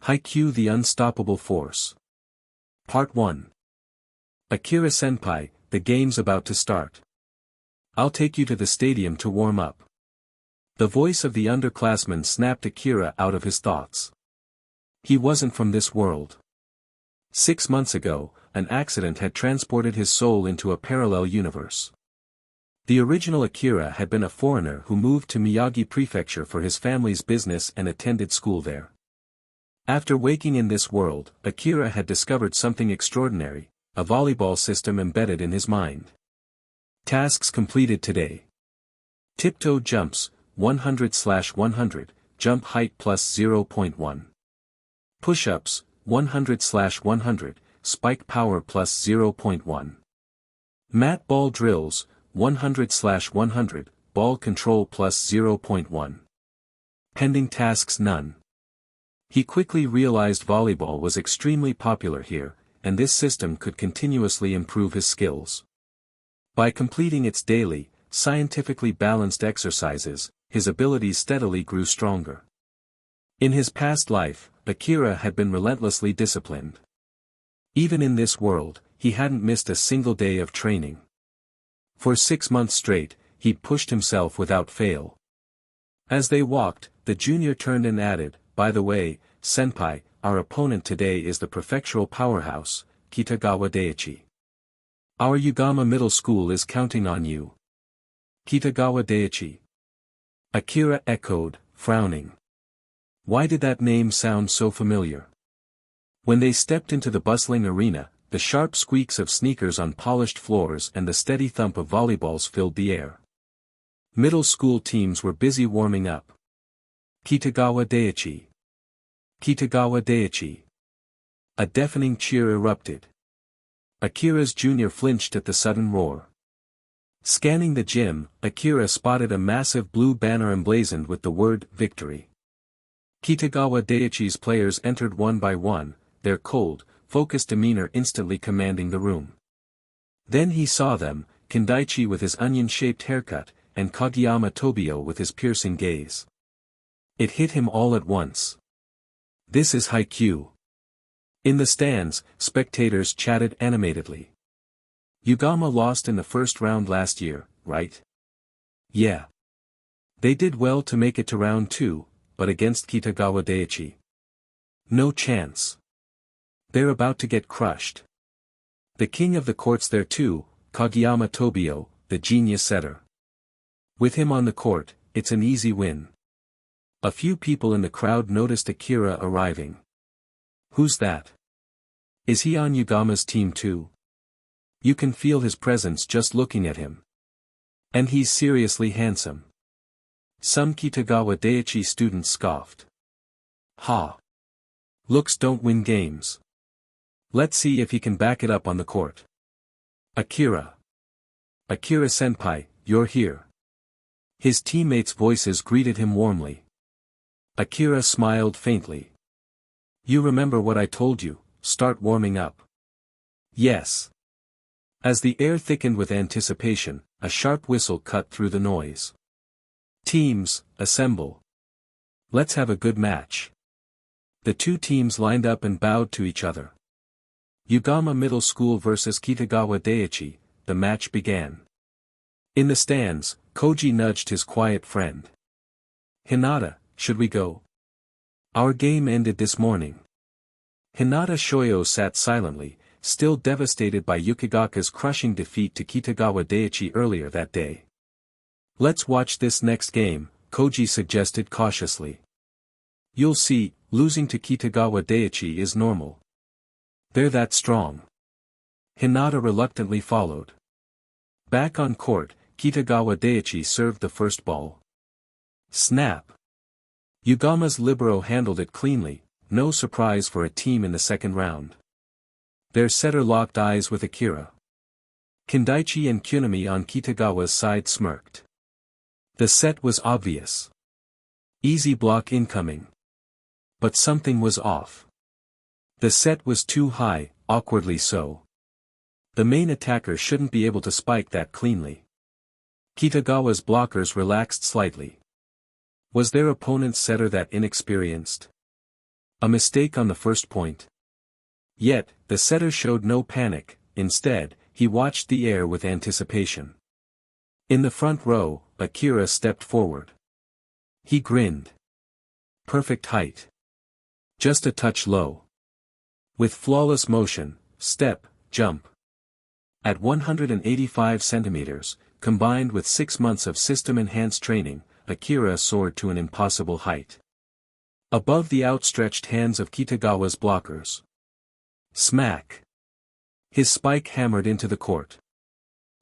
Haikyuu the Unstoppable Force. Part 1. Akira-senpai, the game's about to start. I'll take you to the stadium to warm up. The voice of the underclassman snapped Akira out of his thoughts. He wasn't from this world. 6 months ago, an accident had transported his soul into a parallel universe. The original Akira had been a foreigner who moved to Miyagi Prefecture for his family's business and attended school there. After waking in this world, Akira had discovered something extraordinary, a volleyball system embedded in his mind. Tasks completed today. Tiptoe jumps, 100/100, jump height plus 0.1. Push-ups, 100/100, spike power plus 0.1. Mat ball drills, 100/100, ball control plus 0.1. Pending tasks none. He quickly realized volleyball was extremely popular here, and this system could continuously improve his skills. By completing its daily, scientifically balanced exercises, his abilities steadily grew stronger. In his past life, Akira had been relentlessly disciplined. Even in this world, he hadn't missed a single day of training. For 6 months straight, he'd pushed himself without fail. As they walked, the junior turned and added, "By the way, senpai, our opponent today is the prefectural powerhouse, Kitagawa Daiichi. Our Yugama Middle School is counting on you." Kitagawa Daiichi. Akira echoed, frowning. Why did that name sound so familiar? When they stepped into the bustling arena, the sharp squeaks of sneakers on polished floors and the steady thump of volleyballs filled the air. Middle school teams were busy warming up. Kitagawa Daiichi. Kitagawa Daiichi. A deafening cheer erupted. Akira's junior flinched at the sudden roar. Scanning the gym, Akira spotted a massive blue banner emblazoned with the word "Victory." Kitagawa Daiichi's players entered one by one, their cold, focused demeanor instantly commanding the room. Then he saw them, Kindaichi with his onion-shaped haircut, and Kageyama Tobio with his piercing gaze. It hit him all at once. This is Haikyuu. In the stands, spectators chatted animatedly. Yugama lost in the first round last year, right? Yeah. They did well to make it to round 2, but against Kitagawa Daiichi. No chance. They're about to get crushed. The king of the court's there too, Kageyama Tobio, the genius setter. With him on the court, it's an easy win. A few people in the crowd noticed Akira arriving. Who's that? Is he on Yugama's team too? You can feel his presence just looking at him. And he's seriously handsome. Some Kitagawa Daiichi students scoffed. Ha! Looks don't win games. Let's see if he can back it up on the court. Akira. Akira-senpai, you're here. His teammates' voices greeted him warmly. Akira smiled faintly. You remember what I told you, start warming up. Yes. As the air thickened with anticipation, a sharp whistle cut through the noise. Teams, assemble. Let's have a good match. The two teams lined up and bowed to each other. Yugama Middle School vs Kitagawa Daiichi, the match began. In the stands, Koji nudged his quiet friend. Hinata, should we go? Our game ended this morning. Hinata Shoyo sat silently, still devastated by Yukigaka's crushing defeat to Kitagawa Daiichi earlier that day. Let's watch this next game, Koji suggested cautiously. You'll see, losing to Kitagawa Daiichi is normal. They're that strong. Hinata reluctantly followed. Back on court, Kitagawa Daiichi served the first ball. Snap. Yugama's libero handled it cleanly, no surprise for a team in the second round. Their setter locked eyes with Akira. Kindaichi and Kunami on Kitagawa's side smirked. The set was obvious. Easy block incoming. But something was off. The set was too high, awkwardly so. The main attacker shouldn't be able to spike that cleanly. Kitagawa's blockers relaxed slightly. Was their opponent's setter that inexperienced? A mistake on the first point. Yet, the setter showed no panic, instead, he watched the air with anticipation. In the front row, Akira stepped forward. He grinned. Perfect height. Just a touch low. With flawless motion, step, jump. At 185 centimeters, combined with 6 months of system-enhanced training, Akira soared to an impossible height. Above the outstretched hands of Kitagawa's blockers. Smack. His spike hammered into the court.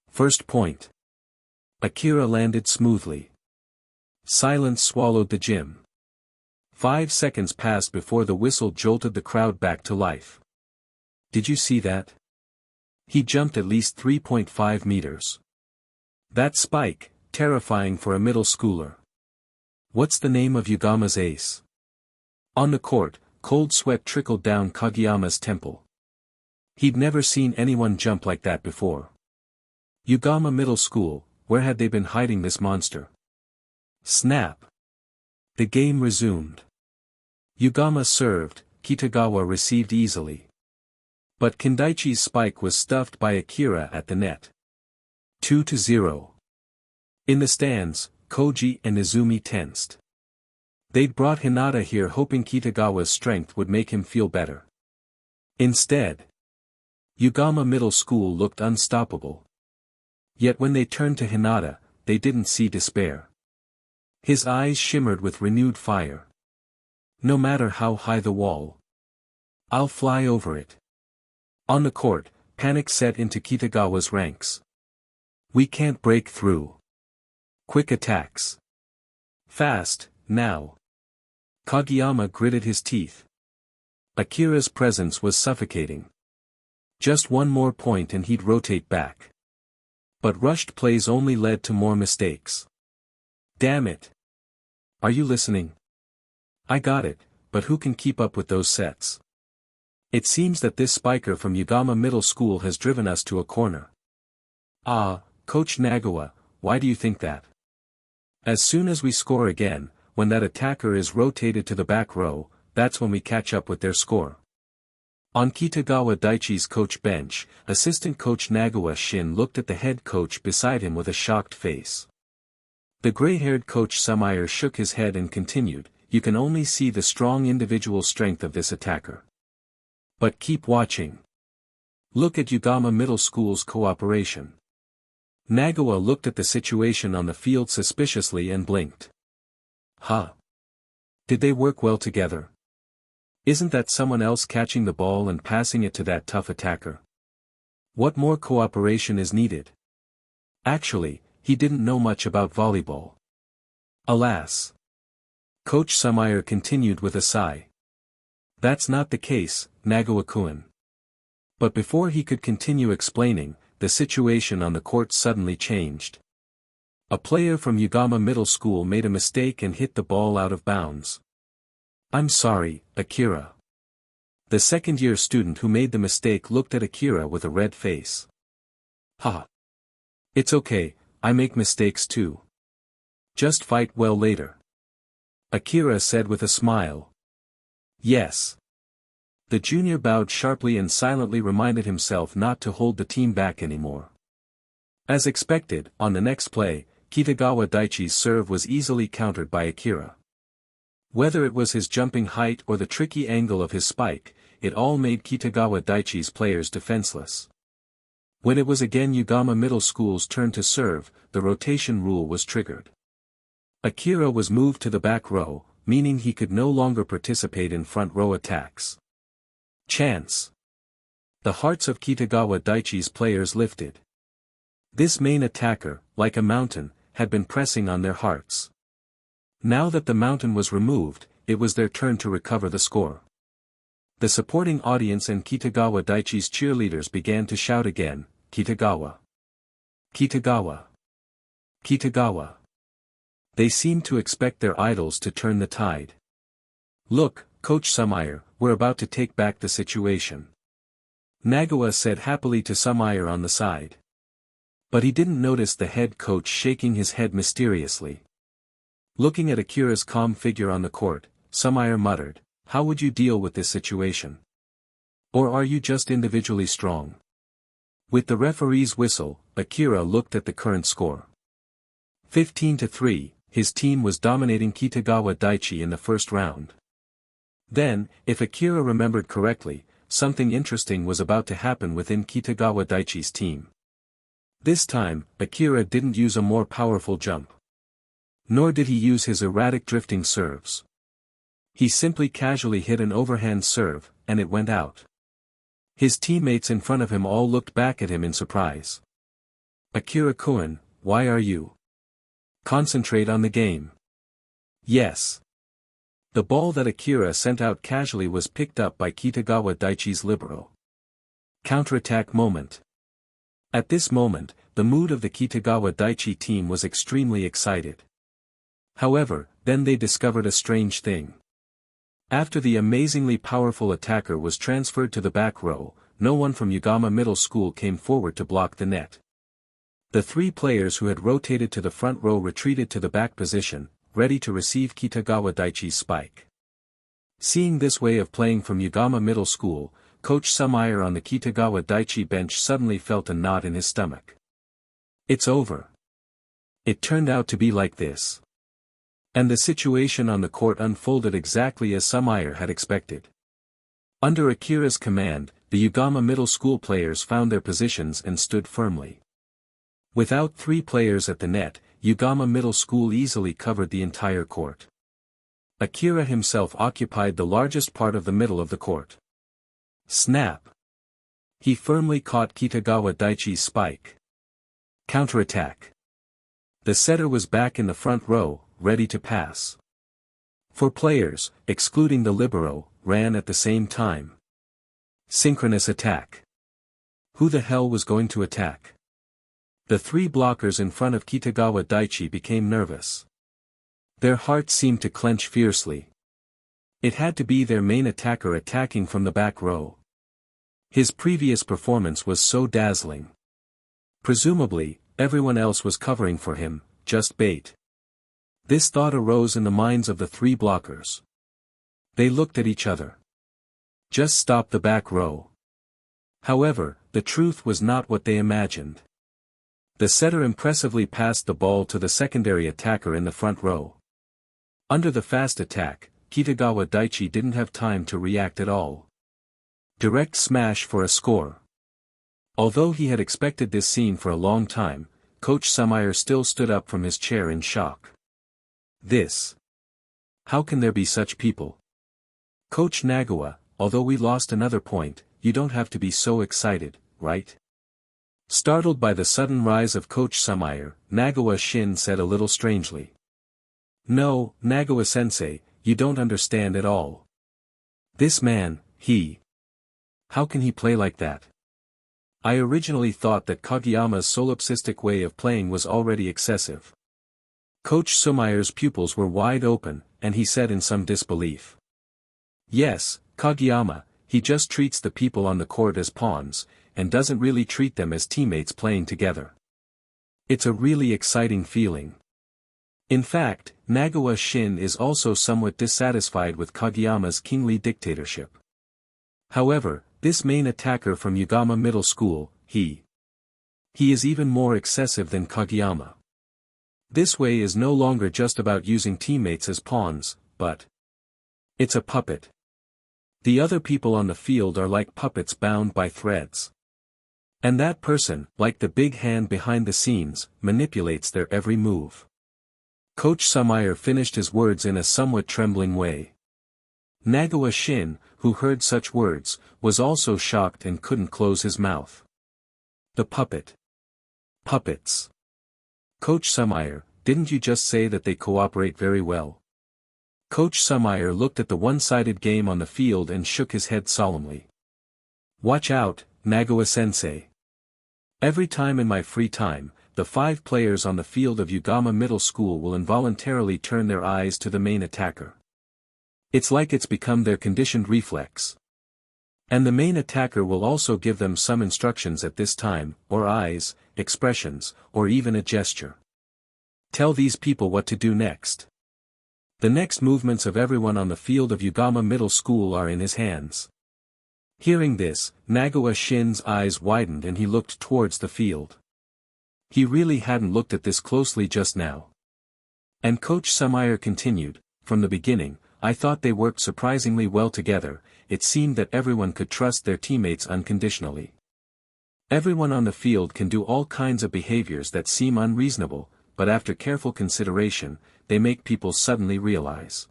First point. Akira landed smoothly. Silence swallowed the gym. 5 seconds passed before the whistle jolted the crowd back to life. Did you see that? He jumped at least 3.5 meters. That spike, terrifying for a middle schooler. What's the name of Yugama's ace? On the court, cold sweat trickled down Kageyama's temple. He'd never seen anyone jump like that before. Yugama Middle School, where had they been hiding this monster? Snap. The game resumed. Yugama served, Kitagawa received easily. But Kindaichi's spike was stuffed by Akira at the net. 2-0. In the stands, Koji and Izumi tensed. They'd brought Hinata here hoping Kitagawa's strength would make him feel better. Instead, Yugama Middle School looked unstoppable. Yet when they turned to Hinata, they didn't see despair. His eyes shimmered with renewed fire. No matter how high the wall, I'll fly over it. On the court, panic set into Kitagawa's ranks. We can't break through. Quick attacks. Fast, now. Kageyama gritted his teeth. Akira's presence was suffocating. Just one more point and he'd rotate back. But rushed plays only led to more mistakes. Damn it. Are you listening? I got it, but who can keep up with those sets? It seems that this spiker from Yugama Middle School has driven us to a corner. Ah, Coach Nagawa, why do you think that? As soon as we score again, when that attacker is rotated to the back row, that's when we catch up with their score. On Kitagawa Daichi's coach bench, assistant coach Nagawa Shin looked at the head coach beside him with a shocked face. The gray-haired coach Sumire shook his head and continued, you can only see the strong individual strength of this attacker. But keep watching. Look at Yugama Middle School's cooperation. Nagawa looked at the situation on the field suspiciously and blinked. Huh? Did they work well together? Isn't that someone else catching the ball and passing it to that tough attacker? What more cooperation is needed? Actually, he didn't know much about volleyball. Alas. Coach Sumire continued with a sigh. That's not the case, Nagawa-kun. But before he could continue explaining, the situation on the court suddenly changed. A player from Yugama Middle School made a mistake and hit the ball out of bounds. I'm sorry, Akira. The second-year student who made the mistake looked at Akira with a red face. Ha. It's okay, I make mistakes too. Just fight well later. Akira said with a smile. Yes. The junior bowed sharply and silently reminded himself not to hold the team back anymore. As expected, on the next play, Kitagawa Daichi's serve was easily countered by Akira. Whether it was his jumping height or the tricky angle of his spike, it all made Kitagawa Daichi's players defenseless. When it was again Yugama Middle School's turn to serve, the rotation rule was triggered. Akira was moved to the back row, meaning he could no longer participate in front row attacks. Chance. The hearts of Kitagawa Daichi's players lifted. This main attacker, like a mountain, had been pressing on their hearts. Now that the mountain was removed, it was their turn to recover the score. The supporting audience and Kitagawa Daichi's cheerleaders began to shout again, Kitagawa. Kitagawa. Kitagawa. They seemed to expect their idols to turn the tide. Look, Coach Sumire, we're about to take back the situation. Nagawa said happily to Sumire on the side. But he didn't notice the head coach shaking his head mysteriously. Looking at Akira's calm figure on the court, Sumire muttered, How would you deal with this situation? Or are you just individually strong? With the referee's whistle, Akira looked at the current score. 15-3, his team was dominating Kitagawa Daichi in the first round. Then, if Akira remembered correctly, something interesting was about to happen within Kitagawa Daichi's team. This time, Akira didn't use a more powerful jump. Nor did he use his erratic drifting serves. He simply casually hit an overhand serve, and it went out. His teammates in front of him all looked back at him in surprise. Akira-kun, why are you? Concentrate on the game. Yes. The ball that Akira sent out casually was picked up by Kitagawa Daichi's libero. Counterattack moment. At this moment, the mood of the Kitagawa Daichi team was extremely excited. However, then they discovered a strange thing. After the amazingly powerful attacker was transferred to the back row, no one from Yugama Middle School came forward to block the net. The three players who had rotated to the front row retreated to the back position, ready to receive Kitagawa Daichi's spike. Seeing this way of playing from Yugama Middle School, Coach Sumayer on the Kitagawa Daichi bench suddenly felt a knot in his stomach. It's over. It turned out to be like this. And the situation on the court unfolded exactly as Sumayer had expected. Under Akira's command, the Yugama Middle School players found their positions and stood firmly. Without three players at the net, Yugama Middle School easily covered the entire court. Akira himself occupied the largest part of the middle of the court. Snap! He firmly caught Kitagawa Daichi's spike. Counterattack. The setter was back in the front row, ready to pass. Four players, excluding the libero, ran at the same time. Synchronous attack. Who the hell was going to attack? The three blockers in front of Kitagawa Daichi became nervous. Their hearts seemed to clench fiercely. It had to be their main attacker attacking from the back row. His previous performance was so dazzling. Presumably, everyone else was covering for him, just bait. This thought arose in the minds of the three blockers. They looked at each other. Just stop the back row. However, the truth was not what they imagined. The setter impressively passed the ball to the secondary attacker in the front row. Under the fast attack, Kitagawa Daichi didn't have time to react at all. Direct smash for a score. Although he had expected this scene for a long time, Coach Sumayer still stood up from his chair in shock. This. How can there be such people? Coach Nagawa, although we lost another point, you don't have to be so excited, right? Startled by the sudden rise of Coach Sumayer, Nagawa Shin said a little strangely. No, Nagawa-sensei, you don't understand at all. This man, how can he play like that? I originally thought that Kageyama's solipsistic way of playing was already excessive. Coach Sumayer's pupils were wide open, and he said in some disbelief. Yes, Kageyama, he just treats the people on the court as pawns, and doesn't really treat them as teammates playing together. It's a really exciting feeling. In fact, Nagawa Shin is also somewhat dissatisfied with Kageyama's kingly dictatorship. However, this main attacker from Yugama Middle School, he is even more excessive than Kageyama. This way is no longer just about using teammates as pawns, but it's a puppet. The other people on the field are like puppets bound by threads. And that person, like the big hand behind the scenes, manipulates their every move. Coach Sumayer finished his words in a somewhat trembling way. Nagawa Shin, who heard such words, was also shocked and couldn't close his mouth. The puppet. Puppets. Coach Sumayer, didn't you just say that they cooperate very well? Coach Sumayer looked at the one-sided game on the field and shook his head solemnly. Watch out, Nagawa-sensei. Every time in my free time, the 5 players on the field of Yugama Middle School will involuntarily turn their eyes to the main attacker. It's like it's become their conditioned reflex. And the main attacker will also give them some instructions at this time, or eyes, expressions, or even a gesture. Tell these people what to do next. The next movements of everyone on the field of Yugama Middle School are in his hands. Hearing this, Nagawa Shin's eyes widened and he looked towards the field. He really hadn't looked at this closely just now. And Coach Samayer continued, from the beginning, I thought they worked surprisingly well together. It seemed that everyone could trust their teammates unconditionally. Everyone on the field can do all kinds of behaviors that seem unreasonable, but after careful consideration, they make people suddenly realize.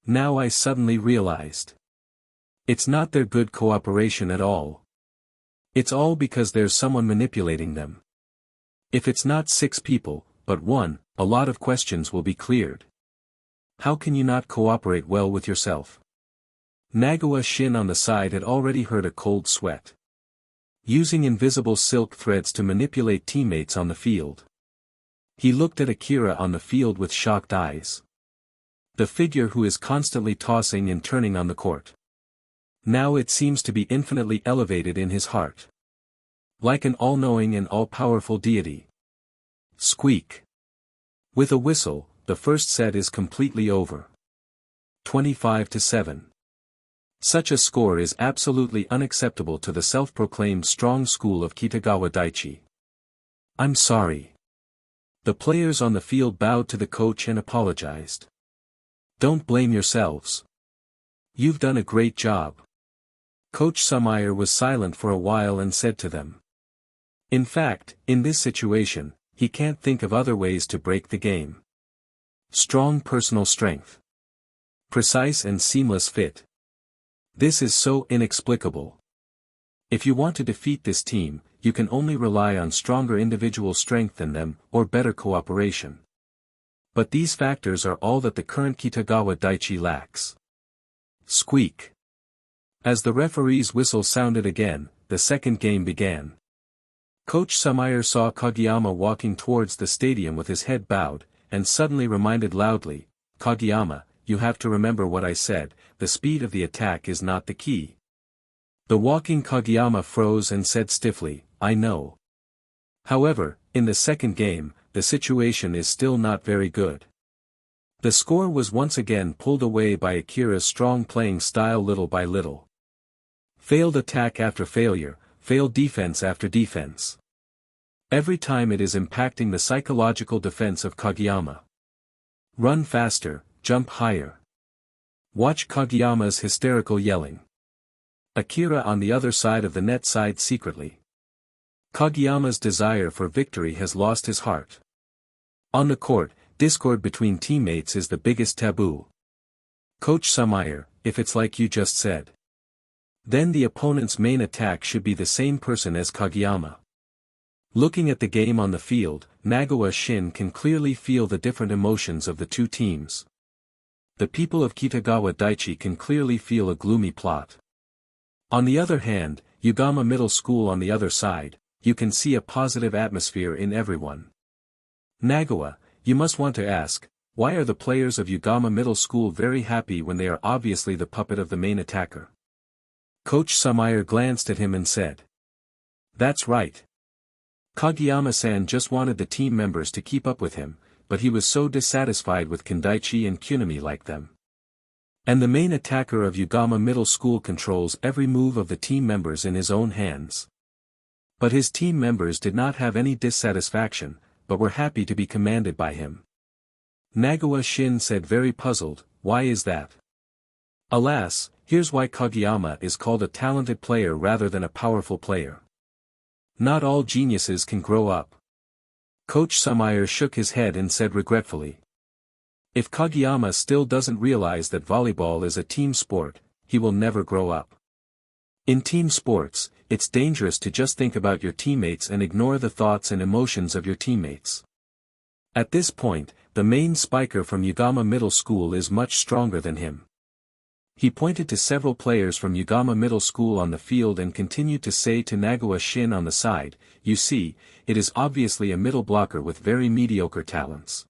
Now I suddenly realized. It's not their good cooperation at all. It's all because there's someone manipulating them. If it's not 6 people, but 1, a lot of questions will be cleared. How can you not cooperate well with yourself? Nagawa Shin on the side had already heard a cold sweat. Using invisible silk threads to manipulate teammates on the field. He looked at Akira on the field with shocked eyes. The figure who is constantly tossing and turning on the court. Now it seems to be infinitely elevated in his heart. Like an all-knowing and all-powerful deity. Squeak. With a whistle, the first set is completely over. 25-7. Such a score is absolutely unacceptable to the self-proclaimed strong school of Kitagawa Daichi. I'm sorry. The players on the field bowed to the coach and apologized. Don't blame yourselves. You've done a great job. Coach Samayer was silent for a while and said to them. In fact, in this situation, he can't think of other ways to break the game. Strong personal strength. Precise and seamless fit. This is so inexplicable. If you want to defeat this team, you can only rely on stronger individual strength than them, or better cooperation. But these factors are all that the current Kitagawa Daichi lacks. Squeak. As the referee's whistle sounded again, the second game began. Coach Samayer saw Kageyama walking towards the stadium with his head bowed, and suddenly reminded loudly, Kageyama, you have to remember what I said, the speed of the attack is not the key. The walking Kageyama froze and said stiffly, I know. However, in the second game, the situation is still not very good. The score was once again pulled away by Akira's strong playing style little by little. Failed attack after failure, failed defense after defense. Every time it is impacting the psychological defense of Kageyama. Run faster, jump higher. Watch Kageyama's hysterical yelling. Akira on the other side of the net sighed secretly. Kageyama's desire for victory has lost his heart. On the court, discord between teammates is the biggest taboo. Coach Samayer, if it's like you just said. Then the opponent's main attack should be the same person as Kageyama. Looking at the game on the field, Nagawa Shin can clearly feel the different emotions of the two teams. The people of Kitagawa Daichi can clearly feel a gloomy plot. On the other hand, Yugama Middle School on the other side, you can see a positive atmosphere in everyone. Nagawa, you must want to ask, why are the players of Yugama Middle School very happy when they are obviously the puppet of the main attacker? Coach Samayer glanced at him and said. That's right. Kageyama-san just wanted the team members to keep up with him, but he was so dissatisfied with Kendaichi and Kunimi like them. And the main attacker of Yugama Middle School controls every move of the team members in his own hands. But his team members did not have any dissatisfaction, but were happy to be commanded by him. Nagawa Shin said very puzzled, why is that? Alas, here's why Kageyama is called a talented player rather than a powerful player. Not all geniuses can grow up. Coach Samayer shook his head and said regretfully. If Kageyama still doesn't realize that volleyball is a team sport, he will never grow up. In team sports, it's dangerous to just think about your teammates and ignore the thoughts and emotions of your teammates. At this point, the main spiker from Yugama Middle School is much stronger than him. He pointed to several players from Yugama Middle School on the field and continued to say to Nagawa Shin on the side, you see, it is obviously a middle blocker with very mediocre talents.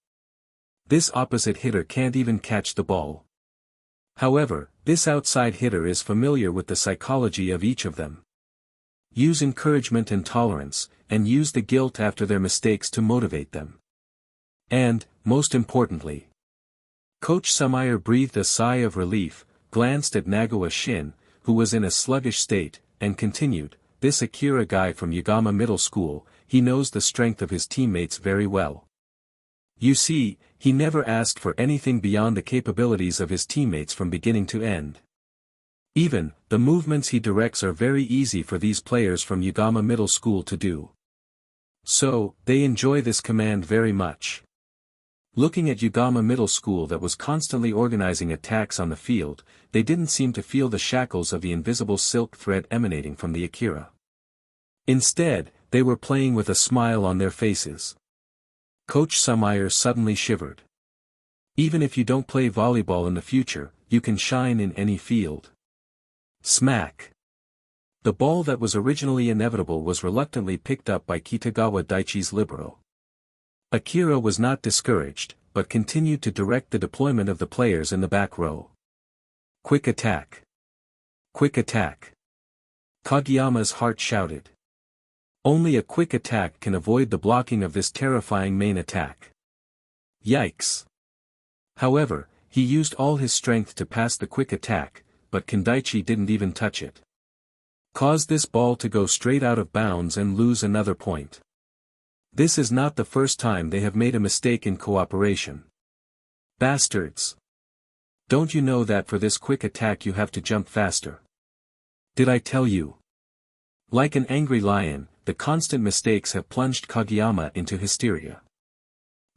This opposite hitter can't even catch the ball. However, this outside hitter is familiar with the psychology of each of them. Use encouragement and tolerance, and use the guilt after their mistakes to motivate them. And, most importantly, Coach Samayer breathed a sigh of relief, glanced at Nagawa Shin, who was in a sluggish state, and continued, "This Akira guy from Yugama Middle School, he knows the strength of his teammates very well. You see, he never asked for anything beyond the capabilities of his teammates from beginning to end. Even, the movements he directs are very easy for these players from Yugama Middle School to do. So, they enjoy this command very much." Looking at Yugama Middle School that was constantly organizing attacks on the field, they didn't seem to feel the shackles of the invisible silk thread emanating from the Akira. Instead, they were playing with a smile on their faces. Coach Samayer suddenly shivered. "Even if you don't play volleyball in the future, you can shine in any field." Smack! The ball that was originally inevitable was reluctantly picked up by Kitagawa Daichi's libero. Akira was not discouraged, but continued to direct the deployment of the players in the back row. Quick attack! Quick attack! Kageyama's heart shouted. Only a quick attack can avoid the blocking of this terrifying main attack. Yikes! However, he used all his strength to pass the quick attack, but Kendaichi didn't even touch it. Caused this ball to go straight out of bounds and lose another point. This is not the first time they have made a mistake in cooperation. Bastards! Don't you know that for this quick attack you have to jump faster? Did I tell you? Like an angry lion, the constant mistakes have plunged Kageyama into hysteria.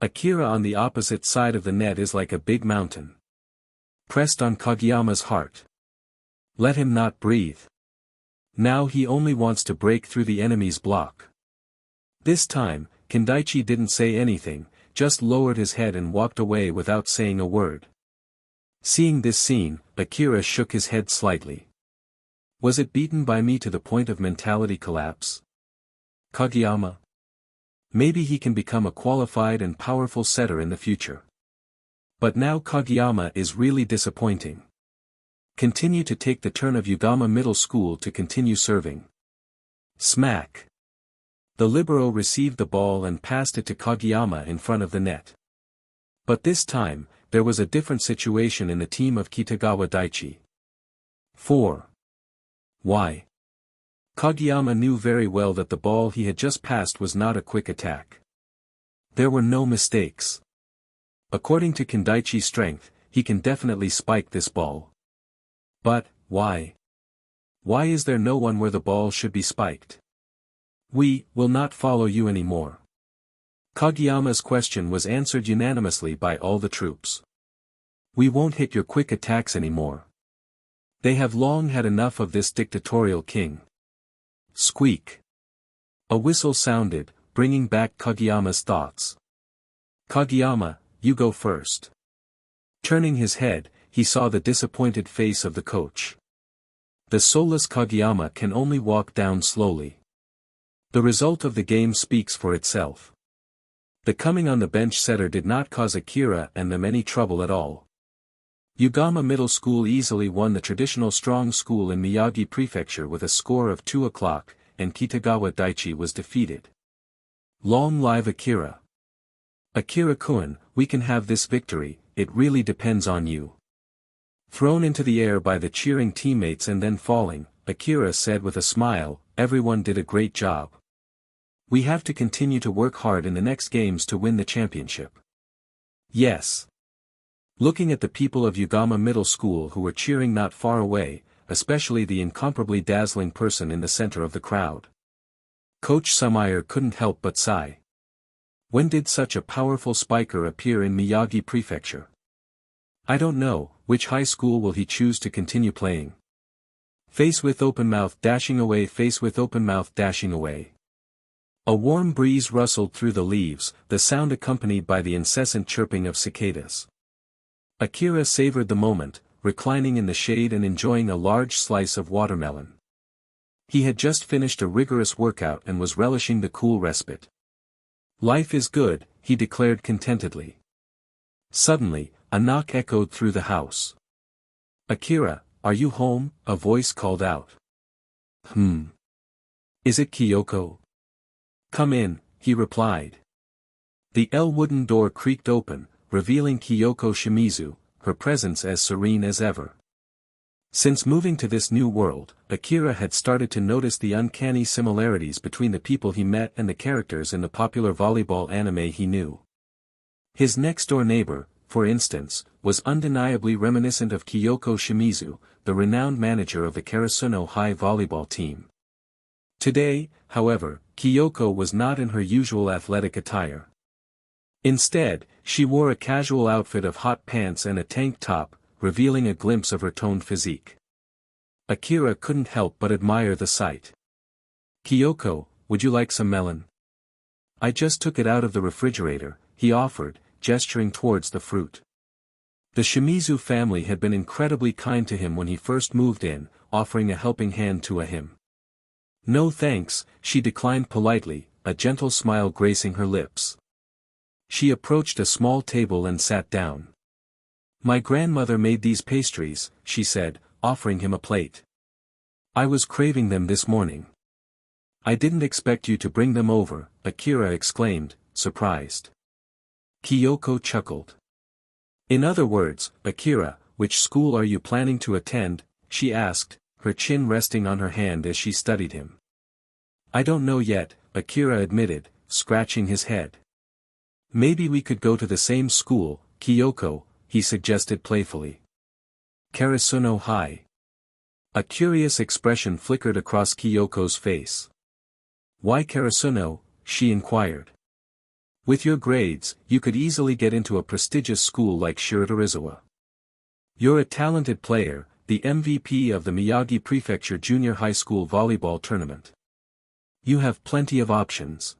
Akira on the opposite side of the net is like a big mountain. Pressed on Kageyama's heart. Let him not breathe. Now he only wants to break through the enemy's block. This time, Kendaichi didn't say anything, just lowered his head and walked away without saying a word. Seeing this scene, Akira shook his head slightly. Was it beaten by me to the point of mentality collapse? Kageyama? Maybe he can become a qualified and powerful setter in the future. But now Kageyama is really disappointing. Continue to take the turn of Yugama Middle School to continue serving. Smack! The libero received the ball and passed it to Kageyama in front of the net. But this time, there was a different situation in the team of Kitagawa Daichi. 4. Why? Kageyama knew very well that the ball he had just passed was not a quick attack. There were no mistakes. According to Kendaichi's strength, he can definitely spike this ball. But, why? Why is there no one where the ball should be spiked? We will not follow you anymore. Kageyama's question was answered unanimously by all the troops. We won't hit your quick attacks anymore. They have long had enough of this dictatorial king. Squeak. A whistle sounded, bringing back Kageyama's thoughts. Kageyama, you go first. Turning his head, he saw the disappointed face of the coach. The soulless Kageyama can only walk down slowly. The result of the game speaks for itself. The coming on the bench setter did not cause Akira and them any trouble at all. Yugama Middle School easily won the traditional strong school in Miyagi Prefecture with a score of 2-0, and Kitagawa Daichi was defeated. Long live Akira. Akira-kun, we can have this victory, it really depends on you. Thrown into the air by the cheering teammates and then falling, Akira said with a smile, everyone did a great job. We have to continue to work hard in the next games to win the championship. Yes. Looking at the people of Yugama Middle School who were cheering not far away, especially the incomparably dazzling person in the center of the crowd. Coach Samayer couldn't help but sigh. When did such a powerful spiker appear in Miyagi Prefecture? I don't know, which high school will he choose to continue playing? Face with open mouth dashing away, face with open mouth dashing away. A warm breeze rustled through the leaves, the sound accompanied by the incessant chirping of cicadas. Akira savored the moment, reclining in the shade and enjoying a large slice of watermelon. He had just finished a rigorous workout and was relishing the cool respite. Life is good, he declared contentedly. Suddenly, a knock echoed through the house. Akira, are you home? A voice called out. Is it Kyoko? Come in, he replied. The wooden door creaked open, revealing Kyoko Shimizu, her presence as serene as ever. Since moving to this new world, Akira had started to notice the uncanny similarities between the people he met and the characters in the popular volleyball anime he knew. His next-door neighbor, for instance, was undeniably reminiscent of Kyoko Shimizu, the renowned manager of the Karasuno High volleyball team. Today, however, Kyoko was not in her usual athletic attire. Instead, she wore a casual outfit of hot pants and a tank top, revealing a glimpse of her toned physique. Akira couldn't help but admire the sight. "Kyoko, would you like some melon?" "I just took it out of the refrigerator," he offered, gesturing towards the fruit. The Shimizu family had been incredibly kind to him when he first moved in, offering a helping hand to him. "No thanks," she declined politely, a gentle smile gracing her lips. She approached a small table and sat down. "My grandmother made these pastries," she said, offering him a plate. "I was craving them this morning." "I didn't expect you to bring them over," Akira exclaimed, surprised. Kyoko chuckled. "In other words, Akira, which school are you planning to attend?" she asked, her chin resting on her hand as she studied him. "I don't know yet," Akira admitted, scratching his head. "Maybe we could go to the same school, Kyoko," he suggested playfully. "Karasuno High." A curious expression flickered across Kyoko's face. "Why Karasuno?" she inquired. "With your grades, you could easily get into a prestigious school like Shiratorizawa. You're a talented player, the MVP of the Miyagi Prefecture Junior High School Volleyball Tournament. You have plenty of options."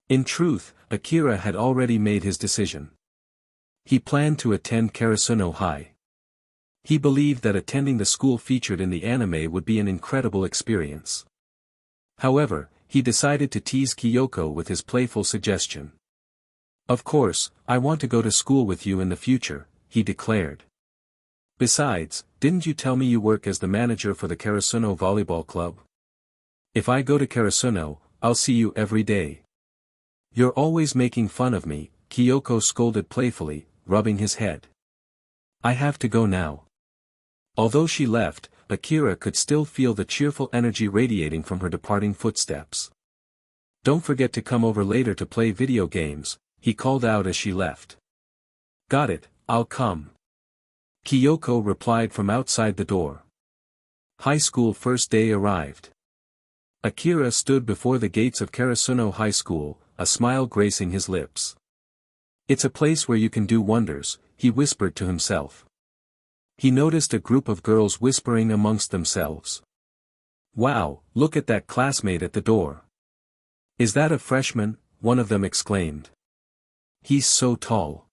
In truth, Akira had already made his decision. He planned to attend Karasuno High. He believed that attending the school featured in the anime would be an incredible experience. However, he decided to tease Kyoko with his playful suggestion. "Of course, I want to go to school with you in the future," he declared. "Besides, didn't you tell me you work as the manager for the Karasuno Volleyball Club? If I go to Karasuno, I'll see you every day." "You're always making fun of me," Kyoko scolded playfully, rubbing his head. "I have to go now." Although she left, Akira could still feel the cheerful energy radiating from her departing footsteps. "Don't forget to come over later to play video games," he called out as she left. "Got it, I'll come," Kyoko replied from outside the door. High school first day arrived. Akira stood before the gates of Karasuno High School, a smile gracing his lips. "It's a place where you can do wonders," he whispered to himself. He noticed a group of girls whispering amongst themselves. "Wow, look at that classmate at the door." "Is that a freshman?" one of them exclaimed. "He's so tall.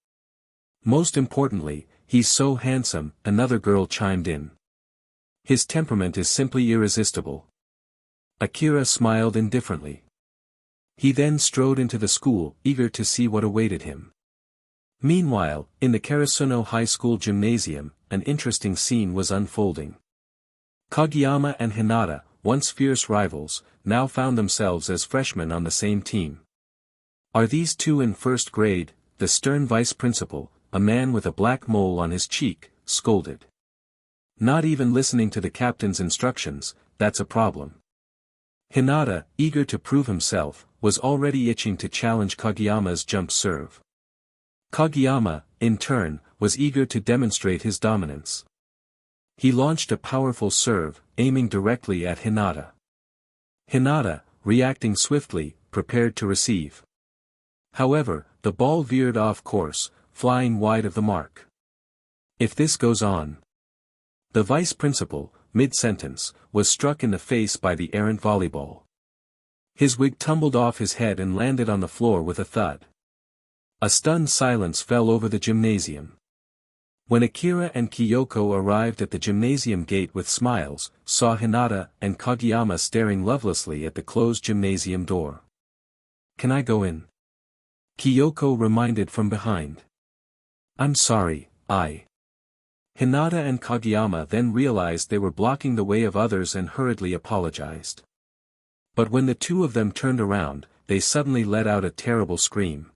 Most importantly, he's so handsome," another girl chimed in. "His temperament is simply irresistible." Akira smiled indifferently. He then strode into the school, eager to see what awaited him. Meanwhile, in the Karasuno High School gymnasium, an interesting scene was unfolding. Kageyama and Hinata, once fierce rivals, now found themselves as freshmen on the same team. "Are these two in first grade?" the stern vice principal, a man with a black mole on his cheek, scolded. "Not even listening to the captain's instructions, that's a problem." Hinata, eager to prove himself, was already itching to challenge Kageyama's jump serve. Kageyama, in turn, was eager to demonstrate his dominance. He launched a powerful serve, aiming directly at Hinata. Hinata, reacting swiftly, prepared to receive. However, the ball veered off course, flying wide of the mark. "If this goes on..." The vice principal, mid-sentence, was struck in the face by the errant volleyball. His wig tumbled off his head and landed on the floor with a thud. A stunned silence fell over the gymnasium. When Akira and Kyoko arrived at the gymnasium gate with smiles, saw Hinata and Kageyama staring lovelessly at the closed gymnasium door. "Can I go in?" Kyoko reminded from behind. "I'm sorry, Hinata and Kageyama then realized they were blocking the way of others and hurriedly apologized. But when the two of them turned around, they suddenly let out a terrible scream.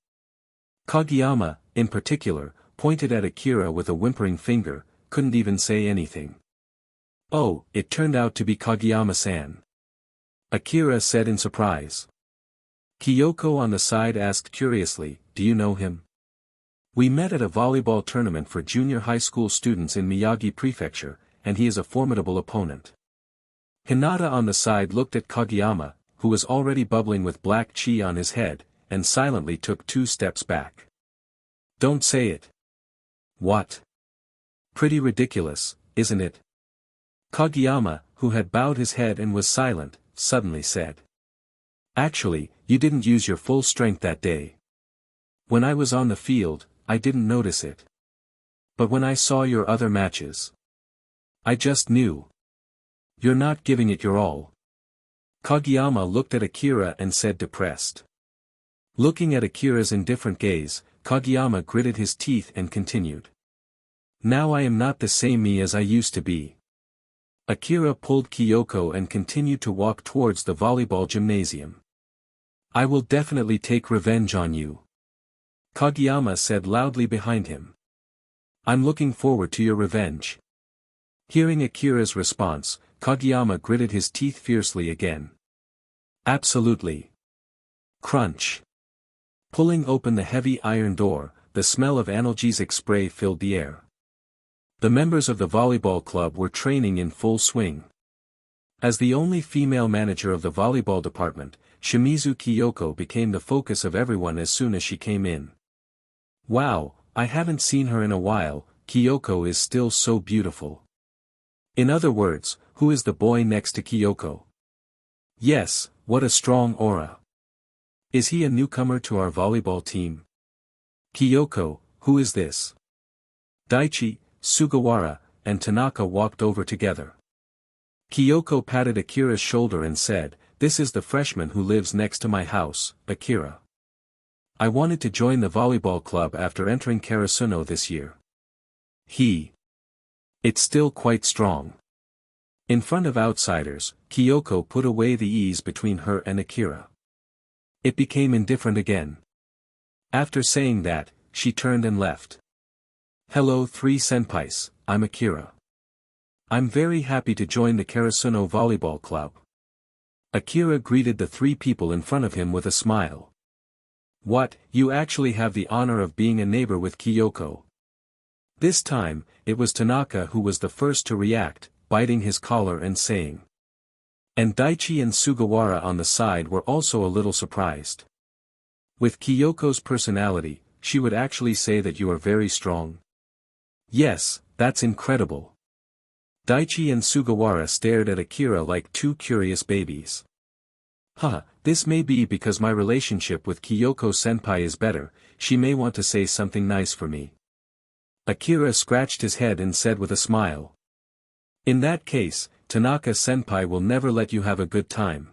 Kageyama, in particular, pointed at Akira with a whimpering finger, couldn't even say anything. Oh, it turned out to be Kageyama-san. Akira said in surprise. Kyoko on the side asked curiously, do you know him? We met at a volleyball tournament for junior high school students in Miyagi Prefecture, and he is a formidable opponent. Hinata on the side looked at Kageyama, who was already bubbling with black chi on his head, and silently took 2 steps back. Don't say it. What? Pretty ridiculous, isn't it? Kageyama, who had bowed his head and was silent, suddenly said. Actually, you didn't use your full strength that day. When I was on the field, I didn't notice it. But when I saw your other matches, I just knew. You're not giving it your all. Kageyama looked at Akira and said depressed. Looking at Akira's indifferent gaze, Kageyama gritted his teeth and continued. Now I am not the same me as I used to be. Akira pulled Kyoko and continued to walk towards the volleyball gymnasium. I will definitely take revenge on you. Kageyama said loudly behind him. I'm looking forward to your revenge. Hearing Akira's response, Kageyama gritted his teeth fiercely again. Absolutely. Crunch. Pulling open the heavy iron door, the smell of analgesic spray filled the air. The members of the volleyball club were training in full swing. As the only female manager of the volleyball department, Shimizu Kyoko became the focus of everyone as soon as she came in. Wow, I haven't seen her in a while, Kyoko is still so beautiful. In other words, who is the boy next to Kyoko? Yes, what a strong aura. Is he a newcomer to our volleyball team? Kyoko, who is this? Daichi, Sugawara, and Tanaka walked over together. Kyoko patted Akira's shoulder and said, this is the freshman who lives next to my house, Akira. I wanted to join the volleyball club after entering Karasuno this year. It's still quite strong. In front of outsiders, Kyoko put away the ease between her and Akira. It became indifferent again. After saying that, she turned and left. Hello 3 senpais, I'm Akira. I'm very happy to join the Karasuno volleyball club. Akira greeted the 3 people in front of him with a smile. What, you actually have the honor of being a neighbor with Kyoko? This time, it was Tanaka who was the first to react, biting his collar and saying. And Daichi and Sugawara on the side were also a little surprised. With Kyoko's personality, she would actually say that you are very strong. Yes, that's incredible. Daichi and Sugawara stared at Akira like 2 curious babies. This may be because my relationship with Kyoko-senpai is better, she may want to say something nice for me. Akira scratched his head and said with a smile. In that case, Tanaka-senpai will never let you have a good time.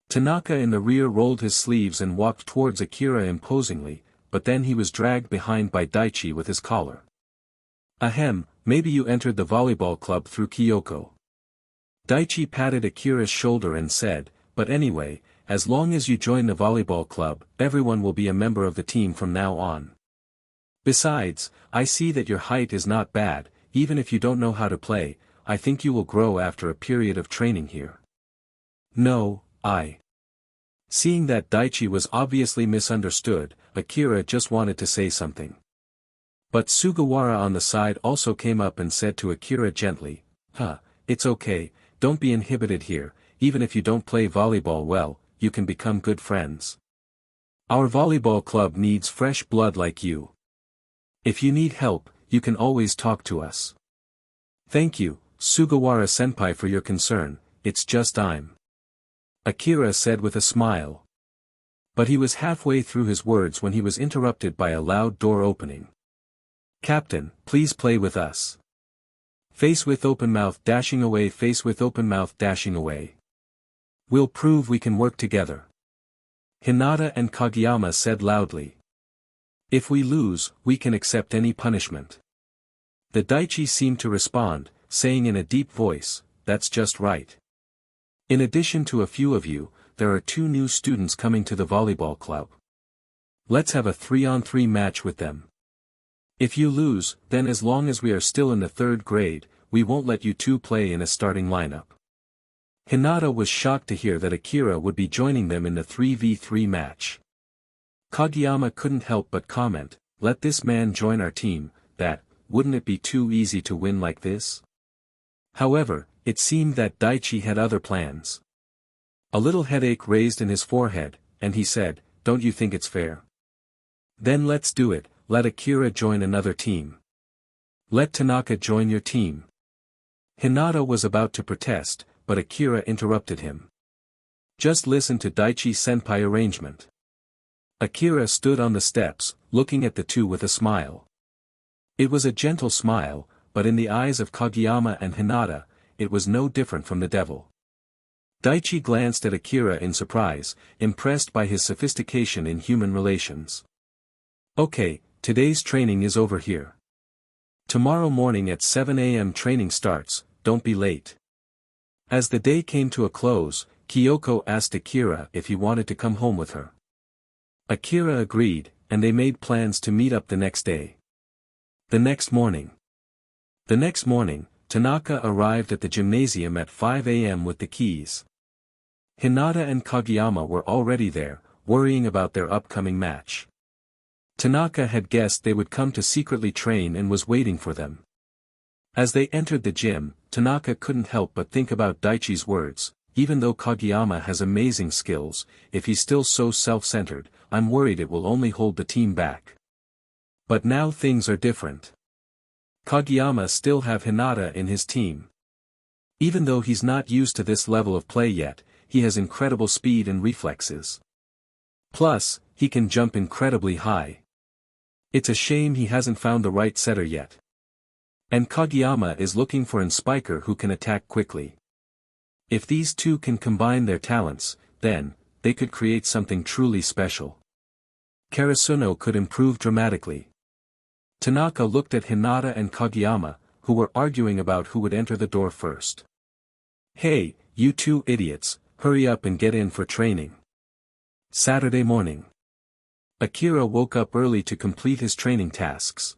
Tanaka in the rear rolled his sleeves and walked towards Akira imposingly, but then he was dragged behind by Daichi with his collar. Ahem, maybe you entered the volleyball club through Kyoko. Daichi patted Akira's shoulder and said, but anyway, as long as you join the volleyball club, everyone will be a member of the team from now on. Besides, I see that your height is not bad, even if you don't know how to play, I think you will grow after a period of training here. No, Seeing that Daichi was obviously misunderstood, Akira just wanted to say something. But Sugawara on the side also came up and said to Akira gently, it's okay, don't be inhibited here, even if you don't play volleyball well, you can become good friends. Our volleyball club needs fresh blood like you. If you need help, you can always talk to us. Thank you, Sugawara-senpai for your concern, it's just Akira said with a smile. But he was halfway through his words when he was interrupted by a loud door opening. Captain, please play with us. Face with open mouth dashing away, face with open mouth dashing away. We'll prove we can work together. Hinata and Kageyama said loudly. If we lose, we can accept any punishment. The Daichi seemed to respond, saying in a deep voice, that's just right. In addition to a few of you, there are 2 new students coming to the volleyball club. Let's have a 3-on-3 match with them. If you lose, then as long as we are still in the 3rd grade, we won't let you two play in a starting lineup. Hinata was shocked to hear that Akira would be joining them in the 3v3 match. Kageyama couldn't help but comment, "Let this man join our team, wouldn't it be too easy to win like this?" However, it seemed that Daichi had other plans. A little headache raised in his forehead, and he said, "Don't you think it's fair? Then let's do it, let Akira join another team. Let Tanaka join your team." Hinata was about to protest, but Akira interrupted him. "Just listen to Daichi-senpai arrangement." Akira stood on the steps, looking at the two with a smile. It was a gentle smile, but in the eyes of Kageyama and Hinata, it was no different from the devil. Daichi glanced at Akira in surprise, impressed by his sophistication in human relations. "Okay, today's training is over here. Tomorrow morning at 7 a.m. training starts, don't be late." As the day came to a close, Kyoko asked Akira if he wanted to come home with her. Akira agreed, and they made plans to meet up the next day. The next morning, Tanaka arrived at the gymnasium at 5 a.m. with the keys. Hinata and Kageyama were already there, worrying about their upcoming match. Tanaka had guessed they would come to secretly train and was waiting for them. As they entered the gym, Tanaka couldn't help but think about Daichi's words, "Even though Kageyama has amazing skills, if he's still so self-centered, I'm worried it will only hold the team back." But now things are different. Kageyama still have Hinata in his team. Even though he's not used to this level of play yet, he has incredible speed and reflexes. Plus, he can jump incredibly high. It's a shame he hasn't found the right setter yet. And Kageyama is looking for an spiker who can attack quickly. If these two can combine their talents, then, they could create something truly special. Karasuno could improve dramatically. Tanaka looked at Hinata and Kageyama, who were arguing about who would enter the door first. "Hey, you two idiots, hurry up and get in for training." Saturday morning. Akira woke up early to complete his training tasks.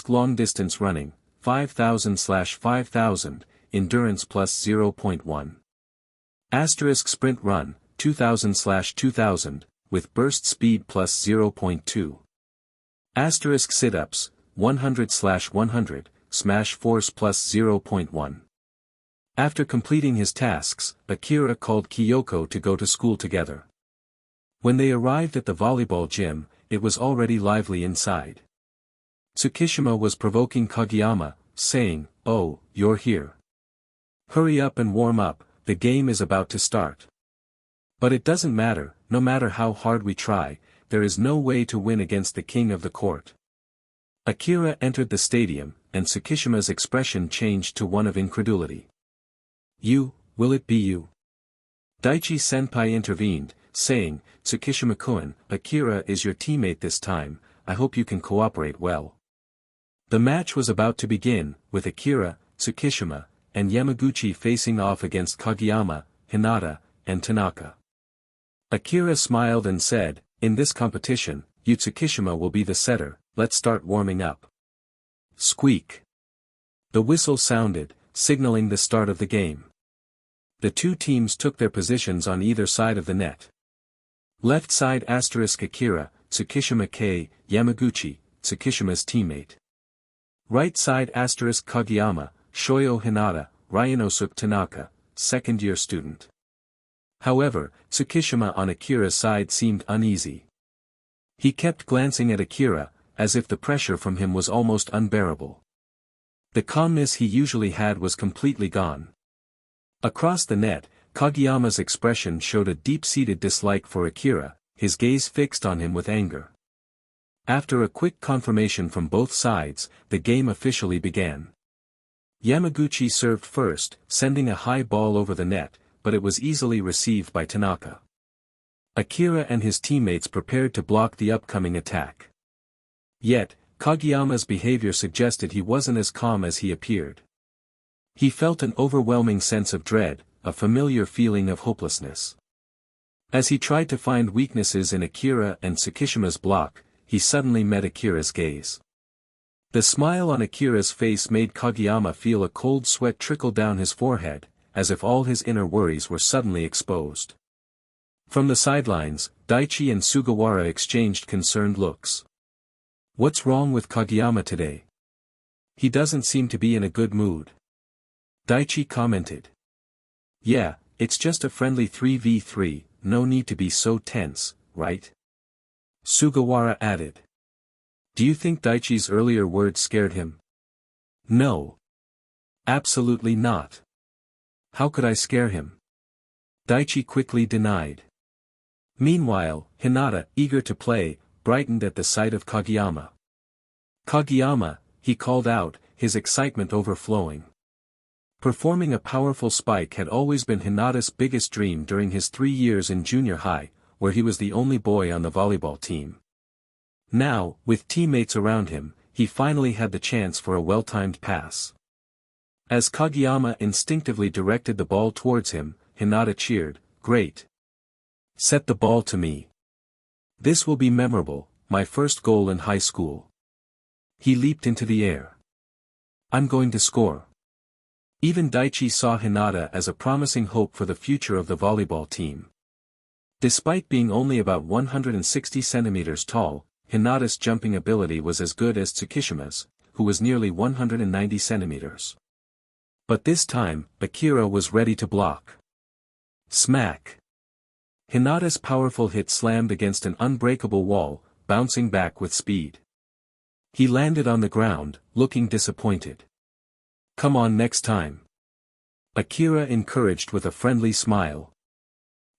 Long distance running, 5,000/5,000, endurance plus 0.1. Sprint run, 2,000/2,000, with burst speed plus 0.2. Sit-ups, 100/100, smash force plus 0.1. After completing his tasks, Akira called Kyoko to go to school together. When they arrived at the volleyball gym, it was already lively inside. Tsukishima was provoking Kageyama, saying, "Oh, you're here. Hurry up and warm up, the game is about to start." But it doesn't matter, no matter how hard we try, there is no way to win against the king of the court. Akira entered the stadium, and Tsukishima's expression changed to one of incredulity. Will it be you?" Daichi-senpai intervened, saying, "Tsukishima-kun, Akira is your teammate this time, I hope you can cooperate well." The match was about to begin, with Akira, Tsukishima, and Yamaguchi facing off against Kageyama, Hinata, and Tanaka. Akira smiled and said, "In this competition, Tsukishima will be the setter, let's start warming up." Squeak. The whistle sounded, signaling the start of the game. The two teams took their positions on either side of the net. Left side Akira, Tsukishima K, Yamaguchi, Tsukishima's teammate. Right side Kageyama, Shoyo Hinata, Ryanosuke Tanaka, second-year student. However, Tsukishima on Akira's side seemed uneasy. He kept glancing at Akira, as if the pressure from him was almost unbearable. The calmness he usually had was completely gone. Across the net, Kageyama's expression showed a deep-seated dislike for Akira, his gaze fixed on him with anger. After a quick confirmation from both sides, the game officially began. Yamaguchi served first, sending a high ball over the net, but it was easily received by Tanaka. Akira and his teammates prepared to block the upcoming attack. Yet, Kageyama's behavior suggested he wasn't as calm as he appeared. He felt an overwhelming sense of dread, a familiar feeling of hopelessness. As he tried to find weaknesses in Akira and Tsukishima's block, he suddenly met Akira's gaze. The smile on Akira's face made Kageyama feel a cold sweat trickle down his forehead, as if all his inner worries were suddenly exposed. From the sidelines, Daichi and Sugawara exchanged concerned looks. "What's wrong with Kageyama today? He doesn't seem to be in a good mood," Daichi commented. "Yeah, it's just a friendly 3v3, no need to be so tense, right?" Sugawara added. "Do you think Daichi's earlier words scared him?" "No. Absolutely not. How could I scare him?" Daichi quickly denied. Meanwhile, Hinata, eager to play, brightened at the sight of Kageyama. "Kageyama," he called out, his excitement overflowing. Performing a powerful spike had always been Hinata's biggest dream during his 3 years in junior high, where he was the only boy on the volleyball team. Now, with teammates around him, he finally had the chance for a well-timed pass. As Kageyama instinctively directed the ball towards him, Hinata cheered, "Great! Set the ball to me. This will be memorable, my first goal in high school." He leaped into the air. "I'm going to score." Even Daichi saw Hinata as a promising hope for the future of the volleyball team. Despite being only about 160 centimeters tall, Hinata's jumping ability was as good as Tsukishima's, who was nearly 190 centimeters. But this time, Akira was ready to block. Smack! Hinata's powerful hit slammed against an unbreakable wall, bouncing back with speed. He landed on the ground, looking disappointed. "Come on next time," Akira encouraged with a friendly smile.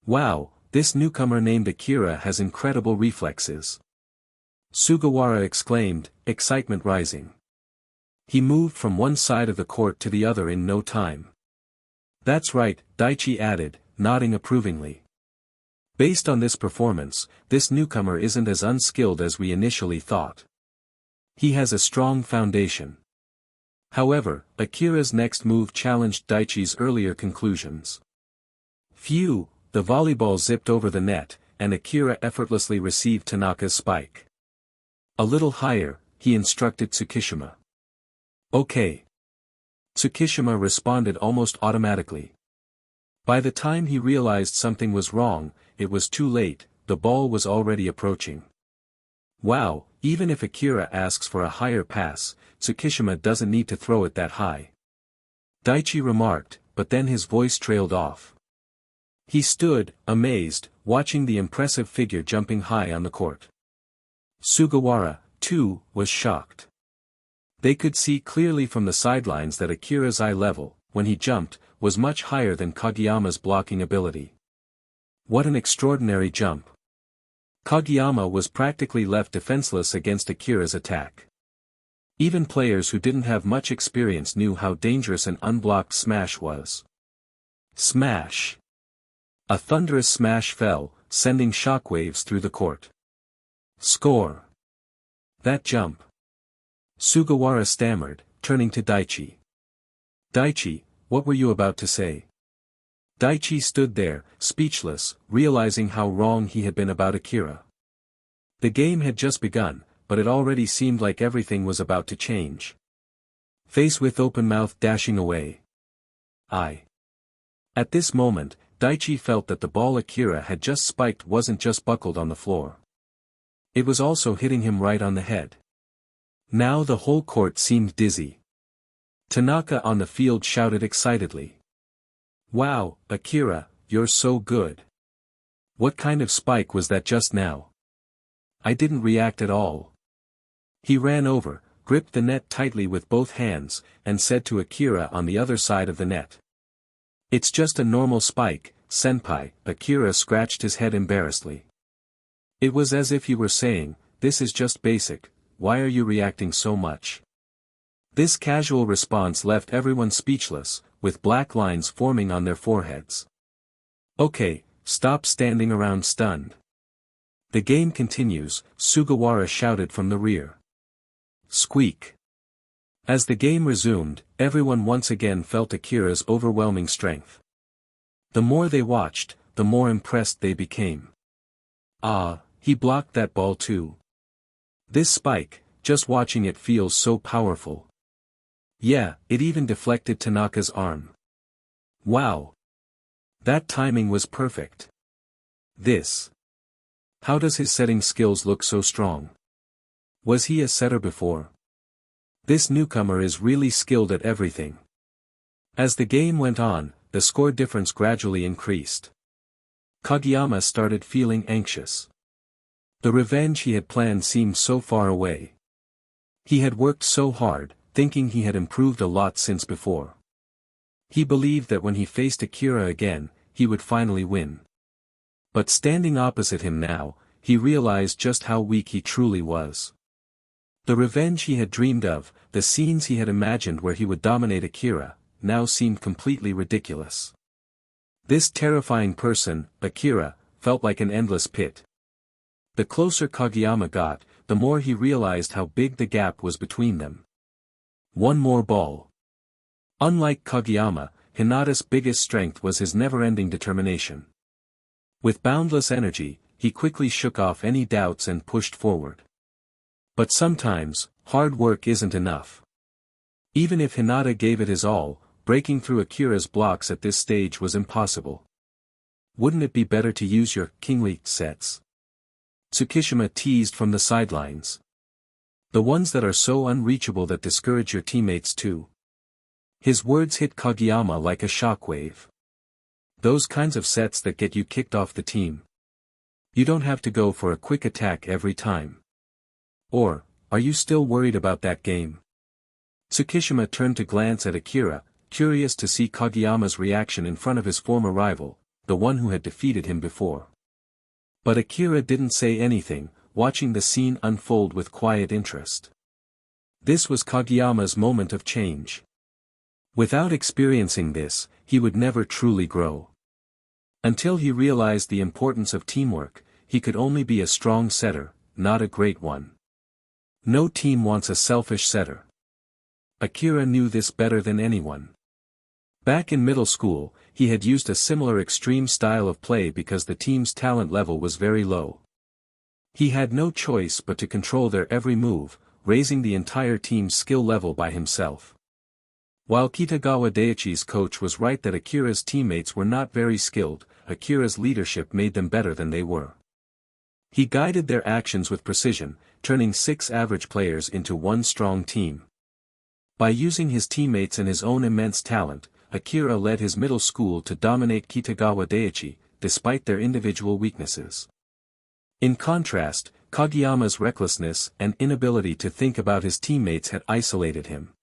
"Wow, this newcomer named Akira has incredible reflexes," Sugawara exclaimed, excitement rising. He moved from one side of the court to the other in no time. "That's right," Daichi added, nodding approvingly. "Based on this performance, this newcomer isn't as unskilled as we initially thought. He has a strong foundation." However, Akira's next move challenged Daichi's earlier conclusions. Phew, the volleyball zipped over the net, and Akira effortlessly received Tanaka's spike. "A little higher," he instructed Tsukishima. "Okay." Tsukishima responded almost automatically. By the time he realized something was wrong, it was too late, the ball was already approaching. "Wow, even if Akira asks for a higher pass, Tsukishima doesn't need to throw it that high," Daichi remarked, but then his voice trailed off. He stood, amazed, watching the impressive figure jumping high on the court. Sugawara, too, was shocked. They could see clearly from the sidelines that Akira's eye level, when he jumped, was much higher than Kageyama's blocking ability. What an extraordinary jump! Kageyama was practically left defenseless against Akira's attack. Even players who didn't have much experience knew how dangerous an unblocked smash was. Smash! A thunderous smash fell, sending shockwaves through the court. "Score! That jump!" Sugawara stammered, turning to Daichi. "Daichi, what were you about to say?" Daichi stood there, speechless, realizing how wrong he had been about Akira. The game had just begun, but it already seemed like everything was about to change. Face with open mouth dashing away. At this moment, Daichi felt that the ball Akira had just spiked wasn't just buckled on the floor. It was also hitting him right on the head. Now the whole court seemed dizzy. Tanaka on the field shouted excitedly. "Wow, Akira, you're so good. What kind of spike was that just now? I didn't react at all." He ran over, gripped the net tightly with both hands, and said to Akira on the other side of the net. "It's just a normal spike, senpai." Akira scratched his head embarrassedly. It was as if he were saying, "This is just basic, why are you reacting so much?" This casual response left everyone speechless, with black lines forming on their foreheads. "Okay, stop standing around stunned. The game continues," Sugawara shouted from the rear. Squeak. As the game resumed, everyone once again felt Akira's overwhelming strength. The more they watched, the more impressed they became. Ah, he blocked that ball too. This spike, just watching it feels so powerful. Yeah, it even deflected Tanaka's arm. Wow. That timing was perfect. This. How does his setting skills look so strong? Was he a setter before? This newcomer is really skilled at everything. As the game went on, the score difference gradually increased. Kageyama started feeling anxious. The revenge he had planned seemed so far away. He had worked so hard, thinking he had improved a lot since before. He believed that when he faced Akira again, he would finally win. But standing opposite him now, he realized just how weak he truly was. The revenge he had dreamed of, the scenes he had imagined where he would dominate Akira, now seemed completely ridiculous. This terrifying person, Akira, felt like an endless pit. The closer Kageyama got, the more he realized how big the gap was between them. One more ball. Unlike Kageyama, Hinata's biggest strength was his never-ending determination. With boundless energy, he quickly shook off any doubts and pushed forward. But sometimes, hard work isn't enough. Even if Hinata gave it his all, breaking through Akira's blocks at this stage was impossible. Wouldn't it be better to use your kingly sets? Tsukishima teased from the sidelines. The ones that are so unreachable that discourage your teammates too. His words hit Kageyama like a shockwave. Those kinds of sets that get you kicked off the team. You don't have to go for a quick attack every time. Or, are you still worried about that game? Tsukishima turned to glance at Akira, curious to see Kageyama's reaction in front of his former rival, the one who had defeated him before. But Akira didn't say anything, watching the scene unfold with quiet interest. This was Kageyama's moment of change. Without experiencing this, he would never truly grow. Until he realized the importance of teamwork, he could only be a strong setter, not a great one. No team wants a selfish setter. Akira knew this better than anyone. Back in middle school, he had used a similar extreme style of play because the team's talent level was very low. He had no choice but to control their every move, raising the entire team's skill level by himself. While Kitagawa Daiichi's coach was right that Akira's teammates were not very skilled, Akira's leadership made them better than they were. He guided their actions with precision, turning 6 average players into one strong team. By using his teammates and his own immense talent, Akira led his middle school to dominate Kitagawa Daiichi, despite their individual weaknesses. In contrast, Kageyama's recklessness and inability to think about his teammates had isolated him.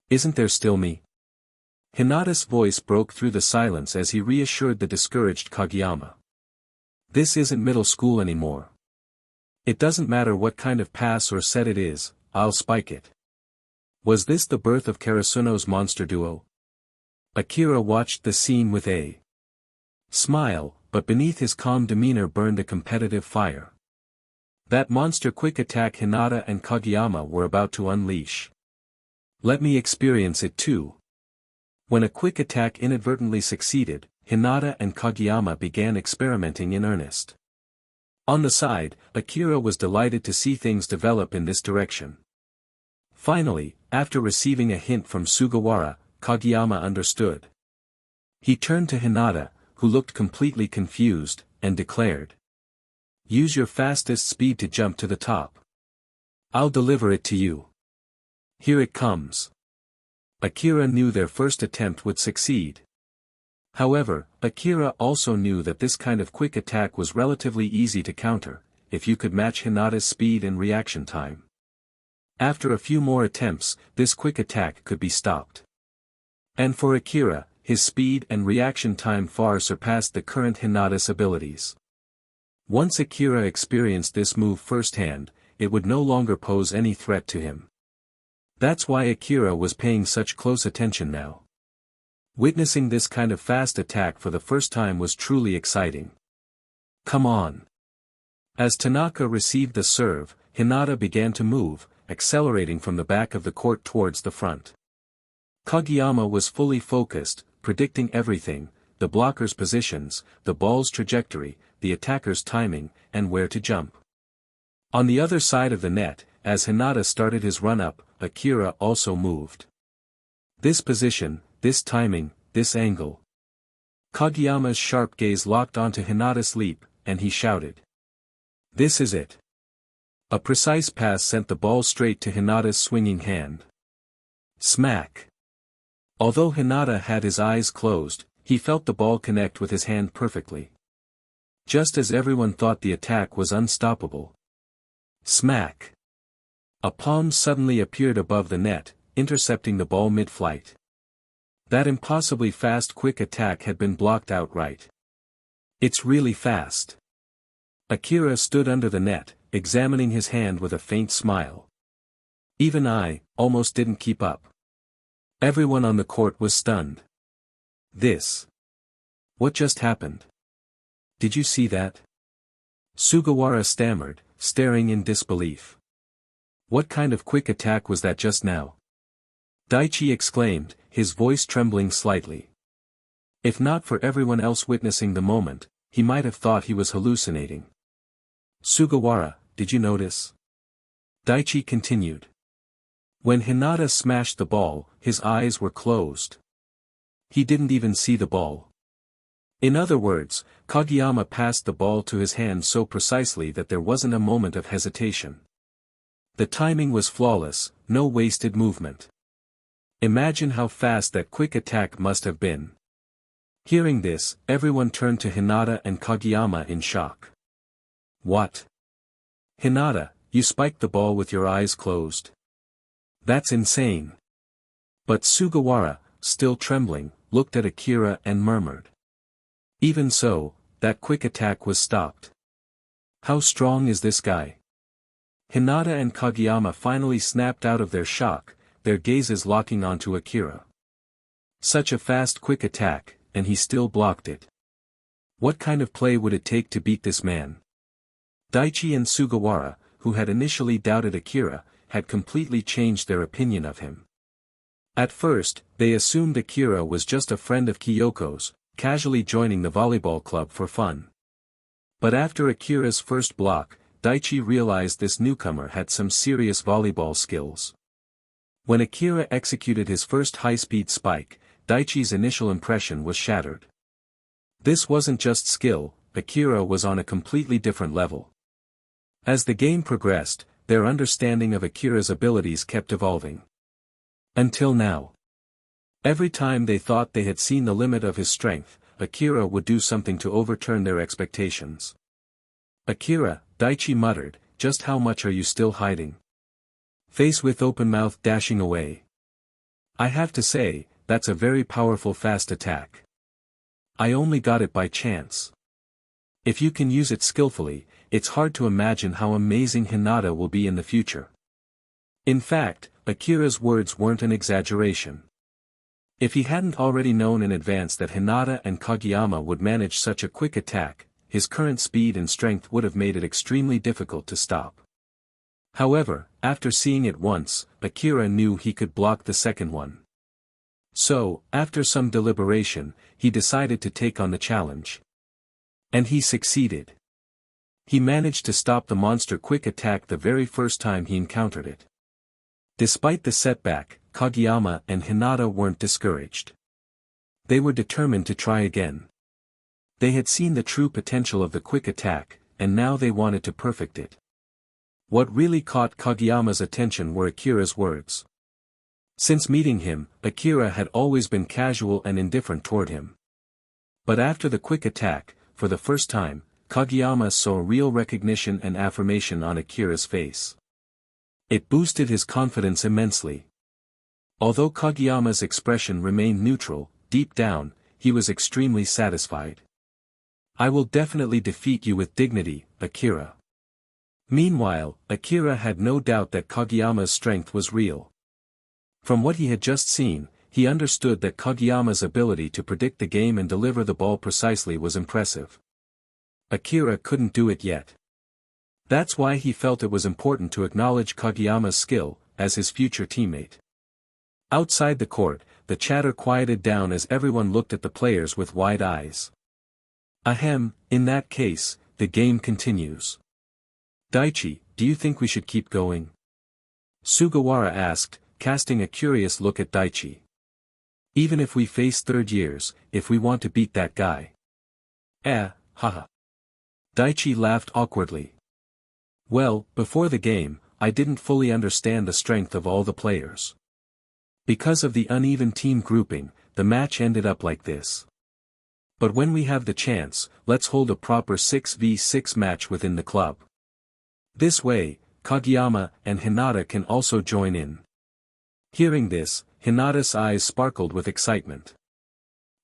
Isn't there still me? Hinata's voice broke through the silence as he reassured the discouraged Kageyama. This isn't middle school anymore. It doesn't matter what kind of pass or set it is, I'll spike it. Was this the birth of Karasuno's monster duo? Akira watched the scene with a smile, but beneath his calm demeanor burned a competitive fire. That monster quick attack Hinata and Kageyama were about to unleash. Let me experience it too. When a quick attack inadvertently succeeded, Hinata and Kageyama began experimenting in earnest. On the side, Akira was delighted to see things develop in this direction. Finally, after receiving a hint from Sugawara, Kageyama understood. He turned to Hinata, who looked completely confused, and declared. Use your fastest speed to jump to the top. I'll deliver it to you. Here it comes. Akira knew their first attempt would succeed. However, Akira also knew that this kind of quick attack was relatively easy to counter, if you could match Hinata's speed and reaction time. After a few more attempts, this quick attack could be stopped. And for Akira, his speed and reaction time far surpassed the current Hinata's abilities. Once Akira experienced this move firsthand, it would no longer pose any threat to him. That's why Akira was paying such close attention now. Witnessing this kind of fast attack for the first time was truly exciting. Come on. As Tanaka received the serve, Hinata began to move, accelerating from the back of the court towards the front. Kageyama was fully focused, predicting everything, the blocker's positions, the ball's trajectory, the attacker's timing, and where to jump. On the other side of the net, as Hinata started his run-up, Akira also moved. This position, this timing, this angle. Kageyama's sharp gaze locked onto Hinata's leap, and he shouted. This is it. A precise pass sent the ball straight to Hinata's swinging hand. Smack. Although Hinata had his eyes closed, he felt the ball connect with his hand perfectly. Just as everyone thought the attack was unstoppable. Smack. A palm suddenly appeared above the net, intercepting the ball mid-flight. That impossibly fast quick attack had been blocked outright. It's really fast. Akira stood under the net, examining his hand with a faint smile. Even I, almost didn't keep up. Everyone on the court was stunned. What just happened? Did you see that? Sugawara stammered, staring in disbelief. What kind of quick attack was that just now? Daichi exclaimed, his voice trembling slightly. If not for everyone else witnessing the moment, he might have thought he was hallucinating. Sugawara, did you notice? Daichi continued. When Hinata smashed the ball, his eyes were closed. He didn't even see the ball. In other words, Kageyama passed the ball to his hand so precisely that there wasn't a moment of hesitation. The timing was flawless, no wasted movement. Imagine how fast that quick attack must have been. Hearing this, everyone turned to Hinata and Kageyama in shock. What? Hinata, you spiked the ball with your eyes closed. That's insane. But Sugawara, still trembling, looked at Akira and murmured. Even so, that quick attack was stopped. How strong is this guy? Hinata and Kageyama finally snapped out of their shock, their gazes locking onto Akira. Such a fast quick attack, and he still blocked it. What kind of play would it take to beat this man? Daichi and Sugawara, who had initially doubted Akira, had completely changed their opinion of him. At first, they assumed Akira was just a friend of Kyoko's, casually joining the volleyball club for fun. But after Akira's first block, Daichi realized this newcomer had some serious volleyball skills. When Akira executed his first high-speed spike, Daichi's initial impression was shattered. This wasn't just skill, Akira was on a completely different level. As the game progressed, their understanding of Akira's abilities kept evolving. Until now. Every time they thought they had seen the limit of his strength, Akira would do something to overturn their expectations. Akira, Daichi muttered, just how much are you still hiding? Face with open mouth dashing away. I have to say, that's a very powerful fast attack. I only got it by chance. If you can use it skillfully, it's hard to imagine how amazing Hinata will be in the future. In fact, Akira's words weren't an exaggeration. If he hadn't already known in advance that Hinata and Kageyama would manage such a quick attack, his current speed and strength would have made it extremely difficult to stop. However, after seeing it once, Akira knew he could block the second one. So, after some deliberation, he decided to take on the challenge. And he succeeded. He managed to stop the monster quick attack the very first time he encountered it. Despite the setback, Kageyama and Hinata weren't discouraged. They were determined to try again. They had seen the true potential of the quick attack, and now they wanted to perfect it. What really caught Kageyama's attention were Akira's words. Since meeting him, Akira had always been casual and indifferent toward him. But after the quick attack, for the first time, Kageyama saw real recognition and affirmation on Akira's face. It boosted his confidence immensely. Although Kageyama's expression remained neutral, deep down, he was extremely satisfied. I will definitely defeat you with dignity, Akira. Meanwhile, Akira had no doubt that Kageyama's strength was real. From what he had just seen, he understood that Kageyama's ability to predict the game and deliver the ball precisely was impressive. Akira couldn't do it yet. That's why he felt it was important to acknowledge Kageyama's skill, as his future teammate. Outside the court, the chatter quieted down as everyone looked at the players with wide eyes. Ahem, in that case, the game continues. Daichi, do you think we should keep going? Sugawara asked, casting a curious look at Daichi. Even if we face third years, if we want to beat that guy. Haha. Daichi laughed awkwardly. Well, before the game, I didn't fully understand the strength of all the players. Because of the uneven team grouping, the match ended up like this. But when we have the chance, let's hold a proper 6v6 match within the club. This way, Kageyama and Hinata can also join in. Hearing this, Hinata's eyes sparkled with excitement.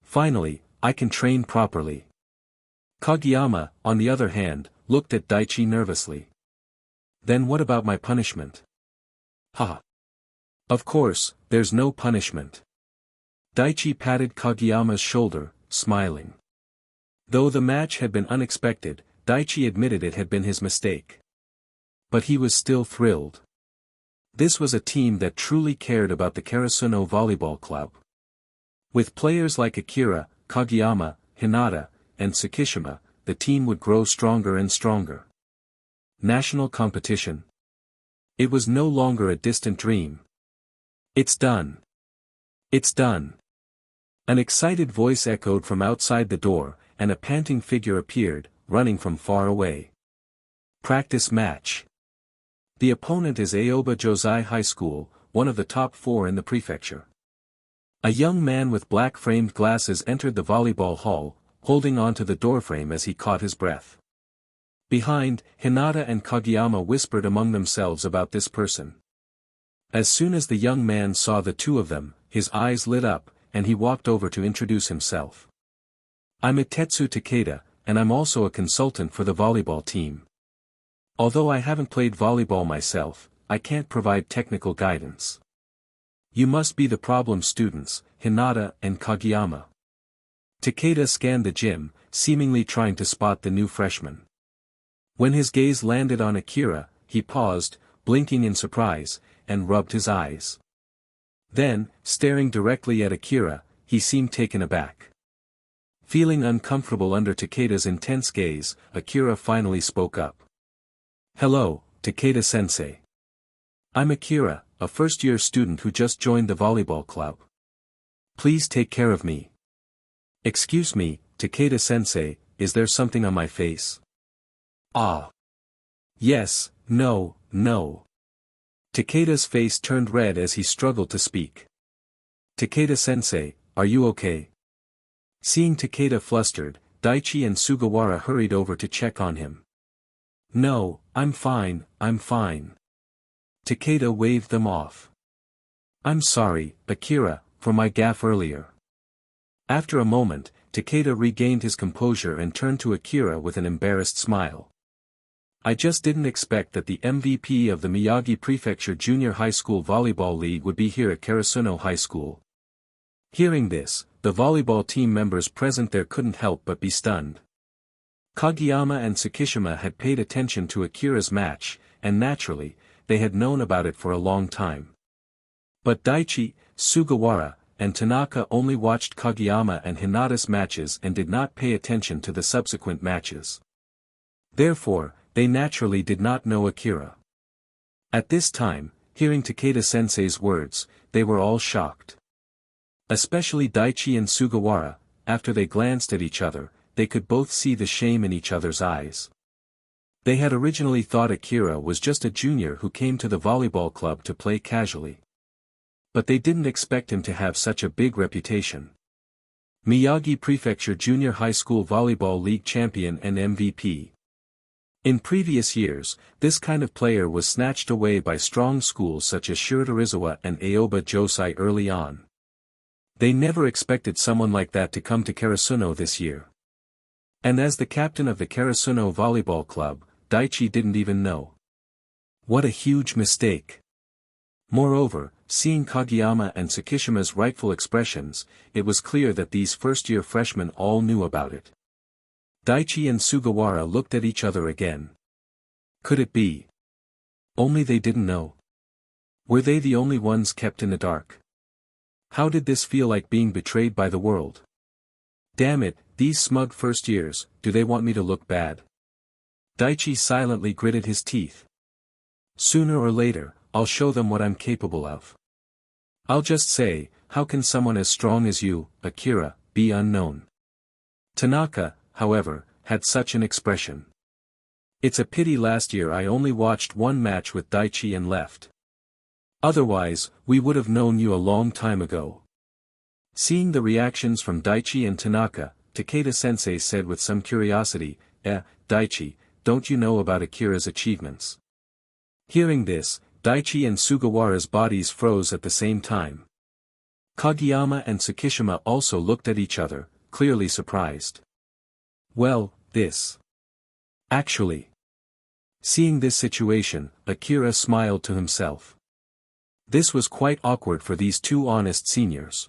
Finally, I can train properly. Kageyama, on the other hand, looked at Daichi nervously. Then what about my punishment? Haha. Of course, there's no punishment. Daichi patted Kageyama's shoulder, smiling. Though the match had been unexpected, Daichi admitted it had been his mistake. But he was still thrilled. This was a team that truly cared about the Karasuno volleyball club. With players like Akira, Kageyama, Hinata, and Tsukishima, the team would grow stronger and stronger. National competition. It was no longer a distant dream. It's done. It's done. An excited voice echoed from outside the door, and a panting figure appeared, running from far away. Practice match. The opponent is Aoba Josai High School, one of the top 4 in the prefecture. A young man with black-framed glasses entered the volleyball hall, holding onto the doorframe as he caught his breath. Behind, Hinata and Kageyama whispered among themselves about this person. As soon as the young man saw the two of them, his eyes lit up, and he walked over to introduce himself. I'm Itetsu Takeda, and I'm also a consultant for the volleyball team. Although I haven't played volleyball myself, I can't provide technical guidance. You must be the problem students, Hinata and Kageyama. Takeda scanned the gym, seemingly trying to spot the new freshman. When his gaze landed on Akira, he paused, blinking in surprise, and rubbed his eyes. Then, staring directly at Akira, he seemed taken aback. Feeling uncomfortable under Takeda's intense gaze, Akira finally spoke up. Hello, Takeda-sensei. I'm Akira, a first-year student who just joined the volleyball club. Please take care of me. Excuse me, Takeda-sensei, is there something on my face? Ah. Yes, no. Takeda's face turned red as he struggled to speak. Takeda-sensei, are you okay? Seeing Takeda flustered, Daichi and Sugawara hurried over to check on him. No, I'm fine. Takeda waved them off. I'm sorry, Akira, for my gaffe earlier. After a moment, Takeda regained his composure and turned to Akira with an embarrassed smile. I just didn't expect that the MVP of the Miyagi Prefecture Junior High School Volleyball League would be here at Karasuno High School. Hearing this, the volleyball team members present there couldn't help but be stunned. Kageyama and Tsukishima had paid attention to Akira's match, and naturally, they had known about it for a long time. But Daichi, Sugawara, and Tanaka only watched Kageyama and Hinata's matches and did not pay attention to the subsequent matches. Therefore, they naturally did not know Akira. At this time, hearing Takeda-sensei's words, they were all shocked. Especially Daichi and Sugawara, after they glanced at each other, they could both see the shame in each other's eyes. They had originally thought Akira was just a junior who came to the volleyball club to play casually. But they didn't expect him to have such a big reputation. Miyagi Prefecture Junior High School Volleyball League champion and MVP. In previous years, this kind of player was snatched away by strong schools such as Shiratorizawa and Aoba Josai early on. They never expected someone like that to come to Karasuno this year. And as the captain of the Karasuno Volleyball Club, Daichi didn't even know. What a huge mistake. Moreover, seeing Kageyama and Tsukishima's rightful expressions, it was clear that these first-year freshmen all knew about it. Daichi and Sugawara looked at each other again. Could it be? Only they didn't know. Were they the only ones kept in the dark? How did this feel like being betrayed by the world? Damn it, these smug first years, do they want me to look bad? Daichi silently gritted his teeth. Sooner or later, I'll show them what I'm capable of. I'll just say, how can someone as strong as you, Akira, be unknown? Tanaka, however, had such an expression. It's a pity last year I only watched one match with Daichi and left. Otherwise, we would have known you a long time ago. Seeing the reactions from Daichi and Tanaka, Takeda-sensei said with some curiosity, Daichi, don't you know about Akira's achievements? Hearing this, Daichi and Sugawara's bodies froze at the same time. Kageyama and Tsukishima also looked at each other, clearly surprised. Well, this. Actually. Seeing this situation, Akira smiled to himself. This was quite awkward for these two honest seniors.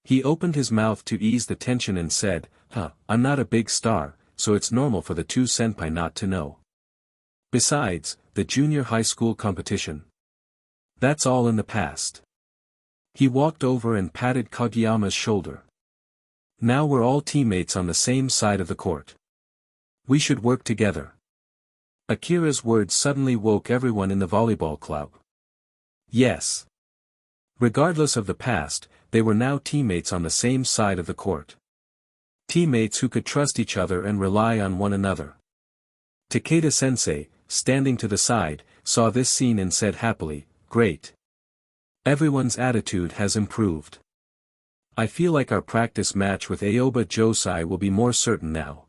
He opened his mouth to ease the tension and said, I'm not a big star, so it's normal for the two senpai not to know. Besides, the junior high school competition. That's all in the past. He walked over and patted Kageyama's shoulder. Now we're all teammates on the same side of the court. We should work together. Akira's words suddenly woke everyone in the volleyball club. Yes. Regardless of the past, they were now teammates on the same side of the court. Teammates who could trust each other and rely on one another. Takeda-sensei, standing to the side, saw this scene and said happily, "Great. Everyone's attitude has improved. I feel like our practice match with Aoba Josai will be more certain now."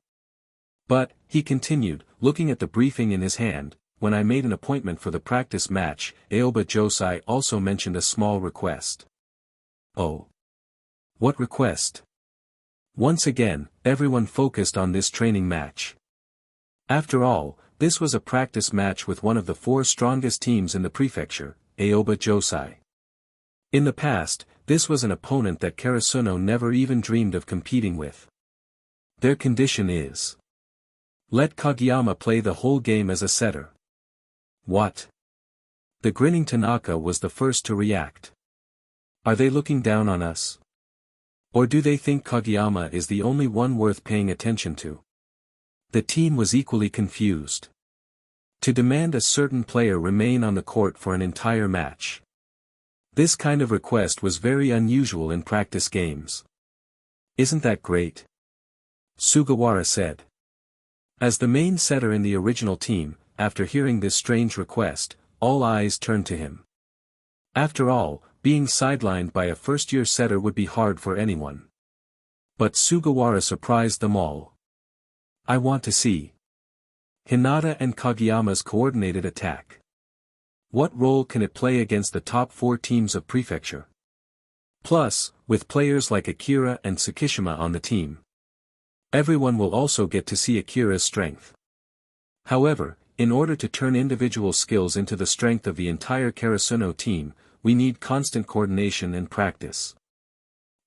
But, he continued, looking at the briefing in his hand, when I made an appointment for the practice match, Aoba Josai also mentioned a small request. Oh. What request? Once again, everyone focused on this training match. After all, this was a practice match with one of the 4 strongest teams in the prefecture, Aoba Josai. In the past, this was an opponent that Karasuno never even dreamed of competing with. Their condition is: let Kageyama play the whole game as a setter. What? The grinning Tanaka was the first to react. Are they looking down on us? Or do they think Kageyama is the only one worth paying attention to? The team was equally confused. To demand a certain player remain on the court for an entire match. This kind of request was very unusual in practice games. Isn't that great? Sugawara said. As the main setter in the original team, after hearing this strange request, all eyes turned to him. After all, being sidelined by a first-year setter would be hard for anyone. But Sugawara surprised them all. I want to see Hinata and Kageyama's coordinated attack. What role can it play against the top 4 teams of prefecture? Plus, with players like Akira and Tsukishima on the team, everyone will also get to see Akira's strength. However, in order to turn individual skills into the strength of the entire Karasuno team, we need constant coordination and practice.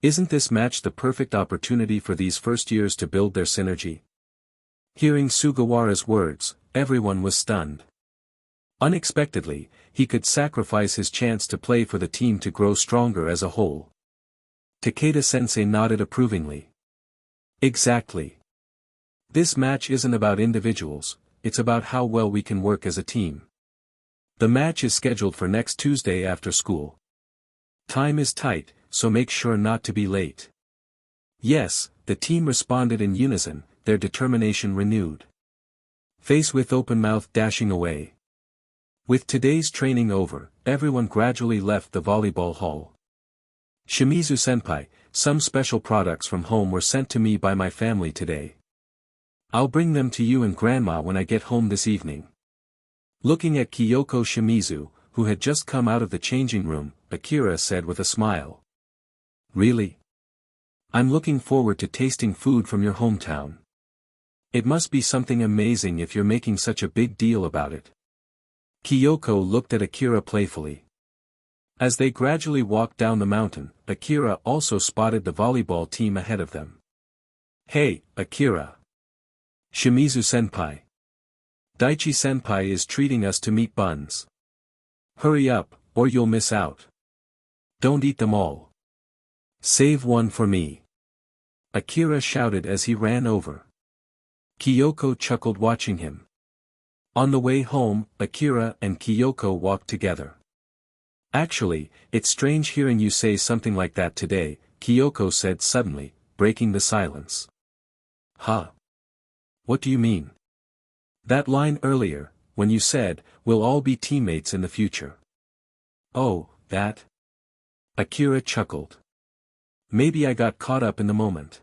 Isn't this match the perfect opportunity for these first years to build their synergy? Hearing Sugawara's words, everyone was stunned. Unexpectedly, he could sacrifice his chance to play for the team to grow stronger as a whole. Takeda-sensei nodded approvingly. Exactly. This match isn't about individuals, it's about how well we can work as a team. The match is scheduled for next Tuesday after school. Time is tight, so make sure not to be late. Yes, the team responded in unison, their determination renewed. Face with open mouth dashing away. With today's training over, everyone gradually left the volleyball hall. Shimizu-senpai, some special products from home were sent to me by my family today. I'll bring them to you and Grandma when I get home this evening. Looking at Kyoko Shimizu, who had just come out of the changing room, Akira said with a smile. Really? I'm looking forward to tasting food from your hometown. It must be something amazing if you're making such a big deal about it. Kyoko looked at Akira playfully. As they gradually walked down the mountain, Akira also spotted the volleyball team ahead of them. Hey, Akira. Shimizu-senpai. Daichi-senpai is treating us to meat buns. Hurry up, or you'll miss out. Don't eat them all. Save one for me. Akira shouted as he ran over. Kyoko chuckled watching him. On the way home, Akira and Kyoko walked together. Actually, it's strange hearing you say something like that today, Kyoko said suddenly, breaking the silence. Huh? What do you mean? That line earlier, when you said, we'll all be teammates in the future. Oh, that? Akira chuckled. Maybe I got caught up in the moment.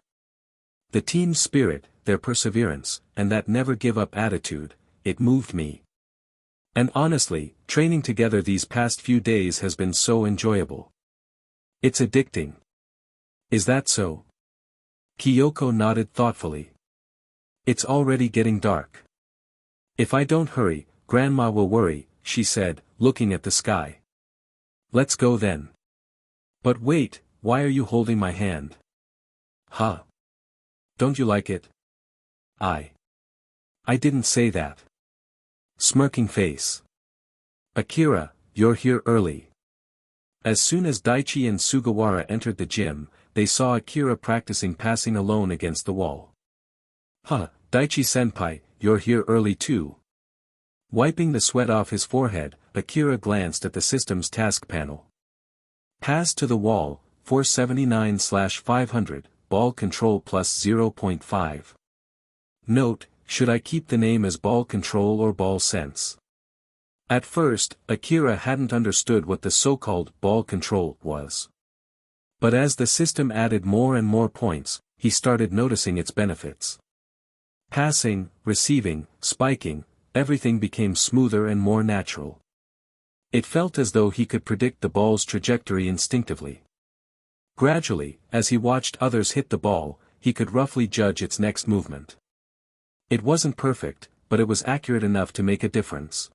The team spirit, their perseverance, and that never-give-up attitude, it moved me. And honestly, training together these past few days has been so enjoyable. It's addicting. Is that so? Kyoko nodded thoughtfully. It's already getting dark. If I don't hurry, Grandma will worry, she said, looking at the sky. Let's go then. But wait, why are you holding my hand? Huh? Don't you like it? I didn't say that. Smirking face. Akira, you're here early. As soon as Daichi and Sugawara entered the gym, they saw Akira practicing passing alone against the wall. Huh, Daichi-senpai, you're here early too. Wiping the sweat off his forehead, Akira glanced at the system's task panel. Pass to the wall, 479/500, ball control plus 0.5. Note, should I keep the name as ball control or ball sense? At first, Akira hadn't understood what the so-called ball control was. But as the system added more and more points, he started noticing its benefits. Passing, receiving, spiking, everything became smoother and more natural. It felt as though he could predict the ball's trajectory instinctively. Gradually, as he watched others hit the ball, he could roughly judge its next movement. It wasn't perfect, but it was accurate enough to make a difference.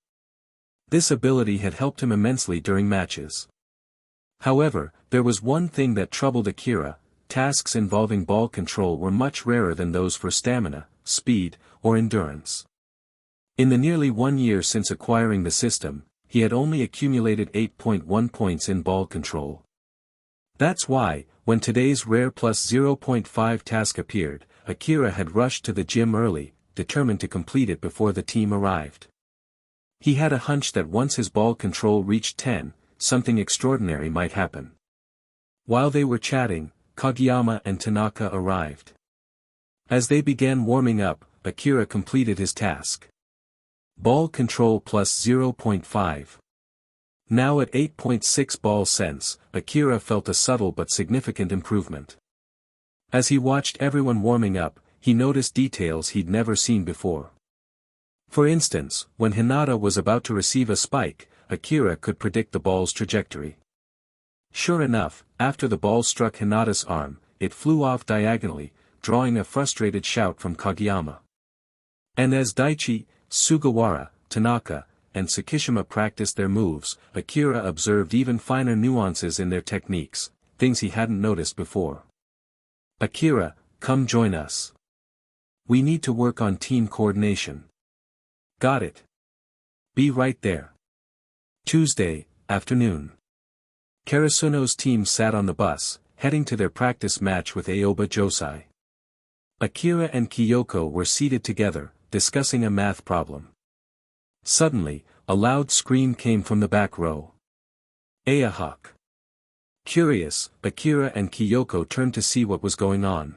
This ability had helped him immensely during matches. However, there was one thing that troubled Akira: tasks involving ball control were much rarer than those for stamina, speed, or endurance. In the nearly 1 year since acquiring the system, he had only accumulated 8.1 points in ball control. That's why, when today's rare plus 0.5 task appeared, Akira had rushed to the gym early, determined to complete it before the team arrived. He had a hunch that once his ball control reached 10, something extraordinary might happen. While they were chatting, Kageyama and Tanaka arrived. As they began warming up, Akira completed his task. Ball control plus 0.5. Now at 8.6 ball sense, Akira felt a subtle but significant improvement. As he watched everyone warming up, he noticed details he'd never seen before. For instance, when Hinata was about to receive a spike, Akira could predict the ball's trajectory. Sure enough, after the ball struck Hinata's arm, it flew off diagonally, drawing a frustrated shout from Kageyama. And as Daichi, Sugawara, Tanaka, and Tsukishima practiced their moves, Akira observed even finer nuances in their techniques, things he hadn't noticed before. Akira, come join us. We need to work on team coordination. Got it. Be right there. Tuesday, afternoon. Karasuno's team sat on the bus, heading to their practice match with Aoba Josai. Akira and Kyoko were seated together, discussing a math problem. Suddenly, a loud scream came from the back row. Ayahawk. Curious, Akira and Kyoko turned to see what was going on.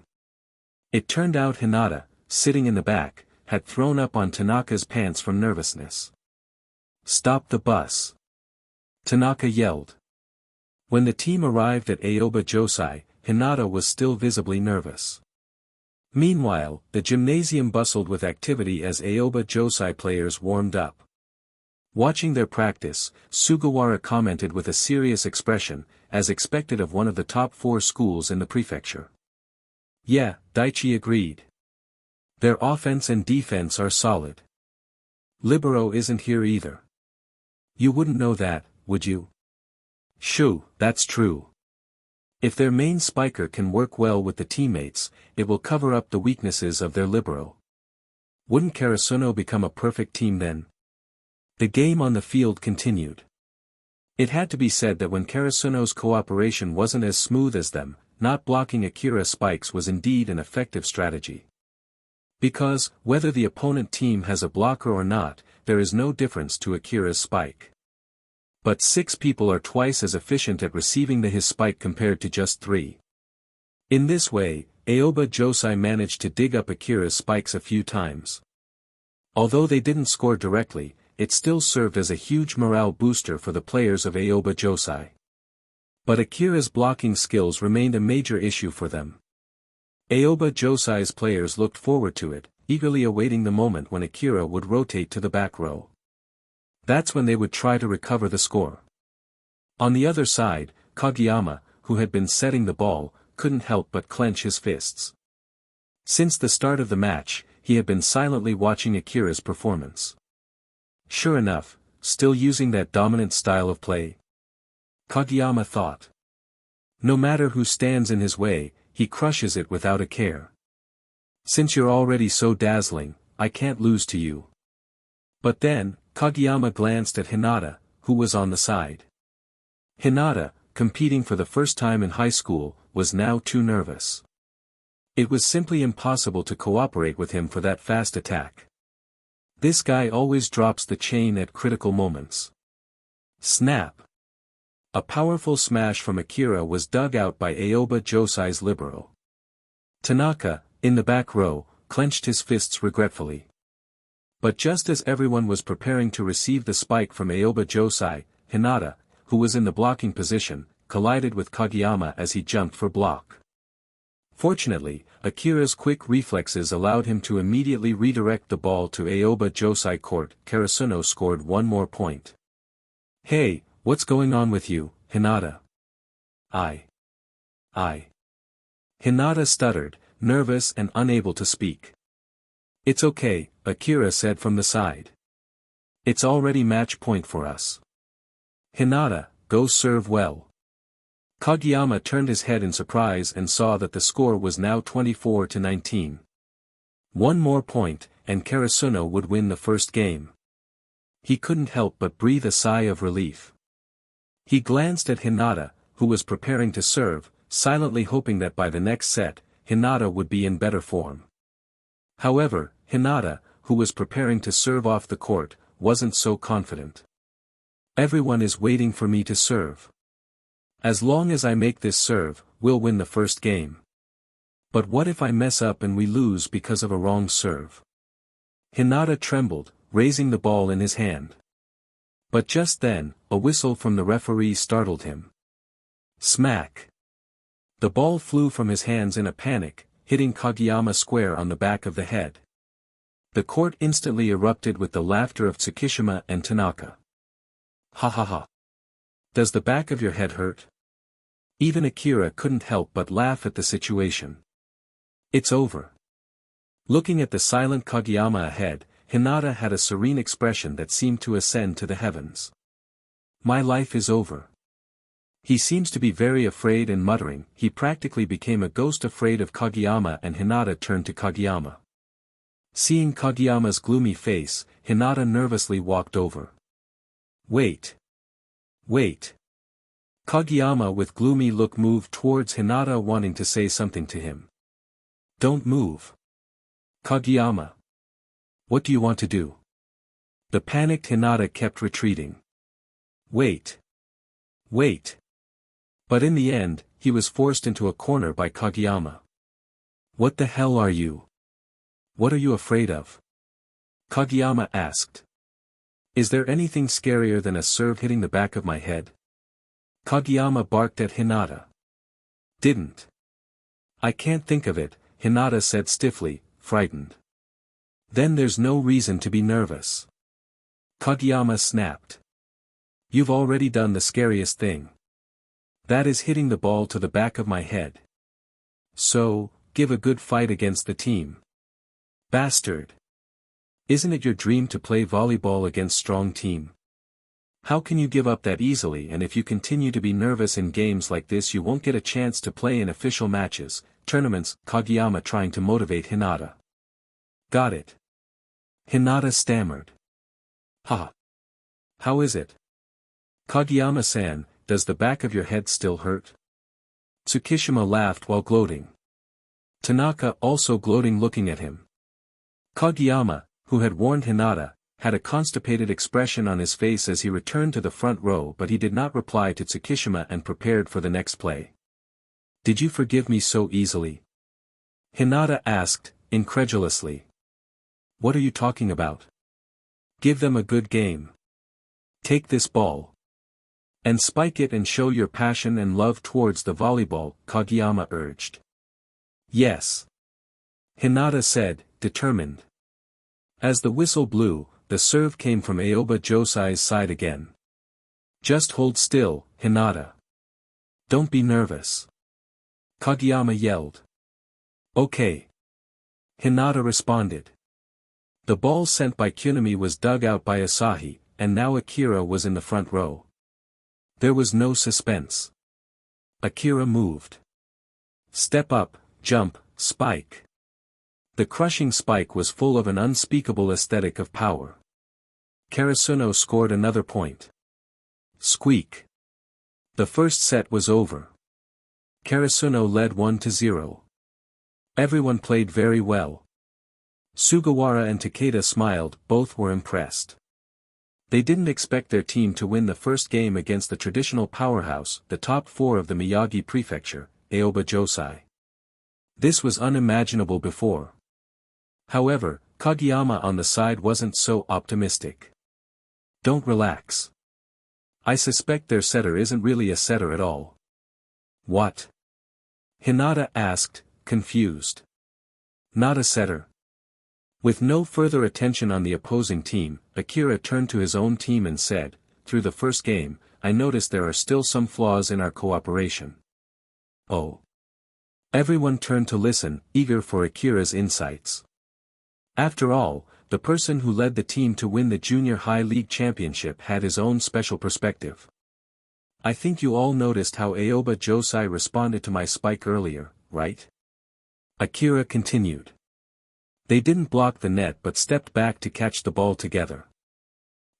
It turned out Hinata, sitting in the back, had thrown up on Tanaka's pants from nervousness. Stop the bus! Tanaka yelled. When the team arrived at Aoba Josai, Hinata was still visibly nervous. Meanwhile, the gymnasium bustled with activity as Aoba Josai players warmed up. Watching their practice, Sugawara commented with a serious expression, as expected of one of the top 4 schools in the prefecture. Yeah, Daichi agreed. Their offense and defense are solid. Libero isn't here either. You wouldn't know that, would you? Shoo, that's true. If their main spiker can work well with the teammates, it will cover up the weaknesses of their libero. Wouldn't Karasuno become a perfect team then? The game on the field continued. It had to be said that when Karasuno's cooperation wasn't as smooth as them, not blocking Akira's spikes was indeed an effective strategy. Because, whether the opponent team has a blocker or not, there is no difference to Akira's spike. But 6 people are twice as efficient at receiving his spike compared to just 3. In this way, Aoba Josai managed to dig up Akira's spikes a few times. Although they didn't score directly, it still served as a huge morale booster for the players of Aoba Josai. But Akira's blocking skills remained a major issue for them. Aoba Josai's players looked forward to it, eagerly awaiting the moment when Akira would rotate to the back row. That's when they would try to recover the score. On the other side, Kageyama, who had been setting the ball, couldn't help but clench his fists. Since the start of the match, he had been silently watching Akira's performance. Sure enough, still using that dominant style of play? Kageyama thought. No matter who stands in his way, he crushes it without a care. Since you're already so dazzling, I can't lose to you. But then, Kageyama glanced at Hinata, who was on the side. Hinata, competing for the first time in high school, was now too nervous. It was simply impossible to cooperate with him for that fast attack. This guy always drops the chain at critical moments. Snap! A powerful smash from Akira was dug out by Aoba Josai's libero. Tanaka, in the back row, clenched his fists regretfully. But just as everyone was preparing to receive the spike from Aoba Josai, Hinata, who was in the blocking position, collided with Kageyama as he jumped for block. Fortunately, Akira's quick reflexes allowed him to immediately redirect the ball to Aoba Josai court. Karasuno scored 1 more point. Hey, what's going on with you, Hinata? I. Hinata stuttered, nervous and unable to speak. It's okay, Akira said from the side. It's already match point for us. Hinata, go serve well. Kageyama turned his head in surprise and saw that the score was now 24-19. 1 more point, and Karasuno would win the first game. He couldn't help but breathe a sigh of relief. He glanced at Hinata, who was preparing to serve, silently hoping that by the next set, Hinata would be in better form. However, Hinata, who was preparing to serve off the court, wasn't so confident. Everyone is waiting for me to serve. As long as I make this serve, we'll win the first game. But what if I mess up and we lose because of a wrong serve? Hinata trembled, raising the ball in his hand. But just then, a whistle from the referee startled him. Smack! The ball flew from his hands in a panic, hitting Kageyama square on the back of the head. The court instantly erupted with the laughter of Tsukishima and Tanaka. Ha ha ha. Does the back of your head hurt? Even Akira couldn't help but laugh at the situation. It's over. Looking at the silent Kageyama ahead, Hinata had a serene expression that seemed to ascend to the heavens. My life is over. He seems to be very afraid and muttering. He practically became a ghost afraid of Kageyama, and Hinata turned to Kageyama. Seeing Kageyama's gloomy face, Hinata nervously walked over. Wait. Wait. Kageyama with gloomy look moved towards Hinata, wanting to say something to him. Don't move. Kageyama. What do you want to do? The panicked Hinata kept retreating. Wait. Wait. But in the end, he was forced into a corner by Kageyama. What the hell are you? What are you afraid of? Kageyama asked. Is there anything scarier than a serve hitting the back of my head? Kageyama barked at Hinata. Didn't. I can't think of it, Hinata said stiffly, frightened. Then there's no reason to be nervous. Kageyama snapped. You've already done the scariest thing. That is hitting the ball to the back of my head. So, give a good fight against the team. Bastard. Isn't it your dream to play volleyball against strong team? How can you give up that easily? And if you continue to be nervous in games like this, you won't get a chance to play in official matches, tournaments. Kageyama trying to motivate Hinata. Got it. Hinata stammered. Ha. How is it? Kageyama-san, does the back of your head still hurt? Tsukishima laughed while gloating. Tanaka also gloating looking at him. Kageyama, who had warned Hinata, had a constipated expression on his face as he returned to the front row, but he did not reply to Tsukishima and prepared for the next play. "Did you forgive me so easily?" Hinata asked, incredulously. "What are you talking about? Give them a good game. Take this ball. And spike it and show your passion and love towards the volleyball," Kageyama urged. "Yes," Hinata said, determined. As the whistle blew, the serve came from Aoba Josai's side again. "Just hold still, Hinata. Don't be nervous," Kageyama yelled. "Okay," Hinata responded. The ball sent by Kunami was dug out by Asahi, and now Akira was in the front row. There was no suspense. Akira moved. Step up, jump, spike. The crushing spike was full of an unspeakable aesthetic of power. Karasuno scored another point. Squeak. The first set was over. Karasuno led 1-0. Everyone played very well. Sugawara and Takeda smiled, both were impressed. They didn't expect their team to win the first game against the traditional powerhouse, the top 4 of the Miyagi Prefecture, Aoba Josai. This was unimaginable before. However, Kageyama on the side wasn't so optimistic. "Don't relax. I suspect their setter isn't really a setter at all." "What?" Hinata asked, confused. "Not a setter." With no further attention on the opposing team, Akira turned to his own team and said, "Through the first game, I noticed there are still some flaws in our cooperation." "Oh." Everyone turned to listen, eager for Akira's insights. After all, the person who led the team to win the Junior High League Championship had his own special perspective. "I think you all noticed how Aoba Josai responded to my spike earlier, right?" Akira continued. "They didn't block the net but stepped back to catch the ball together.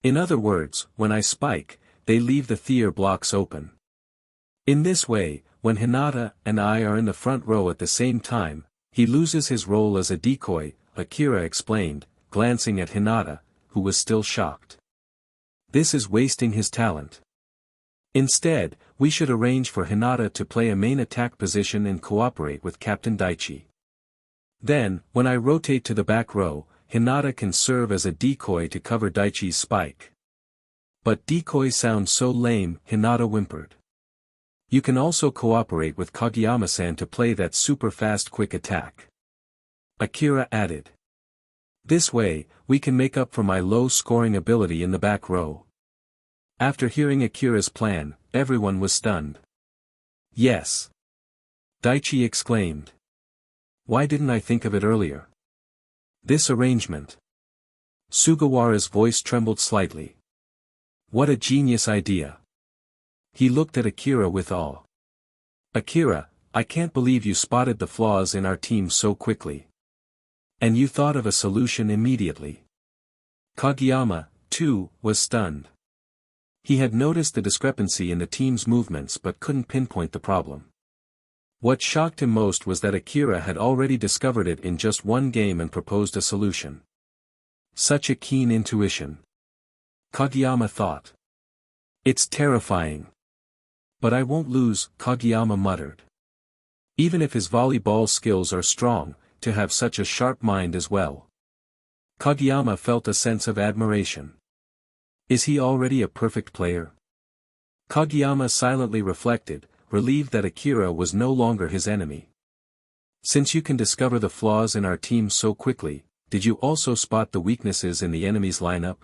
In other words, when I spike, they leave the theater blocks open. In this way, when Hinata and I are in the front row at the same time, he loses his role as a decoy," Akira explained, glancing at Hinata, who was still shocked. "This is wasting his talent. Instead, we should arrange for Hinata to play a main attack position and cooperate with Captain Daichi. Then, when I rotate to the back row, Hinata can serve as a decoy to cover Daichi's spike." "But decoy sounds so lame," Hinata whimpered. "You can also cooperate with Kageyama-san to play that super fast quick attack," Akira added. "This way, we can make up for my low scoring ability in the back row." After hearing Akira's plan, everyone was stunned. "Yes," Daichi exclaimed. "Why didn't I think of it earlier? This arrangement." Sugawara's voice trembled slightly. "What a genius idea." He looked at Akira with awe. "Akira, I can't believe you spotted the flaws in our team so quickly. And you thought of a solution immediately." Kageyama, too, was stunned. He had noticed the discrepancy in the team's movements but couldn't pinpoint the problem. What shocked him most was that Akira had already discovered it in just one game and proposed a solution. Such a keen intuition. Kageyama thought. "It's terrifying. But I won't lose," Kageyama muttered. Even if his volleyball skills are strong, to have such a sharp mind as well. Kageyama felt a sense of admiration. Is he already a perfect player? Kageyama silently reflected, relieved that Akira was no longer his enemy. "Since you can discover the flaws in our team so quickly, did you also spot the weaknesses in the enemy's lineup?"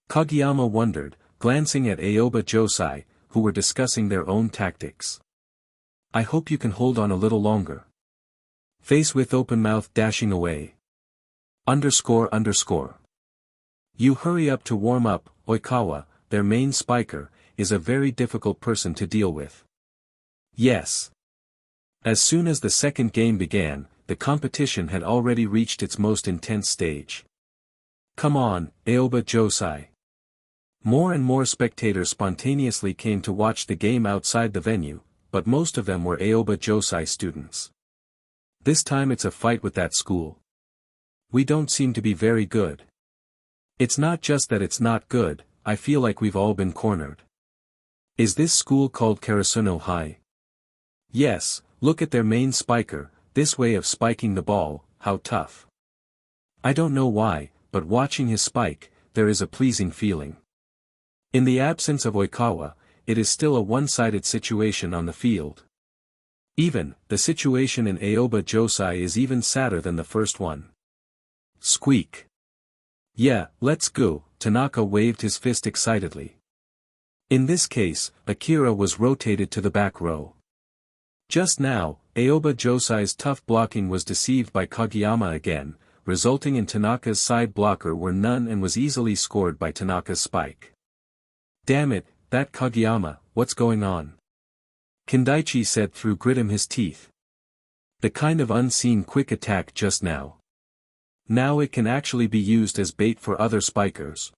Kageyama wondered, glancing at Aoba Josai, who were discussing their own tactics. "I hope you can hold on a little longer." Face with open mouth dashing away. __. You hurry up to warm up. Oikawa, their main spiker, is a very difficult person to deal with. Yes. As soon as the second game began, the competition had already reached its most intense stage. "Come on, Aoba Josai." More and more spectators spontaneously came to watch the game outside the venue, but most of them were Aoba Josai students. This time it's a fight with that school. We don't seem to be very good. It's not just that it's not good, I feel like we've all been cornered. Is this school called Karasuno High? Yes, look at their main spiker, this way of spiking the ball, how tough. I don't know why, but watching his spike, there is a pleasing feeling. In the absence of Oikawa, it is still a one-sided situation on the field. Even, the situation in Aoba Josai is even sadder than the first one. Squeak. Yeah, let's go, Tanaka waved his fist excitedly. In this case, Akira was rotated to the back row. Just now, Aoba Josai's tough blocking was deceived by Kageyama again, resulting in Tanaka's side blocker were none and was easily scored by Tanaka's spike. Damn it, that Kageyama, what's going on? Kindaichi said through gritting his teeth. The kind of unseen quick attack just now. Now it can actually be used as bait for other spikers.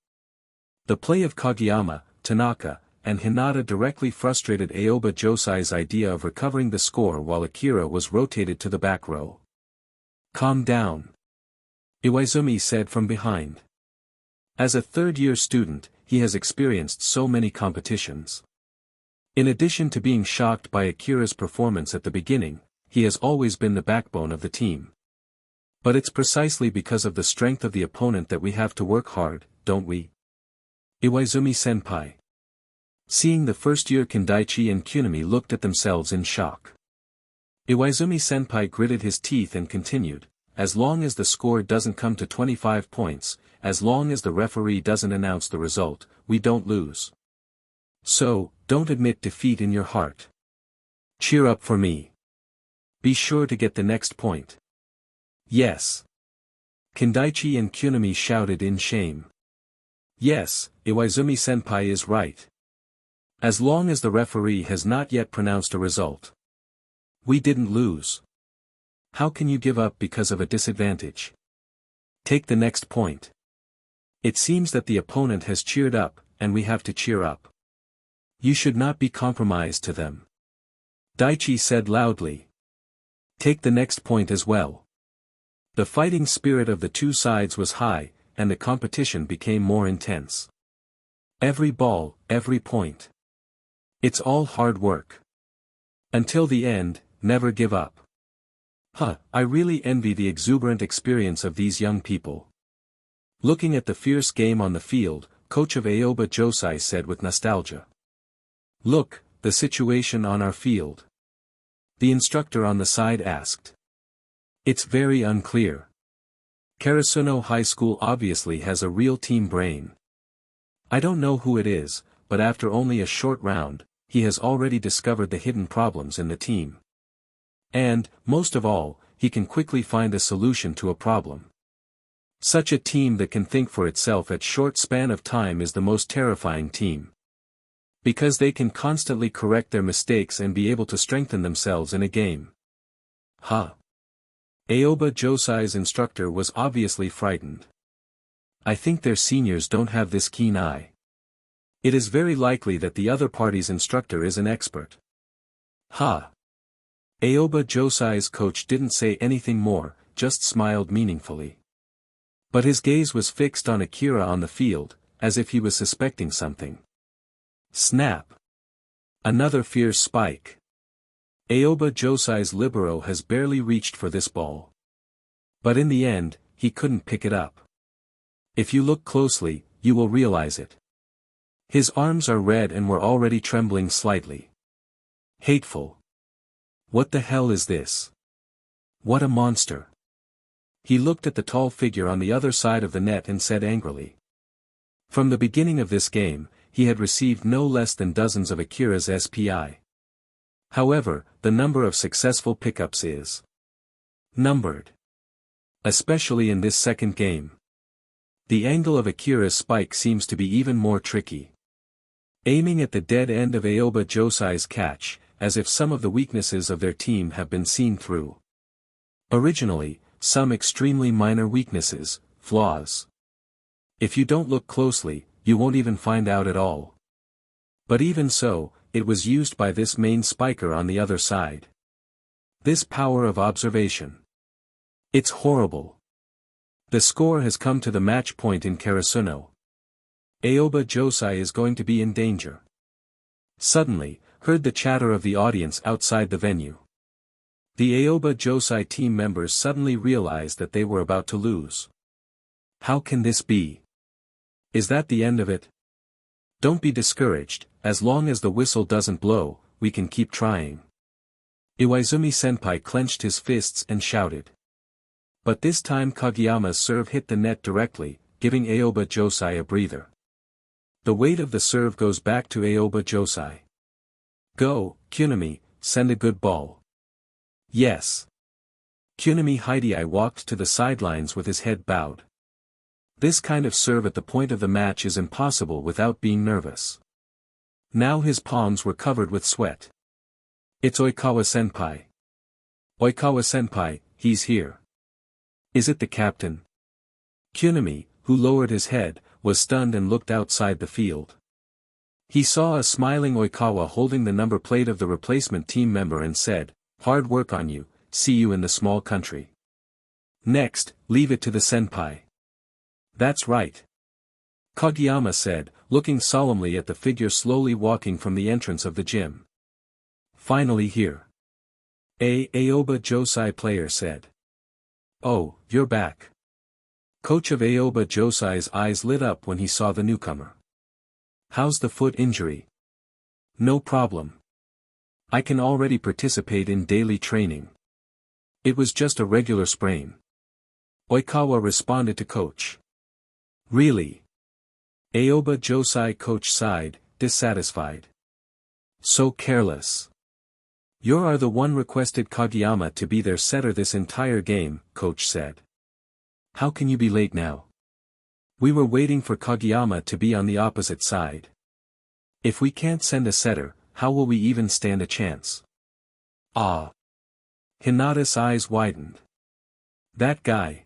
The play of Kageyama, Tanaka, and Hinata directly frustrated Aoba Josai's idea of recovering the score while Akira was rotated to the back row. Calm down. Iwaizumi said from behind. As a third-year student, he has experienced so many competitions. In addition to being shocked by Akira's performance at the beginning, he has always been the backbone of the team. But it's precisely because of the strength of the opponent that we have to work hard, don't we? Iwaizumi-senpai. Seeing the first-year Kindaichi and Kunimi looked at themselves in shock. Iwaizumi-senpai gritted his teeth and continued, as long as the score doesn't come to 25 points, as long as the referee doesn't announce the result, we don't lose. So, don't admit defeat in your heart. Cheer up for me. Be sure to get the next point. Yes. Kindaichi and Kunimi shouted in shame. Yes, Iwaizumi-senpai is right. As long as the referee has not yet pronounced a result. We didn't lose. How can you give up because of a disadvantage? Take the next point. It seems that the opponent has cheered up, and we have to cheer up. You should not be compromised to them. Daichi said loudly. Take the next point as well. The fighting spirit of the two sides was high, and the competition became more intense. Every ball, every point. It's all hard work. Until the end, never give up. I really envy the exuberant experience of these young people. Looking at the fierce game on the field, coach of Aoba Josai said with nostalgia. Look, the situation on our field. The instructor on the side asked. It's very unclear. Karasuno High School obviously has a real team brain. I don't know who it is, but after only a short round, he has already discovered the hidden problems in the team. And, most of all, he can quickly find a solution to a problem. Such a team that can think for itself at short span of time is the most terrifying team. Because they can constantly correct their mistakes and be able to strengthen themselves in a game. Aoba Josai's instructor was obviously frightened. I think their seniors don't have this keen eye. It is very likely that the other party's instructor is an expert. Aoba Josai's coach didn't say anything more, just smiled meaningfully. But his gaze was fixed on Akira on the field, as if he was suspecting something. Snap! Another fierce spike. Aoba Josai's libero has barely reached for this ball. But in the end, he couldn't pick it up. If you look closely, you will realize it. His arms are red and were already trembling slightly. Hateful. What the hell is this? What a monster. He looked at the tall figure on the other side of the net and said angrily. From the beginning of this game, he had received no less than dozens of Akira's SPI. However, the number of successful pickups is numbered. Especially in this second game. The angle of Akira's spike seems to be even more tricky. Aiming at the dead end of Aoba Josai's catch, as if some of the weaknesses of their team have been seen through. Originally, some extremely minor weaknesses, flaws. If you don't look closely, you won't even find out at all. But even so, it was used by this main spiker on the other side. This power of observation. It's horrible. The score has come to the match point in Karasuno. Aoba Josai is going to be in danger. Suddenly, heard the chatter of the audience outside the venue. The Aoba Josai team members suddenly realized that they were about to lose. How can this be? Is that the end of it? Don't be discouraged, as long as the whistle doesn't blow, we can keep trying. Iwaizumi-senpai clenched his fists and shouted. But this time Kageyama's serve hit the net directly, giving Aoba Josai a breather. The weight of the serve goes back to Aoba Josai. Go, Kunami, send a good ball. Yes. Kunami Hidei walked to the sidelines with his head bowed. This kind of serve at the point of the match is impossible without being nervous. Now his palms were covered with sweat. It's Oikawa-senpai. Oikawa-senpai, he's here. Is it the captain? Kunami, who lowered his head, was stunned and looked outside the field. He saw a smiling Oikawa holding the number plate of the replacement team member and said, "Hard work on you, see you in the small country. Next, leave it to the senpai." That's right. Kageyama said, looking solemnly at the figure slowly walking from the entrance of the gym. Finally here. Aoba Josai player said. Oh, you're back. Coach of Aoba Josai's eyes lit up when he saw the newcomer. How's the foot injury? No problem. I can already participate in daily training. It was just a regular sprain. Oikawa responded to coach. Really? Aoba Josai coach sighed, dissatisfied. So careless. You're the one requested Kageyama to be their setter this entire game, coach said. How can you be late now? We were waiting for Kageyama to be on the opposite side. If we can't send a setter, how will we even stand a chance? Ah. Hinata's eyes widened. That guy.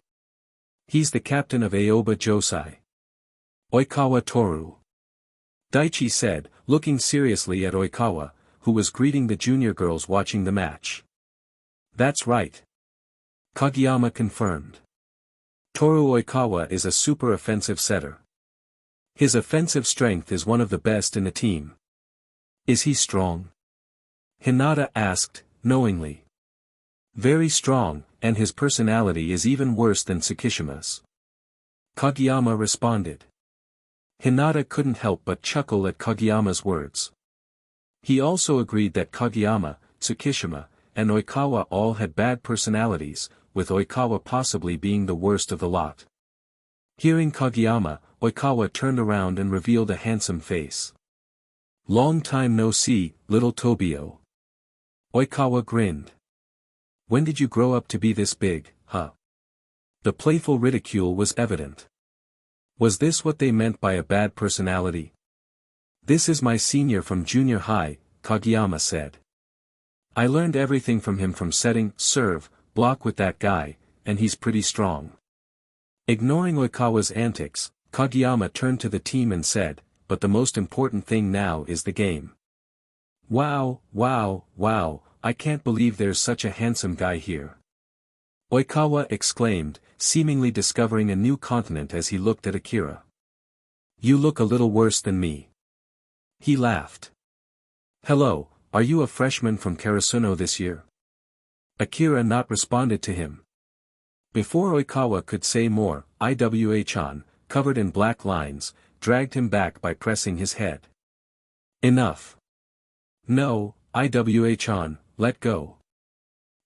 He's the captain of Aoba Josai. Oikawa Tooru. Daichi said, looking seriously at Oikawa, who was greeting the junior girls watching the match. That's right. Kageyama confirmed. Toru Oikawa is a super offensive setter. His offensive strength is one of the best in the team. Is he strong? Hinata asked, knowingly. Very strong, and his personality is even worse than Tsukishima's. Kageyama responded. Hinata couldn't help but chuckle at Kageyama's words. He also agreed that Kageyama, Tsukishima, and Oikawa all had bad personalities, with Oikawa possibly being the worst of the lot. Hearing Kageyama, Oikawa turned around and revealed a handsome face. Long time no see, little Tobio. Oikawa grinned. When did you grow up to be this big, huh? The playful ridicule was evident. Was this what they meant by a bad personality? This is my senior from junior high, Kageyama said. I learned everything from him from setting, serve, block with that guy, and he's pretty strong. Ignoring Oikawa's antics, Kageyama turned to the team and said, but the most important thing now is the game. Wow, wow, wow, I can't believe there's such a handsome guy here. Oikawa exclaimed, seemingly discovering a new continent as he looked at Akira. You look a little worse than me. He laughed. Hello, are you a freshman from Karasuno this year? Akira not responded to him. Before Oikawa could say more, Iwa-chan, covered in black lines, dragged him back by pressing his head. Enough. No, Iwa-chan, let go.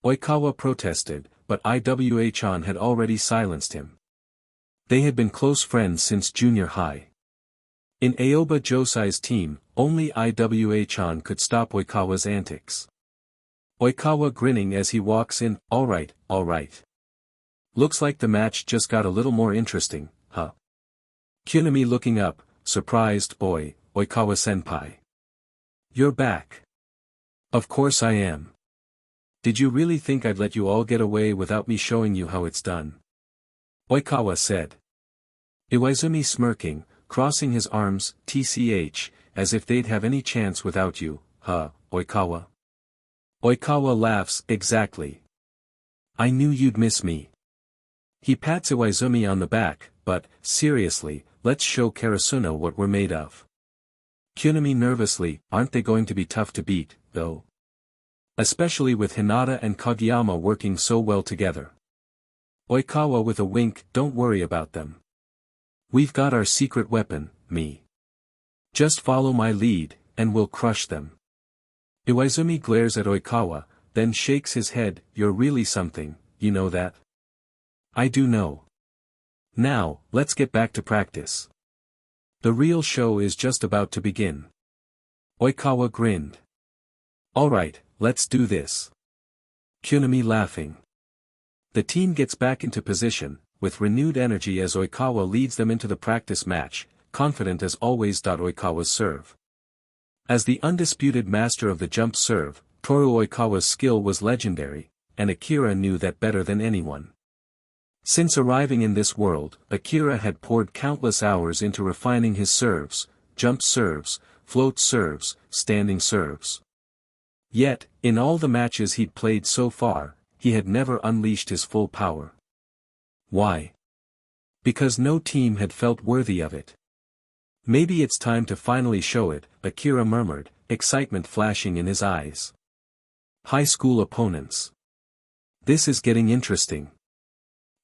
Oikawa protested, but Iwa-chan had already silenced him. They had been close friends since junior high. In Aoba Josai's team, only Iwa-chan could stop Oikawa's antics. Oikawa grinning as he walks in, alright. Looks like the match just got a little more interesting, huh? Kunami looking up, surprised, Oikawa-senpai. You're back. Of course I am. Did you really think I'd let you all get away without me showing you how it's done? Oikawa said. Iwaizumi smirking, crossing his arms, tch, as if they'd have any chance without you, Oikawa? Oikawa laughs, exactly. I knew you'd miss me. He pats Iwaizumi on the back, but, seriously, let's show Karasuno what we're made of. Kunami nervously, aren't they going to be tough to beat, though? Especially with Hinata and Kageyama working so well together. Oikawa with a wink, don't worry about them. We've got our secret weapon, me. Just follow my lead, and we'll crush them. Iwaizumi glares at Oikawa, then shakes his head, you're really something, you know that? I do know. Now, let's get back to practice. The real show is just about to begin. Oikawa grinned. Alright, let's do this. Kunami laughing. The team gets back into position, with renewed energy as Oikawa leads them into the practice match, confident as always. Oikawa's serve. As the undisputed master of the jump serve, Toru Oikawa's skill was legendary, and Akira knew that better than anyone. Since arriving in this world, Akira had poured countless hours into refining his serves, jump serves, float serves, standing serves. Yet, in all the matches he'd played so far, he had never unleashed his full power. Why? Because no team had felt worthy of it. Maybe it's time to finally show it, Akira murmured, excitement flashing in his eyes. High school opponents. This is getting interesting.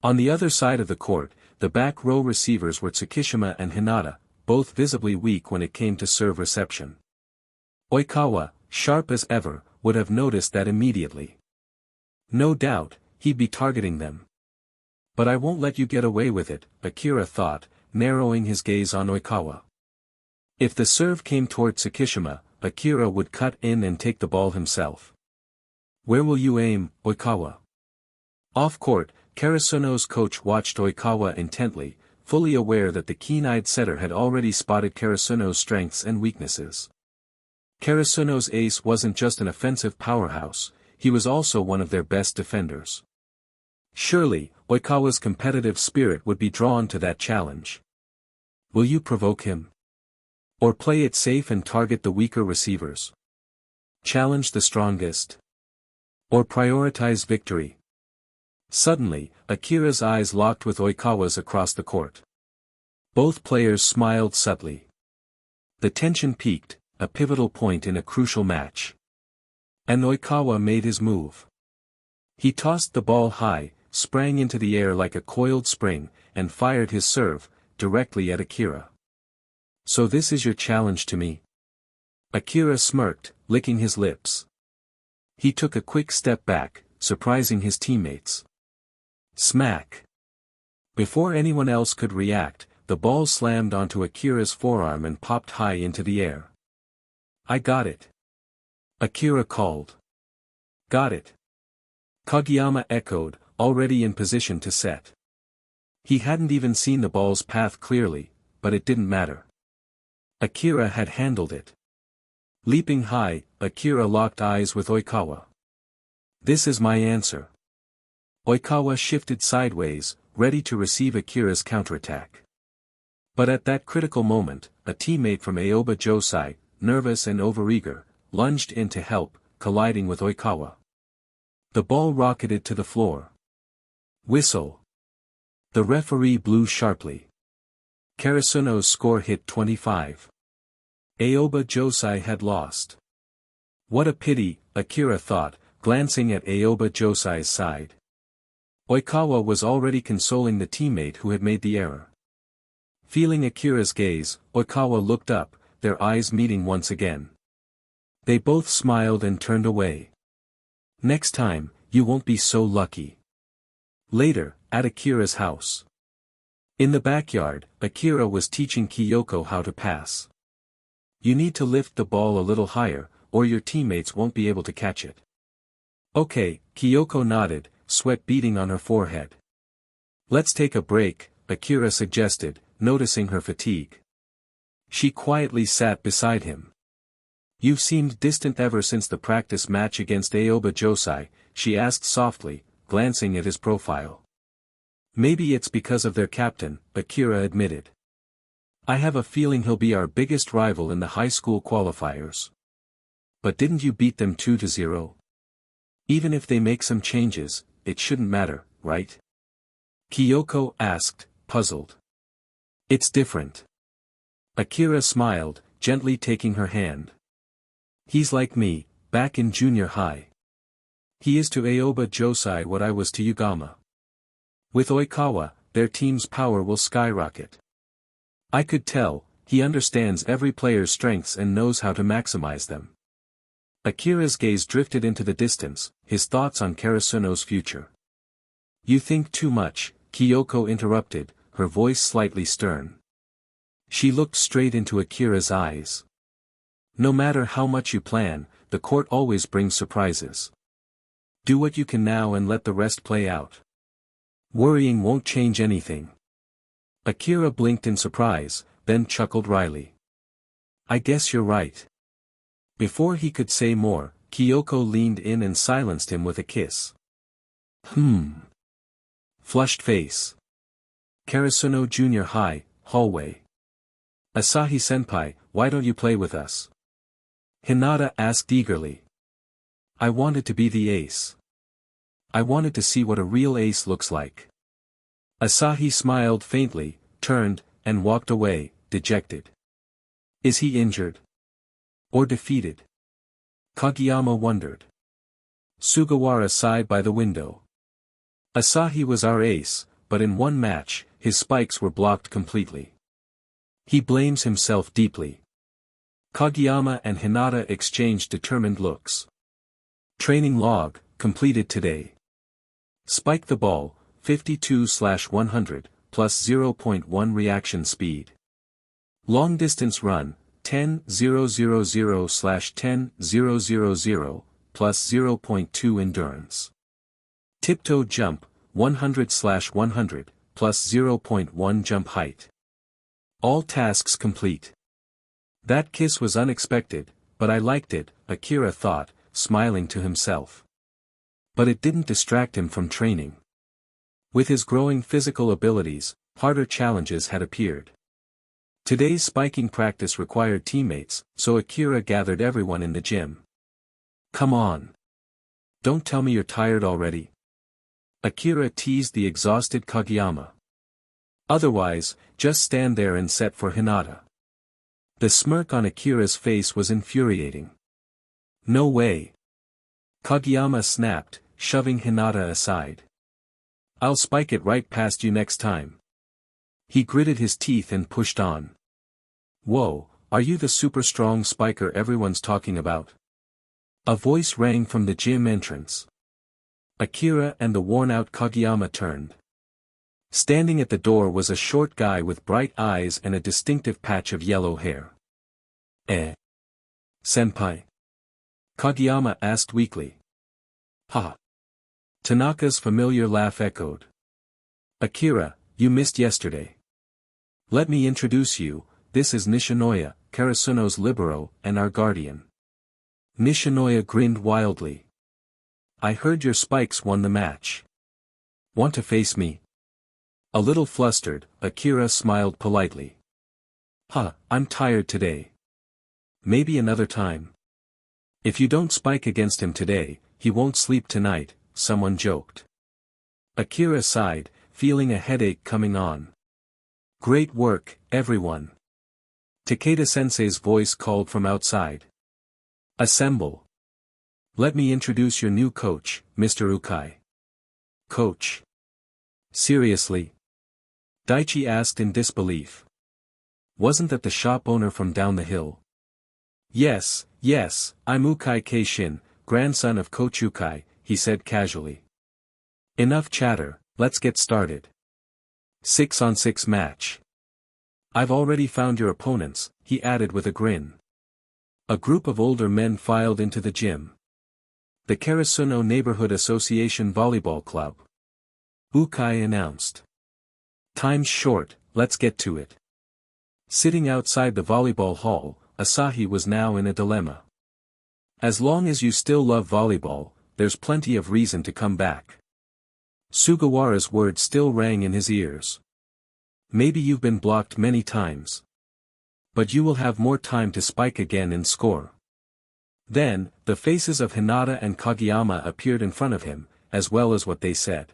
On the other side of the court, the back row receivers were Tsukishima and Hinata, both visibly weak when it came to serve reception. Oikawa, sharp as ever, would have noticed that immediately. No doubt, he'd be targeting them. But I won't let you get away with it, Akira thought, narrowing his gaze on Oikawa. If the serve came toward Tsukishima, Akira would cut in and take the ball himself. Where will you aim, Oikawa? Off-court, Karasuno's coach watched Oikawa intently, fully aware that the keen-eyed setter had already spotted Karasuno's strengths and weaknesses. Karasuno's ace wasn't just an offensive powerhouse, he was also one of their best defenders. Surely, Oikawa's competitive spirit would be drawn to that challenge. Will you provoke him? Or play it safe and target the weaker receivers? Challenge the strongest? Or prioritize victory? Suddenly, Akira's eyes locked with Oikawa's across the court. Both players smiled subtly. The tension peaked, a pivotal point in a crucial match. And Oikawa made his move. He tossed the ball high, sprang into the air like a coiled spring, and fired his serve, directly at Akira. So this is your challenge to me? Akira smirked, licking his lips. He took a quick step back, surprising his teammates. Smack! Before anyone else could react, the ball slammed onto Akira's forearm and popped high into the air. I got it. Akira called. Got it. Kageyama echoed, already in position to set. He hadn't even seen the ball's path clearly, but it didn't matter. Akira had handled it. Leaping high, Akira locked eyes with Oikawa. This is my answer. Oikawa shifted sideways, ready to receive Akira's counterattack. But at that critical moment, a teammate from Aoba Josai, nervous and overeager, lunged in to help, colliding with Oikawa. The ball rocketed to the floor. Whistle. The referee blew sharply. Karasuno's score hit 25. Aoba Josai had lost. What a pity, Akira thought, glancing at Aoba Josai's side. Oikawa was already consoling the teammate who had made the error. Feeling Akira's gaze, Oikawa looked up, their eyes meeting once again. They both smiled and turned away. Next time, you won't be so lucky. Later, at Akira's house. In the backyard, Akira was teaching Kyoko how to pass. You need to lift the ball a little higher, or your teammates won't be able to catch it. Okay, Kyoko nodded, sweat beading on her forehead. Let's take a break, Akira suggested, noticing her fatigue. She quietly sat beside him. You've seemed distant ever since the practice match against Aoba Josai, she asked softly, glancing at his profile. Maybe it's because of their captain, Akira admitted. I have a feeling he'll be our biggest rival in the high school qualifiers. But didn't you beat them 2-0? Even if they make some changes, it shouldn't matter, right? Kyoko asked, puzzled. It's different. Akira smiled, gently taking her hand. He's like me, back in junior high. He is to Aoba Josai what I was to Yugama. With Oikawa, their team's power will skyrocket. I could tell, he understands every player's strengths and knows how to maximize them. Akira's gaze drifted into the distance, his thoughts on Karasuno's future. You think too much, Kyoko interrupted, her voice slightly stern. She looked straight into Akira's eyes. No matter how much you plan, the court always brings surprises. Do what you can now and let the rest play out. Worrying won't change anything. Akira blinked in surprise, then chuckled wryly. I guess you're right. Before he could say more, Kyoko leaned in and silenced him with a kiss. Flushed face. Karasuno Junior High, hallway. Asahi-senpai, why don't you play with us? Hinata asked eagerly. I wanted to be the ace. I wanted to see what a real ace looks like. Asahi smiled faintly, turned, and walked away, dejected. Is he injured? Or defeated? Kageyama wondered. Sugawara sighed by the window. Asahi was our ace, but in one match, his spikes were blocked completely. He blames himself deeply. Kageyama and Hinata exchanged determined looks. Training log, completed today. Spike the ball, 52/100, plus 0.1 reaction speed. Long distance run, 10,000/10,000, plus 0.2 endurance. Tiptoe jump, 100/100, plus 0.1 jump height. All tasks complete. That kiss was unexpected, but I liked it, Akira thought, smiling to himself. But it didn't distract him from training. With his growing physical abilities, harder challenges had appeared. Today's spiking practice required teammates, so Akira gathered everyone in the gym. Come on. Don't tell me you're tired already. Akira teased the exhausted Kageyama. Otherwise, just stand there and set for Hinata. The smirk on Akira's face was infuriating. No way. Kageyama snapped, shoving Hinata aside. I'll spike it right past you next time. He gritted his teeth and pushed on. Whoa, are you the super strong spiker everyone's talking about? A voice rang from the gym entrance. Akira and the worn-out Kageyama turned. Standing at the door was a short guy with bright eyes and a distinctive patch of yellow hair. Senpai? Kageyama asked weakly. Ha! Tanaka's familiar laugh echoed. Akira, you missed yesterday. Let me introduce you, this is Nishinoya, Karasuno's libero, and our guardian. Nishinoya grinned wildly. I heard your spikes won the match. Want to face me? A little flustered, Akira smiled politely. I'm tired today. Maybe another time. If you don't spike against him today, he won't sleep tonight, someone joked. Akira sighed, feeling a headache coming on. Great work, everyone. Takeda-sensei's voice called from outside. Assemble. Let me introduce your new coach, Mr. Ukai. Coach? Seriously? Daichi asked in disbelief. Wasn't that the shop owner from down the hill? Yes, I'm Ukai Keishin, grandson of Coach Ukai, he said casually. Enough chatter, let's get started. 6-on-6 match. I've already found your opponents, he added with a grin. A group of older men filed into the gym. The Karasuno Neighborhood Association Volleyball Club. Ukai announced. Time's short, let's get to it. Sitting outside the volleyball hall, Asahi was now in a dilemma. As long as you still love volleyball, there's plenty of reason to come back. Sugawara's words still rang in his ears. Maybe you've been blocked many times. But you will have more time to spike again and score. Then, the faces of Hinata and Kageyama appeared in front of him, as well as what they said.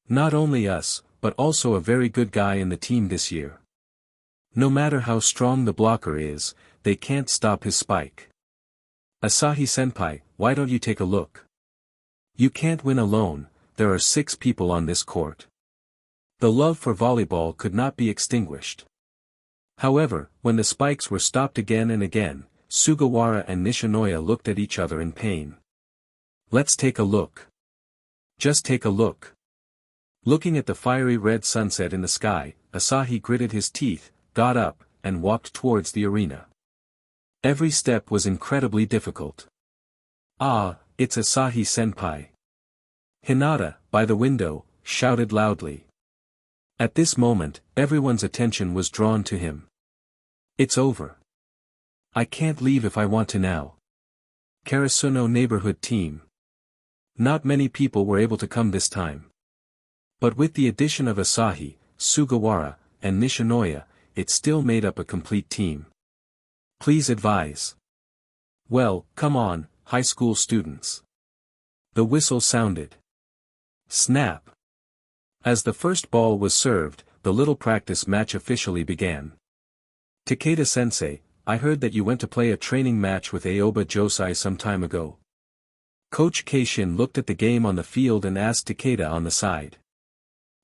Not only us, but also a very good guy in the team this year. No matter how strong the blocker is, they can't stop his spike. Asahi-senpai, why don't you take a look? You can't win alone, there are 6 people on this court. The love for volleyball could not be extinguished. However, when the spikes were stopped again and again, Sugawara and Nishinoya looked at each other in pain. Let's take a look. Just take a look. Looking at the fiery red sunset in the sky, Asahi gritted his teeth, got up, and walked towards the arena. Every step was incredibly difficult. Ah, it's Asahi-senpai. Hinata, by the window, shouted loudly. At this moment, everyone's attention was drawn to him. It's over. I can't leave if I want to now. Karasuno neighborhood team. Not many people were able to come this time. But with the addition of Asahi, Sugawara, and Nishinoya, it still made up a complete team. Please advise. Well, come on, high school students. The whistle sounded. Snap. As the first ball was served, the little practice match officially began. Takeda-sensei, I heard that you went to play a training match with Aoba Josai some time ago. Coach Keishin looked at the game on the field and asked Takeda on the side.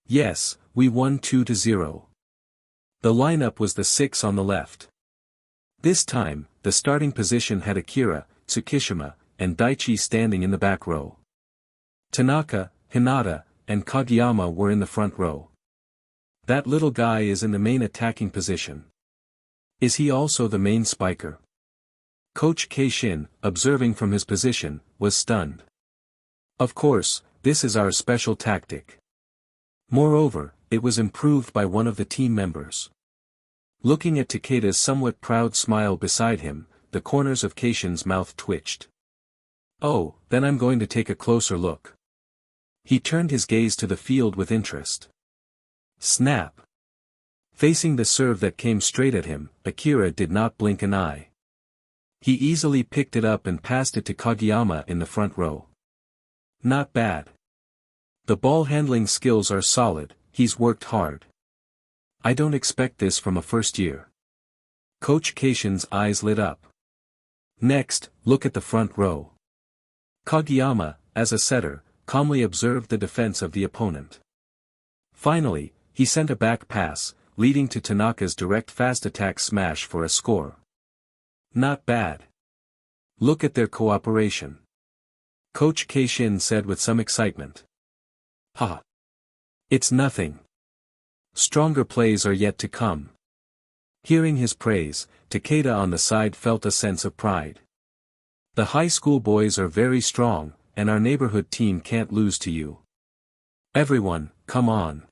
Yes, we won 2-0. The lineup was the 6 on the left. This time, the starting position had Akira, Tsukishima, and Daichi standing in the back row. Tanaka, Hinata, and Kageyama were in the front row. That little guy is in the main attacking position. Is he also the main spiker? Coach Keishin, observing from his position, was stunned. Of course, this is our special tactic. Moreover, it was improved by one of the team members. Looking at Takeda's somewhat proud smile beside him, the corners of Keishin's mouth twitched. Oh, then I'm going to take a closer look. He turned his gaze to the field with interest. Snap. Facing the serve that came straight at him, Akira did not blink an eye. He easily picked it up and passed it to Kageyama in the front row. Not bad. The ball handling skills are solid, he's worked hard. I don't expect this from a first year. Coach Keishin's eyes lit up. Next, look at the front row. Kageyama, as a setter, calmly observed the defense of the opponent. Finally, he sent a back pass, leading to Tanaka's direct fast attack smash for a score. Not bad. Look at their cooperation. Coach Keishin said with some excitement. Ha! It's nothing. Stronger plays are yet to come. Hearing his praise, Takeda on the side felt a sense of pride. The high school boys are very strong, and our neighborhood team can't lose to you. Everyone, come on.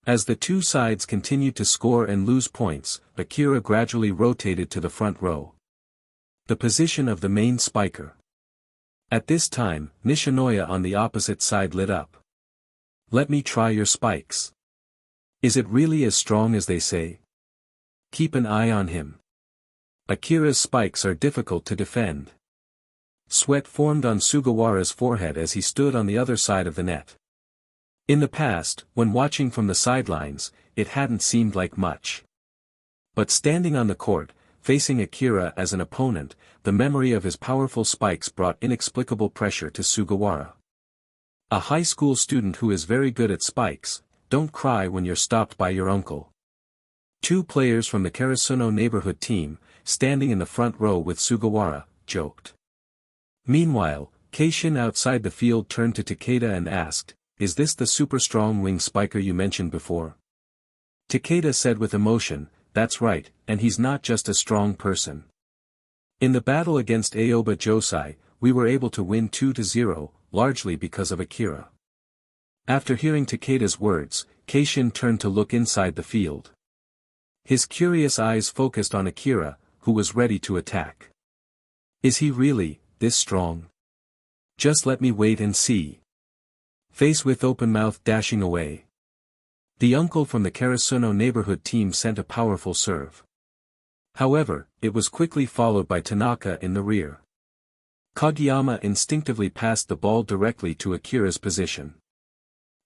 As the two sides continued to score and lose points, Akira gradually rotated to the front row. The position of the main spiker. At this time, Nishinoya on the opposite side lit up. Let me try your spikes. Is it really as strong as they say? Keep an eye on him. Akira's spikes are difficult to defend. Sweat formed on Sugawara's forehead as he stood on the other side of the net. In the past, when watching from the sidelines, it hadn't seemed like much. But standing on the court, facing Akira as an opponent, the memory of his powerful spikes brought inexplicable pressure to Sugawara. A high school student who is very good at spikes, don't cry when you're stopped by your uncle. Two players from the Karasuno neighborhood team, standing in the front row with Sugawara, joked. Meanwhile, Keishin outside the field turned to Takeda and asked, is this the super strong wing spiker you mentioned before? Takeda said with emotion, that's right, and he's not just a strong person. In the battle against Aoba Josai, we were able to win 2-0, largely because of Akira. After hearing Takeda's words, Keishin turned to look inside the field. His curious eyes focused on Akira, who was ready to attack. Is he really this strong? Just let me wait and see. Face with open mouth dashing away. The uncle from the Karasuno neighborhood team sent a powerful serve. However, it was quickly followed by Tanaka in the rear. Kageyama instinctively passed the ball directly to Akira's position.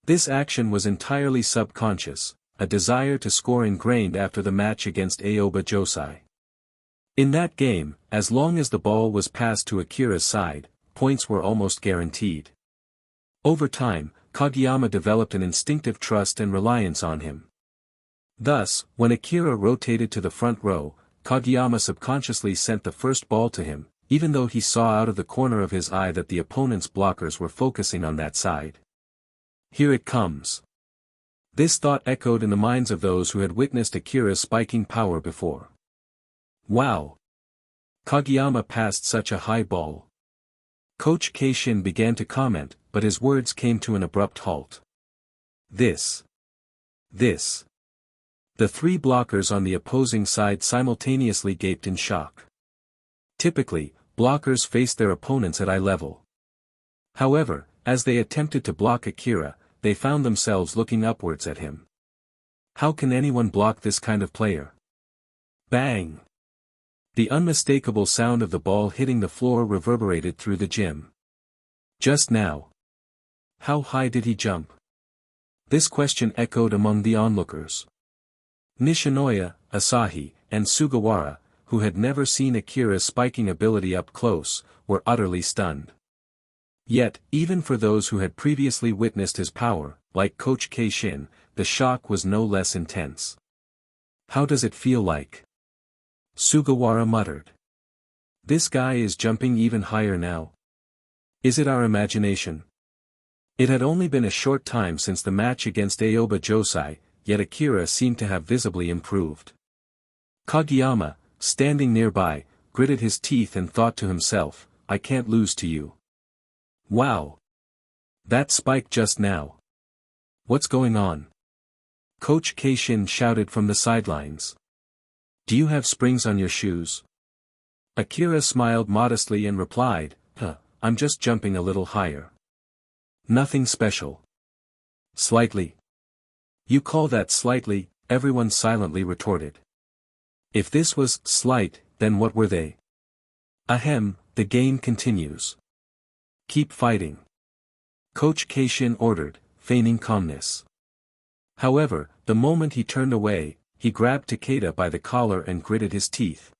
This action was entirely subconscious, a desire to score ingrained after the match against Aoba Josai. In that game, as long as the ball was passed to Akira's side, points were almost guaranteed. Over time, Kageyama developed an instinctive trust and reliance on him. Thus, when Akira rotated to the front row, Kageyama subconsciously sent the first ball to him, even though he saw out of the corner of his eye that the opponent's blockers were focusing on that side. Here it comes. This thought echoed in the minds of those who had witnessed Akira's spiking power before. Wow! Kageyama passed such a high ball. Coach Keishin began to comment, but his words came to an abrupt halt. This. The three blockers on the opposing side simultaneously gaped in shock. Typically, blockers face their opponents at eye level. However, as they attempted to block Akira, they found themselves looking upwards at him. How can anyone block this kind of player? Bang! The unmistakable sound of the ball hitting the floor reverberated through the gym. Just now. How high did he jump? This question echoed among the onlookers. Nishinoya, Asahi, and Sugawara, who had never seen Akira's spiking ability up close, were utterly stunned. Yet, even for those who had previously witnessed his power, like Coach Keishin, the shock was no less intense. How does it feel like? Sugawara muttered. This guy is jumping even higher now. Is it our imagination? It had only been a short time since the match against Aoba Josai, yet Akira seemed to have visibly improved. Kageyama, standing nearby, gritted his teeth and thought to himself, I can't lose to you. Wow! That spike just now. What's going on? Coach Keishin shouted from the sidelines. Do you have springs on your shoes? Akira smiled modestly and replied, I'm just jumping a little higher. Nothing special. Slightly. You call that slightly? Everyone silently retorted. If this was slight, then what were they? Ahem, the game continues. Keep fighting. Coach Keishin ordered, feigning calmness. However, the moment he turned away, he grabbed Takeda by the collar and gritted his teeth.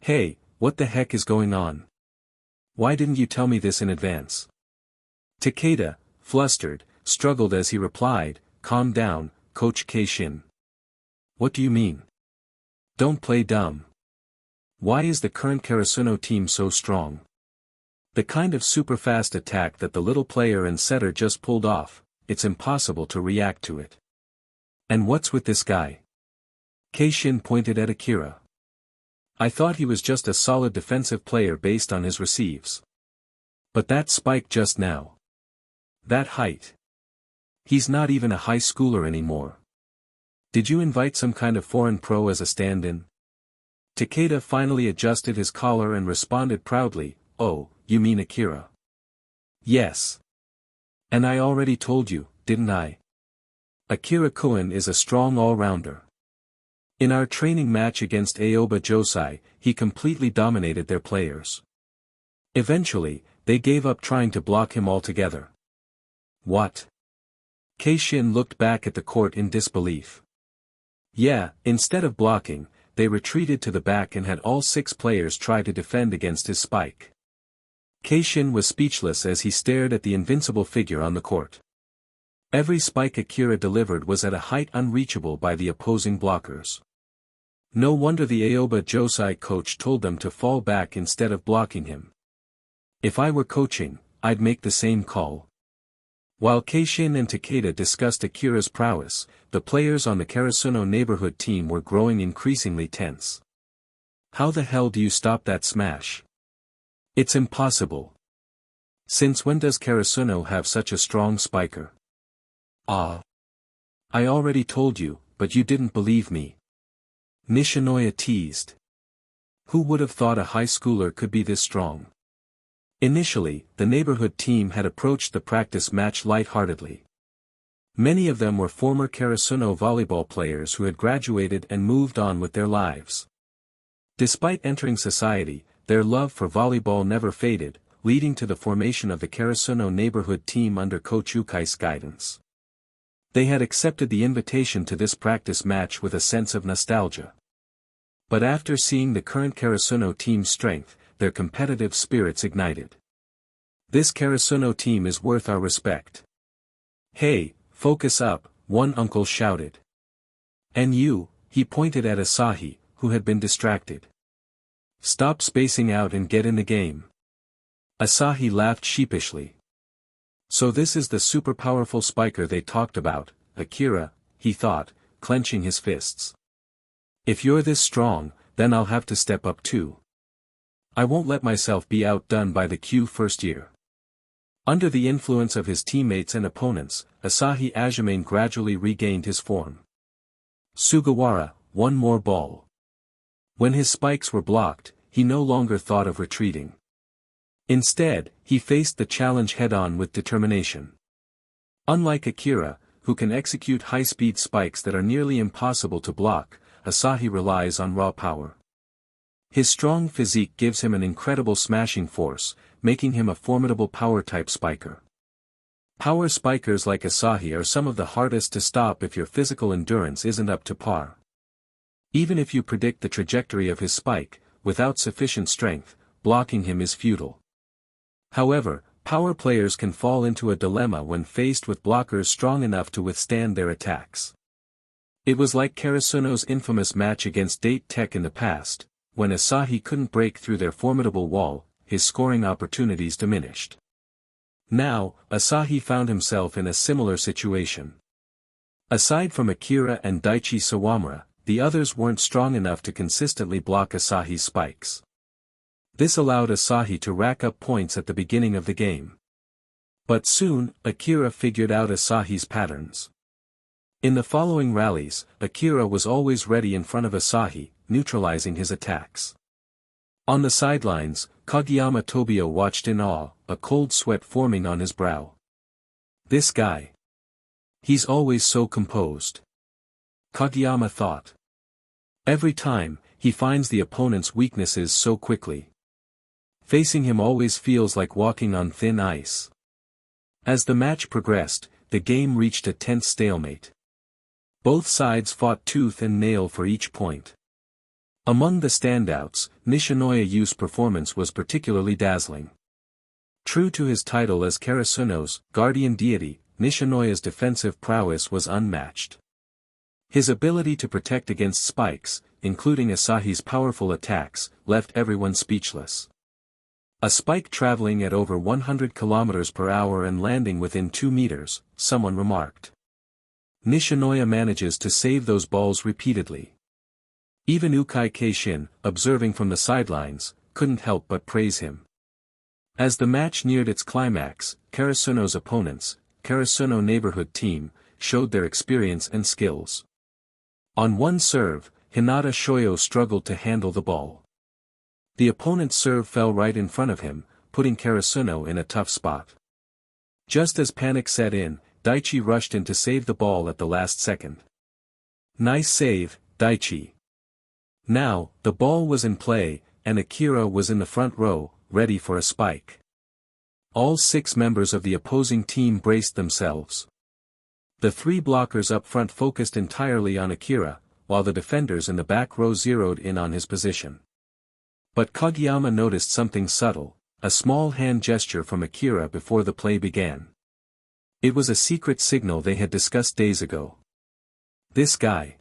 Hey, what the heck is going on? Why didn't you tell me this in advance? Takeda, flustered, struggled as he replied, Calm down, Coach Keishin. What do you mean? Don't play dumb. Why is the current Karasuno team so strong? The kind of super-fast attack that the little player and setter just pulled off, it's impossible to react to it. And what's with this guy? Keishin pointed at Akira. I thought he was just a solid defensive player based on his receives. But that spike just now. That height. He's not even a high schooler anymore. Did you invite some kind of foreign pro as a stand-in? Takeda finally adjusted his collar and responded proudly, Oh, you mean Akira? Yes. And I already told you, didn't I? Akira-kun is a strong all-rounder. In our training match against Aoba Josai, he completely dominated their players. Eventually, they gave up trying to block him altogether. What? Keishin looked back at the court in disbelief. Yeah, instead of blocking, they retreated to the back and had all 6 players try to defend against his spike. Keishin was speechless as he stared at the invincible figure on the court. Every spike Akira delivered was at a height unreachable by the opposing blockers. No wonder the Aoba Josai coach told them to fall back instead of blocking him. If I were coaching, I'd make the same call. While Keishin and Takeda discussed Akira's prowess, the players on the Karasuno neighborhood team were growing increasingly tense. How the hell do you stop that smash? It's impossible. Since when does Karasuno have such a strong spiker? I already told you, but you didn't believe me. Nishinoya teased. Who would have thought a high schooler could be this strong? Initially, the neighborhood team had approached the practice match lightheartedly. Many of them were former Karasuno volleyball players who had graduated and moved on with their lives. Despite entering society, their love for volleyball never faded, leading to the formation of the Karasuno neighborhood team under Coach Ukai's guidance. They had accepted the invitation to this practice match with a sense of nostalgia. But after seeing the current Karasuno team's strength, their competitive spirits ignited. This Karasuno team is worth our respect. Hey, focus up, one uncle shouted. And you, he pointed at Asahi, who had been distracted. Stop spacing out and get in the game. Asahi laughed sheepishly. So this is the super powerful spiker they talked about, Akira, he thought, clenching his fists. If you're this strong, then I'll have to step up too. I won't let myself be outdone by the Q first year. Under the influence of his teammates and opponents, Asahi Ajimane gradually regained his form. Sugawara, one more ball. When his spikes were blocked, he no longer thought of retreating. Instead, he faced the challenge head-on with determination. Unlike Akira, who can execute high-speed spikes that are nearly impossible to block, Asahi relies on raw power. His strong physique gives him an incredible smashing force, making him a formidable power-type spiker. Power spikers like Asahi are some of the hardest to stop if your physical endurance isn't up to par. Even if you predict the trajectory of his spike, without sufficient strength, blocking him is futile. However, power players can fall into a dilemma when faced with blockers strong enough to withstand their attacks. It was like Karasuno's infamous match against Date Tech in the past, when Asahi couldn't break through their formidable wall, his scoring opportunities diminished. Now, Asahi found himself in a similar situation. Aside from Akira and Daichi Sawamura, the others weren't strong enough to consistently block Asahi's spikes. This allowed Asahi to rack up points at the beginning of the game. But soon, Akira figured out Asahi's patterns. In the following rallies, Akira was always ready in front of Asahi, neutralizing his attacks. On the sidelines, Kageyama Tobio watched in awe, a cold sweat forming on his brow. This guy. He's always so composed. Kageyama thought. Every time, he finds the opponent's weaknesses so quickly. Facing him always feels like walking on thin ice. As the match progressed, the game reached a tense stalemate. Both sides fought tooth and nail for each point. Among the standouts, Nishinoya Yu's performance was particularly dazzling. True to his title as Karasuno's guardian deity, Nishinoya's defensive prowess was unmatched. His ability to protect against spikes, including Asahi's powerful attacks, left everyone speechless. A spike traveling at over 100 km per hour and landing within 2 meters, someone remarked. Nishinoya manages to save those balls repeatedly. Even Ukai Keishin, observing from the sidelines, couldn't help but praise him. As the match neared its climax, Karasuno's opponents, Karasuno neighborhood team, showed their experience and skills. On one serve, Hinata Shoyo struggled to handle the ball. The opponent's serve fell right in front of him, putting Karasuno in a tough spot. Just as panic set in, Daichi rushed in to save the ball at the last second. Nice save, Daichi. Now, the ball was in play, and Akira was in the front row, ready for a spike. All 6 members of the opposing team braced themselves. The 3 blockers up front focused entirely on Akira, while the defenders in the back row zeroed in on his position. But Kageyama noticed something subtle, a small hand gesture from Akira before the play began. It was a secret signal they had discussed days ago. This guy.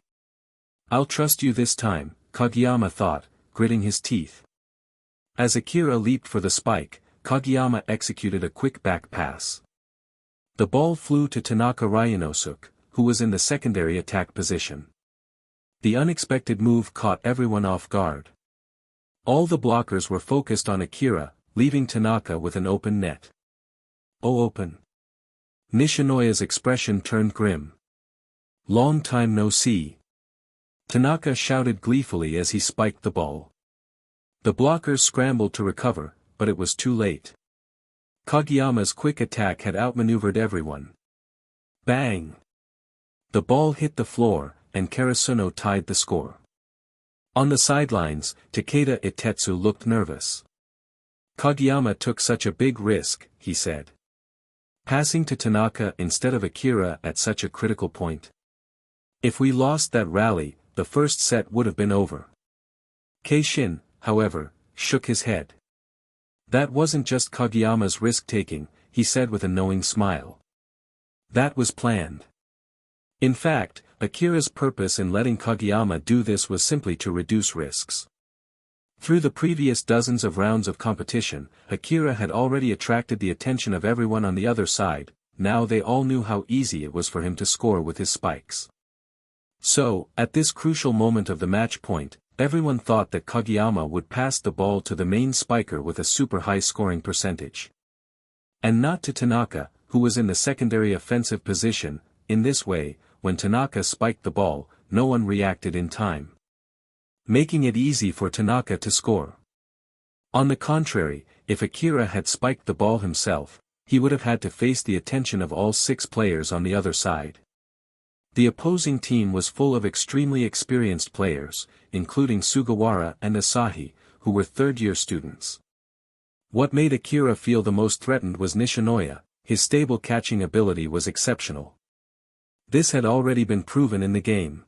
I'll trust you this time, Kageyama thought, gritting his teeth. As Akira leaped for the spike, Kageyama executed a quick back pass. The ball flew to Tanaka Ryunosuke, who was in the secondary attack position. The unexpected move caught everyone off guard. All the blockers were focused on Akira, leaving Tanaka with an open net. Oh, open. Nishinoya's expression turned grim. Long time no see. Tanaka shouted gleefully as he spiked the ball. The blockers scrambled to recover, but it was too late. Kageyama's quick attack had outmaneuvered everyone. Bang! The ball hit the floor, and Karasuno tied the score. On the sidelines, Takeda Itetsu looked nervous. Kageyama took such a big risk, he said. Passing to Tanaka instead of Akira at such a critical point. If we lost that rally, the first set would have been over. Keishin, however, shook his head. That wasn't just Kageyama's risk-taking, he said with a knowing smile. That was planned. In fact, Akira's purpose in letting Kageyama do this was simply to reduce risks. Through the previous dozens of rounds of competition, Akira had already attracted the attention of everyone on the other side, now they all knew how easy it was for him to score with his spikes. So, at this crucial moment of the match point, everyone thought that Kageyama would pass the ball to the main spiker with a super high scoring percentage. And not to Tanaka, who was in the secondary offensive position. In this way, when Tanaka spiked the ball, no one reacted in time, making it easy for Tanaka to score. On the contrary, if Akira had spiked the ball himself, he would have had to face the attention of all 6 players on the other side. The opposing team was full of extremely experienced players, including Sugawara and Asahi, who were third-year students. What made Akira feel the most threatened was Nishinoya. His stable catching ability was exceptional. This had already been proven in the game.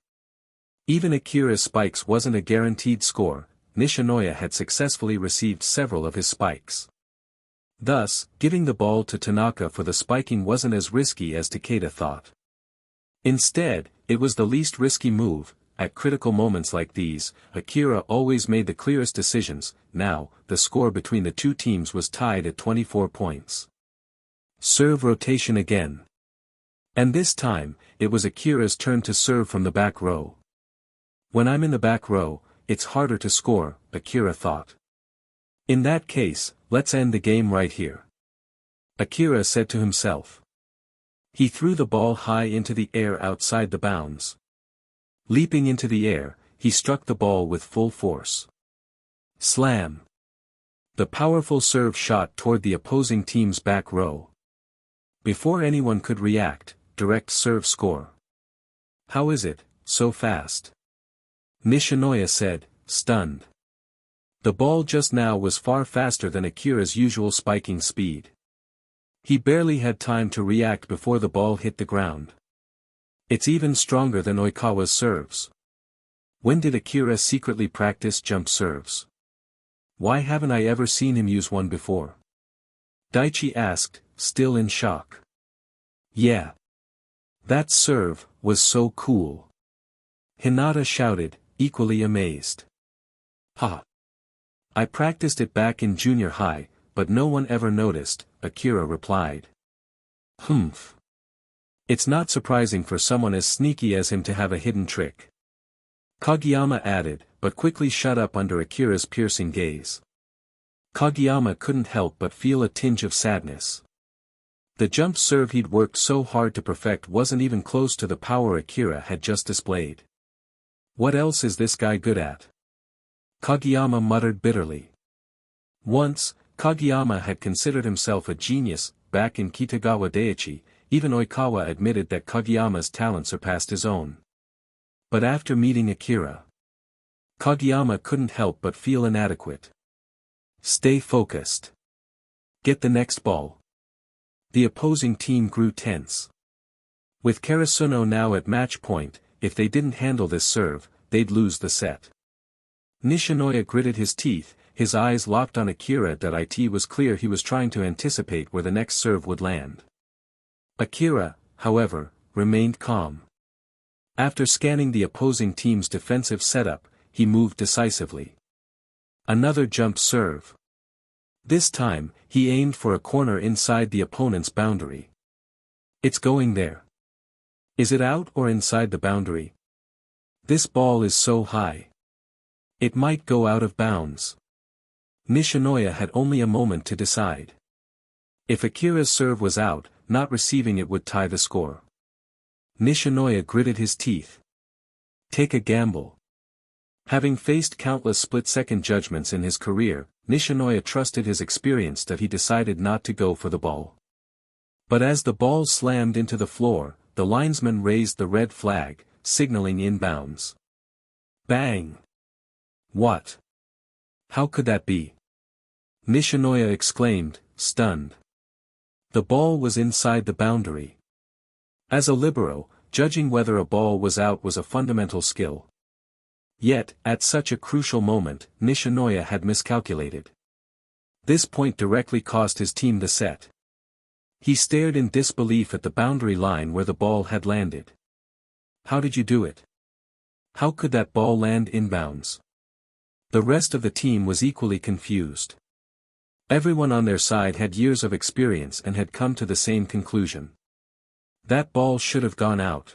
Even Akira's spikes wasn't a guaranteed score, Nishinoya had successfully received several of his spikes. Thus, giving the ball to Tanaka for the spiking wasn't as risky as Takeda thought. Instead, it was the least risky move. At critical moments like these, Akira always made the clearest decisions. Now, the score between the two teams was tied at 24 points. Serve rotation again. And this time, it was Akira's turn to serve from the back row. When I'm in the back row, it's harder to score, Akira thought. In that case, let's end the game right here, Akira said to himself. He threw the ball high into the air outside the bounds. Leaping into the air, he struck the ball with full force. Slam! The powerful serve shot toward the opposing team's back row. Before anyone could react, direct serve score. How is it, so fast? Nishinoya said, stunned. The ball just now was far faster than Akira's usual spiking speed. He barely had time to react before the ball hit the ground. It's even stronger than Oikawa's serves. When did Akira secretly practice jump serves? Why haven't I ever seen him use one before? Daichi asked, still in shock. Yeah. That serve was so cool. Hinata shouted, equally amazed. Ha! I practiced it back in junior high, but no one ever noticed, Akira replied. Humph. It's not surprising for someone as sneaky as him to have a hidden trick. Kageyama added, but quickly shut up under Akira's piercing gaze. Kageyama couldn't help but feel a tinge of sadness. The jump serve he'd worked so hard to perfect wasn't even close to the power Akira had just displayed. What else is this guy good at? Kageyama muttered bitterly. Once, Kageyama had considered himself a genius. Back in Kitagawa Daiichi, even Oikawa admitted that Kageyama's talent surpassed his own. But after meeting Akira, Kageyama couldn't help but feel inadequate. Stay focused. Get the next ball. The opposing team grew tense. With Karasuno now at match point, if they didn't handle this serve, they'd lose the set. Nishinoya gritted his teeth, his eyes locked on Akira. It was clear he was trying to anticipate where the next serve would land. Akira, however, remained calm. After scanning the opposing team's defensive setup, he moved decisively. Another jump serve. This time, he aimed for a corner inside the opponent's boundary. It's going there. Is it out or inside the boundary? This ball is so high. It might go out of bounds. Nishinoya had only a moment to decide. If Akira's serve was out, not receiving it would tie the score. Nishinoya gritted his teeth. Take a gamble. Having faced countless split-second judgments in his career, Nishinoya trusted his experience that he decided not to go for the ball. But as the ball slammed into the floor, the linesman raised the red flag, signaling inbounds. Bang! What? How could that be? Nishinoya exclaimed, stunned. The ball was inside the boundary. As a libero, judging whether a ball was out was a fundamental skill. Yet, at such a crucial moment, Nishinoya had miscalculated. This point directly cost his team the set. He stared in disbelief at the boundary line where the ball had landed. How did you do it? How could that ball land inbounds? The rest of the team was equally confused. Everyone on their side had years of experience and had come to the same conclusion. That ball should have gone out.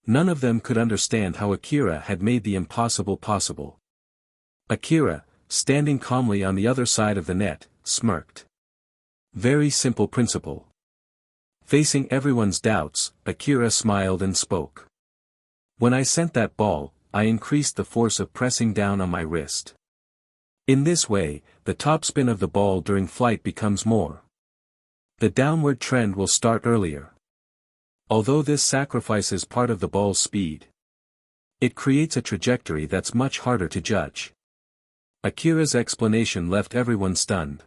None of them could understand how Akira had made the impossible possible. Akira, standing calmly on the other side of the net, smirked. Very simple principle. Facing everyone's doubts, Akira smiled and spoke. When I sent that ball, I increased the force of pressing down on my wrist. In this way, the topspin of the ball during flight becomes more. The downward trend will start earlier. Although this sacrifices part of the ball's speed, it creates a trajectory that's much harder to judge. Akira's explanation left everyone stunned.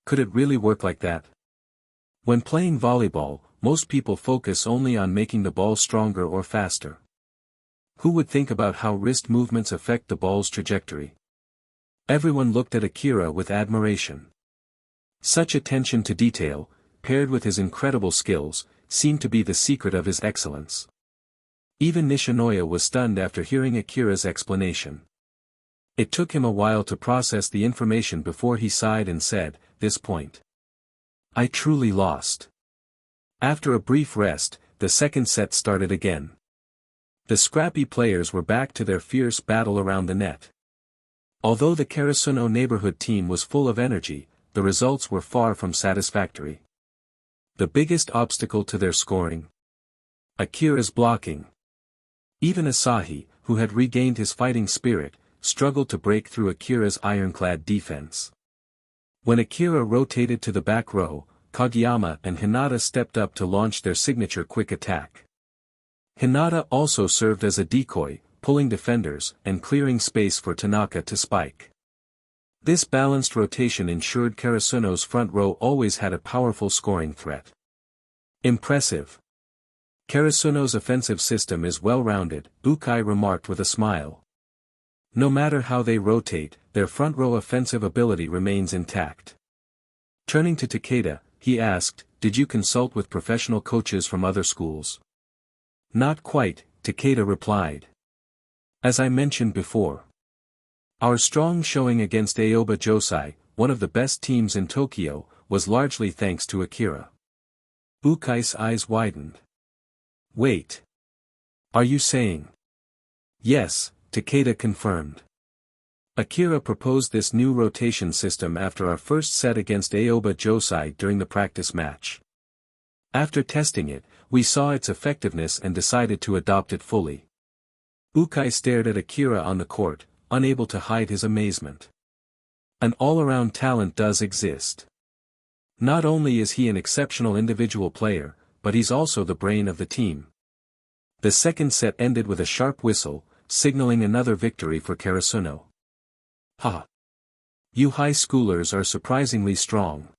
Could it really work like that? When playing volleyball, most people focus only on making the ball stronger or faster. Who would think about how wrist movements affect the ball's trajectory? Everyone looked at Akira with admiration. Such attention to detail, paired with his incredible skills, seemed to be the secret of his excellence. Even Nishinoya was stunned after hearing Akira's explanation. It took him a while to process the information before he sighed and said, "This point. I truly lost." After a brief rest, the second set started again. The scrappy players were back to their fierce battle around the net. Although the Karasuno neighborhood team was full of energy, the results were far from satisfactory. The biggest obstacle to their scoring? Akira's blocking. Even Asahi, who had regained his fighting spirit, struggled to break through Akira's ironclad defense. When Akira rotated to the back row, Kageyama and Hinata stepped up to launch their signature quick attack. Hinata also served as a decoy, pulling defenders and clearing space for Tanaka to spike. This balanced rotation ensured Karasuno's front row always had a powerful scoring threat. Impressive. Karasuno's offensive system is well-rounded, Ukai remarked with a smile. No matter how they rotate, their front row offensive ability remains intact. Turning to Takeda, he asked, "Did you consult with professional coaches from other schools?" "Not quite," Takeda replied. "As I mentioned before, our strong showing against Aoba Josai, one of the best teams in Tokyo, was largely thanks to Akira." Ukai's eyes widened. "Wait. Are you saying?" "Yes," Takeda confirmed. "Akira proposed this new rotation system after our first set against Aoba Josai during the practice match. After testing it, we saw its effectiveness and decided to adopt it fully." Ukai stared at Akira on the court, unable to hide his amazement. An all-around talent does exist. Not only is he an exceptional individual player, but he's also the brain of the team. The second set ended with a sharp whistle, signaling another victory for Karasuno. "Ha! You high schoolers are surprisingly strong.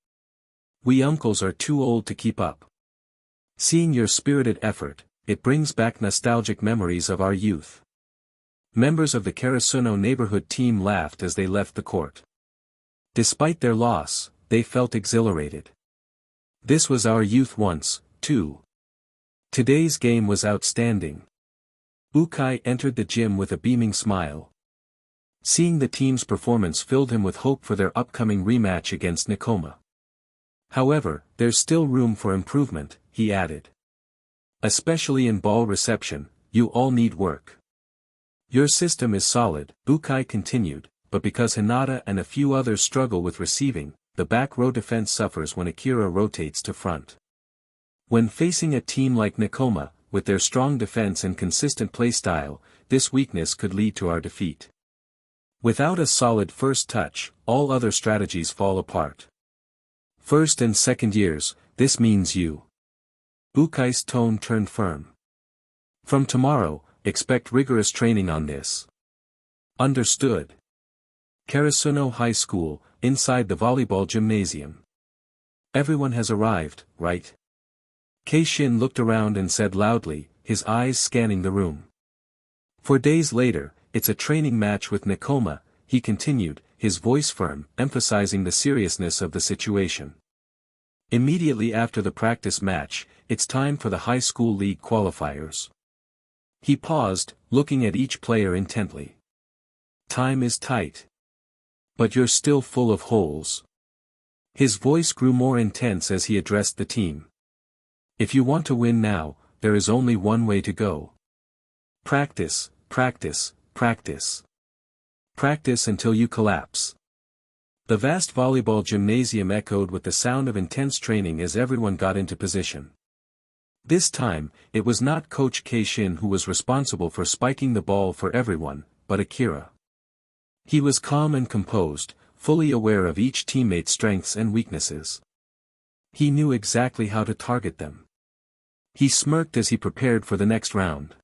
We uncles are too old to keep up. Seeing your spirited effort, it brings back nostalgic memories of our youth." Members of the Karasuno neighborhood team laughed as they left the court. Despite their loss, they felt exhilarated. This was our youth once, too. Today's game was outstanding. Ukai entered the gym with a beaming smile. Seeing the team's performance filled him with hope for their upcoming rematch against Nekoma. "However, there's still room for improvement," he added. "Especially in ball reception, you all need work. Your system is solid," Ukai continued, "but because Hinata and a few others struggle with receiving, the back row defense suffers when Akira rotates to front. When facing a team like Nekoma, with their strong defense and consistent play style, this weakness could lead to our defeat. Without a solid first touch, all other strategies fall apart. First and second years, this means you." Ukai's tone turned firm. "From tomorrow, expect rigorous training on this. Understood. Karasuno High School, inside the volleyball gymnasium. Everyone has arrived, right? Keishin looked around and said loudly, his eyes scanning the room. 4 days later, it's a training match with Nekoma, he continued, his voice firm, emphasizing the seriousness of the situation. Immediately after the practice match, it's time for the high school league qualifiers. He paused, looking at each player intently. Time is tight. But you're still full of holes. His voice grew more intense as he addressed the team. If you want to win now, there is only one way to go. Practice, practice, practice. Practice until you collapse. The vast volleyball gymnasium echoed with the sound of intense training as everyone got into position. This time, it was not Coach Keishin who was responsible for spiking the ball for everyone, but Akira. He was calm and composed, fully aware of each teammate's strengths and weaknesses. He knew exactly how to target them. He smirked as he prepared for the next round.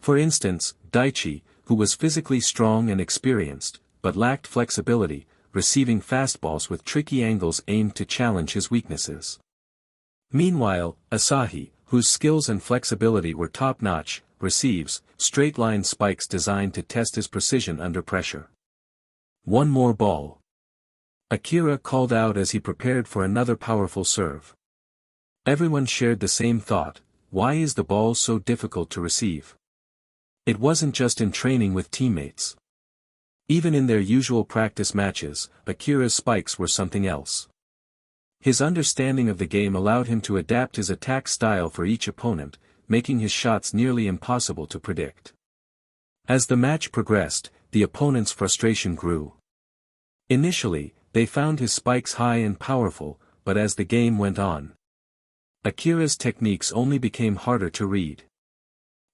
For instance, Daichi, who was physically strong and experienced, but lacked flexibility, receiving fastballs with tricky angles aimed to challenge his weaknesses. Meanwhile, Asahi, whose skills and flexibility were top-notch, receives straight-line spikes designed to test his precision under pressure. One more ball. Akira called out as he prepared for another powerful serve. Everyone shared the same thought, why is the ball so difficult to receive? It wasn't just in training with teammates. Even in their usual practice matches, Akira's spikes were something else. His understanding of the game allowed him to adapt his attack style for each opponent, making his shots nearly impossible to predict. As the match progressed, the opponent's frustration grew. Initially, they found his spikes high and powerful, but as the game went on, Akira's techniques only became harder to read.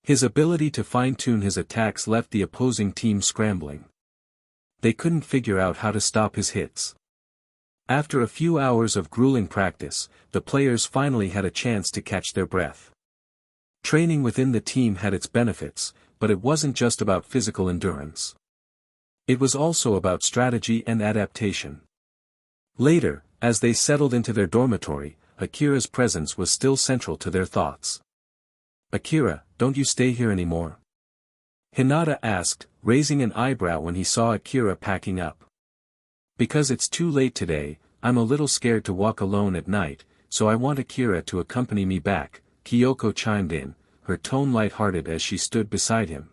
His ability to fine-tune his attacks left the opposing team scrambling. They couldn't figure out how to stop his hits. After a few hours of grueling practice, the players finally had a chance to catch their breath. Training within the team had its benefits, but it wasn't just about physical endurance. It was also about strategy and adaptation. Later, as they settled into their dormitory, Akira's presence was still central to their thoughts. Akira, don't you stay here anymore? Hinata asked, raising an eyebrow when he saw Akira packing up. Because it's too late today, I'm a little scared to walk alone at night, so I want Akira to accompany me back, Kyoko chimed in, her tone light-hearted as she stood beside him.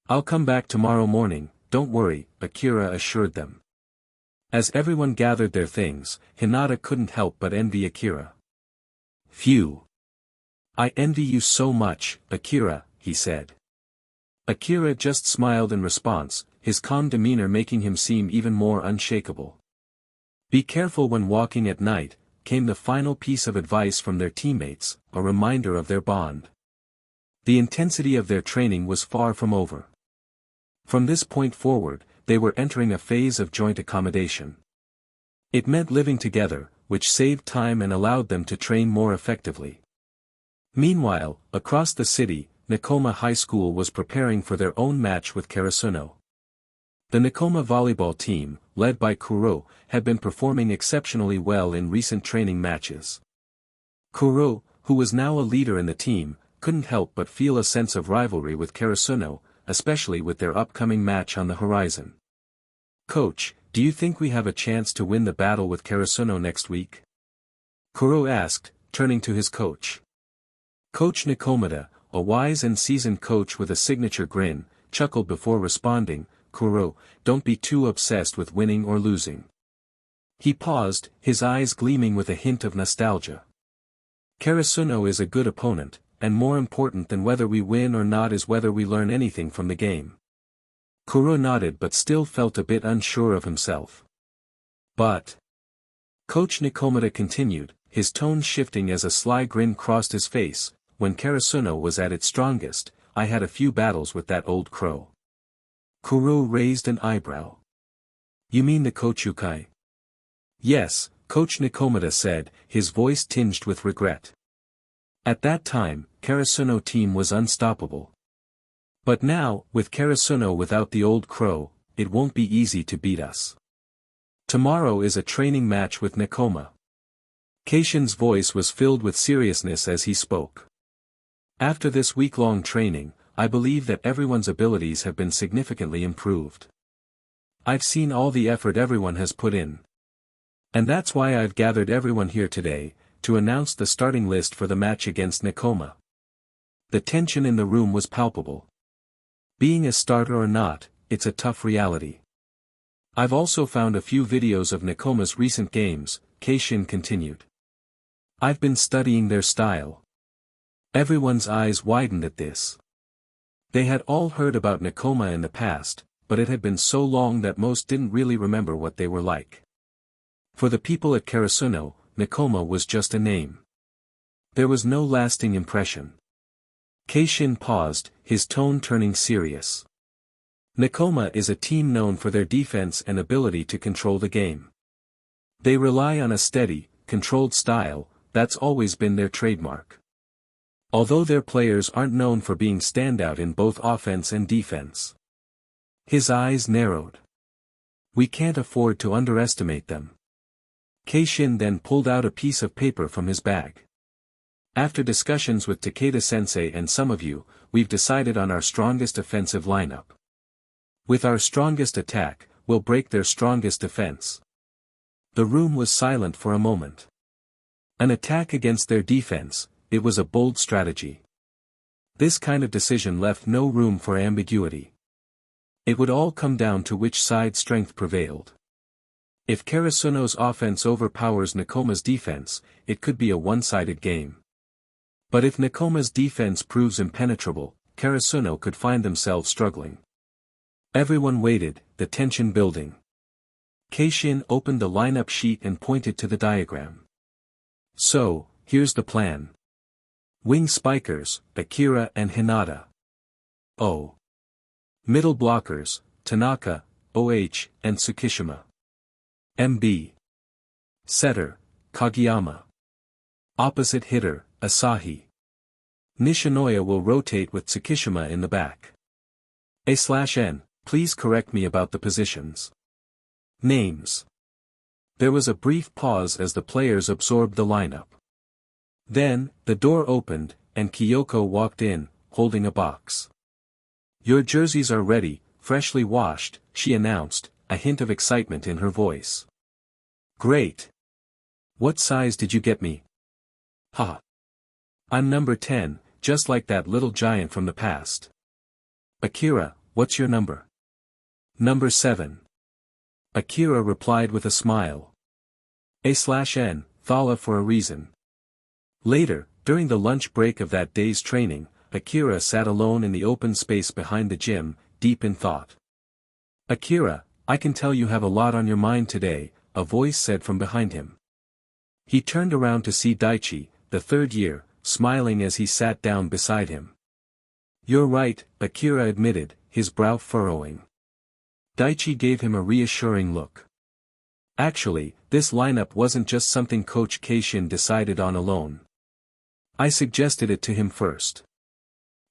I'll come back tomorrow morning, don't worry, Akira assured them. As everyone gathered their things, Hinata couldn't help but envy Akira. Phew. I envy you so much, Akira, he said. Akira just smiled in response, his calm demeanor making him seem even more unshakable. Be careful when walking at night, came the final piece of advice from their teammates, a reminder of their bond. The intensity of their training was far from over. From this point forward, they were entering a phase of joint accommodation. It meant living together, which saved time and allowed them to train more effectively. Meanwhile, across the city, Nekoma High School was preparing for their own match with Karasuno. The Nekoma volleyball team, led by Kuroo, had been performing exceptionally well in recent training matches. Kuroo, who was now a leader in the team, couldn't help but feel a sense of rivalry with Karasuno, especially with their upcoming match on the horizon. Coach, do you think we have a chance to win the battle with Karasuno next week? Kuroo asked, turning to his coach. Coach Nekoma, a wise and seasoned coach with a signature grin, chuckled before responding, Kuroo, don't be too obsessed with winning or losing. He paused, his eyes gleaming with a hint of nostalgia. Karasuno is a good opponent, and more important than whether we win or not is whether we learn anything from the game. Kuroo nodded but still felt a bit unsure of himself. But Coach Nekoma continued, his tone shifting as a sly grin crossed his face, when Karasuno was at its strongest, I had a few battles with that old crow. Kuroo raised an eyebrow. You mean the Kochukai? Yes, Coach Nekoma said, his voice tinged with regret. At that time, Karasuno team was unstoppable. But now, with Karasuno without the old crow, it won't be easy to beat us. Tomorrow is a training match with Nekoma. Keishin's voice was filled with seriousness as he spoke. After this week-long training, I believe that everyone's abilities have been significantly improved. I've seen all the effort everyone has put in. And that's why I've gathered everyone here today, to announce the starting list for the match against Nekoma. The tension in the room was palpable. Being a starter or not, it's a tough reality. I've also found a few videos of Nekoma's recent games, Keishin continued. I've been studying their style. Everyone's eyes widened at this. They had all heard about Nekoma in the past, but it had been so long that most didn't really remember what they were like. For the people at Karasuno, Nekoma was just a name. There was no lasting impression. Keishin paused, his tone turning serious. Nekoma is a team known for their defense and ability to control the game. They rely on a steady, controlled style, that's always been their trademark. Although their players aren't known for being standout in both offense and defense. His eyes narrowed. We can't afford to underestimate them. Keishin then pulled out a piece of paper from his bag. After discussions with Takeda-sensei and some of you, we've decided on our strongest offensive lineup. With our strongest attack, we'll break their strongest defense. The room was silent for a moment. An attack against their defense, it was a bold strategy. This kind of decision left no room for ambiguity. It would all come down to which side's strength prevailed. If Karasuno's offense overpowers Nekoma's defense, it could be a one-sided game. But if Nekoma's defense proves impenetrable, Karasuno could find themselves struggling. Everyone waited, the tension building. Keishin opened the lineup sheet and pointed to the diagram. So, here's the plan. Wing spikers, Akira and Hinata. O. Middle blockers, Tanaka, OH, and Tsukishima. MB. Setter, Kageyama. Opposite hitter, Asahi. Nishinoya will rotate with Tsukishima in the back. A/N, please correct me about the positions. Names. There was a brief pause as the players absorbed the lineup. Then, the door opened, and Kyoko walked in, holding a box. Your jerseys are ready, freshly washed, she announced, a hint of excitement in her voice. Great. What size did you get me? Ha. I'm number 10, just like that little giant from the past. Akira, what's your number? Number 7. Akira replied with a smile. A/N, Thala for a reason. Later, during the lunch break of that day's training, Akira sat alone in the open space behind the gym, deep in thought. Akira, I can tell you have a lot on your mind today, a voice said from behind him. He turned around to see Daichi, the third year, smiling as he sat down beside him. You're right, Akira admitted, his brow furrowing. Daichi gave him a reassuring look. Actually, this lineup wasn't just something Coach Keishin decided on alone. I suggested it to him first.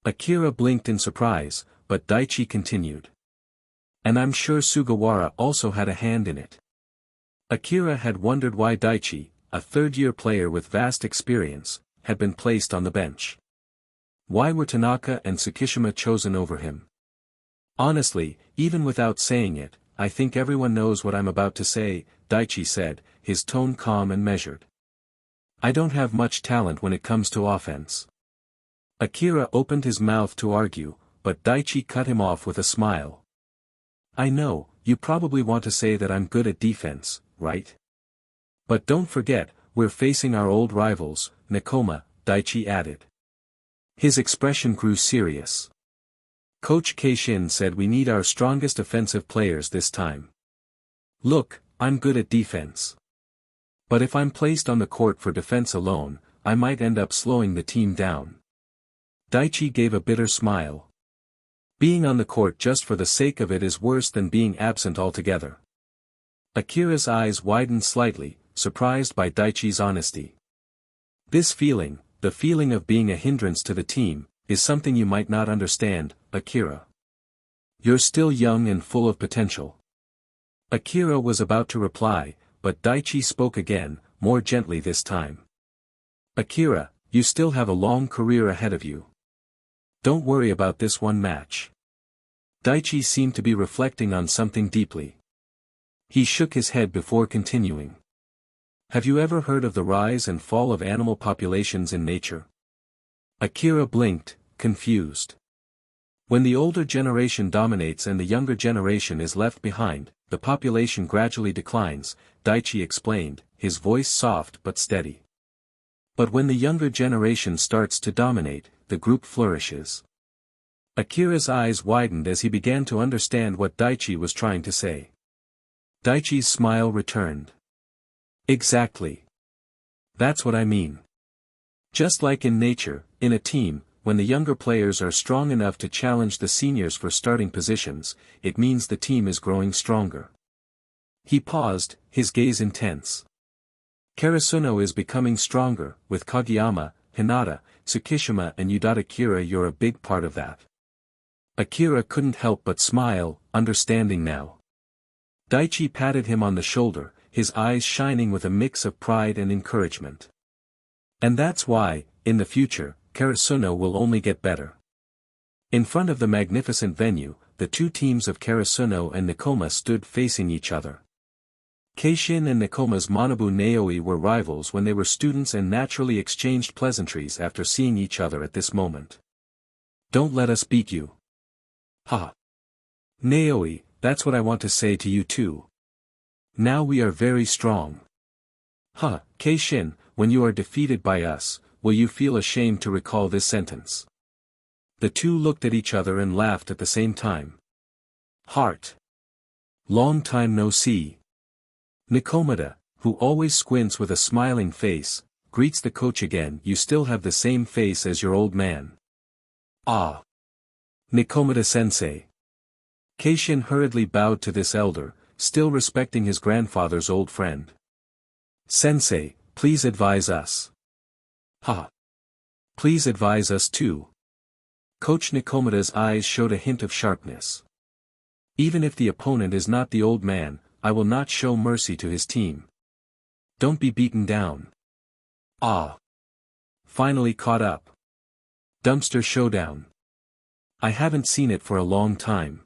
Akira blinked in surprise, but Daichi continued. And I'm sure Sugawara also had a hand in it. Akira had wondered why Daichi, a third-year player with vast experience, had been placed on the bench. Why were Tanaka and Tsukishima chosen over him? Honestly, even without saying it, I think everyone knows what I'm about to say, Daichi said, his tone calm and measured. I don't have much talent when it comes to offense. Akira opened his mouth to argue, but Daichi cut him off with a smile. I know, you probably want to say that I'm good at defense, right? But don't forget, we're facing our old rivals, Nekoma, Daichi added. His expression grew serious. Coach Keishin said we need our strongest offensive players this time. Look, I'm good at defense. But if I'm placed on the court for defense alone, I might end up slowing the team down. Daichi gave a bitter smile. Being on the court just for the sake of it is worse than being absent altogether. Akira's eyes widened slightly, surprised by Daichi's honesty. This feeling, the feeling of being a hindrance to the team, is something you might not understand, Akira. You're still young and full of potential. Akira was about to reply, but Daichi spoke again, more gently this time. Akira, you still have a long career ahead of you. Don't worry about this one match. Daichi seemed to be reflecting on something deeply. He shook his head before continuing. Have you ever heard of the rise and fall of animal populations in nature? Akira blinked, confused. When the older generation dominates and the younger generation is left behind, the population gradually declines, Daichi explained, his voice soft but steady. But when the younger generation starts to dominate, the group flourishes. Akira's eyes widened as he began to understand what Daichi was trying to say. Daichi's smile returned. Exactly. That's what I mean. Just like in nature, in a team, when the younger players are strong enough to challenge the seniors for starting positions, it means the team is growing stronger. He paused, his gaze intense. Karasuno is becoming stronger, with Kageyama, Hinata, Tsukishima and Akira. You're a big part of that. Akira couldn't help but smile, understanding now. Daichi patted him on the shoulder, his eyes shining with a mix of pride and encouragement. And that's why, in the future, Karasuno will only get better. In front of the magnificent venue, the two teams of Karasuno and Nekoma stood facing each other. Keishin and Nekoma's Manabu Naoi were rivals when they were students and naturally exchanged pleasantries after seeing each other at this moment. Don't let us beat you. Ha! Naoi, that's what I want to say to you too. Now we are very strong. Ha! Keishin, when you are defeated by us, will you feel ashamed to recall this sentence? The two looked at each other and laughed at the same time. Heart. Long time no see. Nekoma, who always squints with a smiling face, greets the coach again. You still have the same face as your old man. Ah. Nekoma-sensei. Keishin hurriedly bowed to this elder, still respecting his grandfather's old friend. Sensei, please advise us. Ha. Please advise us too. Coach Nekoma's eyes showed a hint of sharpness. Even if the opponent is not the old man, I will not show mercy to his team. Don't be beaten down. Ah. Finally caught up. Dumpster showdown. I haven't seen it for a long time.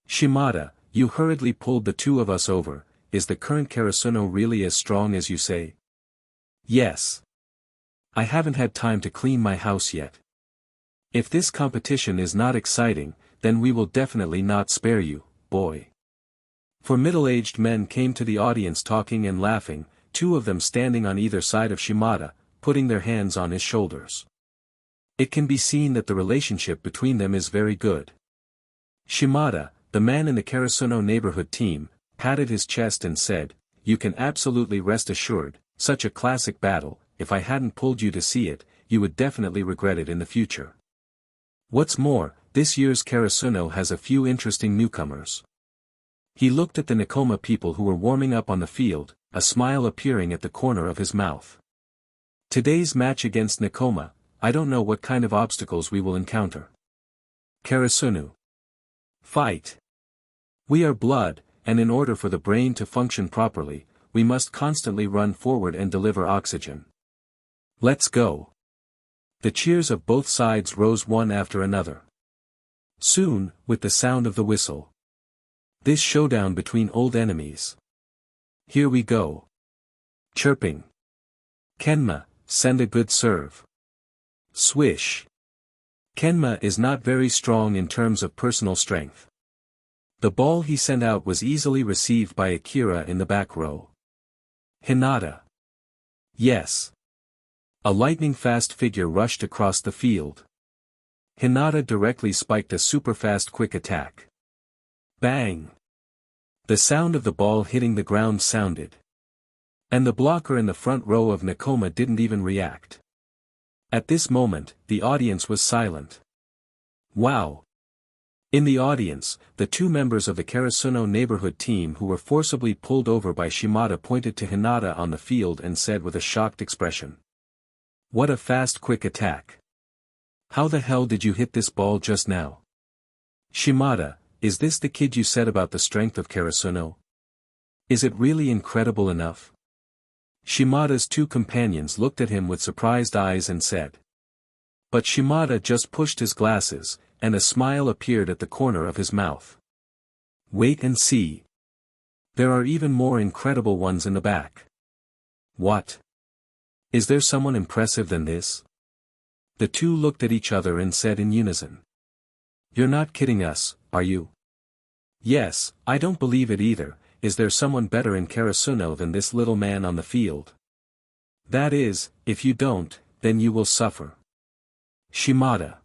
Shimada, you hurriedly pulled the two of us over. Is the current Karasuno really as strong as you say? Yes. I haven't had time to clean my house yet. If this competition is not exciting, then we will definitely not spare you, boy. Four middle-aged men came to the audience talking and laughing, two of them standing on either side of Shimada, putting their hands on his shoulders. It can be seen that the relationship between them is very good. Shimada, the man in the Karasuno neighborhood team, patted his chest and said, "You can absolutely rest assured, such a classic battle, if I hadn't pulled you to see it, you would definitely regret it in the future. What's more, this year's Karasuno has a few interesting newcomers." He looked at the Nekoma people who were warming up on the field, a smile appearing at the corner of his mouth. Today's match against Nekoma, I don't know what kind of obstacles we will encounter. Karasuno. Fight. We are blood, and in order for the brain to function properly, we must constantly run forward and deliver oxygen. Let's go. The cheers of both sides rose one after another. Soon, with the sound of the whistle. This showdown between old enemies. Here we go. Chirping. Kenma, send a good serve. Swish. Kenma is not very strong in terms of personal strength. The ball he sent out was easily received by Akira in the back row. Hinata. Yes. A lightning-fast figure rushed across the field. Hinata directly spiked a super-fast quick attack. Bang! The sound of the ball hitting the ground sounded. And the blocker in the front row of Nekoma didn't even react. At this moment, the audience was silent. Wow! In the audience, the two members of the Karasuno neighborhood team who were forcibly pulled over by Shimada pointed to Hinata on the field and said with a shocked expression. What a fast quick attack! How the hell did you hit this ball just now? Shimada, is this the kid you said about the strength of Karasuno? Is it really incredible enough? Shimada's two companions looked at him with surprised eyes and said. But Shimada just pushed his glasses, and a smile appeared at the corner of his mouth. Wait and see. There are even more incredible ones in the back. What? Is there someone impressive than this? The two looked at each other and said in unison. You're not kidding us, are you? Yes, I don't believe it either. Is there someone better in Karasuno than this little man on the field? That is, if you don't, then you will suffer. Shimada.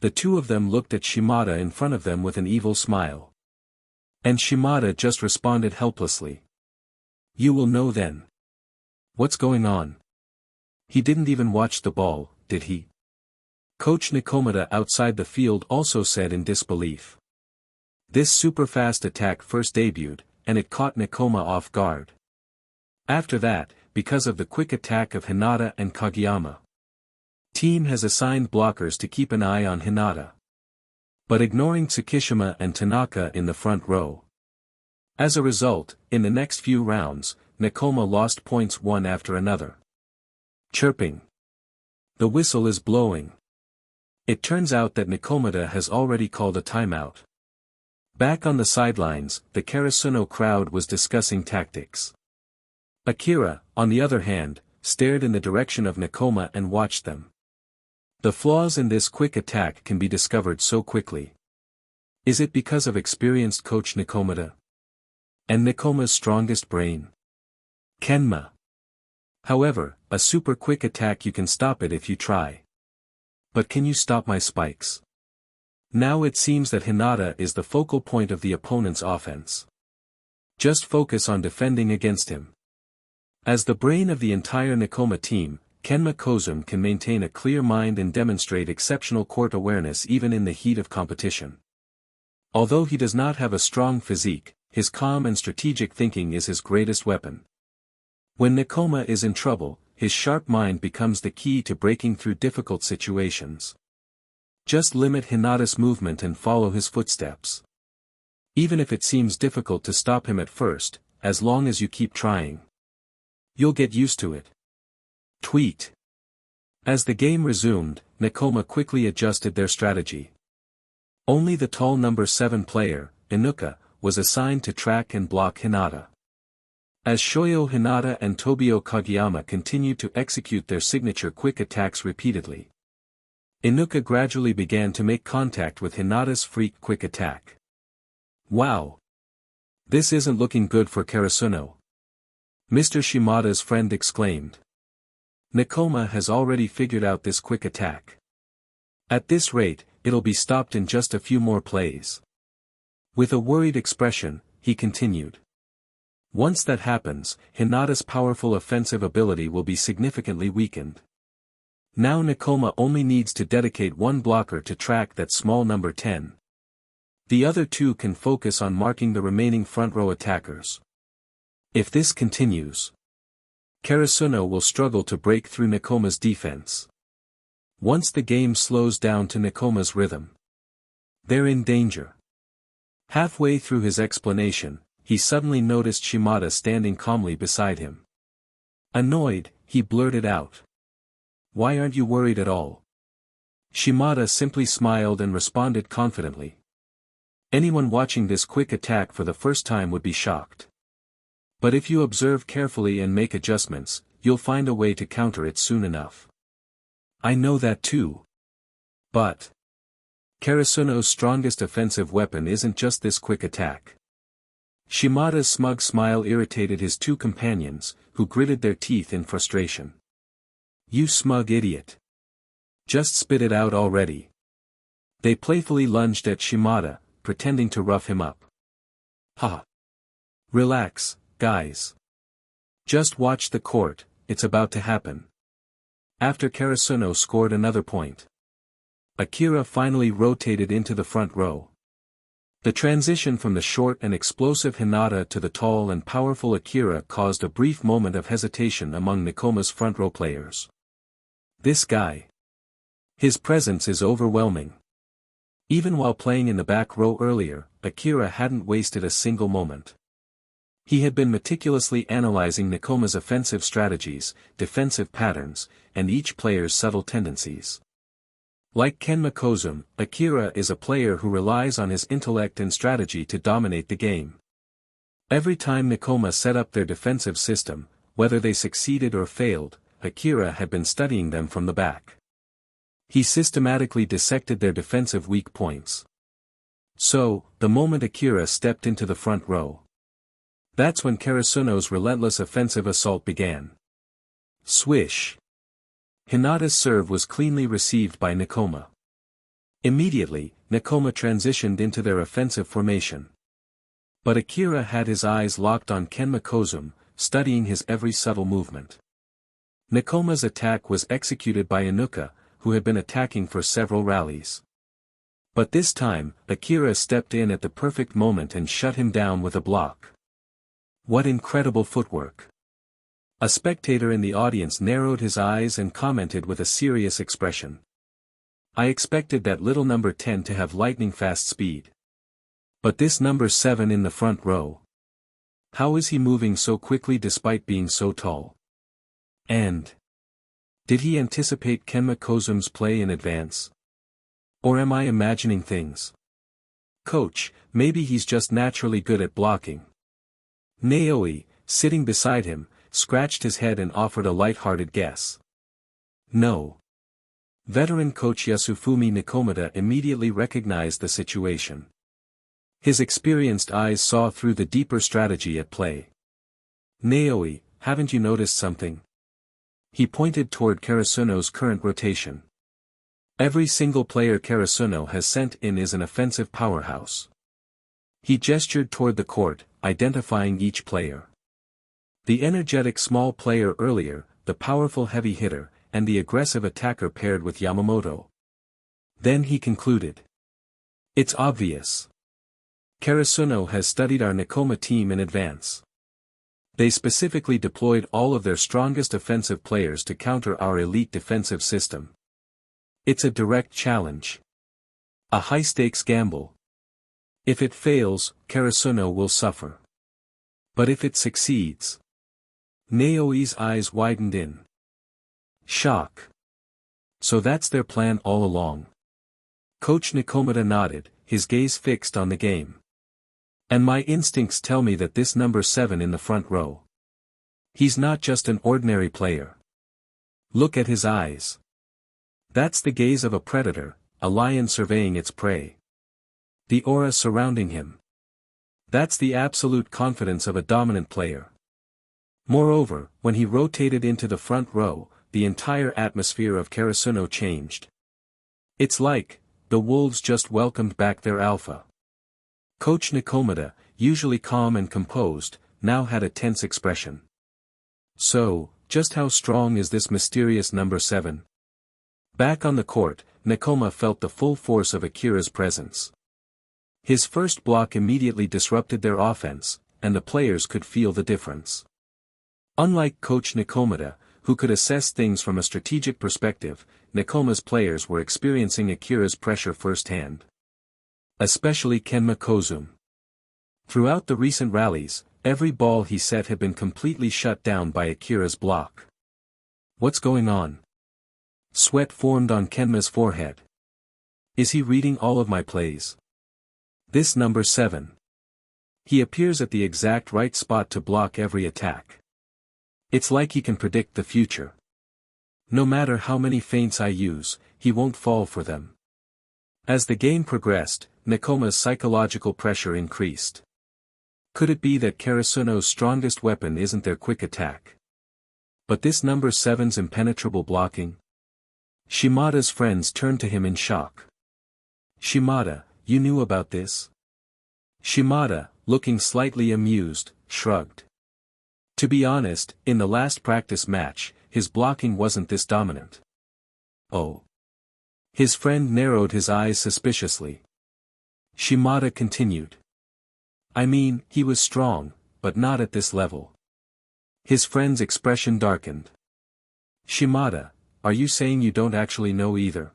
The two of them looked at Shimada in front of them with an evil smile. And Shimada just responded helplessly. You will know then. What's going on? He didn't even watch the ball, did he? Coach Nekoma outside the field also said in disbelief. This super-fast attack first debuted, and it caught Nekoma off guard. After that, because of the quick attack of Hinata and Kageyama. Team has assigned blockers to keep an eye on Hinata. But ignoring Tsukishima and Tanaka in the front row. As a result, in the next few rounds, Nekoma lost points one after another. Chirping. The whistle is blowing. It turns out that Nekoma has already called a timeout. Back on the sidelines, the Karasuno crowd was discussing tactics. Akira, on the other hand, stared in the direction of Nekoma and watched them. The flaws in this quick attack can be discovered so quickly. Is it because of experienced coach Nekoma? And Nekoma's strongest brain? Kenma. However, a super quick attack you can stop it if you try. But can you stop my spikes? Now it seems that Hinata is the focal point of the opponent's offense. Just focus on defending against him. As the brain of the entire Nekoma team, Kenma Kozum can maintain a clear mind and demonstrate exceptional court awareness even in the heat of competition. Although he does not have a strong physique, his calm and strategic thinking is his greatest weapon. When Nekoma is in trouble, his sharp mind becomes the key to breaking through difficult situations. Just limit Hinata's movement and follow his footsteps. Even if it seems difficult to stop him at first, as long as you keep trying. You'll get used to it. Tweet. As the game resumed, Nekoma quickly adjusted their strategy. Only the tall number 7 player, Inuka, was assigned to track and block Hinata. As Shoyo Hinata and Tobio Kageyama continued to execute their signature quick attacks repeatedly. Inuka gradually began to make contact with Hinata's freak quick attack. Wow! This isn't looking good for Karasuno. Mr. Shimada's friend exclaimed. Nekoma has already figured out this quick attack. At this rate, it'll be stopped in just a few more plays. With a worried expression, he continued. Once that happens, Hinata's powerful offensive ability will be significantly weakened. Now Nekoma only needs to dedicate one blocker to track that small number 10. The other two can focus on marking the remaining front row attackers. If this continues, Karasuno will struggle to break through Nekoma's defense. Once the game slows down to Nekoma's rhythm, they're in danger. Halfway through his explanation, he suddenly noticed Shimada standing calmly beside him. Annoyed, he blurted out. Why aren't you worried at all? Shimada simply smiled and responded confidently. Anyone watching this quick attack for the first time would be shocked. But if you observe carefully and make adjustments, you'll find a way to counter it soon enough. I know that too. But Karasuno's strongest offensive weapon isn't just this quick attack. Shimada's smug smile irritated his two companions, who gritted their teeth in frustration. You smug idiot. Just spit it out already. They playfully lunged at Shimada, pretending to rough him up. Ha! Relax, guys. Just watch the court, it's about to happen. After Karasuno scored another point, Akira finally rotated into the front row. The transition from the short and explosive Hinata to the tall and powerful Akira caused a brief moment of hesitation among Nekoma's front row players. This guy. His presence is overwhelming. Even while playing in the back row earlier, Akira hadn't wasted a single moment. He had been meticulously analyzing Nekoma's offensive strategies, defensive patterns, and each player's subtle tendencies. Like Kenma Kozum, Akira is a player who relies on his intellect and strategy to dominate the game. Every time Nekoma set up their defensive system, whether they succeeded or failed, Akira had been studying them from the back. He systematically dissected their defensive weak points. So, the moment Akira stepped into the front row, that's when Karasuno's relentless offensive assault began. Swish! Hinata's serve was cleanly received by Nekoma. Immediately, Nekoma transitioned into their offensive formation. But Akira had his eyes locked on Kenma Kozum, studying his every subtle movement. Nekoma's attack was executed by Inuka, who had been attacking for several rallies. But this time, Akira stepped in at the perfect moment and shut him down with a block. What incredible footwork! A spectator in the audience narrowed his eyes and commented with a serious expression. I expected that little number 10 to have lightning-fast speed. But this number 7 in the front row. How is he moving so quickly despite being so tall? And did he anticipate Kenma Kozum's play in advance? Or am I imagining things? Coach, maybe he's just naturally good at blocking. Naoi, sitting beside him, scratched his head and offered a light-hearted guess. No. Veteran coach Yasufumi Nekomata immediately recognized the situation. His experienced eyes saw through the deeper strategy at play. Naoi, haven't you noticed something? He pointed toward Karasuno's current rotation. Every single player Karasuno has sent in is an offensive powerhouse. He gestured toward the court, identifying each player. The energetic small player earlier, the powerful heavy hitter, and the aggressive attacker paired with Yamamoto. Then he concluded. It's obvious. Karasuno has studied our Nekoma team in advance. They specifically deployed all of their strongest offensive players to counter our elite defensive system. It's a direct challenge. A high-stakes gamble. If it fails, Karasuno will suffer. But if it succeeds... Naoi's eyes widened in shock. So that's their plan all along. Coach Nekomata nodded, his gaze fixed on the game. And my instincts tell me that this number 7 in the front row. He's not just an ordinary player. Look at his eyes. That's the gaze of a predator, a lion surveying its prey. The aura surrounding him. That's the absolute confidence of a dominant player. Moreover, when he rotated into the front row, the entire atmosphere of Karasuno changed. It's like, the wolves just welcomed back their alpha. Coach Nekomata, usually calm and composed, now had a tense expression. So, just how strong is this mysterious number 7? Back on the court, Nekoma felt the full force of Akira's presence. His first block immediately disrupted their offense, and the players could feel the difference. Unlike Coach Nekomata, who could assess things from a strategic perspective, Nekoma's players were experiencing Akira's pressure firsthand. Especially Kenma Kozum. Throughout the recent rallies, every ball he set had been completely shut down by Akira's block. What's going on? Sweat formed on Kenma's forehead. Is he reading all of my plays? This number 7. He appears at the exact right spot to block every attack. It's like he can predict the future. No matter how many feints I use, he won't fall for them. As the game progressed, Nekoma's psychological pressure increased. Could it be that Karasuno's strongest weapon isn't their quick attack? But this number 7's impenetrable blocking? Shimada's friends turned to him in shock. Shimada, you knew about this? Shimada, looking slightly amused, shrugged. To be honest, in the last practice match, his blocking wasn't this dominant. Oh. His friend narrowed his eyes suspiciously. Shimada continued. I mean, he was strong, but not at this level. His friend's expression darkened. Shimada, are you saying you don't actually know either?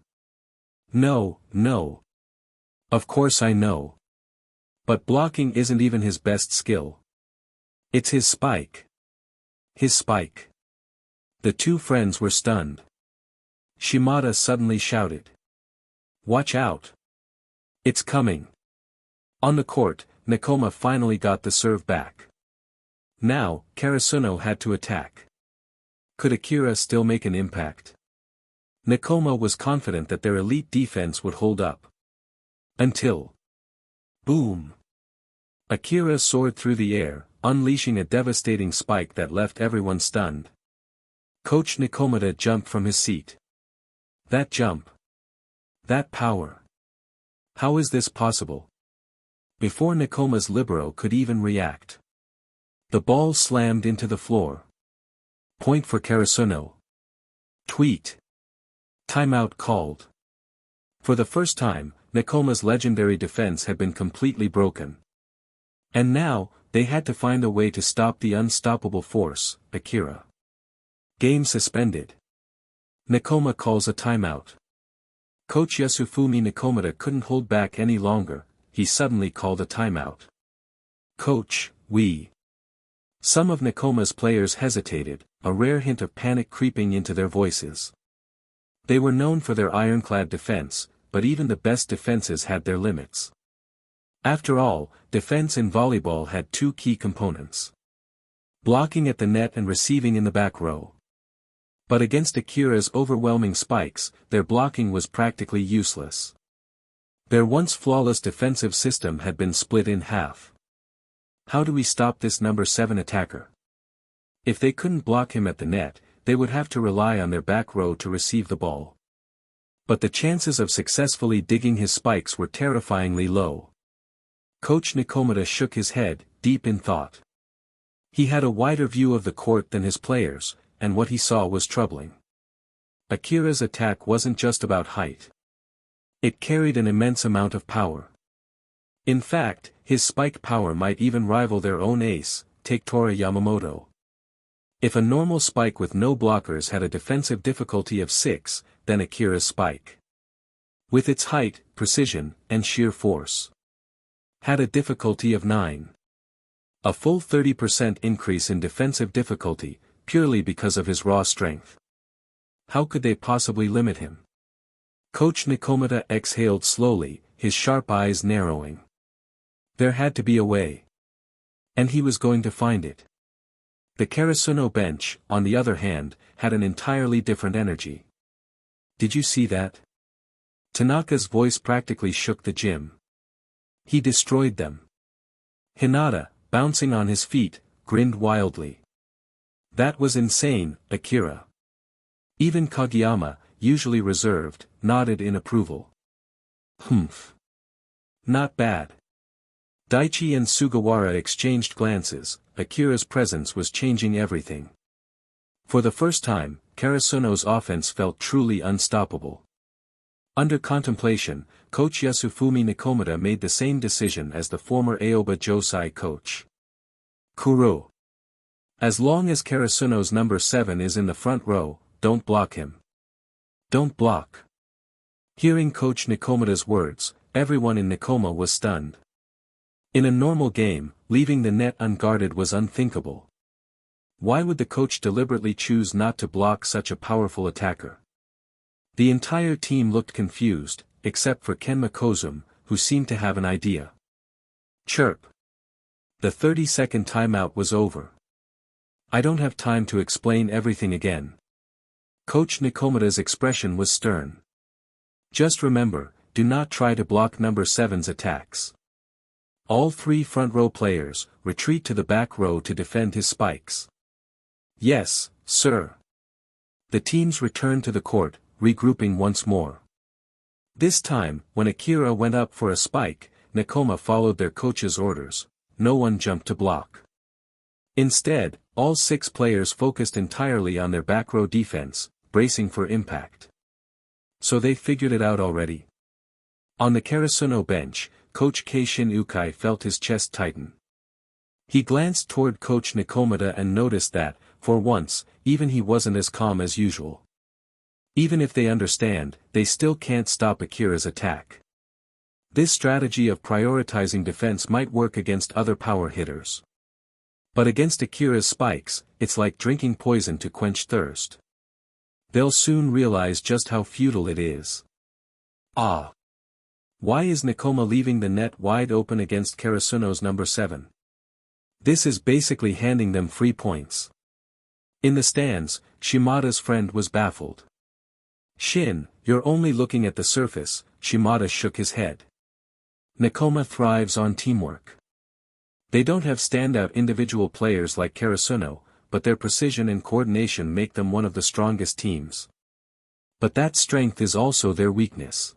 No, no. Of course I know. But blocking isn't even his best skill. It's his spike. His spike. The two friends were stunned. Shimada suddenly shouted. Watch out. It's coming. On the court, Nekoma finally got the serve back. Now, Karasuno had to attack. Could Akira still make an impact? Nekoma was confident that their elite defense would hold up. Until... boom! Akira soared through the air, unleashing a devastating spike that left everyone stunned. Coach Nekoma jumped from his seat. That jump. That power. How is this possible? Before Nekoma's libero could even react, the ball slammed into the floor. Point for Karasuno. Tweet. Timeout called. For the first time, Nekoma's legendary defense had been completely broken. And now, they had to find a way to stop the unstoppable force, Akira. Game suspended. Nekoma calls a timeout. Coach Yasufumi Nekoma couldn't hold back any longer, he suddenly called a timeout. Coach, we. Some of Nekoma's players hesitated, a rare hint of panic creeping into their voices. They were known for their ironclad defense, but even the best defenses had their limits. After all, defense in volleyball had two key components. Blocking at the net and receiving in the back row. But against Akira's overwhelming spikes, their blocking was practically useless. Their once flawless defensive system had been split in half. How do we stop this number 7 attacker? If they couldn't block him at the net, they would have to rely on their back row to receive the ball. But the chances of successfully digging his spikes were terrifyingly low. Coach Nekoma shook his head, deep in thought. He had a wider view of the court than his players, and what he saw was troubling. Akira's attack wasn't just about height. It carried an immense amount of power. In fact, his spike power might even rival their own ace, Tetsurō Yamamoto. If a normal spike with no blockers had a defensive difficulty of 6, then Akira's spike, with its height, precision, and sheer force, had a difficulty of 9. A full 30% increase in defensive difficulty, purely because of his raw strength. How could they possibly limit him? Coach Nekoma exhaled slowly, his sharp eyes narrowing. There had to be a way. And he was going to find it. The Karasuno bench, on the other hand, had an entirely different energy. Did you see that? Tanaka's voice practically shook the gym. He destroyed them. Hinata, bouncing on his feet, grinned wildly. That was insane, Akira. Even Kageyama, usually reserved, nodded in approval. Humph. Not bad. Daichi and Sugawara exchanged glances. Akira's presence was changing everything. For the first time, Karasuno's offense felt truly unstoppable. Under contemplation, Coach Yasufumi Nekoma made the same decision as the former Aoba Josai coach. Kuroo. As long as Karasuno's number 7 is in the front row, don't block him. Don't block. Hearing Coach Nekoma's words, everyone in Nekoma was stunned. In a normal game, leaving the net unguarded was unthinkable. Why would the coach deliberately choose not to block such a powerful attacker? The entire team looked confused, except for Kenma Kozum, who seemed to have an idea. Chirp. The 30-second timeout was over. I don't have time to explain everything again. Coach Nekoma's expression was stern. Just remember, do not try to block number 7's attacks. All 3 front row players, retreat to the back row to defend his spikes. Yes, sir. The teams returned to the court, regrouping once more. This time, when Akira went up for a spike, Nekoma followed their coach's orders. No one jumped to block. Instead, all 6 players focused entirely on their back row defense, bracing for impact. So they figured it out already. On the Karasuno bench, Coach Keishin Ukai felt his chest tighten. He glanced toward Coach Nekoma and noticed that, for once, even he wasn't as calm as usual. Even if they understand, they still can't stop Akira's attack. This strategy of prioritizing defense might work against other power hitters. But against Akira's spikes, it's like drinking poison to quench thirst. They'll soon realize just how futile it is. Ah! Why is Nekoma leaving the net wide open against Karasuno's number 7? This is basically handing them free points. In the stands, Shimada's friend was baffled. Shin, you're only looking at the surface, Shimada shook his head. Nekoma thrives on teamwork. They don't have standout individual players like Karasuno, but their precision and coordination make them one of the strongest teams. But that strength is also their weakness.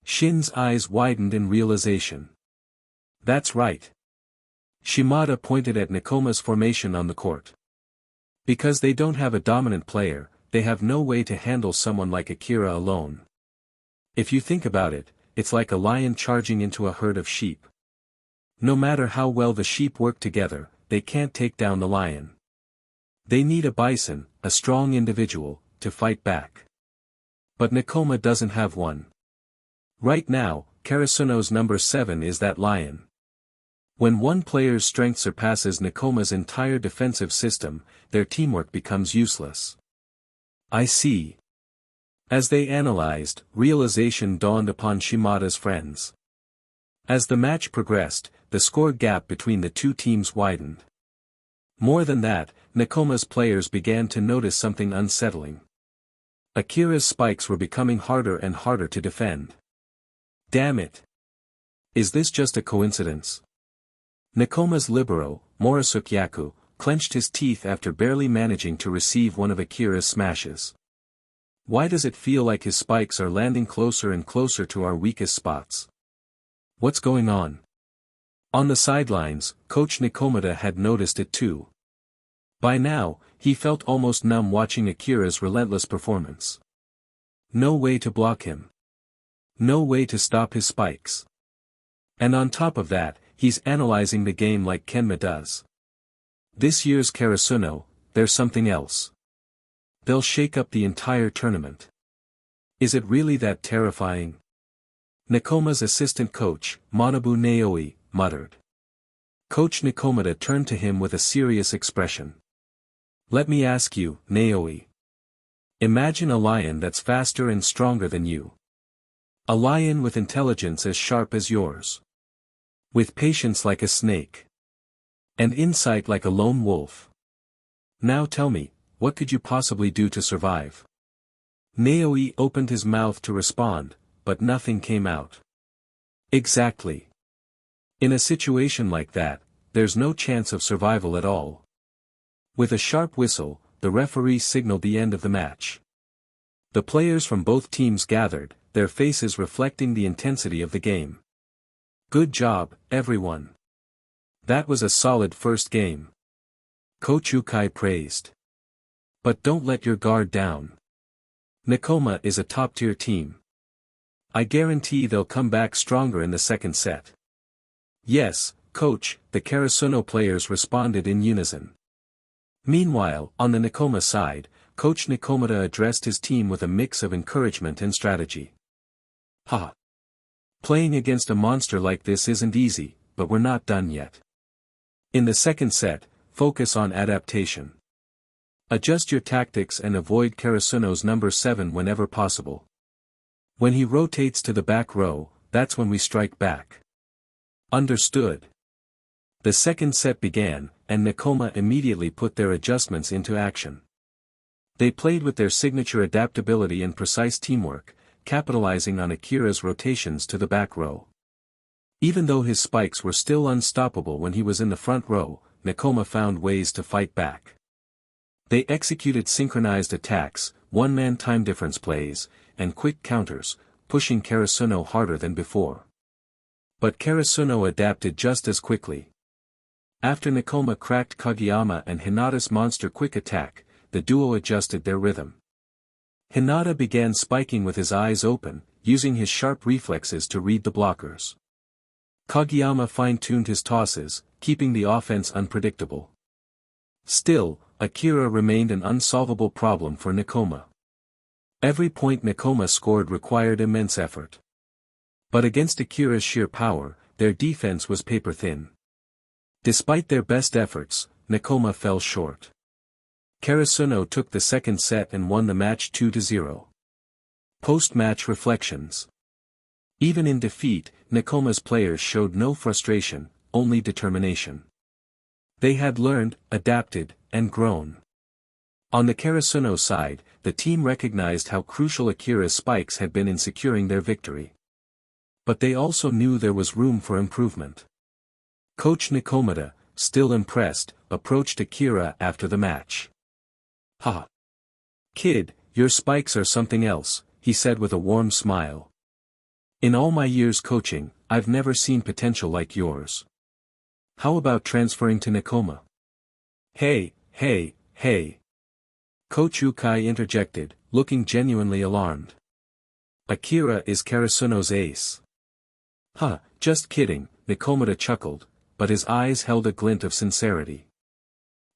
Shin's eyes widened in realization. That's right. Shimada pointed at Nekoma's formation on the court. Because they don't have a dominant player, they have no way to handle someone like Akira alone. If you think about it, it's like a lion charging into a herd of sheep. No matter how well the sheep work together, they can't take down the lion. They need a bison, a strong individual, to fight back. But Nekoma doesn't have one. Right now, Karasuno's number 7 is that lion. When one player's strength surpasses Nekoma's entire defensive system, their teamwork becomes useless. I see. As they analyzed, realization dawned upon Shimada's friends. As the match progressed, the score gap between the two teams widened. More than that, Nekoma's players began to notice something unsettling. Akira's spikes were becoming harder and harder to defend. Damn it! Is this just a coincidence? Nekoma's libero, Morisukyaku, clenched his teeth after barely managing to receive one of Akira's smashes. Why does it feel like his spikes are landing closer and closer to our weakest spots? What's going on? On the sidelines, Coach Nekoma had noticed it too. By now, he felt almost numb watching Akira's relentless performance. No way to block him. No way to stop his spikes. And on top of that, he's analyzing the game like Kenma does. This year's Karasuno, there's something else. They'll shake up the entire tournament. Is it really that terrifying? Nekoma's assistant coach, Manabu Naoi, muttered. Coach Nekoma turned to him with a serious expression. Let me ask you, Naoi. Imagine a lion that's faster and stronger than you. A lion with intelligence as sharp as yours. With patience like a snake. And insight like a lone wolf. Now tell me, what could you possibly do to survive? Naoi opened his mouth to respond, but nothing came out. Exactly. In a situation like that, there's no chance of survival at all. With a sharp whistle, the referee signaled the end of the match. The players from both teams gathered, their faces reflecting the intensity of the game. Good job, everyone. That was a solid first game. Coach Ukai praised. But don't let your guard down. Nekoma is a top-tier team. I guarantee they'll come back stronger in the second set. Yes, coach, the Karasuno players responded in unison. Meanwhile, on the Nekoma side, Coach Nekoma addressed his team with a mix of encouragement and strategy. Ha! Playing against a monster like this isn't easy, but we're not done yet. In the second set, focus on adaptation. Adjust your tactics and avoid Karasuno's number 7 whenever possible. When he rotates to the back row, that's when we strike back. Understood. The second set began, and Nekoma immediately put their adjustments into action. They played with their signature adaptability and precise teamwork, capitalizing on Akira's rotations to the back row. Even though his spikes were still unstoppable when he was in the front row, Nekoma found ways to fight back. They executed synchronized attacks, one-man time difference plays, and quick counters, pushing Karasuno harder than before. But Karasuno adapted just as quickly. After Nekoma cracked Kageyama and Hinata's monster quick attack, the duo adjusted their rhythm. Hinata began spiking with his eyes open, using his sharp reflexes to read the blockers. Kageyama fine-tuned his tosses, keeping the offense unpredictable. Still, Akira remained an unsolvable problem for Nekoma. Every point Nekoma scored required immense effort. But against Akira's sheer power, their defense was paper-thin. Despite their best efforts, Nekoma fell short. Karasuno took the second set and won the match 2-0. Post-match reflections. Even in defeat, Nekoma's players showed no frustration, only determination. They had learned, adapted, and grown. On the Karasuno side, the team recognized how crucial Akira's spikes had been in securing their victory. But they also knew there was room for improvement. Coach Nekoma, still impressed, approached Akira after the match. "Ha! Kid, your spikes are something else," he said with a warm smile. "In all my years coaching, I've never seen potential like yours. How about transferring to Nekoma?" "Hey, hey, hey." Coach Ukai interjected, looking genuinely alarmed. "Akira is Karasuno's ace." "Huh, just kidding," Nekoma chuckled, but his eyes held a glint of sincerity.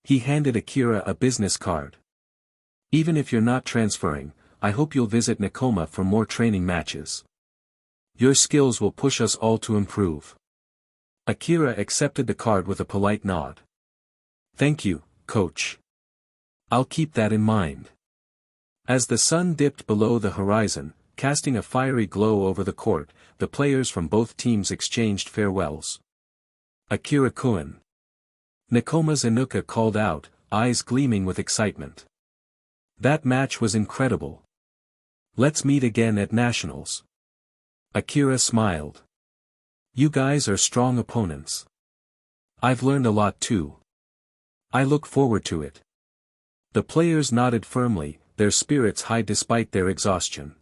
He handed Akira a business card. "Even if you're not transferring, I hope you'll visit Nekoma for more training matches. Your skills will push us all to improve." Akira accepted the card with a polite nod. "Thank you, coach. I'll keep that in mind." As the sun dipped below the horizon, casting a fiery glow over the court, the players from both teams exchanged farewells. "Akira-kun." Nekoma's Inuka called out, eyes gleaming with excitement. "That match was incredible. Let's meet again at Nationals." Akira smiled. "You guys are strong opponents. I've learned a lot too. I look forward to it." The players nodded firmly, their spirits high despite their exhaustion.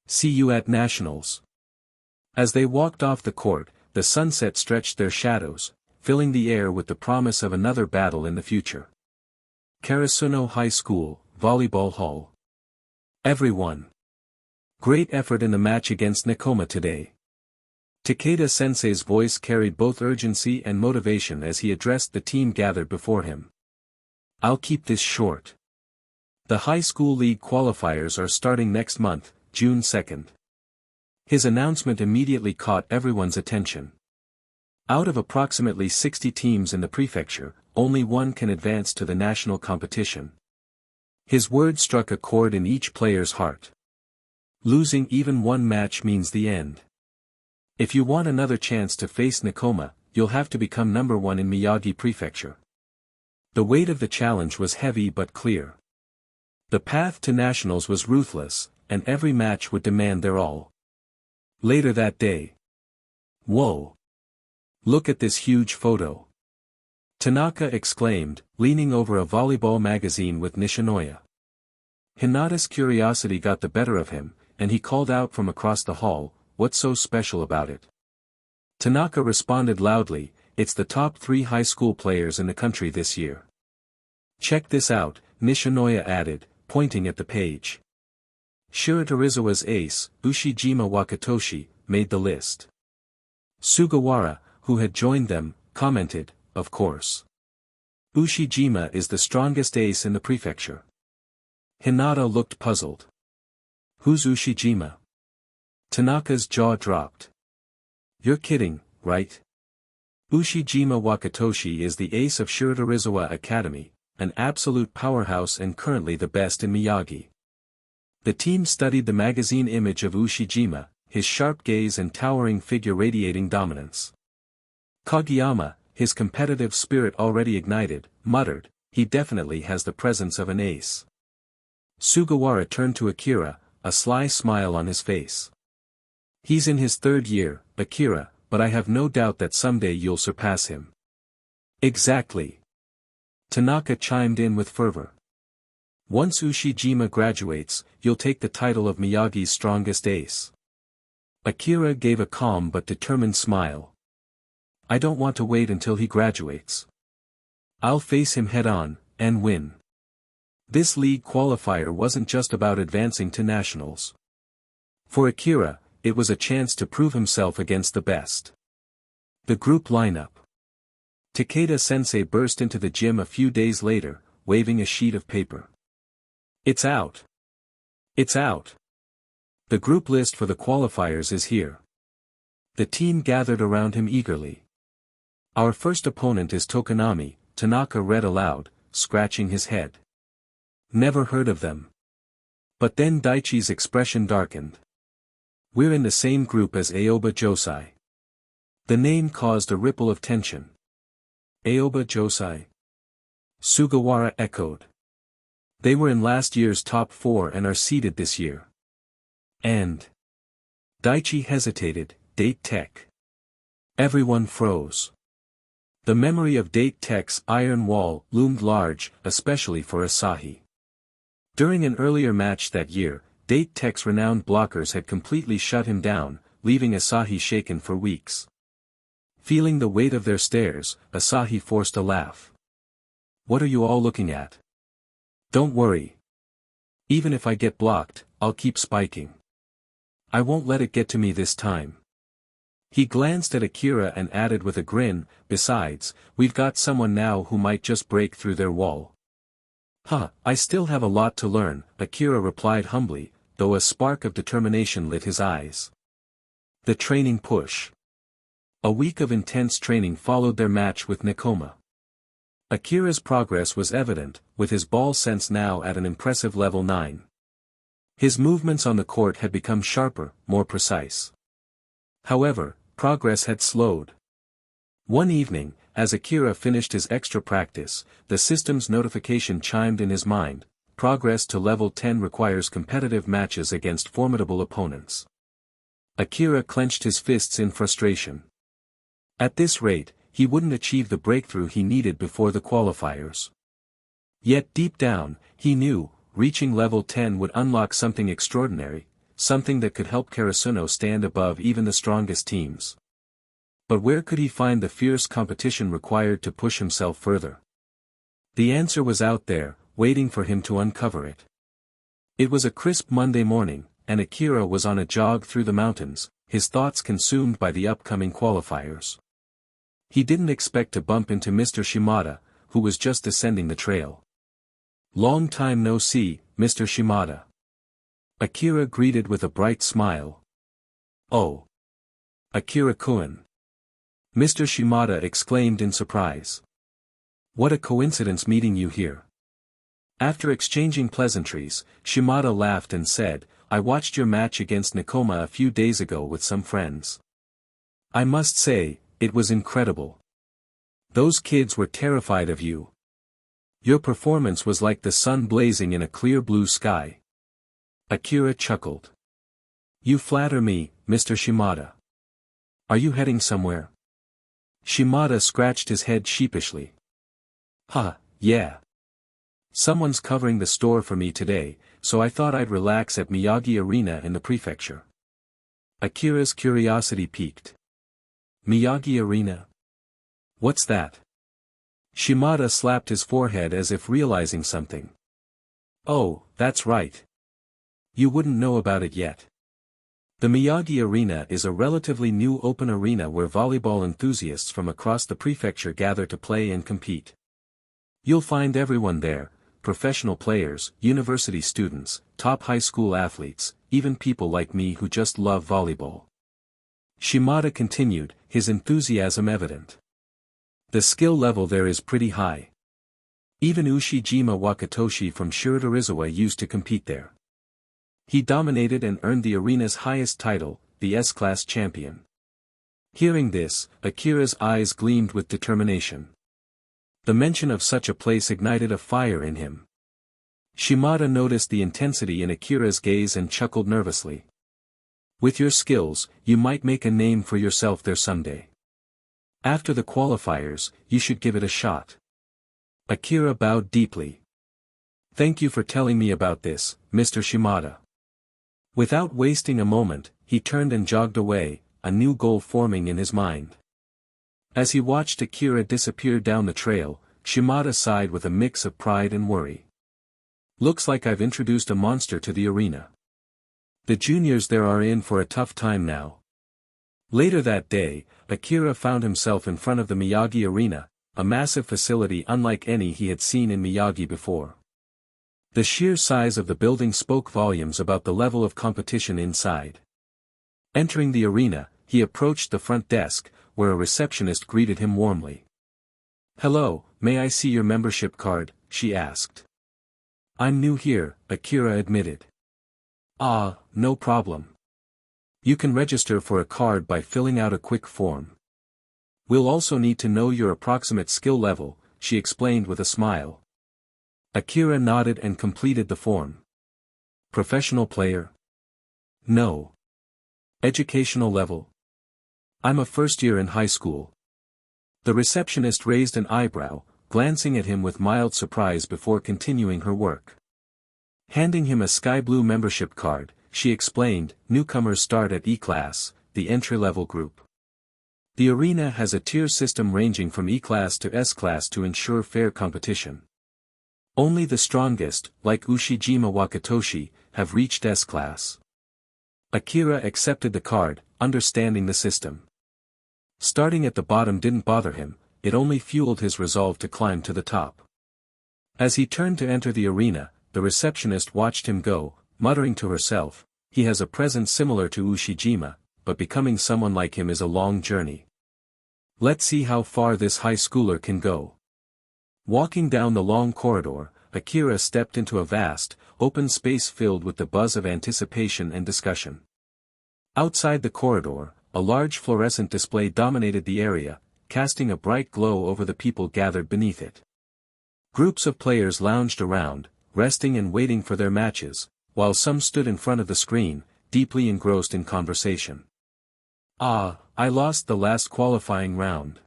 "See you at Nationals." As they walked off the court, the sunset stretched their shadows, filling the air with the promise of another battle in the future. Karasuno High School, Volleyball Hall. "Everyone. Great effort in the match against Nekoma today." Takeda-sensei's voice carried both urgency and motivation as he addressed the team gathered before him. "I'll keep this short. The high school league qualifiers are starting next month, June 2nd. His announcement immediately caught everyone's attention. Out of approximately 60 teams in the prefecture, only one can advance to the national competition. His words struck a chord in each player's heart. Losing even one match means the end. If you want another chance to face Nekoma, you'll have to become number one in Miyagi Prefecture. The weight of the challenge was heavy but clear. The path to nationals was ruthless, and every match would demand their all. Later that day. "Whoa! Look at this huge photo!" Tanaka exclaimed, leaning over a volleyball magazine with Nishinoya. Hinata's curiosity got the better of him, and he called out from across the hall, "What's so special about it?" Tanaka responded loudly, "It's the top 3 high school players in the country this year." "Check this out," Nishinoya added, pointing at the page. Shiratorizawa's ace, Ushijima Wakatoshi, made the list. Sugawara, who had joined them, commented, "Of course. Ushijima is the strongest ace in the prefecture." Hinata looked puzzled. "Who's Ushijima?" Tanaka's jaw dropped. "You're kidding, right? Ushijima Wakatoshi is the ace of Shiratorizawa Academy, an absolute powerhouse and currently the best in Miyagi." The team studied the magazine image of Ushijima, his sharp gaze and towering figure radiating dominance. Kageyama, his competitive spirit already ignited, muttered, "He definitely has the presence of an ace." Sugawara turned to Akira, a sly smile on his face. "He's in his 3rd year, Akira, but I have no doubt that someday you'll surpass him." "Exactly." Tanaka chimed in with fervor. "Once Ushijima graduates, you'll take the title of Miyagi's strongest ace." Akira gave a calm but determined smile. "I don't want to wait until he graduates. I'll face him head-on, and win." This league qualifier wasn't just about advancing to nationals. For Akira, it was a chance to prove himself against the best. The group lineup. Takeda-sensei burst into the gym a few days later, waving a sheet of paper. "It's out. It's out. The group list for the qualifiers is here. The team gathered around him eagerly. Our first opponent is Tokonami, Tanaka read aloud, scratching his head. Never heard of them. But then Daichi's expression darkened. We're in the same group as Aoba Josai. The name caused a ripple of tension. Aoba Josai? Sugawara echoed. They were in last year's top 4 and are seeded this year. And Daichi hesitated, Date Tech. Everyone froze. The memory of Date Tech's iron wall loomed large, especially for Asahi. During an earlier match that year, Date Tech's renowned blockers had completely shut him down, leaving Asahi shaken for weeks. Feeling the weight of their stares, Asahi forced a laugh. What are you all looking at? Don't worry. Even if I get blocked, I'll keep spiking. I won't let it get to me this time. He glanced at Akira and added with a grin, besides, we've got someone now who might just break through their wall. I still have a lot to learn, Akira replied humbly, though a spark of determination lit his eyes. The training push. A week of intense training followed their match with Nekoma. Akira's progress was evident, with his ball sense now at an impressive level 9. His movements on the court had become sharper, more precise. However, progress had slowed. One evening, as Akira finished his extra practice, the system's notification chimed in his mind. Progress to level 10 requires competitive matches against formidable opponents. Akira clenched his fists in frustration. At this rate, he wouldn't achieve the breakthrough he needed before the qualifiers. Yet deep down, he knew, reaching level 10 would unlock something extraordinary, something that could help Karasuno stand above even the strongest teams. But where could he find the fierce competition required to push himself further? The answer was out there, waiting for him to uncover it. It was a crisp Monday morning, and Akira was on a jog through the mountains, his thoughts consumed by the upcoming qualifiers. He didn't expect to bump into Mr. Shimada, who was just descending the trail. Long time no see, Mr. Shimada. Akira greeted with a bright smile. Oh. Akira-kun. Mr. Shimada exclaimed in surprise. What a coincidence meeting you here. After exchanging pleasantries, Shimada laughed and said, I watched your match against Nekoma a few days ago with some friends. I must say, it was incredible. Those kids were terrified of you. Your performance was like the sun blazing in a clear blue sky. Akira chuckled. You flatter me, Mr. Shimada. Are you heading somewhere? Shimada scratched his head sheepishly. Yeah. Someone's covering the store for me today, so I thought I'd relax at Miyagi Arena in the prefecture. Akira's curiosity piqued. Miyagi Arena? What's that? Shimada slapped his forehead as if realizing something. Oh, that's right. You wouldn't know about it yet. The Miyagi Arena is a relatively new open arena where volleyball enthusiasts from across the prefecture gather to play and compete. You'll find everyone there, professional players, university students, top high school athletes, even people like me who just love volleyball. Shimada continued, his enthusiasm evident. The skill level there is pretty high. Even Ushijima Wakatoshi from Shiratorizawa used to compete there. He dominated and earned the arena's highest title, the S-Class champion. Hearing this, Akira's eyes gleamed with determination. The mention of such a place ignited a fire in him. Shimada noticed the intensity in Akira's gaze and chuckled nervously. With your skills, you might make a name for yourself there someday. After the qualifiers, you should give it a shot. Akira bowed deeply. Thank you for telling me about this, Mr. Shimada. Without wasting a moment, he turned and jogged away, a new goal forming in his mind. As he watched Akira disappear down the trail, Shimada sighed with a mix of pride and worry. Looks like I've introduced a monster to the arena. The juniors there are in for a tough time now. Later that day, Akira found himself in front of the Miyagi Arena, a massive facility unlike any he had seen in Miyagi before. The sheer size of the building spoke volumes about the level of competition inside. Entering the arena, he approached the front desk, where a receptionist greeted him warmly. "Hello, may I see your membership card?" she asked. "I'm new here," Akira admitted. "Ah, no problem. You can register for a card by filling out a quick form. We'll also need to know your approximate skill level," she explained with a smile. Akira nodded and completed the form. "Professional player?" "No." "Educational level?" "I'm a first year in high school." The receptionist raised an eyebrow, glancing at him with mild surprise before continuing her work. Handing him a sky blue membership card, she explained, "Newcomers start at E-Class, the entry-level group. The arena has a tier system ranging from E-Class to S-Class to ensure fair competition. Only the strongest, like Ushijima Wakatoshi, have reached S-Class." Akira accepted the card, understanding the system. Starting at the bottom didn't bother him, it only fueled his resolve to climb to the top. As he turned to enter the arena, the receptionist watched him go, muttering to herself, "He has a presence similar to Ushijima, but becoming someone like him is a long journey. Let's see how far this high schooler can go." Walking down the long corridor, Akira stepped into a vast, open space filled with the buzz of anticipation and discussion. Outside the corridor, a large fluorescent display dominated the area, casting a bright glow over the people gathered beneath it. Groups of players lounged around, resting and waiting for their matches, while some stood in front of the screen, deeply engrossed in conversation. "Ah, I lost the last qualifying round.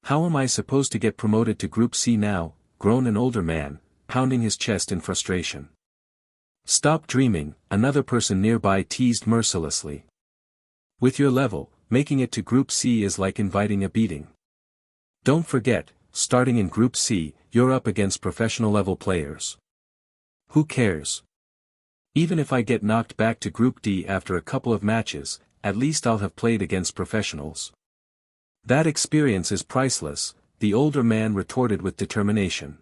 How am I supposed to get promoted to Group C now?" groaned an older man, pounding his chest in frustration. "Stop dreaming," another person nearby teased mercilessly. "With your level, making it to Group C is like inviting a beating. Don't forget, starting in Group C, you're up against professional-level players. Who cares? Even if I get knocked back to Group D after a couple of matches, at least I'll have played against professionals. That experience is priceless," the older man retorted with determination.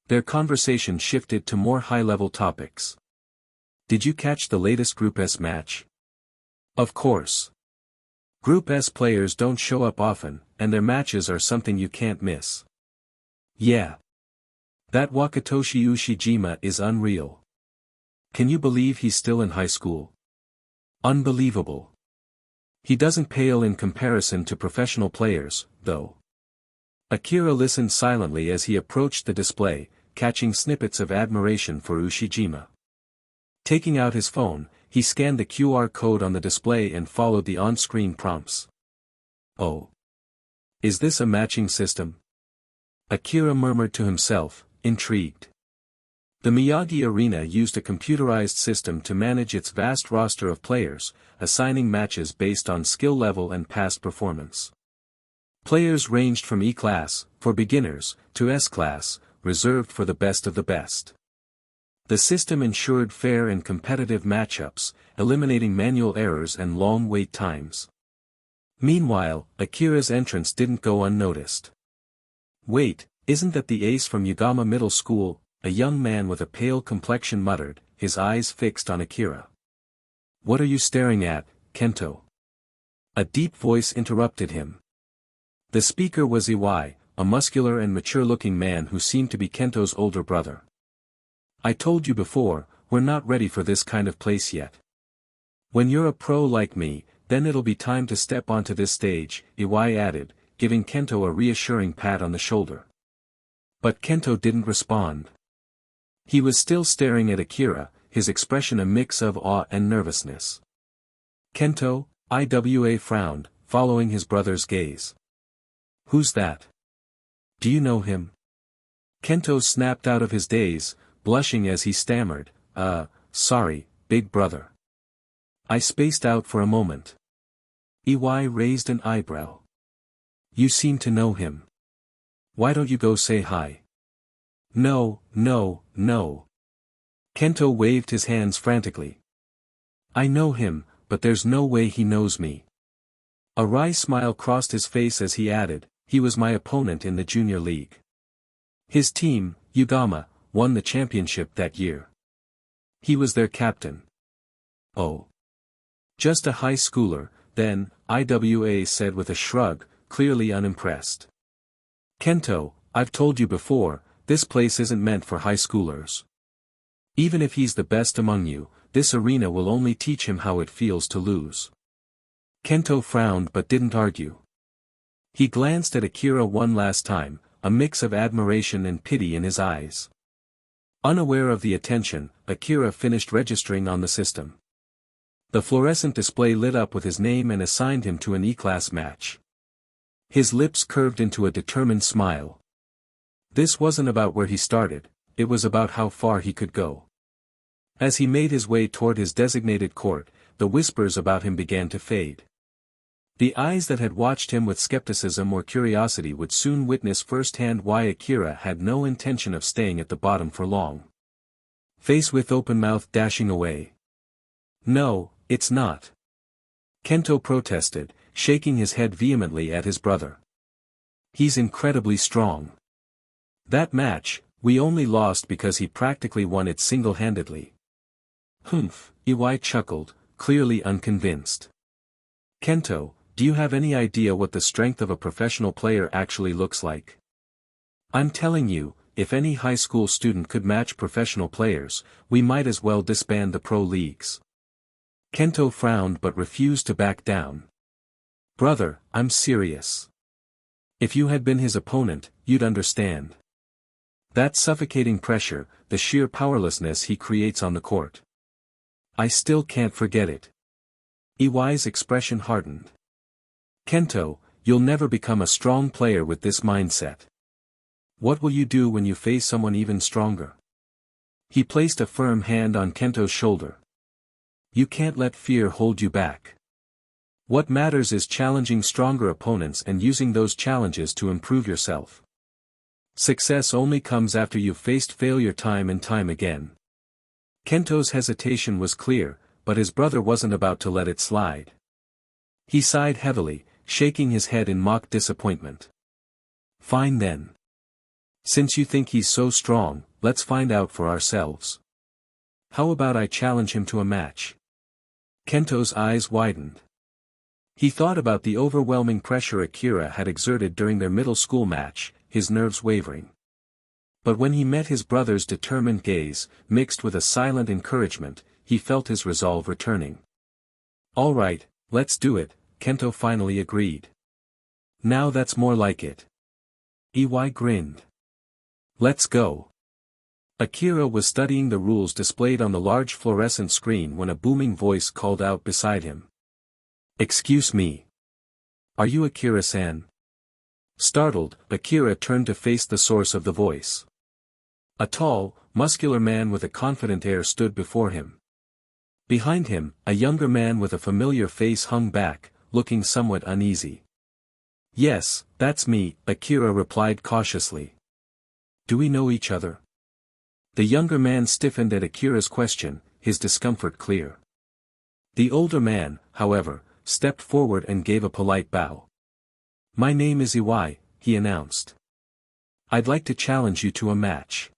Their conversation shifted to more high-level topics. "Did you catch the latest Group S match?" "Of course. Group S players don't show up often, and their matches are something you can't miss." "Yeah. That Wakatoshi Ushijima is unreal. Can you believe he's still in high school? Unbelievable. He doesn't pale in comparison to professional players, though." Akira listened silently as he approached the display, catching snippets of admiration for Ushijima. Taking out his phone, he scanned the QR code on the display and followed the on-screen prompts. "Oh. Is this a matching system?" Akira murmured to himself, intrigued. The Miyagi Arena used a computerized system to manage its vast roster of players, assigning matches based on skill level and past performance. Players ranged from E-Class, for beginners, to S-Class, reserved for the best of the best. The system ensured fair and competitive matchups, eliminating manual errors and long wait times. Meanwhile, Akira's entrance didn't go unnoticed. "Wait, isn't that the ace from Yugama Middle School?" a young man with a pale complexion muttered, his eyes fixed on Akira. "What are you staring at, Kento?" A deep voice interrupted him. The speaker was Iwai, a muscular and mature-looking man who seemed to be Kento's older brother. "I told you before, we're not ready for this kind of place yet. When you're a pro like me, then it'll be time to step onto this stage," Iwai added, giving Kento a reassuring pat on the shoulder. But Kento didn't respond. He was still staring at Akira, his expression a mix of awe and nervousness. "Kento," Iwa frowned, following his brother's gaze. "Who's that? Do you know him?" Kento snapped out of his daze, blushing as he stammered, Sorry, big brother. I spaced out for a moment." Iwai raised an eyebrow. "You seem to know him. Why don't you go say hi?" "No, no, no." Kento waved his hands frantically. "I know him, but there's no way he knows me." A wry smile crossed his face as he added, "He was my opponent in the junior league. His team, Yugama, won the championship that year. He was their captain. Oh. Just a high schooler, then, Iwa said with a shrug, clearly unimpressed. Kento, I've told you before, this place isn't meant for high schoolers. Even if he's the best among you, this arena will only teach him how it feels to lose. Kento frowned but didn't argue. He glanced at Akira one last time, a mix of admiration and pity in his eyes. Unaware of the attention, Akira finished registering on the system. The fluorescent display lit up with his name and assigned him to an E-class match. His lips curved into a determined smile. This wasn't about where he started, it was about how far he could go. As he made his way toward his designated court, the whispers about him began to fade. The eyes that had watched him with skepticism or curiosity would soon witness firsthand why Akira had no intention of staying at the bottom for long. Face with open mouth dashing away. No, it's not. Kento protested, shaking his head vehemently at his brother. He's incredibly strong. That match, we only lost because he practically won it single-handedly. Humph, Iwai chuckled, clearly unconvinced. Kento, do you have any idea what the strength of a professional player actually looks like? I'm telling you, if any high school student could match professional players, we might as well disband the pro leagues. Kento frowned but refused to back down. Brother, I'm serious. If you had been his opponent, you'd understand. That suffocating pressure, the sheer powerlessness he creates on the court. I still can't forget it. Iwai's expression hardened. Kento, you'll never become a strong player with this mindset. What will you do when you face someone even stronger? He placed a firm hand on Kento's shoulder. You can't let fear hold you back. What matters is challenging stronger opponents and using those challenges to improve yourself. Success only comes after you've faced failure time and time again. Kento's hesitation was clear, but his brother wasn't about to let it slide. He sighed heavily, shaking his head in mock disappointment. Fine then. Since you think he's so strong, let's find out for ourselves. How about I challenge him to a match? Kento's eyes widened. He thought about the overwhelming pressure Akira had exerted during their middle school match, his nerves wavering. But when he met his brother's determined gaze, mixed with a silent encouragement, he felt his resolve returning. All right, let's do it, Kento finally agreed. Now that's more like it. Iwai grinned. Let's go. Akira was studying the rules displayed on the large fluorescent screen when a booming voice called out beside him. Excuse me. Are you Akira-san? Startled, Akira turned to face the source of the voice. A tall, muscular man with a confident air stood before him. Behind him, a younger man with a familiar face hung back, looking somewhat uneasy. Yes, that's me, Akira replied cautiously. Do we know each other? The younger man stiffened at Akira's question, his discomfort clear. The older man, however, stepped forward and gave a polite bow. My name is Iwai, he announced. I'd like to challenge you to a match.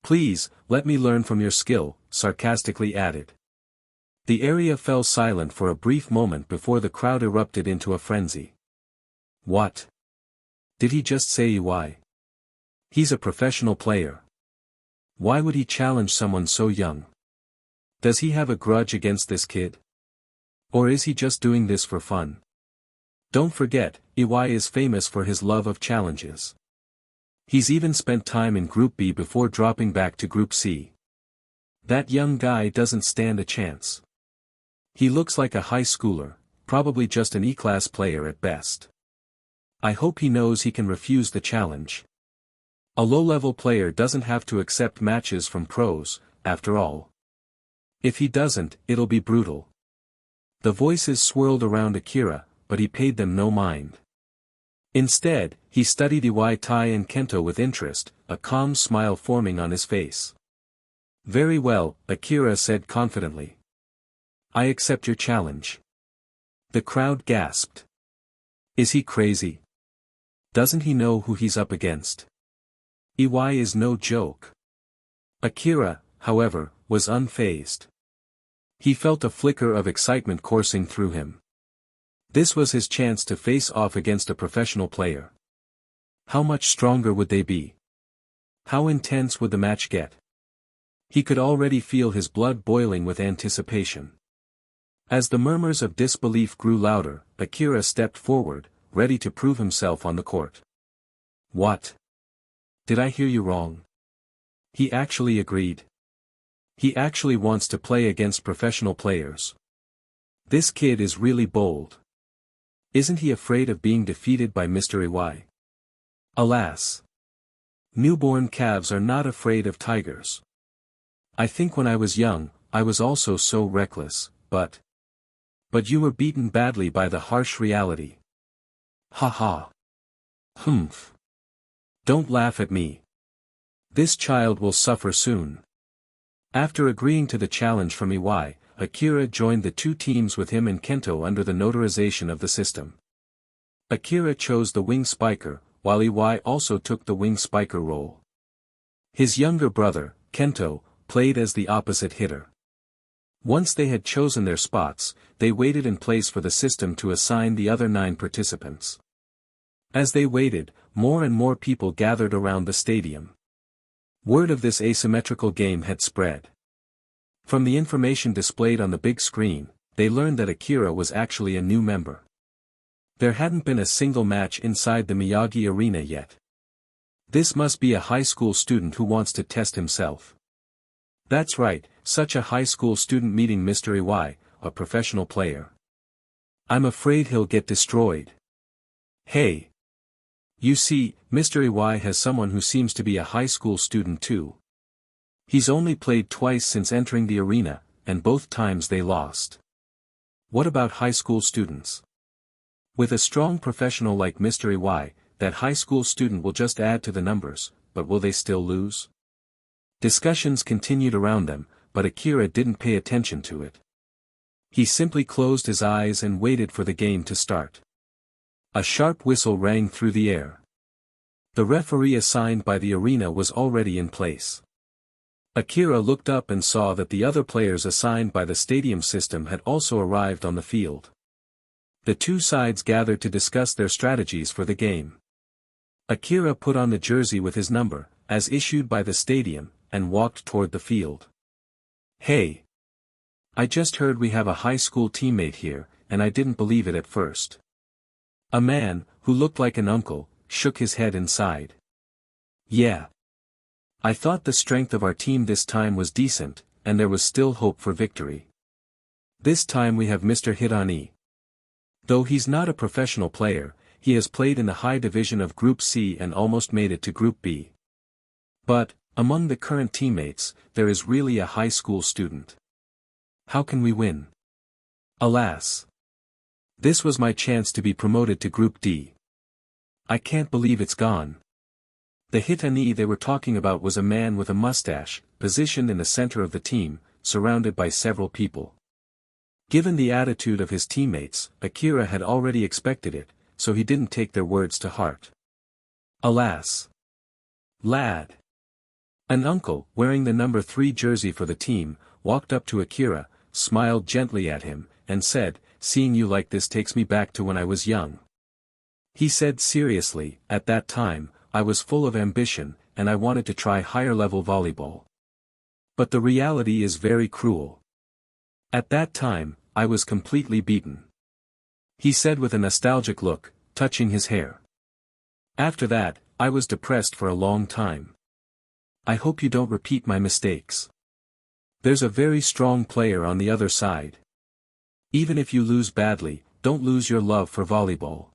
Please, let me learn from your skill, sarcastically added. The area fell silent for a brief moment before the crowd erupted into a frenzy. What? Did he just say Iwai? He's a professional player. Why would he challenge someone so young? Does he have a grudge against this kid? Or is he just doing this for fun? Don't forget, Iwai is famous for his love of challenges. He's even spent time in Group B before dropping back to Group C. That young guy doesn't stand a chance. He looks like a high schooler, probably just an E-class player at best. I hope he knows he can refuse the challenge. A low-level player doesn't have to accept matches from pros, after all. If he doesn't, it'll be brutal. The voices swirled around Akira, but he paid them no mind. Instead, he studied Iwai Tai and Kento with interest, a calm smile forming on his face. Very well, Akira said confidently. I accept your challenge. The crowd gasped. Is he crazy? Doesn't he know who he's up against? Iwai is no joke. Akira, however, was unfazed. He felt a flicker of excitement coursing through him. This was his chance to face off against a professional player. How much stronger would they be? How intense would the match get? He could already feel his blood boiling with anticipation. As the murmurs of disbelief grew louder, Akira stepped forward, ready to prove himself on the court. What? Did I hear you wrong? He actually agreed. He actually wants to play against professional players. This kid is really bold. Isn't he afraid of being defeated by Mr. Iwai? Alas. Newborn calves are not afraid of tigers. I think when I was young, I was also so reckless, but you were beaten badly by the harsh reality. Ha ha. Humph. Don't laugh at me. This child will suffer soon. After agreeing to the challenge from Iwai, Akira joined the two teams with him and Kento under the notarization of the system. Akira chose the wing spiker, while Iwai also took the wing spiker role. His younger brother, Kento, played as the opposite hitter. Once they had chosen their spots, they waited in place for the system to assign the other 9 participants. As they waited, more and more people gathered around the stadium. Word of this asymmetrical game had spread. From the information displayed on the big screen, they learned that Akira was actually a new member. There hadn't been a single match inside the Miyagi Arena yet. This must be a high school student who wants to test himself. That's right, such a high school student meeting Mr. Iwai, a professional player. I'm afraid he'll get destroyed. Hey. You see, Mr. Iwai has someone who seems to be a high school student too. He's only played twice since entering the arena, and both times they lost. What about high school students? With a strong professional like Mr. Iwai, that high school student will just add to the numbers, but will they still lose? Discussions continued around them, but Akira didn't pay attention to it. He simply closed his eyes and waited for the game to start. A sharp whistle rang through the air. The referee assigned by the arena was already in place. Akira looked up and saw that the other players assigned by the stadium system had also arrived on the field. The two sides gathered to discuss their strategies for the game. Akira put on the jersey with his number, as issued by the stadium, and walked toward the field. Hey! I just heard we have a high school teammate here, and I didn't believe it at first. A man, who looked like an uncle, shook his head and sighed. Yeah. I thought the strength of our team this time was decent, and there was still hope for victory. This time we have Mr. Hirani. Though he's not a professional player, he has played in the high division of Group C and almost made it to Group B. But, among the current teammates, there is really a high school student. How can we win? Alas. This was my chance to be promoted to Group D. I can't believe it's gone. The Hitani they were talking about was a man with a mustache, positioned in the center of the team, surrounded by several people. Given the attitude of his teammates, Akira had already expected it, so he didn't take their words to heart. Alas. Lad. An uncle, wearing the number 3 jersey for the team, walked up to Akira, smiled gently at him, and said, "Seeing you like this takes me back to when I was young." He said seriously, "At that time, I was full of ambition, and I wanted to try higher-level volleyball. But the reality is very cruel. At that time, I was completely beaten." He said with a nostalgic look, touching his hair. "After that, I was depressed for a long time. I hope you don't repeat my mistakes. There's a very strong player on the other side. Even if you lose badly, don't lose your love for volleyball."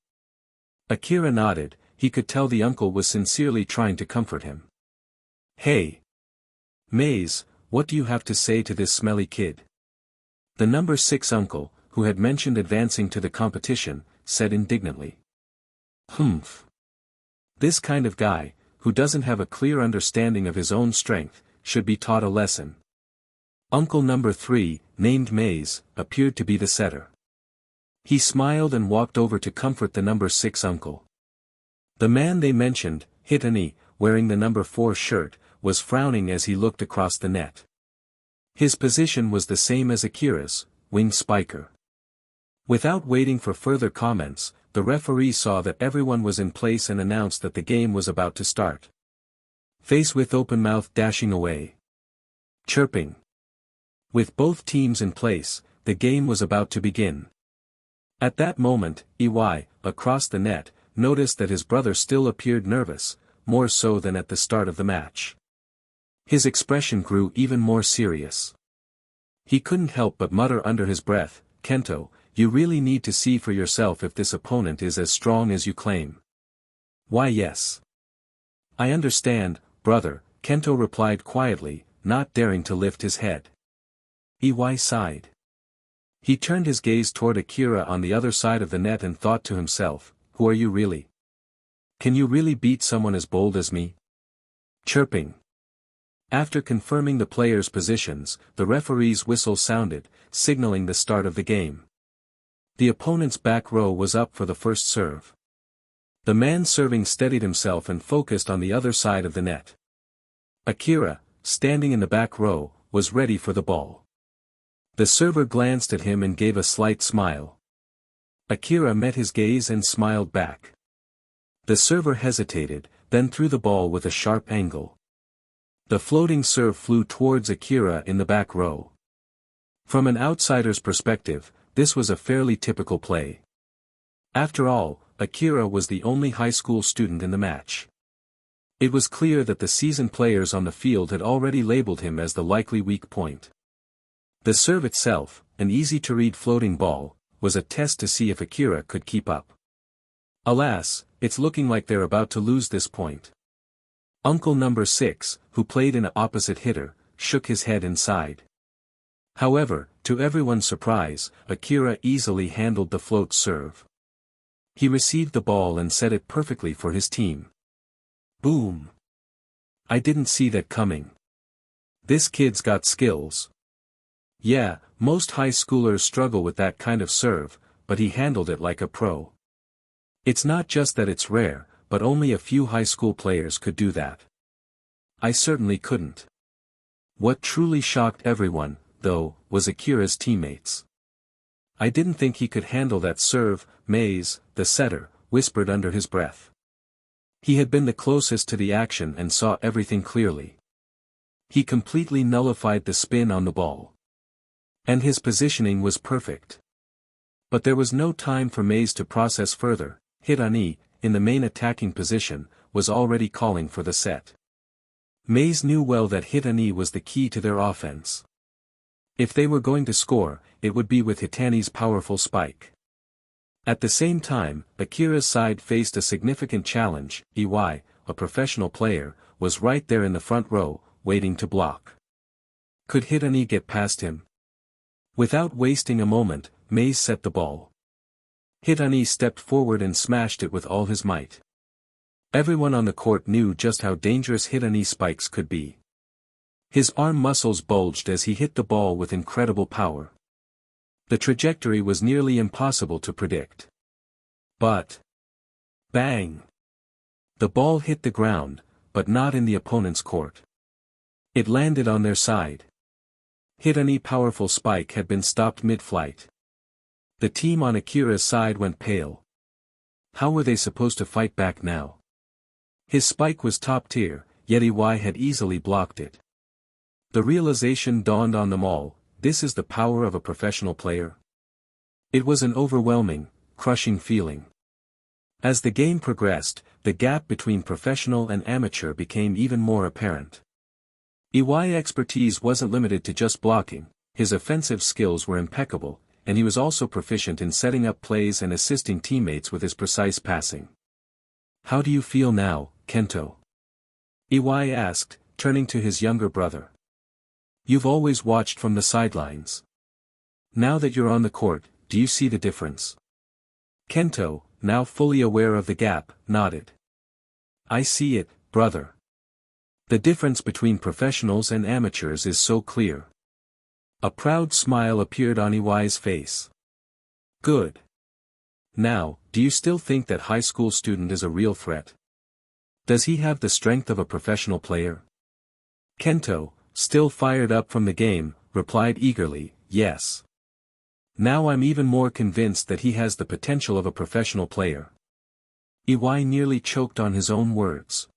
Akira nodded. He could tell the uncle was sincerely trying to comfort him. "Hey! Maze, what do you have to say to this smelly kid?" The number 6 uncle, who had mentioned advancing to the competition, said indignantly. "Humph. This kind of guy, who doesn't have a clear understanding of his own strength, should be taught a lesson." Uncle number 3, named Maze, appeared to be the setter. He smiled and walked over to comfort the number 6 uncle. The man they mentioned, Hitani, wearing the number 4 shirt, was frowning as he looked across the net. His position was the same as Akira's, wing spiker. Without waiting for further comments, the referee saw that everyone was in place and announced that the game was about to start. Face with open mouth dashing away. Chirping. With both teams in place, the game was about to begin. At that moment, Iwai, across the net, noticed that his brother still appeared nervous, more so than at the start of the match. His expression grew even more serious. He couldn't help but mutter under his breath, "Kento, you really need to see for yourself if this opponent is as strong as you claim." "Why yes. I understand, brother," Kento replied quietly, not daring to lift his head. Iwai sighed. He turned his gaze toward Akira on the other side of the net and thought to himself, "Who are you really? Can you really beat someone as bold as me?" Chirping. After confirming the players' positions, the referee's whistle sounded, signaling the start of the game. The opponent's back row was up for the first serve. The man serving steadied himself and focused on the other side of the net. Akira, standing in the back row, was ready for the ball. The server glanced at him and gave a slight smile. Akira met his gaze and smiled back. The server hesitated, then threw the ball with a sharp angle. The floating serve flew towards Akira in the back row. From an outsider's perspective, this was a fairly typical play. After all, Akira was the only high school student in the match. It was clear that the seasoned players on the field had already labeled him as the likely weak point. The serve itself, an easy-to-read floating ball, was a test to see if Akira could keep up. Alas, it's looking like they're about to lose this point. Uncle number 6, who played an opposite hitter, shook his head and sighed. However, to everyone's surprise, Akira easily handled the float serve. He received the ball and set it perfectly for his team. Boom! I didn't see that coming. This kid's got skills. Yeah, most high schoolers struggle with that kind of serve, but he handled it like a pro. It's not just that it's rare, but only a few high school players could do that. I certainly couldn't. What truly shocked everyone, though, was Akira's teammates. I didn't think he could handle that serve, Maze, the setter, whispered under his breath. He had been the closest to the action and saw everything clearly. He completely nullified the spin on the ball. And his positioning was perfect. But there was no time for Maze to process further. Hitani, in the main attacking position, was already calling for the set. Maze knew well that Hitani was the key to their offense. If they were going to score, it would be with Hitani's powerful spike. At the same time, Akira's side faced a significant challenge. Iwai, a professional player, was right there in the front row, waiting to block. Could Hitani get past him? Without wasting a moment, Maze set the ball. Hitani stepped forward and smashed it with all his might. Everyone on the court knew just how dangerous Hitani's spikes could be. His arm muscles bulged as he hit the ball with incredible power. The trajectory was nearly impossible to predict. But... bang! The ball hit the ground, but not in the opponent's court. It landed on their side. Hitani's powerful spike had been stopped mid-flight. The team on Akira's side went pale. How were they supposed to fight back now? His spike was top tier, yet Iwai had easily blocked it. The realization dawned on them all, this is the power of a professional player. It was an overwhelming, crushing feeling. As the game progressed, the gap between professional and amateur became even more apparent. Iwai's expertise wasn't limited to just blocking, his offensive skills were impeccable, and he was also proficient in setting up plays and assisting teammates with his precise passing. How do you feel now, Kento? Iwai asked, turning to his younger brother. You've always watched from the sidelines. Now that you're on the court, do you see the difference? Kento, now fully aware of the gap, nodded. I see it, brother. The difference between professionals and amateurs is so clear. A proud smile appeared on Iwai's face. Good. Now, do you still think that high school student is a real threat? Does he have the strength of a professional player? Kento, still fired up from the game, replied eagerly, yes. Now I'm even more convinced that he has the potential of a professional player. Iwai nearly choked on his own words.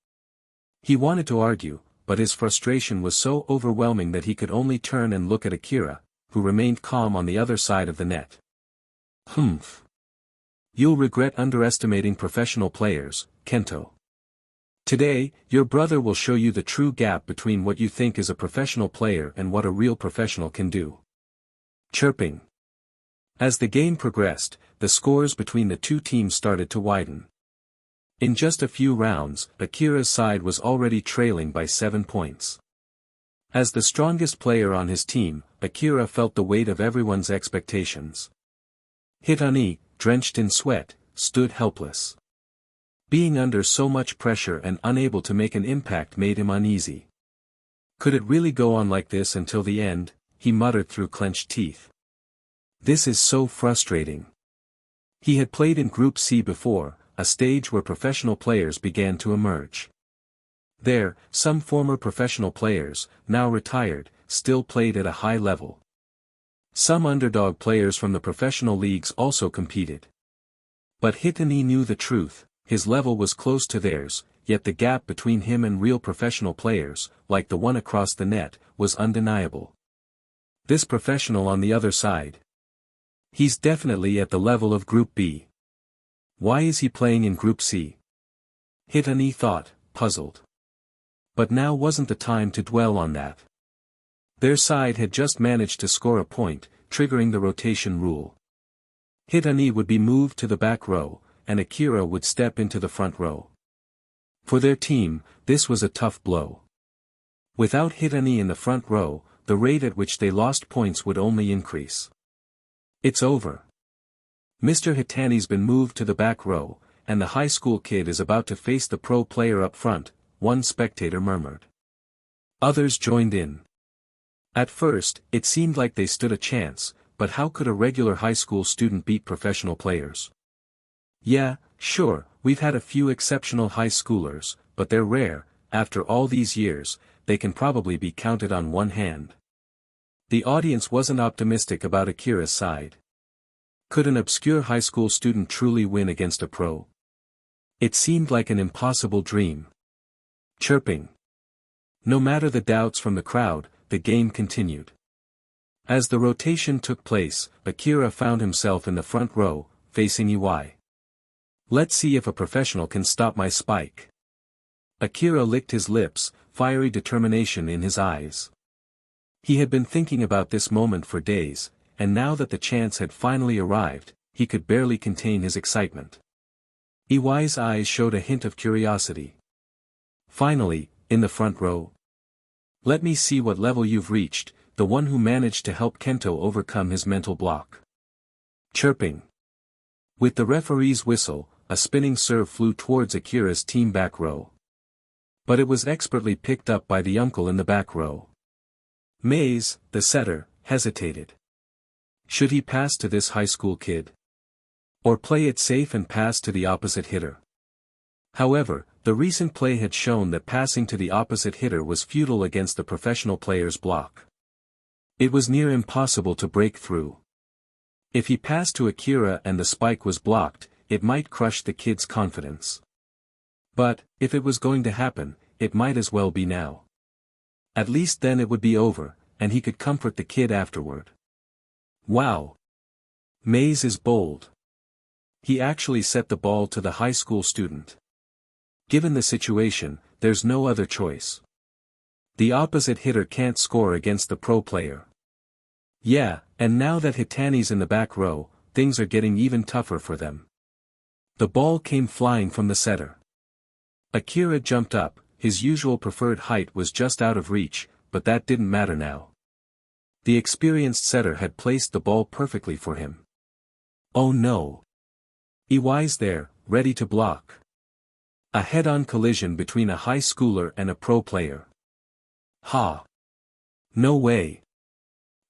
He wanted to argue, but his frustration was so overwhelming that he could only turn and look at Akira, who remained calm on the other side of the net. Humph. You'll regret underestimating professional players, Kento. Today, your brother will show you the true gap between what you think is a professional player and what a real professional can do. Chirping. As the game progressed, the scores between the two teams started to widen. In just a few rounds, Akira's side was already trailing by 7 points. As the strongest player on his team, Akira felt the weight of everyone's expectations. Hitani, drenched in sweat, stood helpless. Being under so much pressure and unable to make an impact made him uneasy. Could it really go on like this until the end? He muttered through clenched teeth. This is so frustrating. He had played in Group C before, a stage where professional players began to emerge. There, some former professional players, now retired, still played at a high level. Some underdog players from the professional leagues also competed. But Hitani knew the truth, his level was close to theirs, yet the gap between him and real professional players, like the one across the net, was undeniable. This professional on the other side. He's definitely at the level of Group B. Why is he playing in Group C? Hitani thought, puzzled. But now wasn't the time to dwell on that. Their side had just managed to score a point, triggering the rotation rule. Hitani would be moved to the back row, and Akira would step into the front row. For their team, this was a tough blow. Without Hitani in the front row, the rate at which they lost points would only increase. It's over. Mr. Hitani's been moved to the back row, and the high school kid is about to face the pro player up front, one spectator murmured. Others joined in. At first, it seemed like they stood a chance, but how could a regular high school student beat professional players? Yeah, sure, we've had a few exceptional high schoolers, but they're rare. After all these years, they can probably be counted on one hand. The audience wasn't optimistic about Akira's side. Could an obscure high school student truly win against a pro? It seemed like an impossible dream. Chirping. No matter the doubts from the crowd, the game continued. As the rotation took place, Akira found himself in the front row, facing Iwai. Let's see if a professional can stop my spike. Akira licked his lips, fiery determination in his eyes. He had been thinking about this moment for days, and now that the chance had finally arrived, he could barely contain his excitement. Iwai's eyes showed a hint of curiosity. Finally, in the front row. Let me see what level you've reached, the one who managed to help Kento overcome his mental block. Chirping. With the referee's whistle, a spinning serve flew towards Akira's team back row. But it was expertly picked up by the uncle in the back row. Mays, the setter, hesitated. Should he pass to this high school kid? Or play it safe and pass to the opposite hitter? However, the recent play had shown that passing to the opposite hitter was futile against the professional player's block. It was near impossible to break through. If he passed to Akira and the spike was blocked, it might crush the kid's confidence. But, if it was going to happen, it might as well be now. At least then it would be over, and he could comfort the kid afterward. Wow! Mays is bold. He actually set the ball to the high school student. Given the situation, there's no other choice. The opposite hitter can't score against the pro player. Yeah, and now that Hitani's in the back row, things are getting even tougher for them. The ball came flying from the setter. Akira jumped up, his usual preferred height was just out of reach, but that didn't matter now. The experienced setter had placed the ball perfectly for him. Oh no! Iwai's there, ready to block. A head-on collision between a high schooler and a pro player. Ha! No way!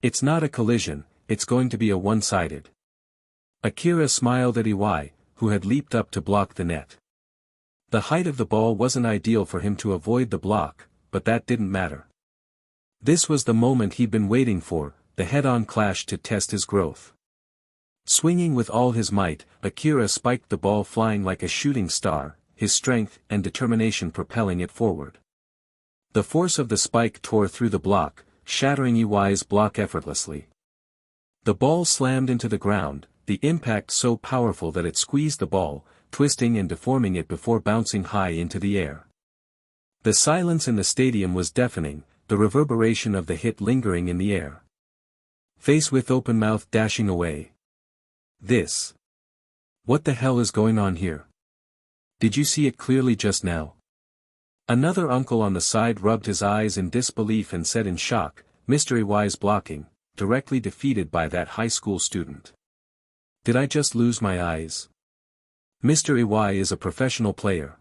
It's not a collision, it's going to be a one-sided. Akira smiled at Iwai, who had leaped up to block the net. The height of the ball wasn't ideal for him to avoid the block, but that didn't matter. This was the moment he'd been waiting for, the head-on clash to test his growth. Swinging with all his might, Akira spiked the ball flying like a shooting star, his strength and determination propelling it forward. The force of the spike tore through the block, shattering Iwai's block effortlessly. The ball slammed into the ground, the impact so powerful that it squeezed the ball, twisting and deforming it before bouncing high into the air. The silence in the stadium was deafening, the reverberation of the hit lingering in the air. Face with open mouth dashing away. This. What the hell is going on here? Did you see it clearly just now? Another uncle on the side rubbed his eyes in disbelief and said in shock, Mr. Iwai's blocking, directly defeated by that high school student. Did I just lose my eyes? Mr. Iwai is a professional player.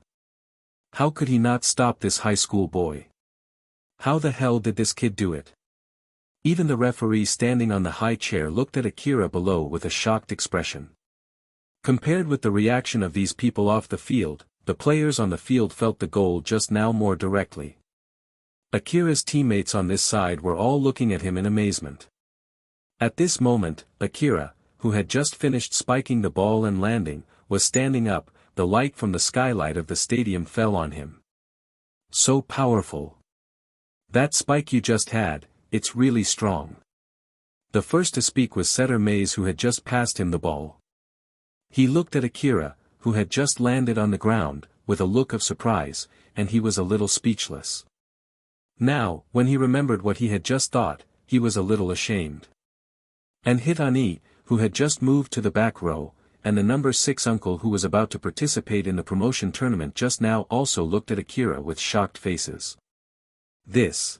How could he not stop this high school boy? How the hell did this kid do it? Even the referee standing on the high chair looked at Akira below with a shocked expression. Compared with the reaction of these people off the field, the players on the field felt the goal just now more directly. Akira's teammates on this side were all looking at him in amazement. At this moment, Akira, who had just finished spiking the ball and landing, was standing up, the light from the skylight of the stadium fell on him. So powerful. That spike you just had, it's really strong. The first to speak was Setter Mays, who had just passed him the ball. He looked at Akira, who had just landed on the ground, with a look of surprise, and he was a little speechless. Now, when he remembered what he had just thought, he was a little ashamed. And Hitani, who had just moved to the back row, and the number 6 uncle who was about to participate in the promotion tournament just now also looked at Akira with shocked faces. This.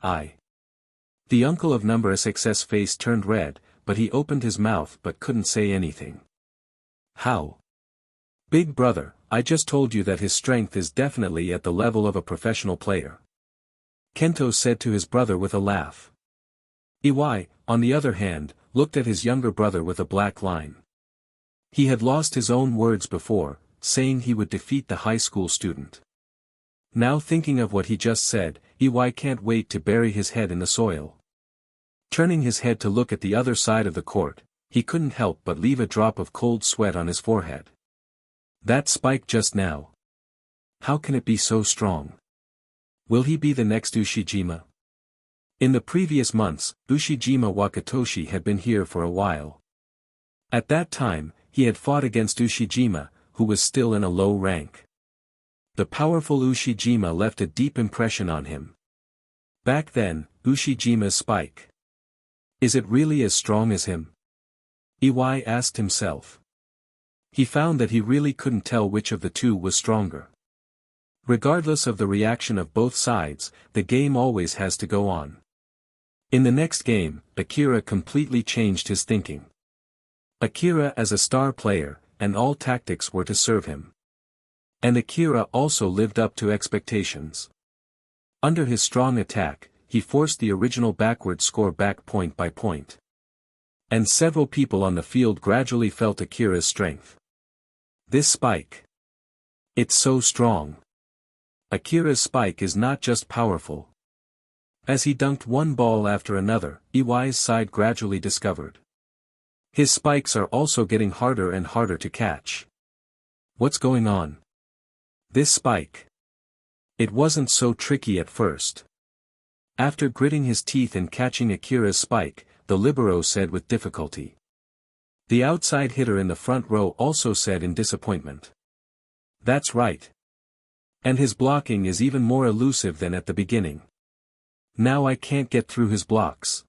The uncle of number 6's face turned red, but he opened his mouth but couldn't say anything. How? Big brother, I just told you that his strength is definitely at the level of a professional player. Kento said to his brother with a laugh. Iwai, on the other hand, looked at his younger brother with a black line. He had lost his own words before, saying he would defeat the high school student. Now thinking of what he just said, Iwai can't wait to bury his head in the soil. Turning his head to look at the other side of the court, he couldn't help but leave a drop of cold sweat on his forehead. That spike just now. How can it be so strong? Will he be the next Ushijima? In the previous months, Ushijima Wakatoshi had been here for a while. At that time, he had fought against Ushijima, who was still in a low rank. The powerful Ushijima left a deep impression on him. Back then, Ushijima's spike. Is it really as strong as him? Iwai asked himself. He found that he really couldn't tell which of the two was stronger. Regardless of the reaction of both sides, the game always has to go on. In the next game, Akira completely changed his thinking. Akira as a star player, and all tactics were to serve him. And Akira also lived up to expectations. Under his strong attack, he forced the original backward score back point by point. And several people on the field gradually felt Akira's strength. This spike. It's so strong. Akira's spike is not just powerful. As he dunked one ball after another, Iwai's side gradually discovered. His spikes are also getting harder and harder to catch. What's going on? This spike. It wasn't so tricky at first. After gritting his teeth and catching Akira's spike, the libero said with difficulty. The outside hitter in the front row also said in disappointment. That's right. And his blocking is even more elusive than at the beginning. Now I can't get through his blocks.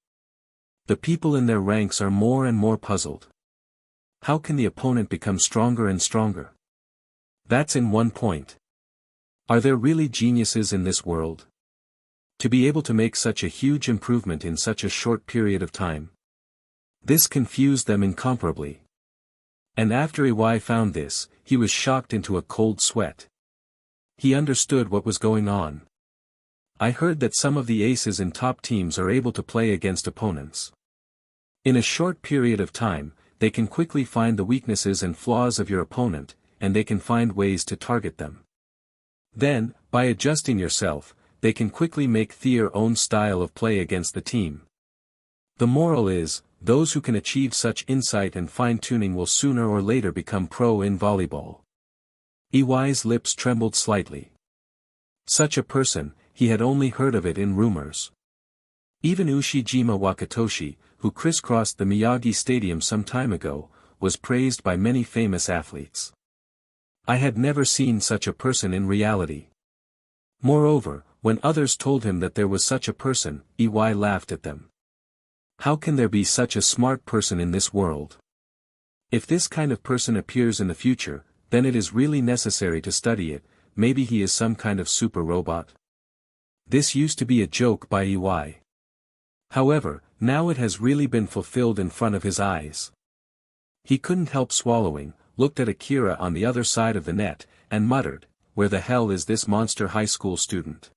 The people in their ranks are more and more puzzled. How can the opponent become stronger and stronger? That's in one point. Are there really geniuses in this world? To be able to make such a huge improvement in such a short period of time. This confused them incomparably. And after Iwai found this, he was shocked into a cold sweat. He understood what was going on. I heard that some of the aces in top teams are able to play against opponents. In a short period of time, they can quickly find the weaknesses and flaws of your opponent, and they can find ways to target them. Then, by adjusting yourself, they can quickly make their own style of play against the team. The moral is, those who can achieve such insight and fine-tuning will sooner or later become pro in volleyball. Iwai's lips trembled slightly. Such a person, he had only heard of it in rumors. Even Ushijima Wakatoshi, who crisscrossed the Miyagi Stadium some time ago, was praised by many famous athletes. I had never seen such a person in reality. Moreover, when others told him that there was such a person, Iwai laughed at them. How can there be such a smart person in this world? If this kind of person appears in the future, then it is really necessary to study it. Maybe he is some kind of super robot. This used to be a joke by Iwai. However, now it has really been fulfilled in front of his eyes. He couldn't help swallowing, looked at Akira on the other side of the net, and muttered, "Where the hell is this monster high school student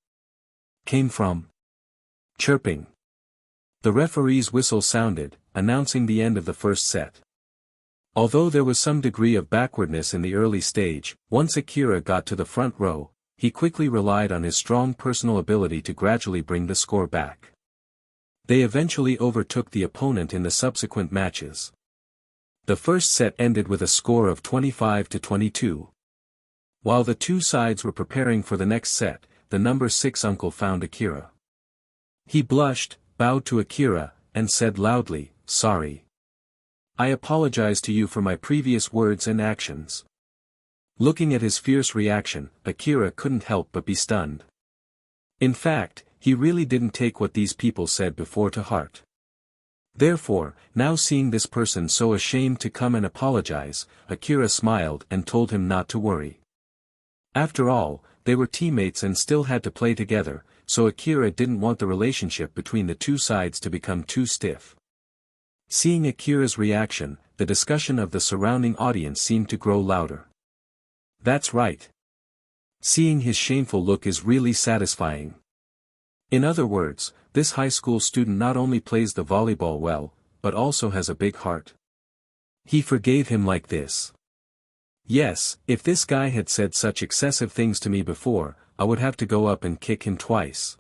came from?" Chirping. The referee's whistle sounded, announcing the end of the first set. Although there was some degree of backwardness in the early stage, once Akira got to the front row, he quickly relied on his strong personal ability to gradually bring the score back. They eventually overtook the opponent in the subsequent matches. The first set ended with a score of 25-22. While the two sides were preparing for the next set, the number 6 uncle found Akira. He blushed, bowed to Akira, and said loudly, "Sorry. I apologize to you for my previous words and actions." Looking at his fierce reaction, Akira couldn't help but be stunned. In fact, he really didn't take what these people said before to heart. Therefore, now seeing this person so ashamed to come and apologize, Akira smiled and told him not to worry. After all, they were teammates and still had to play together, so Akira didn't want the relationship between the two sides to become too stiff. Seeing Akira's reaction, the discussion of the surrounding audience seemed to grow louder. That's right. Seeing his shameful look is really satisfying. In other words, this high school student not only plays the volleyball well, but also has a big heart. He forgave him like this. Yes, if this guy had said such excessive things to me before, I would have to go up and kick him twice.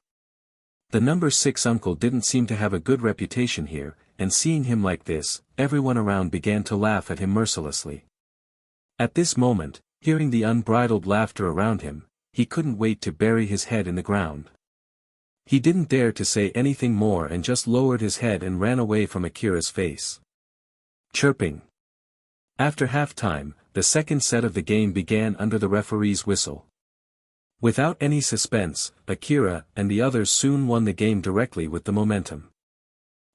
The number 6 uncle didn't seem to have a good reputation here, and seeing him like this, everyone around began to laugh at him mercilessly. At this moment, hearing the unbridled laughter around him, he couldn't wait to bury his head in the ground. He didn't dare to say anything more and just lowered his head and ran away from Akira's face. Chirping. After half-time, the second set of the game began under the referee's whistle. Without any suspense, Akira and the others soon won the game directly with the momentum.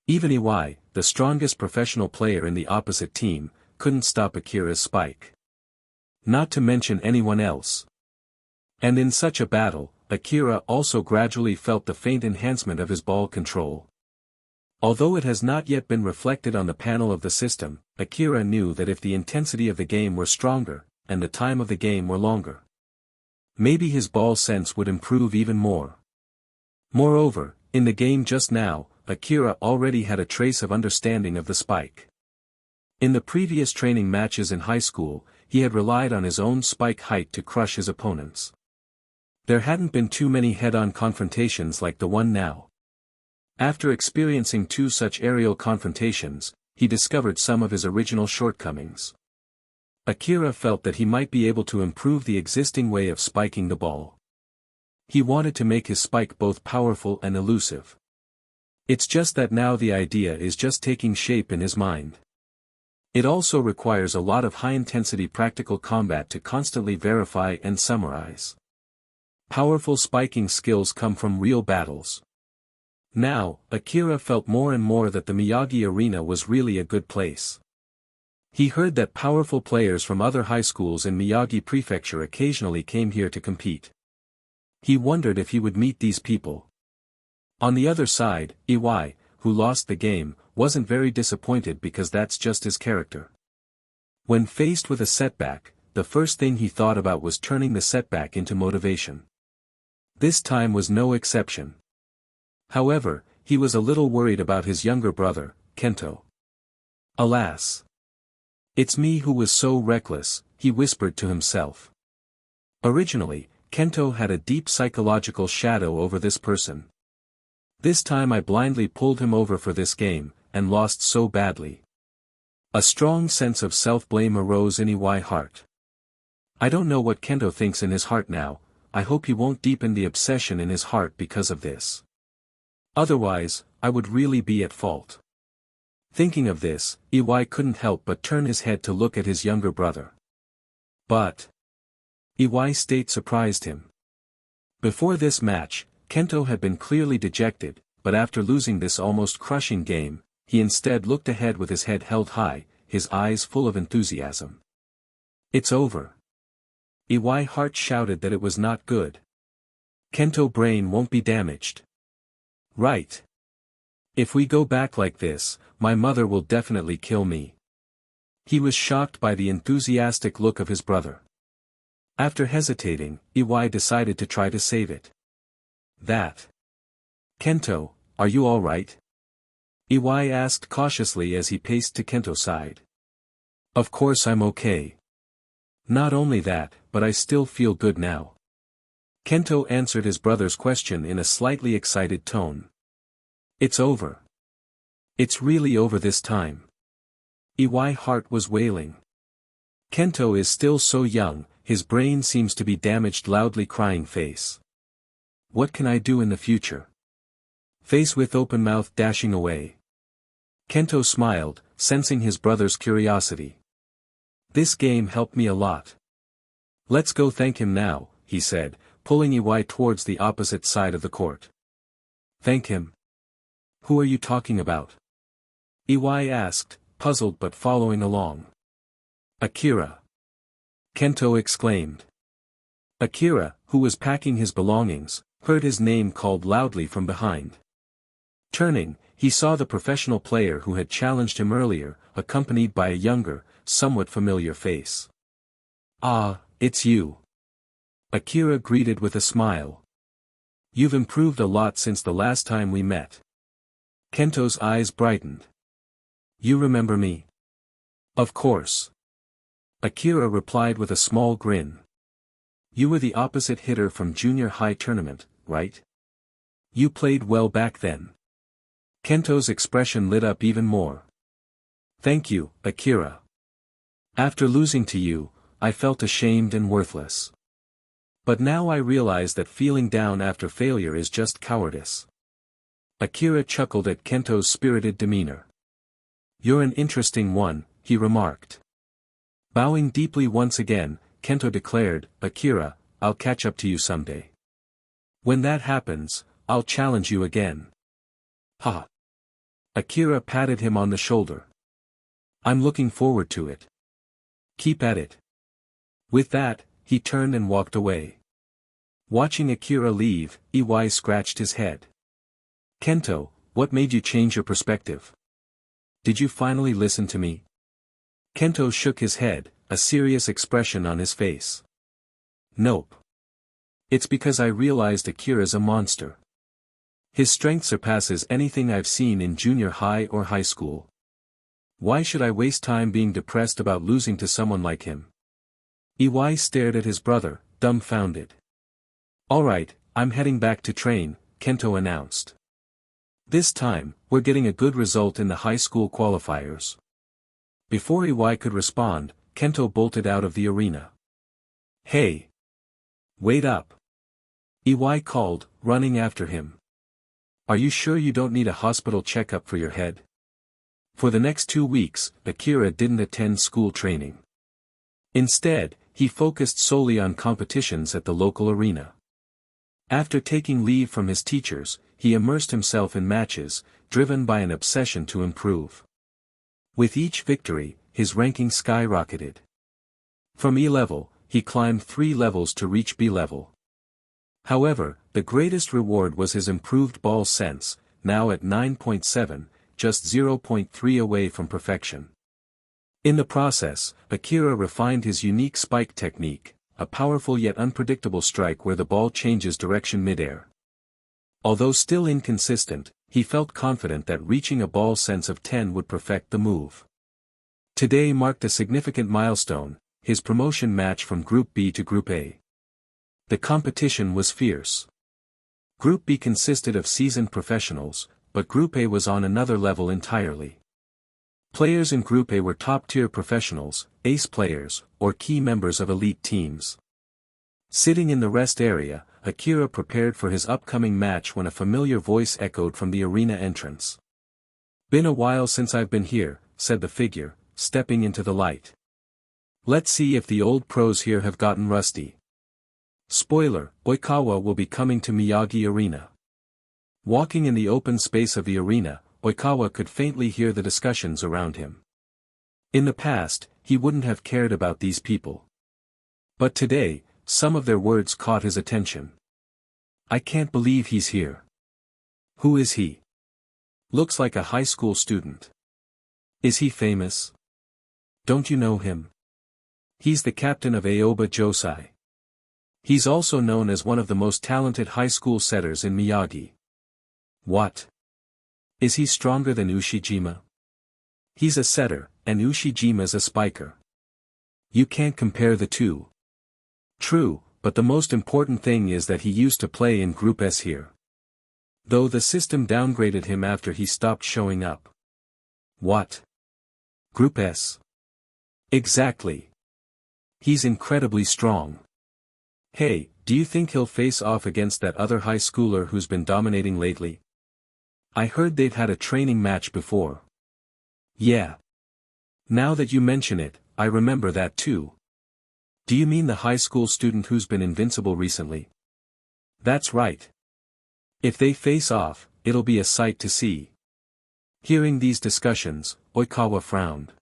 Even Iwai, the strongest professional player in the opposite team, couldn't stop Akira's spike. Not to mention anyone else. And in such a battle, Akira also gradually felt the faint enhancement of his ball control. Although it has not yet been reflected on the panel of the system, Akira knew that if the intensity of the game were stronger, and the time of the game were longer, maybe his ball sense would improve even more. Moreover, in the game just now, Akira already had a trace of understanding of the spike. In the previous training matches in high school, he had relied on his own spike height to crush his opponents. There hadn't been too many head-on confrontations like the one now. After experiencing 2 such aerial confrontations, he discovered some of his original shortcomings. Akira felt that he might be able to improve the existing way of spiking the ball. He wanted to make his spike both powerful and elusive. It's just that now the idea is just taking shape in his mind. It also requires a lot of high-intensity practical combat to constantly verify and summarize. Powerful spiking skills come from real battles. Now, Akira felt more and more that the Miyagi Arena was really a good place. He heard that powerful players from other high schools in Miyagi Prefecture occasionally came here to compete. He wondered if he would meet these people. On the other side, Iwai, who lost the game, wasn't very disappointed because that's just his character. When faced with a setback, the first thing he thought about was turning the setback into motivation. This time was no exception. However, he was a little worried about his younger brother, Kento. Alas! It's me who was so reckless, he whispered to himself. Originally, Kento had a deep psychological shadow over this person. This time I blindly pulled him over for this game, and lost so badly. A strong sense of self-blame arose in Iwai's heart. I don't know what Kento thinks in his heart now. I hope he won't deepen the obsession in his heart because of this. Otherwise, I would really be at fault. Thinking of this, Iwai couldn't help but turn his head to look at his younger brother. But Iwai's state surprised him. Before this match, Kento had been clearly dejected, but after losing this almost crushing game, he instead looked ahead with his head held high, his eyes full of enthusiasm. It's over. Iwai's heart shouted that it was not good. Kento's brain won't be damaged. Right. If we go back like this, my mother will definitely kill me. He was shocked by the enthusiastic look of his brother. After hesitating, Iwai decided to try to save it. That. Kento, are you all right? Iwai asked cautiously as he paced to Kento's side. Of course I'm okay. Not only that, but I still feel good now. Kento answered his brother's question in a slightly excited tone. It's over. It's really over this time. Iwai's heart was wailing. Kento is still so young, his brain seems to be damaged, loudly crying face. What can I do in the future? Face with open mouth dashing away. Kento smiled, sensing his brother's curiosity. This game helped me a lot. Let's go thank him now, he said, pulling Iwai towards the opposite side of the court. Thank him? Who are you talking about? Iwai asked, puzzled but following along. Akira. Kento exclaimed. Akira, who was packing his belongings, heard his name called loudly from behind. Turning, he saw the professional player who had challenged him earlier, accompanied by a younger, somewhat familiar face. Ah, it's you. Akira greeted with a smile. You've improved a lot since the last time we met. Kento's eyes brightened. You remember me? Of course. Akira replied with a small grin. You were the opposite hitter from junior high tournament, right? You played well back then. Kento's expression lit up even more. Thank you, Akira. After losing to you, I felt ashamed and worthless. But now I realize that feeling down after failure is just cowardice. Akira chuckled at Kento's spirited demeanor. You're an interesting one, he remarked. Bowing deeply once again, Kento declared, Akira, I'll catch up to you someday. When that happens, I'll challenge you again. Ha! Akira patted him on the shoulder. I'm looking forward to it. Keep at it. With that, he turned and walked away. Watching Akira leave, Iwai scratched his head. Kento, what made you change your perspective? Did you finally listen to me? Kento shook his head, a serious expression on his face. Nope. It's because I realized Akira's a monster. His strength surpasses anything I've seen in junior high or high school. Why should I waste time being depressed about losing to someone like him? Iwai stared at his brother, dumbfounded. Alright, I'm heading back to train, Kento announced. This time, we're getting a good result in the high school qualifiers. Before Iwai could respond, Kento bolted out of the arena. Hey! Wait up! Iwai called, running after him. Are you sure you don't need a hospital checkup for your head? For the next 2 weeks, Akira didn't attend school training. Instead, he focused solely on competitions at the local arena. After taking leave from his teachers, he immersed himself in matches, driven by an obsession to improve. With each victory, his ranking skyrocketed. From E level, he climbed 3 levels to reach B level. However, the greatest reward was his improved ball sense, now at 9.7, just 0.3 away from perfection. In the process, Akira refined his unique spike technique, a powerful yet unpredictable strike where the ball changes direction midair. Although still inconsistent, he felt confident that reaching a ball sense of 10 would perfect the move. Today marked a significant milestone, his promotion match from Group B to Group A. The competition was fierce. Group B consisted of seasoned professionals, but Group A was on another level entirely. Players in Group A were top-tier professionals, ace players, or key members of elite teams. Sitting in the rest area, Akira prepared for his upcoming match when a familiar voice echoed from the arena entrance. "Been a while since I've been here," said the figure, stepping into the light. "Let's see if the old pros here have gotten rusty." Spoiler, Oikawa will be coming to Miyagi Arena. Walking in the open space of the arena, Oikawa could faintly hear the discussions around him. In the past, he wouldn't have cared about these people. But today, some of their words caught his attention. "I can't believe he's here. Who is he? Looks like a high school student. Is he famous? Don't you know him? He's the captain of Aoba Josai. He's also known as one of the most talented high school setters in Miyagi." "What? Is he stronger than Ushijima?" "He's a setter, and Ushijima's a spiker. You can't compare the two." "True, but the most important thing is that he used to play in Group S here. Though the system downgraded him after he stopped showing up." "What? Group S?" "Exactly. He's incredibly strong. Hey, do you think he'll face off against that other high schooler who's been dominating lately? I heard they've had a training match before." "Yeah. Now that you mention it, I remember that too. Do you mean the high school student who's been invincible recently?" "That's right. If they face off, it'll be a sight to see." Hearing these discussions, Oikawa frowned.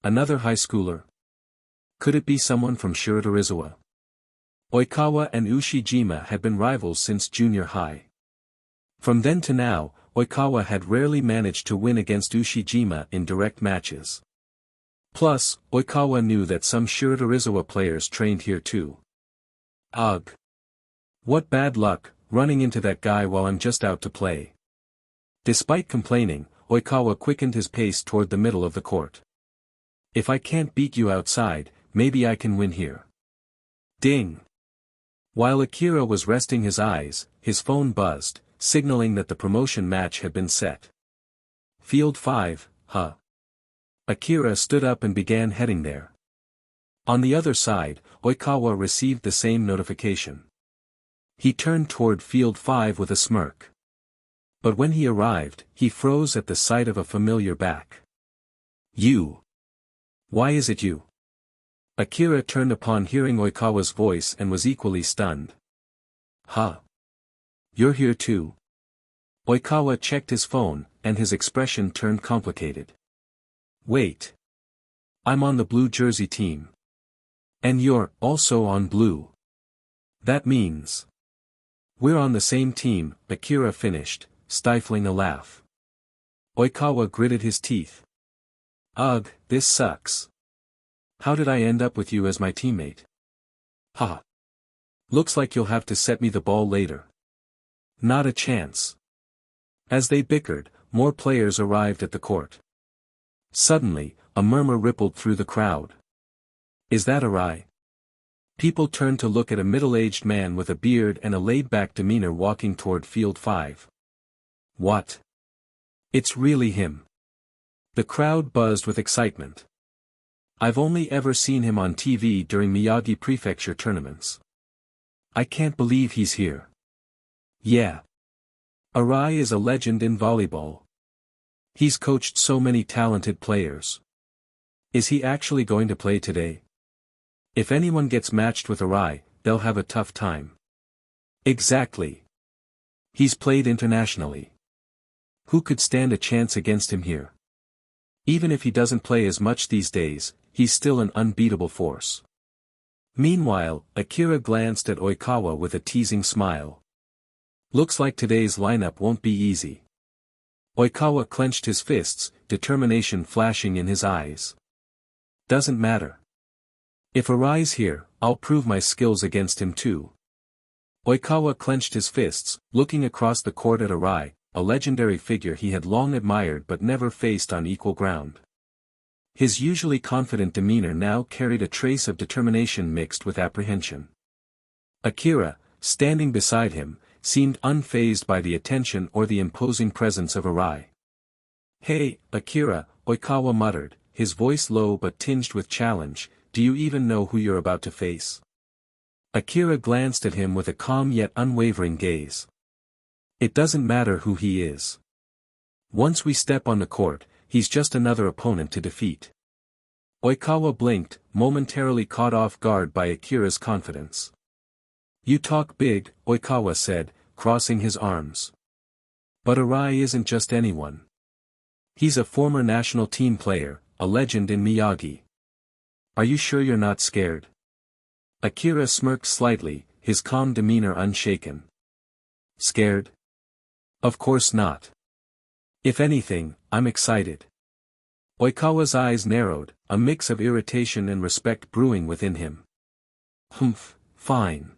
Another high schooler? Could it be someone from Shiratorizawa? Oikawa and Ushijima had been rivals since junior high. From then to now, Oikawa had rarely managed to win against Ushijima in direct matches. Plus, Oikawa knew that some Shiratorizawa players trained here too. Ugh. What bad luck, running into that guy while I'm just out to play. Despite complaining, Oikawa quickened his pace toward the middle of the court. "If I can't beat you outside, maybe I can win here." Ding! While Akira was resting his eyes, his phone buzzed, signaling that the promotion match had been set. "Field 5, huh?" Akira stood up and began heading there. On the other side, Oikawa received the same notification. He turned toward Field 5 with a smirk. But when he arrived, he froze at the sight of a familiar back. "You? Why is it you?" Akira turned upon hearing Oikawa's voice and was equally stunned. "Huh? You're here too?" Oikawa checked his phone, and his expression turned complicated. "Wait. I'm on the blue jersey team. And you're also on blue. That means we're on the same team," Akira finished, stifling a laugh. Oikawa gritted his teeth. "Ugh, this sucks. How did I end up with you as my teammate? Ha. Looks like you'll have to set me the ball later." "Not a chance." As they bickered, more players arrived at the court. Suddenly, a murmur rippled through the crowd. "Is that Arai?" People turned to look at a middle-aged man with a beard and a laid-back demeanor walking toward Field 5. "What? It's really him." The crowd buzzed with excitement. "I've only ever seen him on TV during Miyagi Prefecture tournaments. I can't believe he's here." "Yeah. Arai is a legend in volleyball. He's coached so many talented players. Is he actually going to play today? If anyone gets matched with Arai, they'll have a tough time." "Exactly. He's played internationally. Who could stand a chance against him here? Even if he doesn't play as much these days, he's still an unbeatable force." Meanwhile, Akira glanced at Oikawa with a teasing smile. "Looks like today's lineup won't be easy." Oikawa clenched his fists, determination flashing in his eyes. "Doesn't matter. If Arai's here, I'll prove my skills against him too." Oikawa clenched his fists, looking across the court at Arai, a legendary figure he had long admired but never faced on equal ground. His usually confident demeanor now carried a trace of determination mixed with apprehension. Akira, standing beside him, seemed unfazed by the attention or the imposing presence of Arai. "Hey, Akira," Oikawa muttered, his voice low but tinged with challenge, "do you even know who you're about to face?" Akira glanced at him with a calm yet unwavering gaze. "It doesn't matter who he is. Once we step on the court, he's just another opponent to defeat." Oikawa blinked, momentarily caught off guard by Akira's confidence. "You talk big," Oikawa said, crossing his arms. "But Arai isn't just anyone. He's a former national team player, a legend in Miyagi. Are you sure you're not scared?" Akira smirked slightly, his calm demeanor unshaken. "Scared? Of course not. If anything, I'm excited." Oikawa's eyes narrowed, a mix of irritation and respect brewing within him. "Humph, fine.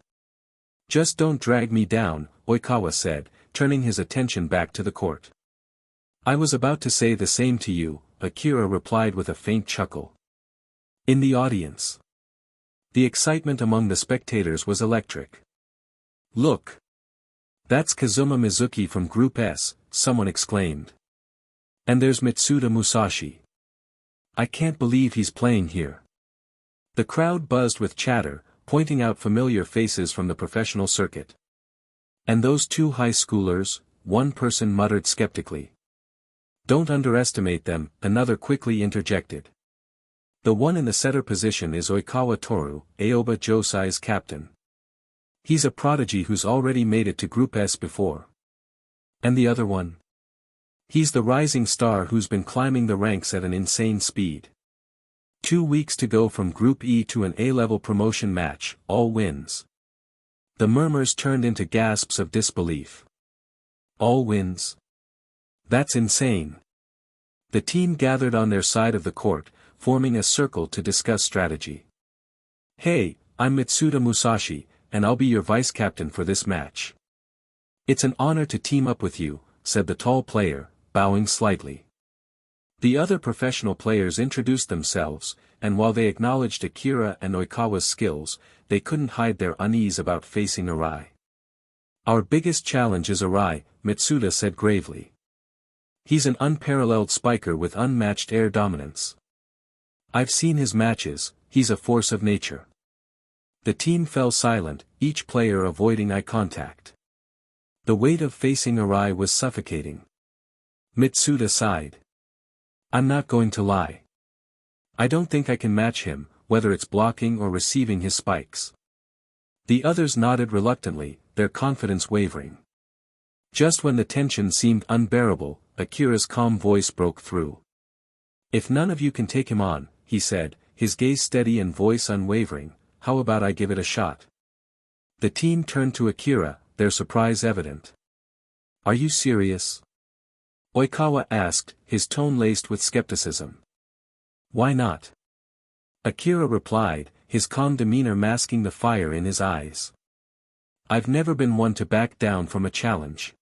Just don't drag me down," Oikawa said, turning his attention back to the court. "I was about to say the same to you," Akira replied with a faint chuckle. In the audience, the excitement among the spectators was electric. "Look! That's Kazuma Mizuki from Group S," someone exclaimed. "And there's Mitsuda Musashi. I can't believe he's playing here." The crowd buzzed with chatter, pointing out familiar faces from the professional circuit. "And those two high schoolers," one person muttered skeptically. "Don't underestimate them," another quickly interjected. "The one in the setter position is Oikawa Tooru, Aoba Josai's captain. He's a prodigy who's already made it to Group S before." "And the other one?" "He's the rising star who's been climbing the ranks at an insane speed. 2 weeks to go from Group E to an A-level promotion match, all wins." The murmurs turned into gasps of disbelief. "All wins? That's insane." The team gathered on their side of the court, forming a circle to discuss strategy. "Hey, I'm Mitsuda Musashi, and I'll be your vice-captain for this match." "It's an honor to team up with you," said the tall player, bowing slightly. The other professional players introduced themselves, and while they acknowledged Akira and Oikawa's skills, they couldn't hide their unease about facing Arai. "Our biggest challenge is Arai," Mitsuda said gravely. "He's an unparalleled spiker with unmatched air dominance. I've seen his matches, he's a force of nature." The team fell silent, each player avoiding eye contact. The weight of facing Arai was suffocating. Mitsuda sighed. "I'm not going to lie. I don't think I can match him, whether it's blocking or receiving his spikes." The others nodded reluctantly, their confidence wavering. Just when the tension seemed unbearable, Akira's calm voice broke through. "If none of you can take him on," he said, his gaze steady and voice unwavering, "how about I give it a shot?" The team turned to Akira, their surprise evident. "Are you serious?" Oikawa asked, his tone laced with skepticism. "Why not?" Akira replied, his calm demeanor masking the fire in his eyes. "I've never been one to back down from a challenge.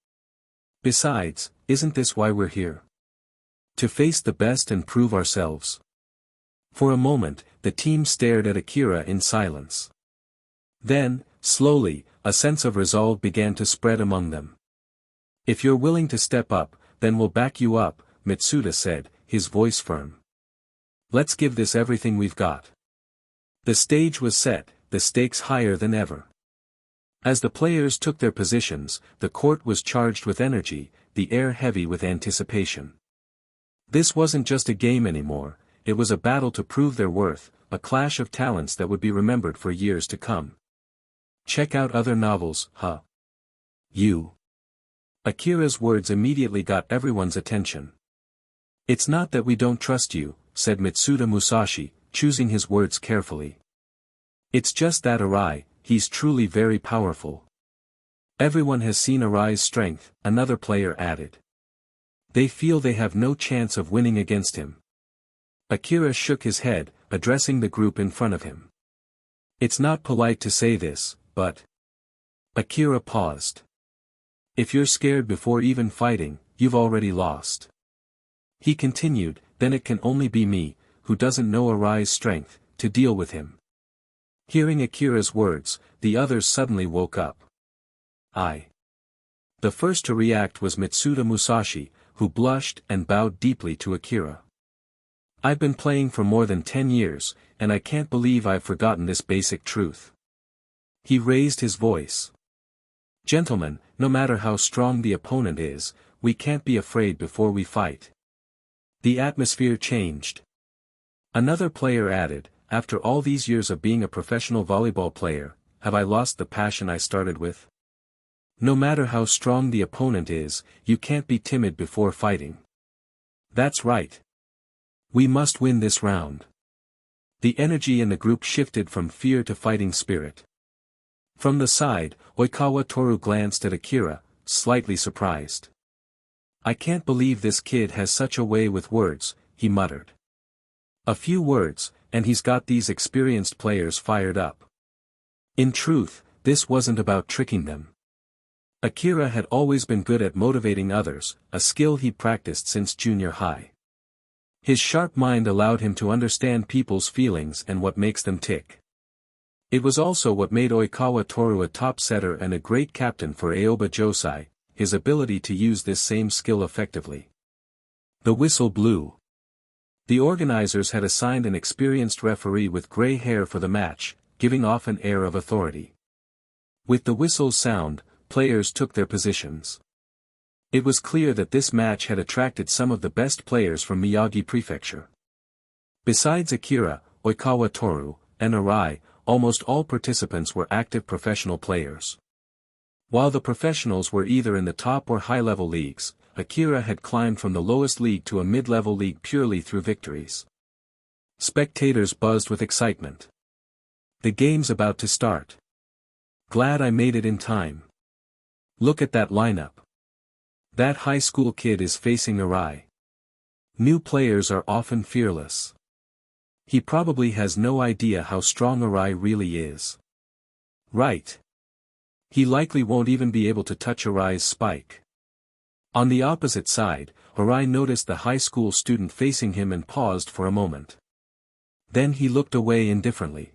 Besides, isn't this why we're here? To face the best and prove ourselves." For a moment, the team stared at Akira in silence. Then, slowly, a sense of resolve began to spread among them. "If you're willing to step up, then we'll back you up," Mitsuda said, his voice firm. "Let's give this everything we've got." The stage was set, the stakes higher than ever. As the players took their positions, the court was charged with energy, the air heavy with anticipation. This wasn't just a game anymore, it was a battle to prove their worth, a clash of talents that would be remembered for years to come. "Check out other novels, huh? You." Akira's words immediately got everyone's attention. "It's not that we don't trust you," said Mitsuda Musashi, choosing his words carefully. "It's just that Arai, he's truly very powerful." "Everyone has seen Arai's strength," another player added. "They feel they have no chance of winning against him." Akira shook his head, addressing the group in front of him. "It's not polite to say this, but..." Akira paused. "If you're scared before even fighting, you've already lost." He continued, "Then it can only be me, who doesn't know Arai's strength, to deal with him." Hearing Akira's words, the others suddenly woke up. The first to react was Mitsuda Musashi, who blushed and bowed deeply to Akira. I've been playing for more than 10 years, and I can't believe I've forgotten this basic truth. He raised his voice. Gentlemen, no matter how strong the opponent is, we can't be afraid before we fight. The atmosphere changed. Another player added, after all these years of being a professional volleyball player, have I lost the passion I started with? No matter how strong the opponent is, you can't be timid before fighting. That's right. We must win this round. The energy in the group shifted from fear to fighting spirit. From the side, Oikawa Tooru glanced at Akira, slightly surprised. I can't believe this kid has such a way with words, he muttered. A few words, and he's got these experienced players fired up. In truth, this wasn't about tricking them. Akira had always been good at motivating others, a skill he'd practiced since junior high. His sharp mind allowed him to understand people's feelings and what makes them tick. It was also what made Oikawa Tooru a top setter and a great captain for Aoba Josai, his ability to use this same skill effectively. The whistle blew. The organizers had assigned an experienced referee with gray hair for the match, giving off an air of authority. With the whistle's sound, players took their positions. It was clear that this match had attracted some of the best players from Miyagi Prefecture. Besides Akira, Oikawa Tooru, and Arai, almost all participants were active professional players. While the professionals were either in the top or high-level leagues, Akira had climbed from the lowest league to a mid-level league purely through victories. Spectators buzzed with excitement. The game's about to start. Glad I made it in time. Look at that lineup. That high school kid is facing Arai. New players are often fearless. He probably has no idea how strong Arai really is. Right. He likely won't even be able to touch Arai's spike. On the opposite side, Arai noticed the high school student facing him and paused for a moment. Then he looked away indifferently.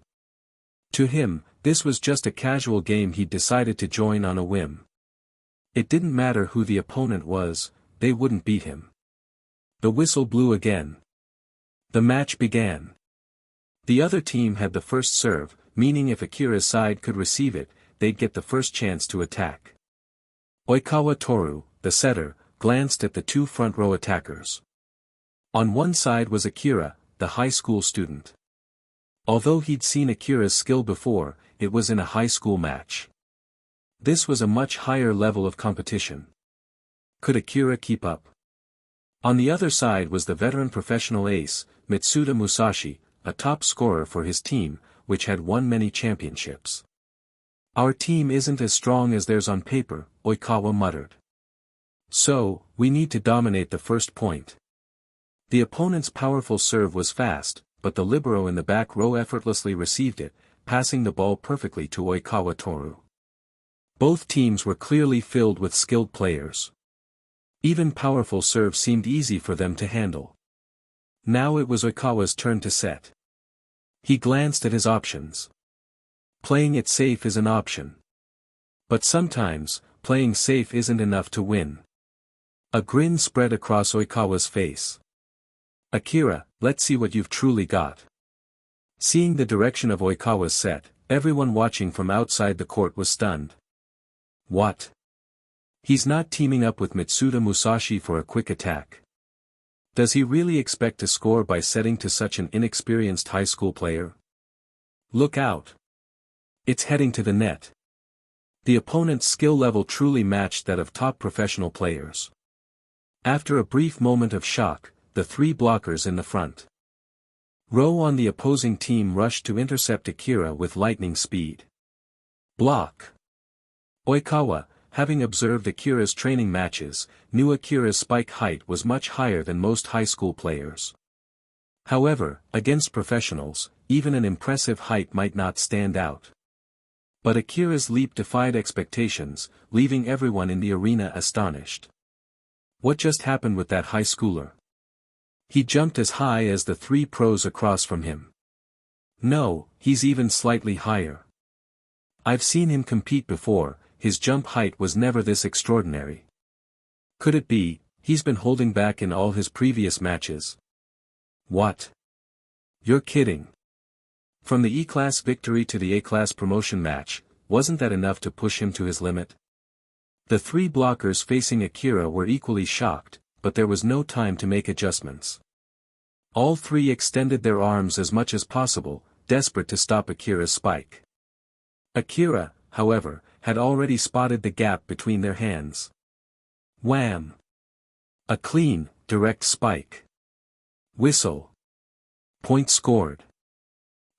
To him, this was just a casual game he'd decided to join on a whim. It didn't matter who the opponent was, they wouldn't beat him. The whistle blew again. The match began. The other team had the first serve, meaning if Akira's side could receive it, they'd get the first chance to attack. Oikawa Tooru, the setter, glanced at the two front-row attackers. On one side was Akira, the high school student. Although he'd seen Akira's skill before, it was in a high school match. This was a much higher level of competition. Could Akira keep up? On the other side was the veteran professional ace, Mitsuda Musashi, a top scorer for his team, which had won many championships. Our team isn't as strong as theirs on paper, Oikawa muttered. So, we need to dominate the first point. The opponent's powerful serve was fast, but the libero in the back row effortlessly received it, passing the ball perfectly to Oikawa Tooru. Both teams were clearly filled with skilled players. Even powerful serves seemed easy for them to handle. Now it was Oikawa's turn to set. He glanced at his options. Playing it safe is an option. But sometimes, playing safe isn't enough to win. A grin spread across Oikawa's face. Akira, let's see what you've truly got. Seeing the direction of Oikawa's set, everyone watching from outside the court was stunned. What? He's not teaming up with Mitsuda Musashi for a quick attack. Does he really expect to score by setting to such an inexperienced high school player? Look out. It's heading to the net. The opponent's skill level truly matched that of top professional players. After a brief moment of shock, the three blockers in the front row on the opposing team rushed to intercept Akira with lightning speed. Block. Oikawa, having observed Akira's training matches, knew Akira's spike height was much higher than most high school players. However, against professionals, even an impressive height might not stand out. But Akira's leap defied expectations, leaving everyone in the arena astonished. What just happened with that high schooler? He jumped as high as the three pros across from him. No, he's even slightly higher. I've seen him compete before, his jump height was never this extraordinary. Could it be, he's been holding back in all his previous matches? What? You're kidding. From the E-Class victory to the A-Class promotion match, wasn't that enough to push him to his limit? The three blockers facing Akira were equally shocked, but there was no time to make adjustments. All three extended their arms as much as possible, desperate to stop Akira's spike. Akira, however, had already spotted the gap between their hands. Wham! A clean, direct spike. Whistle. Point scored.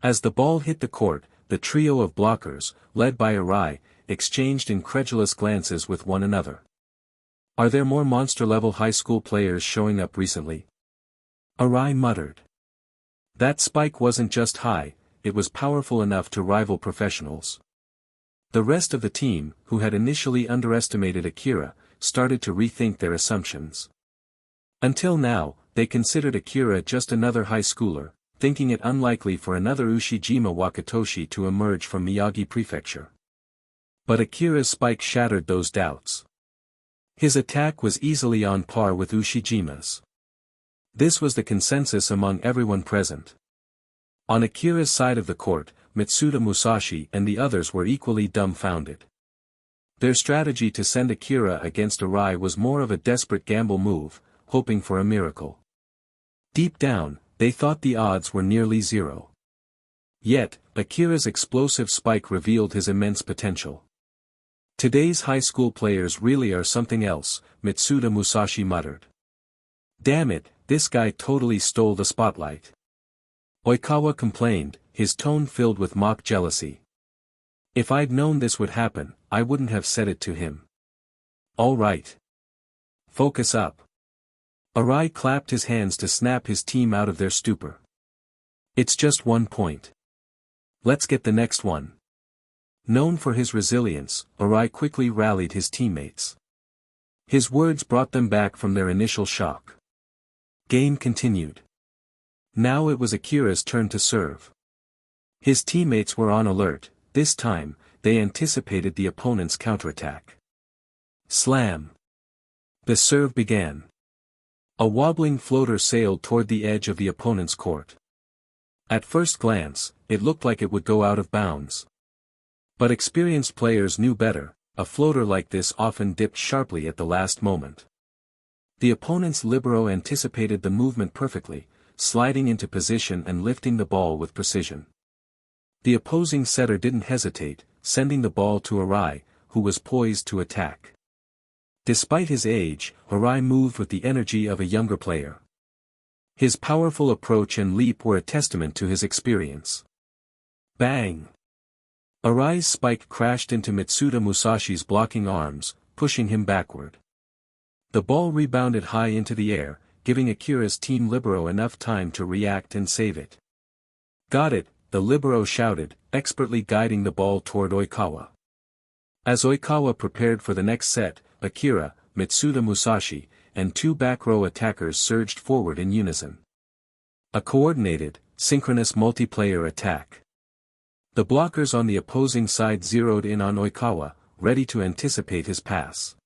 As the ball hit the court, the trio of blockers, led by Arai, exchanged incredulous glances with one another. Are there more monster-level high school players showing up recently? Arai muttered. That spike wasn't just high, it was powerful enough to rival professionals. The rest of the team, who had initially underestimated Akira, started to rethink their assumptions. Until now, they considered Akira just another high schooler, thinking it unlikely for another Ushijima Wakatoshi to emerge from Miyagi Prefecture. But Akira's spike shattered those doubts. His attack was easily on par with Ushijima's. This was the consensus among everyone present. On Akira's side of the court, Mitsuda Musashi and the others were equally dumbfounded. Their strategy to send Akira against Arai was more of a desperate gamble move, hoping for a miracle. Deep down, they thought the odds were nearly zero. Yet, Akira's explosive spike revealed his immense potential. Today's high school players really are something else, Mitsuda Musashi muttered. Damn it, this guy totally stole the spotlight. Oikawa complained, his tone filled with mock jealousy. If I'd known this would happen, I wouldn't have said it to him. All right. Focus up. Arai clapped his hands to snap his team out of their stupor. It's just 1 point. Let's get the next one. Known for his resilience, Arai quickly rallied his teammates. His words brought them back from their initial shock. Game continued. Now it was Akira's turn to serve. His teammates were on alert, this time, they anticipated the opponent's counterattack. Slam. The serve began. A wobbling floater sailed toward the edge of the opponent's court. At first glance, it looked like it would go out of bounds. But experienced players knew better, a floater like this often dipped sharply at the last moment. The opponent's libero anticipated the movement perfectly, sliding into position and lifting the ball with precision. The opposing setter didn't hesitate, sending the ball to Arai, who was poised to attack. Despite his age, Arai moved with the energy of a younger player. His powerful approach and leap were a testament to his experience. Bang! Arai's spike crashed into Mitsuda Musashi's blocking arms, pushing him backward. The ball rebounded high into the air, giving Akira's team libero enough time to react and save it. Got it, the libero shouted, expertly guiding the ball toward Oikawa. As Oikawa prepared for the next set, Akira, Mitsuda Musashi, and two back row attackers surged forward in unison. A coordinated, synchronous multiplayer attack. The blockers on the opposing side zeroed in on Oikawa, ready to anticipate his pass.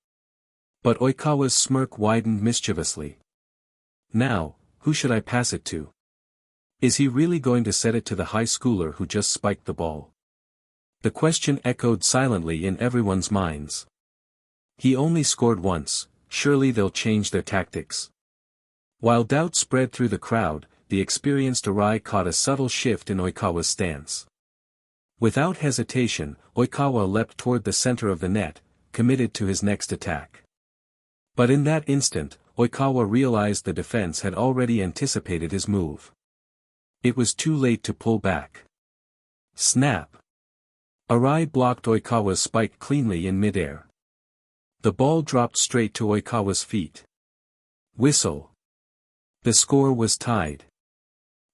But Oikawa's smirk widened mischievously. Now, who should I pass it to? Is he really going to set it to the high schooler who just spiked the ball? The question echoed silently in everyone's minds. He only scored once, surely they'll change their tactics. While doubt spread through the crowd, the experienced Arai caught a subtle shift in Oikawa's stance. Without hesitation, Oikawa leapt toward the center of the net, committed to his next attack. But in that instant, Oikawa realized the defense had already anticipated his move. It was too late to pull back. Snap! Arai blocked Oikawa's spike cleanly in midair. The ball dropped straight to Oikawa's feet. Whistle. The score was tied.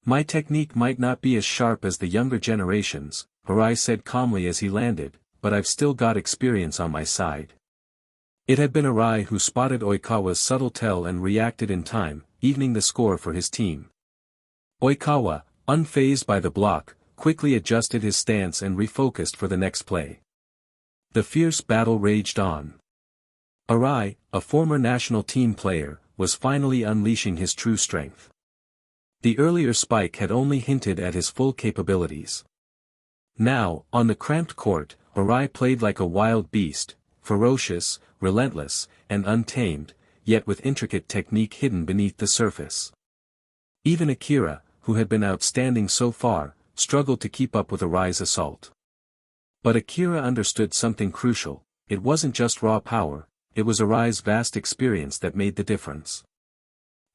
My technique might not be as sharp as the younger generations, Arai said calmly as he landed, but I've still got experience on my side. It had been Arai who spotted Oikawa's subtle tell and reacted in time, evening the score for his team. Oikawa, unfazed by the block, quickly adjusted his stance and refocused for the next play. The fierce battle raged on. Arai, a former national team player, was finally unleashing his true strength. The earlier spike had only hinted at his full capabilities. Now, on the cramped court, Arai played like a wild beast, ferocious, relentless, and untamed, yet with intricate technique hidden beneath the surface. Even Akira, who had been outstanding so far, struggled to keep up with Arai's assault. But Akira understood something crucial: it wasn't just raw power, it was Arai's vast experience that made the difference.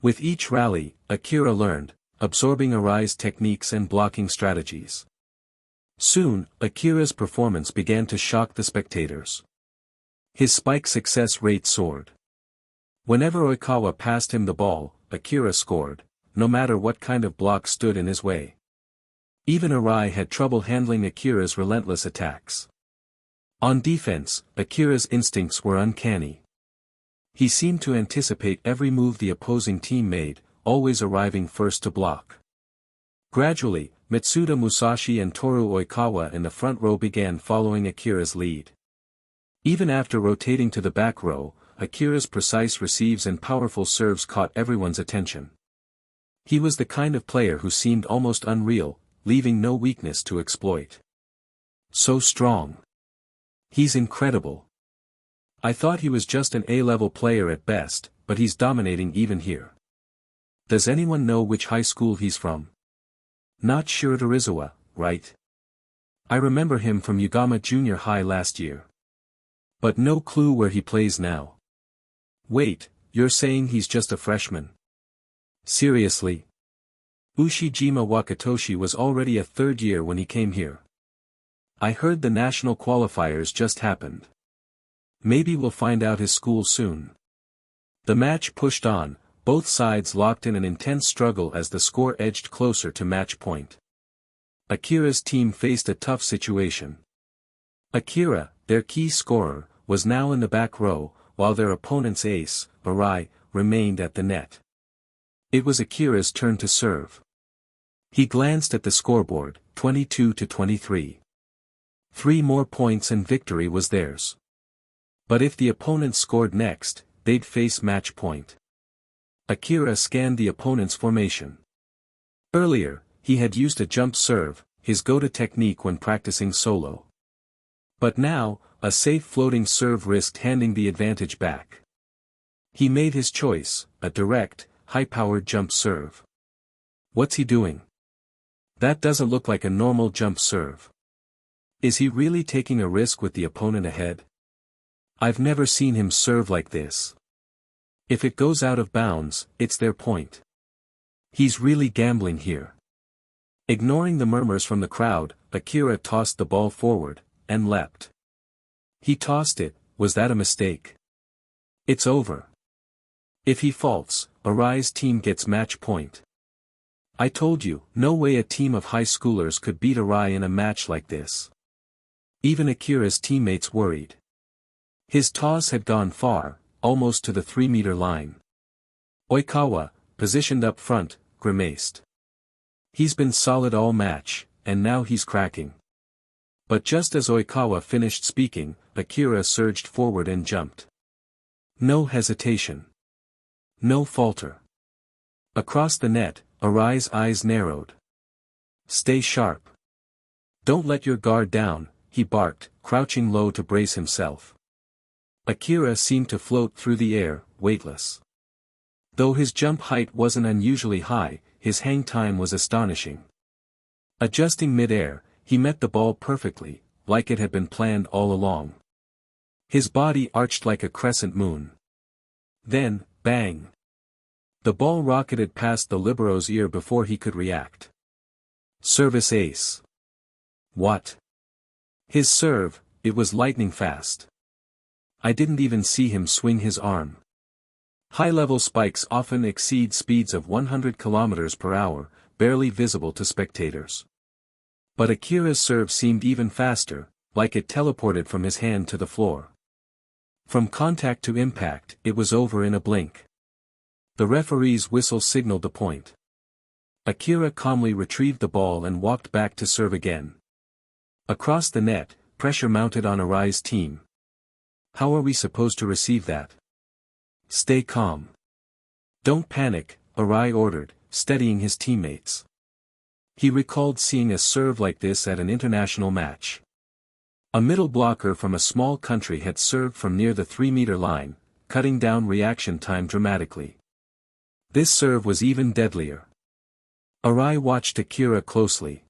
With each rally, Akira learned, absorbing Arai's techniques and blocking strategies. Soon, Akira's performance began to shock the spectators. His spike success rate soared. Whenever Oikawa passed him the ball, Akira scored, no matter what kind of block stood in his way. Even Arai had trouble handling Akira's relentless attacks. On defense, Akira's instincts were uncanny. He seemed to anticipate every move the opposing team made, always arriving first to block. Gradually, Mitsuda Musashi and Toru Oikawa in the front row began following Akira's lead. Even after rotating to the back row, Akira's precise receives and powerful serves caught everyone's attention. He was the kind of player who seemed almost unreal, leaving no weakness to exploit. So strong. He's incredible. I thought he was just an A-level player at best, but he's dominating even here. Does anyone know which high school he's from? Not Shiratorizawa, right? I remember him from Yugama Junior High last year. But no clue where he plays now. Wait, you're saying he's just a freshman? Seriously? Ushijima Wakatoshi was already a third year when he came here. I heard the national qualifiers just happened. Maybe we'll find out his school soon. The match pushed on, both sides locked in an intense struggle as the score edged closer to match point. Akira's team faced a tough situation. Akira, their key scorer, was now in the back row, while their opponent's ace, Arai, remained at the net. It was Akira's turn to serve. He glanced at the scoreboard, 22-23. 3 more points and victory was theirs. But if the opponent scored next, they'd face match point. Akira scanned the opponent's formation. Earlier, he had used a jump serve, his go-to technique when practicing solo. But now, a safe floating serve risked handing the advantage back. He made his choice, a direct, high-powered jump serve. What's he doing? That doesn't look like a normal jump serve. Is he really taking a risk with the opponent ahead? I've never seen him serve like this. If it goes out of bounds, it's their point. He's really gambling here. Ignoring the murmurs from the crowd, Akira tossed the ball forward, and leapt. He tossed it. Was that a mistake? It's over. If he faults, Arai's team gets match point. I told you, no way a team of high schoolers could beat Arai in a match like this. Even Akira's teammates worried. His toss had gone far, almost to the 3-meter line. Oikawa, positioned up front, grimaced. He's been solid all match, and now he's cracking. But just as Oikawa finished speaking, Akira surged forward and jumped. No hesitation. No falter. Across the net, Arai's eyes narrowed. Stay sharp. Don't let your guard down, he barked, crouching low to brace himself. Akira seemed to float through the air, weightless. Though his jump height wasn't unusually high, his hang time was astonishing. Adjusting mid-air, he met the ball perfectly, like it had been planned all along. His body arched like a crescent moon. Then, bang! The ball rocketed past the libero's ear before he could react. Service ace. What? His serve, it was lightning fast. I didn't even see him swing his arm. High-level spikes often exceed speeds of 100 km per hour, barely visible to spectators. But Akira's serve seemed even faster, like it teleported from his hand to the floor. From contact to impact, it was over in a blink. The referee's whistle signaled the point. Akira calmly retrieved the ball and walked back to serve again. Across the net, pressure mounted on Arai's team. How are we supposed to receive that? Stay calm. Don't panic, Arai ordered, steadying his teammates. He recalled seeing a serve like this at an international match. A middle blocker from a small country had served from near the 3-meter line, cutting down reaction time dramatically. This serve was even deadlier. Arai watched Akira closely.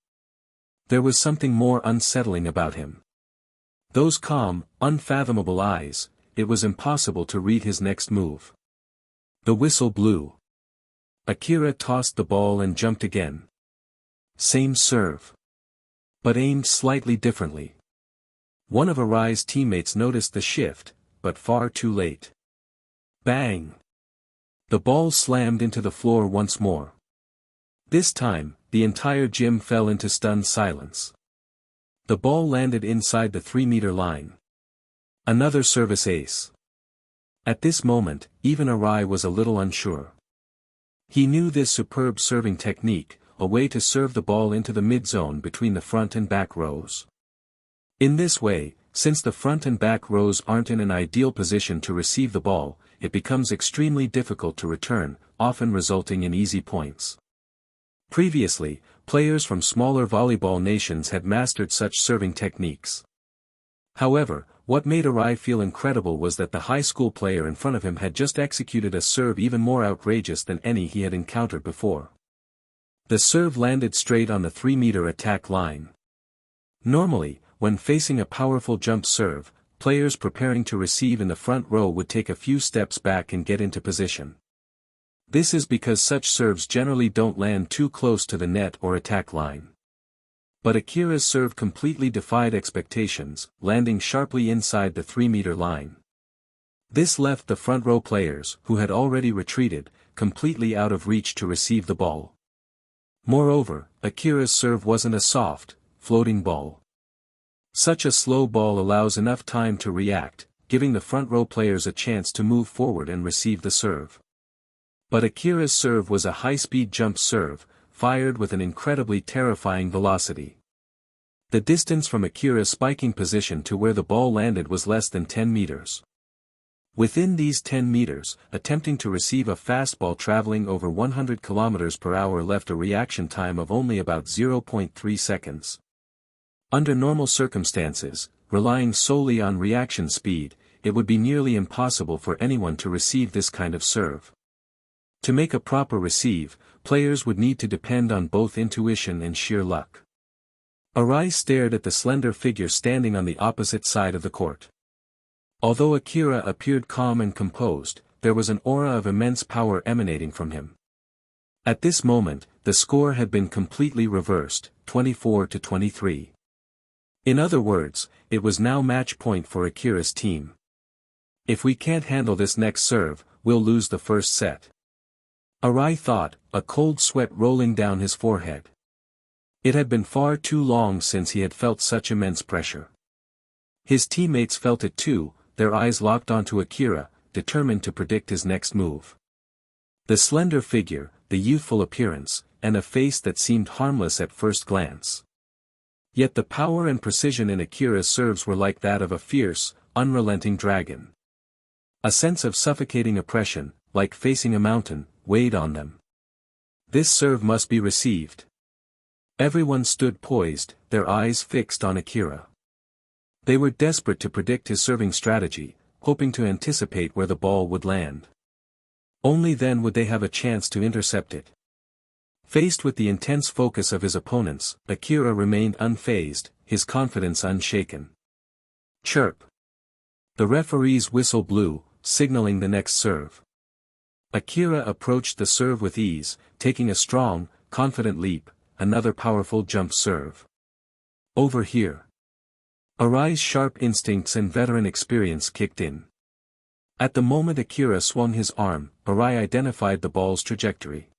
There was something more unsettling about him. Those calm, unfathomable eyes, it was impossible to read his next move. The whistle blew. Akira tossed the ball and jumped again. Same serve. But aimed slightly differently. One of Arai's teammates noticed the shift, but far too late. Bang! The ball slammed into the floor once more. This time, the entire gym fell into stunned silence. The ball landed inside the 3-meter line. Another service ace. At this moment, even Arai was a little unsure. He knew this superb serving technique, a way to serve the ball into the mid-zone between the front and back rows. In this way, since the front and back rows aren't in an ideal position to receive the ball, it becomes extremely difficult to return, often resulting in easy points. Previously, players from smaller volleyball nations had mastered such serving techniques. However, what made Arai feel incredible was that the high school player in front of him had just executed a serve even more outrageous than any he had encountered before. The serve landed straight on the 3-meter attack line. Normally, when facing a powerful jump serve, players preparing to receive in the front row would take a few steps back and get into position. This is because such serves generally don't land too close to the net or attack line. But Akira's serve completely defied expectations, landing sharply inside the 3-meter line. This left the front row players, who had already retreated, completely out of reach to receive the ball. Moreover, Akira's serve wasn't a soft, floating ball. Such a slow ball allows enough time to react, giving the front row players a chance to move forward and receive the serve. But Akira's serve was a high-speed jump serve, fired with an incredibly terrifying velocity. The distance from Akira's spiking position to where the ball landed was less than 10 meters. Within these 10 meters, attempting to receive a fastball traveling over 100 km per hour left a reaction time of only about 0.3 seconds. Under normal circumstances, relying solely on reaction speed, it would be nearly impossible for anyone to receive this kind of serve. To make a proper receive, players would need to depend on both intuition and sheer luck. Arai stared at the slender figure standing on the opposite side of the court. Although Akira appeared calm and composed, there was an aura of immense power emanating from him. At this moment, the score had been completely reversed, 24-23. In other words, it was now match point for Akira's team. If we can't handle this next serve, we'll lose the first set. Arai thought, a cold sweat rolling down his forehead. It had been far too long since he had felt such immense pressure. His teammates felt it too, their eyes locked onto Akira, determined to predict his next move. The slender figure, the youthful appearance, and a face that seemed harmless at first glance. Yet the power and precision in Akira's serves were like that of a fierce, unrelenting dragon. A sense of suffocating oppression, like facing a mountain, weighed on them. This serve must be received. Everyone stood poised, their eyes fixed on Akira. They were desperate to predict his serving strategy, hoping to anticipate where the ball would land. Only then would they have a chance to intercept it. Faced with the intense focus of his opponents, Akira remained unfazed, his confidence unshaken. Chirp. The referee's whistle blew, signaling the next serve. Akira approached the serve with ease, taking a strong, confident leap, another powerful jump serve. Over here. Arai's sharp instincts and veteran experience kicked in. At the moment Akira swung his arm, Arai identified the ball's trajectory.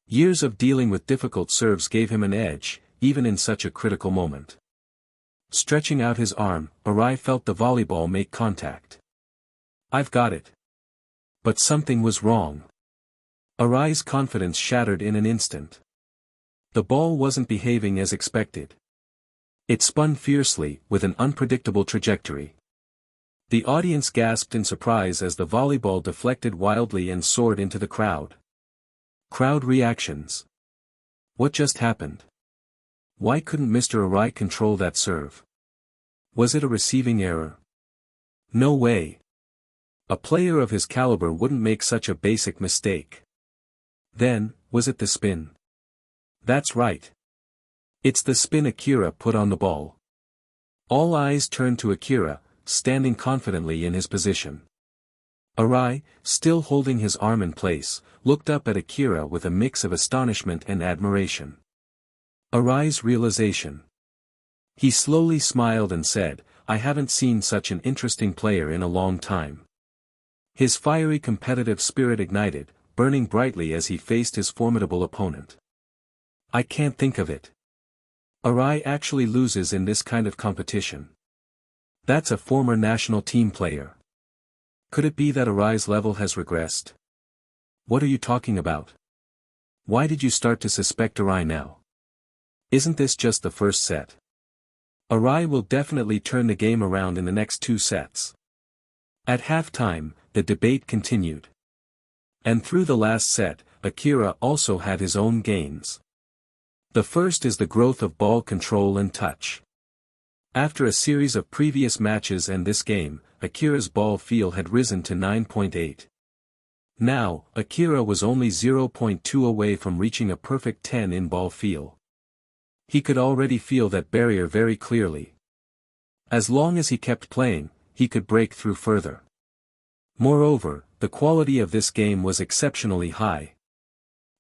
Years of dealing with difficult serves gave him an edge, even in such a critical moment. Stretching out his arm, Arai felt the volleyball make contact. I've got it. But something was wrong. Arai's confidence shattered in an instant. The ball wasn't behaving as expected. It spun fiercely, with an unpredictable trajectory. The audience gasped in surprise as the volleyball deflected wildly and soared into the crowd. Crowd reactions. What just happened? Why couldn't Mr. Arai control that serve? Was it a receiving error? No way. A player of his caliber wouldn't make such a basic mistake. Then, was it the spin? That's right. It's the spin Akira put on the ball. All eyes turned to Akira, standing confidently in his position. Arai, still holding his arm in place, looked up at Akira with a mix of astonishment and admiration. Arai's realization. He slowly smiled and said, "I haven't seen such an interesting player in a long time." His fiery competitive spirit ignited, burning brightly as he faced his formidable opponent. "I can't think of it. Arai actually loses in this kind of competition. That's a former national team player. Could it be that Arai's level has regressed? What are you talking about? Why did you start to suspect Arai now? Isn't this just the first set? Arai will definitely turn the game around in the next 2 sets." At halftime, the debate continued. And through the last set, Akira also had his own gains. The first is the growth of ball control and touch. After a series of previous matches and this game, Akira's ball feel had risen to 9.8. Now, Akira was only 0.2 away from reaching a perfect 10 in ball feel. He could already feel that barrier very clearly. As long as he kept playing, he could break through further. Moreover, the quality of this game was exceptionally high.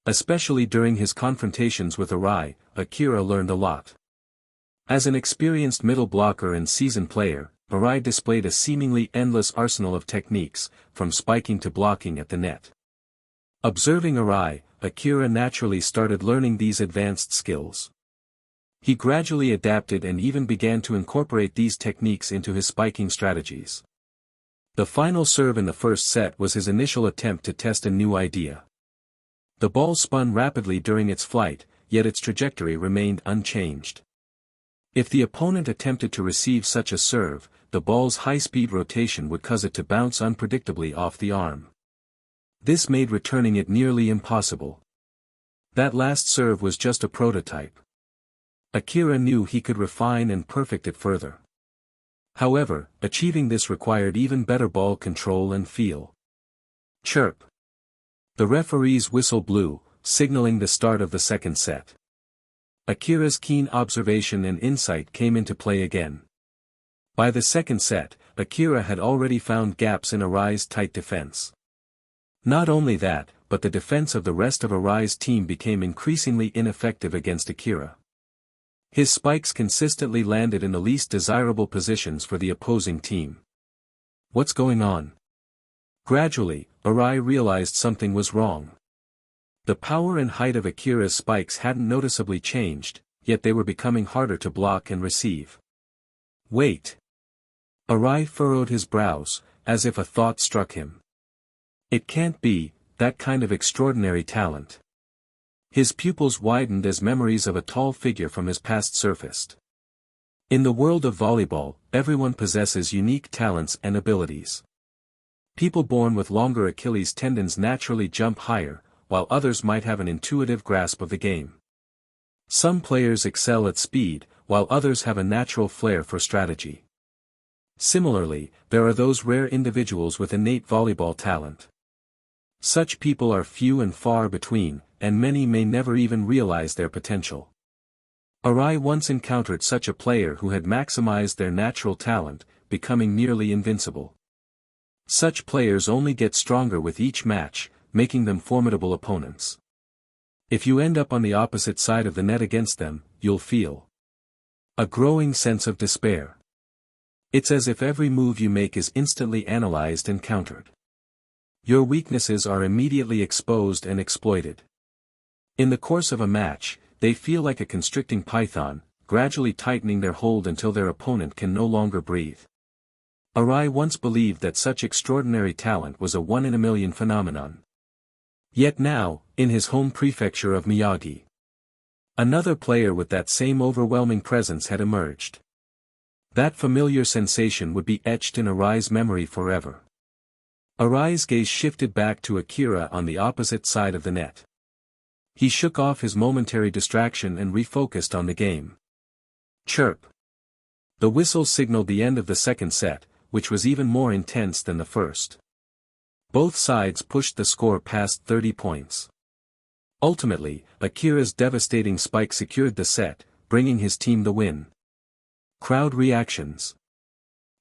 Especially during his confrontations with Arai, Akira learned a lot. As an experienced middle blocker and seasoned player, Arai displayed a seemingly endless arsenal of techniques, from spiking to blocking at the net. Observing Arai, Akira naturally started learning these advanced skills. He gradually adapted and even began to incorporate these techniques into his spiking strategies. The final serve in the first set was his initial attempt to test a new idea. The ball spun rapidly during its flight, yet its trajectory remained unchanged. If the opponent attempted to receive such a serve, the ball's high-speed rotation would cause it to bounce unpredictably off the arm. This made returning it nearly impossible. That last serve was just a prototype. Akira knew he could refine and perfect it further. However, achieving this required even better ball control and feel. Chirp. The referee's whistle blew, signaling the start of the second set. Akira's keen observation and insight came into play again. By the second set, Akira had already found gaps in Arai's tight defense. Not only that, but the defense of the rest of Arai's team became increasingly ineffective against Akira. His spikes consistently landed in the least desirable positions for the opposing team. What's going on? Gradually, Arai realized something was wrong. The power and height of Akira's spikes hadn't noticeably changed, yet they were becoming harder to block and receive. Wait. Arai furrowed his brows, as if a thought struck him. It can't be, that kind of extraordinary talent. His pupils widened as memories of a tall figure from his past surfaced. In the world of volleyball, everyone possesses unique talents and abilities. People born with longer Achilles tendons naturally jump higher, while others might have an intuitive grasp of the game. Some players excel at speed, while others have a natural flair for strategy. Similarly, there are those rare individuals with innate volleyball talent. Such people are few and far between, and many may never even realize their potential. Arai once encountered such a player who had maximized their natural talent, becoming nearly invincible. Such players only get stronger with each match, making them formidable opponents. If you end up on the opposite side of the net against them, you'll feel a growing sense of despair. It's as if every move you make is instantly analyzed and countered. Your weaknesses are immediately exposed and exploited. In the course of a match, they feel like a constricting python, gradually tightening their hold until their opponent can no longer breathe. Arai once believed that such extraordinary talent was a one-in-a-million phenomenon. Yet now, in his home prefecture of Miyagi, Another player with that same overwhelming presence had emerged. That familiar sensation would be etched in Arai's memory forever. Arai's gaze shifted back to Akira on the opposite side of the net. He shook off his momentary distraction and refocused on the game. Chirp. The whistle signaled the end of the second set, which was even more intense than the first. Both sides pushed the score past 30 points. Ultimately, Akira's devastating spike secured the set, bringing his team the win. Crowd reactions.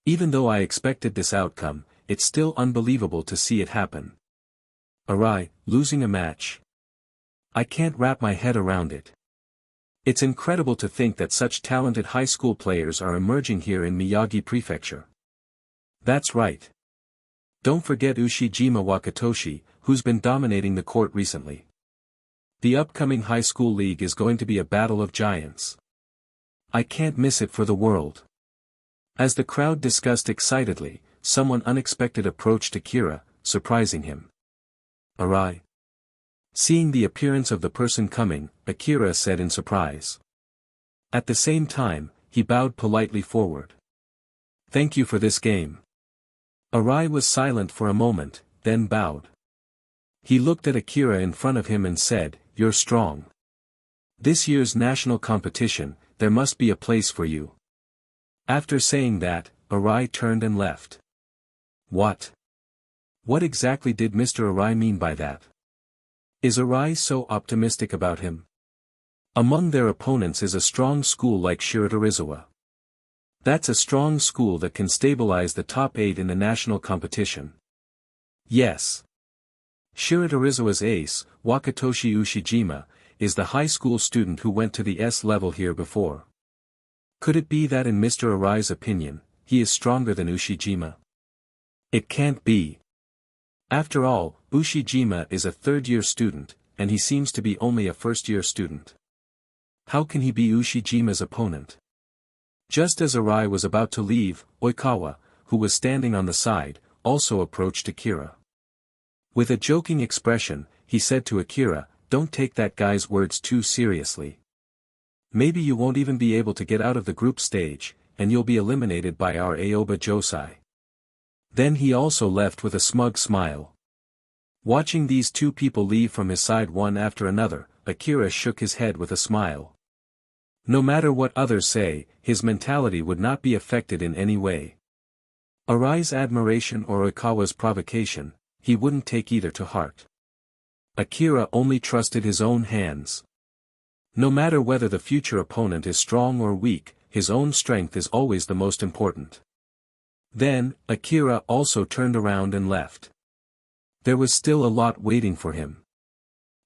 Even though I expected this outcome, it's still unbelievable to see it happen. Arai, losing a match. I can't wrap my head around it. It's incredible to think that such talented high school players are emerging here in Miyagi Prefecture. That's right. Don't forget Ushijima Wakatoshi, who's been dominating the court recently. The upcoming high school league is going to be a battle of giants. I can't miss it for the world. As the crowd discussed excitedly, someone unexpected approached Akira, surprising him. Arai. Seeing the appearance of the person coming, Akira said in surprise. At the same time, he bowed politely forward. Thank you for this game. Arai was silent for a moment, then bowed. He looked at Akira in front of him and said, You're strong. This year's national competition, there must be a place for you. After saying that, Arai turned and left. What? What exactly did Mr. Arai mean by that? Is Arai so optimistic about him? Among their opponents is a strong school like Shiratorizawa. That's a strong school that can stabilize the top 8 in the national competition. Yes. Shiratorizawa's ace, Wakatoshi Ushijima, is the high school student who went to the S level here before. Could it be that in Mr. Arai's opinion, he is stronger than Ushijima? It can't be. After all, Ushijima is a third-year student, and he seems to be only a first-year student. How can he be Ushijima's opponent? Just as Arai was about to leave, Oikawa, who was standing on the side, also approached Akira. With a joking expression, he said to Akira, Don't take that guy's words too seriously. Maybe you won't even be able to get out of the group stage, and you'll be eliminated by our Aoba Josai. Then he also left with a smug smile. Watching these two people leave from his side one after another, Akira shook his head with a smile. No matter what others say, his mentality would not be affected in any way. Arai's admiration or Oikawa's provocation, he wouldn't take either to heart. Akira only trusted his own hands. No matter whether the future opponent is strong or weak, his own strength is always the most important. Then, Akira also turned around and left. There was still a lot waiting for him.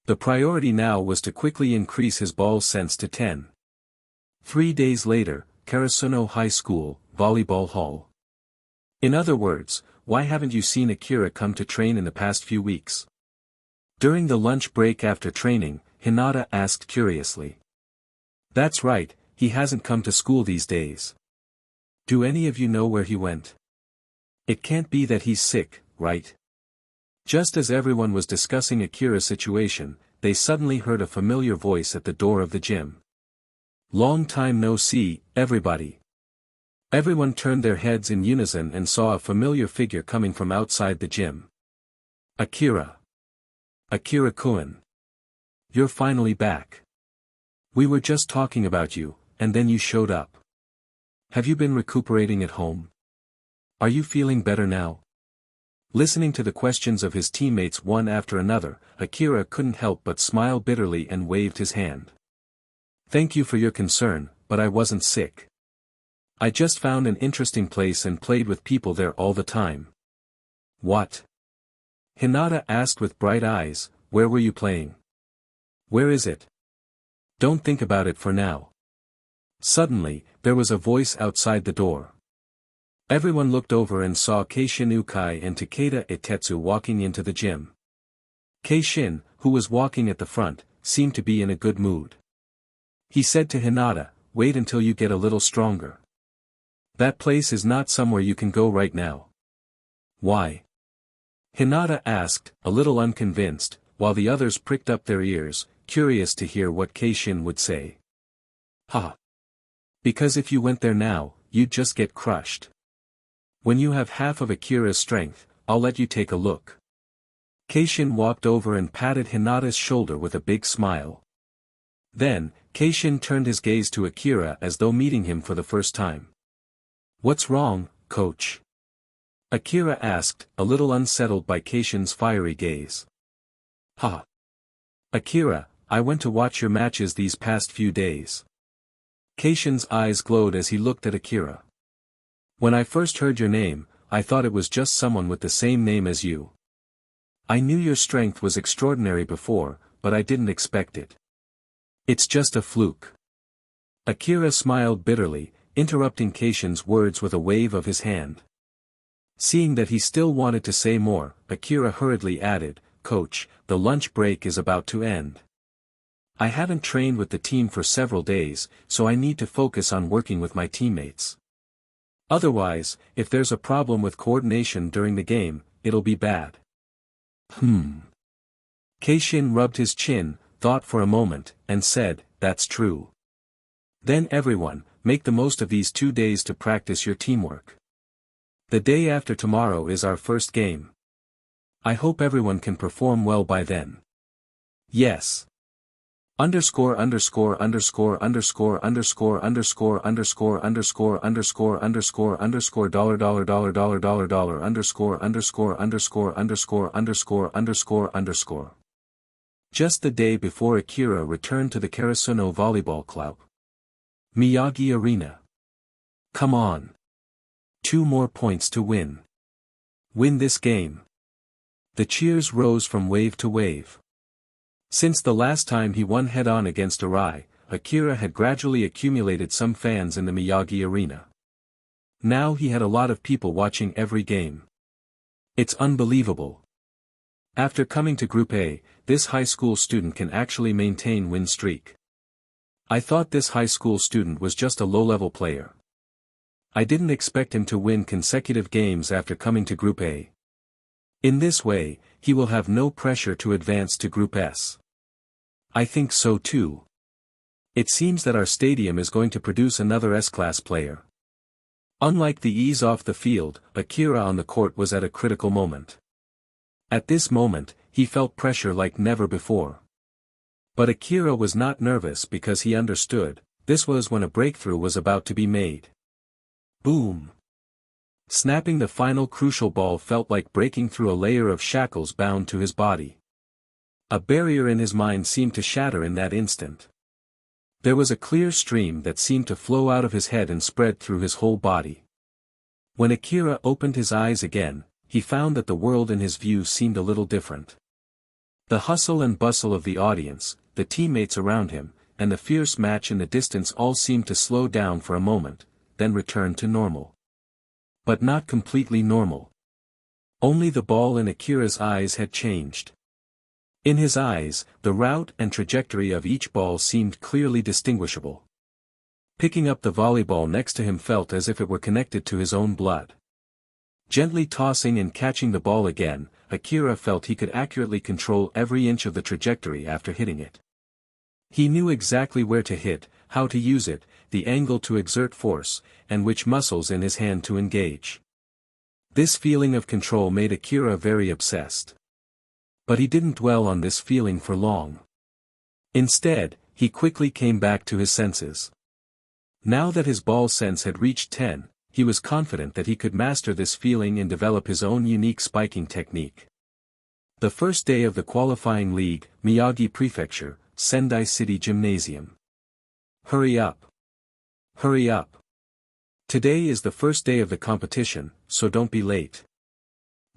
The priority now was to quickly increase his ball sense to 10. 3 days later, Karasuno High School, Volleyball Hall. In other words, why haven't you seen Akira come to train in the past few weeks? During the lunch break after training, Hinata asked curiously. That's right, he hasn't come to school these days. Do any of you know where he went? It can't be that he's sick, right? Just as everyone was discussing Akira's situation, they suddenly heard a familiar voice at the door of the gym. Long time no see, everybody. Everyone turned their heads in unison and saw a familiar figure coming from outside the gym. Akira. Akira-kun. You're finally back. We were just talking about you, and then you showed up. Have you been recuperating at home? Are you feeling better now? Listening to the questions of his teammates one after another, Akira couldn't help but smile bitterly and waved his hand. Thank you for your concern, but I wasn't sick. I just found an interesting place and played with people there all the time. What? Hinata asked with bright eyes, where were you playing? Where is it? Don't think about it for now. Suddenly, there was a voice outside the door. Everyone looked over and saw Keishin Ukai and Takeda Itetsu walking into the gym. Keishin, who was walking at the front, seemed to be in a good mood. He said to Hinata, wait until you get a little stronger. That place is not somewhere you can go right now. Why? Hinata asked, a little unconvinced, while the others pricked up their ears, curious to hear what Keishin would say. Ha! Because if you went there now, you'd just get crushed. When you have half of Akira's strength, I'll let you take a look. Keishin walked over and patted Hinata's shoulder with a big smile. Then, Keishin turned his gaze to Akira as though meeting him for the first time. What's wrong, coach? Akira asked, a little unsettled by Keishin's fiery gaze. Ha! Akira, I went to watch your matches these past few days. Keishin's eyes glowed as he looked at Akira. When I first heard your name, I thought it was just someone with the same name as you. I knew your strength was extraordinary before, but I didn't expect it. It's just a fluke. Akira smiled bitterly, interrupting Keishin's words with a wave of his hand. Seeing that he still wanted to say more, Akira hurriedly added, Coach, the lunch break is about to end. I haven't trained with the team for several days, so I need to focus on working with my teammates. Otherwise, if there's a problem with coordination during the game, it'll be bad. Keishin rubbed his chin, thought for a moment, and said, That's true. Then everyone, make the most of these 2 days to practice your teamwork. The day after tomorrow is our first game. I hope everyone can perform well by then. Yes. Underscore underscore underscore underscore underscore underscore underscore underscore underscore underscore underscore dollar dollar dollar dollar dollar dollar underscore underscore underscore underscore underscore underscore underscore. Just the day before Akira returned to the Karasuno volleyball club. Miyagi Arena. Come on. 2 more points to win. Win this game. The cheers rose from wave to wave. Since the last time he won head-on against Arai, Akira had gradually accumulated some fans in the Miyagi Arena. Now he had a lot of people watching every game. It's unbelievable. After coming to Group A, this high school student can actually maintain win streak. I thought this high school student was just a low-level player. I didn't expect him to win consecutive games after coming to Group A. In this way, he will have no pressure to advance to Group S. I think so too. It seems that our stadium is going to produce another S-class player. Unlike the ease off the field, Akira on the court was at a critical moment. At this moment, he felt pressure like never before. But Akira was not nervous because he understood, this was when a breakthrough was about to be made. Boom! Snapping the final crucial ball felt like breaking through a layer of shackles bound to his body. A barrier in his mind seemed to shatter in that instant. There was a clear stream that seemed to flow out of his head and spread through his whole body. When Akira opened his eyes again, he found that the world in his view seemed a little different. The hustle and bustle of the audience, the teammates around him, and the fierce match in the distance all seemed to slow down for a moment, then return to normal. But not completely normal. Only the ball in Akira's eyes had changed. In his eyes, the route and trajectory of each ball seemed clearly distinguishable. Picking up the volleyball next to him felt as if it were connected to his own blood. Gently tossing and catching the ball again, Akira felt he could accurately control every inch of the trajectory after hitting it. He knew exactly where to hit, how to use it, the angle to exert force, and which muscles in his hand to engage. This feeling of control made Akira very obsessed. But he didn't dwell on this feeling for long. Instead, he quickly came back to his senses. Now that his ball sense had reached 10, he was confident that he could master this feeling and develop his own unique spiking technique. The first day of the qualifying league, Miyagi Prefecture, Sendai City Gymnasium. Hurry up. Hurry up. Today is the first day of the competition, so don't be late.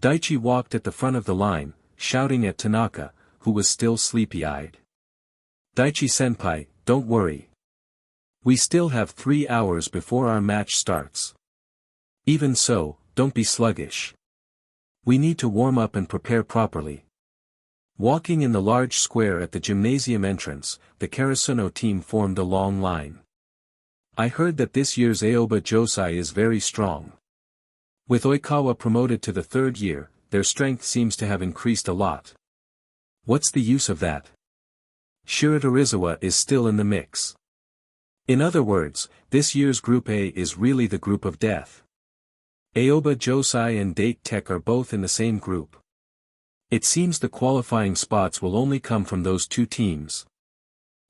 Daichi walked at the front of the line, shouting at Tanaka, who was still sleepy-eyed. Daichi-senpai, don't worry. We still have 3 hours before our match starts. Even so, don't be sluggish. We need to warm up and prepare properly. Walking in the large square at the gymnasium entrance, the Karasuno team formed a long line. I heard that this year's Aoba Josai is very strong. With Oikawa promoted to the 3rd year, their strength seems to have increased a lot. What's the use of that? Shiratorizawa is still in the mix. In other words, this year's Group A is really the group of death. Aoba Josai and Date Tech are both in the same group. It seems the qualifying spots will only come from those two teams.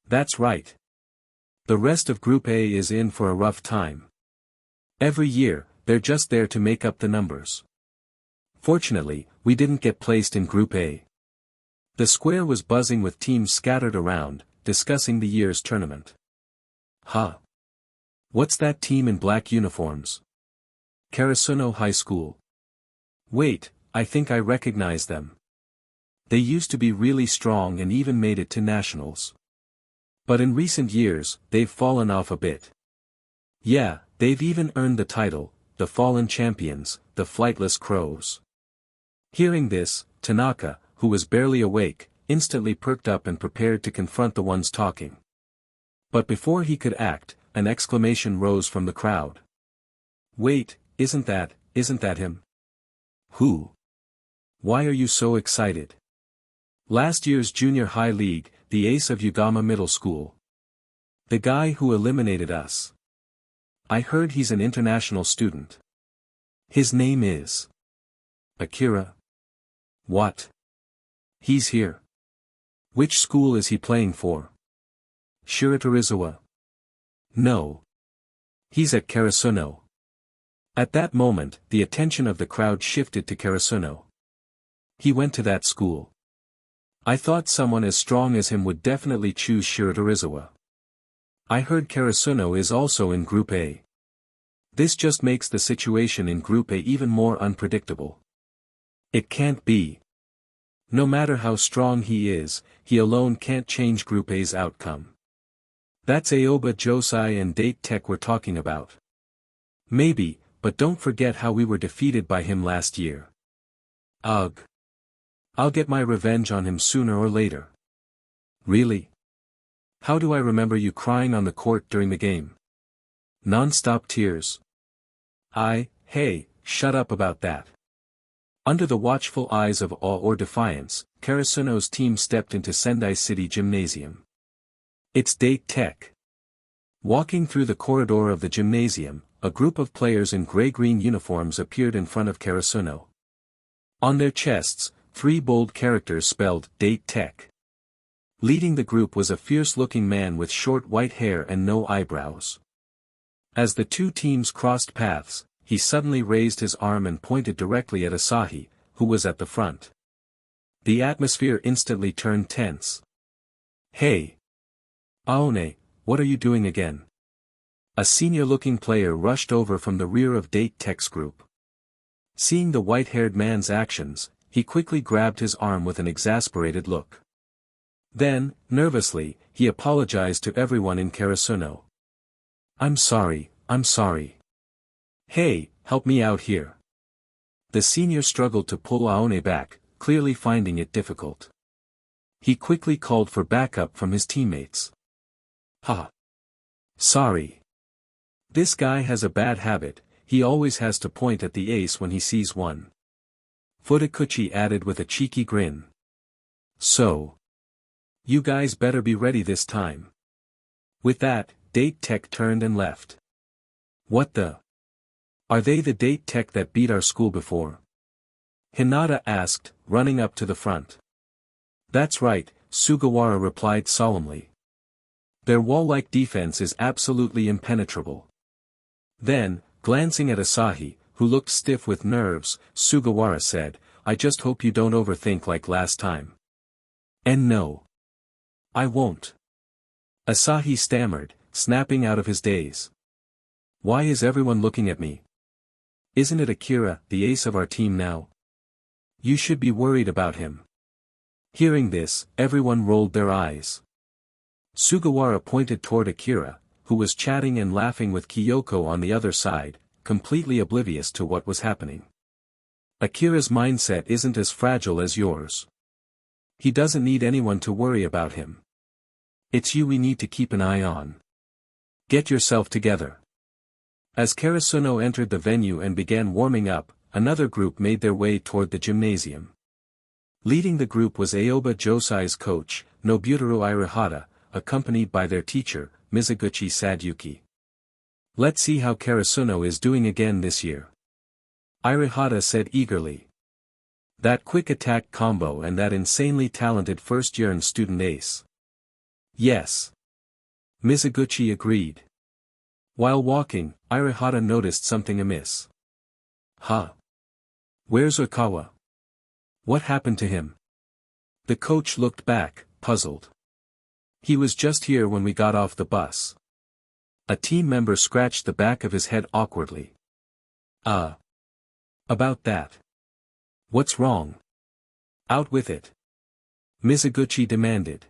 That's right. The rest of Group A is in for a rough time. Every year, they're just there to make up the numbers. Fortunately, we didn't get placed in Group A. The square was buzzing with teams scattered around, discussing the year's tournament. Huh? What's that team in black uniforms? Karasuno High School. Wait, I think I recognize them. They used to be really strong and even made it to nationals. But in recent years, they've fallen off a bit. Yeah, they've even earned the title, the fallen champions, the flightless crows. Hearing this, Tanaka, who was barely awake, instantly perked up and prepared to confront the ones talking. But before he could act, an exclamation rose from the crowd. Wait, isn't that him? Who? Why are you so excited? Last year's Junior High League, the ace of Yugama Middle School. The guy who eliminated us. I heard he's an international student. His name is Akira. What? He's here. Which school is he playing for? Shiratorizawa. No. He's at Karasuno. At that moment, the attention of the crowd shifted to Karasuno. He went to that school. I thought someone as strong as him would definitely choose Shiratorizawa. I heard Karasuno is also in Group A. This just makes the situation in Group A even more unpredictable. It can't be. No matter how strong he is, he alone can't change Group A's outcome. That's Aoba Josai and Date Tech we're talking about. Maybe, but don't forget how we were defeated by him last year. Ugh. I'll get my revenge on him sooner or later. Really? How do I remember you crying on the court during the game? Non-stop tears. Hey, shut up about that. Under the watchful eyes of awe or defiance, Karasuno's team stepped into Sendai City Gymnasium. It's Date Tech. Walking through the corridor of the gymnasium, a group of players in gray-green uniforms appeared in front of Karasuno. On their chests, 3 bold characters spelled Date Tech. Leading the group was a fierce-looking man with short white hair and no eyebrows. As the two teams crossed paths, he suddenly raised his arm and pointed directly at Asahi, who was at the front. The atmosphere instantly turned tense. Hey! Aone, what are you doing again? A senior-looking player rushed over from the rear of Date Tech's group. Seeing the white-haired man's actions, he quickly grabbed his arm with an exasperated look. Then, nervously, he apologized to everyone in Karasuno. I'm sorry. Hey, help me out here. The senior struggled to pull Aone back, clearly finding it difficult. He quickly called for backup from his teammates. Sorry. This guy has a bad habit, he always has to point at the ace when he sees one. Futokuchi added with a cheeky grin. So. You guys better be ready this time. With that, Date Tech turned and left. What the? Are they the Date Tech that beat our school before? Hinata asked, running up to the front. That's right, Sugawara replied solemnly. Their wall-like defense is absolutely impenetrable. Then, glancing at Asahi, who looked stiff with nerves, Sugawara said, I just hope you don't overthink like last time. And no. I won't. Asahi stammered, snapping out of his daze. Why is everyone looking at me? Isn't it Akira, the ace of our team now? You should be worried about him. Hearing this, everyone rolled their eyes. Sugawara pointed toward Akira, who was chatting and laughing with Kyoko on the other side, completely oblivious to what was happening. Akira's mindset isn't as fragile as yours. He doesn't need anyone to worry about him. It's you we need to keep an eye on. Get yourself together. As Karasuno entered the venue and began warming up, another group made their way toward the gymnasium. Leading the group was Aoba Josai's coach, Nobutaro Irihata, accompanied by their teacher, Mizuguchi Sadayuki. Let's see how Karasuno is doing again this year. Irihata said eagerly. That quick attack combo and that insanely talented first-year student ace. Yes. Mizuguchi agreed. While walking, Irihata noticed something amiss. Huh? Where's Oikawa? What happened to him? The coach looked back, puzzled. He was just here when we got off the bus. A team member scratched the back of his head awkwardly. About that. What's wrong? Out with it. Mizuguchi demanded.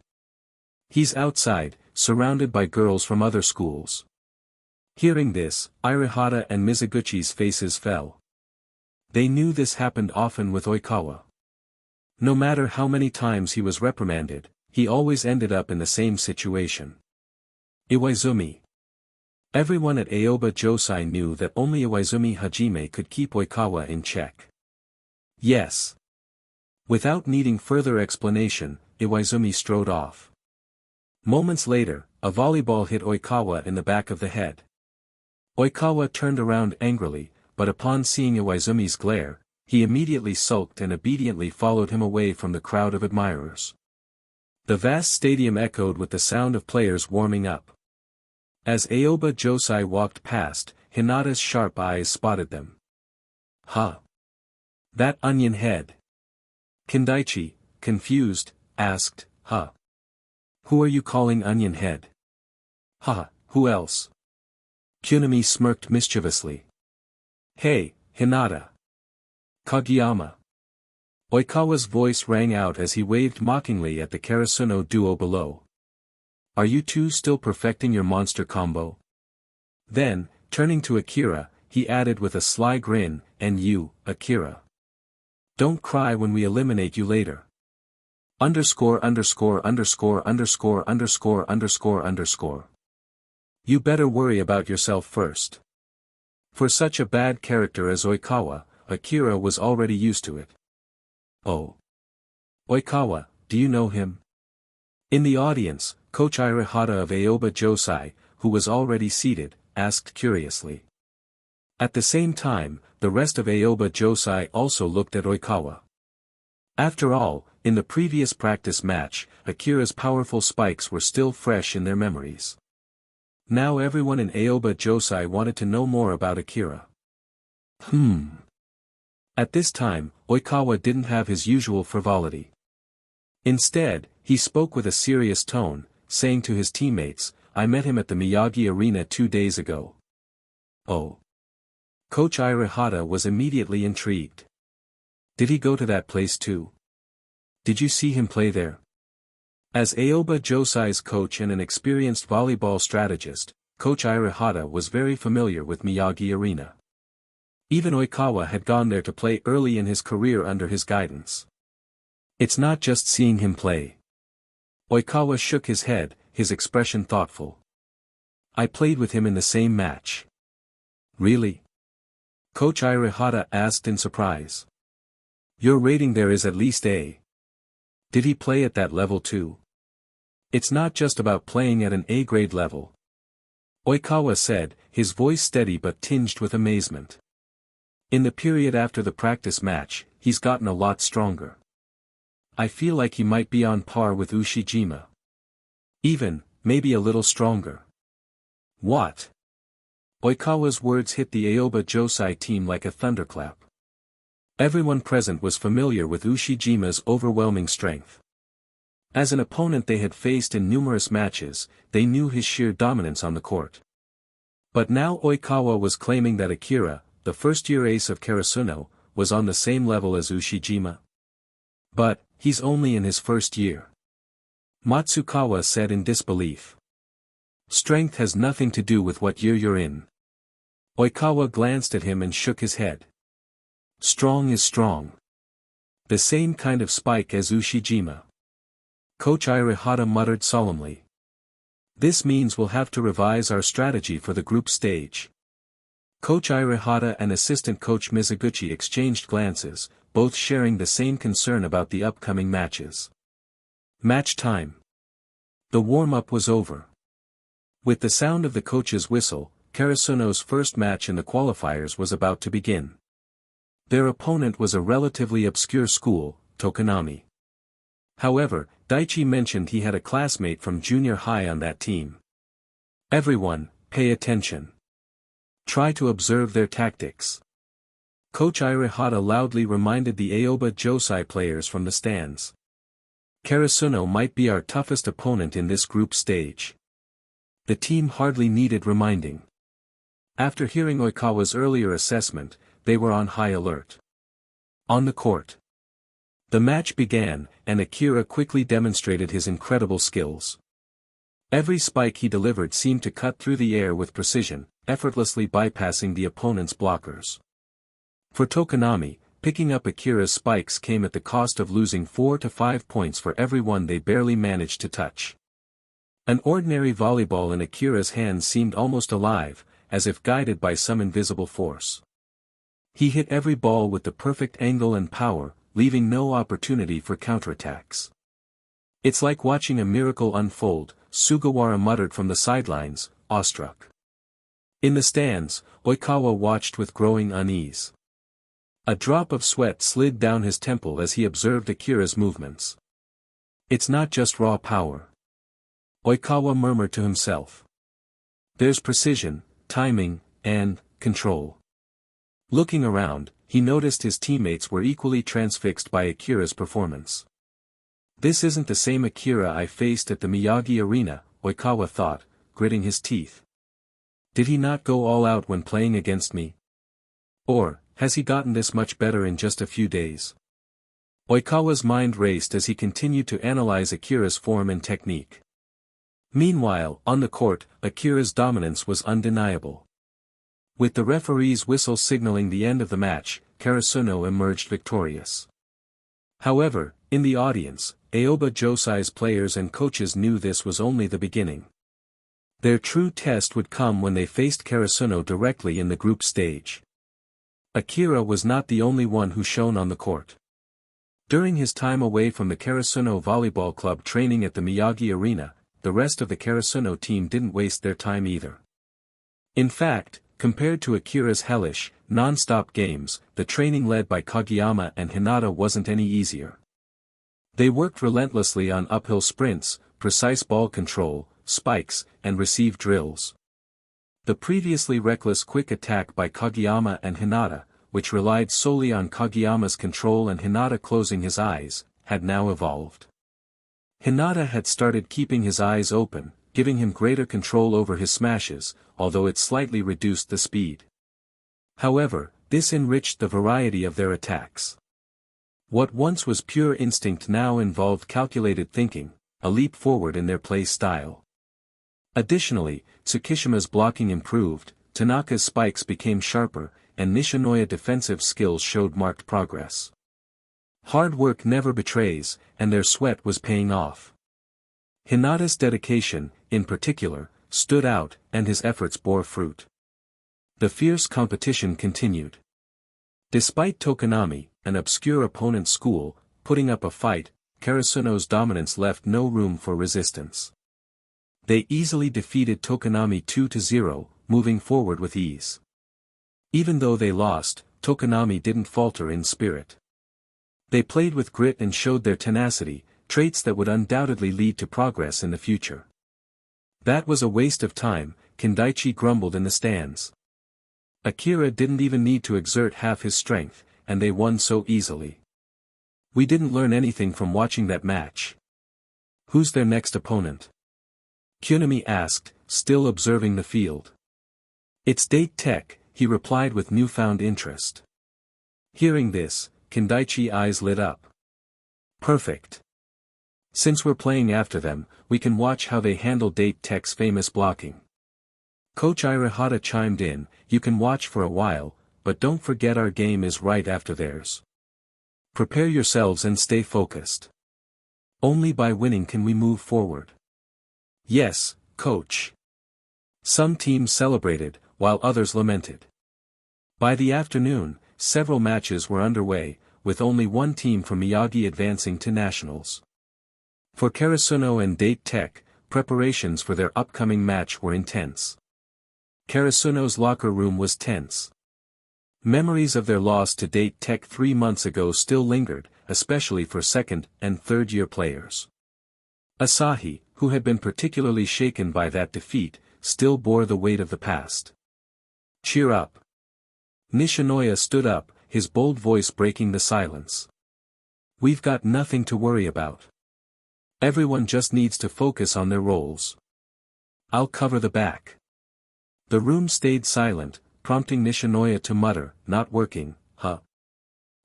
He's outside, surrounded by girls from other schools. Hearing this, Irihata and Mizuguchi's faces fell. They knew this happened often with Oikawa. No matter how many times he was reprimanded, he always ended up in the same situation. Iwaizumi. Everyone at Aoba Josai knew that only Iwaizumi Hajime could keep Oikawa in check. Yes. Without needing further explanation, Iwaizumi strode off. Moments later, a volleyball hit Oikawa in the back of the head. Oikawa turned around angrily, but upon seeing Iwaizumi's glare, he immediately sulked and obediently followed him away from the crowd of admirers. The vast stadium echoed with the sound of players warming up. As Aoba Josai walked past, Hinata's sharp eyes spotted them. Huh? That onion head. Kindaichi, confused, asked, huh? Who are you calling onion head? Haha, who else? Kunami smirked mischievously. Hey, Hinata. Kageyama. Oikawa's voice rang out as he waved mockingly at the Karasuno duo below. Are you two still perfecting your monster combo? Then, turning to Akira, he added with a sly grin, and you, Akira. Don't cry when we eliminate you later. Underscore underscore underscore underscore underscore underscore underscore. You better worry about yourself first. For such a bad character as Oikawa, Akira was already used to it. Oh. Oikawa, do you know him? In the audience, Coach Irihata of Aoba Josai, who was already seated, asked curiously. At the same time, the rest of Aoba Josai also looked at Oikawa. After all, in the previous practice match, Akira's powerful spikes were still fresh in their memories. Now everyone in Aoba Josai wanted to know more about Akira. At this time, Oikawa didn't have his usual frivolity. Instead, he spoke with a serious tone, saying to his teammates, I met him at the Miyagi Arena 2 days ago. Oh. Coach Irihata was immediately intrigued. Did he go to that place too? Did you see him play there? As Aoba Josai's coach and an experienced volleyball strategist, Coach Irihata was very familiar with Miyagi Arena. Even Oikawa had gone there to play early in his career under his guidance. It's not just seeing him play. Oikawa shook his head, his expression thoughtful. I played with him in the same match. Really? Coach Irihata asked in surprise. Your rating there is at least A. Did he play at that level too? It's not just about playing at an A-grade level. Oikawa said, his voice steady but tinged with amazement. In the period after the practice match, he's gotten a lot stronger. I feel like he might be on par with Ushijima. Even, maybe a little stronger. What? Oikawa's words hit the Aoba Josai team like a thunderclap. Everyone present was familiar with Ushijima's overwhelming strength. As an opponent they had faced in numerous matches, they knew his sheer dominance on the court. But now Oikawa was claiming that Akira, the first-year ace of Karasuno, was on the same level as Ushijima. But, he's only in his first year. Matsukawa said in disbelief. Strength has nothing to do with what year you're in. Oikawa glanced at him and shook his head. Strong is strong. The same kind of spike as Ushijima. Coach Irihata muttered solemnly. This means we'll have to revise our strategy for the group stage. Coach Irihata and assistant coach Mizuguchi exchanged glances, both sharing the same concern about the upcoming matches. Match time. The warm-up was over. With the sound of the coach's whistle, Karasuno's first match in the qualifiers was about to begin. Their opponent was a relatively obscure school, Tokonami. However, Daichi mentioned he had a classmate from junior high on that team. Everyone, pay attention. Try to observe their tactics. Coach Hirata loudly reminded the Aoba Josai players from the stands. Karasuno might be our toughest opponent in this group stage. The team hardly needed reminding. After hearing Oikawa's earlier assessment, they were on high alert. On the court. The match began, and Akira quickly demonstrated his incredible skills. Every spike he delivered seemed to cut through the air with precision, effortlessly bypassing the opponent's blockers. For Tokonami, picking up Akira's spikes came at the cost of losing 4 to 5 points for every one they barely managed to touch. An ordinary volleyball in Akira's hands seemed almost alive, as if guided by some invisible force. He hit every ball with the perfect angle and power, leaving no opportunity for counterattacks. It's like watching a miracle unfold, Sugawara muttered from the sidelines, awestruck. In the stands, Oikawa watched with growing unease. A drop of sweat slid down his temple as he observed Akira's movements. It's not just raw power. Oikawa murmured to himself. There's precision, timing, and control. Looking around, he noticed his teammates were equally transfixed by Akira's performance. This isn't the same Akira I faced at the Miyagi Arena, Oikawa thought, gritting his teeth. Did he not go all out when playing against me? Or, has he gotten this much better in just a few days? Oikawa's mind raced as he continued to analyze Akira's form and technique. Meanwhile, on the court, Akira's dominance was undeniable. With the referee's whistle signaling the end of the match, Karasuno emerged victorious. However, in the audience, Aoba Josai's players and coaches knew this was only the beginning. Their true test would come when they faced Karasuno directly in the group stage. Akira was not the only one who shone on the court. During his time away from the Karasuno Volleyball Club training at the Miyagi Arena, the rest of the Karasuno team didn't waste their time either. In fact, compared to Akira's hellish, non-stop games, the training led by Kageyama and Hinata wasn't any easier. They worked relentlessly on uphill sprints, precise ball control, spikes, and receive drills. The previously reckless quick attack by Kageyama and Hinata, which relied solely on Kageyama's control and Hinata closing his eyes, had now evolved. Hinata had started keeping his eyes open, giving him greater control over his smashes, although it slightly reduced the speed. However, this enriched the variety of their attacks. What once was pure instinct now involved calculated thinking, a leap forward in their play style. Additionally, Tsukishima's blocking improved, Tanaka's spikes became sharper, and Nishinoya defensive skills showed marked progress. Hard work never betrays, and their sweat was paying off. Hinata's dedication, in particular, stood out, and his efforts bore fruit. The fierce competition continued. Despite Tokonami, an obscure opponent school, putting up a fight, Karasuno's dominance left no room for resistance. They easily defeated Tokonami 2-0, moving forward with ease. Even though they lost, Tokonami didn't falter in spirit. They played with grit and showed their tenacity, traits that would undoubtedly lead to progress in the future. That was a waste of time, Kendaichi grumbled in the stands. Akira didn't even need to exert half his strength, and they won so easily. We didn't learn anything from watching that match. Who's their next opponent? Kunami asked, still observing the field. It's Date Tech, he replied with newfound interest. Hearing this, Kendaichi's eyes lit up. Perfect. Since we're playing after them, we can watch how they handle Date Tech's famous blocking. Coach Hirata chimed in, you can watch for a while, but don't forget our game is right after theirs. Prepare yourselves and stay focused. Only by winning can we move forward. Yes, coach. Some teams celebrated, while others lamented. By the afternoon, several matches were underway, with only one team from Miyagi advancing to nationals. For Karasuno and Date Tech, preparations for their upcoming match were intense. Karasuno's locker room was tense. Memories of their loss to Date Tech 3 months ago still lingered, especially for second- and third-year players. Asahi, who had been particularly shaken by that defeat, still bore the weight of the past. "Cheer up." Nishinoya stood up, his bold voice breaking the silence. "We've got nothing to worry about. Everyone just needs to focus on their roles. I'll cover the back." The room stayed silent, prompting Nishinoya to mutter, "Not working, huh?"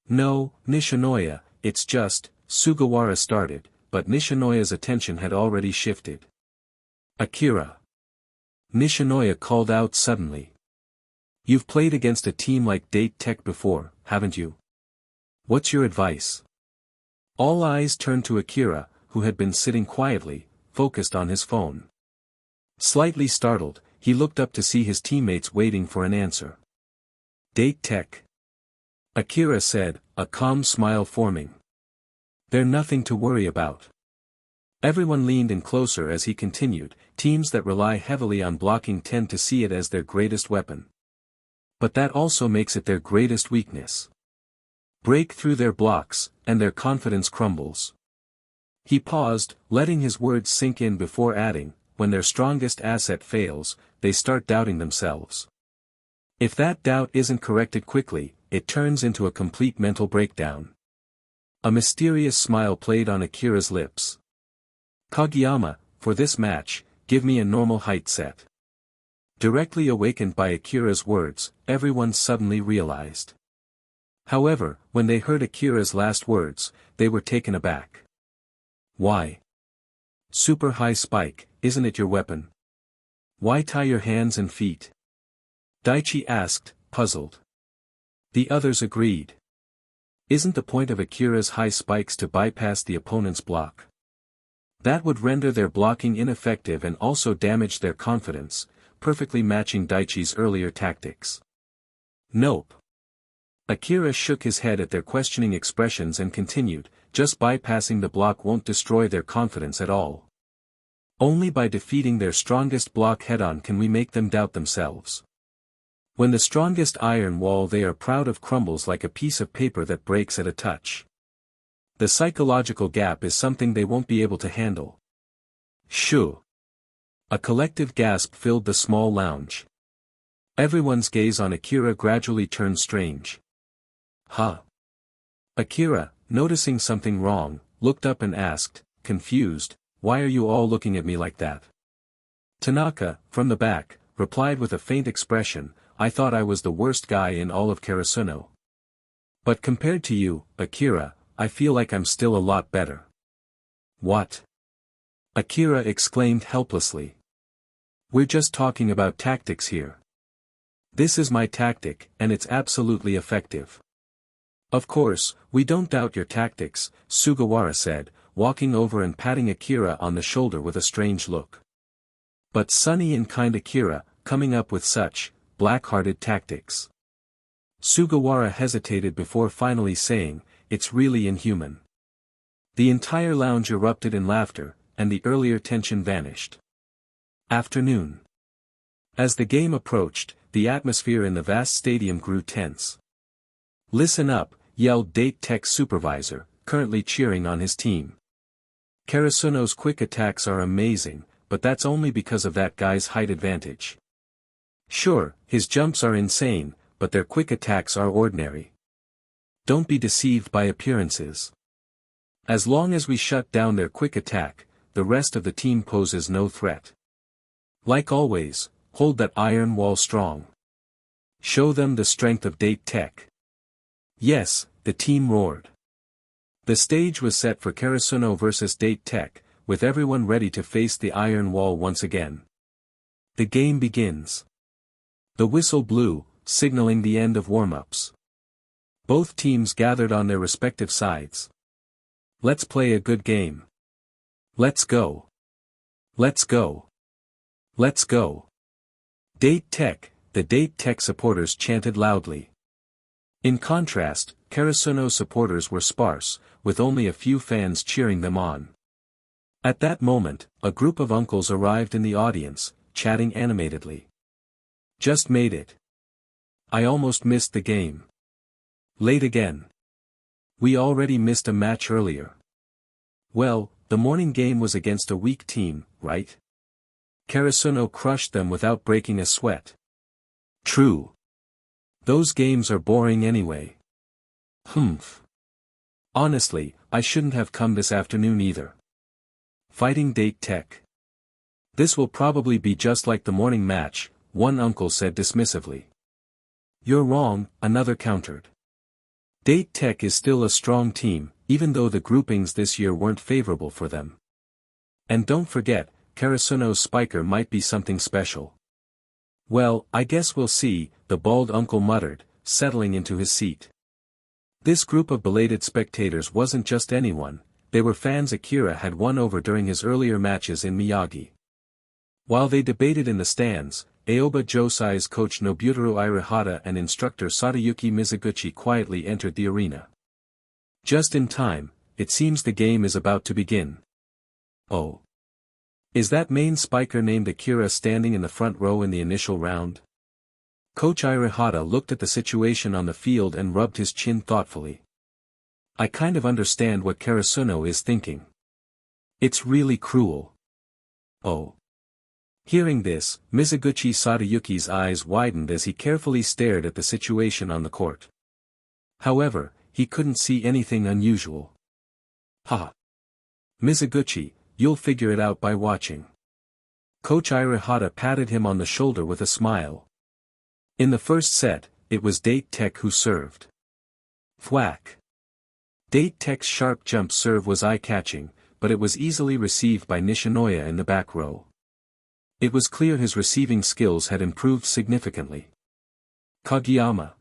"No, Nishinoya, it's just," Sugawara started, but Nishinoya's attention had already shifted. "Akira." Nishinoya called out suddenly. "You've played against a team like Date Tech before, haven't you? What's your advice?" All eyes turned to Akira, who had been sitting quietly, focused on his phone. Slightly startled, he looked up to see his teammates waiting for an answer. "Date Tech," Akira said, a calm smile forming. "They're nothing to worry about." Everyone leaned in closer as he continued, "Teams that rely heavily on blocking tend to see it as their greatest weapon. But that also makes it their greatest weakness. Break through their blocks, and their confidence crumbles." He paused, letting his words sink in before adding, "When their strongest asset fails, they start doubting themselves. If that doubt isn't corrected quickly, it turns into a complete mental breakdown." A mysterious smile played on Akira's lips. "Kageyama, for this match, give me a normal height set." Directly awakened by Akira's words, everyone suddenly realized. However, when they heard Akira's last words, they were taken aback. "Why? Super high spike, isn't it your weapon? Why tie your hands and feet?" Daichi asked, puzzled. The others agreed. Isn't the point of Akira's high spikes to bypass the opponent's block? That would render their blocking ineffective and also damage their confidence, perfectly matching Daichi's earlier tactics. "Nope." Akira shook his head at their questioning expressions and continued, "Just bypassing the block won't destroy their confidence at all. Only by defeating their strongest block head-on can we make them doubt themselves. When the strongest iron wall they are proud of crumbles like a piece of paper that breaks at a touch. The psychological gap is something they won't be able to handle." "Shoo." A collective gasp filled the small lounge. Everyone's gaze on Akira gradually turned strange. "Huh?" Akira, noticing something wrong, looked up and asked, confused, "Why are you all looking at me like that?" Tanaka, from the back, replied with a faint expression, "I thought I was the worst guy in all of Karasuno. But compared to you, Akira, I feel like I'm still a lot better." "What?" Akira exclaimed helplessly. "We're just talking about tactics here. This is my tactic, and it's absolutely effective." "Of course, we don't doubt your tactics," Sugawara said, walking over and patting Akira on the shoulder with a strange look. "But sunny and kind Akira, coming up with such black-hearted tactics." Sugawara hesitated before finally saying, "It's really inhuman." The entire lounge erupted in laughter, and the earlier tension vanished. Afternoon. As the game approached, the atmosphere in the vast stadium grew tense. "Listen up," yelled Date Tech's supervisor, currently cheering on his team. "Karasuno's quick attacks are amazing, but that's only because of that guy's height advantage. Sure, his jumps are insane, but their quick attacks are ordinary. Don't be deceived by appearances. As long as we shut down their quick attack, the rest of the team poses no threat. Like always, hold that iron wall strong. Show them the strength of Date Tech." "Yes," the team roared. The stage was set for Karasuno versus Date Tech, with everyone ready to face the iron wall once again. The game begins. The whistle blew, signaling the end of warm-ups. Both teams gathered on their respective sides. "Let's play a good game. Let's go. Let's go. Let's go." Date Tech, the Date Tech supporters chanted loudly. In contrast, Karasuno supporters were sparse, with only a few fans cheering them on. At that moment, a group of uncles arrived in the audience, chatting animatedly. Just made it. I almost missed the game. Late again. We already missed a match earlier. Well, the morning game was against a weak team, right? Karasuno crushed them without breaking a sweat. True. Those games are boring anyway. Humph. Honestly, I shouldn't have come this afternoon either. Fighting Date Tech. This will probably be just like the morning match, one uncle said dismissively. You're wrong, another countered. Date Tech is still a strong team, even though the groupings this year weren't favorable for them. And don't forget, Karasuno's spiker might be something special. Well, I guess we'll see, the bald uncle muttered, settling into his seat. This group of belated spectators wasn't just anyone, they were fans Akira had won over during his earlier matches in Miyagi. While they debated in the stands, Aoba Josai's coach Nobutaro Irihata and instructor Sadayuki Mizuguchi quietly entered the arena. Just in time, it seems the game is about to begin. Oh. Is that main spiker named Akira standing in the front row in the initial round? Coach Irihata looked at the situation on the field and rubbed his chin thoughtfully. I kind of understand what Karasuno is thinking. It's really cruel. Oh. Hearing this, Mizuguchi Sadayuki's eyes widened as he carefully stared at the situation on the court. However, he couldn't see anything unusual. Ha! Mizuguchi, you'll figure it out by watching. Coach Irihata patted him on the shoulder with a smile. In the first set, it was Date Tech who served. Thwack! Date Tech's sharp jump serve was eye-catching, but it was easily received by Nishinoya in the back row. It was clear his receiving skills had improved significantly. Kageyama.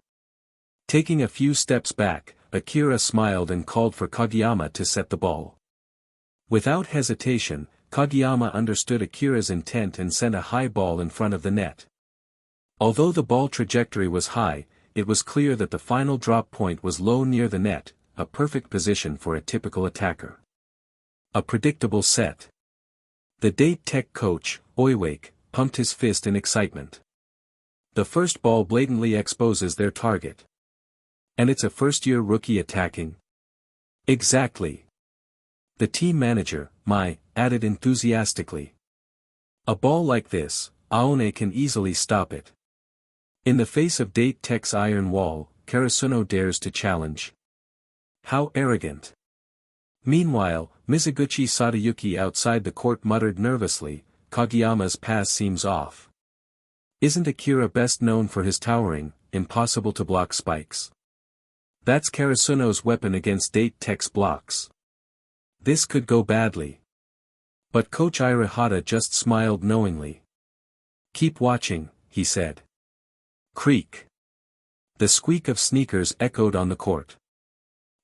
Taking a few steps back, Akira smiled and called for Kageyama to set the ball. Without hesitation, Kageyama understood Akira's intent and sent a high ball in front of the net. Although the ball trajectory was high, it was clear that the final drop point was low near the net, a perfect position for a typical attacker. A predictable set. The Date Tech coach, Oiwake, pumped his fist in excitement. The first ball blatantly exposes their target. And it's a first-year rookie attacking? Exactly. The team manager, Mai, added enthusiastically. A ball like this, Aone can easily stop it. In the face of Date Tech's iron wall, Karasuno dares to challenge. How arrogant. Meanwhile, Mizuguchi Sadayuki outside the court muttered nervously, Kageyama's pass seems off. Isn't Akira best known for his towering, impossible-to-block spikes? That's Karasuno's weapon against Date Tech's blocks. This could go badly. But Coach Irihata just smiled knowingly. Keep watching, he said. Creak. The squeak of sneakers echoed on the court.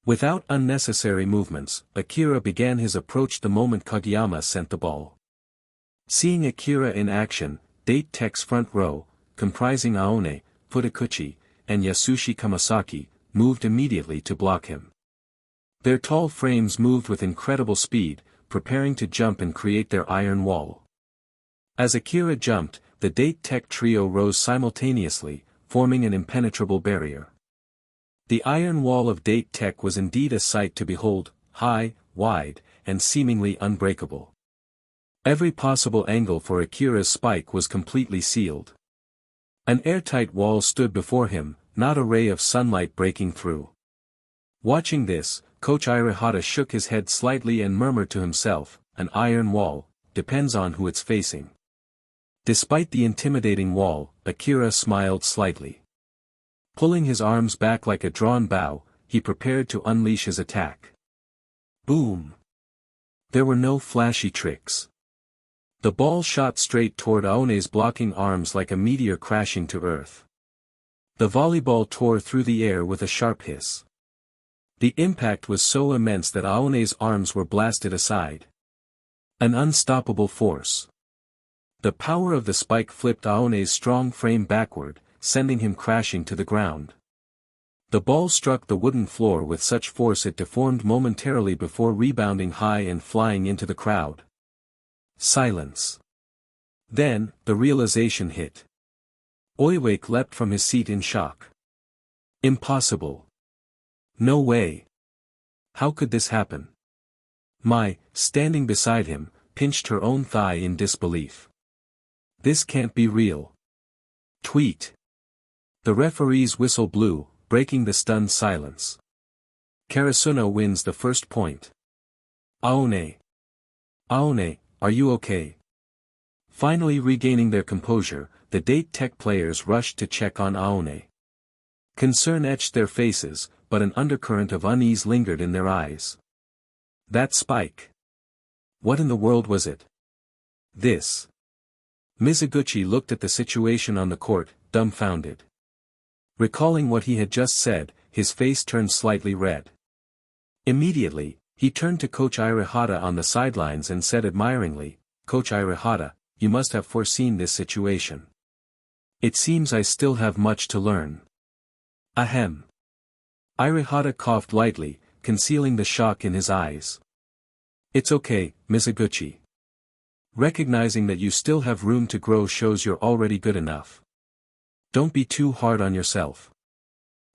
Without unnecessary movements, Akira began his approach the moment Kageyama sent the ball. Seeing Akira in action, Date Tech's front row, comprising Aone, Futakuchi, and Yasushi Kamasaki, moved immediately to block him. Their tall frames moved with incredible speed, preparing to jump and create their iron wall. As Akira jumped, the Date Tech trio rose simultaneously, forming an impenetrable barrier. The iron wall of Date Tech was indeed a sight to behold, high, wide, and seemingly unbreakable. Every possible angle for Akira's spike was completely sealed. An airtight wall stood before him, not a ray of sunlight breaking through. Watching this, Coach Irihata shook his head slightly and murmured to himself, an iron wall, depends on who it's facing. Despite the intimidating wall, Akira smiled slightly. Pulling his arms back like a drawn bow, he prepared to unleash his attack. Boom! There were no flashy tricks. The ball shot straight toward Aone's blocking arms like a meteor crashing to earth. The volleyball tore through the air with a sharp hiss. The impact was so immense that Aone's arms were blasted aside. An unstoppable force. The power of the spike flipped Aone's strong frame backward, sending him crashing to the ground. The ball struck the wooden floor with such force it deformed momentarily before rebounding high and flying into the crowd. Silence. Then, the realization hit. Oiwake leapt from his seat in shock. Impossible. No way. How could this happen? Mai, standing beside him, pinched her own thigh in disbelief. This can't be real. Tweet. The referee's whistle blew, breaking the stunned silence. Karasuno wins the first point. Aone. Aone, are you okay? Finally regaining their composure, the Date Tech players rushed to check on Aone. Concern etched their faces, but an undercurrent of unease lingered in their eyes. That spike. What in the world was it? This. Mizuguchi looked at the situation on the court, dumbfounded. Recalling what he had just said, his face turned slightly red. Immediately, he turned to Coach Irihata on the sidelines and said admiringly, "Coach Irihata, you must have foreseen this situation. It seems I still have much to learn." Ahem. Irihata coughed lightly, concealing the shock in his eyes. "It's okay, Mizuguchi. Recognizing that you still have room to grow shows you're already good enough. Don't be too hard on yourself."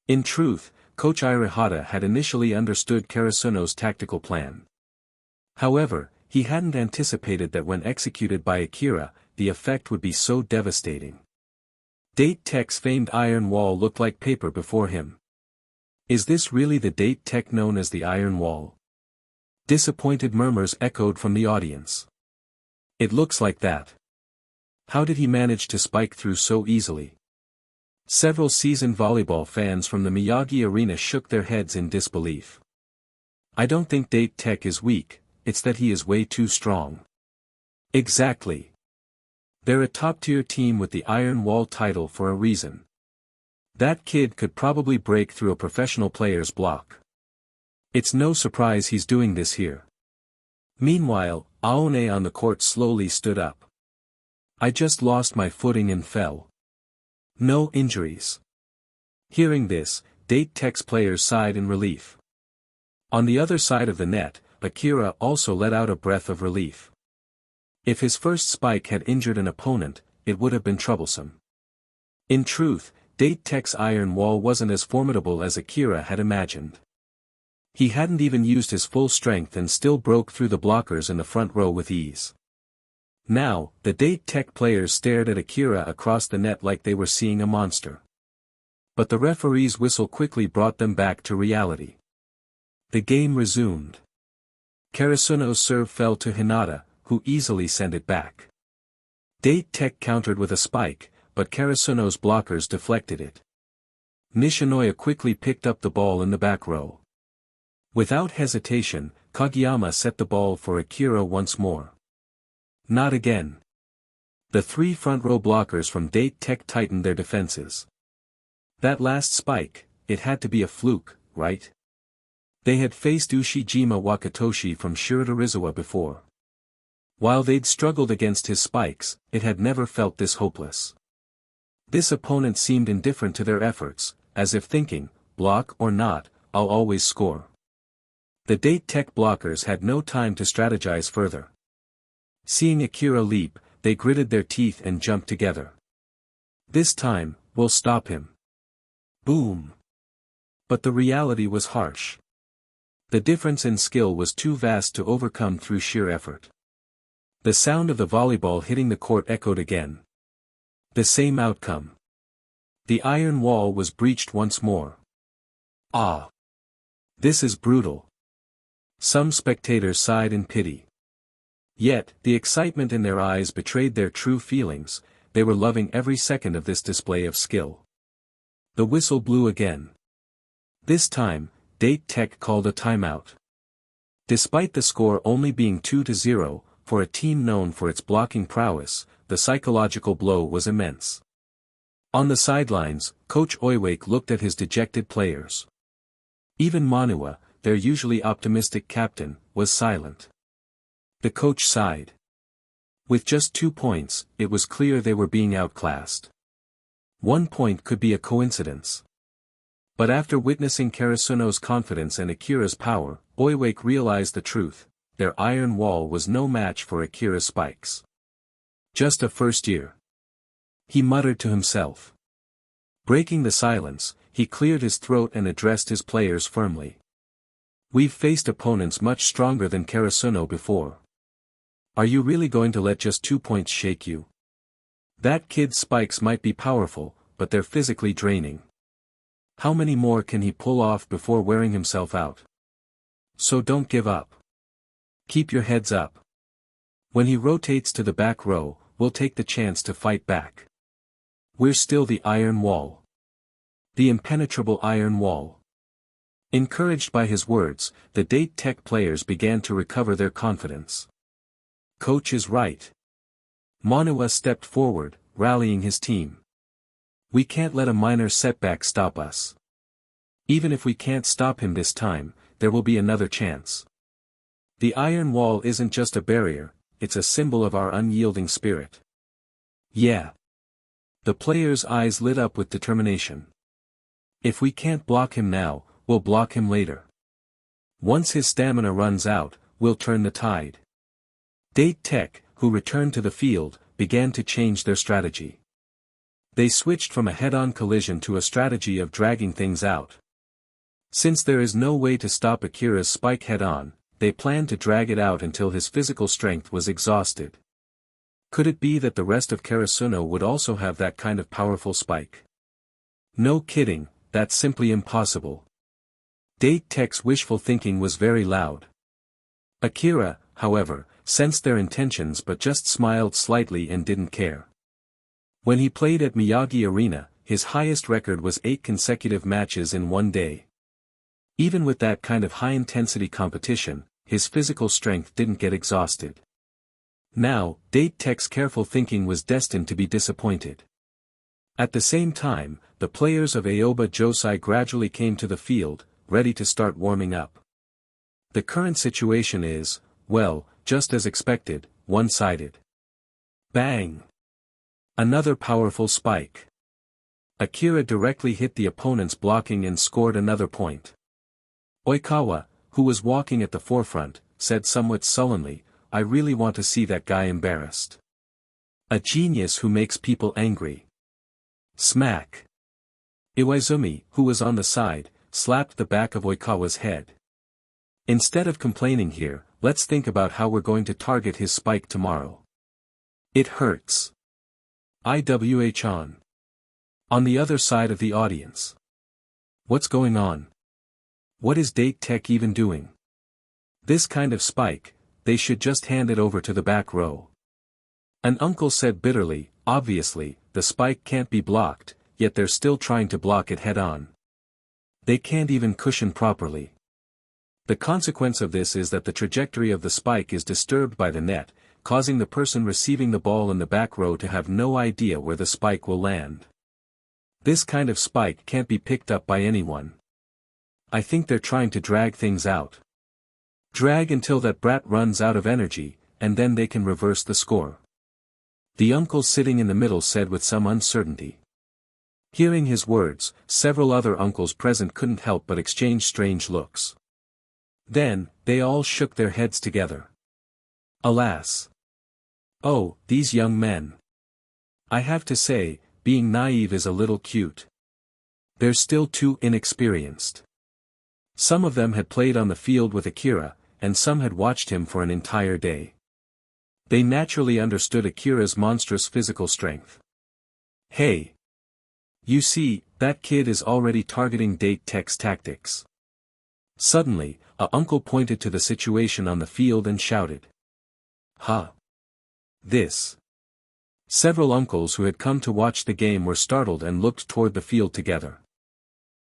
In truth, Coach Irihata had initially understood Karasuno's tactical plan. However, he hadn't anticipated that when executed by Akira, the effect would be so devastating. Date Tech's famed iron wall looked like paper before him. Is this really the Date Tech known as the Iron Wall? Disappointed murmurs echoed from the audience. It looks like that. How did he manage to spike through so easily? Several seasoned volleyball fans from the Miyagi Arena shook their heads in disbelief. I don't think Date Tech is weak, it's that he is way too strong. Exactly. They're a top-tier team with the Iron Wall title for a reason. That kid could probably break through a professional player's block. It's no surprise he's doing this here. Meanwhile, Aone on the court slowly stood up. I just lost my footing and fell. No injuries. Hearing this, Date Tech's players sighed in relief. On the other side of the net, Akira also let out a breath of relief. If his first spike had injured an opponent, it would have been troublesome. In truth, Date Tech's iron wall wasn't as formidable as Akira had imagined. He hadn't even used his full strength and still broke through the blockers in the front row with ease. Now, the Date Tech players stared at Akira across the net like they were seeing a monster. But the referee's whistle quickly brought them back to reality. The game resumed. Karasuno's serve fell to Hinata, who easily sent it back. Date Tech countered with a spike, but Karasuno's blockers deflected it. Nishinoya quickly picked up the ball in the back row. Without hesitation, Kageyama set the ball for Akira once more. Not again. The three front row blockers from Date Tech tightened their defenses. That last spike, it had to be a fluke, right? They had faced Ushijima Wakatoshi from Shiratorizawa before. While they'd struggled against his spikes, it had never felt this hopeless. This opponent seemed indifferent to their efforts, as if thinking, block or not, I'll always score. The Date Tech blockers had no time to strategize further. Seeing Akira leap, they gritted their teeth and jumped together. This time, we'll stop him. Boom. But the reality was harsh. The difference in skill was too vast to overcome through sheer effort. The sound of the volleyball hitting the court echoed again. The same outcome. The iron wall was breached once more. Ah! This is brutal. Some spectators sighed in pity. Yet, the excitement in their eyes betrayed their true feelings, they were loving every second of this display of skill. The whistle blew again. This time, Date Tech called a timeout. Despite the score only being 2-0, for a team known for its blocking prowess, the psychological blow was immense. On the sidelines, Coach Oiwake looked at his dejected players. Even Manua, their usually optimistic captain, was silent. The coach sighed. With just 2 points, it was clear they were being outclassed. 1 point could be a coincidence. But after witnessing Karasuno's confidence and Akira's power, Oiwake realized the truth: their iron wall was no match for Akira's spikes. Just a first year. He muttered to himself. Breaking the silence, he cleared his throat and addressed his players firmly. We've faced opponents much stronger than Karasuno before. Are you really going to let just 2 points shake you? That kid's spikes might be powerful, but they're physically draining. How many more can he pull off before wearing himself out? So don't give up. Keep your heads up. When he rotates to the back row, we'll take the chance to fight back. We're still the iron wall. The impenetrable iron wall. Encouraged by his words, the Date Tech players began to recover their confidence. Coach is right. Manawa stepped forward, rallying his team. We can't let a minor setback stop us. Even if we can't stop him this time, there will be another chance. The iron wall isn't just a barrier, it's a symbol of our unyielding spirit. Yeah. The players' eyes lit up with determination. If we can't block him now, we'll block him later. Once his stamina runs out, we'll turn the tide. Date Tech, who returned to the field, began to change their strategy. They switched from a head-on collision to a strategy of dragging things out. Since there is no way to stop Akira's spike head-on, they planned to drag it out until his physical strength was exhausted. Could it be that the rest of Karasuno would also have that kind of powerful spike? No kidding, that's simply impossible. Date Tech's wishful thinking was very loud. Akira, however, sensed their intentions but just smiled slightly and didn't care. When he played at Miyagi Arena, his highest record was 8 consecutive matches in one day. Even with that kind of high-intensity competition, his physical strength didn't get exhausted. Now, Date Tech's careful thinking was destined to be disappointed. At the same time, the players of Aoba Josai gradually came to the field, ready to start warming up. The current situation is, well, just as expected, one-sided. Bang! Another powerful spike. Akira directly hit the opponent's blocking and scored another point. Oikawa, who was walking at the forefront, said somewhat sullenly, I really want to see that guy embarrassed. A genius who makes people angry. Smack. Iwaizumi, who was on the side, slapped the back of Oikawa's head. Instead of complaining here, let's think about how we're going to target his spike tomorrow. It hurts. IWH on. On the other side of the audience. What's going on? What is Date Tech even doing? This kind of spike, they should just hand it over to the back row. An uncle said bitterly, obviously, the spike can't be blocked, yet they're still trying to block it head-on. They can't even cushion properly. The consequence of this is that the trajectory of the spike is disturbed by the net, causing the person receiving the ball in the back row to have no idea where the spike will land. This kind of spike can't be picked up by anyone. I think they're trying to drag things out. Drag until that brat runs out of energy, and then they can reverse the score. The uncle sitting in the middle said with some uncertainty. Hearing his words, several other uncles present couldn't help but exchange strange looks. Then, they all shook their heads together. Alas! Oh, these young men. I have to say, being naive is a little cute. They're still too inexperienced. Some of them had played on the field with Akira, and some had watched him for an entire day. They naturally understood Akira's monstrous physical strength. Hey! You see, that kid is already targeting Date Tech's tactics. Suddenly, a uncle pointed to the situation on the field and shouted. Huh! This! Several uncles who had come to watch the game were startled and looked toward the field together.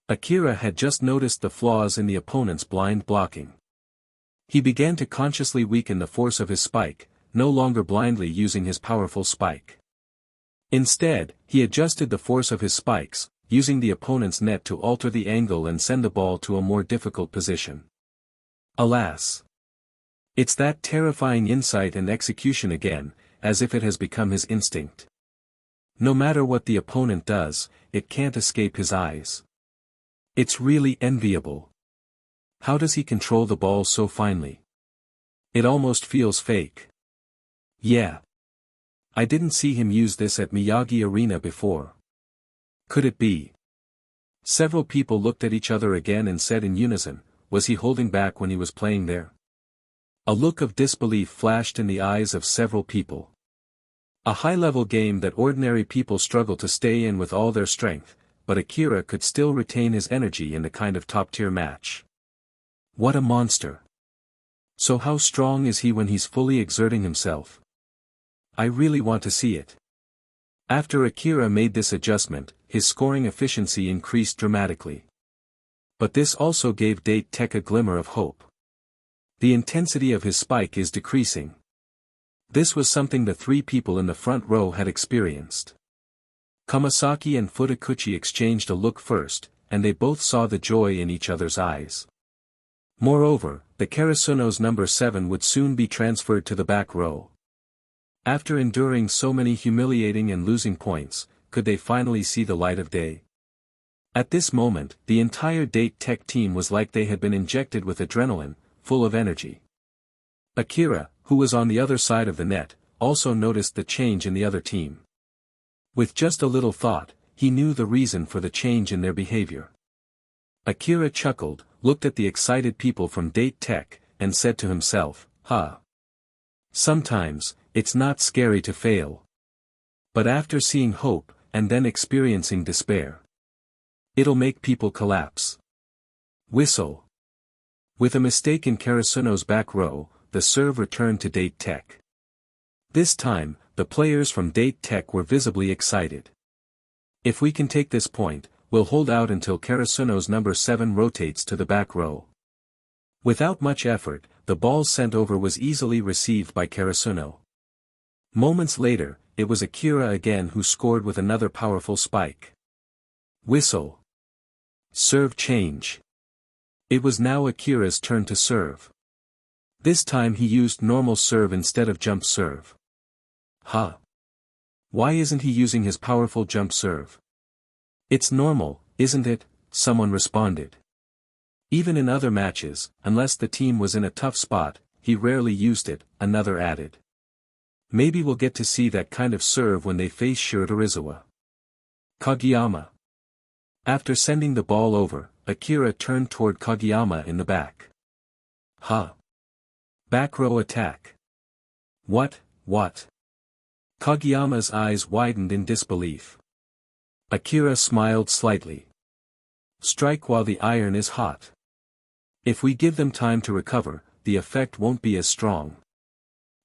Akira had just noticed the flaws in the opponent's blind blocking. He began to consciously weaken the force of his spike, no longer blindly using his powerful spike. Instead, he adjusted the force of his spikes, using the opponent's net to alter the angle and send the ball to a more difficult position. Alas! It's that terrifying insight and execution again, as if it has become his instinct. No matter what the opponent does, it can't escape his eyes. It's really enviable. How does he control the ball so finely? It almost feels fake. Yeah. I didn't see him use this at Miyagi Arena before. Could it be? Several people looked at each other again and said in unison, was he holding back when he was playing there? A look of disbelief flashed in the eyes of several people. A high-level game that ordinary people struggle to stay in with all their strength, but Akira could still retain his energy in the kind of top-tier match. What a monster. So how strong is he when he's fully exerting himself? I really want to see it. After Akira made this adjustment, his scoring efficiency increased dramatically. But this also gave Date Tech a glimmer of hope. The intensity of his spike is decreasing. This was something the three people in the front row had experienced. Kamasaki and Futakuchi exchanged a look first, and they both saw the joy in each other's eyes. Moreover, the Karasuno's number 7 would soon be transferred to the back row. After enduring so many humiliating and losing points, could they finally see the light of day? At this moment, the entire Date Tech team was like they had been injected with adrenaline, full of energy. Akira, who was on the other side of the net, also noticed the change in the other team. With just a little thought, he knew the reason for the change in their behavior. Akira chuckled, looked at the excited people from Date Tech, and said to himself, Sometimes, it's not scary to fail. But after seeing hope, and then experiencing despair, it'll make people collapse. Whistle. With a mistake in Karasuno's back row, the serve returned to Date Tech. This time, the players from Date Tech were visibly excited. If we can take this point, we'll hold out until Karasuno's number 7 rotates to the back row. Without much effort, the ball sent over was easily received by Karasuno. Moments later, it was Akira again who scored with another powerful spike. Whistle. Serve change. It was now Akira's turn to serve. This time he used normal serve instead of jump serve. Why isn't he using his powerful jump serve? It's normal, isn't it? Someone responded. Even in other matches, unless the team was in a tough spot, he rarely used it, another added. Maybe we'll get to see that kind of serve when they face Shiratorizawa. Kageyama. After sending the ball over, Akira turned toward Kageyama in the back. Back row attack. What? Kageyama's eyes widened in disbelief. Akira smiled slightly. Strike while the iron is hot. If we give them time to recover, the effect won't be as strong.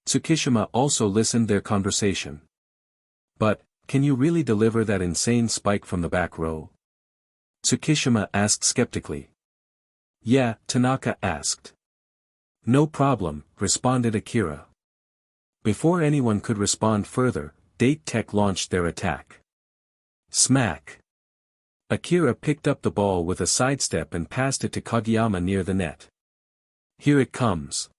Tsukishima also listened their conversation. But, can you really deliver that insane spike from the back row? Tsukishima asked skeptically. Yeah, Tanaka asked. No problem, responded Akira. Before anyone could respond further, Date Tech launched their attack. Smack. Akira picked up the ball with a sidestep and passed it to Kageyama near the net. Here it comes.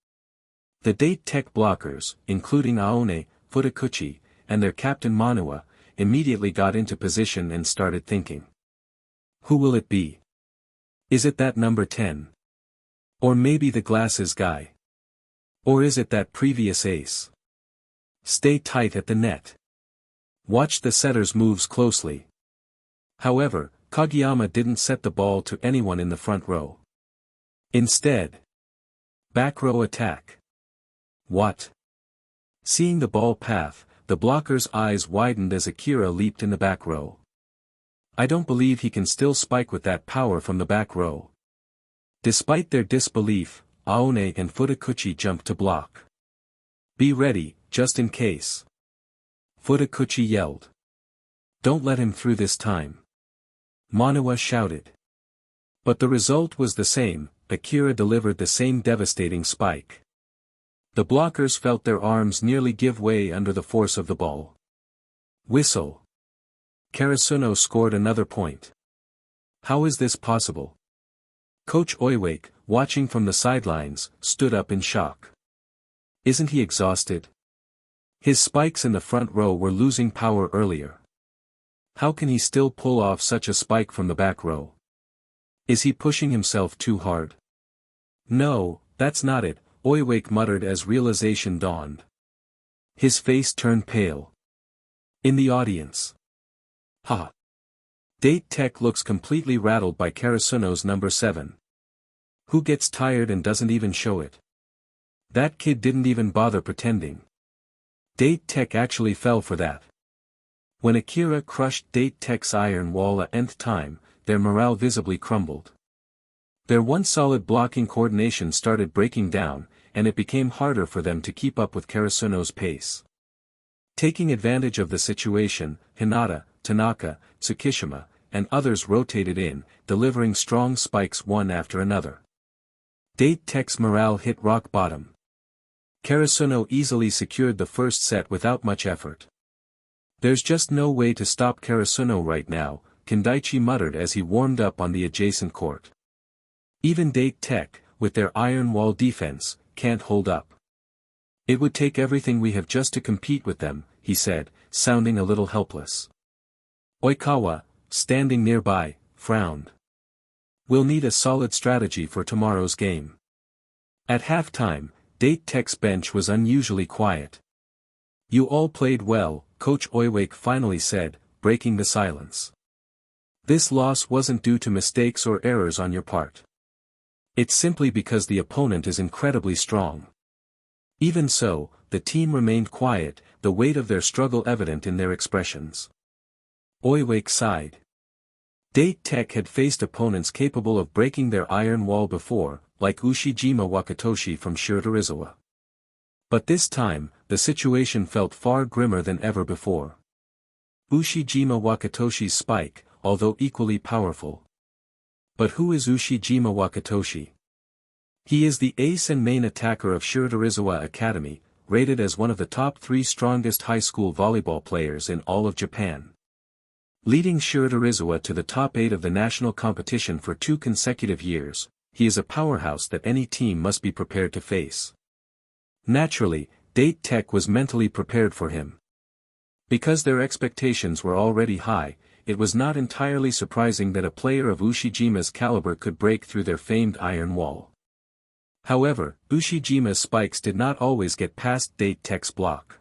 The Date Tech blockers, including Aone, Futakuchi, and their captain Manua, immediately got into position and started thinking. Who will it be? Is it that number 10? Or maybe the glasses guy? Or is it that previous ace? Stay tight at the net. Watch the setter's moves closely. However, Kageyama didn't set the ball to anyone in the front row. Instead, back row attack. What? Seeing the ball path, the blocker's eyes widened as Akira leaped in the back row. I don't believe he can still spike with that power from the back row. Despite their disbelief, Aone and Futakuchi jumped to block. Be ready, just in case. Futakuchi yelled. Don't let him through this time. Manua shouted. But the result was the same, Akira delivered the same devastating spike. The blockers felt their arms nearly give way under the force of the ball. Whistle. Karasuno scored another point. How is this possible? Coach Oiwake, watching from the sidelines, stood up in shock. Isn't he exhausted? His spikes in the front row were losing power earlier. How can he still pull off such a spike from the back row? Is he pushing himself too hard? No, that's not it, Oiwake muttered as realization dawned. His face turned pale. In the audience. Ha! Date Tech looks completely rattled by Karasuno's number 7. Who gets tired and doesn't even show it? That kid didn't even bother pretending. Date Tech actually fell for that. When Akira crushed Date Tech's iron wall a nth time, their morale visibly crumbled. Their once solid blocking coordination started breaking down, and it became harder for them to keep up with Karasuno's pace. Taking advantage of the situation, Hinata, Tanaka, Tsukishima, and others rotated in, delivering strong spikes one after another. Date Tech's morale hit rock bottom. Karasuno easily secured the first set without much effort. There's just no way to stop Karasuno right now, Kendaichi muttered as he warmed up on the adjacent court. Even Date Tech, with their iron wall defense, can't hold up. It would take everything we have just to compete with them, he said, sounding a little helpless. Oikawa, standing nearby, frowned. We'll need a solid strategy for tomorrow's game. At halftime, Date Tech's bench was unusually quiet. You all played well, Coach Oiwake finally said, breaking the silence. This loss wasn't due to mistakes or errors on your part. It's simply because the opponent is incredibly strong. Even so, the team remained quiet, the weight of their struggle evident in their expressions. Oiwake sighed. Date Tech had faced opponents capable of breaking their iron wall before, like Ushijima Wakatoshi from Shiratorizawa. But this time, the situation felt far grimmer than ever before. Ushijima Wakatoshi's spike, although equally powerful. But who is Ushijima Wakatoshi? He is the ace and main attacker of Shiratorizawa Academy, rated as one of the top 3 strongest high school volleyball players in all of Japan. Leading Shiratorizawa to the top 8 of the national competition for 2 consecutive years, he is a powerhouse that any team must be prepared to face. Naturally, Date Tech was mentally prepared for him. Because their expectations were already high, it was not entirely surprising that a player of Ushijima's caliber could break through their famed iron wall. However, Ushijima's spikes did not always get past Date Tech's block.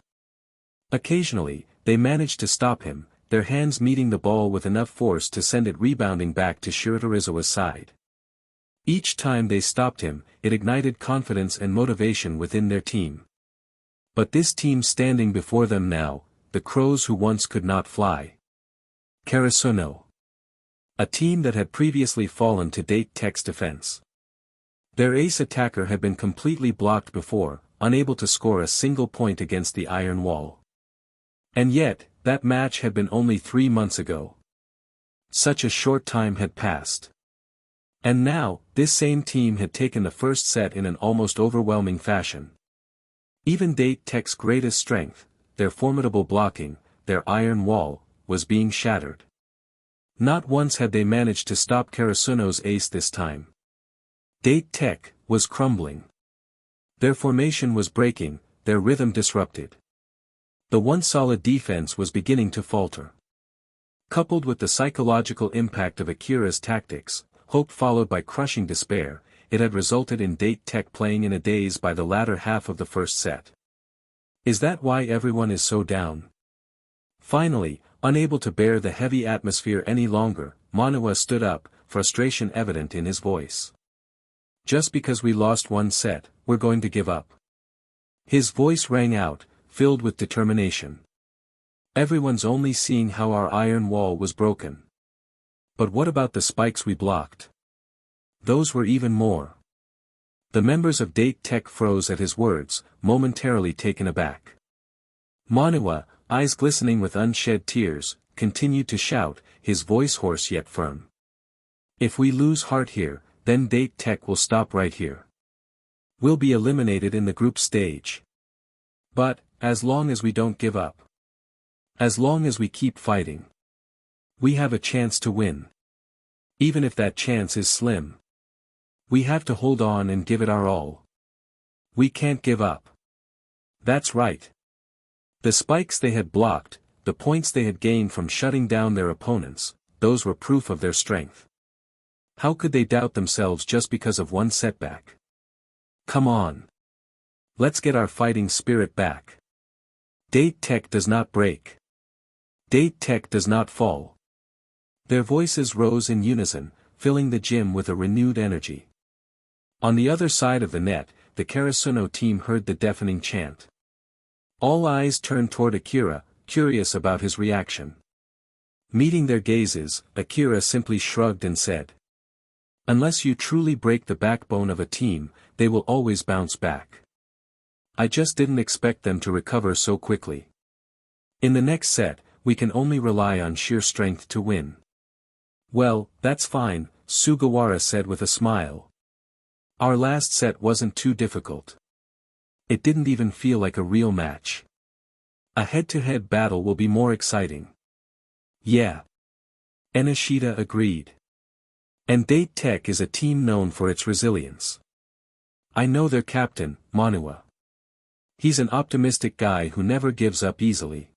Occasionally, they managed to stop him, their hands meeting the ball with enough force to send it rebounding back to Shiratorizawa's side. Each time they stopped him, it ignited confidence and motivation within their team. But this team standing before them now, the crows who once could not fly. Karasuno. A team that had previously fallen to Date Tech's defense. Their ace attacker had been completely blocked before, unable to score a single point against the iron wall. And yet, that match had been only 3 months ago. Such a short time had passed. And now, this same team had taken the first set in an almost overwhelming fashion. Even Date Tech's greatest strength, their formidable blocking, their iron wall, was being shattered. Not once had they managed to stop Karasuno's ace this time. Date Tech was crumbling. Their formation was breaking, their rhythm disrupted. The once solid defense was beginning to falter. Coupled with the psychological impact of Akira's tactics, hope followed by crushing despair, it had resulted in Date Tech playing in a daze by the latter half of the first set. Is that why everyone is so down? Finally, unable to bear the heavy atmosphere any longer, Manawa stood up, frustration evident in his voice. Just because we lost one set, we're going to give up. His voice rang out, filled with determination. Everyone's only seeing how our iron wall was broken. But what about the spikes we blocked? Those were even more. The members of Date Tech froze at his words, momentarily taken aback. Manawa, eyes glistening with unshed tears, continued to shout, his voice hoarse yet firm. If we lose heart here, then Date Tech will stop right here. We'll be eliminated in the group stage. But, as long as we don't give up. As long as we keep fighting. We have a chance to win. Even if that chance is slim. We have to hold on and give it our all. We can't give up. That's right. The spikes they had blocked, the points they had gained from shutting down their opponents, those were proof of their strength. How could they doubt themselves just because of one setback? Come on. Let's get our fighting spirit back. Date Tech does not break. Date Tech does not fall. Their voices rose in unison, filling the gym with a renewed energy. On the other side of the net, the Karasuno team heard the deafening chant. All eyes turned toward Akira, curious about his reaction. Meeting their gazes, Akira simply shrugged and said, "Unless you truly break the backbone of a team, they will always bounce back. I just didn't expect them to recover so quickly. In the next set, we can only rely on sheer strength to win." "Well, that's fine," Sugawara said with a smile. "Our last set wasn't too difficult. It didn't even feel like a real match. A head-to-head battle will be more exciting." "Yeah." Enoshita agreed. "And Date Tech is a team known for its resilience. I know their captain, Manua. He's an optimistic guy who never gives up easily.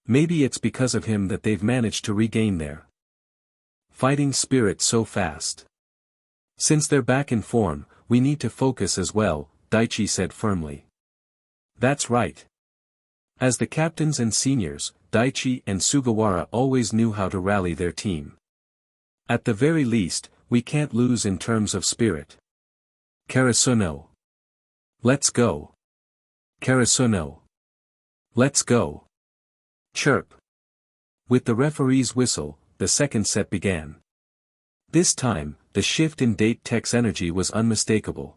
Maybe it's because of him that they've managed to regain their fighting spirit so fast. Since they're back in form, we need to focus as well," Daichi said firmly. "That's right. As the captains and seniors, Daichi and Sugawara always knew how to rally their team. At the very least, we can't lose in terms of spirit. Karasuno. Let's go. Karasuno. Let's go." Chirp. With the referee's whistle, the second set began. This time, the shift in Date Tech's energy was unmistakable.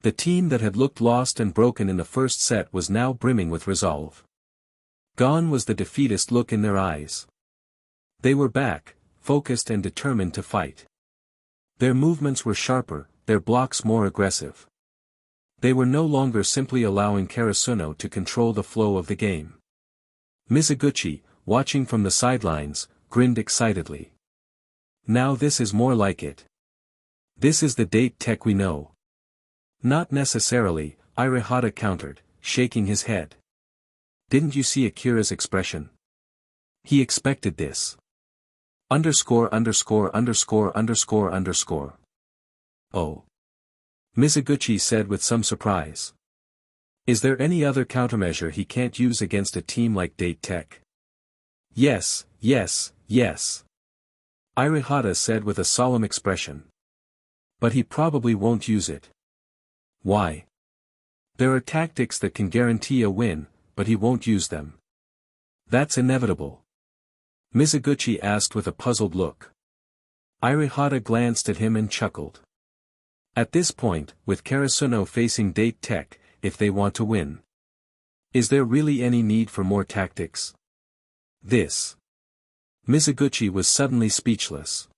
The team that had looked lost and broken in the first set was now brimming with resolve. Gone was the defeatist look in their eyes. They were back, focused and determined to fight. Their movements were sharper, their blocks more aggressive. They were no longer simply allowing Karasuno to control the flow of the game. Mizuguchi, watching from the sidelines, grinned excitedly. "Now this is more like it. This is the Date Tech we know." "Not necessarily," Irihata countered, shaking his head. "Didn't you see Akira's expression? He expected this. Underscore underscore underscore underscore underscore." "Oh." Mizuguchi said with some surprise. "Is there any other countermeasure he can't use against a team like Date Tech?" "Yes, yes, yes." Irihata said with a solemn expression. "But he probably won't use it." "Why?" "There are tactics that can guarantee a win, but he won't use them." "That's inevitable?" Mizuguchi asked with a puzzled look. Irihata glanced at him and chuckled. "At this point, with Karasuno facing Date Tech, if they want to win, is there really any need for more tactics? This." Mizuguchi was suddenly speechless.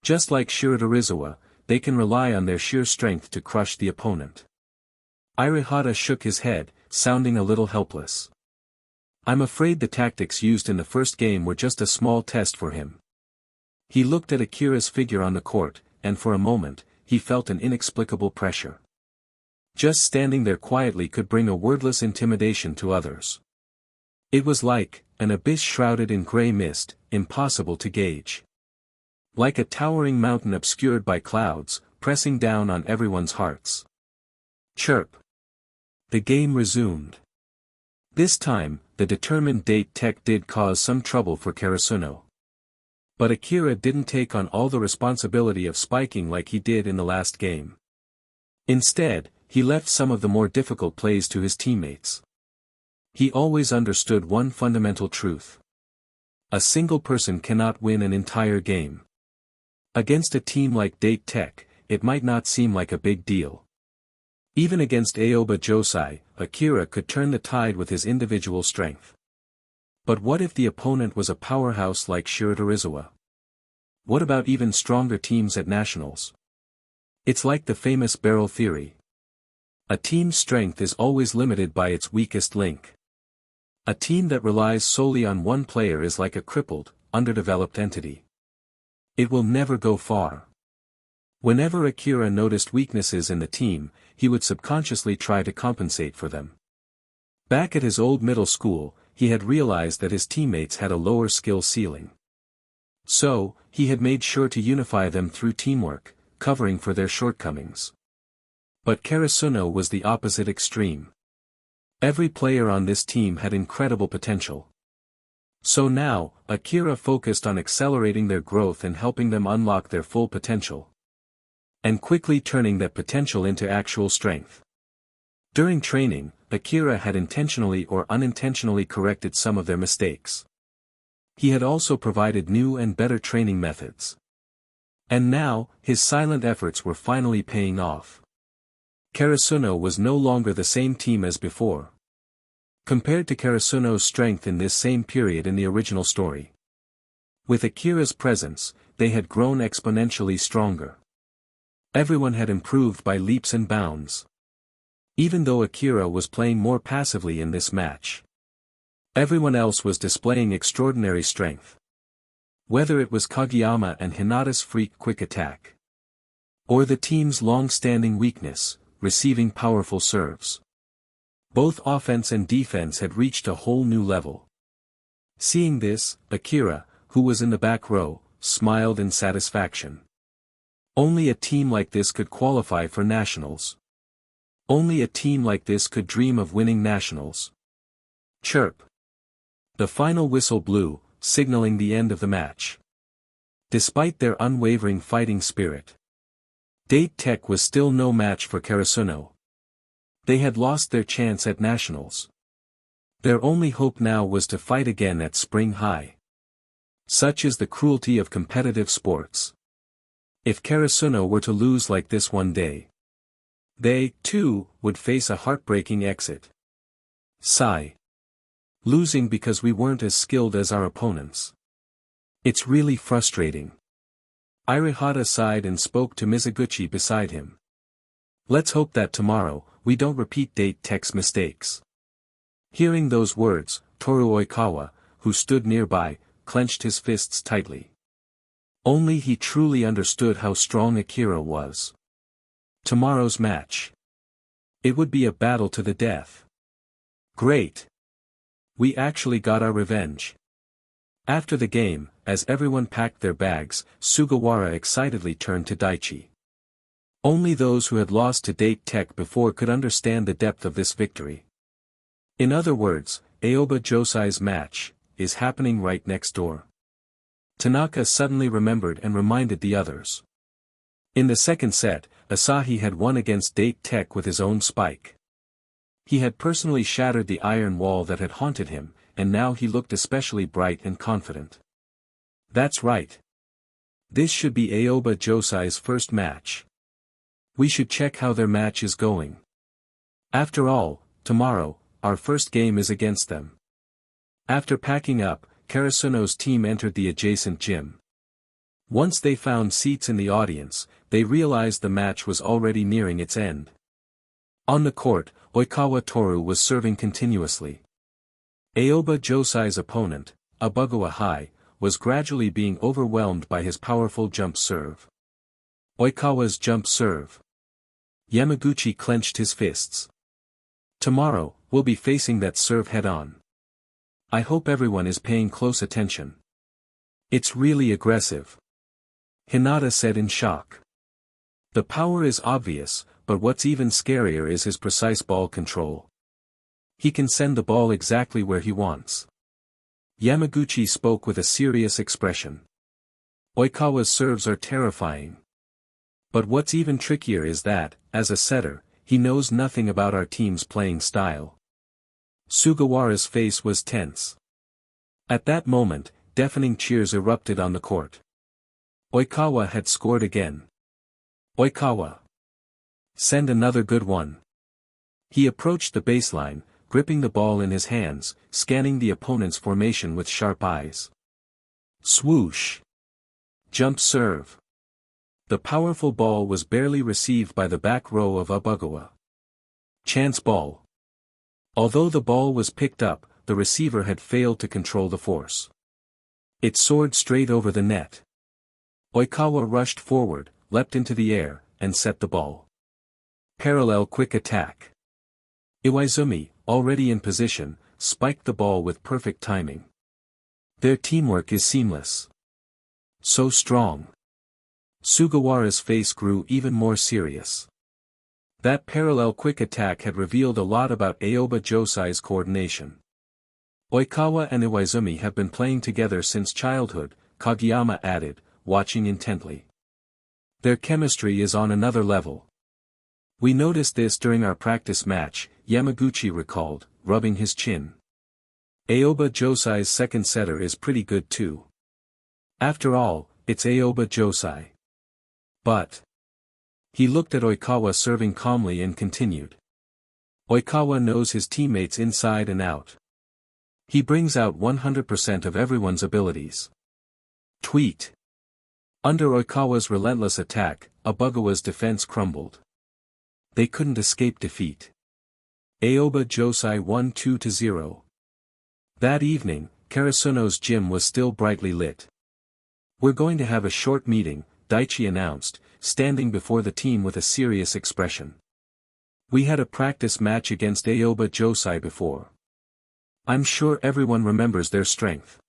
Just like Shiratorizawa, they can rely on their sheer strength to crush the opponent. Irihata shook his head, sounding a little helpless. "I'm afraid the tactics used in the first game were just a small test for him." He looked at Akira's figure on the court, and for a moment, he felt an inexplicable pressure. Just standing there quietly could bring a wordless intimidation to others. It was like an abyss shrouded in gray mist, impossible to gauge. Like a towering mountain obscured by clouds, pressing down on everyone's hearts. Chirp. The game resumed. This time, the determined Date Tech did cause some trouble for Karasuno. But Akira didn't take on all the responsibility of spiking like he did in the last game. Instead, he left some of the more difficult plays to his teammates. He always understood one fundamental truth. A single person cannot win an entire game. Against a team like Date Tech, it might not seem like a big deal. Even against Aoba Josai, Akira could turn the tide with his individual strength. But what if the opponent was a powerhouse like Shiratorizawa? What about even stronger teams at nationals? It's like the famous barrel theory. A team's strength is always limited by its weakest link. A team that relies solely on one player is like a crippled, underdeveloped entity. It will never go far. Whenever Akira noticed weaknesses in the team, he would subconsciously try to compensate for them. Back at his old middle school, he had realized that his teammates had a lower skill ceiling. So, he had made sure to unify them through teamwork, covering for their shortcomings. But Karasuno was the opposite extreme. Every player on this team had incredible potential. So now, Akira focused on accelerating their growth and helping them unlock their full potential. And quickly turning that potential into actual strength. During training, Akira had intentionally or unintentionally corrected some of their mistakes. He had also provided new and better training methods. And now, his silent efforts were finally paying off. Karasuno was no longer the same team as before. Compared to Karasuno's strength in this same period in the original story. With Akira's presence, they had grown exponentially stronger. Everyone had improved by leaps and bounds. Even though Akira was playing more passively in this match. Everyone else was displaying extraordinary strength. Whether it was Kageyama and Hinata's freak quick attack. Or the team's long-standing weakness, receiving powerful serves. Both offense and defense had reached a whole new level. Seeing this, Akira, who was in the back row, smiled in satisfaction. Only a team like this could qualify for nationals. Only a team like this could dream of winning nationals. Chirp. The final whistle blew, signaling the end of the match. Despite their unwavering fighting spirit, Date Tech was still no match for Karasuno. They had lost their chance at nationals. Their only hope now was to fight again at Spring High. Such is the cruelty of competitive sports. If Karasuno were to lose like this one day, they, too, would face a heartbreaking exit. Sigh. Losing because we weren't as skilled as our opponents. It's really frustrating. Hirata sighed and spoke to Mizuguchi beside him. Let's hope that tomorrow, we don't repeat Date Tech's mistakes. Hearing those words, Toru Oikawa, who stood nearby, clenched his fists tightly. Only he truly understood how strong Akira was. Tomorrow's match. It would be a battle to the death. Great. We actually got our revenge. After the game, as everyone packed their bags, Sugawara excitedly turned to Daichi. Only those who had lost to Date Tech before could understand the depth of this victory. In other words, Aoba Josai's match is happening right next door. Tanaka suddenly remembered and reminded the others. In the second set, Asahi had won against Date Tech with his own spike. He had personally shattered the iron wall that had haunted him, and now he looked especially bright and confident. That's right. This should be Aoba Josai's first match. We should check how their match is going. After all, tomorrow, our first game is against them. After packing up, Karasuno's team entered the adjacent gym. Once they found seats in the audience, they realized the match was already nearing its end. On the court, Oikawa Tooru was serving continuously. Aoba Josai's opponent, Abugawa High, was gradually being overwhelmed by his powerful jump serve. Oikawa's jump serve. Yamaguchi clenched his fists. Tomorrow, we'll be facing that serve head-on. I hope everyone is paying close attention. It's really aggressive. Hinata said in shock. The power is obvious, but what's even scarier is his precise ball control. He can send the ball exactly where he wants. Yamaguchi spoke with a serious expression. Oikawa's serves are terrifying. But what's even trickier is that, as a setter, he knows nothing about our team's playing style. Sugawara's face was tense. At that moment, deafening cheers erupted on the court. Oikawa had scored again. Oikawa. Send another good one. He approached the baseline, gripping the ball in his hands, scanning the opponent's formation with sharp eyes. Swoosh. Jump serve. The powerful ball was barely received by the back row of Abugawa. Chance ball. Although the ball was picked up, the receiver had failed to control the force. It soared straight over the net. Oikawa rushed forward, leapt into the air, and set the ball. Parallel quick attack. Iwaizumi, already in position, spiked the ball with perfect timing. Their teamwork is seamless. So strong. Sugawara's face grew even more serious. That parallel quick attack had revealed a lot about Aoba Josai's coordination. Oikawa and Iwaizumi have been playing together since childhood, Kageyama added, watching intently. Their chemistry is on another level. We noticed this during our practice match, Yamaguchi recalled, rubbing his chin. Aoba Josai's second setter is pretty good too. After all, it's Aoba Josai. But. He looked at Oikawa serving calmly and continued. Oikawa knows his teammates inside and out. He brings out 100% of everyone's abilities. Tweet. Under Oikawa's relentless attack, Abugawa's defense crumbled. They couldn't escape defeat. Aoba Josai won 2-0. That evening, Karasuno's gym was still brightly lit. We're going to have a short meeting, Daichi announced, standing before the team with a serious expression. We had a practice match against Aoba Josai before. I'm sure everyone remembers their strength.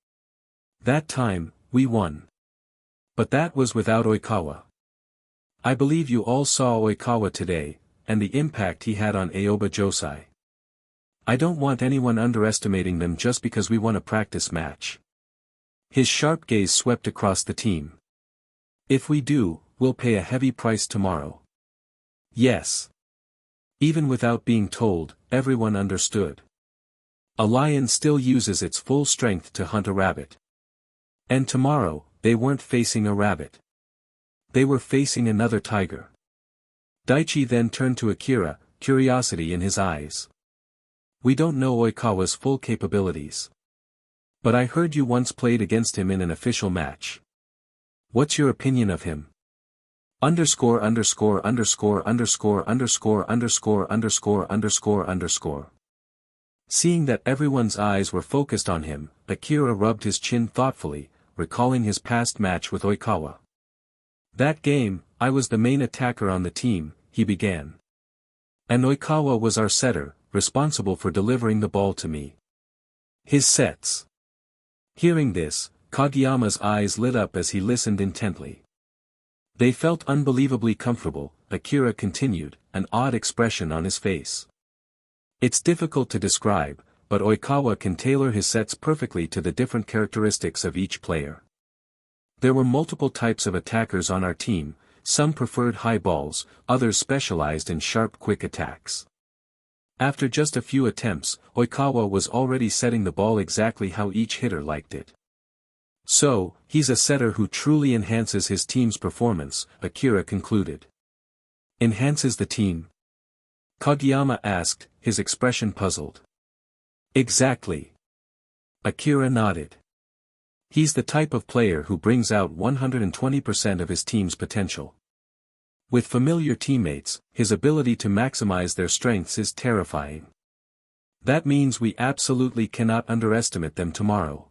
That time, we won. But that was without Oikawa. I believe you all saw Oikawa today, and the impact he had on Aoba Josai. I don't want anyone underestimating them just because we won a practice match. His sharp gaze swept across the team. If we do, we'll pay a heavy price tomorrow. Yes. Even without being told, everyone understood. A lion still uses its full strength to hunt a rabbit. And tomorrow, they weren't facing a rabbit. They were facing another tiger. Daichi then turned to Akira, curiosity in his eyes. We don't know Oikawa's full capabilities. But I heard you once played against him in an official match. What's your opinion of him? Underscore. Seeing that everyone's eyes were focused on him, Akira rubbed his chin thoughtfully, recalling his past match with Oikawa. That game, I was the main attacker on the team, he began. And Oikawa was our setter, responsible for delivering the ball to me. His sets. Hearing this, Kageyama's eyes lit up as he listened intently. They felt unbelievably comfortable, Akira continued, an odd expression on his face. It's difficult to describe, but Oikawa can tailor his sets perfectly to the different characteristics of each player. There were multiple types of attackers on our team, some preferred high balls, others specialized in sharp quick attacks. After just a few attempts, Oikawa was already setting the ball exactly how each hitter liked it. So, he's a setter who truly enhances his team's performance, Akira concluded. Enhances the team? Kageyama asked, his expression puzzled. Exactly. Akira nodded. He's the type of player who brings out 120% of his team's potential. With familiar teammates, his ability to maximize their strengths is terrifying. That means we absolutely cannot underestimate them tomorrow.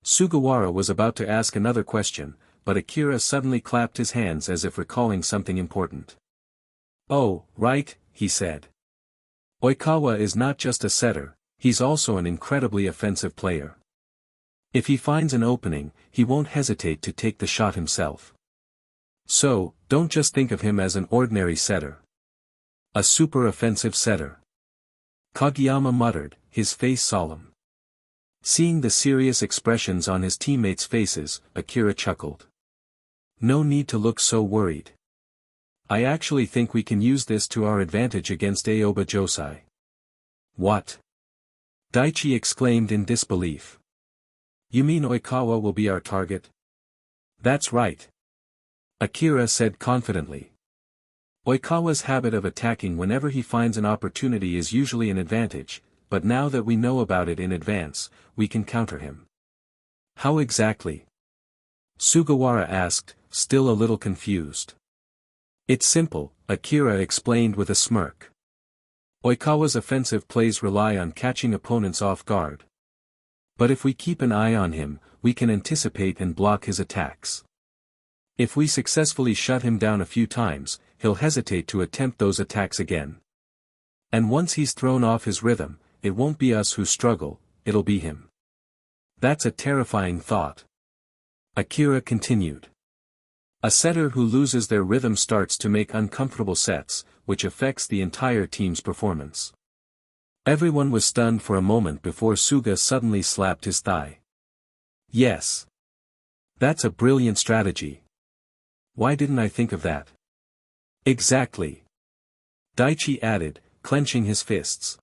Sugawara was about to ask another question, but Akira suddenly clapped his hands as if recalling something important. Oh, right, he said. Oikawa is not just a setter, he's also an incredibly offensive player. If he finds an opening, he won't hesitate to take the shot himself. So, don't just think of him as an ordinary setter. A super offensive setter. Kageyama muttered, his face solemn. Seeing the serious expressions on his teammates' faces, Akira chuckled. No need to look so worried. I actually think we can use this to our advantage against Aoba Josai. What? Daichi exclaimed in disbelief. You mean Oikawa will be our target? That's right. Akira said confidently. Oikawa's habit of attacking whenever he finds an opportunity is usually an advantage, but now that we know about it in advance, we can counter him. How exactly? Sugawara asked, still a little confused. It's simple, Akira explained with a smirk. Oikawa's offensive plays rely on catching opponents off guard. But if we keep an eye on him, we can anticipate and block his attacks. If we successfully shut him down a few times, he'll hesitate to attempt those attacks again. And once he's thrown off his rhythm, it won't be us who struggle, it'll be him. That's a terrifying thought. Akira continued. A setter who loses their rhythm starts to make uncomfortable sets, which affects the entire team's performance. Everyone was stunned for a moment before Suga suddenly slapped his thigh. Yes. That's a brilliant strategy. Why didn't I think of that? Exactly. Daichi added, clenching his fists.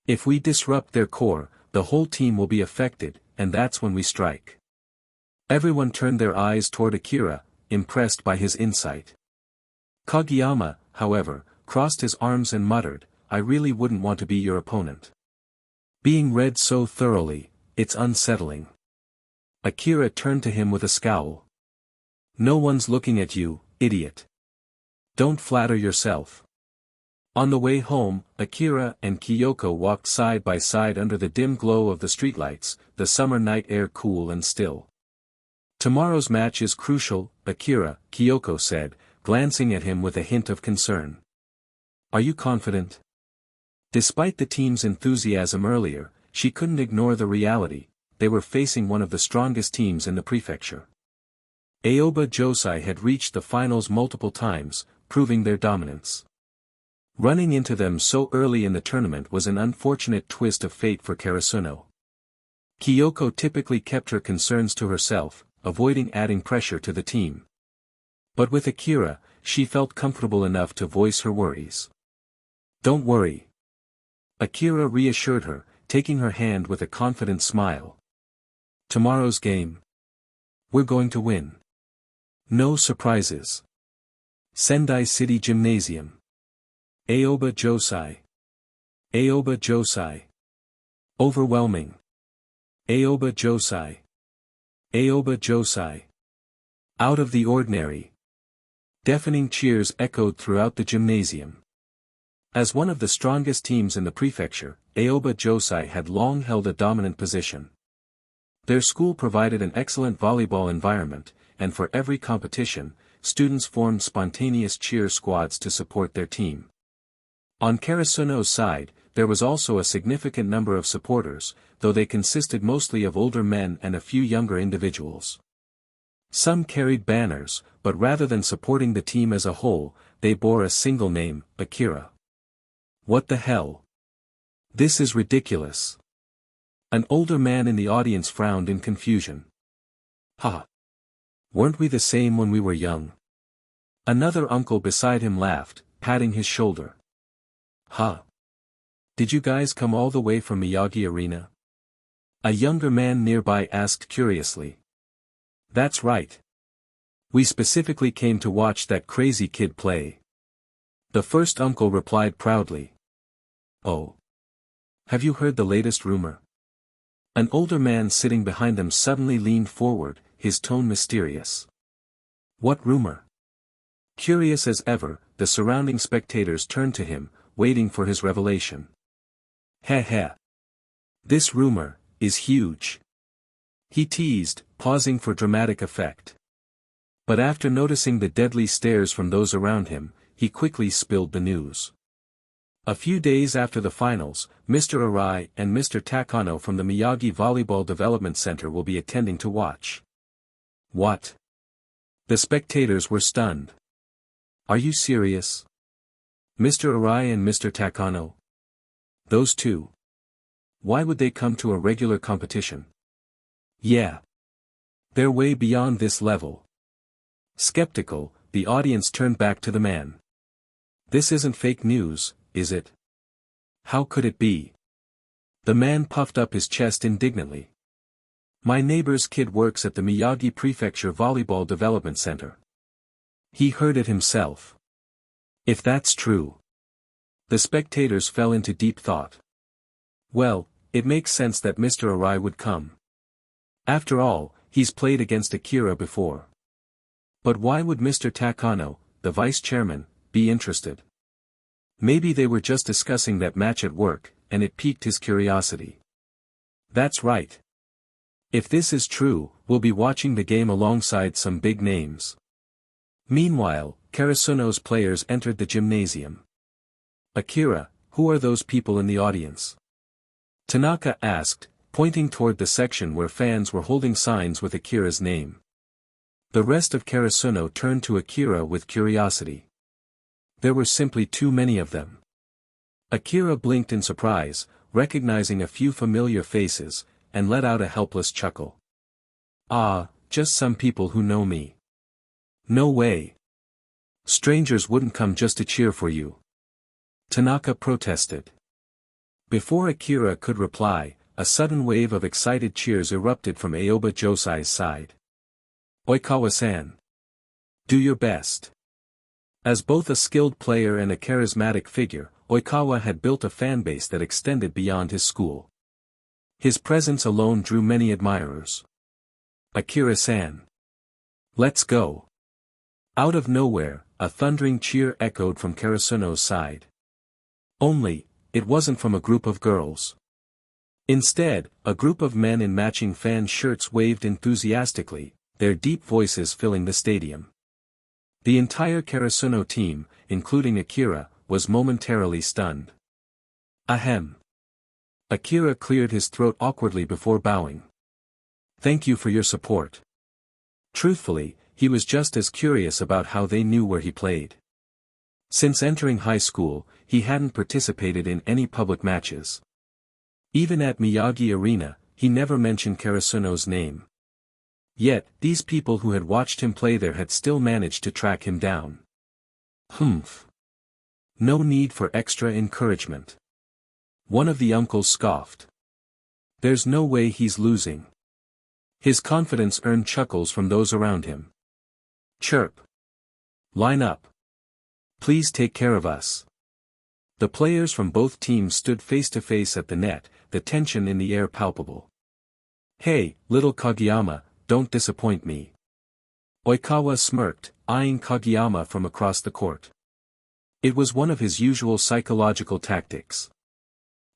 If we disrupt their core, the whole team will be affected, and that's when we strike. Everyone turned their eyes toward Akira, impressed by his insight. Kageyama, however, crossed his arms and muttered, I really wouldn't want to be your opponent. Being read so thoroughly, it's unsettling. Akira turned to him with a scowl. No one's looking at you, idiot. Don't flatter yourself. On the way home, Akira and Kyoko walked side by side under the dim glow of the streetlights, the summer night air cool and still. Tomorrow's match is crucial, Akira, Kyoko said, glancing at him with a hint of concern. Are you confident? Despite the team's enthusiasm earlier, she couldn't ignore the reality, they were facing one of the strongest teams in the prefecture. Aoba Josai had reached the finals multiple times, proving their dominance. Running into them so early in the tournament was an unfortunate twist of fate for Karasuno. Kyoko typically kept her concerns to herself, avoiding adding pressure to the team. But with Akira, she felt comfortable enough to voice her worries. Don't worry. Akira reassured her, taking her hand with a confident smile. Tomorrow's game. We're going to win. No surprises. Sendai City Gymnasium. Aoba Josai. Aoba Josai. Overwhelming. Aoba Josai. Aoba Josai. Out of the ordinary. Deafening cheers echoed throughout the gymnasium. As one of the strongest teams in the prefecture, Aoba Josai had long held a dominant position. Their school provided an excellent volleyball environment, and for every competition, students formed spontaneous cheer squads to support their team. On Karasuno's side, there was also a significant number of supporters, though they consisted mostly of older men and a few younger individuals. Some carried banners, but rather than supporting the team as a whole, they bore a single name, Akira. What the hell? This is ridiculous. An older man in the audience frowned in confusion. Ha! Weren't we the same when we were young? Another uncle beside him laughed, patting his shoulder. Ha! Did you guys come all the way from Miyagi Arena? A younger man nearby asked curiously. That's right. We specifically came to watch that crazy kid play. The first uncle replied proudly. Oh. Have you heard the latest rumor? An older man sitting behind them suddenly leaned forward, his tone mysterious. What rumor? Curious as ever, the surrounding spectators turned to him, waiting for his revelation. Heh heh. This rumor is huge. He teased, pausing for dramatic effect. But after noticing the deadly stares from those around him, he quickly spilled the news. A few days after the finals, Mr. Arai and Mr. Takano from the Miyagi Volleyball Development Center will be attending to watch. What? The spectators were stunned. Are you serious? Mr. Arai and Mr. Takano? Those two? Why would they come to a regular competition? Yeah. They're way beyond this level. Skeptical, the audience turned back to the man. This isn't fake news, is it? How could it be? The man puffed up his chest indignantly. My neighbor's kid works at the Miyagi Prefecture Volleyball Development Center. He heard it himself. If that's true. The spectators fell into deep thought. Well, it makes sense that Mr. Arai would come. After all, he's played against Akira before. But why would Mr. Takano, the vice chairman, be interested? Maybe they were just discussing that match at work, and it piqued his curiosity. That's right. If this is true, we'll be watching the game alongside some big names. Meanwhile, Karasuno's players entered the gymnasium. Akira, who are those people in the audience? Tanaka asked, pointing toward the section where fans were holding signs with Akira's name. The rest of Karasuno turned to Akira with curiosity. There were simply too many of them. Akira blinked in surprise, recognizing a few familiar faces, and let out a helpless chuckle. Ah, just some people who know me. No way. Strangers wouldn't come just to cheer for you. Tanaka protested. Before Akira could reply, a sudden wave of excited cheers erupted from Aoba Josai's side. Oikawa-san. Do your best. As both a skilled player and a charismatic figure, Oikawa had built a fanbase that extended beyond his school. His presence alone drew many admirers. Akira-san. Let's go. Out of nowhere, a thundering cheer echoed from Karasuno's side. Only, it wasn't from a group of girls. Instead, a group of men in matching fan shirts waved enthusiastically, their deep voices filling the stadium. The entire Karasuno team, including Akira, was momentarily stunned. Ahem. Akira cleared his throat awkwardly before bowing. Thank you for your support. Truthfully, he was just as curious about how they knew where he played. Since entering high school, he hadn't participated in any public matches. Even at Miyagi Arena, he never mentioned Karasuno's name. Yet, these people who had watched him play there had still managed to track him down. Humph. No need for extra encouragement. One of the uncles scoffed. There's no way he's losing. His confidence earned chuckles from those around him. Chirp. Line up. Please take care of us. The players from both teams stood face to face at the net, the tension in the air palpable. Hey, little Kageyama, don't disappoint me. Oikawa smirked, eyeing Kageyama from across the court. It was one of his usual psychological tactics.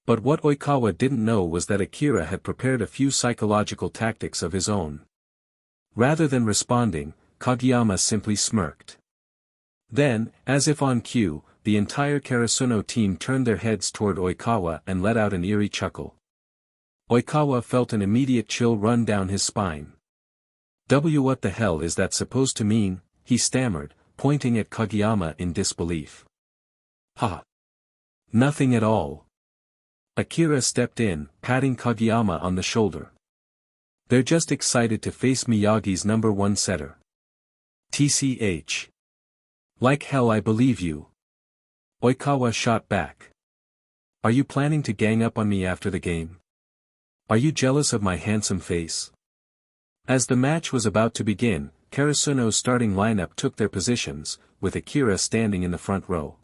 But what Oikawa didn't know was that Akira had prepared a few psychological tactics of his own. Rather than responding, Kageyama simply smirked. Then, as if on cue, the entire Karasuno team turned their heads toward Oikawa and let out an eerie chuckle. Oikawa felt an immediate chill run down his spine. What the hell is that supposed to mean? He stammered, pointing at Kageyama in disbelief. Ha! Nothing at all. Akira stepped in, patting Kageyama on the shoulder. They're just excited to face Miyagi's #1 setter. TCH. Like hell I believe you. Oikawa shot back. Are you planning to gang up on me after the game? Are you jealous of my handsome face? As the match was about to begin, Karasuno's starting lineup took their positions, with Akira standing in the front row.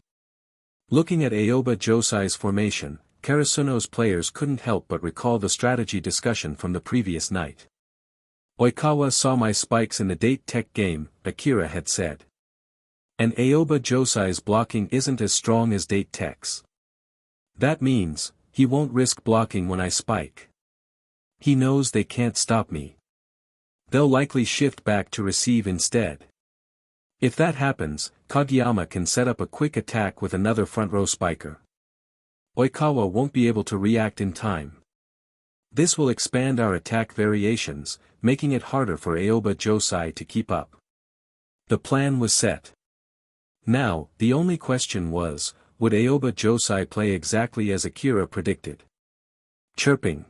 Looking at Aoba Josai's formation, Karasuno's players couldn't help but recall the strategy discussion from the previous night. Oikawa saw my spikes in the date tech game, Akira had said. And Aoba Josai's blocking isn't as strong as date tech's. That means, he won't risk blocking when I spike. He knows they can't stop me. They'll likely shift back to receive instead. If that happens, Kageyama can set up a quick attack with another front row spiker. Oikawa won't be able to react in time. This will expand our attack variations, making it harder for Aoba Josai to keep up. The plan was set. Now, the only question was, would Aoba Josai play exactly as Akira predicted? Chirping.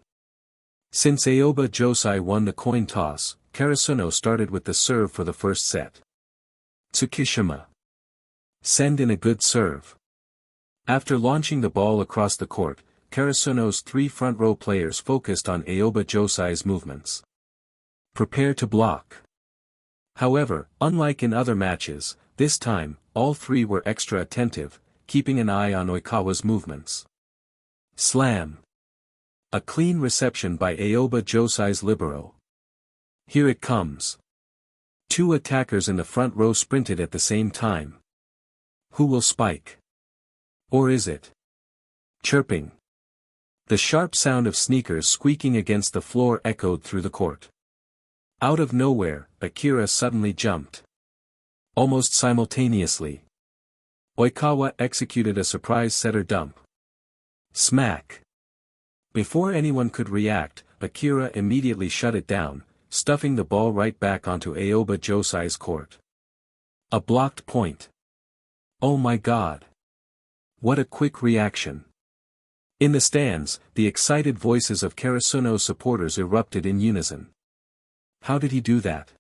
Since Aoba Josai won the coin toss, Karasuno started with the serve for the first set. Tsukishima. Send in a good serve. After launching the ball across the court, Karasuno's 3 front row players focused on Aoba Josai's movements. Prepare to block. However, unlike in other matches, this time, all 3 were extra attentive, keeping an eye on Oikawa's movements. Slam. A clean reception by Aoba Josai's libero. Here it comes. 2 attackers in the front row sprinted at the same time. Who will spike? Or is it? Chirping. The sharp sound of sneakers squeaking against the floor echoed through the court. Out of nowhere, Akira suddenly jumped. Almost simultaneously. Oikawa executed a surprise setter dump. Smack. Before anyone could react, Akira immediately shut it down, stuffing the ball right back onto Aoba Josai's court. A blocked point. Oh my god. What a quick reaction. In the stands, the excited voices of Karasuno's supporters erupted in unison. How did he do that?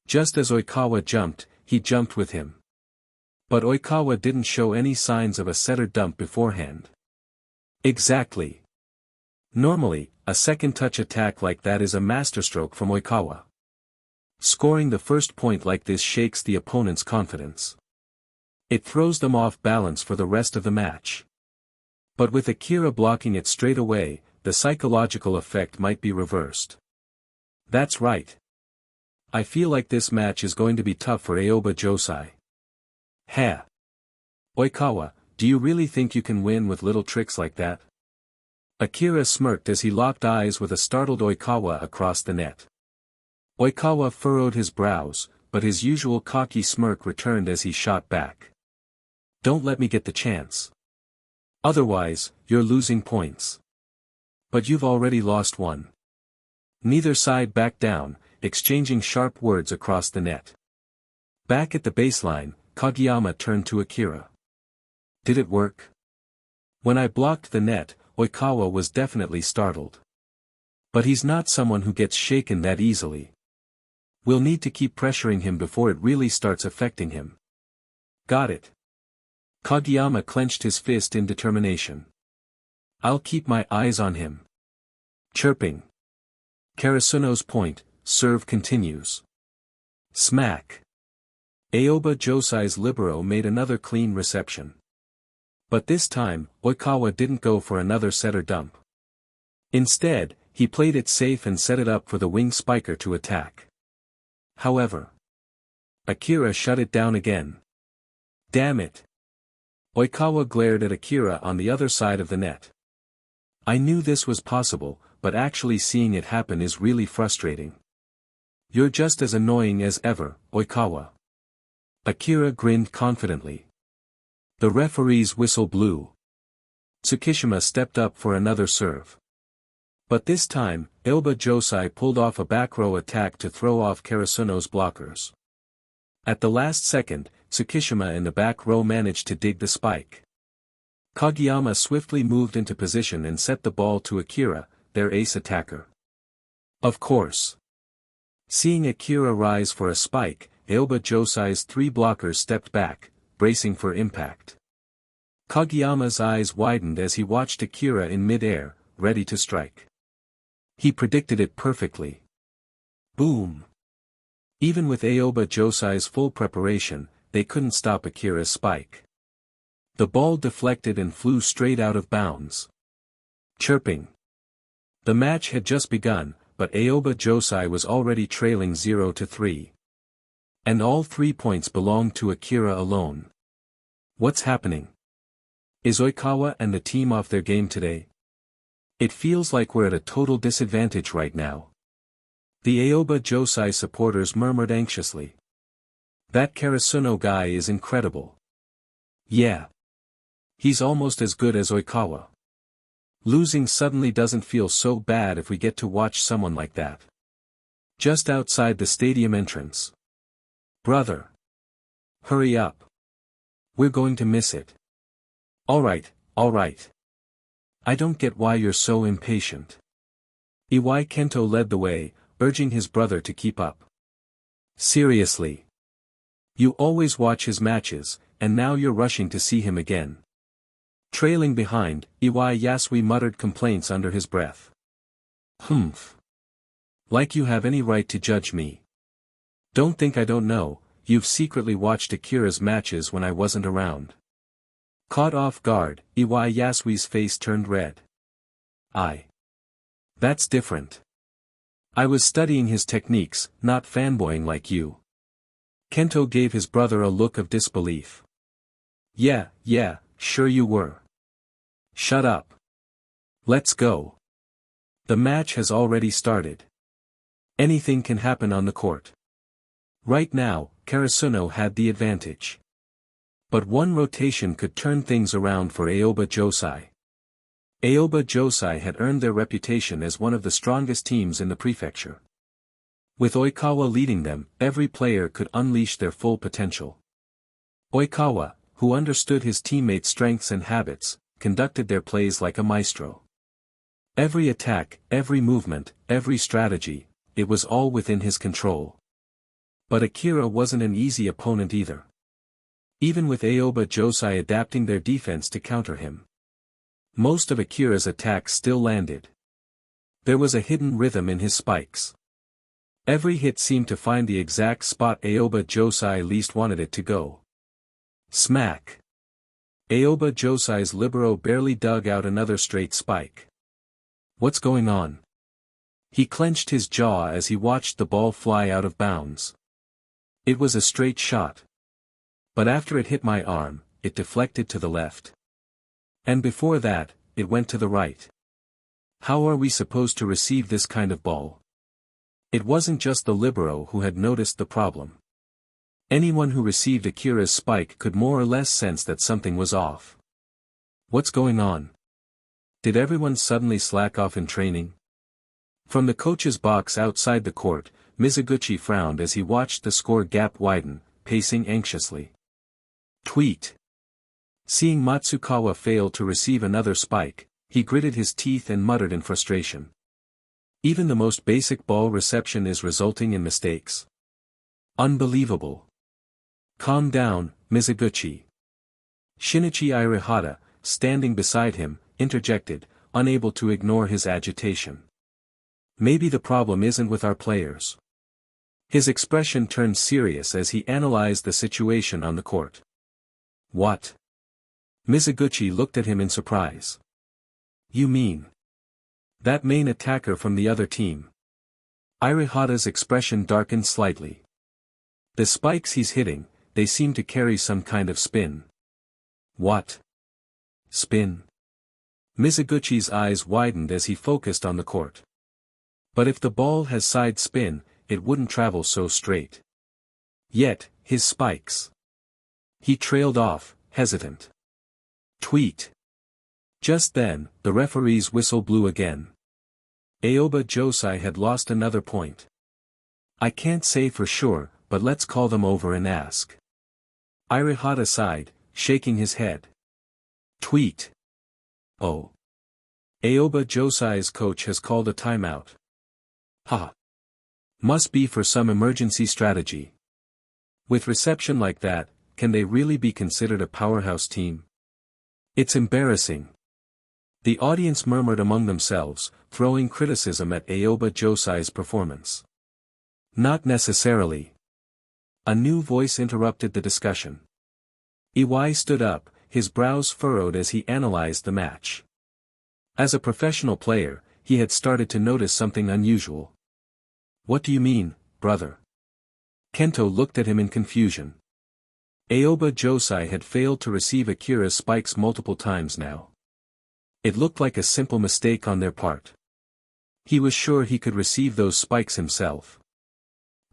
Just as Oikawa jumped, he jumped with him. But Oikawa didn't show any signs of a setter dump beforehand. Exactly. Normally, a second touch attack like that is a masterstroke from Oikawa. Scoring the first point like this shakes the opponent's confidence. It throws them off balance for the rest of the match. But with Akira blocking it straight away, the psychological effect might be reversed. That's right. I feel like this match is going to be tough for Aoba Josai. Ha! Oikawa, do you really think you can win with little tricks like that? Akira smirked as he locked eyes with a startled Oikawa across the net. Oikawa furrowed his brows, but his usual cocky smirk returned as he shot back. Don't let me get the chance. Otherwise, you're losing points. But you've already lost one. Neither side backed down, exchanging sharp words across the net. Back at the baseline, Kageyama turned to Akira. Did it work? When I blocked the net, Oikawa was definitely startled. But he's not someone who gets shaken that easily. We'll need to keep pressuring him before it really starts affecting him. Got it. Kageyama clenched his fist in determination. I'll keep my eyes on him. Chirping. Karasuno's point, serve continues. Smack. Aoba Josai's libero made another clean reception. But this time, Oikawa didn't go for another setter dump. Instead, he played it safe and set it up for the wing spiker to attack. However, Akira shut it down again. Damn it. Oikawa glared at Akira on the other side of the net. I knew this was possible, but actually seeing it happen is really frustrating. You're just as annoying as ever, Oikawa. Akira grinned confidently. The referee's whistle blew. Tsukishima stepped up for another serve. But this time, Aoba Josai pulled off a back row attack to throw off Karasuno's blockers. At the last second, Tsukishima in the back row managed to dig the spike. Kageyama swiftly moved into position and set the ball to Akira, their ace attacker. Of course. Seeing Akira rise for a spike, Aoba Josai's three blockers stepped back, bracing for impact. Kageyama's eyes widened as he watched Akira in mid-air, ready to strike. He predicted it perfectly. Boom! Even with Aoba Josai's full preparation, they couldn't stop Akira's spike. The ball deflected and flew straight out of bounds. Chirping. The match had just begun, but Aoba Josai was already trailing 0-3. And all 3 points belonged to Akira alone. What's happening? Is Oikawa and the team off their game today? It feels like we're at a total disadvantage right now. The Aoba Josai supporters murmured anxiously. That Karasuno guy is incredible. Yeah. He's almost as good as Oikawa. Losing suddenly doesn't feel so bad if we get to watch someone like that. Just outside the stadium entrance. Brother. Hurry up. We're going to miss it. Alright. I don't get why you're so impatient. Iwai Kento led the way, urging his brother to keep up. Seriously. You always watch his matches, and now you're rushing to see him again. Trailing behind, Iwai Yasui muttered complaints under his breath. Humph. Like you have any right to judge me. Don't think I don't know, you've secretly watched Akira's matches when I wasn't around. Caught off guard, Iwai Yasui's face turned red. That's different. I was studying his techniques, not fanboying like you. Kento gave his brother a look of disbelief. Yeah, sure you were. Shut up. Let's go. The match has already started. Anything can happen on the court. Right now, Karasuno had the advantage. But one rotation could turn things around for Aoba Josai. Aoba Josai had earned their reputation as one of the strongest teams in the prefecture. With Oikawa leading them, every player could unleash their full potential. Oikawa, who understood his teammates' strengths and habits, conducted their plays like a maestro. Every attack, every movement, every strategy, it was all within his control. But Akira wasn't an easy opponent either. Even with Aoba Josai adapting their defense to counter him, most of Akira's attacks still landed. There was a hidden rhythm in his spikes. Every hit seemed to find the exact spot Aoba Josai least wanted it to go. Smack! Aoba Josai's libero barely dug out another straight spike. What's going on? He clenched his jaw as he watched the ball fly out of bounds. It was a straight shot. But after it hit my arm, it deflected to the left. And before that, it went to the right. How are we supposed to receive this kind of ball? It wasn't just the libero who had noticed the problem. Anyone who received Akira's spike could more or less sense that something was off. What's going on? Did everyone suddenly slack off in training? From the coach's box outside the court, Mizuguchi frowned as he watched the score gap widen, pacing anxiously. Tweet. Seeing Matsukawa fail to receive another spike, he gritted his teeth and muttered in frustration. Even the most basic ball reception is resulting in mistakes. Unbelievable. Calm down, Mizuguchi. Shinichi Irihata, standing beside him, interjected, unable to ignore his agitation. Maybe the problem isn't with our players. His expression turned serious as he analyzed the situation on the court. What? Mizuguchi looked at him in surprise. You mean? That main attacker from the other team. Irihata's expression darkened slightly. The spikes he's hitting, they seem to carry some kind of spin. What? Spin? Mizuguchi's eyes widened as he focused on the court. But if the ball has side spin, it wouldn't travel so straight. Yet, his spikes. He trailed off, hesitant. Tweet. Just then, the referee's whistle blew again. Aoba Josai had lost another point. I can't say for sure, but let's call them over and ask. Irihata sighed, shaking his head. Tweet. Oh. Aoba Josai's coach has called a timeout. Ha. Must be for some emergency strategy. With reception like that, can they really be considered a powerhouse team? It's embarrassing. The audience murmured among themselves, throwing criticism at Aoba Josai's performance. Not necessarily. A new voice interrupted the discussion. Iwai stood up, his brows furrowed as he analyzed the match. As a professional player, he had started to notice something unusual. What do you mean, brother? Kento looked at him in confusion. Aoba Josai had failed to receive Akira's spikes multiple times now. It looked like a simple mistake on their part. He was sure he could receive those spikes himself.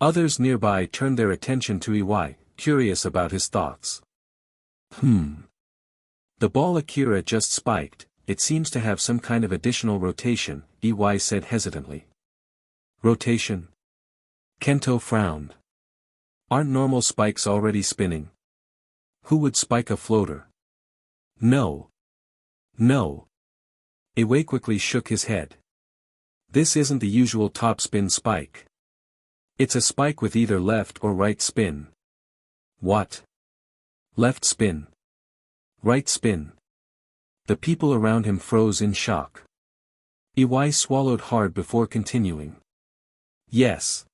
Others nearby turned their attention to Iwai, curious about his thoughts. The ball Akira just spiked, it seems to have some kind of additional rotation, Iwai said hesitantly. Rotation? Kento frowned. Aren't normal spikes already spinning? Who would spike a floater? No. No. Iwai quickly shook his head. This isn't the usual topspin spike. It's a spike with either left or right spin. What? Left spin. Right spin. The people around him froze in shock. Iwai swallowed hard before continuing. Yes.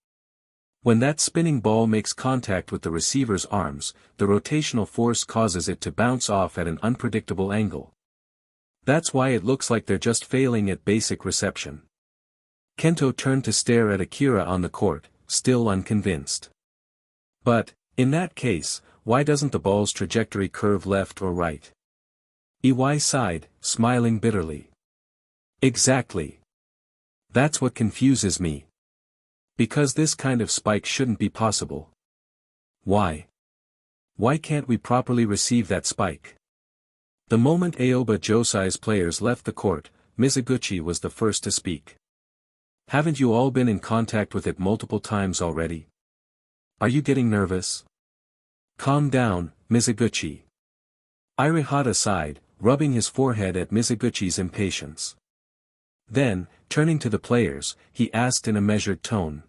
When that spinning ball makes contact with the receiver's arms, the rotational force causes it to bounce off at an unpredictable angle. That's why it looks like they're just failing at basic reception. Kento turned to stare at Akira on the court, still unconvinced. But, in that case, why doesn't the ball's trajectory curve left or right? Iwai sighed, smiling bitterly. Exactly. That's what confuses me. Because this kind of spike shouldn't be possible. Why? Why can't we properly receive that spike? The moment Aoba Josai's players left the court, Mizuguchi was the first to speak. Haven't you all been in contact with it multiple times already? Are you getting nervous? Calm down, Mizuguchi. Hirata sighed, rubbing his forehead at Mizuguchi's impatience. Then, turning to the players, he asked in a measured tone.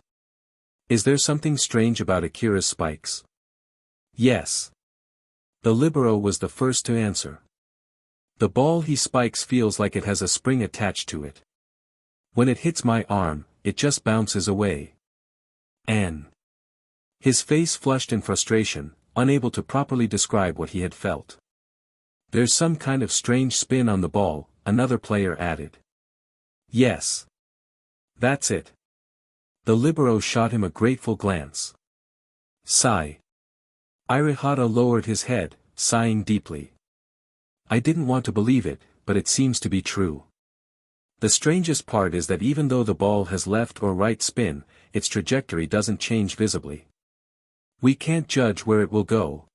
Is there something strange about Akira's spikes? Yes. The libero was the first to answer. The ball he spikes feels like it has a spring attached to it. When it hits my arm, it just bounces away. His face flushed in frustration, unable to properly describe what he had felt. There's some kind of strange spin on the ball, another player added. Yes. That's it. The libero shot him a grateful glance. Sigh. Hirata lowered his head, sighing deeply. I didn't want to believe it, but it seems to be true. The strangest part is that even though the ball has left or right spin, its trajectory doesn't change visibly. We can't judge where it will go.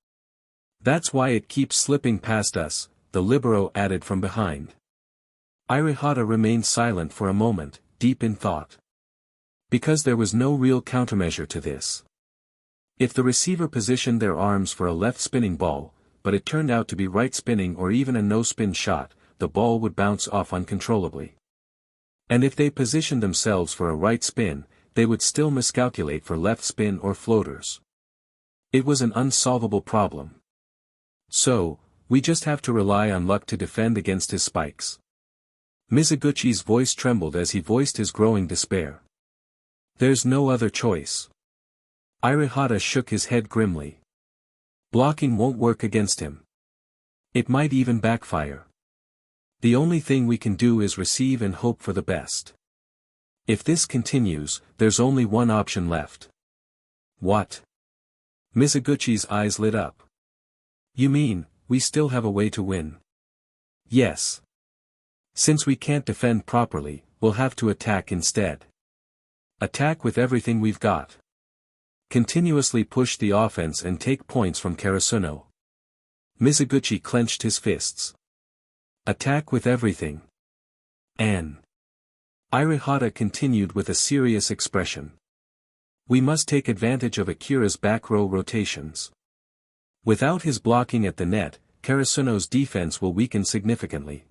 That's why it keeps slipping past us, the libero added from behind. Hirata remained silent for a moment, deep in thought. Because there was no real countermeasure to this. If the receiver positioned their arms for a left-spinning ball, but it turned out to be right-spinning or even a no-spin shot, the ball would bounce off uncontrollably. And if they positioned themselves for a right spin, they would still miscalculate for left spin or floaters. It was an unsolvable problem. So, we just have to rely on luck to defend against his spikes. Mizuguchi's voice trembled as he voiced his growing despair. There's no other choice. Hirata shook his head grimly. Blocking won't work against him. It might even backfire. The only thing we can do is receive and hope for the best. If this continues, there's only one option left. What? Mizuguchi's eyes lit up. You mean, we still have a way to win? Yes. Since we can't defend properly, we'll have to attack instead. Attack with everything we've got. Continuously push the offense and take points from Karasuno. Mizuguchi clenched his fists. Attack with everything. Hirata continued with a serious expression. We must take advantage of Akira's back row rotations. Without his blocking at the net, Karasuno's defense will weaken significantly.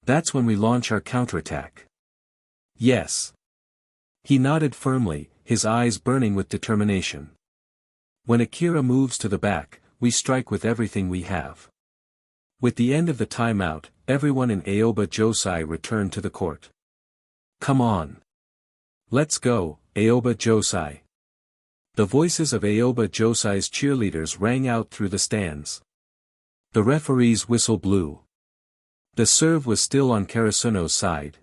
That's when we launch our counterattack. Yes. He nodded firmly, his eyes burning with determination. When Akira moves to the back, we strike with everything we have. With the end of the timeout, everyone in Aoba Josai returned to the court. Come on. Let's go, Aoba Josai. The voices of Aoba Josai's cheerleaders rang out through the stands. The referee's whistle blew. The serve was still on Karasuno's side.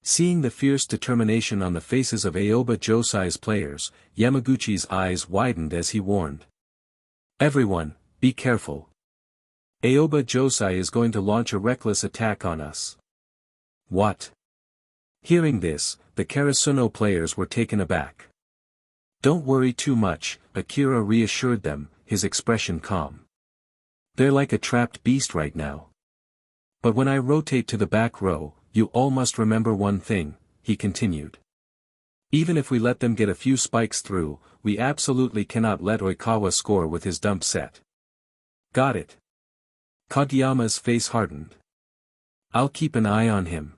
Seeing the fierce determination on the faces of Aoba Josai's players, Yamaguchi's eyes widened as he warned. Everyone, be careful. Aoba Josai is going to launch a reckless attack on us. What? Hearing this, the Karasuno players were taken aback. Don't worry too much, Akira reassured them, his expression calm. They're like a trapped beast right now. But when I rotate to the back row, you all must remember one thing, he continued. Even if we let them get a few spikes through, we absolutely cannot let Oikawa score with his dump set. Got it. Kageyama's face hardened. I'll keep an eye on him.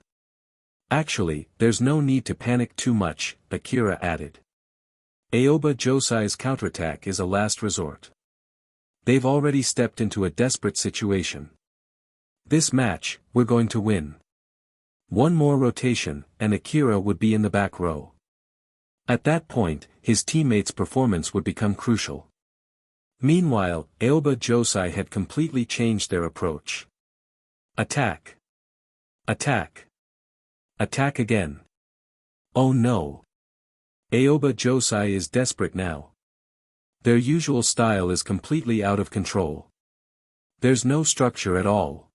Actually, there's no need to panic too much, Akira added. Aoba Josai's counterattack is a last resort. They've already stepped into a desperate situation. This match, we're going to win. One more rotation, and Akira would be in the back row. At that point, his teammates' performance would become crucial. Meanwhile, Aoba Josai had completely changed their approach. Attack. Attack. Attack again. Oh no. Aoba Josai is desperate now. Their usual style is completely out of control. There's no structure at all.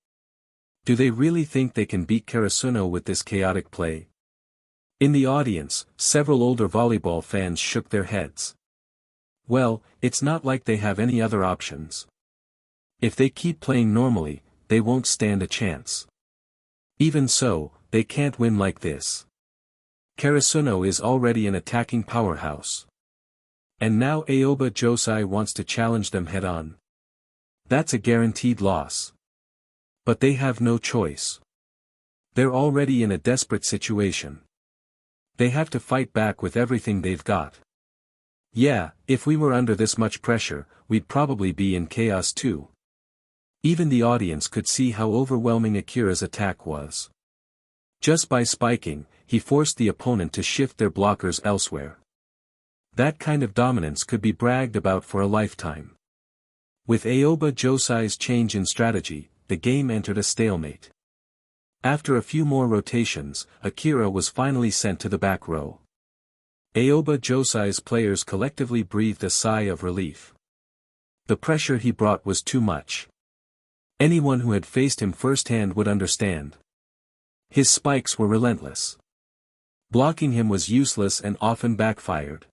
Do they really think they can beat Karasuno with this chaotic play? In the audience, several older volleyball fans shook their heads. Well, it's not like they have any other options. If they keep playing normally, they won't stand a chance. Even so, they can't win like this. Karasuno is already an attacking powerhouse. And now Aoba Josai wants to challenge them head-on. That's a guaranteed loss. But they have no choice. They're already in a desperate situation. They have to fight back with everything they've got. Yeah, if we were under this much pressure, we'd probably be in chaos too. Even the audience could see how overwhelming Akira's attack was. Just by spiking, he forced the opponent to shift their blockers elsewhere. That kind of dominance could be bragged about for a lifetime. With Aoba Josai's change in strategy, the game entered a stalemate. After a few more rotations, Akira was finally sent to the back row. Aoba Josai's players collectively breathed a sigh of relief. The pressure he brought was too much. Anyone who had faced him firsthand would understand. His spikes were relentless. Blocking him was useless and often backfired.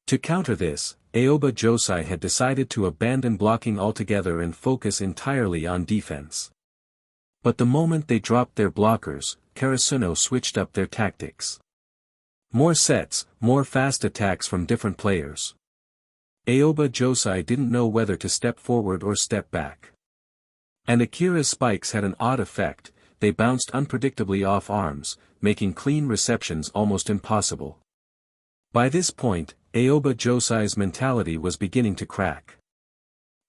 To counter this, Aoba Josai had decided to abandon blocking altogether and focus entirely on defense. But the moment they dropped their blockers, Karasuno switched up their tactics. More sets, more fast attacks from different players. Aoba Josai didn't know whether to step forward or step back. And Akira's spikes had an odd effect, they bounced unpredictably off arms, making clean receptions almost impossible. By this point, Aoba Josai's mentality was beginning to crack.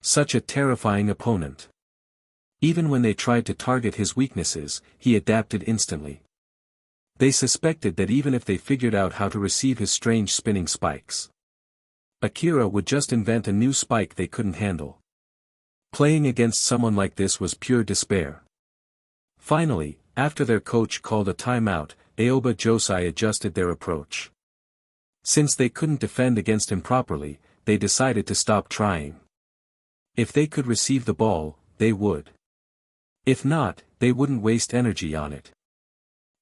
Such a terrifying opponent. Even when they tried to target his weaknesses, he adapted instantly. They suspected that even if they figured out how to receive his strange spinning spikes, Akira would just invent a new spike they couldn't handle. Playing against someone like this was pure despair. Finally, after their coach called a timeout, Aoba Josai adjusted their approach. Since they couldn't defend against him properly, they decided to stop trying. If they could receive the ball, they would. If not, they wouldn't waste energy on it.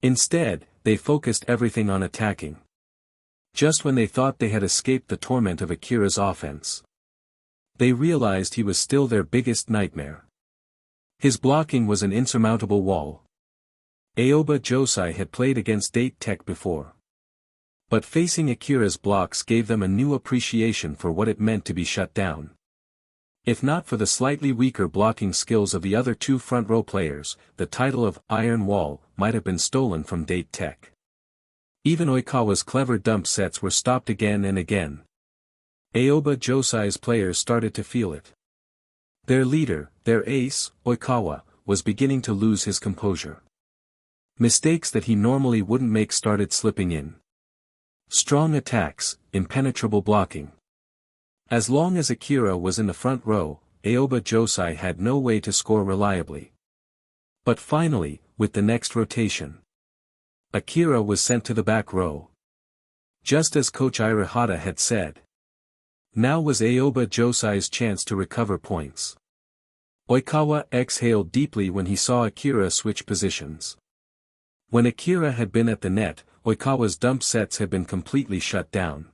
Instead, they focused everything on attacking. Just when they thought they had escaped the torment of Akira's offense, they realized he was still their biggest nightmare. His blocking was an insurmountable wall. Aoba Josai had played against Date Tech before. But facing Akira's blocks gave them a new appreciation for what it meant to be shut down. If not for the slightly weaker blocking skills of the other two front row players, the title of Iron Wall might have been stolen from Date Tech. Even Oikawa's clever dump sets were stopped again and again. Aoba Josai's players started to feel it. Their leader, their ace, Oikawa, was beginning to lose his composure. Mistakes that he normally wouldn't make started slipping in. Strong attacks, impenetrable blocking. As long as Akira was in the front row, Aoba Josai had no way to score reliably. But finally, with the next rotation, Akira was sent to the back row. Just as Coach Irihata had said. Now was Aoba Josai's chance to recover points. Oikawa exhaled deeply when he saw Akira switch positions. When Akira had been at the net, Oikawa's dump sets had been completely shut down.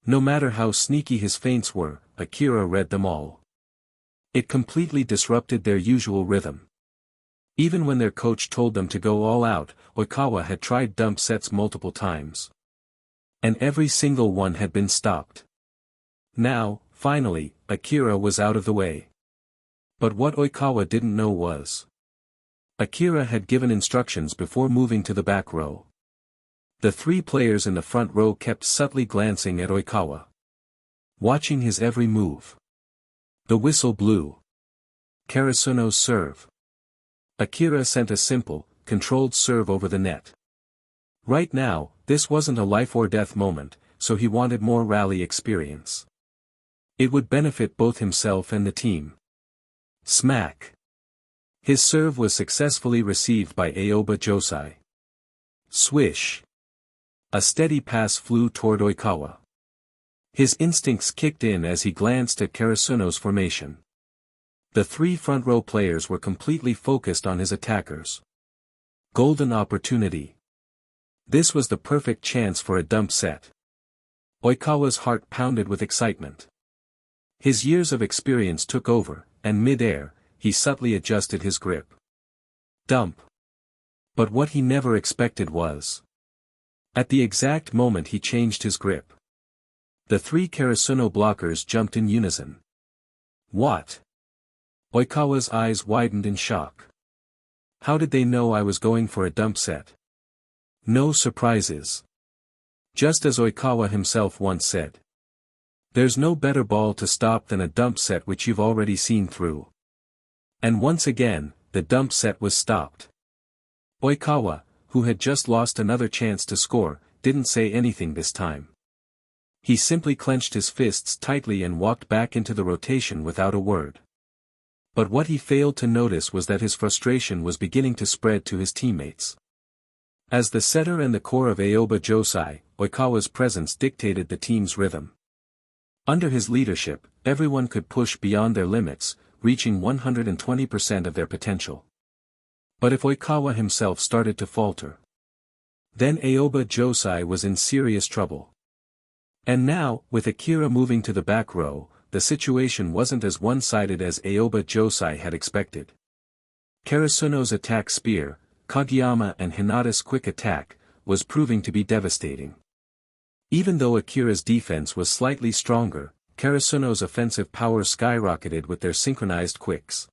No matter how sneaky his feints were, Akira read them all. It completely disrupted their usual rhythm. Even when their coach told them to go all out, Oikawa had tried dump sets multiple times. And every single one had been stopped. Now, finally, Akira was out of the way. But what Oikawa didn't know was, Akira had given instructions before moving to the back row. The three players in the front row kept subtly glancing at Oikawa, watching his every move. The whistle blew. Karasuno's serve. Akira sent a simple, controlled serve over the net. Right now, this wasn't a life-or-death moment, so he wanted more rally experience. It would benefit both himself and the team. Smack. His serve was successfully received by Aoba Josai. Swish. A steady pass flew toward Oikawa. His instincts kicked in as he glanced at Karasuno's formation. The three front row players were completely focused on his attackers. Golden opportunity. This was the perfect chance for a dump set. Oikawa's heart pounded with excitement. His years of experience took over, and mid-air, he subtly adjusted his grip. Dump. But what he never expected was At the exact moment he changed his grip. The three Karasuno blockers jumped in unison. What? Oikawa's eyes widened in shock. How did they know I was going for a dump set? No surprises. Just as Oikawa himself once said. There's no better ball to stop than a dump set which you've already seen through. And once again, the dump set was stopped. Oikawa, who had just lost another chance to score, didn't say anything this time. He simply clenched his fists tightly and walked back into the rotation without a word. But what he failed to notice was that his frustration was beginning to spread to his teammates. As the setter and the core of Aoba Josai, Oikawa's presence dictated the team's rhythm. Under his leadership, everyone could push beyond their limits, reaching 120% of their potential. But if Oikawa himself started to falter, then Aoba Josai was in serious trouble. And now, with Akira moving to the back row, the situation wasn't as one-sided as Aoba Josai had expected. Karasuno's attack spear, Kageyama and Hinata's quick attack, was proving to be devastating. Even though Akira's defense was slightly stronger, Karasuno's offensive power skyrocketed with their synchronized quicks.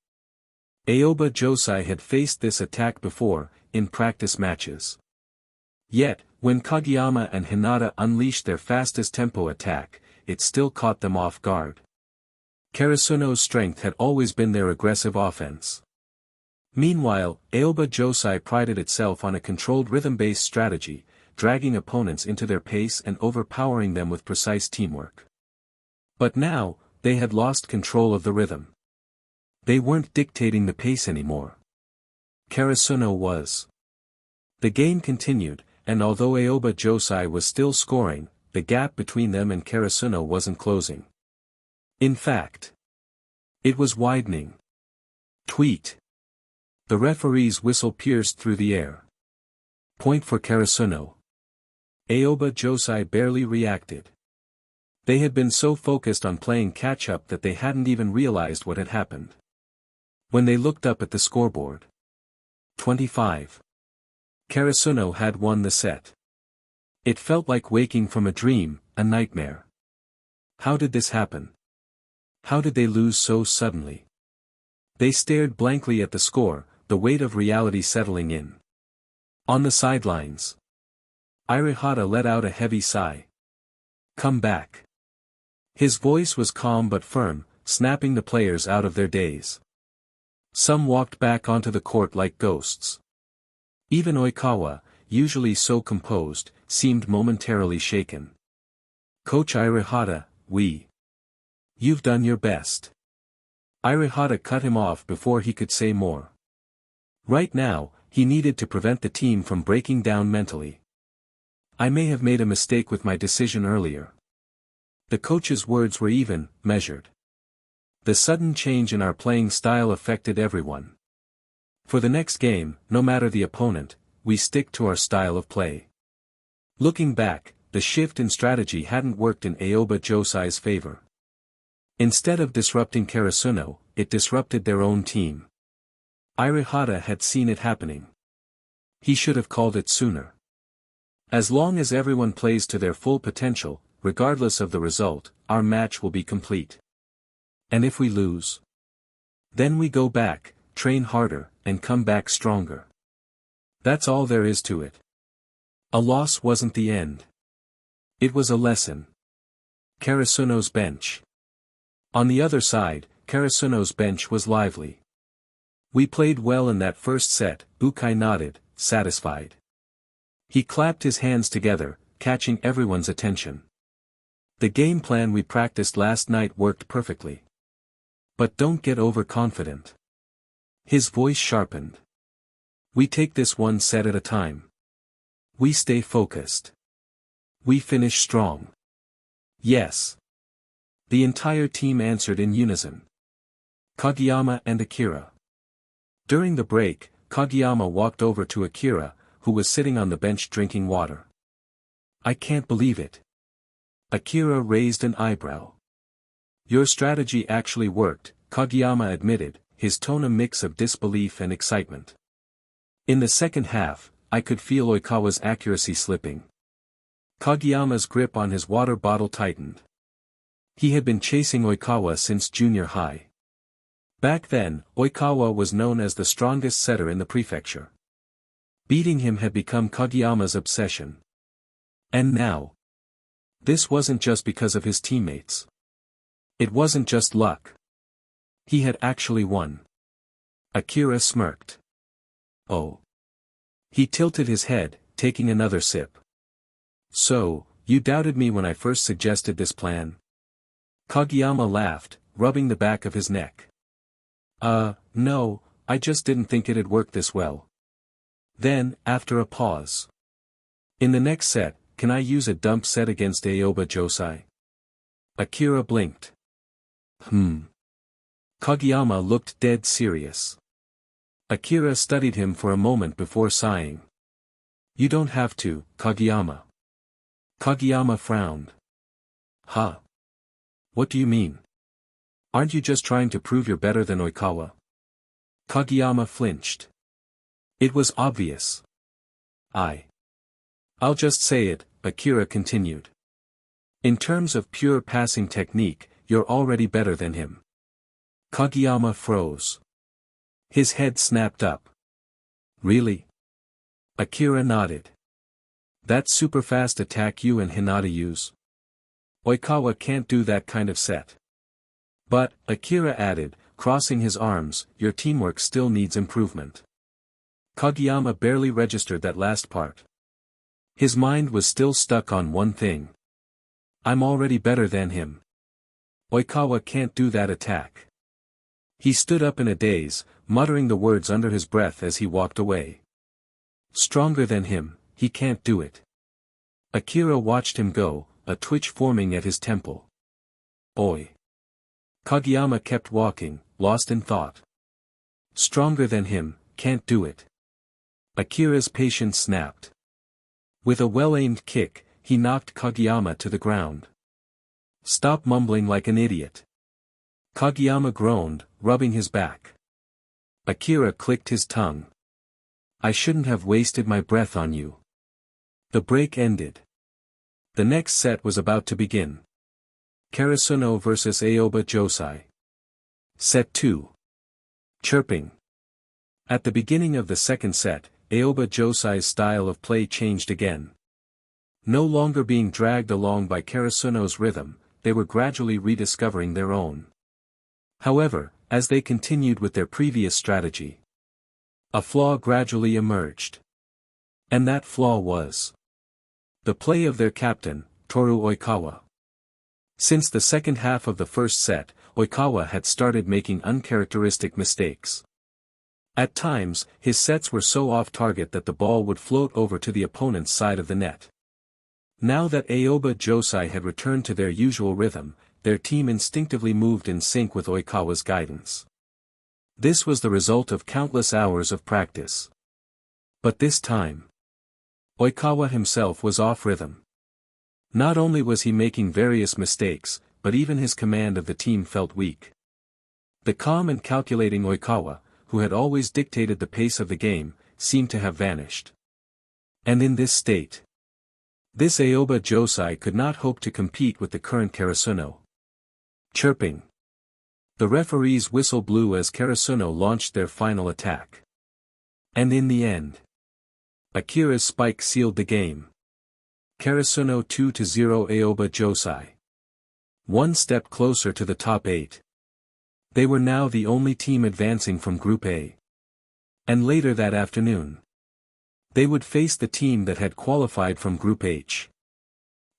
Aoba Josai had faced this attack before, in practice matches. Yet, when Kageyama and Hinata unleashed their fastest tempo attack, it still caught them off guard. Karasuno's strength had always been their aggressive offense. Meanwhile, Aoba Josai prided itself on a controlled rhythm-based strategy, dragging opponents into their pace and overpowering them with precise teamwork. But now, they had lost control of the rhythm. They weren't dictating the pace anymore. Karasuno was. The game continued, and although Aoba Josai was still scoring, the gap between them and Karasuno wasn't closing. In fact, it was widening. Tweet. The referee's whistle pierced through the air. Point for Karasuno. Aoba Josai barely reacted. They had been so focused on playing catch-up that they hadn't even realized what had happened. When they looked up at the scoreboard. 25. Karasuno had won the set. It felt like waking from a dream, a nightmare. How did this happen? How did they lose so suddenly? They stared blankly at the score, the weight of reality settling in. On the sidelines, Hirata let out a heavy sigh. Come back. His voice was calm but firm, snapping the players out of their daze. Some walked back onto the court like ghosts. Even Oikawa, usually so composed, seemed momentarily shaken. Coach Hirata, you've done your best. Hirata cut him off before he could say more. Right now, he needed to prevent the team from breaking down mentally. I may have made a mistake with my decision earlier. The coach's words were even, measured. The sudden change in our playing style affected everyone. For the next game, no matter the opponent, we stick to our style of play. Looking back, the shift in strategy hadn't worked in Aoba Josai's favor. Instead of disrupting Karasuno, it disrupted their own team. Hirata had seen it happening. He should have called it sooner. As long as everyone plays to their full potential, regardless of the result, our match will be complete. And if we lose, then we go back, train harder, and come back stronger. That's all there is to it. A loss wasn't the end. It was a lesson. Karasuno's bench. On the other side, Karasuno's bench was lively. We played well in that first set, Ukai nodded, satisfied. He clapped his hands together, catching everyone's attention. The game plan we practiced last night worked perfectly. But don't get overconfident. His voice sharpened. We take this one set at a time. We stay focused. We finish strong. Yes. The entire team answered in unison. Kageyama and Akira. During the break, Kageyama walked over to Akira, who was sitting on the bench drinking water. I can't believe it. Akira raised an eyebrow. Your strategy actually worked, Kageyama admitted, his tone a mix of disbelief and excitement. In the second half, I could feel Oikawa's accuracy slipping. Kageyama's grip on his water bottle tightened. He had been chasing Oikawa since junior high. Back then, Oikawa was known as the strongest setter in the prefecture. Beating him had become Kageyama's obsession. And now, this wasn't just because of his teammates. It wasn't just luck. He had actually won. Akira smirked. Oh. He tilted his head, taking another sip. So, you doubted me when I first suggested this plan? Kageyama laughed, rubbing the back of his neck. No, I just didn't think it'd work this well. Then, after a pause. In the next set, can I use a dump set against Aoba Josai? Akira blinked. Kageyama looked dead serious. Akira studied him for a moment before sighing. You don't have to, Kageyama. Kageyama frowned. Huh? What do you mean? Aren't you just trying to prove you're better than Oikawa? Kageyama flinched. It was obvious. I'll just say it, Akira continued. In terms of pure passing technique, you're already better than him. Kageyama froze. His head snapped up. Really? Akira nodded. That super fast attack you and Hinata use? Oikawa can't do that kind of set. But, Akira added, crossing his arms, your teamwork still needs improvement. Kageyama barely registered that last part. His mind was still stuck on one thing. I'm already better than him. Oikawa can't do that attack. He stood up in a daze, muttering the words under his breath as he walked away. Stronger than him, he can't do it. Akira watched him go, a twitch forming at his temple. Oi. Kageyama kept walking, lost in thought. Stronger than him, can't do it. Akira's patience snapped. With a well-aimed kick, he knocked Kageyama to the ground. Stop mumbling like an idiot. Kageyama groaned, rubbing his back. Akira clicked his tongue. I shouldn't have wasted my breath on you. The break ended. The next set was about to begin. Karasuno vs Aoba Josai. Set 2. Chirping. At the beginning of the second set, Aoba Josai's style of play changed again. No longer being dragged along by Karasuno's rhythm, they were gradually rediscovering their own. However, as they continued with their previous strategy, a flaw gradually emerged. And that flaw was the play of their captain, Toru Oikawa. Since the second half of the first set, Oikawa had started making uncharacteristic mistakes. At times, his sets were so off-target that the ball would float over to the opponent's side of the net. Now that Aoba Josai had returned to their usual rhythm, their team instinctively moved in sync with Oikawa's guidance. This was the result of countless hours of practice. But this time, Oikawa himself was off rhythm. Not only was he making various mistakes, but even his command of the team felt weak. The calm and calculating Oikawa, who had always dictated the pace of the game, seemed to have vanished. And in this state, this Aoba Josai could not hope to compete with the current Karasuno. Chirping. The referee's whistle blew as Karasuno launched their final attack. And in the end, Akira's spike sealed the game. Karasuno 2-0 Aoba Josai. One step closer to the top 8. They were now the only team advancing from Group A. And later that afternoon, they would face the team that had qualified from Group H.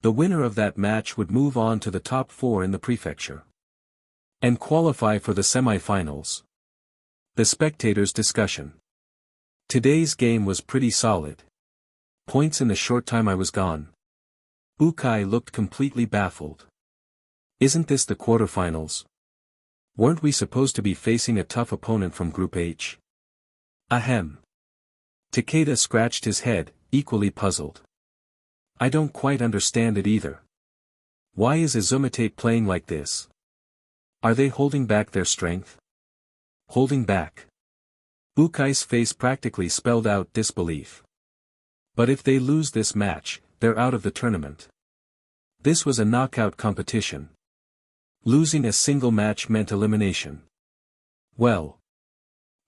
The winner of that match would move on to the top 4 in the prefecture and qualify for the semifinals. The spectators' discussion. Today's game was pretty solid. Points in the short time I was gone. Ukai looked completely baffled. Isn't this the quarterfinals? Weren't we supposed to be facing a tough opponent from Group H? Ahem. Takeda scratched his head, equally puzzled. I don't quite understand it either. Why is Izumate playing like this? Are they holding back their strength? Holding back. Ukai's face practically spelled out disbelief. But if they lose this match, they're out of the tournament. This was a knockout competition. Losing a single match meant elimination. Well.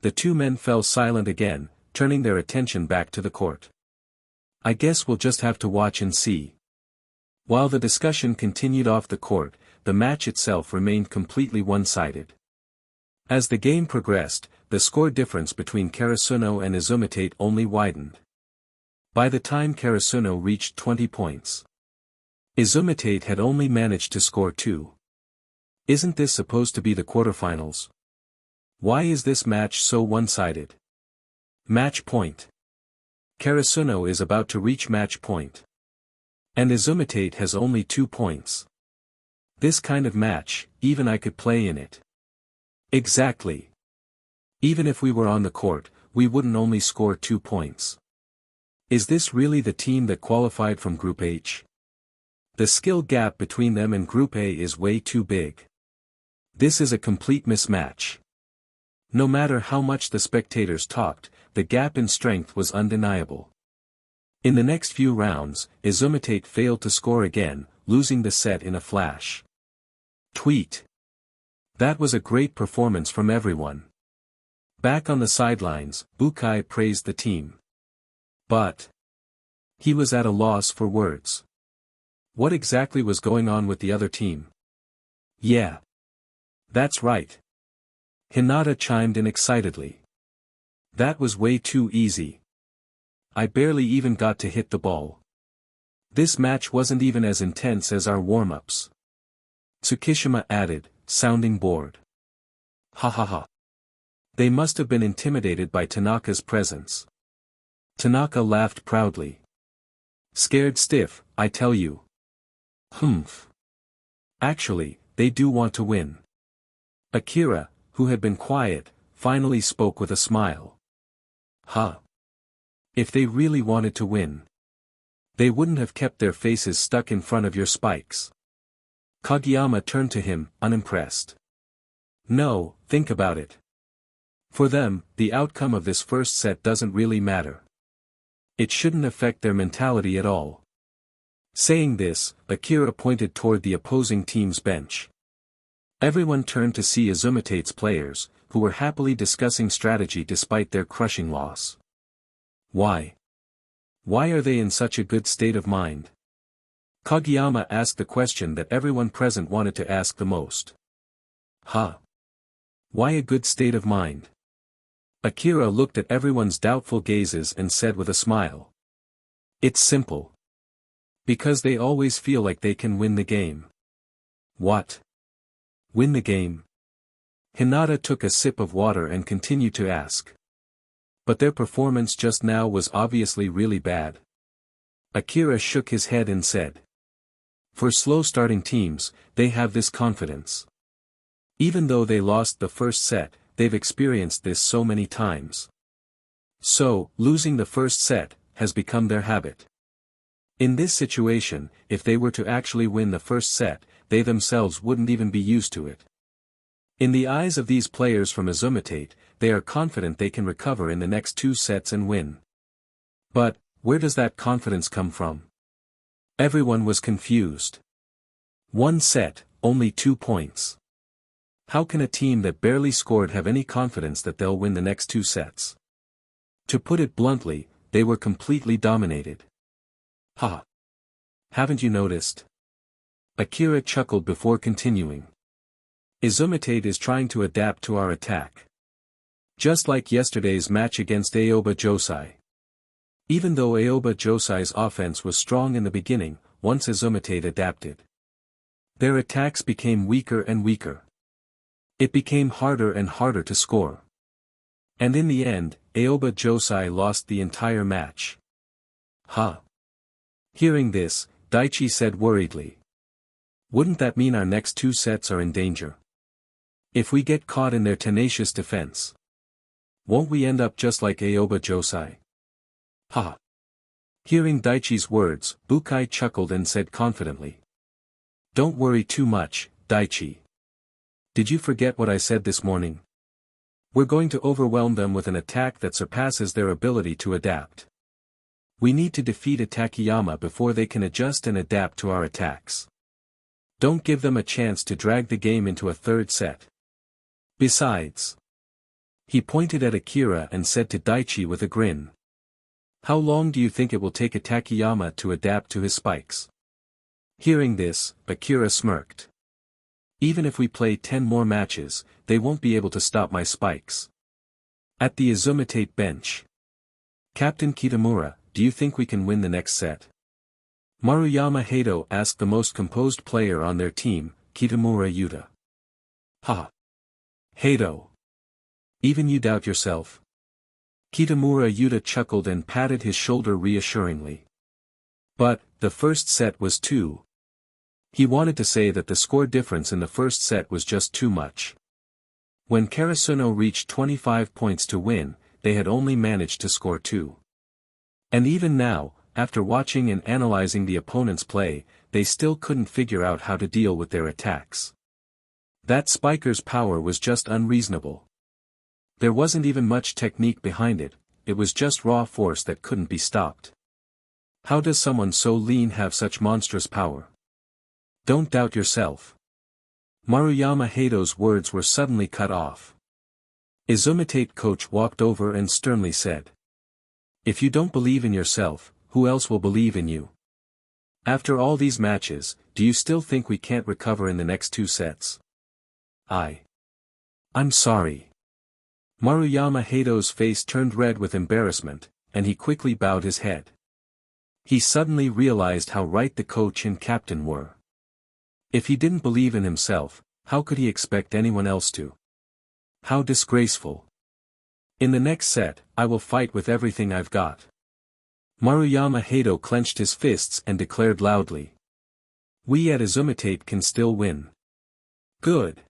The two men fell silent again, turning their attention back to the court. I guess we'll just have to watch and see. While the discussion continued off the court, the match itself remained completely one-sided. As the game progressed, the score difference between Karasuno and Izumitate only widened. By the time Karasuno reached 20 points, Izumitate had only managed to score 2. Isn't this supposed to be the quarterfinals? Why is this match so one-sided? Match point. Karasuno is about to reach match point. And Izumitate has only 2 points. This kind of match, even I could play in it. Exactly. Even if we were on the court, we wouldn't only score 2 points. Is this really the team that qualified from Group H? The skill gap between them and Group A is way too big. This is a complete mismatch. No matter how much the spectators talked, the gap in strength was undeniable. In the next few rounds, Izumitate failed to score again, losing the set in a flash. Tweet. That was a great performance from everyone. Back on the sidelines, Bukai praised the team. But he was at a loss for words. What exactly was going on with the other team? Yeah. That's right. Hinata chimed in excitedly. That was way too easy. I barely even got to hit the ball. This match wasn't even as intense as our warm-ups. Tsukishima added, sounding bored. Ha ha ha. They must have been intimidated by Tanaka's presence. Tanaka laughed proudly. Scared stiff, I tell you. Humph. Actually, they do want to win. Akira, who had been quiet, finally spoke with a smile. Huh. If they really wanted to win, they wouldn't have kept their faces stuck in front of your spikes. Kageyama turned to him, unimpressed. No, think about it. For them, the outcome of this first set doesn't really matter. It shouldn't affect their mentality at all. Saying this, Akira pointed toward the opposing team's bench. Everyone turned to see Izumitate's players, who were happily discussing strategy despite their crushing loss. Why? Why are they in such a good state of mind? Kageyama asked the question that everyone present wanted to ask the most. Huh? Why a good state of mind? Akira looked at everyone's doubtful gazes and said with a smile. It's simple. Because they always feel like they can win the game. What? Win the game? Hinata took a sip of water and continued to ask. But their performance just now was obviously really bad. Akira shook his head and said. For slow-starting teams, they have this confidence. Even though they lost the first set, they've experienced this so many times. So, losing the first set, has become their habit. In this situation, if they were to actually win the first set, they themselves wouldn't even be used to it. In the eyes of these players from Izumitate, they are confident they can recover in the next 2 sets and win. But, where does that confidence come from? Everyone was confused. 1 set, only 2 points. How can a team that barely scored have any confidence that they'll win the next 2 sets? To put it bluntly, they were completely dominated. Ha! Haven't you noticed? Akira chuckled before continuing. Izumitate is trying to adapt to our attack. Just like yesterday's match against Aoba Josai. Even though Aoba Josai's offense was strong in the beginning, once Izumitate adapted, their attacks became weaker and weaker. It became harder and harder to score. And in the end, Aoba Josai lost the entire match. Huh? Hearing this, Daichi said worriedly. Wouldn't that mean our next 2 sets are in danger? If we get caught in their tenacious defense, won't we end up just like Aoba Josai? Ha! Hearing Daichi's words, Bukai chuckled and said confidently. Don't worry too much, Daichi. Did you forget what I said this morning? We're going to overwhelm them with an attack that surpasses their ability to adapt. We need to defeat Kageyama before they can adjust and adapt to our attacks. Don't give them a chance to drag the game into a third set. Besides. He pointed at Akira and said to Daichi with a grin. How long do you think it will take Kageyama to adapt to his spikes? Hearing this, Akira smirked. Even if we play 10 more matches, they won't be able to stop my spikes. At the Izumitate bench. Captain Kitamura, do you think we can win the next set? Maruyama Hato asked the most composed player on their team, Kitamura Yuta. Ha! Hato. Even you doubt yourself? Kitamura Yuta chuckled and patted his shoulder reassuringly. But, the first set was too. He wanted to say that the score difference in the first set was just too much. When Karasuno reached 25 points to win, they had only managed to score 2. And even now, after watching and analyzing the opponent's play, they still couldn't figure out how to deal with their attacks. That spiker's power was just unreasonable. There wasn't even much technique behind it, it was just raw force that couldn't be stopped. How does someone so lean have such monstrous power? Don't doubt yourself. Maruyama Hato's words were suddenly cut off. Izumitate coach walked over and sternly said. If you don't believe in yourself, who else will believe in you? After all these matches, do you still think we can't recover in the next 2 sets? I'm sorry. Maruyama Hato's face turned red with embarrassment, and he quickly bowed his head. He suddenly realized how right the coach and captain were. If he didn't believe in himself, how could he expect anyone else to? How disgraceful. In the next set, I will fight with everything I've got. Maruyama Hato clenched his fists and declared loudly. We at Izumitate can still win. Good.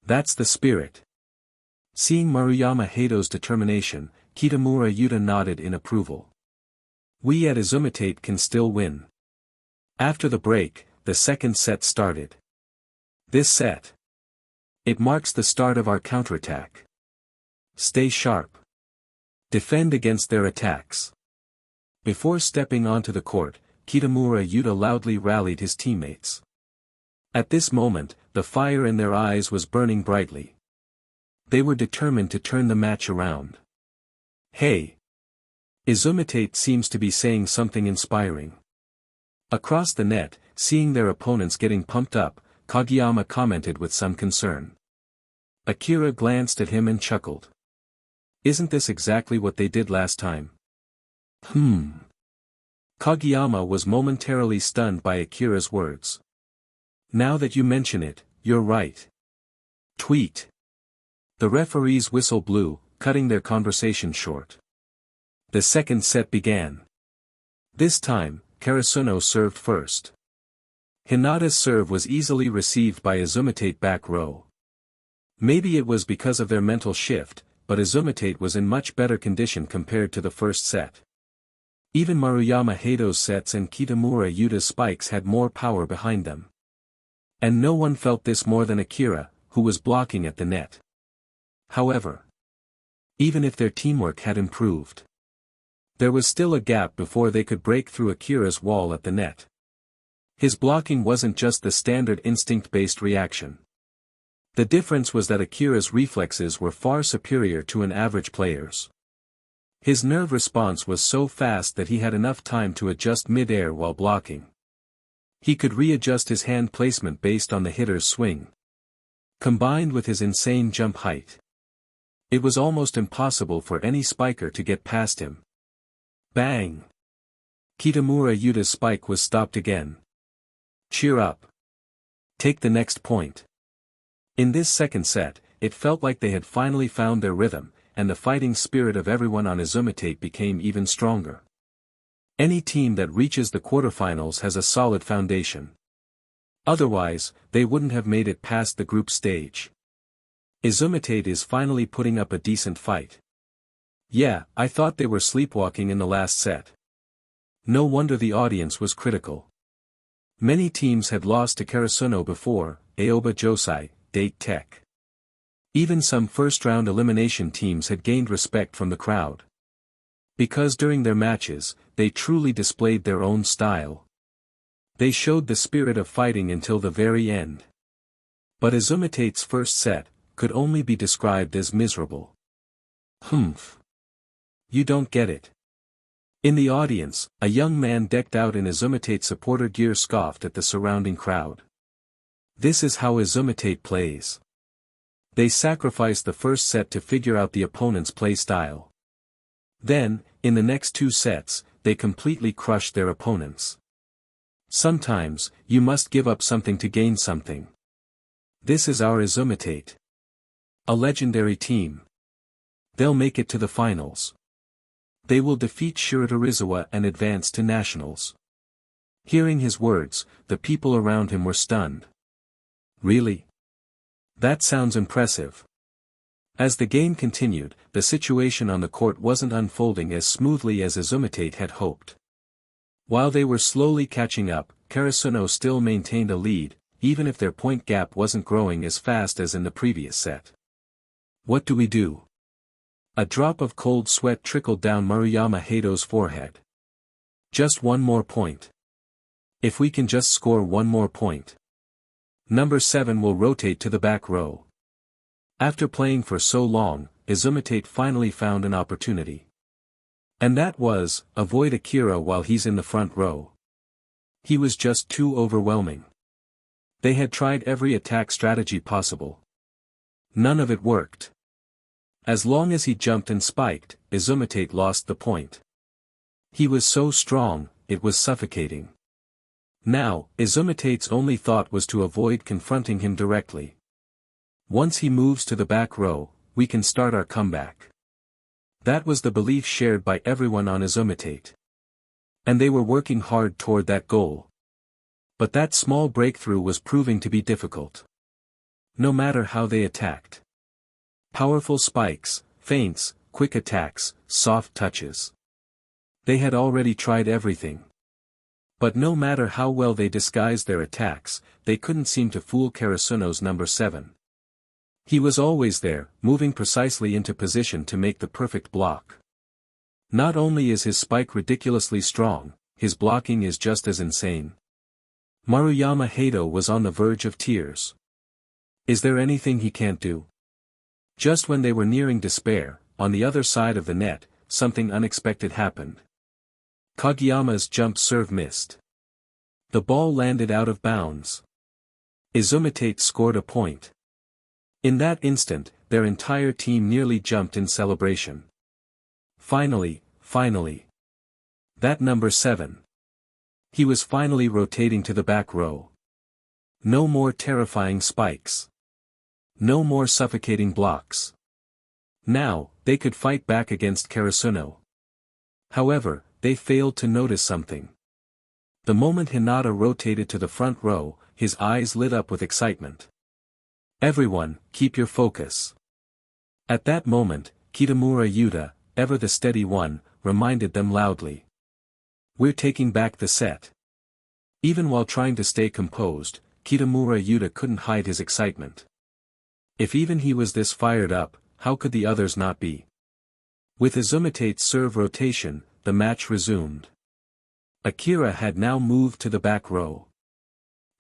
That's the spirit. Seeing Maruyama Hato's determination, Kitamura Yuta nodded in approval. We at Izumitate can still win. After the break, the second set started. This set. It marks the start of our counterattack. Stay sharp. Defend against their attacks. Before stepping onto the court, Kitamura Yuta loudly rallied his teammates. At this moment, the fire in their eyes was burning brightly. They were determined to turn the match around. Hey! Izumitate seems to be saying something inspiring. Across the net, seeing their opponents getting pumped up, Kageyama commented with some concern. Akira glanced at him and chuckled. Isn't this exactly what they did last time? Kageyama was momentarily stunned by Akira's words. Now that you mention it, you're right. Tweet. The referee's whistle blew, cutting their conversation short. The second set began. This time, Karasuno served first. Hinata's serve was easily received by Izumitate back row. Maybe it was because of their mental shift, but Izumitate was in much better condition compared to the first set. Even Maruyama Hato's sets and Kitamura Yuta's spikes had more power behind them. And no one felt this more than Akira, who was blocking at the net. However, even if their teamwork had improved, there was still a gap before they could break through Akira's wall at the net. His blocking wasn't just the standard instinct-based reaction. The difference was that Akira's reflexes were far superior to an average player's. His nerve response was so fast that he had enough time to adjust mid-air while blocking. He could readjust his hand placement based on the hitter's swing. Combined with his insane jump height, it was almost impossible for any spiker to get past him. Bang! Kitamura Yuta's spike was stopped again. Cheer up. Take the next point. In this second set, it felt like they had finally found their rhythm, and the fighting spirit of everyone on Izumitate became even stronger. Any team that reaches the quarterfinals has a solid foundation. Otherwise, they wouldn't have made it past the group stage. Izumitate is finally putting up a decent fight. Yeah, I thought they were sleepwalking in the last set. No wonder the audience was critical. Many teams had lost to Karasuno before, Aoba Josai, Date Tech. Even some first-round elimination teams had gained respect from the crowd. Because during their matches, they truly displayed their own style. They showed the spirit of fighting until the very end. But Izumitate's first set could only be described as miserable. Humph. You don't get it. In the audience, a young man decked out in Izumitate supporter gear scoffed at the surrounding crowd. This is how Izumitate plays. They sacrifice the first set to figure out the opponent's play style. Then, in the next two sets, they completely crush their opponents. Sometimes, you must give up something to gain something. This is our Izumitate. A legendary team. They'll make it to the finals. They will defeat Shiratorizawa and advance to nationals. Hearing his words, the people around him were stunned. Really? That sounds impressive. As the game continued, the situation on the court wasn't unfolding as smoothly as Izumitate had hoped. While they were slowly catching up, Karasuno still maintained a lead, even if their point gap wasn't growing as fast as in the previous set. What do we do? A drop of cold sweat trickled down Maruyama Hato's forehead. Just one more point. If we can just score one more point. Number 7 will rotate to the back row. After playing for so long, Izumitate finally found an opportunity. And that was, avoid Akira while he's in the front row. He was just too overwhelming. They had tried every attack strategy possible. None of it worked. As long as he jumped and spiked, Izumitate lost the point. He was so strong, it was suffocating. Now, Izumitate's only thought was to avoid confronting him directly. Once he moves to the back row, we can start our comeback. That was the belief shared by everyone on Izumitate. And they were working hard toward that goal. But that small breakthrough was proving to be difficult. No matter how they attacked. Powerful spikes, feints, quick attacks, soft touches. They had already tried everything. But no matter how well they disguised their attacks, they couldn't seem to fool Karasuno's number 7. He was always there, moving precisely into position to make the perfect block. Not only is his spike ridiculously strong, his blocking is just as insane. Maruyama Hato was on the verge of tears. Is there anything he can't do? Just when they were nearing despair, on the other side of the net, something unexpected happened. Kageyama's jump serve missed. The ball landed out of bounds. Izumitate scored a point. In that instant, their entire team nearly jumped in celebration. Finally. That number 7. He was finally rotating to the back row. No more terrifying spikes. No more suffocating blocks. Now, they could fight back against Karasuno. However, they failed to notice something. The moment Hinata rotated to the front row, his eyes lit up with excitement. Everyone, keep your focus. At that moment, Kitamura Yuta, ever the steady one, reminded them loudly. We're taking back the set. Even while trying to stay composed, Kitamura Yuta couldn't hide his excitement. If even he was this fired up, how could the others not be? With Izumitate's serve rotation, the match resumed. Akira had now moved to the back row.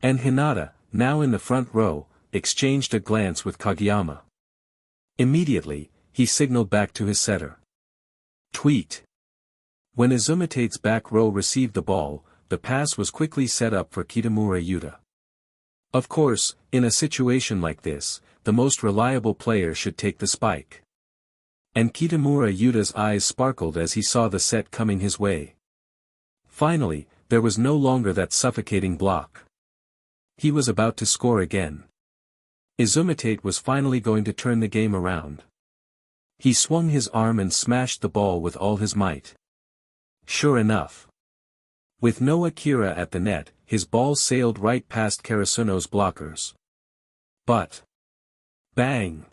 And Hinata, now in the front row, exchanged a glance with Kageyama. Immediately, he signaled back to his setter. Tweet. When Izumitate's back row received the ball, the pass was quickly set up for Kitamura Yuta. Of course, in a situation like this, the most reliable player should take the spike. And Kitamura Yuta's eyes sparkled as he saw the set coming his way. Finally, there was no longer that suffocating block. He was about to score again. Izumitate was finally going to turn the game around. He swung his arm and smashed the ball with all his might. Sure enough. With no Akira at the net, his ball sailed right past Karasuno's blockers. But. Bang!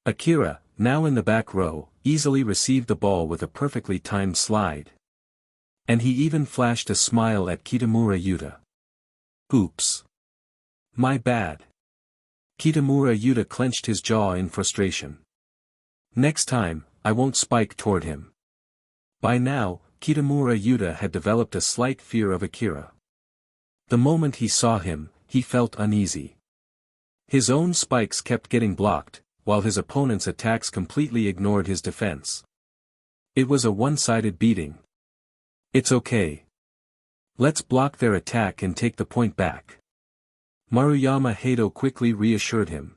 Akira, now in the back row, easily received the ball with a perfectly timed slide. And he even flashed a smile at Kitamura Yuta. Oops. My bad. Kitamura Yuta clenched his jaw in frustration. Next time, I won't spike toward him. By now, Kitamura Yuta had developed a slight fear of Akira. The moment he saw him, he felt uneasy. His own spikes kept getting blocked, while his opponent's attacks completely ignored his defense. It was a one-sided beating. It's okay. Let's block their attack and take the point back. Maruyama Hato quickly reassured him.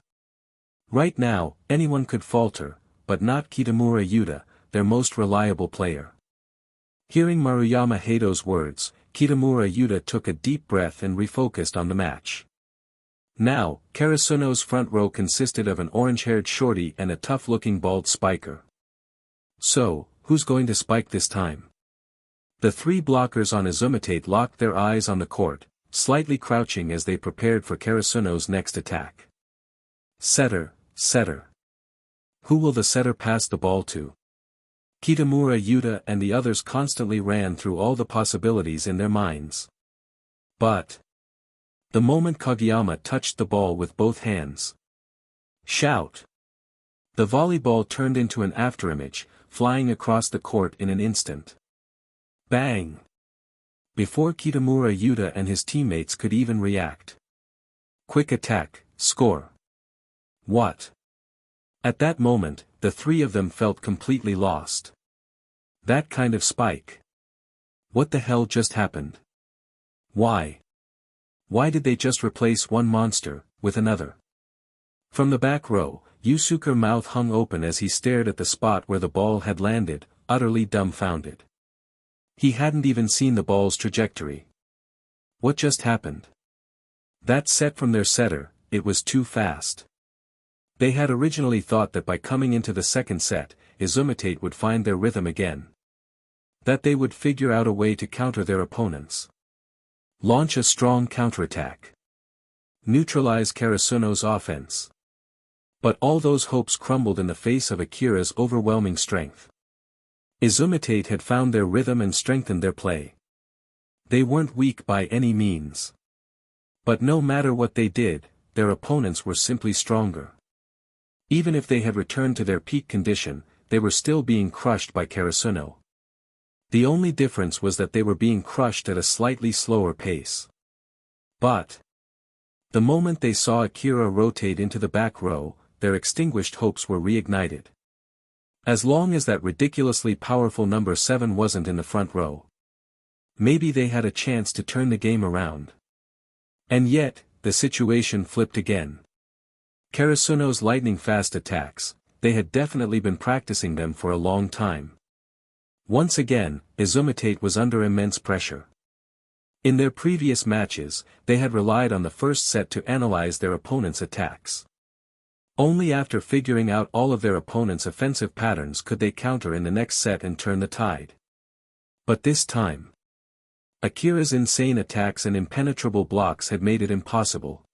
Right now, anyone could falter, but not Kitamura Yuta, their most reliable player. Hearing Maruyama Hato's words, Kitamura Yuta took a deep breath and refocused on the match. Now, Karasuno's front row consisted of an orange-haired shorty and a tough-looking bald spiker. So, who's going to spike this time? The three blockers on Izumitate locked their eyes on the court, slightly crouching as they prepared for Karasuno's next attack. Setter, setter. Who will the setter pass the ball to? Kitamura Yuta and the others constantly ran through all the possibilities in their minds. But the moment Kageyama touched the ball with both hands. Shout! The volleyball turned into an afterimage, flying across the court in an instant. Bang! Before Kitamura Yuta and his teammates could even react. Quick attack, score. What? At that moment, the three of them felt completely lost. That kind of spike. What the hell just happened? Why? Why did they just replace one monster with another? From the back row, Yusuke's mouth hung open as he stared at the spot where the ball had landed, utterly dumbfounded. He hadn't even seen the ball's trajectory. What just happened? That set from their setter, it was too fast. They had originally thought that by coming into the second set, Izumitate would find their rhythm again. That they would figure out a way to counter their opponents. Launch a strong counterattack. Neutralize Karasuno's offense. But all those hopes crumbled in the face of Akira's overwhelming strength. Izumitate had found their rhythm and strengthened their play. They weren't weak by any means. But no matter what they did, their opponents were simply stronger. Even if they had returned to their peak condition, they were still being crushed by Karasuno. The only difference was that they were being crushed at a slightly slower pace. But the moment they saw Akira rotate into the back row, their extinguished hopes were reignited. As long as that ridiculously powerful number 7 wasn't in the front row. Maybe they had a chance to turn the game around. And yet, the situation flipped again. Karasuno's lightning-fast attacks, they had definitely been practicing them for a long time. Once again, Izumitate was under immense pressure. In their previous matches, they had relied on the first set to analyze their opponent's attacks. Only after figuring out all of their opponent's offensive patterns could they counter in the next set and turn the tide. But this time, Akira's insane attacks and impenetrable blocks had made it impossible.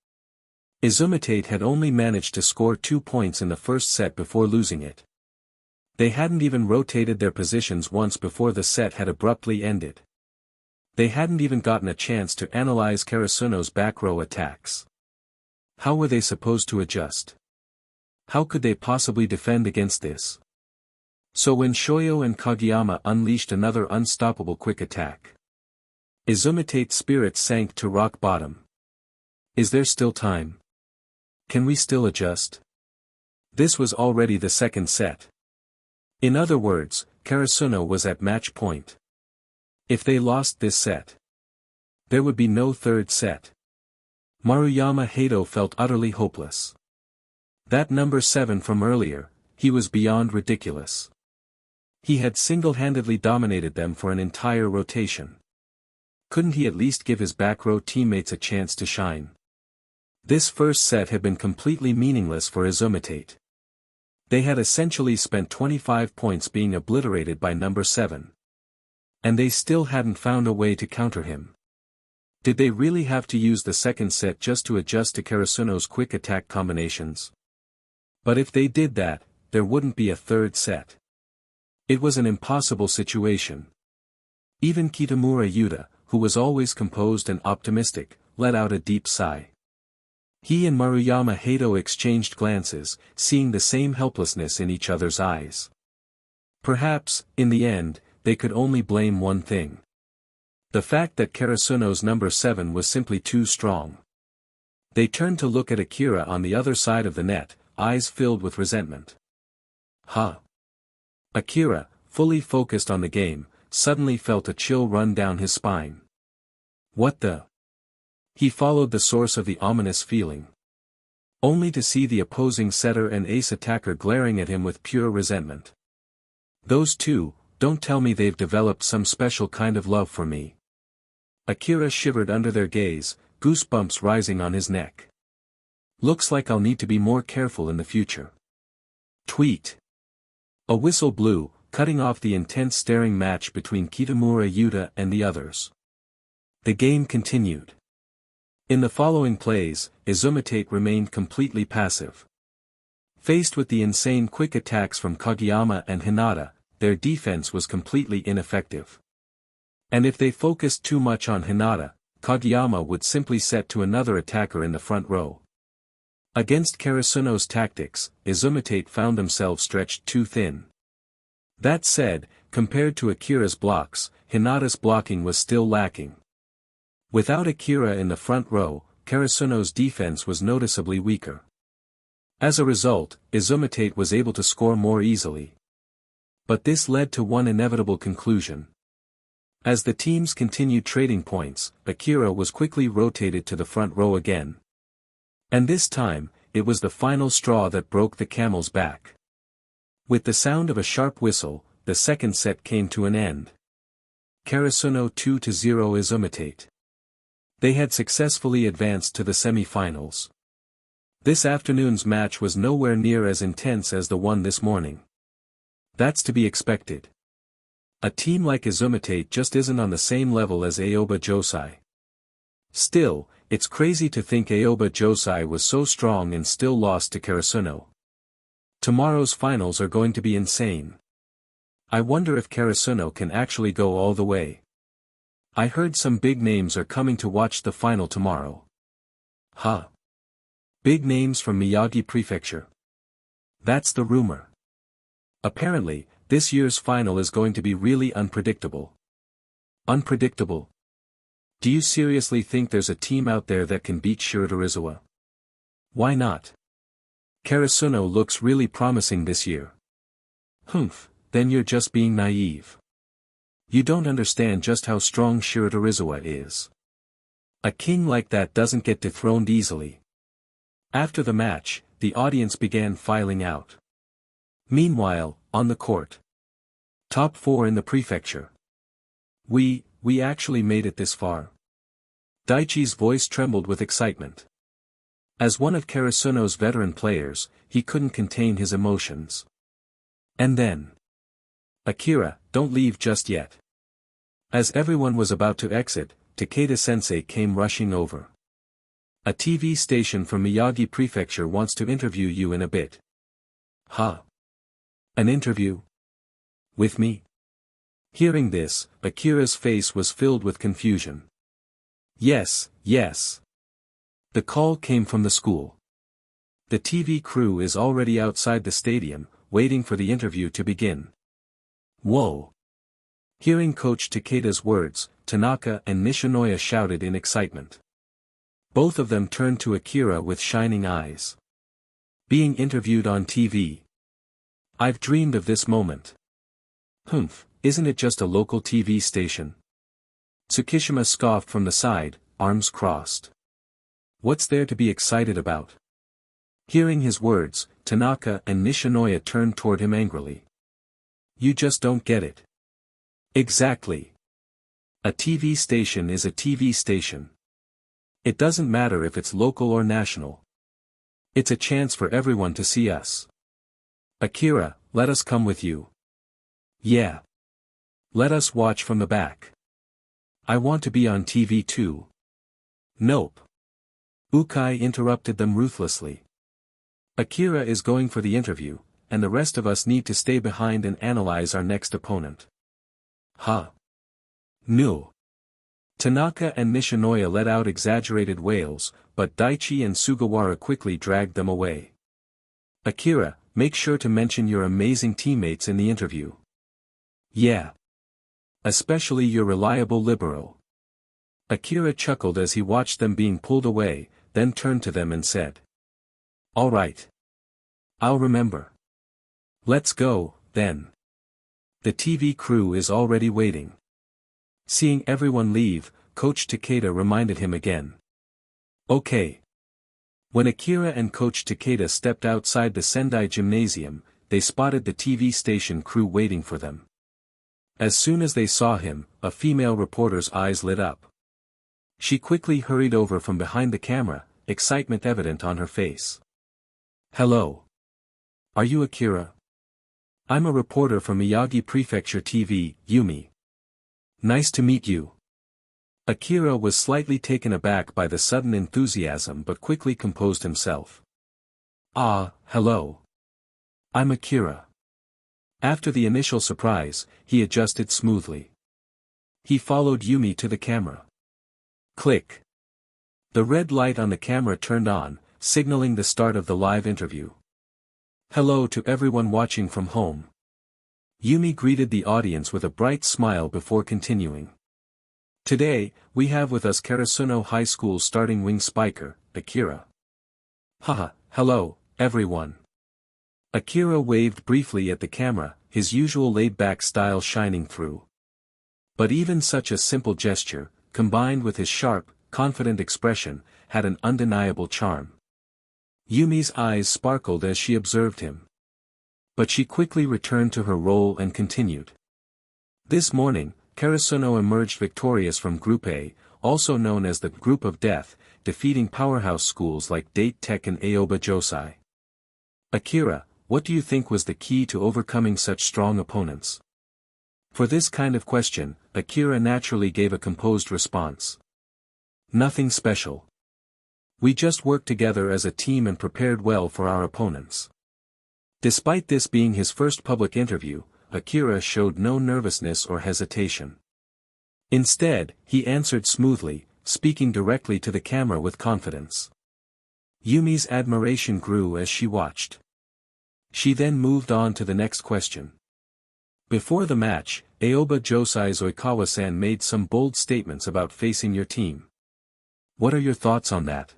Izumitate had only managed to score 2 points in the first set before losing it. They hadn't even rotated their positions once before the set had abruptly ended. They hadn't even gotten a chance to analyze Karasuno's back row attacks. How were they supposed to adjust? How could they possibly defend against this? So when Shoyo and Kageyama unleashed another unstoppable quick attack, Izumitate's spirits sank to rock bottom. Is there still time? Can we still adjust? This was already the second set. In other words, Karasuno was at match point. If they lost this set, there would be no third set. Maruyama Hato felt utterly hopeless. That number 7 from earlier, he was beyond ridiculous. He had single-handedly dominated them for an entire rotation. Couldn't he at least give his back row teammates a chance to shine? This first set had been completely meaningless for Izumitate. They had essentially spent 25 points being obliterated by number 7. And they still hadn't found a way to counter him. Did they really have to use the second set just to adjust to Karasuno's quick attack combinations? But if they did that, there wouldn't be a third set. It was an impossible situation. Even Kitamura Yuta, who was always composed and optimistic, let out a deep sigh. He and Maruyama Hato exchanged glances, seeing the same helplessness in each other's eyes. Perhaps, in the end, they could only blame one thing. The fact that Karasuno's number 7 was simply too strong. They turned to look at Akira on the other side of the net, eyes filled with resentment. Huh? Akira, fully focused on the game, suddenly felt a chill run down his spine. What the? He followed the source of the ominous feeling. Only to see the opposing setter and ace attacker glaring at him with pure resentment. Those two, don't tell me they've developed some special kind of love for me. Akira shivered under their gaze, goosebumps rising on his neck. Looks like I'll need to be more careful in the future. Tweet. A whistle blew, cutting off the intense staring match between Kitamura Yuta and the others. The game continued. In the following plays, Izumitate remained completely passive. Faced with the insane quick attacks from Kageyama and Hinata, their defense was completely ineffective. And if they focused too much on Hinata, Kageyama would simply set to another attacker in the front row. Against Karasuno's tactics, Izumitate found themselves stretched too thin. That said, compared to Akira's blocks, Hinata's blocking was still lacking. Without Akira in the front row, Karasuno's defense was noticeably weaker. As a result, Izumitate was able to score more easily. But this led to one inevitable conclusion. As the teams continued trading points, Akira was quickly rotated to the front row again. And this time, it was the final straw that broke the camel's back. With the sound of a sharp whistle, the second set came to an end. Karasuno 2-0 Izumitate. They had successfully advanced to the semifinals. This afternoon's match was nowhere near as intense as the one this morning. That's to be expected. A team like Izumitate just isn't on the same level as Aoba Josai. Still, it's crazy to think Aoba Josai was so strong and still lost to Karasuno. Tomorrow's finals are going to be insane. I wonder if Karasuno can actually go all the way. I heard some big names are coming to watch the final tomorrow. Huh? Big names from Miyagi Prefecture. That's the rumor. Apparently, this year's final is going to be really unpredictable. Unpredictable? Do you seriously think there's a team out there that can beat Shiratorizawa? Why not? Karasuno looks really promising this year. Humph, then you're just being naive. You don't understand just how strong Shiratorizawa is. A king like that doesn't get dethroned easily. After the match, the audience began filing out. Meanwhile, on the court. Top 4 in the prefecture. We actually made it this far. Daichi's voice trembled with excitement. As one of Karasuno's veteran players, he couldn't contain his emotions. And then. Akira, don't leave just yet. As everyone was about to exit, Takeda-sensei came rushing over. A TV station from Miyagi Prefecture wants to interview you in a bit. Huh? An interview? With me? Hearing this, Akira's face was filled with confusion. Yes. The call came from the school. The TV crew is already outside the stadium, waiting for the interview to begin. Whoa! Hearing Coach Takeda's words, Tanaka and Nishinoya shouted in excitement. Both of them turned to Akira with shining eyes. Being interviewed on TV. I've dreamed of this moment. Humph, isn't it just a local TV station? Tsukishima scoffed from the side, arms crossed. What's there to be excited about? Hearing his words, Tanaka and Nishinoya turned toward him angrily. You just don't get it. Exactly. A TV station is a TV station. It doesn't matter if it's local or national. It's a chance for everyone to see us. Akira, let us come with you. Yeah. Let us watch from the back. I want to be on TV too. Nope. Ukai interrupted them ruthlessly. Akira is going for the interview, and the rest of us need to stay behind and analyze our next opponent. Huh? No. Tanaka and Nishinoya let out exaggerated wails, but Daichi and Sugawara quickly dragged them away. Akira, make sure to mention your amazing teammates in the interview. Yeah. Especially your reliable libero. Akira chuckled as he watched them being pulled away, then turned to them and said. All right. I'll remember. Let's go, then. The TV crew is already waiting. Seeing everyone leave, Coach Takeda reminded him again. Okay. When Akira and Coach Takeda stepped outside the Sendai Gymnasium, they spotted the TV station crew waiting for them. As soon as they saw him, a female reporter's eyes lit up. She quickly hurried over from behind the camera, excitement evident on her face. Hello. Are you Akira? I'm a reporter from Miyagi Prefecture TV, Yumi. Nice to meet you. Akira was slightly taken aback by the sudden enthusiasm but quickly composed himself. Ah, hello. I'm Akira. After the initial surprise, he adjusted smoothly. He followed Yumi to the camera. Click. The red light on the camera turned on, signaling the start of the live interview. Hello to everyone watching from home. Yumi greeted the audience with a bright smile before continuing. Today, we have with us Karasuno High School starting wing spiker, Akira. Haha, hello, everyone. Akira waved briefly at the camera, his usual laid-back style shining through. But even such a simple gesture, combined with his sharp, confident expression, had an undeniable charm. Yumi's eyes sparkled as she observed him. But she quickly returned to her role and continued. This morning, Karasuno emerged victorious from Group A, also known as the Group of Death, defeating powerhouse schools like Date Tech and Aoba Josai. Akira, what do you think was the key to overcoming such strong opponents? For this kind of question, Akira naturally gave a composed response. Nothing special. We just worked together as a team and prepared well for our opponents. Despite this being his first public interview, Akira showed no nervousness or hesitation. Instead, he answered smoothly, speaking directly to the camera with confidence. Yumi's admiration grew as she watched. She then moved on to the next question. Before the match, Aoba Josai's Oikawa-san made some bold statements about facing your team. What are your thoughts on that?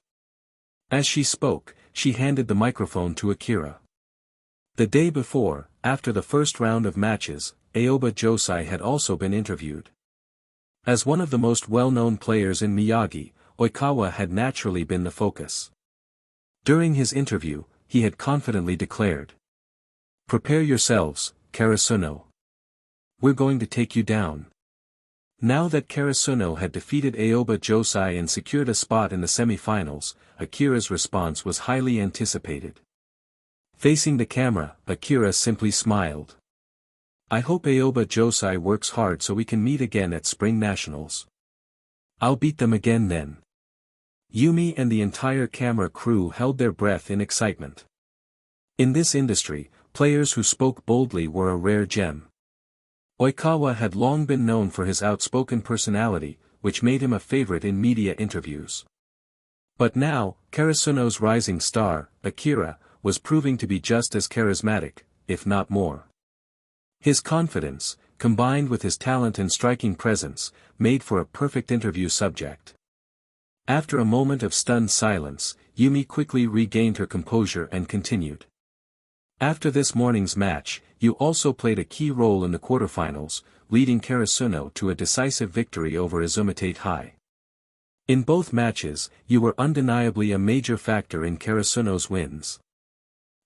As she spoke, she handed the microphone to Akira. The day before, after the first round of matches, Aoba Josai had also been interviewed. As one of the most well-known players in Miyagi, Oikawa had naturally been the focus. During his interview, he had confidently declared. Prepare yourselves, Karasuno. We're going to take you down. Now that Karasuno had defeated Aoba Josai and secured a spot in the semifinals, Akira's response was highly anticipated. Facing the camera, Akira simply smiled. I hope Aoba Josai works hard so we can meet again at Spring Nationals. I'll beat them again then. Yumi and the entire camera crew held their breath in excitement. In this industry, players who spoke boldly were a rare gem. Oikawa had long been known for his outspoken personality, which made him a favorite in media interviews. But now, Karasuno's rising star, Akira, was proving to be just as charismatic, if not more. His confidence, combined with his talent and striking presence, made for a perfect interview subject. After a moment of stunned silence, Yumi quickly regained her composure and continued. After this morning's match, you also played a key role in the quarterfinals, leading Karasuno to a decisive victory over Izumate High. In both matches, you were undeniably a major factor in Karasuno's wins.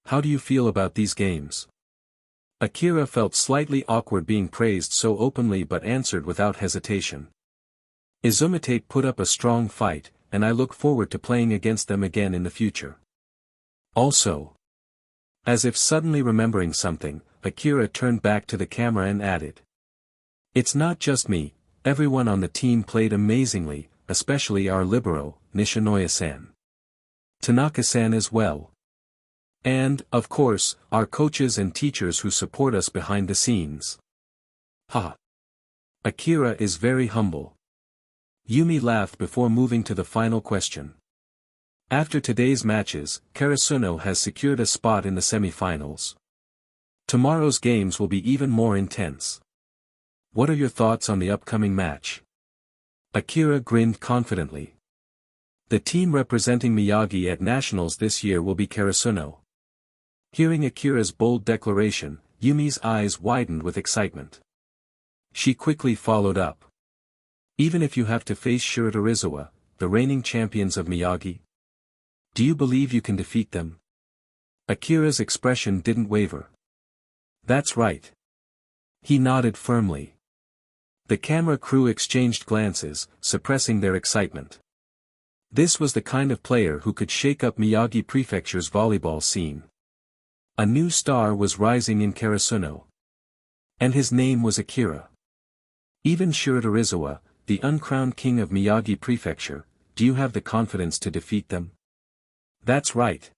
How do you feel about these games? Akira felt slightly awkward being praised so openly but answered without hesitation. Izumate put up a strong fight, and I look forward to playing against them again in the future. Also. As if suddenly remembering something, Akira turned back to the camera and added. It's not just me, everyone on the team played amazingly, especially our libero, Nishinoya-san. Tanaka-san as well. And, of course, our coaches and teachers who support us behind the scenes. Ha! Akira is very humble. Yumi laughed before moving to the final question. After today's matches, Karasuno has secured a spot in the semifinals. Tomorrow's games will be even more intense. What are your thoughts on the upcoming match? Akira grinned confidently. The team representing Miyagi at Nationals this year will be Karasuno. Hearing Akira's bold declaration, Yumi's eyes widened with excitement. She quickly followed up. Even if you have to face Shiratorizawa, the reigning champions of Miyagi? Do you believe you can defeat them? Akira's expression didn't waver. That's right. He nodded firmly. The camera crew exchanged glances, suppressing their excitement. This was the kind of player who could shake up Miyagi Prefecture's volleyball scene. A new star was rising in Karasuno. And his name was Akira. Even Shiratorizawa, the uncrowned king of Miyagi Prefecture, do you have the confidence to defeat them? That's right.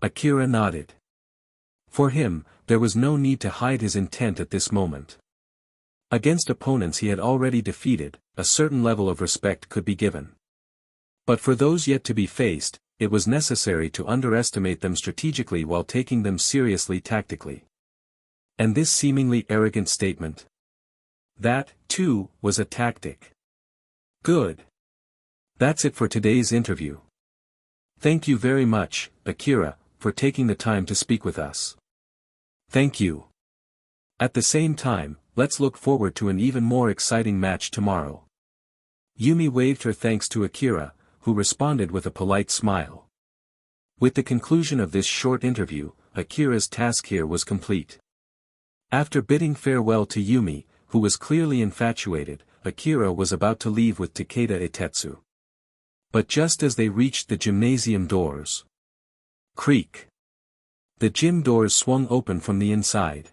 Akira nodded. For him, there was no need to hide his intent at this moment. Against opponents he had already defeated, a certain level of respect could be given. But for those yet to be faced, it was necessary to underestimate them strategically while taking them seriously tactically. And this seemingly arrogant statement? That, too, was a tactic. Good. That's it for today's interview. Thank you very much, Akira, for taking the time to speak with us. Thank you. At the same time, let's look forward to an even more exciting match tomorrow. Yumi waved her thanks to Akira, who responded with a polite smile. With the conclusion of this short interview, Akira's task here was complete. After bidding farewell to Yumi, who was clearly infatuated, Akira was about to leave with Takeda Itetsu. But just as they reached the gymnasium doors. Creak. The gym doors swung open from the inside.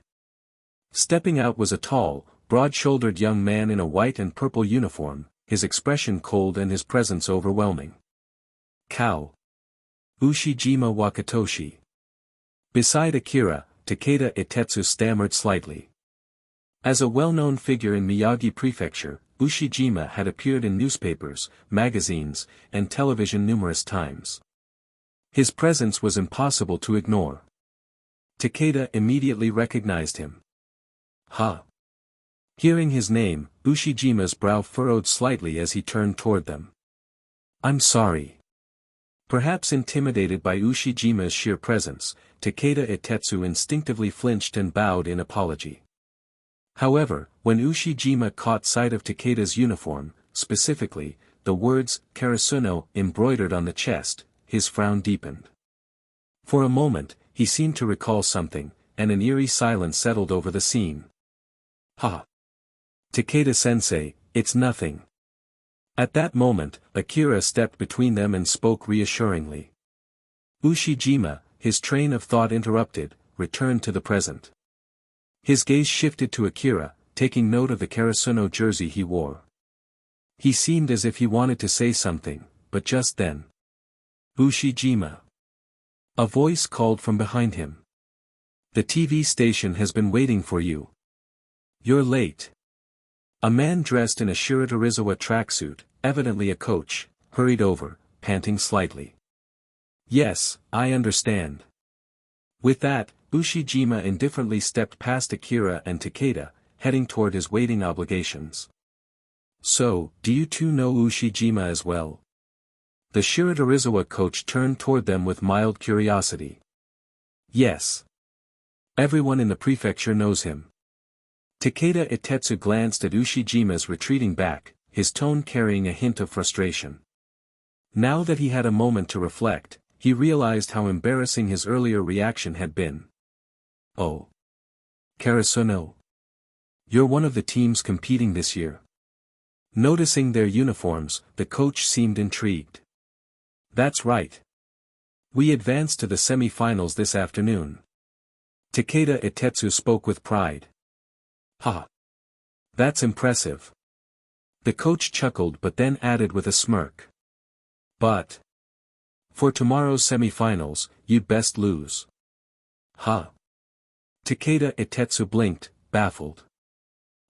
Stepping out was a tall, broad-shouldered young man in a white and purple uniform, his expression cold and his presence overwhelming. Kao. Ushijima Wakatoshi. Beside Akira, Takeda Itetsu stammered slightly. As a well-known figure in Miyagi Prefecture, Ushijima had appeared in newspapers, magazines, and television numerous times. His presence was impossible to ignore. Takeda immediately recognized him. Ha! Hearing his name, Ushijima's brow furrowed slightly as he turned toward them. I'm sorry. Perhaps intimidated by Ushijima's sheer presence, Takeda Itetsu instinctively flinched and bowed in apology. However, when Ushijima caught sight of Takeda's uniform, specifically, the words, Karasuno, embroidered on the chest, his frown deepened. For a moment, he seemed to recall something, and an eerie silence settled over the scene. Ha! Takeda-sensei, it's nothing. At that moment, Akira stepped between them and spoke reassuringly. Ushijima, his train of thought interrupted, returned to the present. His gaze shifted to Akira, taking note of the Karasuno jersey he wore. He seemed as if he wanted to say something, but just then. Ushijima. A voice called from behind him. The TV station has been waiting for you. You're late. A man dressed in a Shiratorizawa tracksuit, evidently a coach, hurried over, panting slightly. Yes, I understand. With that, Ushijima indifferently stepped past Akira and Takeda, heading toward his waiting obligations. So, do you two know Ushijima as well? The Shiratorizawa coach turned toward them with mild curiosity. Yes. Everyone in the prefecture knows him. Takeda Itetsu glanced at Ushijima's retreating back, his tone carrying a hint of frustration. Now that he had a moment to reflect, he realized how embarrassing his earlier reaction had been. Oh. Karasuno. You're one of the teams competing this year. Noticing their uniforms, the coach seemed intrigued. That's right. We advanced to the semifinals this afternoon. Takeda Itetsu spoke with pride. Ha! That's impressive. The coach chuckled but then added with a smirk. But. For tomorrow's semifinals, you'd best lose. Ha! Takeda Itetsu blinked, baffled.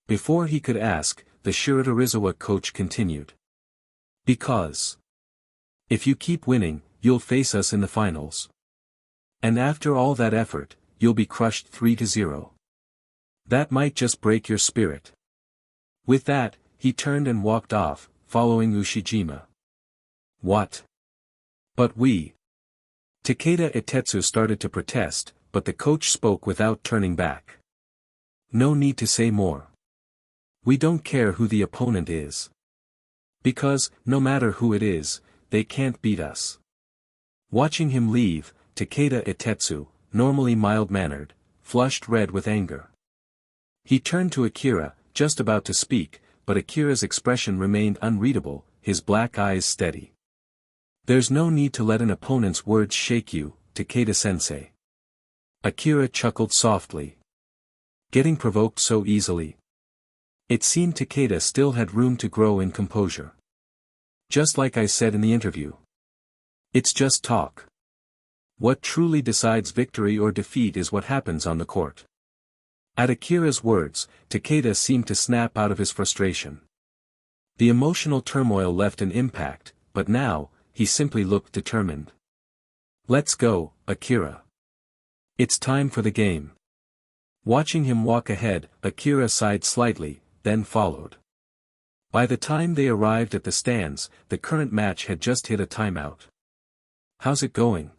Before he could ask, the Shiratorizawa coach continued. Because. If you keep winning, you'll face us in the finals. And after all that effort, you'll be crushed 3-0. That might just break your spirit. With that, he turned and walked off, following Ushijima. What? But we. Takeda Itetsu started to protest, but the coach spoke without turning back. No need to say more. We don't care who the opponent is. Because, no matter who it is, they can't beat us. Watching him leave, Takeda Itetsu, normally mild-mannered, flushed red with anger. He turned to Akira, just about to speak, but Akira's expression remained unreadable, his black eyes steady. There's no need to let an opponent's words shake you, Takeda-sensei. Akira chuckled softly. Getting provoked so easily? It seemed Takeda still had room to grow in composure. Just like I said in the interview. It's just talk. What truly decides victory or defeat is what happens on the court. At Akira's words, Takeda seemed to snap out of his frustration. The emotional turmoil left an impact, but now, he simply looked determined. Let's go, Akira. It's time for the game. Watching him walk ahead, Akira sighed slightly, then followed. By the time they arrived at the stands, the current match had just hit a timeout. How's it going?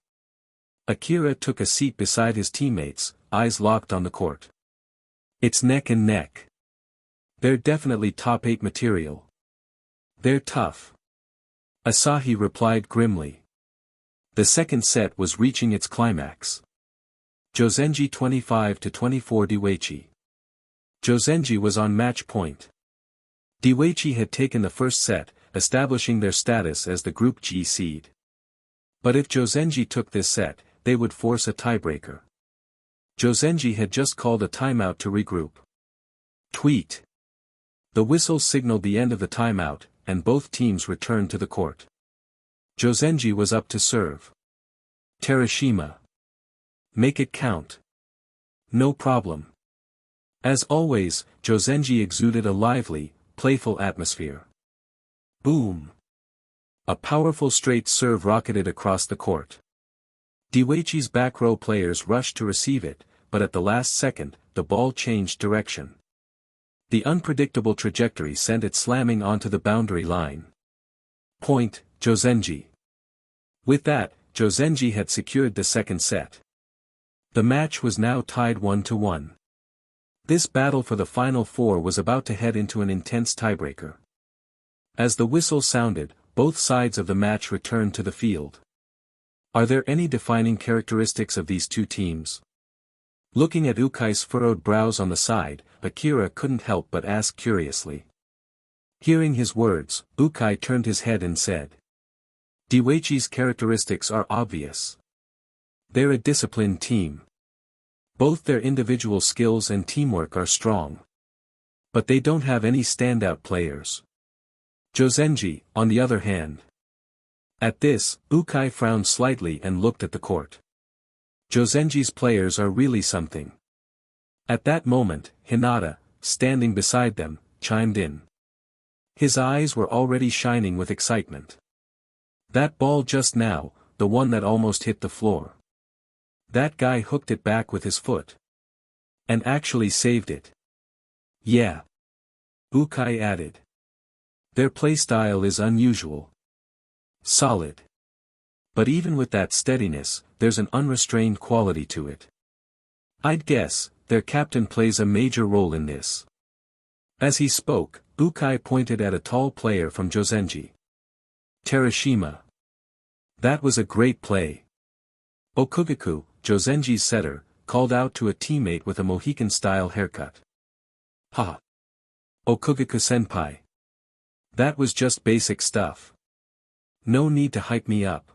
Akira took a seat beside his teammates, eyes locked on the court. It's neck and neck. They're definitely top 8 material. They're tough. Asahi replied grimly. The second set was reaching its climax. Josenji 25-24 Daiichi. Josenji was on match point. Daiichi had taken the first set, establishing their status as the Group G seed. But if Josenji took this set, they would force a tiebreaker. Josenji had just called a timeout to regroup. Tweet. The whistle signaled the end of the timeout, and both teams returned to the court. Josenji was up to serve. Terashima. Make it count. No problem. As always, Josenji exuded a lively, playful atmosphere. Boom. A powerful straight serve rocketed across the court. Daiichi's back row players rushed to receive it, but at the last second, the ball changed direction. The unpredictable trajectory sent it slamming onto the boundary line. Point, Josenji. With that, Josenji had secured the second set. The match was now tied 1-1. This battle for the final four was about to head into an intense tiebreaker. As the whistle sounded, both sides of the match returned to the field. Are there any defining characteristics of these two teams? Looking at Ukai's furrowed brows on the side, Akira couldn't help but ask curiously. Hearing his words, Ukai turned his head and said. Daiichi's characteristics are obvious. They're a disciplined team. Both their individual skills and teamwork are strong. But they don't have any standout players. Josenji, on the other hand. At this, Ukai frowned slightly and looked at the court. Josenji's players are really something. At that moment, Hinata, standing beside them, chimed in. His eyes were already shining with excitement. That ball just now, the one that almost hit the floor. That guy hooked it back with his foot. And actually saved it. Yeah. Ukai added. Their playstyle is unusual. Solid. But even with that steadiness, there's an unrestrained quality to it. I'd guess, their captain plays a major role in this. As he spoke, Ukai pointed at a tall player from Josenji. Terashima. That was a great play. Okugaku, Josenji's setter, called out to a teammate with a Mohican-style haircut. Ha! Okugaku-senpai. That was just basic stuff. No need to hype me up.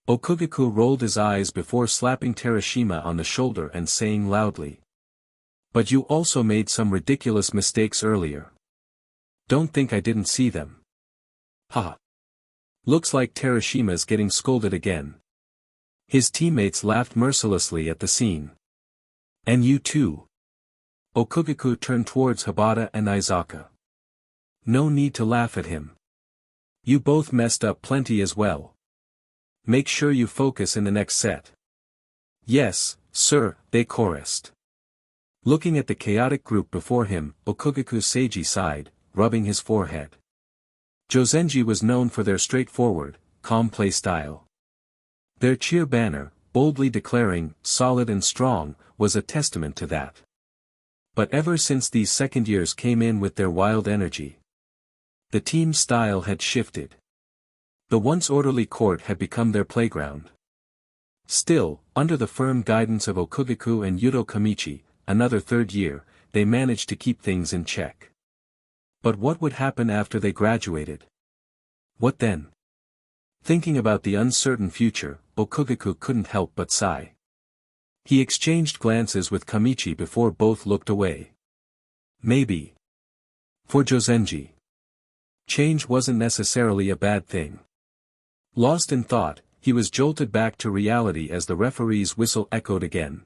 Okugaku rolled his eyes before slapping Terashima on the shoulder and saying loudly. But you also made some ridiculous mistakes earlier. Don't think I didn't see them. Ha! Looks like Terashima's getting scolded again. His teammates laughed mercilessly at the scene. And you too. Okugaku turned towards Habata and Izaka. No need to laugh at him. You both messed up plenty as well. Make sure you focus in the next set. Yes, sir, they chorused. Looking at the chaotic group before him, Okugaku Seiji sighed, rubbing his forehead. Josenji was known for their straightforward, calm play style. Their cheer banner, boldly declaring, "solid and strong," was a testament to that. But ever since these second years came in with their wild energy, the team's style had shifted. The once orderly court had become their playground. Still, under the firm guidance of Okugaku and Yudo Kamichi, another third year, they managed to keep things in check. But what would happen after they graduated? What then? Thinking about the uncertain future, Okugaku couldn't help but sigh. He exchanged glances with Kamichi before both looked away. Maybe. For Josenji, change wasn't necessarily a bad thing. Lost in thought, he was jolted back to reality as the referee's whistle echoed again.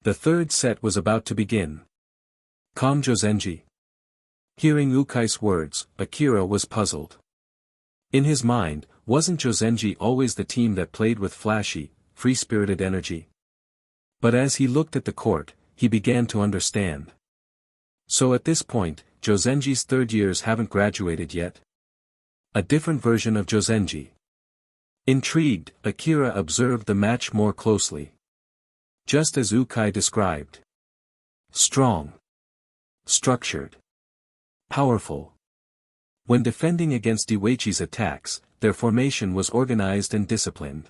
The third set was about to begin. Calm, Josenji. Hearing Ukai's words, Akira was puzzled. In his mind, wasn't Josenji always the team that played with flashy, free-spirited energy? But as he looked at the court, he began to understand. So at this point, Josenji's third years haven't graduated yet? A different version of Josenji. Intrigued, Akira observed the match more closely. Just as Ukai described. Strong. Structured. Powerful. When defending against Iwaichi's attacks, their formation was organized and disciplined.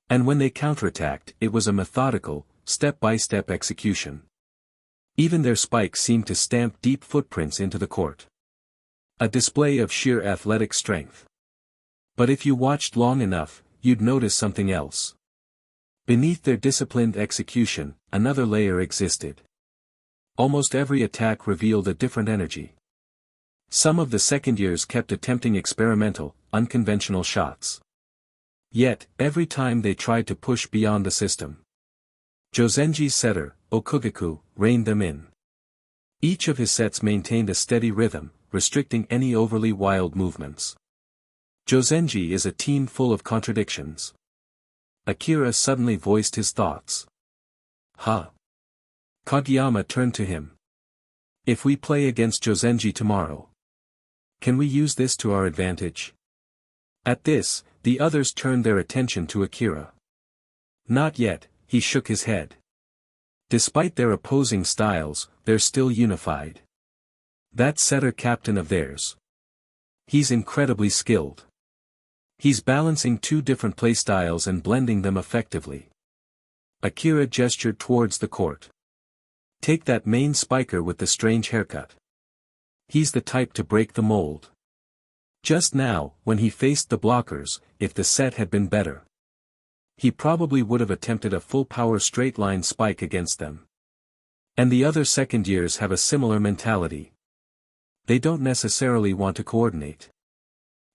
And when they counterattacked, it was a methodical, step-by-step execution. Even their spikes seemed to stamp deep footprints into the court. A display of sheer athletic strength. But if you watched long enough, you'd notice something else. Beneath their disciplined execution, another layer existed. Almost every attack revealed a different energy. Some of the second years kept attempting experimental, unconventional shots. Yet, every time they tried to push beyond the system, Josenji's setter, Okugaku, reined them in. Each of his sets maintained a steady rhythm, restricting any overly wild movements. Josenji is a team full of contradictions. Akira suddenly voiced his thoughts. Huh? Kageyama turned to him. If we play against Josenji tomorrow, can we use this to our advantage? At this, the others turned their attention to Akira. Not yet, he shook his head. Despite their opposing styles, they're still unified. That setter captain of theirs. He's incredibly skilled. He's balancing two different playstyles and blending them effectively. Akira gestured towards the court. Take that main spiker with the strange haircut. He's the type to break the mold. Just now, when he faced the blockers, if the set had been better, he probably would have attempted a full-power straight-line spike against them. And the other second years have a similar mentality. They don't necessarily want to coordinate.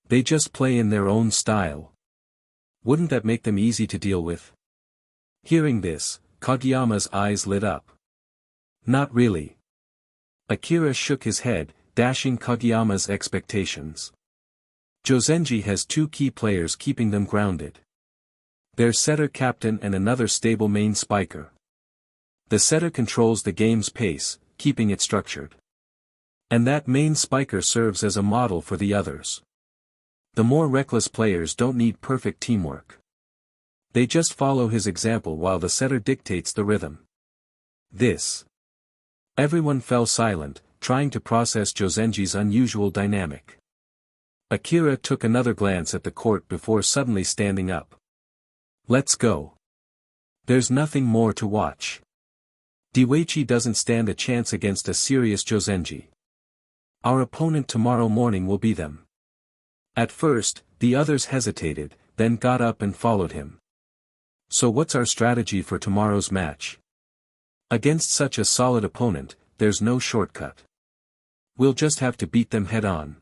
They just play in their own style. Wouldn't that make them easy to deal with? Hearing this, Kageyama's eyes lit up. Not really. Akira shook his head, dashing Kageyama's expectations. Josenji has two key players keeping them grounded. Their setter captain and another stable main spiker. The setter controls the game's pace, keeping it structured. And that main spiker serves as a model for the others. The more reckless players don't need perfect teamwork. They just follow his example while the setter dictates the rhythm. This. Everyone fell silent, trying to process Josenji's unusual dynamic. Akira took another glance at the court before suddenly standing up. Let's go. There's nothing more to watch. Daiichi doesn't stand a chance against a serious Josenji. Our opponent tomorrow morning will be them. At first, the others hesitated, then got up and followed him. So what's our strategy for tomorrow's match? Against such a solid opponent, there's no shortcut. We'll just have to beat them head-on.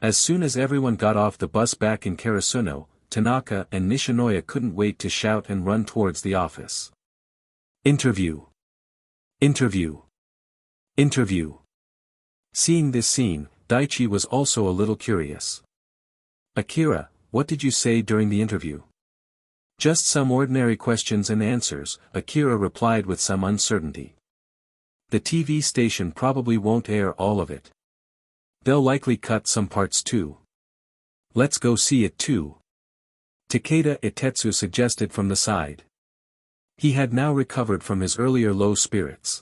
As soon as everyone got off the bus back in Karasuno, Tanaka and Nishinoya couldn't wait to shout and run towards the office. Interview. Interview. Interview. Seeing this scene, Daichi was also a little curious. Akira, what did you say during the interview? Just some ordinary questions and answers, Akira replied with some uncertainty. The TV station probably won't air all of it. They'll likely cut some parts too. Let's go see it too. Takeda Itetsu suggested from the side. He had now recovered from his earlier low spirits.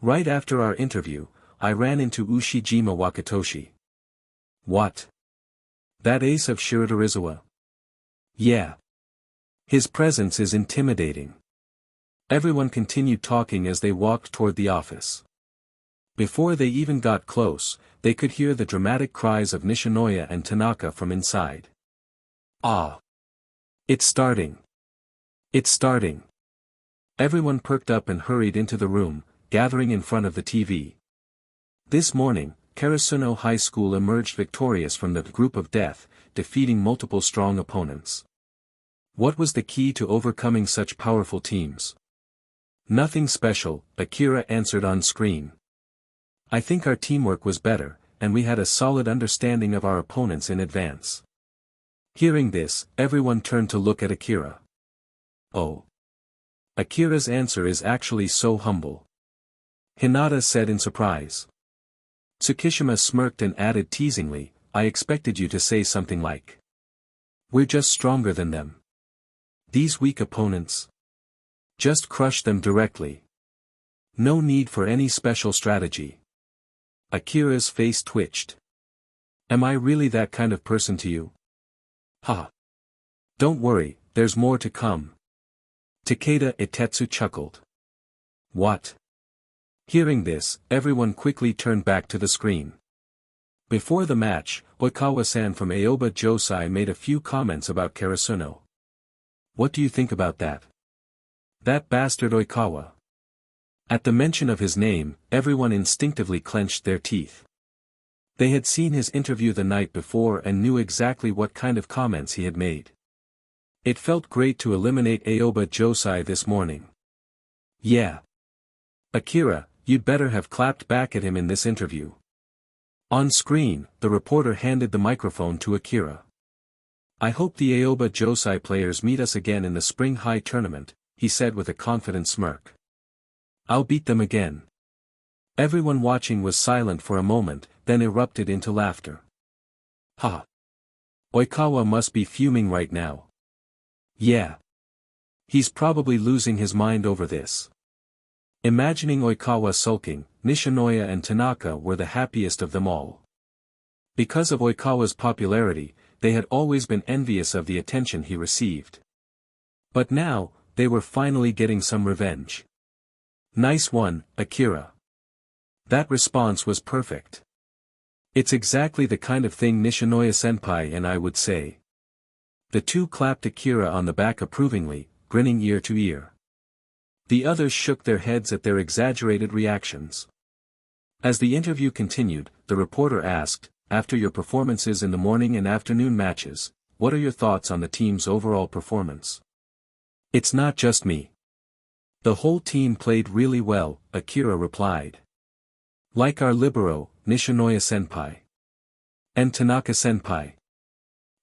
Right after our interview, I ran into Ushijima Wakatoshi. What? That ace of Shiratorizawa? Yeah. His presence is intimidating. Everyone continued talking as they walked toward the office. Before they even got close, they could hear the dramatic cries of Nishinoya and Tanaka from inside. Ah! It's starting. It's starting. Everyone perked up and hurried into the room, gathering in front of the TV. This morning, Karasuno High School emerged victorious from the group of death, defeating multiple strong opponents. What was the key to overcoming such powerful teams? Nothing special, Akira answered on screen. I think our teamwork was better, and we had a solid understanding of our opponents in advance. Hearing this, everyone turned to look at Akira. Oh. Akira's answer is actually so humble. Hinata said in surprise. Tsukishima smirked and added teasingly, I expected you to say something like, we're just stronger than them. These weak opponents. Just crush them directly. No need for any special strategy. Akira's face twitched. Am I really that kind of person to you? Ha. Don't worry, there's more to come. Takeda Itetsu chuckled. What? Hearing this, everyone quickly turned back to the screen. Before the match, Oikawa-san from Aoba Josai made a few comments about Karasuno. What do you think about that? That bastard Oikawa. At the mention of his name, everyone instinctively clenched their teeth. They had seen his interview the night before and knew exactly what kind of comments he had made. It felt great to eliminate Aoba Josai this morning. Yeah. Akira, you'd better have clapped back at him in this interview. On screen, the reporter handed the microphone to Akira. I hope the Aoba Josai players meet us again in the Spring High tournament, he said with a confident smirk. I'll beat them again. Everyone watching was silent for a moment, then erupted into laughter. Ha! Oikawa must be fuming right now. Yeah. He's probably losing his mind over this. Imagining Oikawa sulking, Nishinoya and Tanaka were the happiest of them all. Because of Oikawa's popularity, they had always been envious of the attention he received. But now, they were finally getting some revenge. Nice one, Akira. That response was perfect. It's exactly the kind of thing Nishinoya-senpai and I would say. The two clapped Akira on the back approvingly, grinning ear to ear. The others shook their heads at their exaggerated reactions. As the interview continued, the reporter asked, after your performances in the morning and afternoon matches, what are your thoughts on the team's overall performance? It's not just me. The whole team played really well, Akira replied. Like our libero, Nishinoya-senpai. And Tanaka-senpai.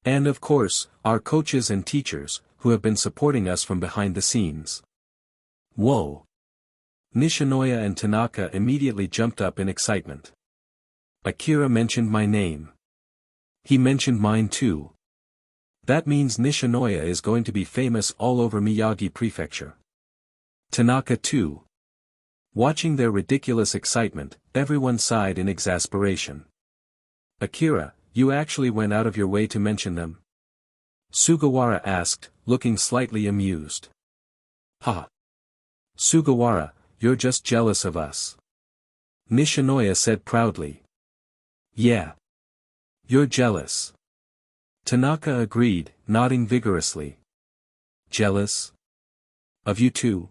And of course, our coaches and teachers, who have been supporting us from behind the scenes. Whoa! Nishinoya and Tanaka immediately jumped up in excitement. Akira mentioned my name. He mentioned mine too. That means Nishinoya is going to be famous all over Miyagi Prefecture. Tanaka too. Watching their ridiculous excitement, everyone sighed in exasperation. Akira, you actually went out of your way to mention them? Sugawara asked, looking slightly amused. Ha! Sugawara, you're just jealous of us. Nishinoya said proudly. Yeah. You're jealous. Tanaka agreed, nodding vigorously. Jealous? Of you too?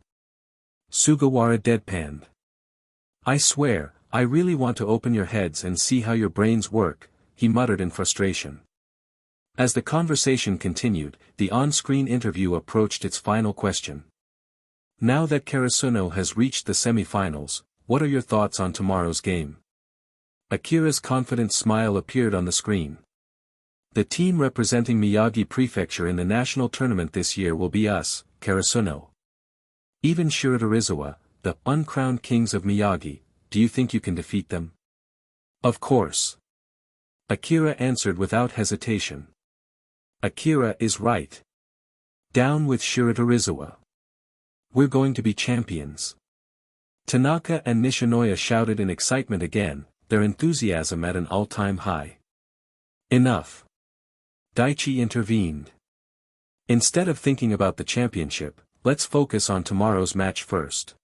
Sugawara deadpanned. I swear, I really want to open your heads and see how your brains work, he muttered in frustration. As the conversation continued, the on-screen interview approached its final question. Now that Karasuno has reached the semifinals, what are your thoughts on tomorrow's game? Akira's confident smile appeared on the screen. The team representing Miyagi Prefecture in the national tournament this year will be us, Karasuno. Even Shiratorizawa, the uncrowned kings of Miyagi, do you think you can defeat them? Of course. Akira answered without hesitation. Akira is right. Down with Shiratorizawa. We're going to be champions. Tanaka and Nishinoya shouted in excitement again, their enthusiasm at an all-time high. Enough. Daichi intervened. Instead of thinking about the championship, let's focus on tomorrow's match first.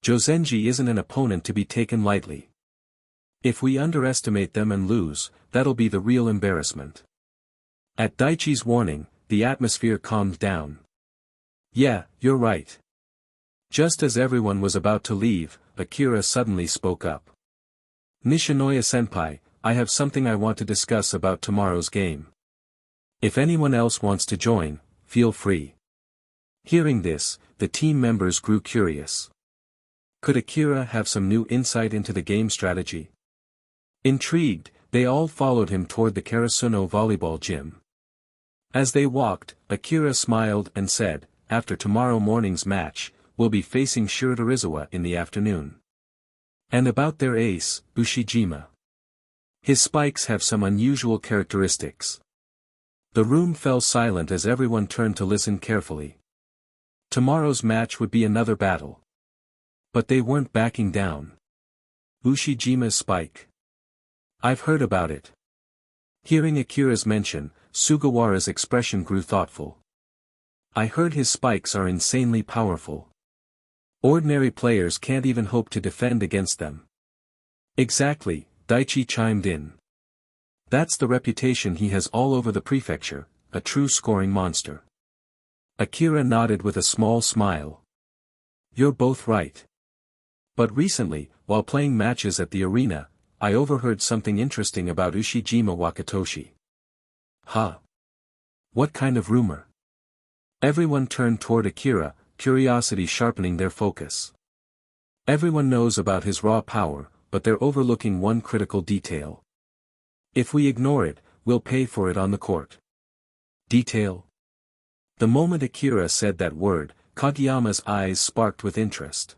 Josenji isn't an opponent to be taken lightly. If we underestimate them and lose, that'll be the real embarrassment. At Daichi's warning, the atmosphere calmed down. Yeah, you're right. Just as everyone was about to leave, Akira suddenly spoke up. Nishinoya-senpai, I have something I want to discuss about tomorrow's game. If anyone else wants to join, feel free. Hearing this, the team members grew curious. Could Akira have some new insight into the game strategy? Intrigued, they all followed him toward the Karasuno volleyball gym. As they walked, Akira smiled and said, after tomorrow morning's match, we'll be facing Shiratorizawa in the afternoon. And about their ace, Ushijima. His spikes have some unusual characteristics. The room fell silent as everyone turned to listen carefully. Tomorrow's match would be another battle. But they weren't backing down. Ushijima's spike. I've heard about it. Hearing Akira's mention, Sugawara's expression grew thoughtful. I heard his spikes are insanely powerful. Ordinary players can't even hope to defend against them. Exactly, Daichi chimed in. That's the reputation he has all over the prefecture, a true scoring monster. Akira nodded with a small smile. You're both right. But recently, while playing matches at the arena, I overheard something interesting about Ushijima Wakatoshi. Huh? What kind of rumor? Everyone turned toward Akira, curiosity sharpening their focus. Everyone knows about his raw power, but they're overlooking one critical detail. If we ignore it, we'll pay for it on the court. Detail? The moment Akira said that word, Kageyama's eyes sparked with interest.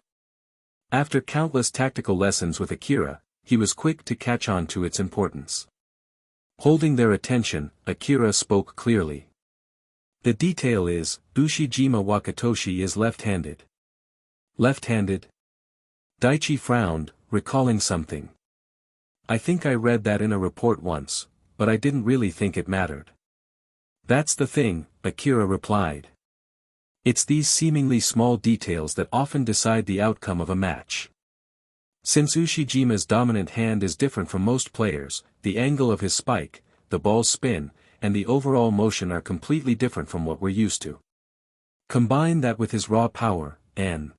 After countless tactical lessons with Akira, he was quick to catch on to its importance. Holding their attention, Akira spoke clearly. The detail is, Ushijima Wakatoshi is left-handed. Left-handed? Daichi frowned, recalling something. I think I read that in a report once, but I didn't really think it mattered. That's the thing, Akira replied. It's these seemingly small details that often decide the outcome of a match. Since Ushijima's dominant hand is different from most players, the angle of his spike, the ball's spin, and the overall motion are completely different from what we're used to. Combine that with his raw power, and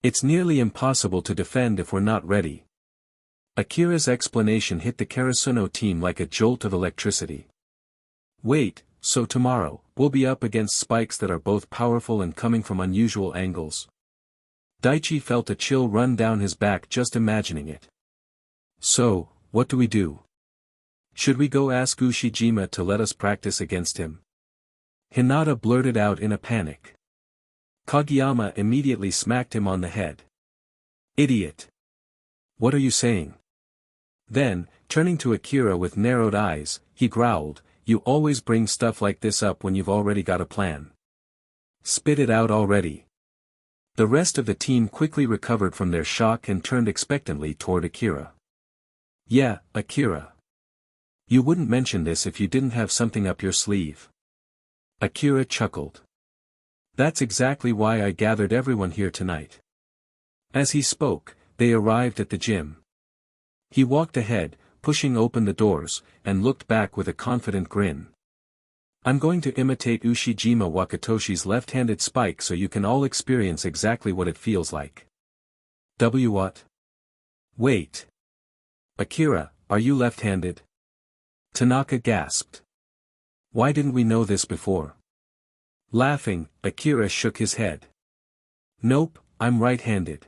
it's nearly impossible to defend if we're not ready. Akira's explanation hit the Karasuno team like a jolt of electricity. Wait, so tomorrow, we'll be up against spikes that are both powerful and coming from unusual angles? Daichi felt a chill run down his back just imagining it. So, what do we do? Should we go ask Ushijima to let us practice against him? Hinata blurted out in a panic. Kageyama immediately smacked him on the head. Idiot! What are you saying? Then, turning to Akira with narrowed eyes, he growled, you always bring stuff like this up when you've already got a plan. Spit it out already. The rest of the team quickly recovered from their shock and turned expectantly toward Akira. Yeah, Akira. You wouldn't mention this if you didn't have something up your sleeve. Akira chuckled. That's exactly why I gathered everyone here tonight. As he spoke, they arrived at the gym. He walked ahead, pushing open the doors, and looked back with a confident grin. I'm going to imitate Ushijima Wakatoshi's left-handed spike so you can all experience exactly what it feels like. What? Wait. Akira, are you left-handed? Tanaka gasped. Why didn't we know this before? Laughing, Akira shook his head. Nope, I'm right-handed.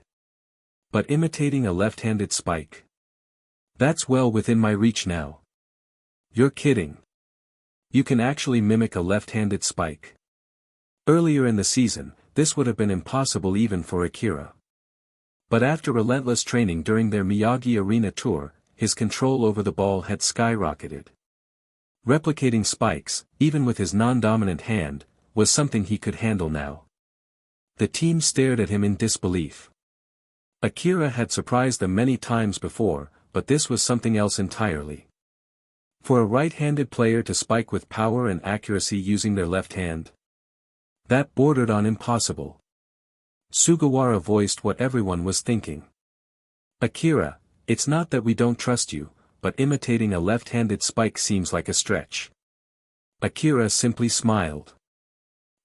But imitating a left-handed spike. That's well within my reach now. You're kidding. You can actually mimic a left-handed spike. Earlier in the season, this would have been impossible even for Akira. But after relentless training during their Miyagi Arena tour, his control over the ball had skyrocketed. Replicating spikes, even with his non-dominant hand, was something he could handle now. The team stared at him in disbelief. Akira had surprised them many times before, but this was something else entirely. For a right-handed player to spike with power and accuracy using their left hand? That bordered on impossible. Sugawara voiced what everyone was thinking. Akira, it's not that we don't trust you, but imitating a left-handed spike seems like a stretch. Akira simply smiled.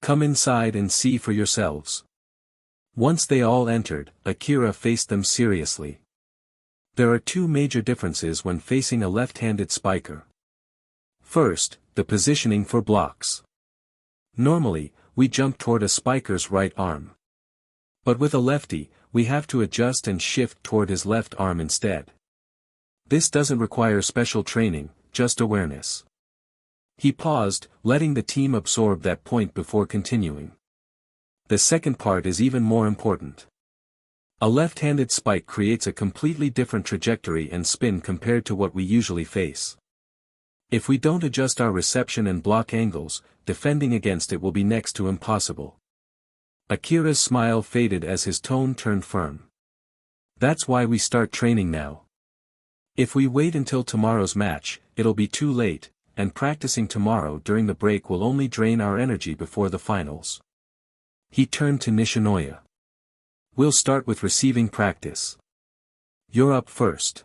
Come inside and see for yourselves. Once they all entered, Akira faced them seriously. There are two major differences when facing a left-handed spiker. First, the positioning for blocks. Normally, we jump toward a spiker's right arm. But with a lefty, we have to adjust and shift toward his left arm instead. This doesn't require special training, just awareness. He paused, letting the team absorb that point before continuing. The second part is even more important. A left-handed spike creates a completely different trajectory and spin compared to what we usually face. If we don't adjust our reception and block angles, defending against it will be next to impossible. Akira's smile faded as his tone turned firm. That's why we start training now. If we wait until tomorrow's match, it'll be too late, and practicing tomorrow during the break will only drain our energy before the finals. He turned to Nishinoya. We'll start with receiving practice. You're up first.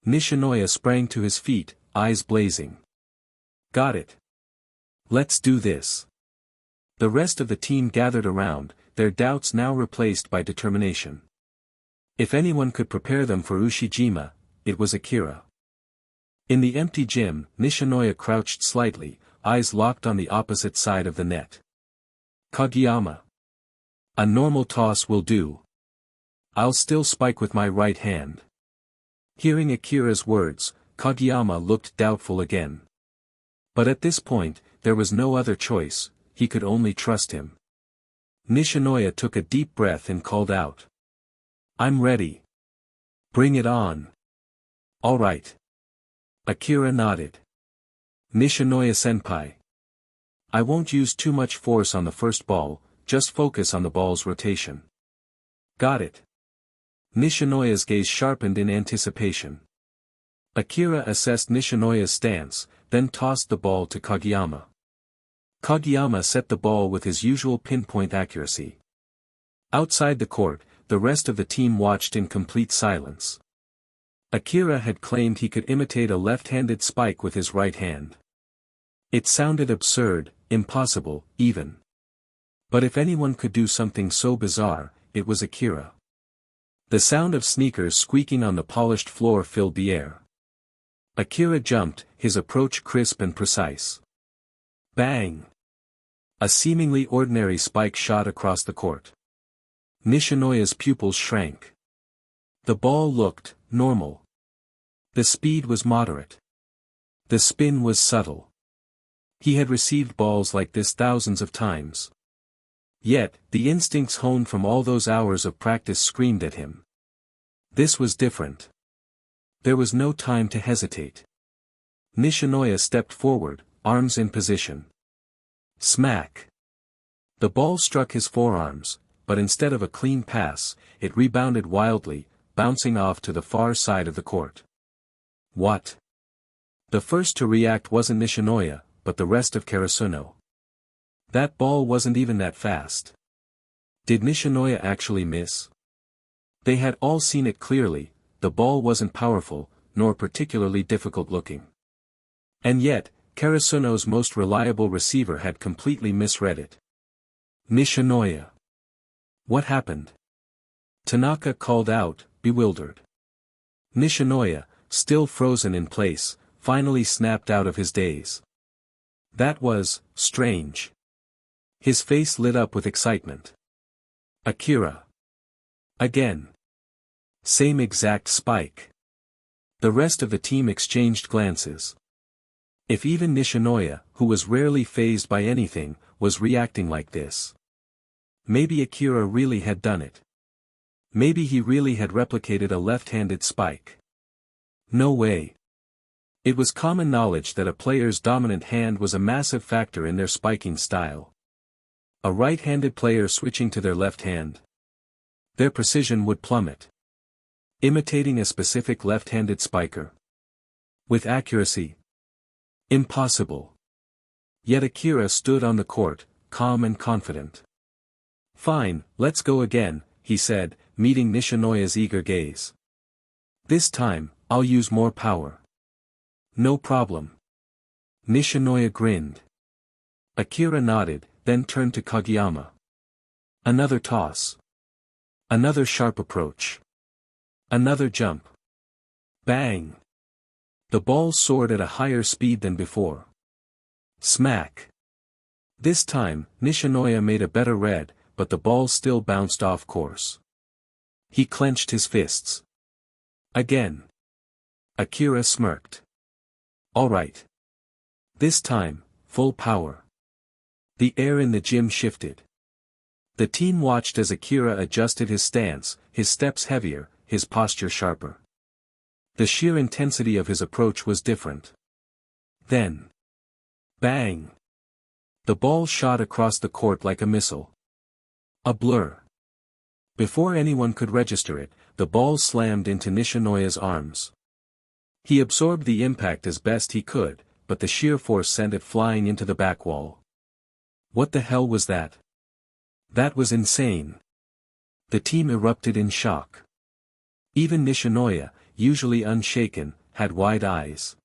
Nishinoya sprang to his feet, eyes blazing. Got it. Let's do this. The rest of the team gathered around, their doubts now replaced by determination. If anyone could prepare them for Ushijima, it was Akira. In the empty gym, Nishinoya crouched slightly, eyes locked on the opposite side of the net. Kageyama. A normal toss will do. I'll still spike with my right hand. Hearing Akira's words, Kageyama looked doubtful again. But at this point, there was no other choice, he could only trust him. Nishinoya took a deep breath and called out. I'm ready. Bring it on. All right. Akira nodded. Nishinoya-senpai. I won't use too much force on the first ball, just focus on the ball's rotation. Got it. Nishinoya's gaze sharpened in anticipation. Akira assessed Nishinoya's stance, then tossed the ball to Kageyama. Kageyama set the ball with his usual pinpoint accuracy. Outside the court, the rest of the team watched in complete silence. Akira had claimed he could imitate a left-handed spike with his right hand. It sounded absurd, impossible, even. But if anyone could do something so bizarre, it was Akira. The sound of sneakers squeaking on the polished floor filled the air. Akira jumped, his approach crisp and precise. Bang! A seemingly ordinary spike shot across the court. Nishinoya's pupils shrank. The ball looked normal. The speed was moderate. The spin was subtle. He had received balls like this thousands of times. Yet, the instincts honed from all those hours of practice screamed at him. This was different. There was no time to hesitate. Nishinoya stepped forward, arms in position. Smack! The ball struck his forearms, but instead of a clean pass, it rebounded wildly, bouncing off to the far side of the court. What? The first to react wasn't Nishinoya, but the rest of Karasuno. That ball wasn't even that fast. Did Nishinoya actually miss? They had all seen it clearly, the ball wasn't powerful, nor particularly difficult looking. And yet, Karasuno's most reliable receiver had completely misread it. Nishinoya. What happened? Tanaka called out, bewildered. Nishinoya, still frozen in place, finally snapped out of his daze. That was strange. His face lit up with excitement. Akira. Again. Same exact spike. The rest of the team exchanged glances. If even Nishinoya, who was rarely fazed by anything, was reacting like this. Maybe Akira really had done it. Maybe he really had replicated a left-handed spike. No way. It was common knowledge that a player's dominant hand was a massive factor in their spiking style. A right-handed player switching to their left hand, their precision would plummet. Imitating a specific left-handed spiker with accuracy. Impossible. Yet Akira stood on the court, calm and confident. Fine, let's go again, he said, meeting Nishinoya's eager gaze. This time, I'll use more power. No problem. Nishinoya grinned. Akira nodded, then turned to Kageyama. Another toss. Another sharp approach. Another jump. Bang! The ball soared at a higher speed than before. Smack! This time, Nishinoya made a better read, but the ball still bounced off course. He clenched his fists. Again. Akira smirked. All right. This time, full power. The air in the gym shifted. The team watched as Akira adjusted his stance, his steps heavier, his posture sharper. The sheer intensity of his approach was different. Then. Bang! The ball shot across the court like a missile. A blur. Before anyone could register it, the ball slammed into Nishinoya's arms. He absorbed the impact as best he could, but the sheer force sent it flying into the back wall. What the hell was that? That was insane. The team erupted in shock. Even Nishinoya, usually unshaken, had wide eyes.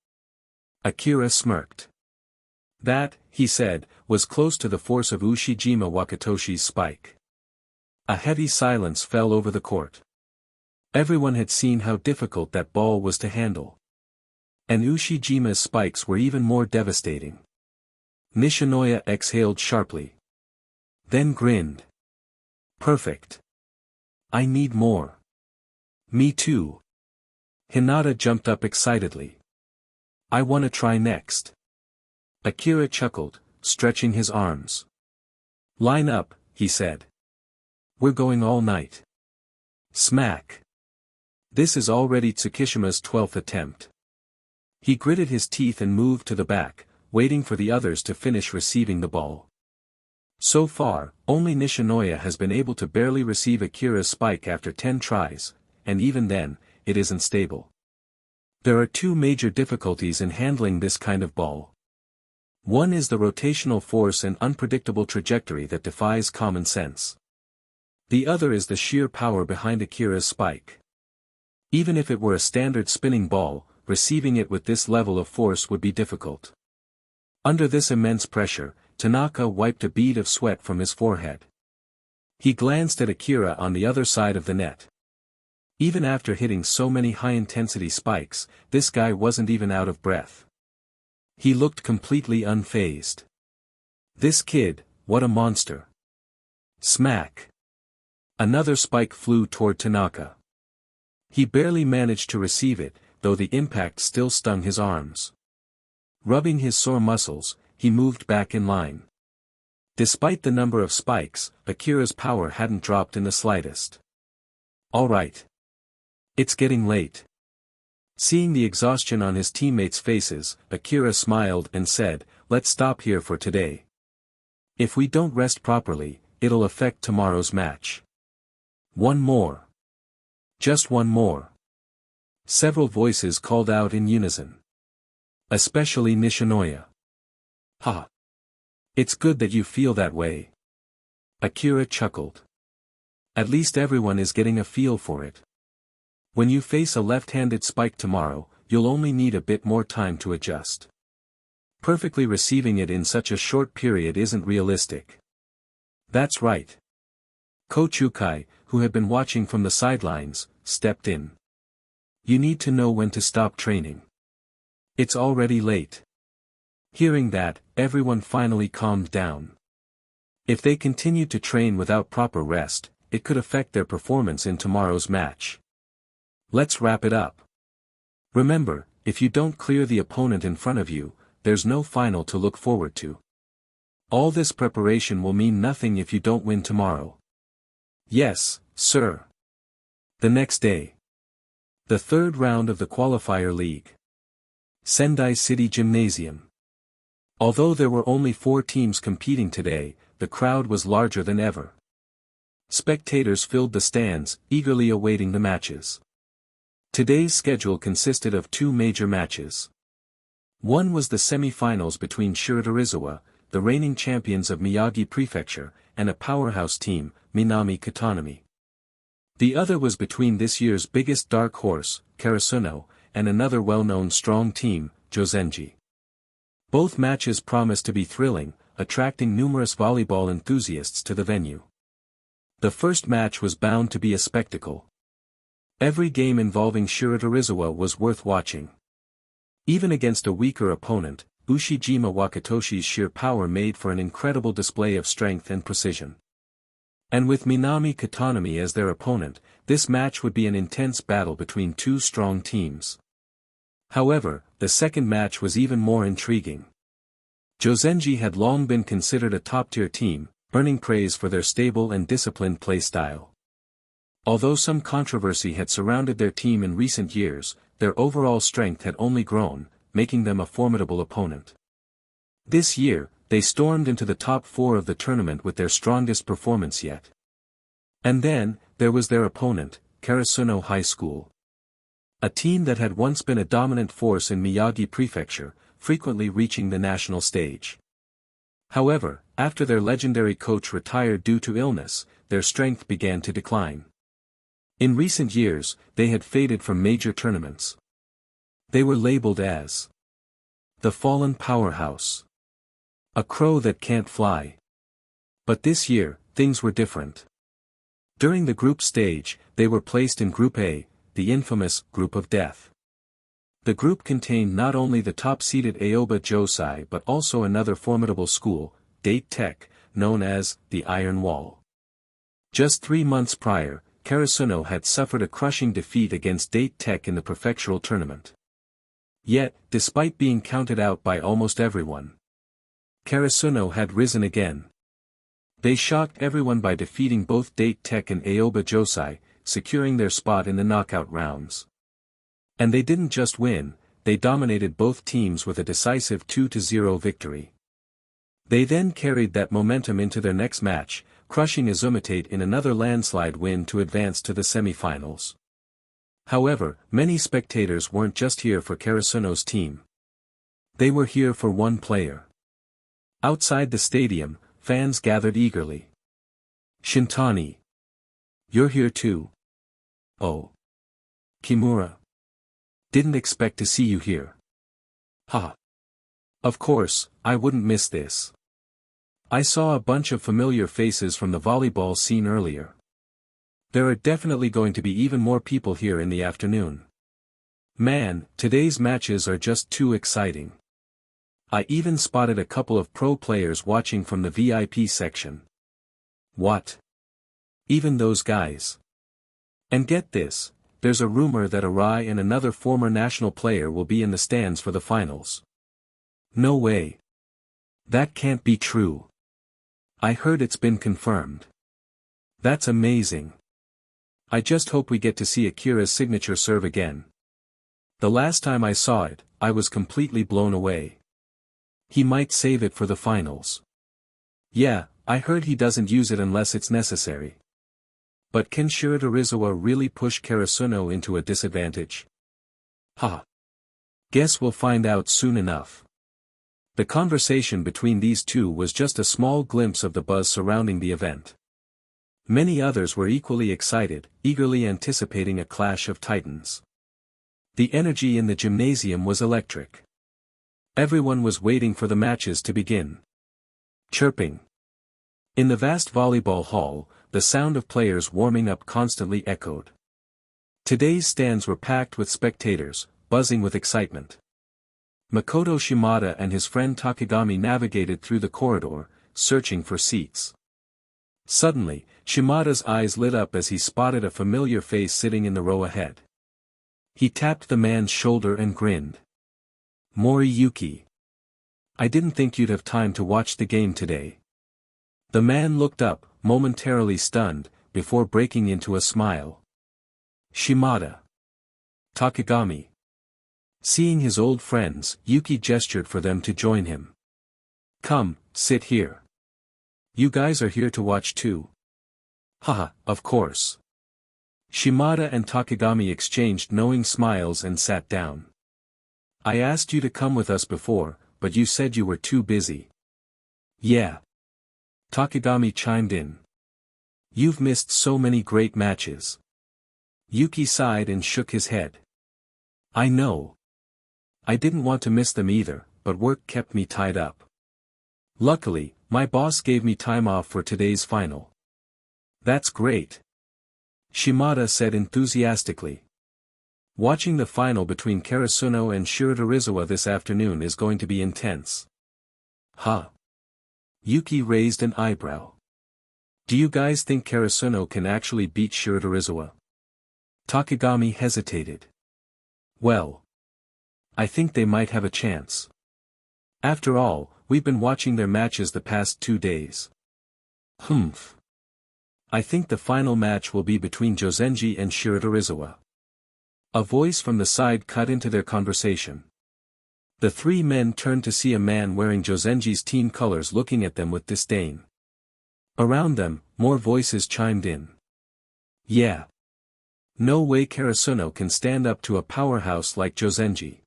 Akira smirked. That, he said, was close to the force of Ushijima Wakatoshi's spike. A heavy silence fell over the court. Everyone had seen how difficult that ball was to handle. And Ushijima's spikes were even more devastating. Nishinoya exhaled sharply. Then grinned. Perfect. I need more. Me too. Hinata jumped up excitedly. I wanna try next. Akira chuckled, stretching his arms. Line up, he said. We're going all night. Smack. This is already Tsukishima's 12th attempt. He gritted his teeth and moved to the back, waiting for the others to finish receiving the ball. So far, only Nishinoya has been able to barely receive Akira's spike after 10 tries, and even then, it isn't stable. There are two major difficulties in handling this kind of ball. One is the rotational force and unpredictable trajectory that defies common sense. The other is the sheer power behind Akira's spike. Even if it were a standard spinning ball, receiving it with this level of force would be difficult. Under this immense pressure, Tanaka wiped a bead of sweat from his forehead. He glanced at Akira on the other side of the net. Even after hitting so many high-intensity spikes, this guy wasn't even out of breath. He looked completely unfazed. This kid, what a monster. Smack. Another spike flew toward Tanaka. He barely managed to receive it, though the impact still stung his arms. Rubbing his sore muscles, he moved back in line. Despite the number of spikes, Akira's power hadn't dropped in the slightest. All right. It's getting late. Seeing the exhaustion on his teammates' faces, Akira smiled and said, let's stop here for today. If we don't rest properly, it'll affect tomorrow's match. One more. Just one more. Several voices called out in unison. Especially Nishinoya. Ha! It's good that you feel that way. Akira chuckled. At least everyone is getting a feel for it. When you face a left-handed spike tomorrow, you'll only need a bit more time to adjust. Perfectly receiving it in such a short period isn't realistic. That's right. Coach Ukai, who had been watching from the sidelines, stepped in. You need to know when to stop training. It's already late. Hearing that, everyone finally calmed down. If they continued to train without proper rest, it could affect their performance in tomorrow's match. Let's wrap it up. Remember, if you don't clear the opponent in front of you, there's no final to look forward to. All this preparation will mean nothing if you don't win tomorrow. Yes, sir. The next day. The third round of the qualifier league. Sendai City Gymnasium. Although there were only 4 teams competing today, the crowd was larger than ever. Spectators filled the stands, eagerly awaiting the matches. Today's schedule consisted of 2 major matches. One was the semifinals between Shiratorizawa, the reigning champions of Miyagi Prefecture, and a powerhouse team, Minami Katanomi. The other was between this year's biggest dark horse, Karasuno, and another well-known strong team, Josenji. Both matches promised to be thrilling, attracting numerous volleyball enthusiasts to the venue. The first match was bound to be a spectacle. Every game involving Shiratorizawa was worth watching. Even against a weaker opponent, Ushijima Wakatoshi's sheer power made for an incredible display of strength and precision. And with Minami Katanomi as their opponent, this match would be an intense battle between 2 strong teams. However, the second match was even more intriguing. Josenji had long been considered a top-tier team, earning praise for their stable and disciplined play style. Although some controversy had surrounded their team in recent years, their overall strength had only grown, making them a formidable opponent. This year, they stormed into the top 4 of the tournament with their strongest performance yet. And then, there was their opponent, Karasuno High School. A team that had once been a dominant force in Miyagi Prefecture, frequently reaching the national stage. However, after their legendary coach retired due to illness, their strength began to decline. In recent years, they had faded from major tournaments. They were labeled as the fallen powerhouse. A crow that can't fly. But this year, things were different. During the group stage, they were placed in Group A, the infamous Group of Death. The group contained not only the top-seeded Aoba Josai but also another formidable school, Date Tech, known as the Iron Wall. Just 3 months prior, Karasuno had suffered a crushing defeat against Date Tech in the prefectural tournament. Yet, despite being counted out by almost everyone, Karasuno had risen again. They shocked everyone by defeating both Date Tech and Aoba Josai, securing their spot in the knockout rounds. And they didn't just win, they dominated both teams with a decisive 2-0 victory. They then carried that momentum into their next match, crushing Izumitate in another landslide win to advance to the semifinals. However, many spectators weren't just here for Karasuno's team. They were here for one player. Outside the stadium, fans gathered eagerly. Shintani. You're here too. Oh. Kimura. Didn't expect to see you here. Ha. Of course, I wouldn't miss this. I saw a bunch of familiar faces from the volleyball scene earlier. There are definitely going to be even more people here in the afternoon. Man, today's matches are just too exciting. I even spotted a couple of pro players watching from the VIP section. What? Even those guys? And get this, there's a rumor that Arai and another former national player will be in the stands for the finals. No way. That can't be true. I heard it's been confirmed. That's amazing. I just hope we get to see Akira's signature serve again. The last time I saw it, I was completely blown away. He might save it for the finals. Yeah, I heard he doesn't use it unless it's necessary. But can Shiratorizawa really push Karasuno into a disadvantage? Ha. Guess we'll find out soon enough. The conversation between these two was just a small glimpse of the buzz surrounding the event. Many others were equally excited, eagerly anticipating a clash of titans. The energy in the gymnasium was electric. Everyone was waiting for the matches to begin. Chirping. In the vast volleyball hall, the sound of players warming up constantly echoed. Today's stands were packed with spectators, buzzing with excitement. Makoto Shimada and his friend Takagami navigated through the corridor, searching for seats. Suddenly, Shimada's eyes lit up as he spotted a familiar face sitting in the row ahead. He tapped the man's shoulder and grinned. Moriyuki. I didn't think you'd have time to watch the game today. The man looked up, momentarily stunned, before breaking into a smile. Shimada. Takagami. Seeing his old friends, Yuki gestured for them to join him. Come, sit here. You guys are here to watch too? Haha, of course. Shimada and Takagami exchanged knowing smiles and sat down. I asked you to come with us before, but you said you were too busy. Yeah. Takagami chimed in. You've missed so many great matches. Yuki sighed and shook his head. I know. I didn't want to miss them either, but work kept me tied up. Luckily, my boss gave me time off for today's final. That's great. Shimada said enthusiastically. Watching the final between Karasuno and Shiratorizawa this afternoon is going to be intense. Huh? Yuki raised an eyebrow. Do you guys think Karasuno can actually beat Shiratorizawa? Takagami hesitated. Well, I think they might have a chance. After all, we've been watching their matches the past 2 days. Humph. I think the final match will be between Josenji and Shiratorizawa. A voice from the side cut into their conversation. The three men turned to see a man wearing Josenji's team colors looking at them with disdain. Around them, more voices chimed in. Yeah. No way Karasuno can stand up to a powerhouse like Josenji.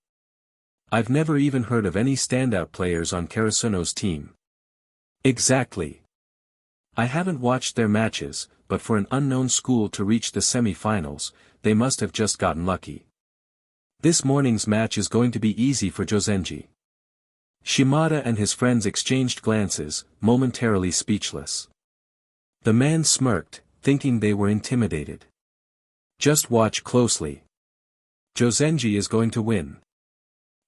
I've never even heard of any standout players on Karasuno's team. Exactly. I haven't watched their matches, but for an unknown school to reach the semifinals, they must have just gotten lucky. This morning's match is going to be easy for Josenji. Shimada and his friends exchanged glances, momentarily speechless. The man smirked, thinking they were intimidated. Just watch closely. Josenji is going to win.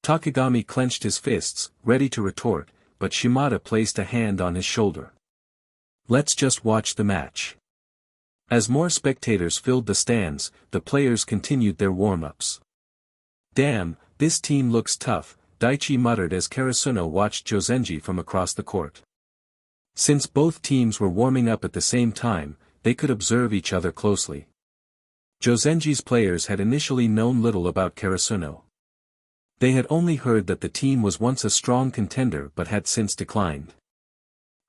Takagami clenched his fists, ready to retort, but Shimada placed a hand on his shoulder. Let's just watch the match. As more spectators filled the stands, the players continued their warm-ups. Damn, this team looks tough, Daichi muttered as Karasuno watched Josenji from across the court. Since both teams were warming up at the same time, they could observe each other closely. Josenji's players had initially known little about Karasuno. They had only heard that the team was once a strong contender but had since declined.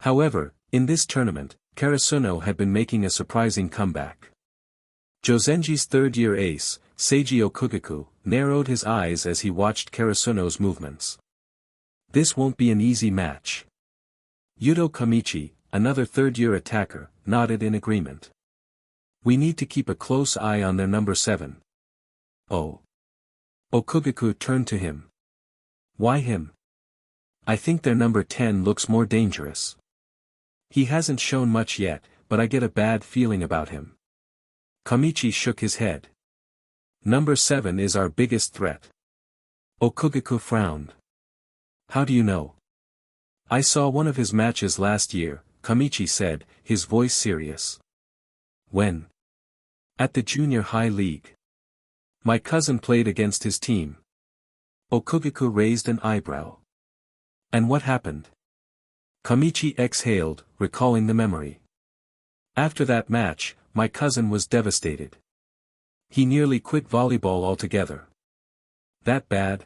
However, in this tournament, Karasuno had been making a surprising comeback. Josenji's third-year ace, Seiji Okugaku, narrowed his eyes as he watched Karasuno's movements. This won't be an easy match. Yudo Kamichi, another third-year attacker, nodded in agreement. We need to keep a close eye on their number 7. Oh. Okugaku turned to him. Why him? I think their number 10 looks more dangerous. He hasn't shown much yet, but I get a bad feeling about him. Kamichi shook his head. Number 7 is our biggest threat. Okugaku frowned. How do you know? I saw one of his matches last year, Kamichi said, his voice serious. When? At the junior high league. My cousin played against his team. Okugaku raised an eyebrow. And what happened? Kamichi exhaled, recalling the memory. After that match, my cousin was devastated. He nearly quit volleyball altogether. That bad?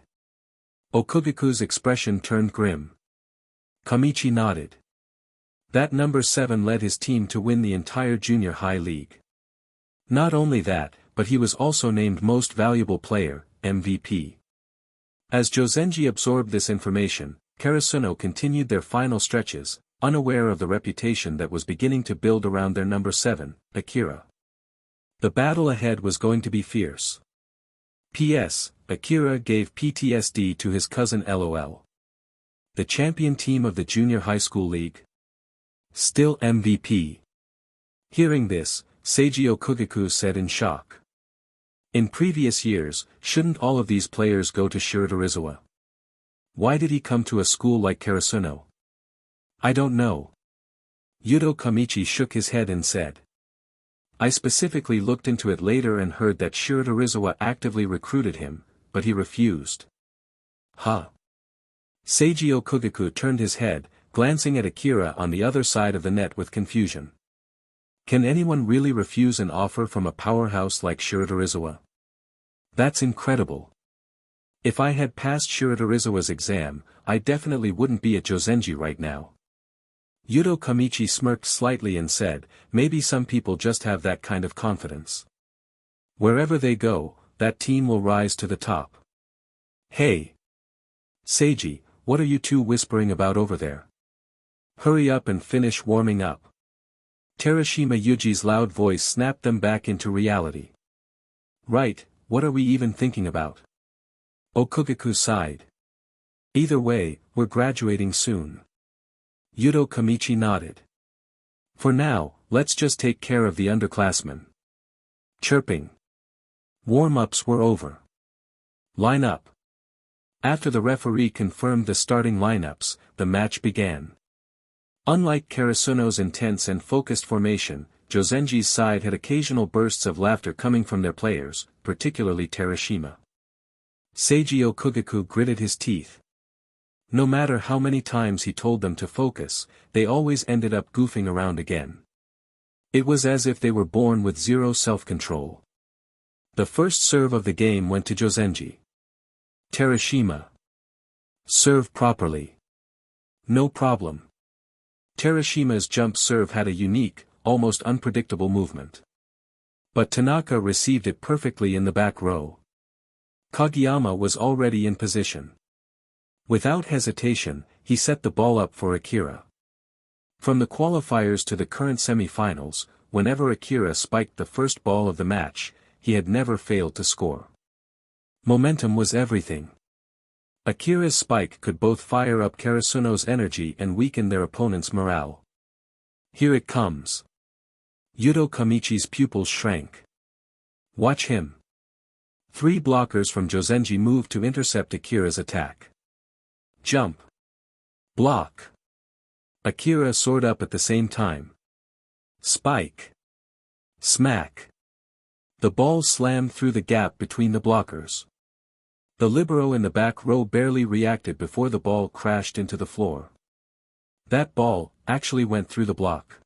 Okugaku's expression turned grim. Kamichi nodded. That number 7 led his team to win the entire junior high league. Not only that, but he was also named Most Valuable Player, MVP. As Josenji absorbed this information, Karasuno continued their final stretches, unaware of the reputation that was beginning to build around their number 7, Akira. The battle ahead was going to be fierce. P.S. Akira gave PTSD to his cousin LOL. The champion team of the junior high school league? Still MVP. Hearing this, Seiji Okugaku said in shock. In previous years, shouldn't all of these players go to Shiratorizawa? Why did he come to a school like Karasuno? I don't know. Yudo Kamichi shook his head and said. I specifically looked into it later and heard that Shiratorizawa actively recruited him, but he refused. Huh? Seiji Okugaku turned his head, glancing at Akira on the other side of the net with confusion. Can anyone really refuse an offer from a powerhouse like Shiratorizawa? That's incredible. If I had passed Shiratorizawa's exam, I definitely wouldn't be at Josenji right now. Yudo Kamichi smirked slightly and said, maybe some people just have that kind of confidence. Wherever they go, that team will rise to the top. Hey! Seiji, what are you two whispering about over there? Hurry up and finish warming up. Terashima Yuji's loud voice snapped them back into reality. Right, what are we even thinking about? Okugaku sighed. Either way, we're graduating soon. Yudo Kamichi nodded. For now, let's just take care of the underclassmen. Chirping. Warm-ups were over. Line up. After the referee confirmed the starting lineups, the match began. Unlike Karasuno's intense and focused formation, Josenji's side had occasional bursts of laughter coming from their players, particularly Terashima. Seiji Okugaku gritted his teeth. No matter how many times he told them to focus, they always ended up goofing around again. It was as if they were born with zero self-control. The first serve of the game went to Josenji. Terashima. Serve properly. No problem. Terashima's jump serve had a unique, almost unpredictable movement. But Tanaka received it perfectly in the back row. Kageyama was already in position. Without hesitation, he set the ball up for Akira. From the qualifiers to the current semifinals, whenever Akira spiked the first ball of the match, he had never failed to score. Momentum was everything. Akira's spike could both fire up Karasuno's energy and weaken their opponent's morale. Here it comes. Yudo Kamichi's pupils shrank. Watch him. 3 blockers from Josenji moved to intercept Akira's attack. Jump. Block. Akira soared up at the same time. Spike. Smack. The ball slammed through the gap between the blockers. The libero in the back row barely reacted before the ball crashed into the floor. That ball actually went through the block.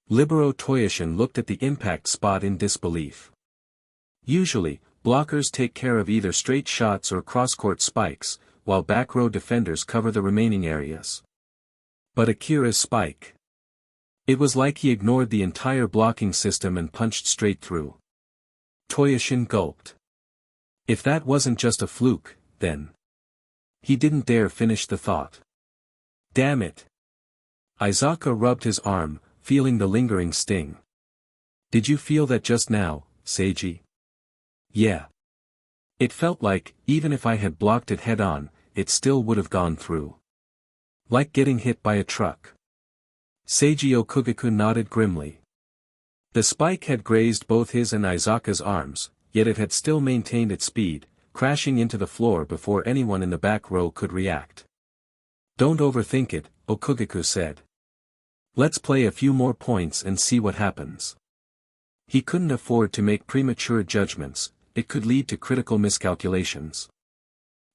Libero Toyoshin looked at the impact spot in disbelief. Usually, blockers take care of either straight shots or cross-court spikes, while back row defenders cover the remaining areas. But Akira's spike. It was like he ignored the entire blocking system and punched straight through. Toyoshin gulped. If that wasn't just a fluke, then. He didn't dare finish the thought. Damn it. Izaka rubbed his arm, feeling the lingering sting. Did you feel that just now, Seiji? Yeah. It felt like, even if I had blocked it head-on, it still would have gone through. Like getting hit by a truck. Seiji Okugaku nodded grimly. The spike had grazed both his and Izaka's arms, yet it had still maintained its speed, crashing into the floor before anyone in the back row could react. Don't overthink it, Okugaku said. Let's play a few more points and see what happens. He couldn't afford to make premature judgments, it could lead to critical miscalculations.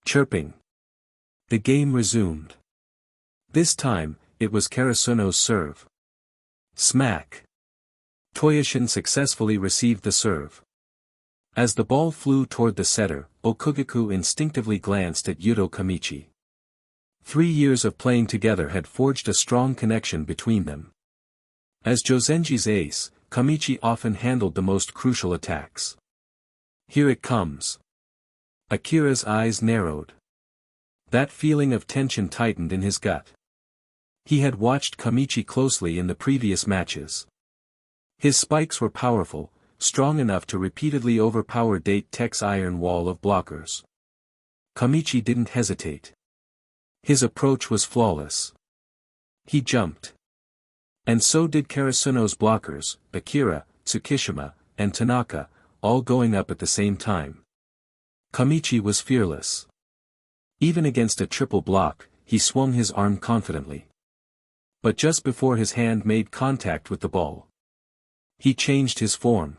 Chirping. The game resumed. This time, it was Karasuno's serve. Smack. Toyoshin successfully received the serve. As the ball flew toward the setter, Okugaku instinctively glanced at Yudo Kamichi. 3 years of playing together had forged a strong connection between them. As Josenji's ace, Kamichi often handled the most crucial attacks. Here it comes. Akira's eyes narrowed. That feeling of tension tightened in his gut. He had watched Kamichi closely in the previous matches. His spikes were powerful, strong enough to repeatedly overpower Date Tech's iron wall of blockers. Kamichi didn't hesitate. His approach was flawless. He jumped. And so did Karasuno's blockers, Akira, Tsukishima, and Tanaka, all going up at the same time. Kamichi was fearless. Even against a triple block, he swung his arm confidently. But just before his hand made contact with the ball, he changed his form.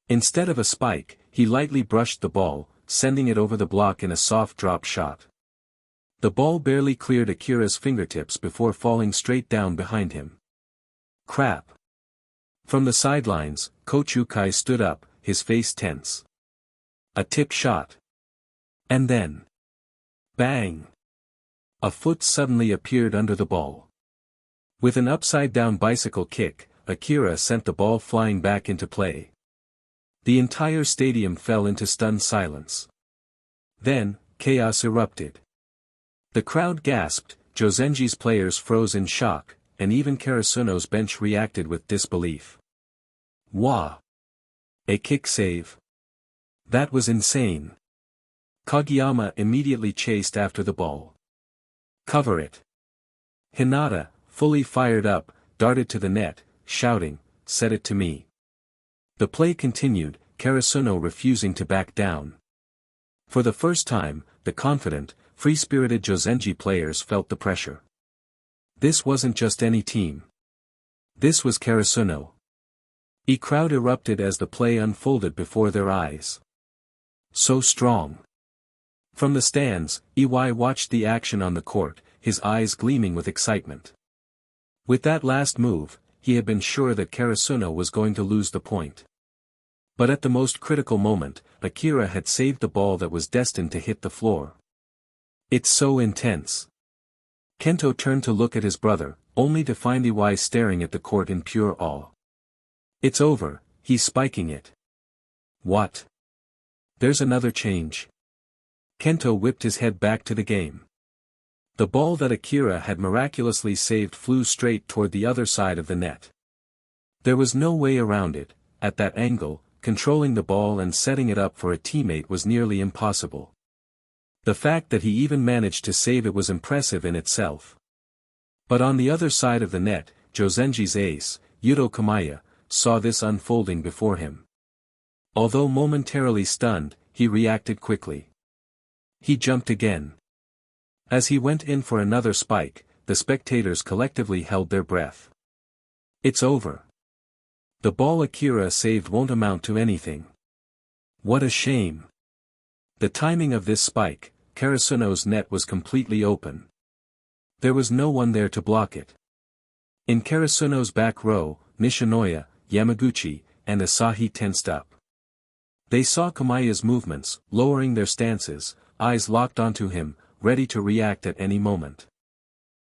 Instead of a spike, he lightly brushed the ball, sending it over the block in a soft drop shot. The ball barely cleared Akira's fingertips before falling straight down behind him. Crap. From the sidelines, Coach Ukai stood up, his face tense. A tip shot. And then. Bang! A foot suddenly appeared under the ball. With an upside-down bicycle kick, Akira sent the ball flying back into play. The entire stadium fell into stunned silence. Then, chaos erupted. The crowd gasped, Josenji's players froze in shock, and even Karasuno's bench reacted with disbelief. Wah! A kick save? That was insane. Kageyama immediately chased after the ball. Cover it. Hinata, fully fired up, darted to the net, shouting, "Set it to me." The play continued, Karasuno refusing to back down. For the first time, the confident, free-spirited Josenji players felt the pressure. This wasn't just any team. This was Karasuno. The crowd erupted as the play unfolded before their eyes. So strong. From the stands, Iwai watched the action on the court, his eyes gleaming with excitement. With that last move, he had been sure that Karasuno was going to lose the point. But at the most critical moment, Akira had saved the ball that was destined to hit the floor. It's so intense. Kento turned to look at his brother, only to find Iwai staring at the court in pure awe. It's over, he's spiking it. What? There's another change. Kento whipped his head back to the game. The ball that Akira had miraculously saved flew straight toward the other side of the net. There was no way around it. At that angle, controlling the ball and setting it up for a teammate was nearly impossible. The fact that he even managed to save it was impressive in itself. But on the other side of the net, Josenji's ace, Yuto Kamiya, saw this unfolding before him. Although momentarily stunned, he reacted quickly. He jumped again. As he went in for another spike, the spectators collectively held their breath. It's over. The ball Akira saved won't amount to anything. What a shame. The timing of this spike, Karasuno's net was completely open. There was no one there to block it. In Karasuno's back row, Nishinoya, Yamaguchi, and Asahi tensed up. They saw Kamiya's movements, lowering their stances, eyes locked onto him, ready to react at any moment.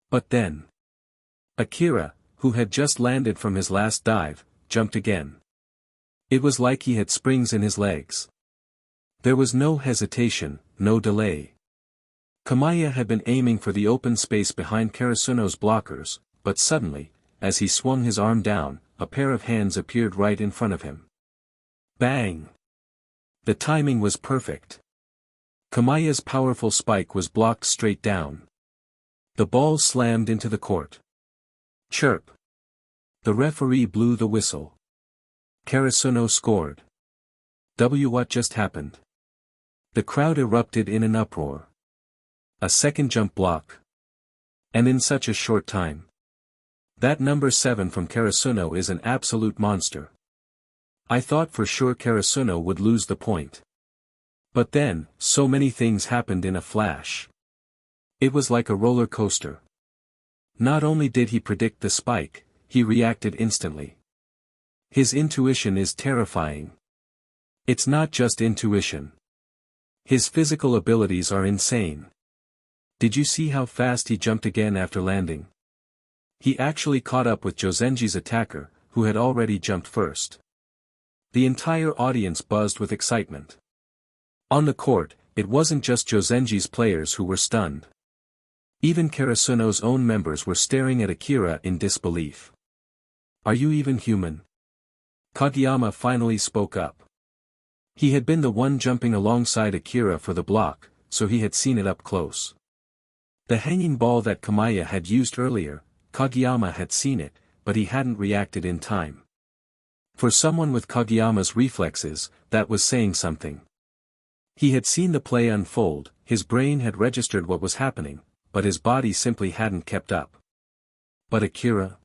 But then, Akira, who had just landed from his last dive, jumped again. It was like he had springs in his legs. There was no hesitation, no delay. Kamiya had been aiming for the open space behind Karasuno's blockers, but suddenly, as he swung his arm down, a pair of hands appeared right in front of him. Bang! The timing was perfect. Kamiya's powerful spike was blocked straight down. The ball slammed into the court. Chirp! The referee blew the whistle. Karasuno scored. What just happened? The crowd erupted in an uproar. A second jump block. And in such a short time. That number 7 from Karasuno is an absolute monster. I thought for sure Karasuno would lose the point. But then, so many things happened in a flash. It was like a roller coaster. Not only did he predict the spike, he reacted instantly. His intuition is terrifying. It's not just intuition. His physical abilities are insane. Did you see how fast he jumped again after landing? He actually caught up with Josenji's attacker, who had already jumped first. The entire audience buzzed with excitement. On the court, it wasn't just Josenji's players who were stunned. Even Karasuno's own members were staring at Akira in disbelief. Are you even human? Kageyama finally spoke up. He had been the one jumping alongside Akira for the block, so he had seen it up close. The hanging ball that Kamiya had used earlier, Kageyama had seen it, but he hadn't reacted in time. For someone with Kageyama's reflexes, that was saying something. He had seen the play unfold, his brain had registered what was happening, but his body simply hadn't kept up. But Akira?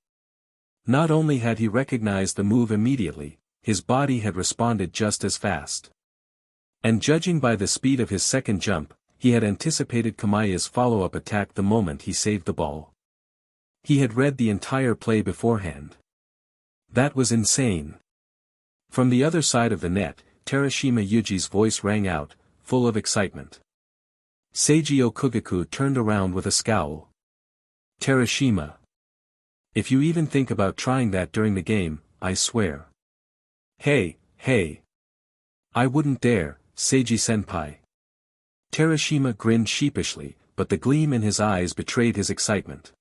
Not only had he recognized the move immediately, his body had responded just as fast. And judging by the speed of his second jump, he had anticipated Kamiya's follow-up attack the moment he saved the ball. He had read the entire play beforehand. That was insane. From the other side of the net, Terashima Yuji's voice rang out, full of excitement. Seiji Okugaku turned around with a scowl. Terashima. If you even think about trying that during the game, I swear. Hey. I wouldn't dare, Seiji-senpai. Terashima grinned sheepishly, but the gleam in his eyes betrayed his excitement.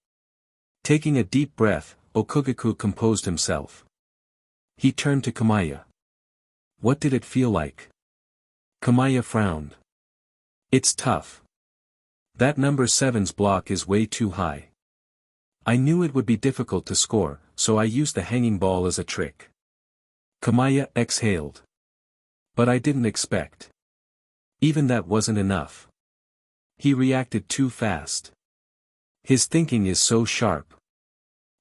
Taking a deep breath, Okugaku composed himself. He turned to Kamaya. What did it feel like? Kamaya frowned. It's tough. That number 7's block is way too high. I knew it would be difficult to score, so I used the hanging ball as a trick. Kamaya exhaled. But I didn't expect. Even that wasn't enough. He reacted too fast. His thinking is so sharp.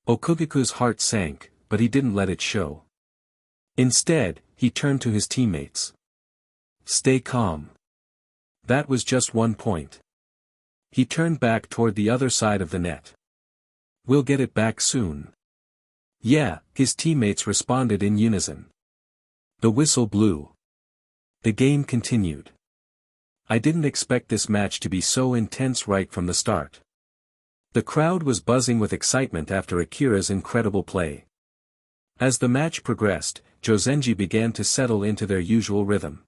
Okugaku's heart sank, but he didn't let it show. Instead, he turned to his teammates. Stay calm. That was just 1 point. He turned back toward the other side of the net. We'll get it back soon. Yeah, his teammates responded in unison. The whistle blew. The game continued. I didn't expect this match to be so intense right from the start. The crowd was buzzing with excitement after Akira's incredible play. As the match progressed, Josenji began to settle into their usual rhythm.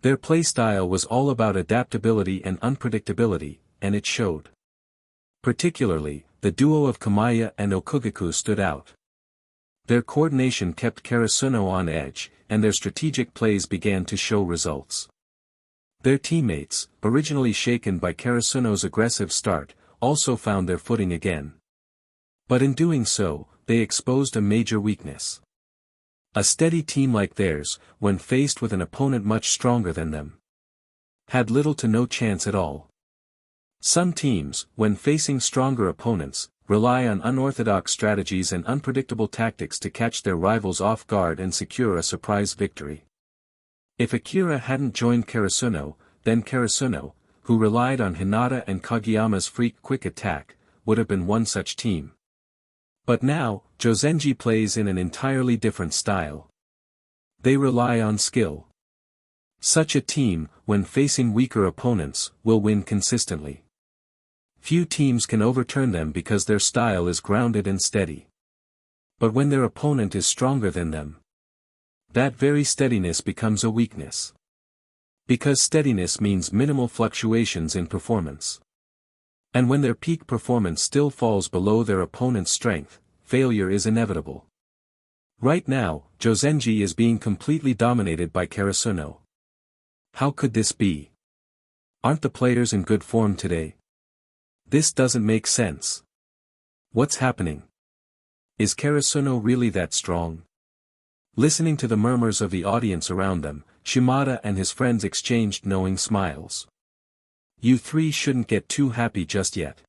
Their play style was all about adaptability and unpredictability, and it showed. Particularly, the duo of Kamaya and Okugaku stood out. Their coordination kept Karasuno on edge, and their strategic plays began to show results. Their teammates, originally shaken by Karasuno's aggressive start, also found their footing again. But in doing so, they exposed a major weakness. A steady team like theirs, when faced with an opponent much stronger than them, had little to no chance at all. Some teams, when facing stronger opponents, rely on unorthodox strategies and unpredictable tactics to catch their rivals off guard and secure a surprise victory. If Akira hadn't joined Karasuno, then Karasuno, who relied on Hinata and Kageyama's freak quick attack, would have been one such team. But now, Josenji plays in an entirely different style. They rely on skill. Such a team, when facing weaker opponents, will win consistently. Few teams can overturn them because their style is grounded and steady. But when their opponent is stronger than them, that very steadiness becomes a weakness. Because steadiness means minimal fluctuations in performance. And when their peak performance still falls below their opponent's strength, failure is inevitable. Right now, Josenji is being completely dominated by Karasuno. How could this be? Aren't the players in good form today? This doesn't make sense. What's happening? Is Karasuno really that strong? Listening to the murmurs of the audience around them, Shimada and his friends exchanged knowing smiles. You three shouldn't get too happy just yet.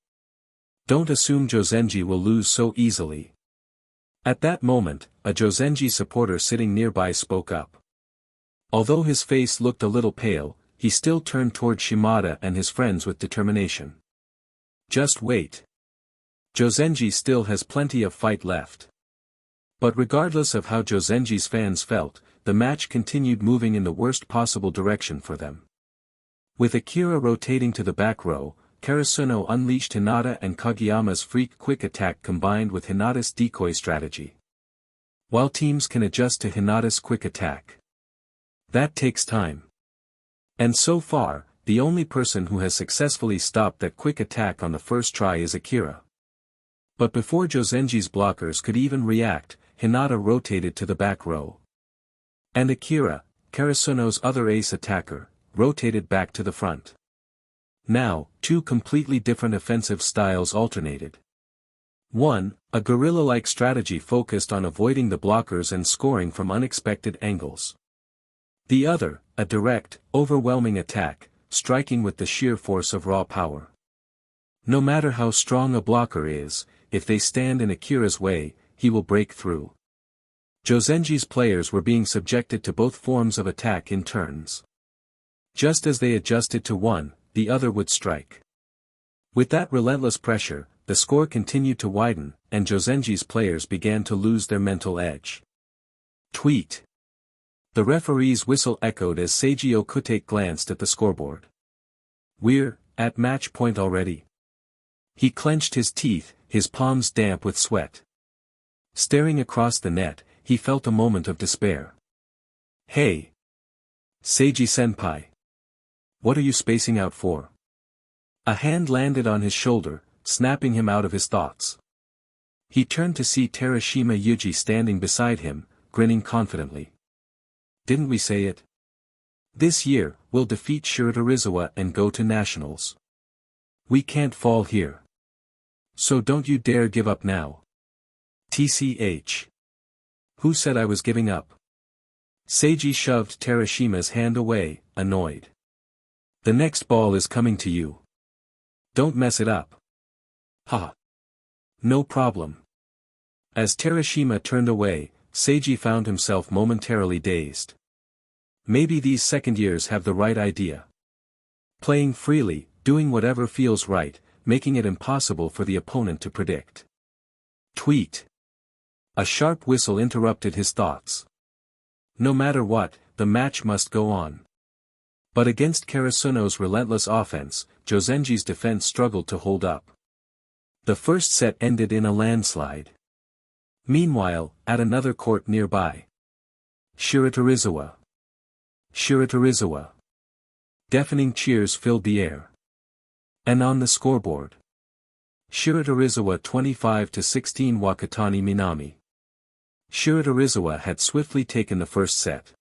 Don't assume Josenji will lose so easily. At that moment, a Josenji supporter sitting nearby spoke up. Although his face looked a little pale, he still turned toward Shimada and his friends with determination. Just wait. Josenji still has plenty of fight left. But regardless of how Josenji's fans felt, the match continued moving in the worst possible direction for them. With Akira rotating to the back row, Karasuno unleashed Hinata and Kageyama's freak quick attack combined with Hinata's decoy strategy. While teams can adjust to Hinata's quick attack, that takes time. And so far, the only person who has successfully stopped that quick attack on the first try is Akira. But before Josenji's blockers could even react, Hinata rotated to the back row. And Akira, Karasuno's other ace attacker, rotated back to the front. Now, two completely different offensive styles alternated. One, a guerrilla-like strategy focused on avoiding the blockers and scoring from unexpected angles. The other, a direct, overwhelming attack, striking with the sheer force of raw power. No matter how strong a blocker is, if they stand in Akira's way, he will break through. Josenji's players were being subjected to both forms of attack in turns. Just as they adjusted to one, the other would strike. With that relentless pressure, the score continued to widen, and Josenji's players began to lose their mental edge. Tweet. The referee's whistle echoed as Seiji Okute glanced at the scoreboard. We're at match point already. He clenched his teeth, his palms damp with sweat. Staring across the net, he felt a moment of despair. Hey! Seiji-senpai. What are you spacing out for? A hand landed on his shoulder, snapping him out of his thoughts. He turned to see Terashima Yuji standing beside him, grinning confidently. Didn't we say it? This year, we'll defeat Shiratorizawa and go to nationals. We can't fall here. So don't you dare give up now. TCH. Who said I was giving up? Seiji shoved Terashima's hand away, annoyed. The next ball is coming to you. Don't mess it up. Ha. No problem. As Terashima turned away, Seiji found himself momentarily dazed. Maybe these second years have the right idea. Playing freely, doing whatever feels right, making it impossible for the opponent to predict. Tweet. A sharp whistle interrupted his thoughts. No matter what, the match must go on. But against Karasuno's relentless offense, Josenji's defense struggled to hold up. The first set ended in a landslide. Meanwhile, at another court nearby. Shiratorizawa. Shiratorizawa. Deafening cheers filled the air. And on the scoreboard. Shiratorizawa 25-16 Wakatani Minami. Shiratorizawa had swiftly taken the first set.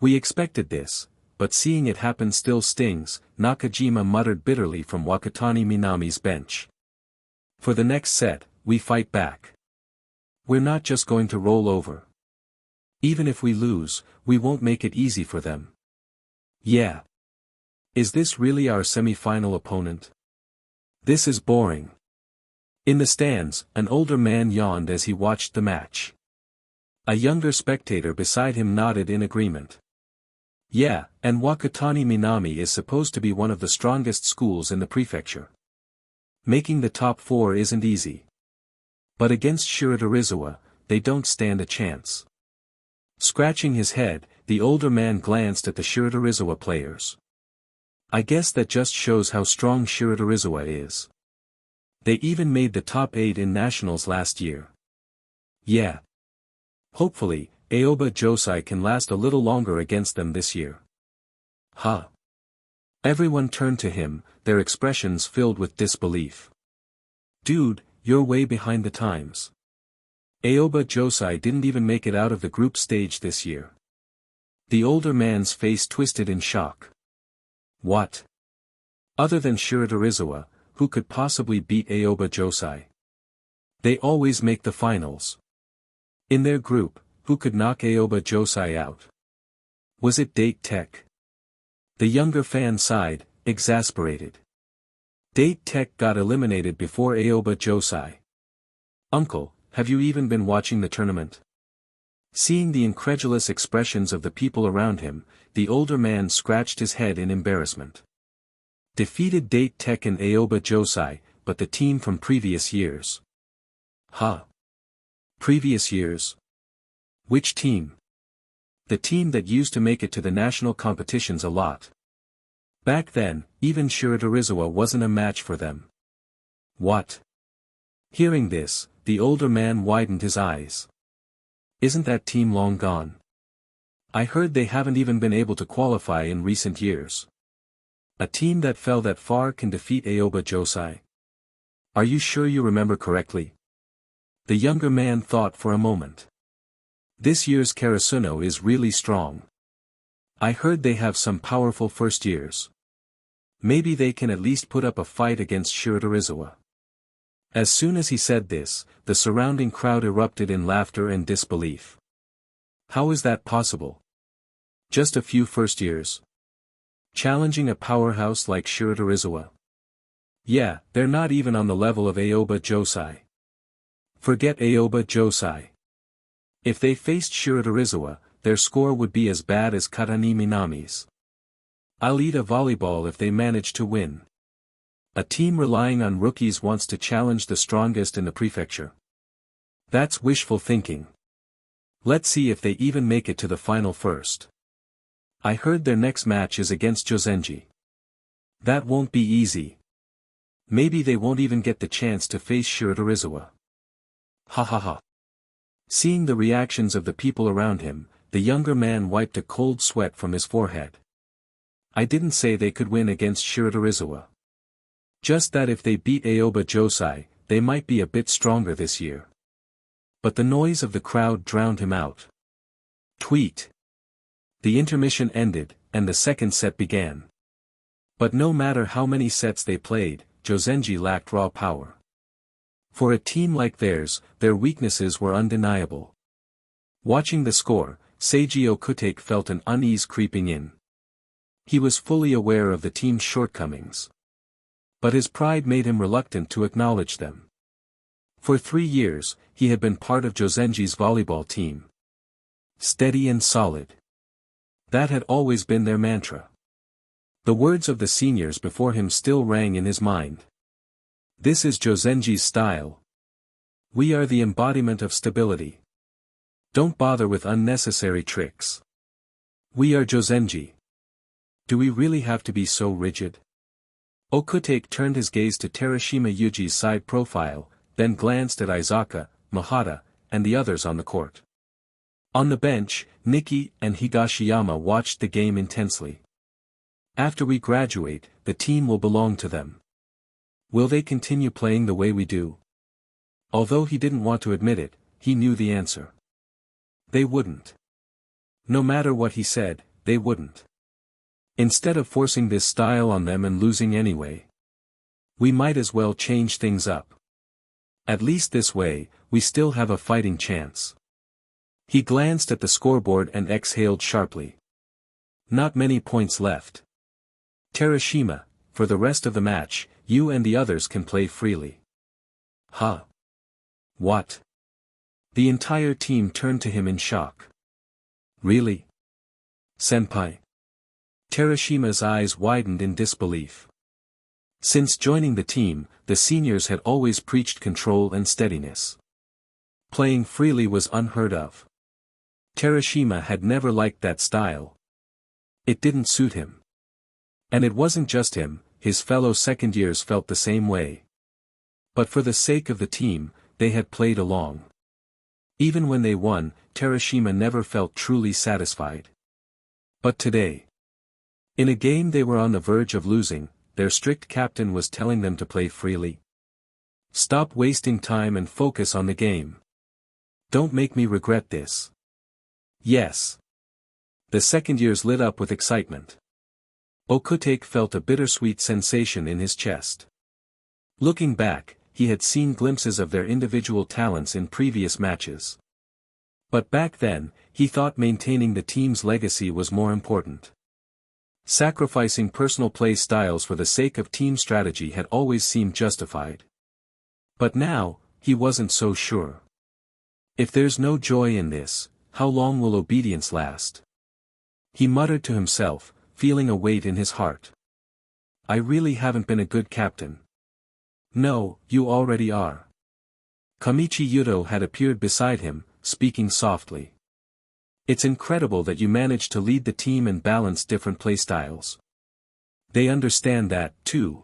We expected this, but seeing it happen still stings, Nakajima muttered bitterly from Wakatani Minami's bench. For the next set, we fight back. We're not just going to roll over. Even if we lose, we won't make it easy for them. Yeah. Is this really our semi-final opponent? This is boring. In the stands, an older man yawned as he watched the match. A younger spectator beside him nodded in agreement. Yeah, and Wakatani Minami is supposed to be one of the strongest schools in the prefecture. Making the top 4 isn't easy. But against Shiratorizawa, they don't stand a chance. Scratching his head, the older man glanced at the Shiratorizawa players. I guess that just shows how strong Shiratorizawa is. They even made the top 8 in nationals last year. Yeah. Hopefully, Aoba Josai can last a little longer against them this year. Huh. Everyone turned to him, their expressions filled with disbelief. Dude, you're way behind the times. Aoba Josai didn't even make it out of the group stage this year. The older man's face twisted in shock. What? Other than Shiratorizawa, who could possibly beat Aoba Josai? They always make the finals. In their group, who could knock Aoba Josai out? Was it Date Tech? The younger fan sighed, exasperated. Date Tech got eliminated before Aoba Josai. Uncle, have you even been watching the tournament? Seeing the incredulous expressions of the people around him, the older man scratched his head in embarrassment. Defeated Date Tech and Aoba Josai, but the team from previous years. Huh. Previous years? Which team? The team that used to make it to the national competitions a lot. Back then, even Shiratorizawa wasn't a match for them. What? Hearing this, the older man widened his eyes. Isn't that team long gone? I heard they haven't even been able to qualify in recent years. A team that fell that far can defeat Aoba Josai? Are you sure you remember correctly? The younger man thought for a moment. This year's Karasuno is really strong. I heard they have some powerful first years. Maybe they can at least put up a fight against Shiratorizawa. As soon as he said this, the surrounding crowd erupted in laughter and disbelief. How is that possible? Just a few first years. Challenging a powerhouse like Shiratorizawa? Yeah, they're not even on the level of Aoba Josai. Forget Aoba Josai. If they faced Shiratorizawa, their score would be as bad as Katani Minami's. I'll eat a volleyball if they manage to win. A team relying on rookies wants to challenge the strongest in the prefecture. That's wishful thinking. Let's see if they even make it to the final first. I heard their next match is against Josenji. That won't be easy. Maybe they won't even get the chance to face Shiratorizawa. Ha ha ha. Seeing the reactions of the people around him, the younger man wiped a cold sweat from his forehead. I didn't say they could win against Shiratorizawa. Just that if they beat Aoba Josai, they might be a bit stronger this year. But the noise of the crowd drowned him out. Tweet. The intermission ended, and the second set began. But no matter how many sets they played, Josenji lacked raw power. For a team like theirs, their weaknesses were undeniable. Watching the score, Seiji Okutake felt an unease creeping in. He was fully aware of the team's shortcomings. But his pride made him reluctant to acknowledge them. For 3 years, he had been part of Josenji's volleyball team. Steady and solid. That had always been their mantra. The words of the seniors before him still rang in his mind. This is Josenji's style. We are the embodiment of stability. Don't bother with unnecessary tricks. We are Josenji. Do we really have to be so rigid? Okutake turned his gaze to Terashima Yuji's side profile, then glanced at Izaka, Mahata, and the others on the court. On the bench, Nikki and Higashiyama watched the game intensely. After we graduate, the team will belong to them. Will they continue playing the way we do? Although he didn't want to admit it, he knew the answer. They wouldn't. No matter what he said, they wouldn't. Instead of forcing this style on them and losing anyway, we might as well change things up. At least this way, we still have a fighting chance. He glanced at the scoreboard and exhaled sharply. Not many points left. Terashima, for the rest of the match, you and the others can play freely. Huh? What? The entire team turned to him in shock. Really? Senpai? Terashima's eyes widened in disbelief. Since joining the team, the seniors had always preached control and steadiness. Playing freely was unheard of. Terashima had never liked that style. It didn't suit him. And it wasn't just him, his fellow second-years felt the same way. But for the sake of the team, they had played along. Even when they won, Terashima never felt truly satisfied. But today, in a game they were on the verge of losing, their strict captain was telling them to play freely. Stop wasting time and focus on the game. Don't make me regret this. Yes. The second-years lit up with excitement. Okutake felt a bittersweet sensation in his chest. Looking back, he had seen glimpses of their individual talents in previous matches. But back then, he thought maintaining the team's legacy was more important. Sacrificing personal play styles for the sake of team strategy had always seemed justified. But now, he wasn't so sure. If there's no joy in this, how long will obedience last? He muttered to himself, feeling a weight in his heart. I really haven't been a good captain. No, you already are. Kamichi Yuto had appeared beside him, speaking softly. It's incredible that you managed to lead the team and balance different playstyles. They understand that, too.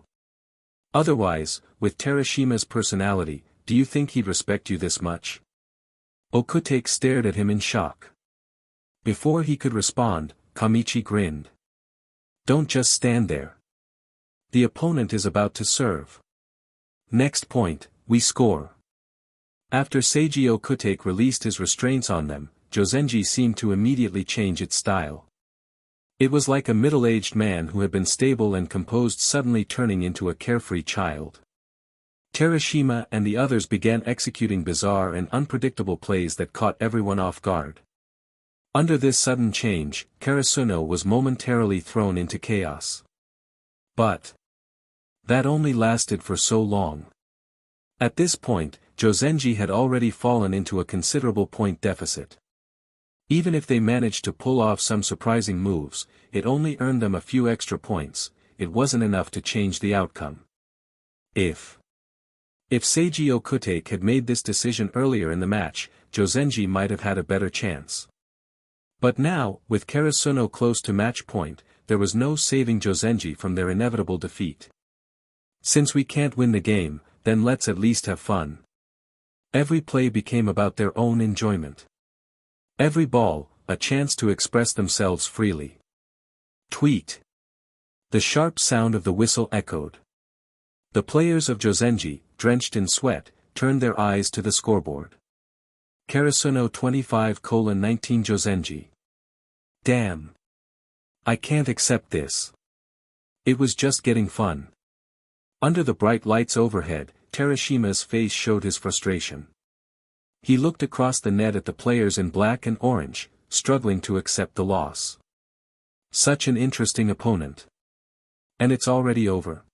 Otherwise, with Terashima's personality, do you think he'd respect you this much? Okutake stared at him in shock. Before he could respond, Kamichi grinned. Don't just stand there. The opponent is about to serve. Next point, we score. After Seiji Okutake released his restraints on them, Josenji seemed to immediately change its style. It was like a middle-aged man who had been stable and composed suddenly turning into a carefree child. Terashima and the others began executing bizarre and unpredictable plays that caught everyone off guard. Under this sudden change, Karasuno was momentarily thrown into chaos. But that only lasted for so long. At this point, Josenji had already fallen into a considerable point deficit. Even if they managed to pull off some surprising moves, it only earned them a few extra points. It wasn't enough to change the outcome. If Seiji Okutake had made this decision earlier in the match, Josenji might have had a better chance. But now, with Karasuno close to match point, there was no saving Josenji from their inevitable defeat. Since we can't win the game, then let's at least have fun. Every play became about their own enjoyment. Every ball, a chance to express themselves freely. Tweet. The sharp sound of the whistle echoed. The players of Josenji, drenched in sweat, turned their eyes to the scoreboard. Karasuno 25:19 Josenji. Damn. I can't accept this. It was just getting fun. Under the bright lights overhead, Terashima's face showed his frustration. He looked across the net at the players in black and orange, struggling to accept the loss. Such an interesting opponent. And it's already over.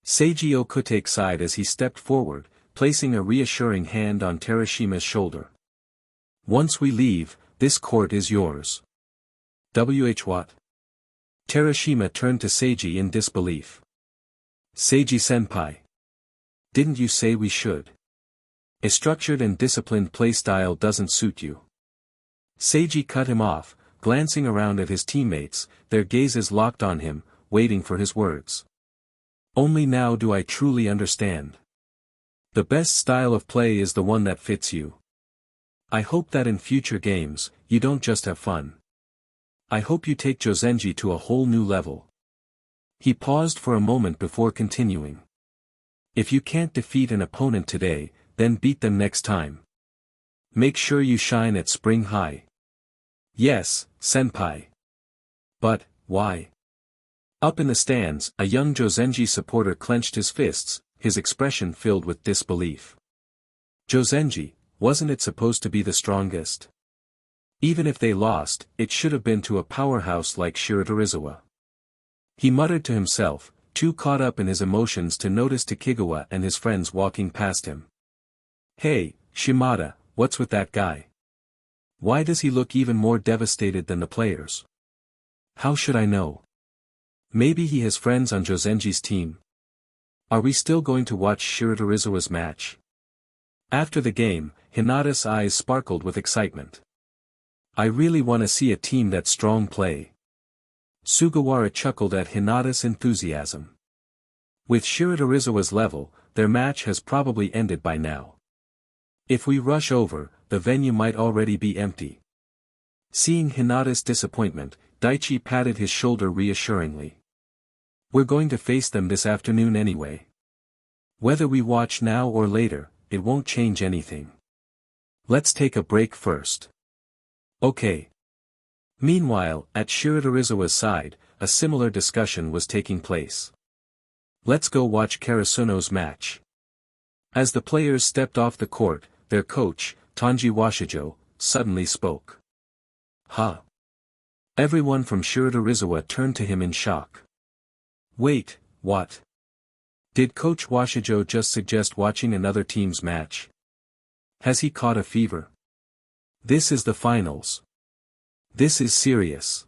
Seiji Okutake sighed as he stepped forward, placing a reassuring hand on Terashima's shoulder. Once we leave, this court is yours. What? Terashima turned to Seiji in disbelief. Seiji-senpai. Didn't you say we should? A structured and disciplined playstyle doesn't suit you. Seiji cut him off, glancing around at his teammates, their gazes locked on him, waiting for his words. Only now do I truly understand. The best style of play is the one that fits you. I hope that in future games, you don't just have fun. I hope you take Josenji to a whole new level. He paused for a moment before continuing. If you can't defeat an opponent today, then beat them next time. Make sure you shine at Spring High. Yes, senpai. But, why? Up in the stands, a young Josenji supporter clenched his fists, his expression filled with disbelief. Josenji, wasn't it supposed to be the strongest? Even if they lost, it should have been to a powerhouse like Shiratorizawa. He muttered to himself, too caught up in his emotions to notice Takegawa and his friends walking past him. Hey, Shimada, what's with that guy? Why does he look even more devastated than the players? How should I know? Maybe he has friends on Josenji's team. Are we still going to watch Shiratorizawa's match? After the game, Hinata's eyes sparkled with excitement. I really want to see a team that's strong play. Sugawara chuckled at Hinata's enthusiasm. With Shiratorizawa's level, their match has probably ended by now. If we rush over, the venue might already be empty. Seeing Hinata's disappointment, Daichi patted his shoulder reassuringly. We're going to face them this afternoon anyway. Whether we watch now or later, it won't change anything. Let's take a break first. Okay. Meanwhile, at Shiratorizawa's side, a similar discussion was taking place. Let's go watch Karasuno's match. As the players stepped off the court, their coach, Tanji Washijo, suddenly spoke. Huh? Everyone from Shiratorizawa turned to him in shock. Wait, what? Did Coach Washijo just suggest watching another team's match? Has he caught a fever? This is the finals. This is serious.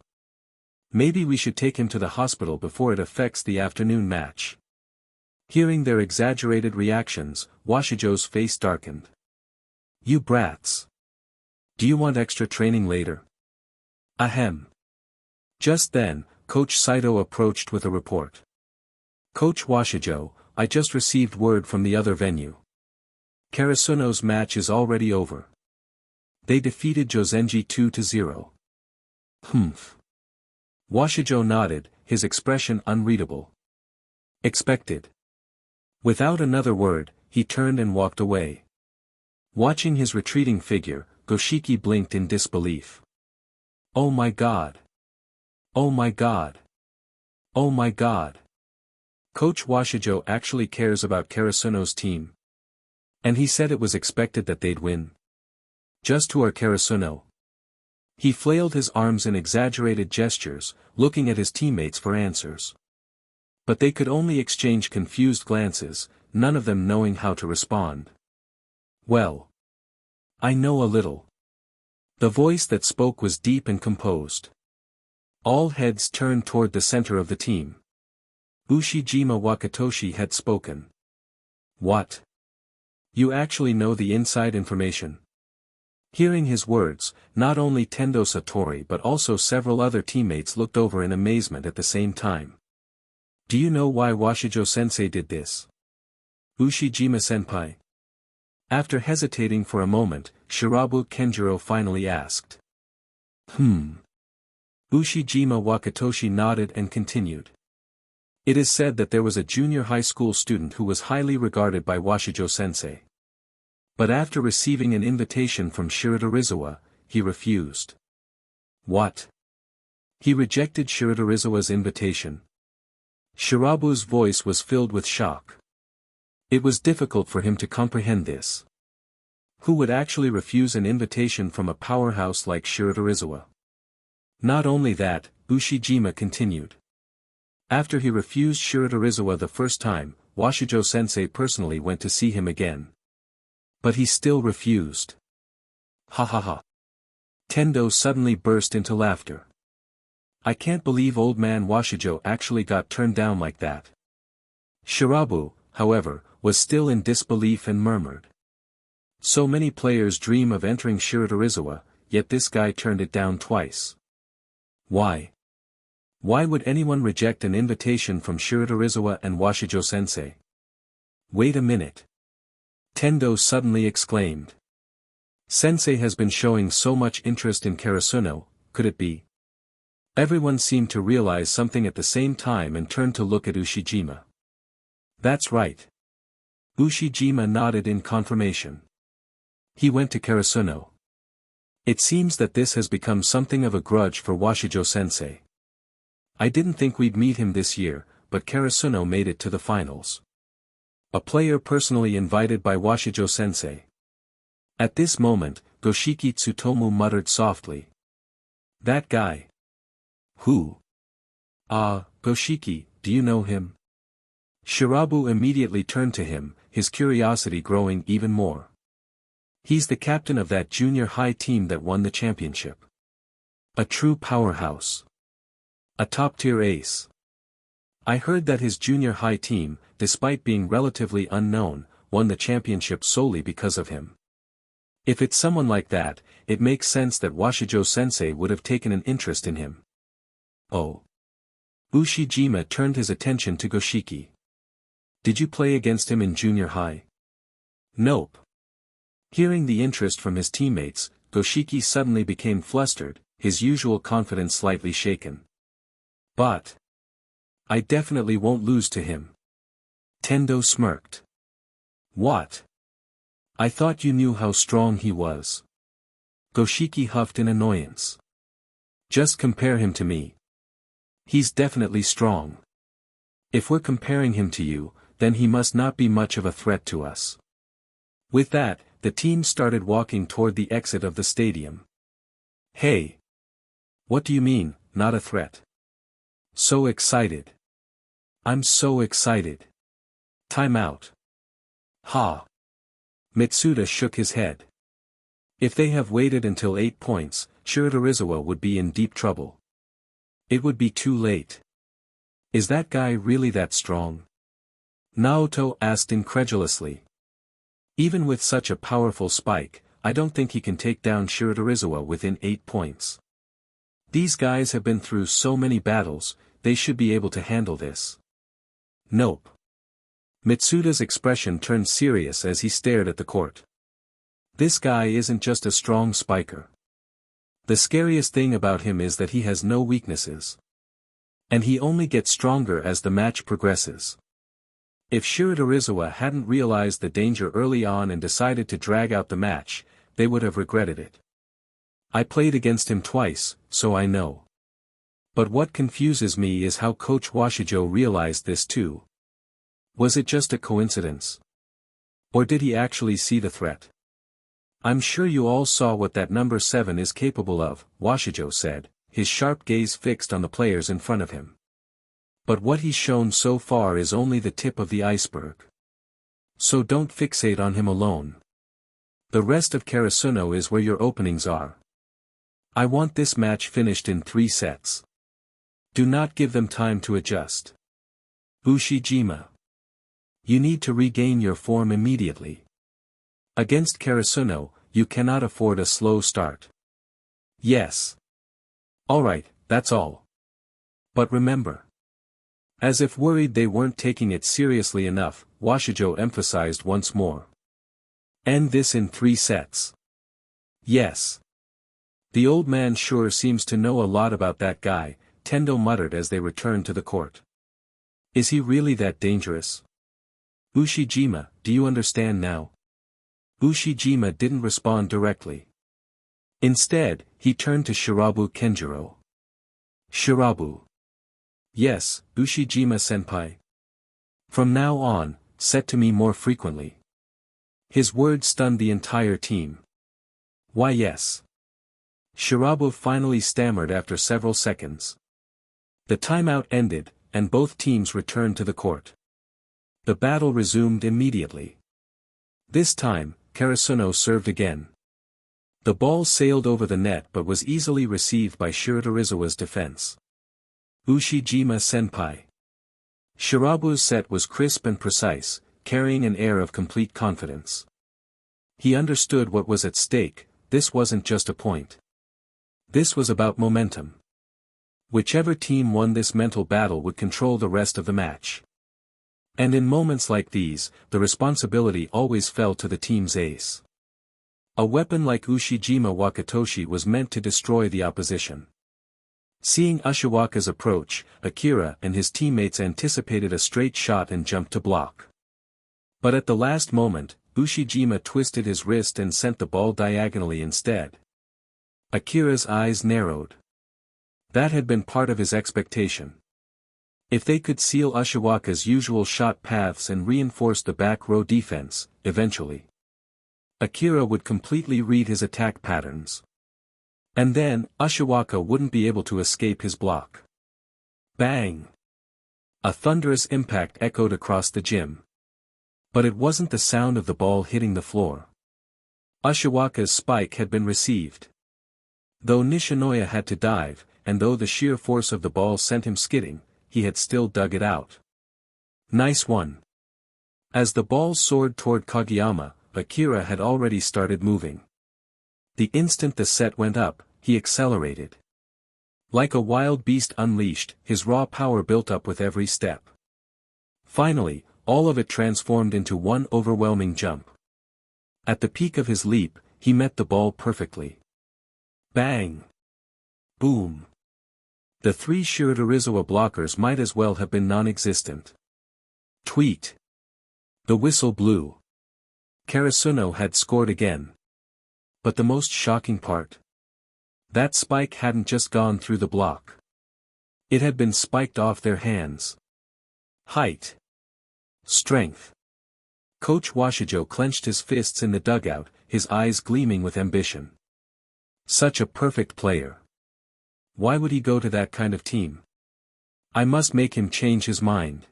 Maybe we should take him to the hospital before it affects the afternoon match. Hearing their exaggerated reactions, Washijo's face darkened. You brats. Do you want extra training later? Ahem. Just then, Coach Saito approached with a report. Coach Washijo, I just received word from the other venue. Karasuno's match is already over. They defeated Josenji 2-0. Humph. Washijo nodded, his expression unreadable. Expected. Without another word, he turned and walked away. Watching his retreating figure, Goshiki blinked in disbelief. Oh my god. Oh my god. Oh my god. Coach Washijo actually cares about Karasuno's team. And he said it was expected that they'd win. Just to our Karasuno. He flailed his arms in exaggerated gestures, looking at his teammates for answers. But they could only exchange confused glances, none of them knowing how to respond. Well. I know a little. The voice that spoke was deep and composed. All heads turned toward the center of the team. Ushijima Wakatoshi had spoken. What? You actually know the inside information? Hearing his words, not only Tendo Satori but also several other teammates looked over in amazement at the same time. Do you know why Washijo-sensei did this? Ushijima-senpai? After hesitating for a moment, Shirabu Kenjiro finally asked. Ushijima Wakatoshi nodded and continued. It is said that there was a junior high school student who was highly regarded by Washijo-sensei. But after receiving an invitation from Shiratorizawa, he refused. What? He rejected Shiratorizawa's invitation. Shirabu's voice was filled with shock. It was difficult for him to comprehend this. Who would actually refuse an invitation from a powerhouse like Shiratorizawa? Not only that, Ushijima continued. After he refused Shiratorizawa the first time, Washijo-sensei personally went to see him again. But he still refused. Ha ha ha. Tendo suddenly burst into laughter. I can't believe old man Washijo actually got turned down like that. Shirabu, however, was still in disbelief and murmured. So many players dream of entering Shiratorizawa, yet this guy turned it down twice. Why? Why would anyone reject an invitation from Shiratorizawa and Washijo-sensei? Wait a minute. Tendo suddenly exclaimed. Sensei has been showing so much interest in Karasuno, could it be? Everyone seemed to realize something at the same time and turned to look at Ushijima. That's right. Ushijima nodded in confirmation. He went to Karasuno. It seems that this has become something of a grudge for Washijo-sensei. I didn't think we'd meet him this year, but Karasuno made it to the finals. A player personally invited by Washijo-sensei. At this moment, Goshiki Tsutomu muttered softly. That guy. Who? Goshiki, do you know him? Shirabu immediately turned to him, his curiosity growing even more. He's the captain of that junior high team that won the championship. A true powerhouse. A top-tier ace. I heard that his junior high team, despite being relatively unknown, won the championship solely because of him. If it's someone like that, it makes sense that Washijo-sensei would have taken an interest in him. Oh. Ushijima turned his attention to Goshiki. Did you play against him in junior high? Nope. Hearing the interest from his teammates, Goshiki suddenly became flustered, his usual confidence slightly shaken. But I definitely won't lose to him. Tendo smirked. What? I thought you knew how strong he was. Goshiki huffed in annoyance. Just compare him to me. He's definitely strong. If we're comparing him to you, then he must not be much of a threat to us. With that, the team started walking toward the exit of the stadium. Hey! What do you mean, not a threat? So excited. I'm so excited. Time out. Ha! Mitsuda shook his head. If they have waited until 8 points, Shiratorizawa would be in deep trouble. It would be too late. Is that guy really that strong? Naoto asked incredulously. Even with such a powerful spike, I don't think he can take down Shiratorizawa within 8 points. These guys have been through so many battles, they should be able to handle this. Nope. Mitsuda's expression turned serious as he stared at the court. This guy isn't just a strong spiker. The scariest thing about him is that he has no weaknesses. And he only gets stronger as the match progresses. If Shiratorizawa hadn't realized the danger early on and decided to drag out the match, they would have regretted it. I played against him twice, so I know. But what confuses me is how Coach Washijo realized this too. Was it just a coincidence? Or did he actually see the threat? I'm sure you all saw what that number 7 is capable of, Washijo said, his sharp gaze fixed on the players in front of him. But what he's shown so far is only the tip of the iceberg. So don't fixate on him alone. The rest of Karasuno is where your openings are. I want this match finished in 3 sets. Do not give them time to adjust. Ushijima. You need to regain your form immediately. Against Karasuno, you cannot afford a slow start. Yes. Alright, that's all. But remember. As if worried they weren't taking it seriously enough, Washijo emphasized once more. End this in 3 sets. Yes. The old man sure seems to know a lot about that guy, Tendo muttered as they returned to the court. Is he really that dangerous? Ushijima, do you understand now? Ushijima didn't respond directly. Instead, he turned to Shirabu Kenjiro. Shirabu. Yes, Ushijima-senpai. From now on, set to me more frequently. His words stunned the entire team. Why yes. Shirabu finally stammered after several seconds. The timeout ended, and both teams returned to the court. The battle resumed immediately. This time, Karasuno served again. The ball sailed over the net but was easily received by Shiratorizawa's defense. Ushijima-senpai. Shirabu's set was crisp and precise, carrying an air of complete confidence. He understood what was at stake. This wasn't just a point. This was about momentum. Whichever team won this mental battle would control the rest of the match. And in moments like these, the responsibility always fell to the team's ace. A weapon like Ushijima Wakatoshi was meant to destroy the opposition. Seeing Ushiwaka's approach, Akira and his teammates anticipated a straight shot and jumped to block. But at the last moment, Ushijima twisted his wrist and sent the ball diagonally instead. Akira's eyes narrowed. That had been part of his expectation. If they could seal Ushiwaka's usual shot paths and reinforce the back row defense, eventually, Akira would completely read his attack patterns. And then, Ushiwaka wouldn't be able to escape his block. Bang! A thunderous impact echoed across the gym. But it wasn't the sound of the ball hitting the floor. Ushiwaka's spike had been received. Though Nishinoya had to dive, and though the sheer force of the ball sent him skidding, he had still dug it out. Nice one. As the ball soared toward Kageyama, Akira had already started moving. The instant the set went up, he accelerated. Like a wild beast unleashed, his raw power built up with every step. Finally, all of it transformed into one overwhelming jump. At the peak of his leap, he met the ball perfectly. Bang! Boom! The 3 Shiratorizawa blockers might as well have been non-existent. Tweet! The whistle blew. Karasuno had scored again. But the most shocking part? That spike hadn't just gone through the block. It had been spiked off their hands. Height. Strength. Coach Washijo clenched his fists in the dugout, his eyes gleaming with ambition. Such a perfect player. Why would he go to that kind of team? I must make him change his mind.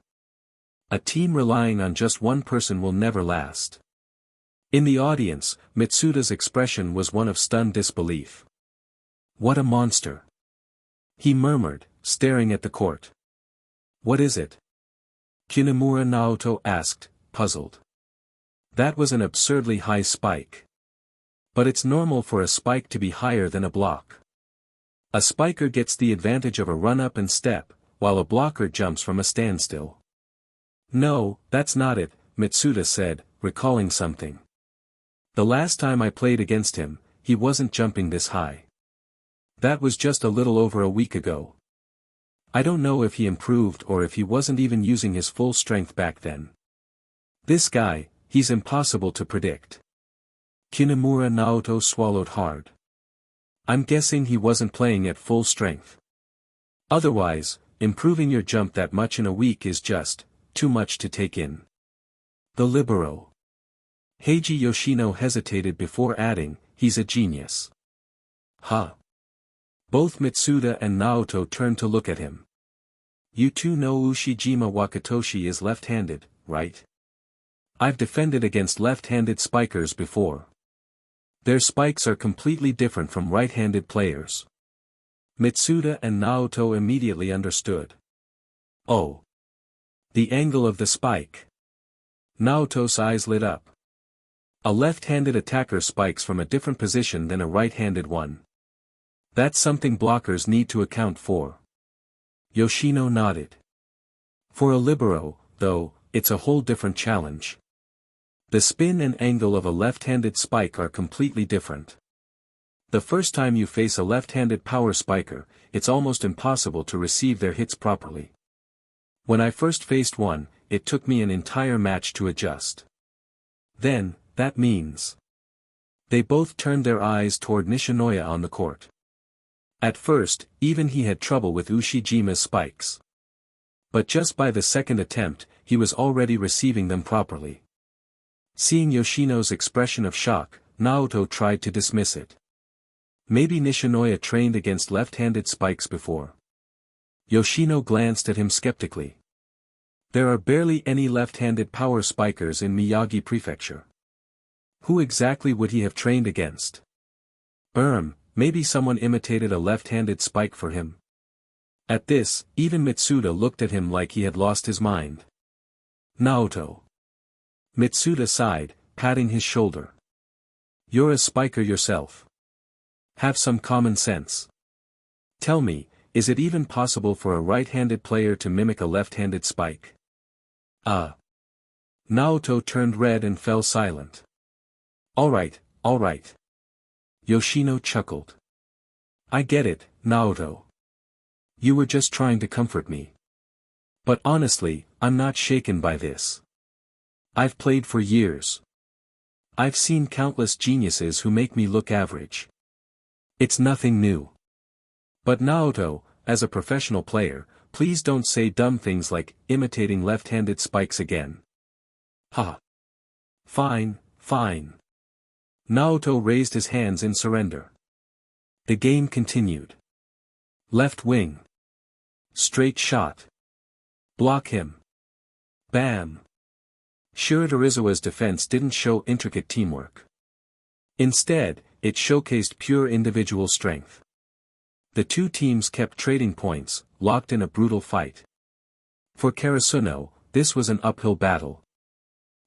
A team relying on just one person will never last. In the audience, Mitsuda's expression was one of stunned disbelief. What a monster! He murmured, staring at the court. What is it? Kinemura Naoto asked, puzzled. That was an absurdly high spike. But it's normal for a spike to be higher than a block. A spiker gets the advantage of a run-up and step, while a blocker jumps from a standstill. No, that's not it, Mitsuda said, recalling something. The last time I played against him, he wasn't jumping this high. That was just a little over a week ago. I don't know if he improved or if he wasn't even using his full strength back then. This guy, he's impossible to predict. Kinemura Naoto swallowed hard. I'm guessing he wasn't playing at full strength. Otherwise, improving your jump that much in a week is just too much to take in. The libero. Heiji Yoshino hesitated before adding, he's a genius. Huh. Both Mitsuda and Naoto turned to look at him. You two know Ushijima Wakatoshi is left-handed, right? I've defended against left-handed spikers before. Their spikes are completely different from right-handed players. Mitsuda and Naoto immediately understood. Oh. The angle of the spike. Naoto's eyes lit up. A left-handed attacker spikes from a different position than a right-handed one. That's something blockers need to account for. Yoshino nodded. For a libero, though, it's a whole different challenge. The spin and angle of a left-handed spike are completely different. The first time you face a left-handed power spiker, it's almost impossible to receive their hits properly. When I first faced one, it took me an entire match to adjust. Then, that means. They both turned their eyes toward Nishinoya on the court. At first, even he had trouble with Ushijima's spikes. But just by the second attempt, he was already receiving them properly. Seeing Yoshino's expression of shock, Naoto tried to dismiss it. Maybe Nishinoya trained against left-handed spikes before. Yoshino glanced at him skeptically. There are barely any left-handed power spikers in Miyagi Prefecture. Who exactly would he have trained against? Maybe someone imitated a left-handed spike for him. At this, even Mitsuda looked at him like he had lost his mind. Naoto. Mitsuda sighed, patting his shoulder. You're a spiker yourself. Have some common sense. Tell me, is it even possible for a right-handed player to mimic a left-handed spike? Naoto turned red and fell silent. All right. Yoshino chuckled. I get it, Naoto. You were just trying to comfort me. But honestly, I'm not shaken by this. I've played for years. I've seen countless geniuses who make me look average. It's nothing new. But Naoto, as a professional player, please don't say dumb things like imitating left-handed spikes again. Ha. Fine. Naoto raised his hands in surrender. The game continued. Left wing. Straight shot. Block him. Bam. Shiratorizawa's defense didn't show intricate teamwork. Instead, it showcased pure individual strength. The two teams kept trading points, locked in a brutal fight. For Karasuno, this was an uphill battle.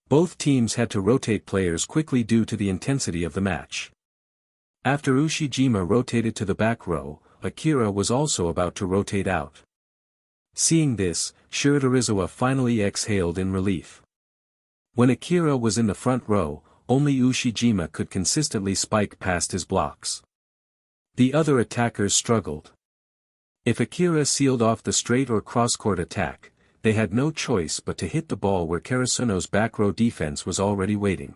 Both teams had to rotate players quickly due to the intensity of the match. After Ushijima rotated to the back row, Akira was also about to rotate out. Seeing this, Shiratorizawa finally exhaled in relief. When Akira was in the front row, only Ushijima could consistently spike past his blocks. The other attackers struggled. If Akira sealed off the straight or cross-court attack, they had no choice but to hit the ball where Karasuno's back row defense was already waiting.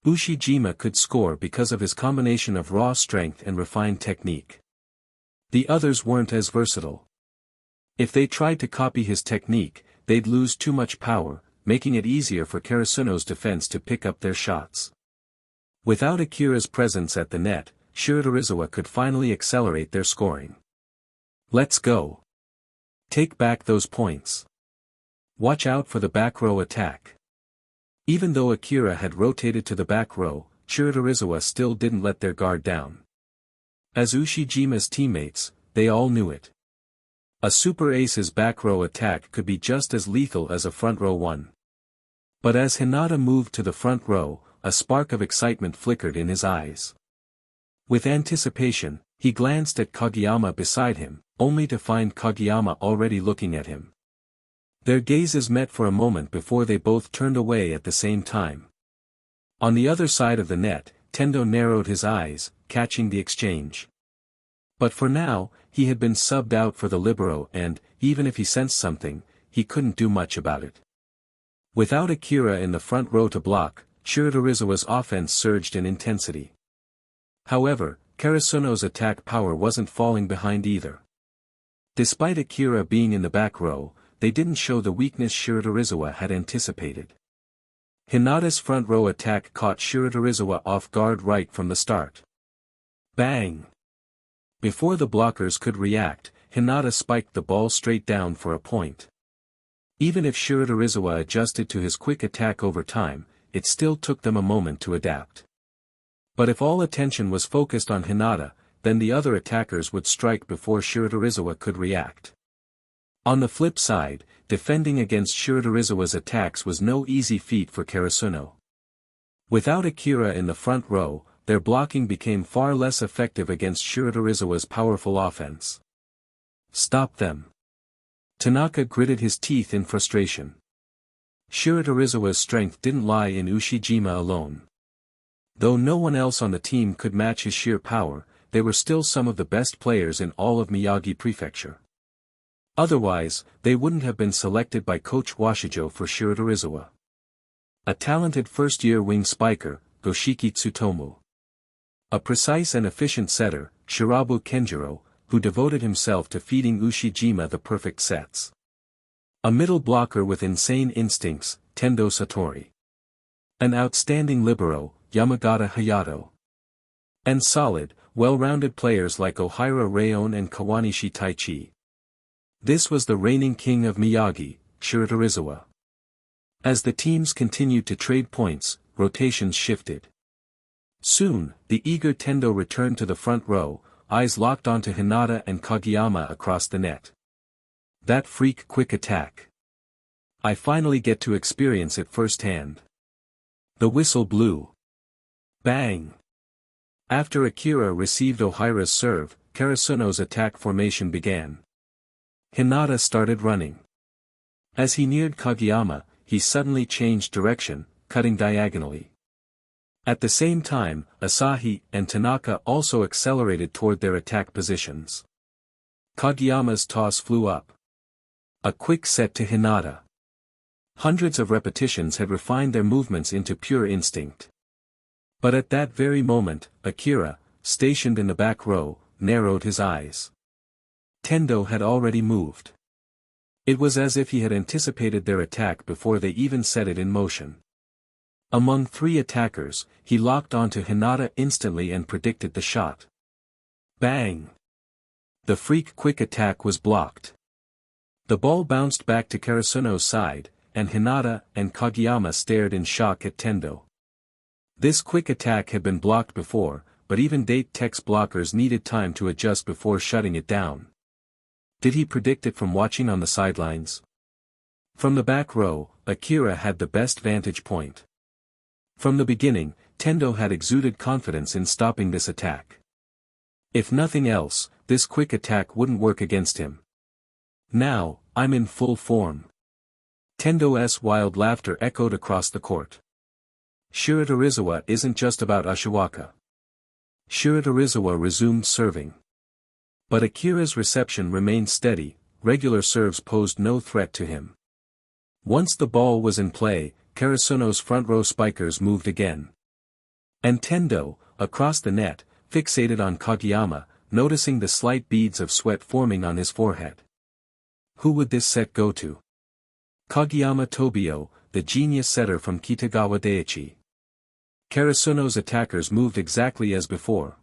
Ushijima could score because of his combination of raw strength and refined technique. The others weren't as versatile. If they tried to copy his technique, they'd lose too much power, making it easier for Karasuno's defense to pick up their shots. Without Akira's presence at the net, Shiratorizawa could finally accelerate their scoring. Let's go. Take back those points. Watch out for the back row attack. Even though Akira had rotated to the back row, Shiratorizawa still didn't let their guard down. As Ushijima's teammates, they all knew it. A super ace's back row attack could be just as lethal as a front row one. But as Hinata moved to the front row, a spark of excitement flickered in his eyes. With anticipation, he glanced at Kageyama beside him, only to find Kageyama already looking at him. Their gazes met for a moment before they both turned away at the same time. On the other side of the net, Tendo narrowed his eyes, catching the exchange. But for now, he had been subbed out for the libero and, even if he sensed something, he couldn't do much about it. Without Akira in the front row to block, Shiratorizawa's offense surged in intensity. However, Karasuno's attack power wasn't falling behind either. Despite Akira being in the back row, they didn't show the weakness Shiratorizawa had anticipated. Hinata's front row attack caught Shiratorizawa off guard right from the start. Bang! Before the blockers could react, Hinata spiked the ball straight down for a point. Even if Shiratorizawa adjusted to his quick attack over time, it still took them a moment to adapt. But if all attention was focused on Hinata, then the other attackers would strike before Shiratorizawa could react. On the flip side, defending against Shiratorizawa's attacks was no easy feat for Karasuno. Without Akira in the front row, their blocking became far less effective against Shiratorizawa's powerful offense. Stop them. Tanaka gritted his teeth in frustration. Shiratorizawa's strength didn't lie in Ushijima alone. Though no one else on the team could match his sheer power, they were still some of the best players in all of Miyagi Prefecture. Otherwise, they wouldn't have been selected by Coach Washijo for Shiratorizawa. A talented first-year wing spiker, Goshiki Tsutomu. A precise and efficient setter, Shirabu Kenjiro, who devoted himself to feeding Ushijima the perfect sets. A middle blocker with insane instincts, Tendo Satori. An outstanding libero, Yamagata Hayato. And solid, well-rounded players like Ohira Rayon and Kawanishi Taichi. This was the reigning king of Miyagi, Shiratorizawa. As the teams continued to trade points, rotations shifted. Soon, the eager Tendo returned to the front row, eyes locked onto Hinata and Kageyama across the net. That freak quick attack. I finally get to experience it firsthand. The whistle blew. Bang! After Akira received Ohira's serve, Karasuno's attack formation began. Hinata started running. As he neared Kageyama, he suddenly changed direction, cutting diagonally. At the same time, Asahi and Tanaka also accelerated toward their attack positions. Kageyama's toss flew up. A quick set to Hinata. Hundreds of repetitions had refined their movements into pure instinct. But at that very moment, Akira, stationed in the back row, narrowed his eyes. Tendo had already moved. It was as if he had anticipated their attack before they even set it in motion. Among three attackers, he locked onto Hinata instantly and predicted the shot. Bang! The freak quick attack was blocked. The ball bounced back to Karasuno's side, and Hinata and Kageyama stared in shock at Tendo. This quick attack had been blocked before, but even Date Tech's blockers needed time to adjust before shutting it down. Did he predict it from watching on the sidelines? From the back row, Akira had the best vantage point. From the beginning, Tendo had exuded confidence in stopping this attack. If nothing else, this quick attack wouldn't work against him. Now, I'm in full form. Tendo's wild laughter echoed across the court. Shiratorizawa isn't just about Ashiwaka. Shiratorizawa resumed serving. But Akira's reception remained steady, regular serves posed no threat to him. Once the ball was in play, Karasuno's front row spikers moved again. And Tendo, across the net, fixated on Kageyama, noticing the slight beads of sweat forming on his forehead. Who would this set go to? Kageyama Tobio, the genius setter from Kitagawa Daiichi. Karasuno's attackers moved exactly as before.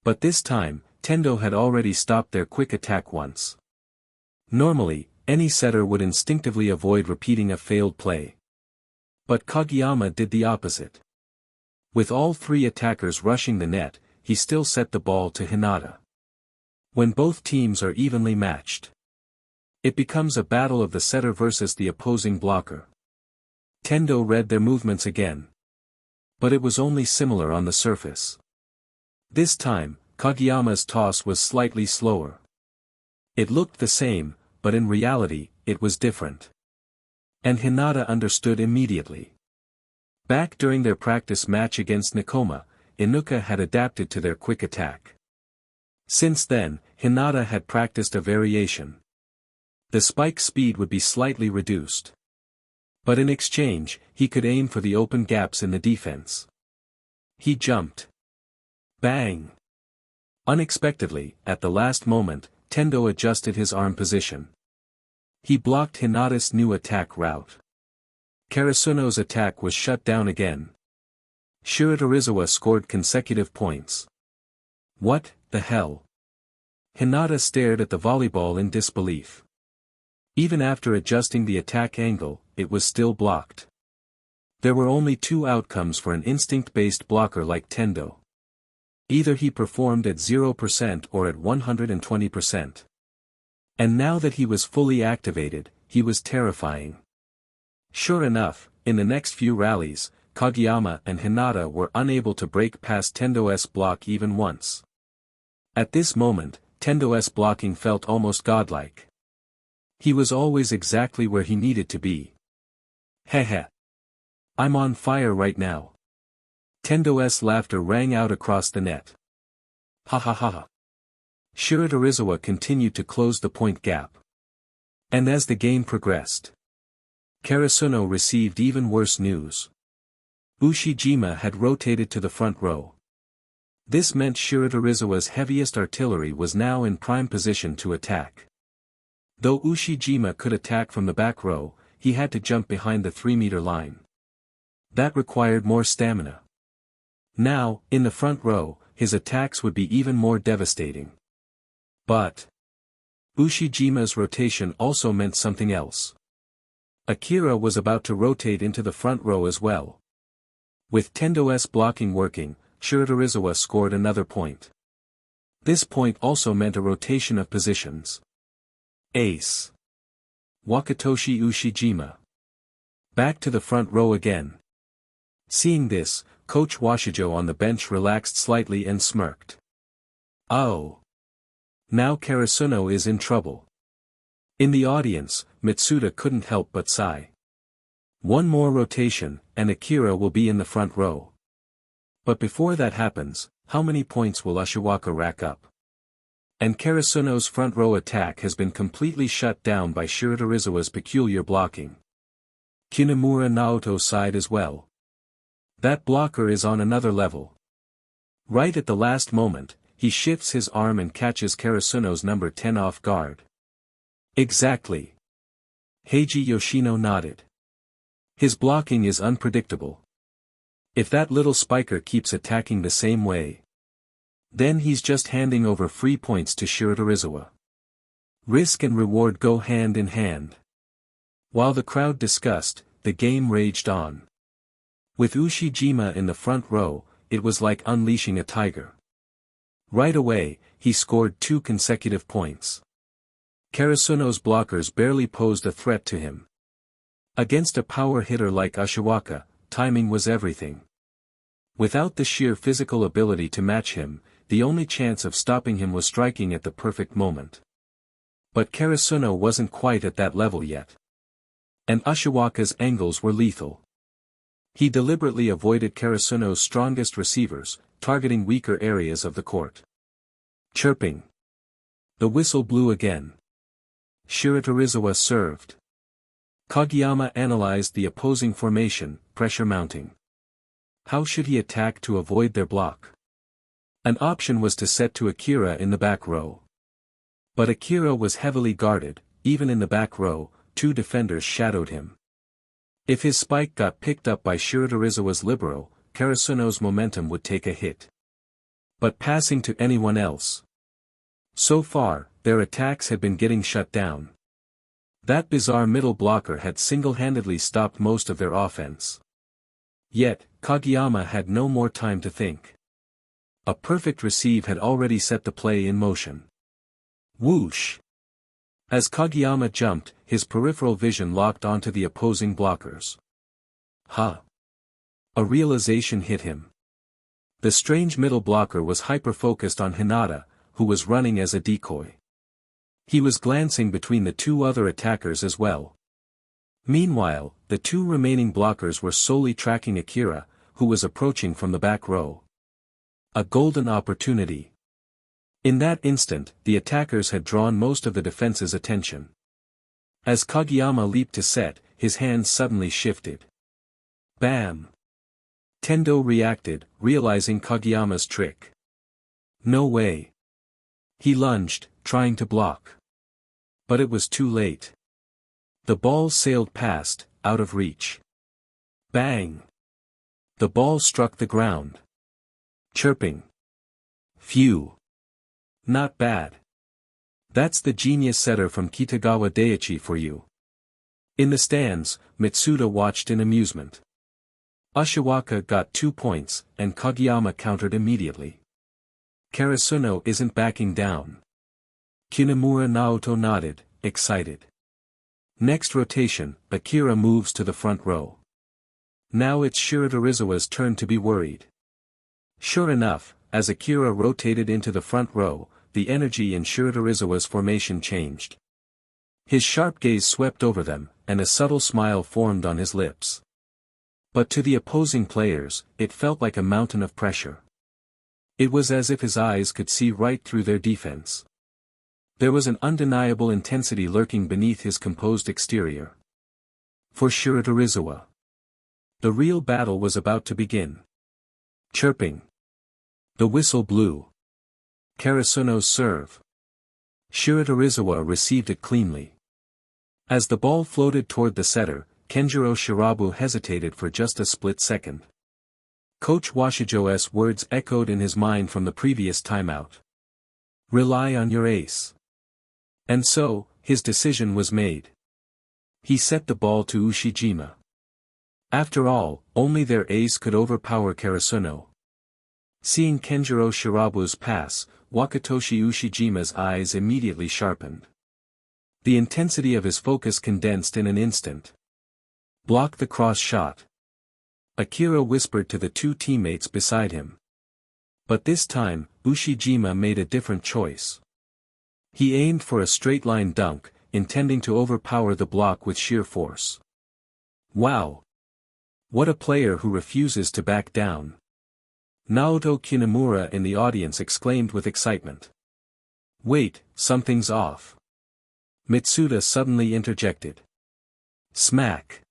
But this time, Tendo had already stopped their quick attack once. Normally, any setter would instinctively avoid repeating a failed play. But Kageyama did the opposite. With all three attackers rushing the net, he still set the ball to Hinata. When both teams are evenly matched, it becomes a battle of the setter versus the opposing blocker. Tendo read their movements again. But it was only similar on the surface. This time, Kageyama's toss was slightly slower. It looked the same, but in reality, it was different. And Hinata understood immediately. Back during their practice match against Nekoma, Inuka had adapted to their quick attack. Since then, Hinata had practiced a variation. The spike speed would be slightly reduced. But in exchange, he could aim for the open gaps in the defense. He jumped. Bang! Unexpectedly, at the last moment, Tendo adjusted his arm position. He blocked Hinata's new attack route. Karasuno's attack was shut down again. Shiratorizawa scored consecutive points. What the hell? Hinata stared at the volleyball in disbelief. Even after adjusting the attack angle, it was still blocked. There were only two outcomes for an instinct-based blocker like Tendo. Either he performed at 0% or at 120%. And now that he was fully activated, he was terrifying. Sure enough, in the next few rallies, Kageyama and Hinata were unable to break past Tendo's block even once. At this moment, Tendo's blocking felt almost godlike. He was always exactly where he needed to be. Heh. I'm on fire right now. Tendo's laughter rang out across the net. Ha ha ha. Shiratorizawa continued to close the point gap. And as the game progressed, Karasuno received even worse news. Ushijima had rotated to the front row. This meant Shiratorizawa's heaviest artillery was now in prime position to attack. Though Ushijima could attack from the back row, he had to jump behind the 3-meter line. That required more stamina. Now, in the front row, his attacks would be even more devastating. But Ushijima's rotation also meant something else. Akira was about to rotate into the front row as well. With Tendo's blocking working, Shiratorizawa scored another point. This point also meant a rotation of positions. Ace. Wakatoshi Ushijima. Back to the front row again. Seeing this, Coach Washijo on the bench relaxed slightly and smirked. Oh. Now Karasuno is in trouble. In the audience, Mitsuda couldn't help but sigh. One more rotation, and Akira will be in the front row. But before that happens, how many points will Ashiwaka rack up? And Karasuno's front row attack has been completely shut down by Shiratorizawa's peculiar blocking. Kinemura Naoto's side as well. That blocker is on another level. Right at the last moment, he shifts his arm and catches Karasuno's number 10 off guard. Exactly. Heiji Yoshino nodded. His blocking is unpredictable. If that little spiker keeps attacking the same way, then he's just handing over free points to Shiratorizawa. Risk and reward go hand in hand. While the crowd discussed, the game raged on. With Ushijima in the front row, it was like unleashing a tiger. Right away, he scored 2 consecutive points. Karasuno's blockers barely posed a threat to him. Against a power hitter like Ashiwaka, timing was everything. Without the sheer physical ability to match him, the only chance of stopping him was striking at the perfect moment. But Karasuno wasn't quite at that level yet. And Ashiwaka's angles were lethal. He deliberately avoided Karasuno's strongest receivers, targeting weaker areas of the court. Chirping. The whistle blew again. Shiratorizawa served. Kageyama analyzed the opposing formation, pressure mounting. How should he attack to avoid their block? An option was to set to Akira in the back row. But Akira was heavily guarded, even in the back row, 2 defenders shadowed him. If his spike got picked up by Shiratorizawa's libero, Karasuno's momentum would take a hit. But passing to anyone else. So far, their attacks had been getting shut down. That bizarre middle blocker had single-handedly stopped most of their offense. Yet, Kageyama had no more time to think. A perfect receive had already set the play in motion. Whoosh! As Kageyama jumped, his peripheral vision locked onto the opposing blockers. Ha! A realization hit him. The strange middle blocker was hyper-focused on Hinata, who was running as a decoy. He was glancing between the 2 other attackers as well. Meanwhile, the 2 remaining blockers were solely tracking Akira, who was approaching from the back row. A golden opportunity. In that instant, the attackers had drawn most of the defense's attention. As Kageyama leaped to set, his hands suddenly shifted. Bam! Tendo reacted, realizing Kageyama's trick. No way. He lunged, trying to block. But it was too late. The ball sailed past, out of reach. Bang! The ball struck the ground. Chirping. Phew. Not bad. That's the genius setter from Kitagawa Daiichi for you. In the stands, Mitsuda watched in amusement. Ashiwaka got 2 points, and Kageyama countered immediately. Karasuno isn't backing down. Kinemura Naoto nodded, excited. Next rotation, Akira moves to the front row. Now it's Shiratorizawa's turn to be worried. Sure enough, as Akira rotated into the front row, the energy in Shiratorizawa's formation changed. His sharp gaze swept over them, and a subtle smile formed on his lips. But to the opposing players, it felt like a mountain of pressure. It was as if his eyes could see right through their defense. There was an undeniable intensity lurking beneath his composed exterior. For Shiratorizawa, the real battle was about to begin. Chirping. The whistle blew. Karasuno's serve. Shiratorizawa received it cleanly. As the ball floated toward the setter, Kenjiro Shirabu hesitated for just a split second. Coach Washijo's words echoed in his mind from the previous timeout. Rely on your ace. And so, his decision was made. He set the ball to Ushijima. After all, only their ace could overpower Karasuno. Seeing Kenjiro Shirabu's pass, Wakatoshi Ushijima's eyes immediately sharpened. The intensity of his focus condensed in an instant. Block the cross shot. Akira whispered to the two teammates beside him. But this time, Ushijima made a different choice. He aimed for a straight-line dunk, intending to overpower the block with sheer force. Wow! What a player who refuses to back down. Naoto Kinemura in the audience exclaimed with excitement. Wait, something's off. Mitsuda suddenly interjected. Smack.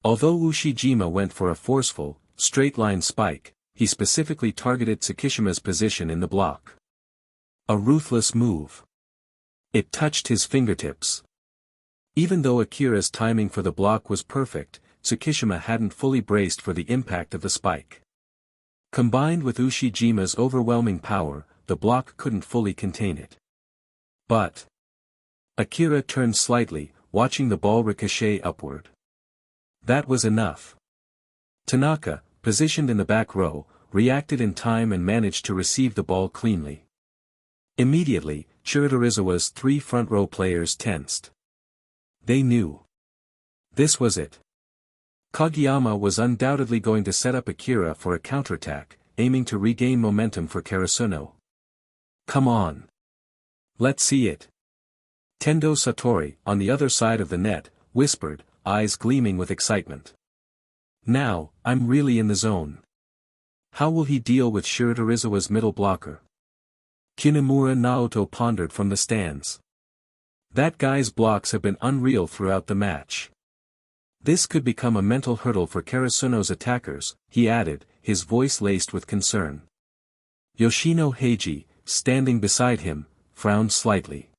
Although Ushijima went for a forceful, straight-line spike, he specifically targeted Tsukishima's position in the block. A ruthless move. It touched his fingertips. Even though Akira's timing for the block was perfect, Tsukishima hadn't fully braced for the impact of the spike. Combined with Ushijima's overwhelming power, the block couldn't fully contain it. But Akira turned slightly, watching the ball ricochet upward. That was enough. Tanaka, positioned in the back row, reacted in time and managed to receive the ball cleanly. Immediately, Shiratorizawa's three front-row players tensed. They knew. This was it. Kageyama was undoubtedly going to set up Akira for a counterattack, aiming to regain momentum for Karasuno. Come on. Let's see it. Tendo Satori, on the other side of the net, whispered, eyes gleaming with excitement. Now, I'm really in the zone. How will he deal with Shiratorizawa's middle blocker? Kinemura Naoto pondered from the stands. That guy's blocks have been unreal throughout the match. This could become a mental hurdle for Karasuno's attackers, he added, his voice laced with concern. Yoshino Heiji, standing beside him, frowned slightly.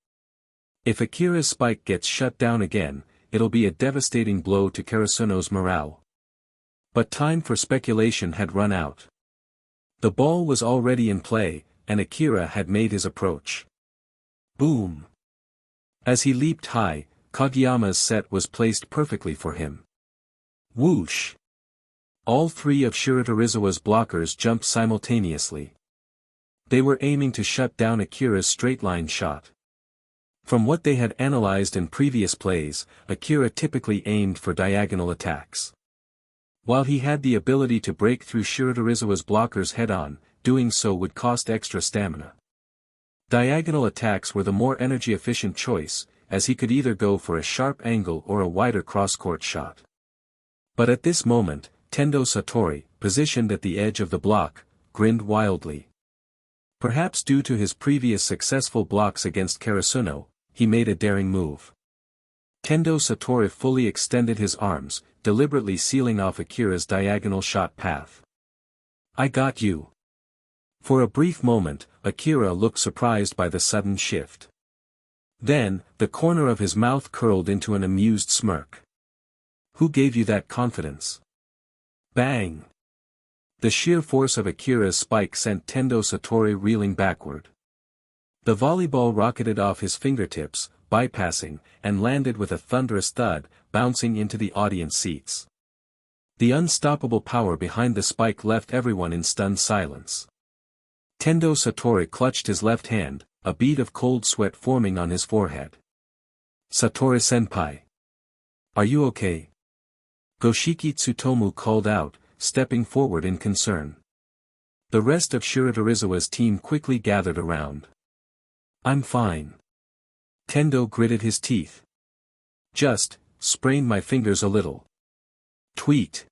If Akira's spike gets shut down again, it'll be a devastating blow to Karasuno's morale. But time for speculation had run out. The ball was already in play, and Akira had made his approach. Boom! As he leaped high, Kageyama's set was placed perfectly for him. Whoosh! All three of Shiratorizawa's blockers jumped simultaneously. They were aiming to shut down Akira's straight-line shot. From what they had analyzed in previous plays, Akira typically aimed for diagonal attacks. While he had the ability to break through Shiratorizawa's blockers head-on, doing so would cost extra stamina. Diagonal attacks were the more energy-efficient choice, as he could either go for a sharp angle or a wider cross-court shot. But at this moment, Tendo Satori, positioned at the edge of the block, grinned wildly. Perhaps due to his previous successful blocks against Karasuno, he made a daring move. Tendo Satori fully extended his arms, deliberately sealing off Akira's diagonal shot path. I got you. For a brief moment, Akira looked surprised by the sudden shift. Then, the corner of his mouth curled into an amused smirk. Who gave you that confidence? Bang! The sheer force of Akira's spike sent Tendo Satori reeling backward. The volleyball rocketed off his fingertips, bypassing, and landed with a thunderous thud, bouncing into the audience seats. The unstoppable power behind the spike left everyone in stunned silence. Tendo Satori clutched his left hand, a bead of cold sweat forming on his forehead. Satori-senpai. Are you okay? Goshiki Tsutomu called out, stepping forward in concern. The rest of Shiratorizawa's team quickly gathered around. I'm fine. Kendo gritted his teeth. Just, sprained my fingers a little. Tweet.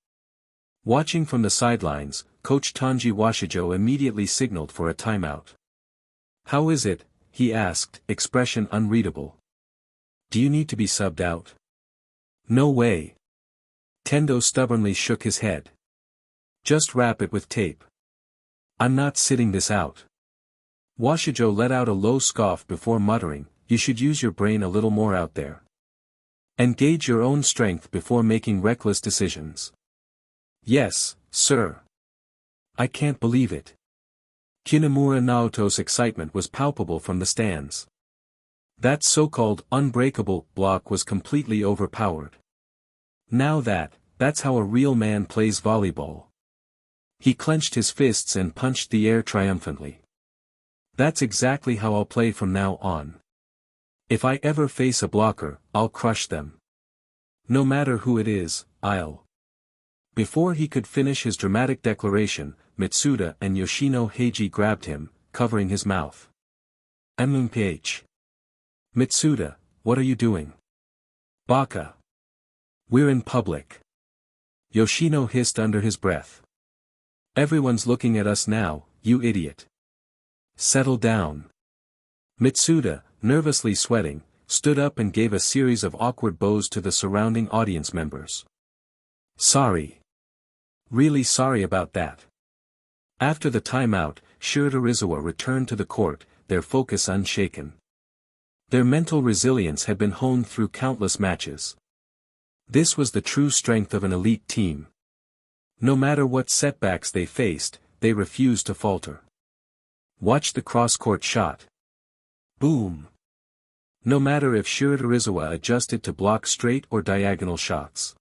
Watching from the sidelines, Coach Tanji Washijo immediately signaled for a timeout. How is it? He asked, expression unreadable. Do you need to be subbed out? No way. Kendo stubbornly shook his head. Just wrap it with tape. I'm not sitting this out. Washijo let out a low scoff before muttering, you should use your brain a little more out there. And gauge your own strength before making reckless decisions. Yes, sir. I can't believe it. Kinemura Naoto's excitement was palpable from the stands. That so-called unbreakable block was completely overpowered. Now that's how a real man plays volleyball. He clenched his fists and punched the air triumphantly. That's exactly how I'll play from now on. If I ever face a blocker, I'll crush them. No matter who it is, I'll. Before he could finish his dramatic declaration, Mitsuda and Yoshino Heiji grabbed him, covering his mouth. MMPH. Mitsuda, what are you doing? Baka. We're in public. Yoshino hissed under his breath. Everyone's looking at us now, you idiot. Settle down. Mitsuda, nervously sweating, stood up and gave a series of awkward bows to the surrounding audience members. Sorry. Really sorry about that. After the timeout, Shiratorizawa returned to the court, their focus unshaken. Their mental resilience had been honed through countless matches. This was the true strength of an elite team. No matter what setbacks they faced, they refused to falter. Watch the cross-court shot. Boom. No matter if Shiratorizawa adjusted to block straight or diagonal shots.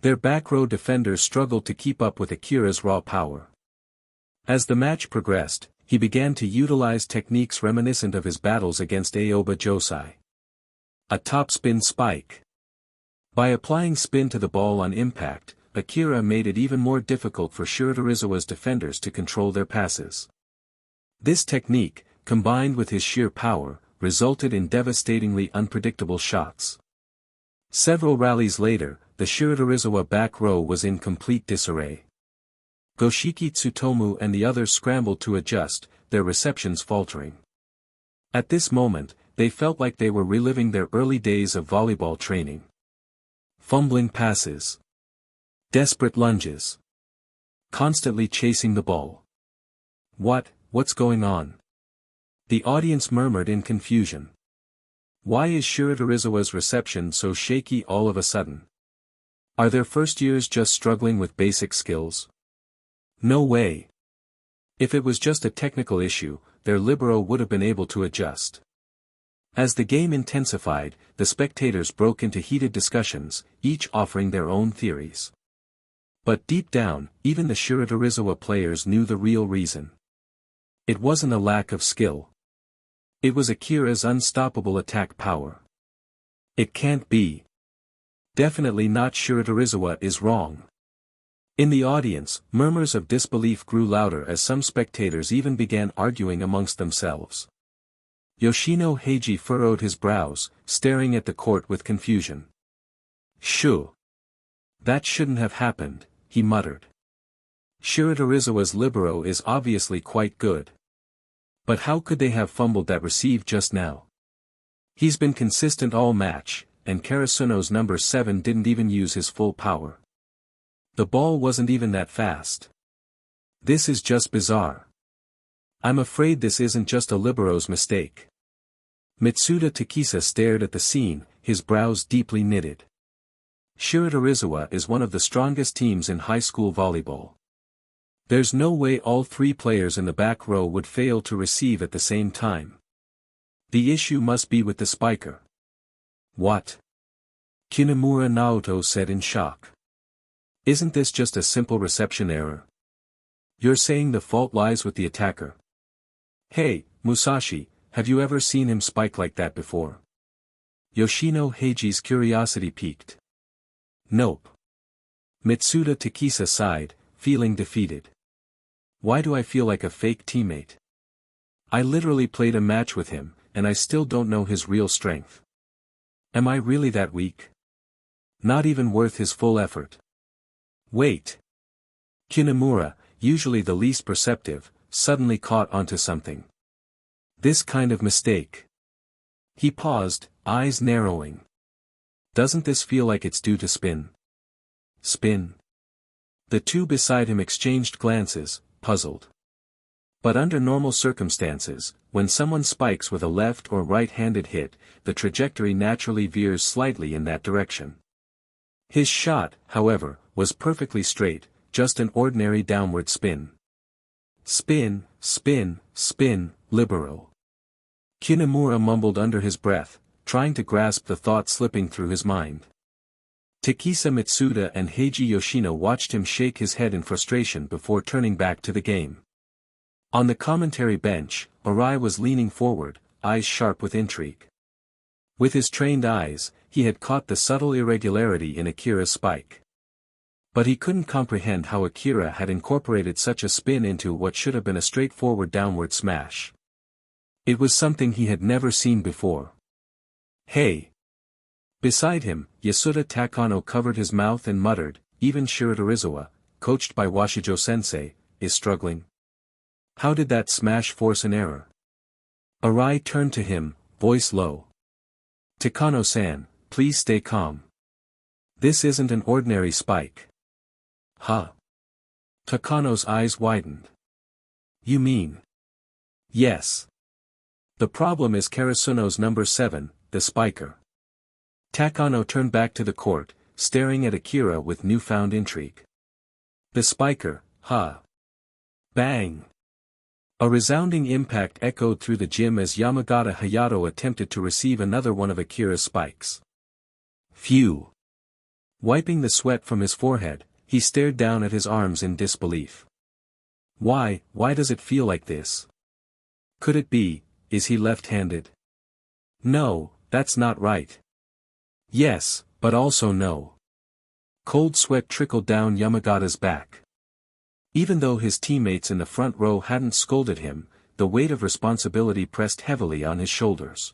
Their back row defenders struggled to keep up with Akira's raw power. As the match progressed, he began to utilize techniques reminiscent of his battles against Aoba Josai. A topspin spike. By applying spin to the ball on impact, Akira made it even more difficult for Shiratorizawa's defenders to control their passes. This technique, combined with his sheer power, resulted in devastatingly unpredictable shots. Several rallies later, the Shiratorizawa back row was in complete disarray. Goshiki Tsutomu and the others scrambled to adjust, their receptions faltering. At this moment, they felt like they were reliving their early days of volleyball training. Fumbling passes. Desperate lunges. Constantly chasing the ball. What's going on? The audience murmured in confusion. Why is Shiratorizawa's reception so shaky all of a sudden? Are their first years just struggling with basic skills? No way. If it was just a technical issue, their libero would have been able to adjust. As the game intensified, the spectators broke into heated discussions, each offering their own theories. But deep down, even the Shiratorizawa players knew the real reason. It wasn't a lack of skill. It was Akira's unstoppable attack power. It can't be. Definitely not. Shiratorizawa is wrong. In the audience, murmurs of disbelief grew louder as some spectators even began arguing amongst themselves. Yoshino Heiji furrowed his brows, staring at the court with confusion. Shoo. That shouldn't have happened, he muttered. Shiratorizawa's libero is obviously quite good. But how could they have fumbled that receive just now? He's been consistent all match, and Karasuno's number 7 didn't even use his full power. The ball wasn't even that fast. This is just bizarre. I'm afraid this isn't just a libero's mistake. Mitsuda Takisa stared at the scene, his brows deeply knitted. Shiratorizawa is one of the strongest teams in high school volleyball. There's no way all three players in the back row would fail to receive at the same time. The issue must be with the spiker. What? Kinemura Naoto said in shock. Isn't this just a simple reception error? You're saying the fault lies with the attacker? Hey, Musashi, have you ever seen him spike like that before? Yoshino Heiji's curiosity piqued. Nope. Mitsuda Takisa sighed, feeling defeated. Why do I feel like a fake teammate? I literally played a match with him, and I still don't know his real strength. Am I really that weak? Not even worth his full effort. Wait. Kinemura, usually the least perceptive, suddenly caught onto something. This kind of mistake. He paused, eyes narrowing. Doesn't this feel like it's due to spin? Spin? The two beside him exchanged glances, puzzled. But under normal circumstances, when someone spikes with a left or right-handed hit, the trajectory naturally veers slightly in that direction. His shot, however, was perfectly straight, just an ordinary downward spin. Spin, spin, spin, libero. Kinemura mumbled under his breath, trying to grasp the thought slipping through his mind. Takisa Mitsuda and Heiji Yoshino watched him shake his head in frustration before turning back to the game. On the commentary bench, Arai was leaning forward, eyes sharp with intrigue. With his trained eyes, he had caught the subtle irregularity in Akira's spike. But he couldn't comprehend how Akira had incorporated such a spin into what should have been a straightforward downward smash. It was something he had never seen before. Hey! Beside him, Yasuda Takano covered his mouth and muttered, even Shiratorizawa, coached by Washijo-sensei, is struggling. How did that smash force an error? Arai turned to him, voice low. Takano-san, please stay calm. This isn't an ordinary spike. Huh? Takano's eyes widened. You mean? Yes. The problem is Karasuno's number 7, the spiker. Takano turned back to the court, staring at Akira with newfound intrigue. The spiker, huh? Bang! A resounding impact echoed through the gym as Yamagata Hayato attempted to receive another one of Akira's spikes. Phew! Wiping the sweat from his forehead, he stared down at his arms in disbelief. Why does it feel like this? Could it be, is he left-handed? No, that's not right. Yes, but also no. Cold sweat trickled down Yamagata's back. Even though his teammates in the front row hadn't scolded him, the weight of responsibility pressed heavily on his shoulders.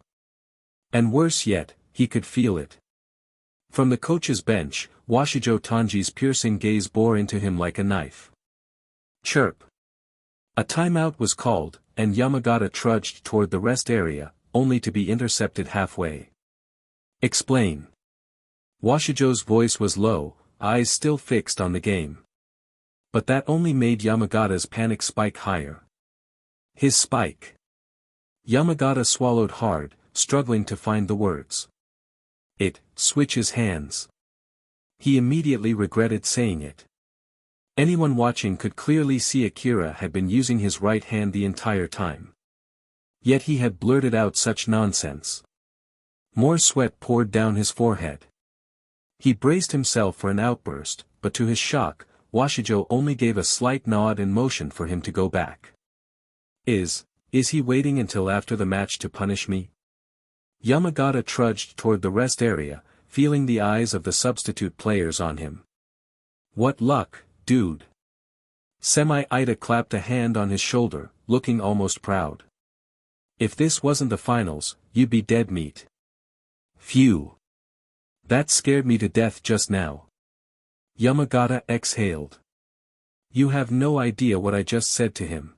And worse yet, he could feel it. From the coach's bench, Washijo Tanji's piercing gaze bore into him like a knife. Chirp. A timeout was called, and Yamagata trudged toward the rest area, only to be intercepted halfway. Explain. Washijo's voice was low, eyes still fixed on the game. But that only made Yamagata's panic spike higher. His spike. Yamagata swallowed hard, struggling to find the words. It switches hands. He immediately regretted saying it. Anyone watching could clearly see Akira had been using his right hand the entire time. Yet he had blurted out such nonsense. More sweat poured down his forehead. He braced himself for an outburst, but to his shock, Washijo only gave a slight nod and motion for him to go back. Is he waiting until after the match to punish me? Yamagata trudged toward the rest area, feeling the eyes of the substitute players on him. What luck, dude. Semi-Ida clapped a hand on his shoulder, looking almost proud. If this wasn't the finals, you'd be dead meat. Phew. That scared me to death just now. Yamagata exhaled. You have no idea what I just said to him.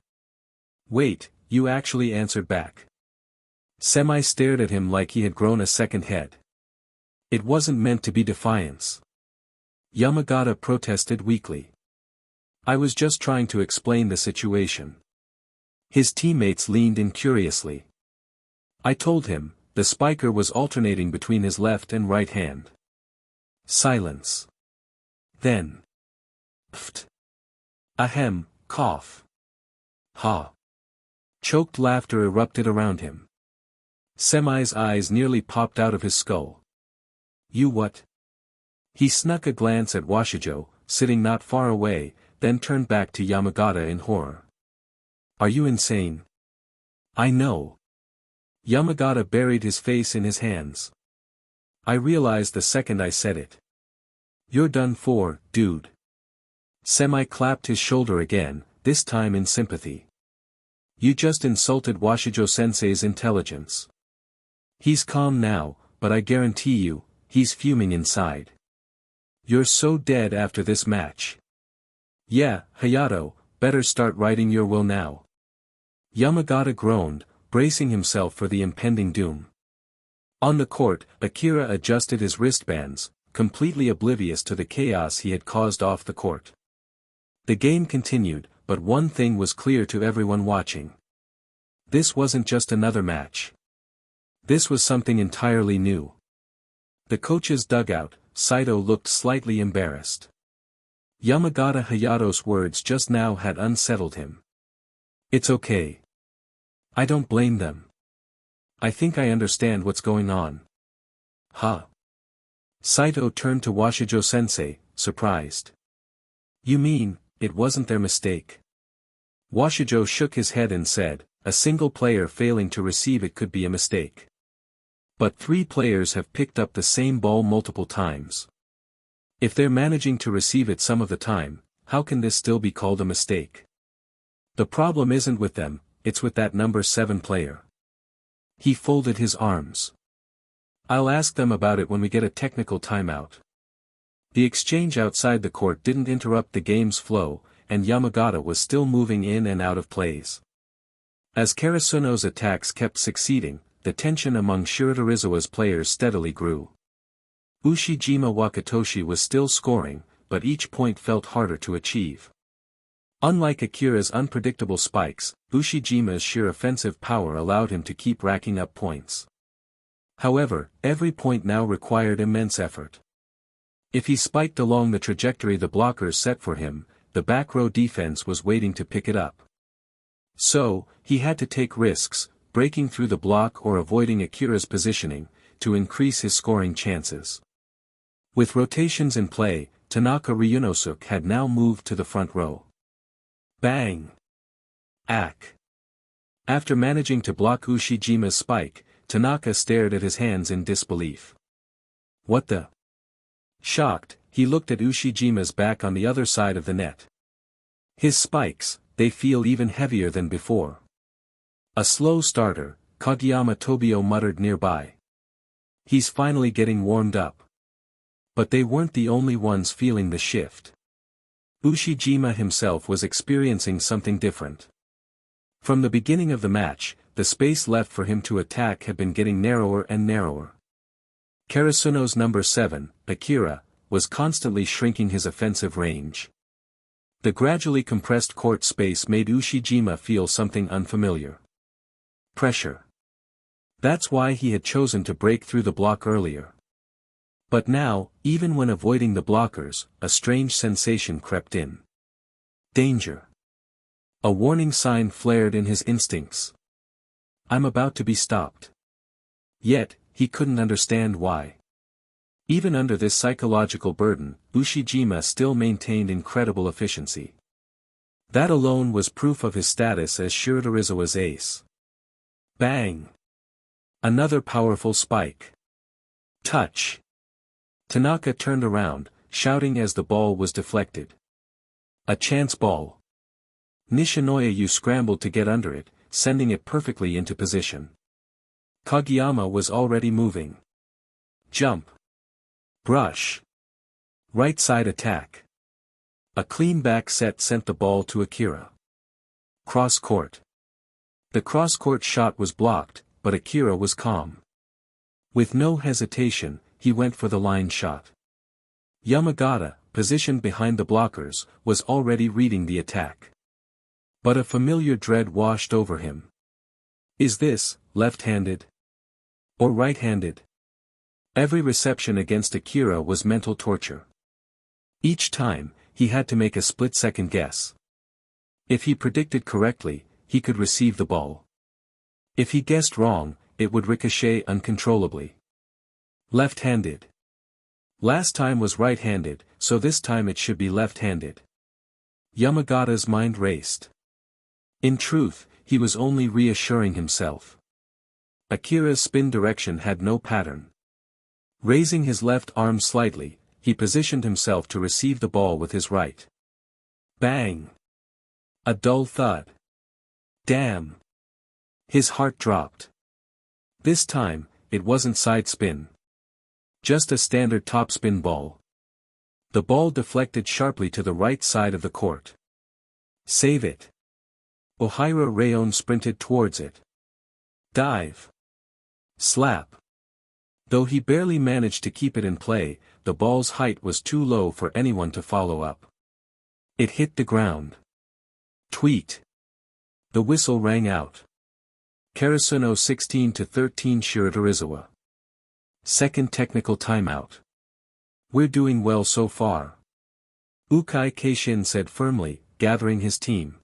Wait, you actually answered back. Semi stared at him like he had grown a second head. It wasn't meant to be defiance. Yamagata protested weakly. I was just trying to explain the situation. His teammates leaned in curiously. I told him, the spiker was alternating between his left and right hand. Silence. Then. Pft. Ahem, cough. Ha. Choked laughter erupted around him. Semi's eyes nearly popped out of his skull. You what? He snuck a glance at Washijo, sitting not far away, then turned back to Yamagata in horror. Are you insane? I know. Yamagata buried his face in his hands. I realized the second I said it. You're done for, dude. Semi clapped his shoulder again, this time in sympathy. You just insulted Washijo-sensei's intelligence. He's calm now, but I guarantee you, he's fuming inside. You're so dead after this match. Yeah, Hayato, better start writing your will now. Yamagata groaned, bracing himself for the impending doom. On the court, Akira adjusted his wristbands, completely oblivious to the chaos he had caused off the court. The game continued, but one thing was clear to everyone watching. This wasn't just another match. This was something entirely new. The coach's dugout, Saito looked slightly embarrassed. Yamagata Hayato's words just now had unsettled him. It's okay. I don't blame them. I think I understand what's going on. Huh? Saito turned to Washijo-sensei, surprised. You mean, it wasn't their mistake? Washijo shook his head and said, a single player failing to receive it could be a mistake. But 3 players have picked up the same ball multiple times. If they're managing to receive it some of the time, how can this still be called a mistake? The problem isn't with them, it's with that number 7 player. He folded his arms. I'll ask them about it when we get a technical timeout. The exchange outside the court didn't interrupt the game's flow, and Yamagata was still moving in and out of plays. As Karasuno's attacks kept succeeding, the tension among Shiratorizawa's players steadily grew. Ushijima Wakatoshi was still scoring, but each point felt harder to achieve. Unlike Akira's unpredictable spikes, Ushijima's sheer offensive power allowed him to keep racking up points. However, every point now required immense effort. If he spiked along the trajectory the blockers set for him, the back row defense was waiting to pick it up. So, he had to take risks, breaking through the block or avoiding Akira's positioning, to increase his scoring chances. With rotations in play, Tanaka Ryunosuke had now moved to the front row. Bang! Ack! After managing to block Ushijima's spike, Tanaka stared at his hands in disbelief. What the? Shocked, he looked at Ushijima's back on the other side of the net. His spikes, they feel even heavier than before. A slow starter, Kageyama Tobio muttered nearby. He's finally getting warmed up. But they weren't the only ones feeling the shift. Ushijima himself was experiencing something different. From the beginning of the match, the space left for him to attack had been getting narrower and narrower. Karasuno's number 7, Akira, was constantly shrinking his offensive range. The gradually compressed court space made Ushijima feel something unfamiliar. Pressure. That's why he had chosen to break through the block earlier. But now, even when avoiding the blockers, a strange sensation crept in. Danger. A warning sign flared in his instincts. I'm about to be stopped. Yet, he couldn't understand why. Even under this psychological burden, Ushijima still maintained incredible efficiency. That alone was proof of his status as Shiratorizawa's ace. Bang! Another powerful spike. Touch! Tanaka turned around, shouting as the ball was deflected. A chance ball. Nishinoya scrambled to get under it, sending it perfectly into position. Kageyama was already moving. Jump. Brush. Right side attack. A clean back set sent the ball to Akira. Cross court. The cross court shot was blocked, but Akira was calm. With no hesitation, he went for the line shot. Yamagata, positioned behind the blockers, was already reading the attack. But a familiar dread washed over him. Is this, left-handed? Or right-handed? Every reception against Akira was mental torture. Each time, he had to make a split-second guess. If he predicted correctly, he could receive the ball. If he guessed wrong, it would ricochet uncontrollably. Left-handed. Last time was right-handed, so this time it should be left-handed. Yamagata's mind raced. In truth, he was only reassuring himself. Akira's spin direction had no pattern. Raising his left arm slightly, he positioned himself to receive the ball with his right. Bang! A dull thud. Damn! His heart dropped. This time, it wasn't side spin. Just a standard topspin ball. The ball deflected sharply to the right side of the court. Save it. Ohira Rayon sprinted towards it. Dive. Slap. Though he barely managed to keep it in play, the ball's height was too low for anyone to follow up. It hit the ground. Tweet. The whistle rang out. Karasuno 16-13 Shiratorizawa. Second technical timeout. We're doing well so far. Ukai Keishin said firmly, gathering his team.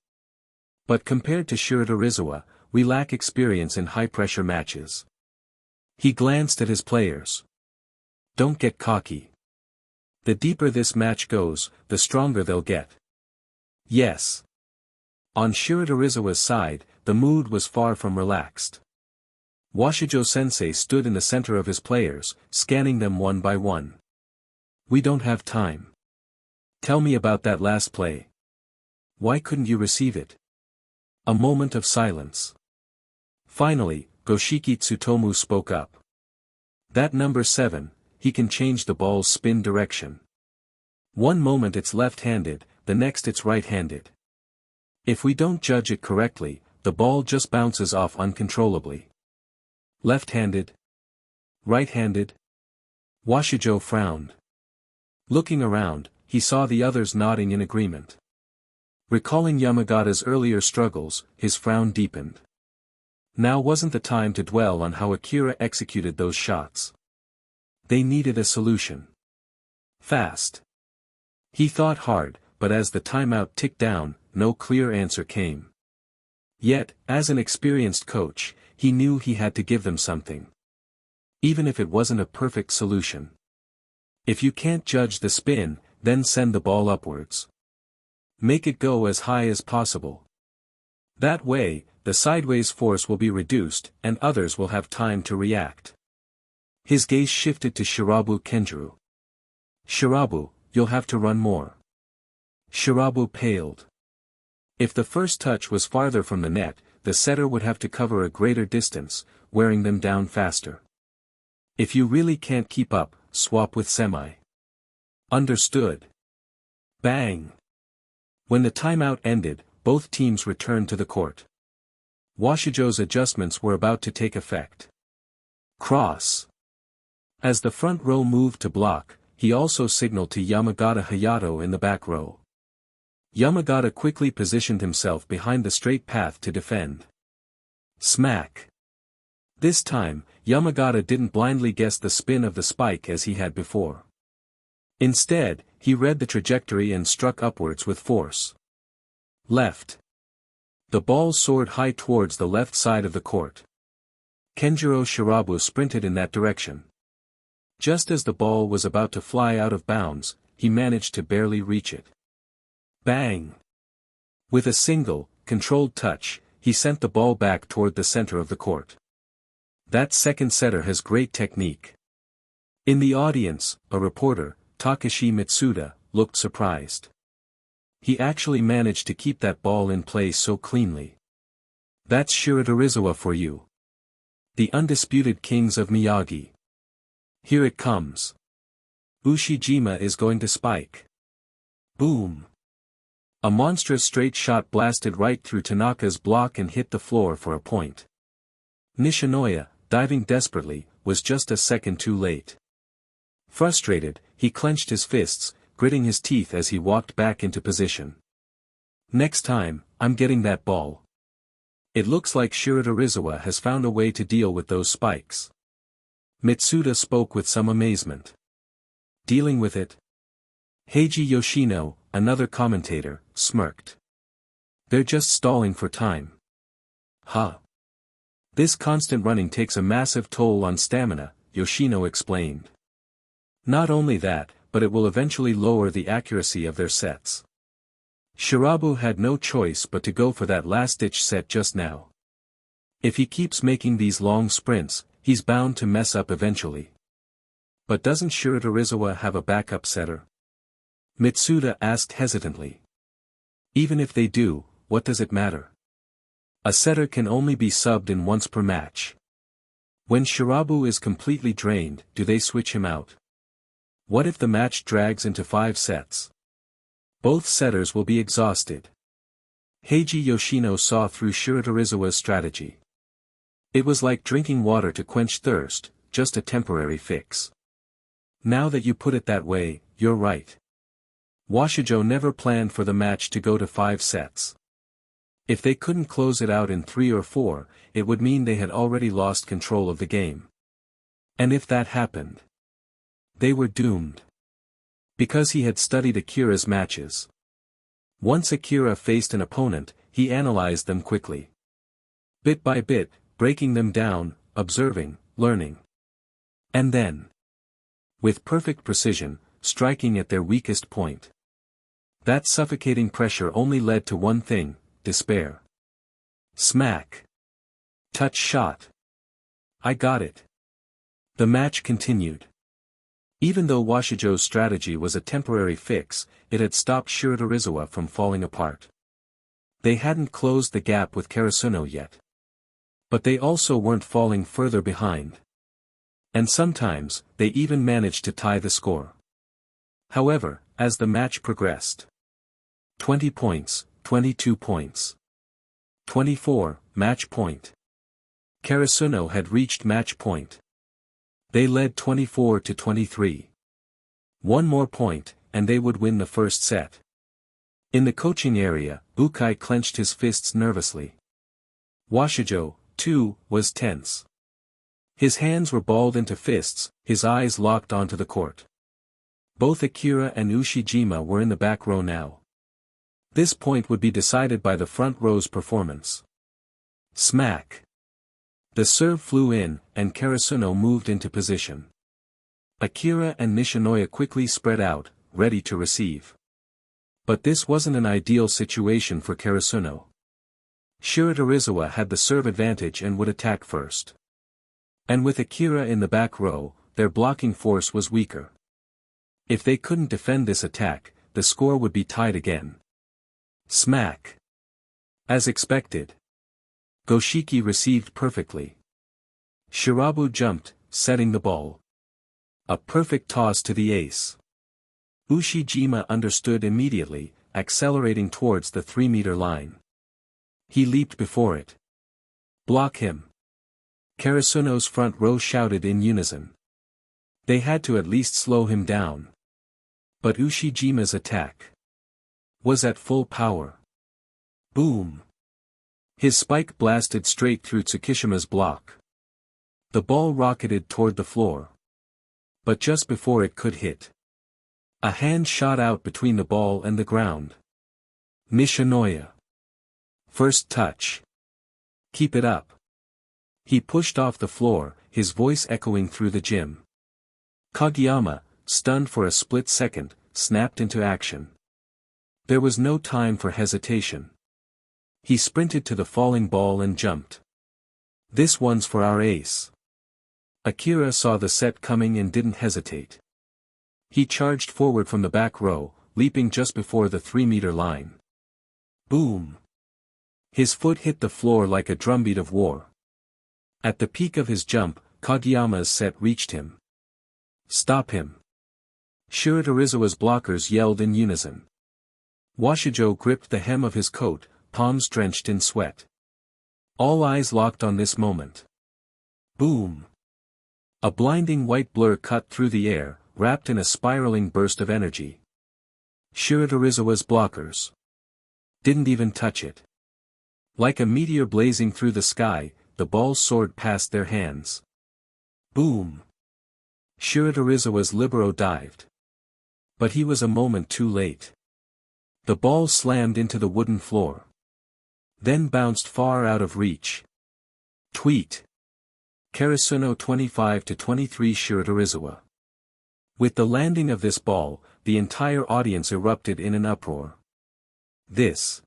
But compared to Shiratorizawa, we lack experience in high-pressure matches. He glanced at his players. Don't get cocky. The deeper this match goes, the stronger they'll get. Yes. On Shiratorizawa's side, the mood was far from relaxed. Washijo-sensei stood in the center of his players, scanning them one by one. We don't have time. Tell me about that last play. Why couldn't you receive it? A moment of silence. Finally, Goshiki Tsutomu spoke up. That number 7, he can change the ball's spin direction. One moment it's left-handed, the next it's right-handed. If we don't judge it correctly, the ball just bounces off uncontrollably. Left-handed? Right-handed? Washijo frowned. Looking around, he saw the others nodding in agreement. Recalling Yamagata's earlier struggles, his frown deepened. Now wasn't the time to dwell on how Akira executed those shots. They needed a solution. Fast. He thought hard, but as the timeout ticked down, no clear answer came. Yet, as an experienced coach, he knew he had to give them something. Even if it wasn't a perfect solution. If you can't judge the spin, then send the ball upwards. Make it go as high as possible. That way, the sideways force will be reduced, and others will have time to react. His gaze shifted to Shirabu Kenjiro. Shirabu, you'll have to run more. Shirabu paled. If the first touch was farther from the net, the setter would have to cover a greater distance, wearing them down faster. If you really can't keep up, swap with semi. Understood. Bang. When the timeout ended, both teams returned to the court. Washijo's adjustments were about to take effect. Cross. As the front row moved to block, he also signaled to Yamagata Hayato in the back row. Yamagata quickly positioned himself behind the straight path to defend. Smack. This time, Yamagata didn't blindly guess the spin of the spike as he had before. Instead, he read the trajectory and struck upwards with force. Left. The ball soared high towards the left side of the court. Kenjiro Shirabu sprinted in that direction. Just as the ball was about to fly out of bounds, he managed to barely reach it. Bang! With a single, controlled touch, he sent the ball back toward the center of the court. That second setter has great technique. In the audience, a reporter, Takashi Mitsuda, looked surprised. He actually managed to keep that ball in play so cleanly. That's Shiratorizawa for you. The undisputed kings of Miyagi. Here it comes. Ushijima is going to spike. Boom. A monstrous straight shot blasted right through Tanaka's block and hit the floor for a point. Nishinoya, diving desperately, was just a second too late. Frustrated, he clenched his fists, gritting his teeth as he walked back into position. Next time, I'm getting that ball. It looks like Shiratorizawa has found a way to deal with those spikes. Mitsuda spoke with some amazement. Dealing with it? Heiji Yoshino, another commentator, smirked. They're just stalling for time. Huh. This constant running takes a massive toll on stamina, Yoshino explained. Not only that, but it will eventually lower the accuracy of their sets. Shirabu had no choice but to go for that last-ditch set just now. If he keeps making these long sprints, he's bound to mess up eventually. But doesn't Shiratorizawa have a backup setter? Mitsuda asked hesitantly. Even if they do, what does it matter? A setter can only be subbed in once per match. When Shirabu is completely drained, do they switch him out? What if the match drags into 5 sets? Both setters will be exhausted. Heiji Yoshino saw through Shiratorizawa's strategy. It was like drinking water to quench thirst, just a temporary fix. Now that you put it that way, you're right. Washijo never planned for the match to go to 5 sets. If they couldn't close it out in 3 or 4, it would mean they had already lost control of the game. And if that happened, they were doomed. Because he had studied Akira's matches. Once Akira faced an opponent, he analyzed them quickly. Bit by bit, breaking them down, observing, learning. And then, with perfect precision, striking at their weakest point. That suffocating pressure only led to one thing, despair. Smack. Touch shot. I got it. The match continued. Even though Washijo's strategy was a temporary fix, it had stopped Shiratorizawa from falling apart. They hadn't closed the gap with Karasuno yet. But they also weren't falling further behind. And sometimes, they even managed to tie the score. However, as the match progressed. 20 points, 22 points. 24, match point. Karasuno had reached match point. They led 24-23. One more point, and they would win the first set. In the coaching area, Bukai clenched his fists nervously. Washijo, too, was tense. His hands were balled into fists, his eyes locked onto the court. Both Akira and Ushijima were in the back row now. This point would be decided by the front row's performance. Smack. The serve flew in, and Karasuno moved into position. Akira and Nishinoya quickly spread out, ready to receive. But this wasn't an ideal situation for Karasuno. Shiratorizawa had the serve advantage and would attack first. And with Akira in the back row, their blocking force was weaker. If they couldn't defend this attack, the score would be tied again. Smack. As expected. Goshiki received perfectly. Shirabu jumped, setting the ball. A perfect toss to the ace. Ushijima understood immediately, accelerating towards the 3-meter line. He leaped before it. Block him. Karasuno's front row shouted in unison. They had to at least slow him down. But Ushijima's attack was at full power. Boom. His spike blasted straight through Tsukishima's block. The ball rocketed toward the floor. But just before it could hit, a hand shot out between the ball and the ground. Nishinoya. First touch. Keep it up. He pushed off the floor, his voice echoing through the gym. Kageyama, stunned for a split second, snapped into action. There was no time for hesitation. He sprinted to the falling ball and jumped. This one's for our ace. Akira saw the set coming and didn't hesitate. He charged forward from the back row, leaping just before the 3-meter line. Boom. His foot hit the floor like a drumbeat of war. At the peak of his jump, Kageyama's set reached him. Stop him. Shiratorizawa's blockers yelled in unison. Washijo gripped the hem of his coat, palms drenched in sweat. All eyes locked on this moment. Boom. A blinding white blur cut through the air, wrapped in a spiraling burst of energy. Shiratorizawa's blockers didn't even touch it. Like a meteor blazing through the sky, the ball soared past their hands. Boom. Shiratorizawa's libero dived. But he was a moment too late. The ball slammed into the wooden floor. Then bounced far out of reach. Tweet. Karasuno 25-23 Shiratorizawa. With the landing of this ball, the entire audience erupted in an uproar. This.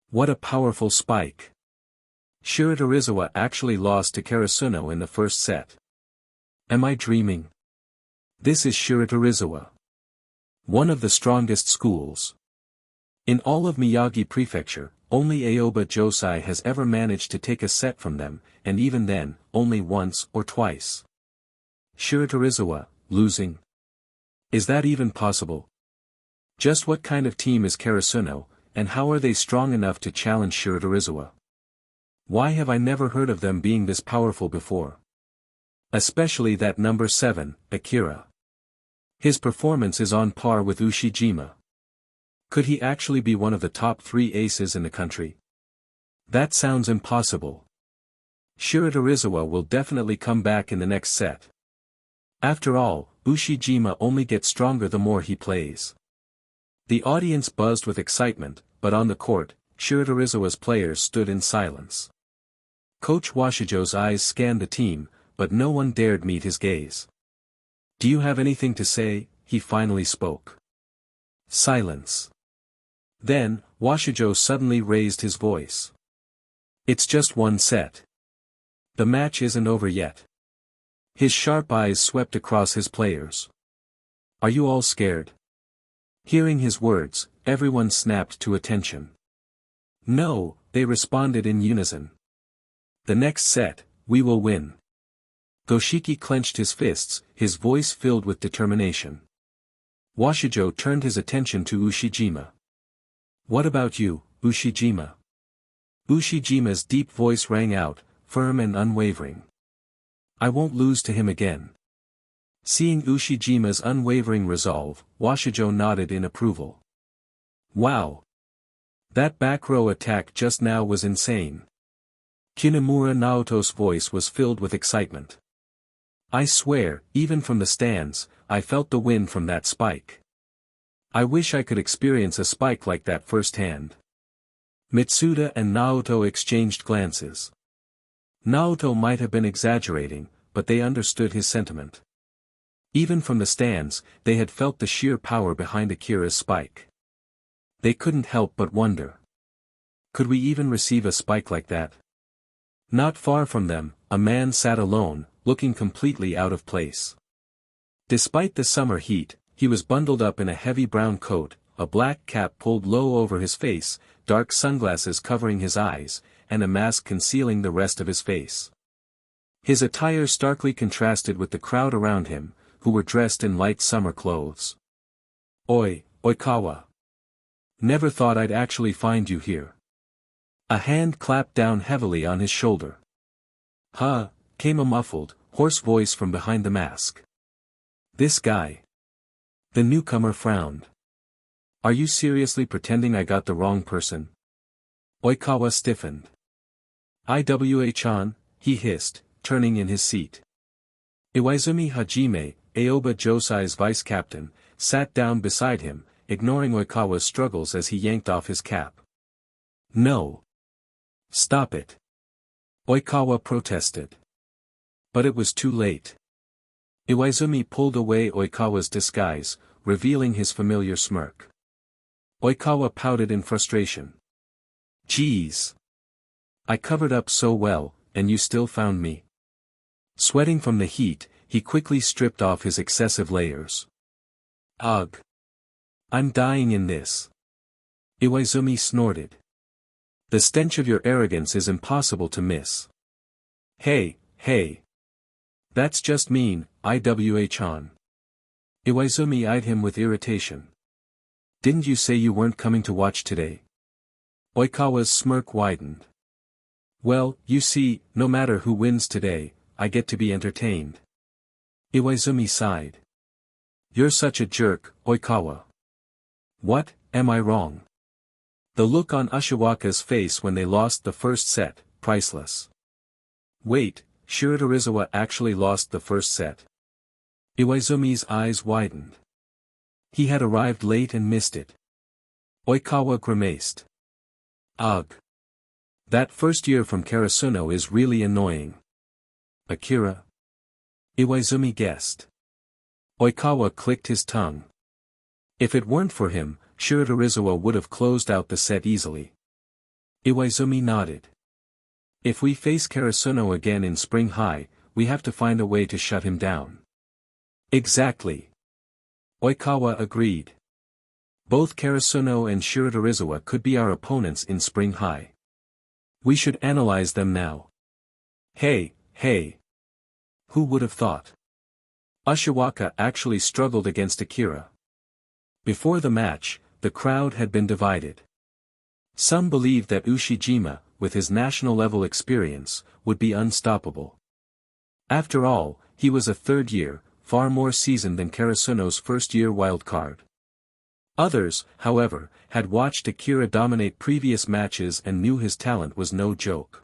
What a powerful spike. Shiratorizawa actually lost to Karasuno in the first set. Am I dreaming? This is Shiratorizawa. One of the strongest schools. In all of Miyagi Prefecture, only Aoba Josai has ever managed to take a set from them, and even then, only once or twice. Shiratorizawa, losing? Is that even possible? Just what kind of team is Karasuno, and how are they strong enough to challenge Shiratorizawa? Why have I never heard of them being this powerful before? Especially that number 7, Akira. His performance is on par with Ushijima. Could he actually be one of the top 3 aces in the country? That sounds impossible. Shiratorizawa will definitely come back in the next set. After all, Ushijima only gets stronger the more he plays. The audience buzzed with excitement, but on the court, Shiratorizawa's players stood in silence. Coach Washijo's eyes scanned the team, but no one dared meet his gaze. Do you have anything to say? He finally spoke. Silence. Then, Washijo suddenly raised his voice. It's just one set. The match isn't over yet. His sharp eyes swept across his players. Are you all scared? Hearing his words, everyone snapped to attention. No, they responded in unison. The next set, we will win. Goshiki clenched his fists, his voice filled with determination. Washijo turned his attention to Ushijima. What about you, Ushijima? Ushijima's deep voice rang out, firm and unwavering. I won't lose to him again. Seeing Ushijima's unwavering resolve, Washijo nodded in approval. Wow! That back row attack just now was insane. Kinemura Naoto's voice was filled with excitement. I swear, even from the stands, I felt the wind from that spike. I wish I could experience a spike like that firsthand. Mitsuda and Naoto exchanged glances. Naoto might have been exaggerating, but they understood his sentiment. Even from the stands, they had felt the sheer power behind Akira's spike. They couldn't help but wonder. Could we even receive a spike like that? Not far from them, a man sat alone, looking completely out of place. Despite the summer heat, he was bundled up in a heavy brown coat, a black cap pulled low over his face, dark sunglasses covering his eyes, and a mask concealing the rest of his face. His attire starkly contrasted with the crowd around him, who were dressed in light summer clothes. Oi, Oikawa. Never thought I'd actually find you here. A hand clapped down heavily on his shoulder. Huh, came a muffled, hoarse voice from behind the mask. This guy. The newcomer frowned. Are you seriously pretending I got the wrong person? Oikawa stiffened. Iwa-chan, he hissed, turning in his seat. Iwaizumi Hajime, Aoba Josai's vice-captain, sat down beside him, ignoring Oikawa's struggles as he yanked off his cap. No. Stop it. Oikawa protested. But it was too late. Iwaizumi pulled away Oikawa's disguise, revealing his familiar smirk. Oikawa pouted in frustration. Geez. I covered up so well, and you still found me. Sweating from the heat, he quickly stripped off his excessive layers. Ugh. I'm dying in this. Iwaizumi snorted. The stench of your arrogance is impossible to miss. Hey, hey. That's just mean, Iwa-chan. Iwaizumi eyed him with irritation. Didn't you say you weren't coming to watch today? Oikawa's smirk widened. Well, you see, no matter who wins today, I get to be entertained. Iwaizumi sighed. You're such a jerk, Oikawa. What, am I wrong? The look on Ashiwaka's face when they lost the first set, priceless. Wait, Shiratorizawa actually lost the first set. Iwaizumi's eyes widened. He had arrived late and missed it. Oikawa grimaced. Ugh. That first year from Karasuno is really annoying. Akira? Iwaizumi guessed. Oikawa clicked his tongue. If it weren't for him, Shiratorizawa would have closed out the set easily. Iwaizumi nodded. If we face Karasuno again in Spring High, we have to find a way to shut him down. Exactly. Oikawa agreed. Both Karasuno and Shiratorizawa could be our opponents in Spring High. We should analyze them now. Hey. Who would have thought? Ushiwaka actually struggled against Akira. Before the match, the crowd had been divided. Some believed that Ushijima, with his national-level experience, would be unstoppable. After all, he was a third-year, far more seasoned than Karasuno's first-year wildcard. Others, however, had watched Akira dominate previous matches and knew his talent was no joke.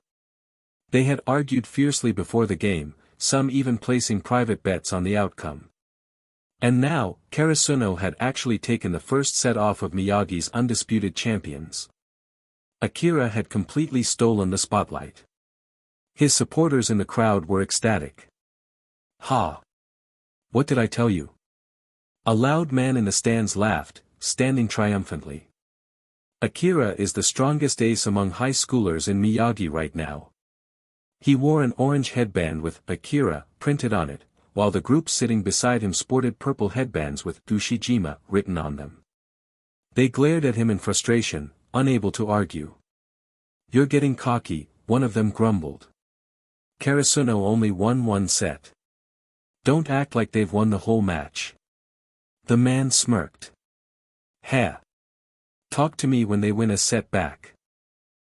They had argued fiercely before the game, some even placing private bets on the outcome. And now, Karasuno had actually taken the first set off of Miyagi's undisputed champions. Akira had completely stolen the spotlight. His supporters in the crowd were ecstatic. Ha! What did I tell you? A loud man in the stands laughed, standing triumphantly. Akira is the strongest ace among high schoolers in Miyagi right now. He wore an orange headband with Akira printed on it, while the group sitting beside him sported purple headbands with Ushijima written on them. They glared at him in frustration, unable to argue. You're getting cocky, one of them grumbled. Karasuno only won one set. Don't act like they've won the whole match. The man smirked. Ha! Talk to me when they win a set back.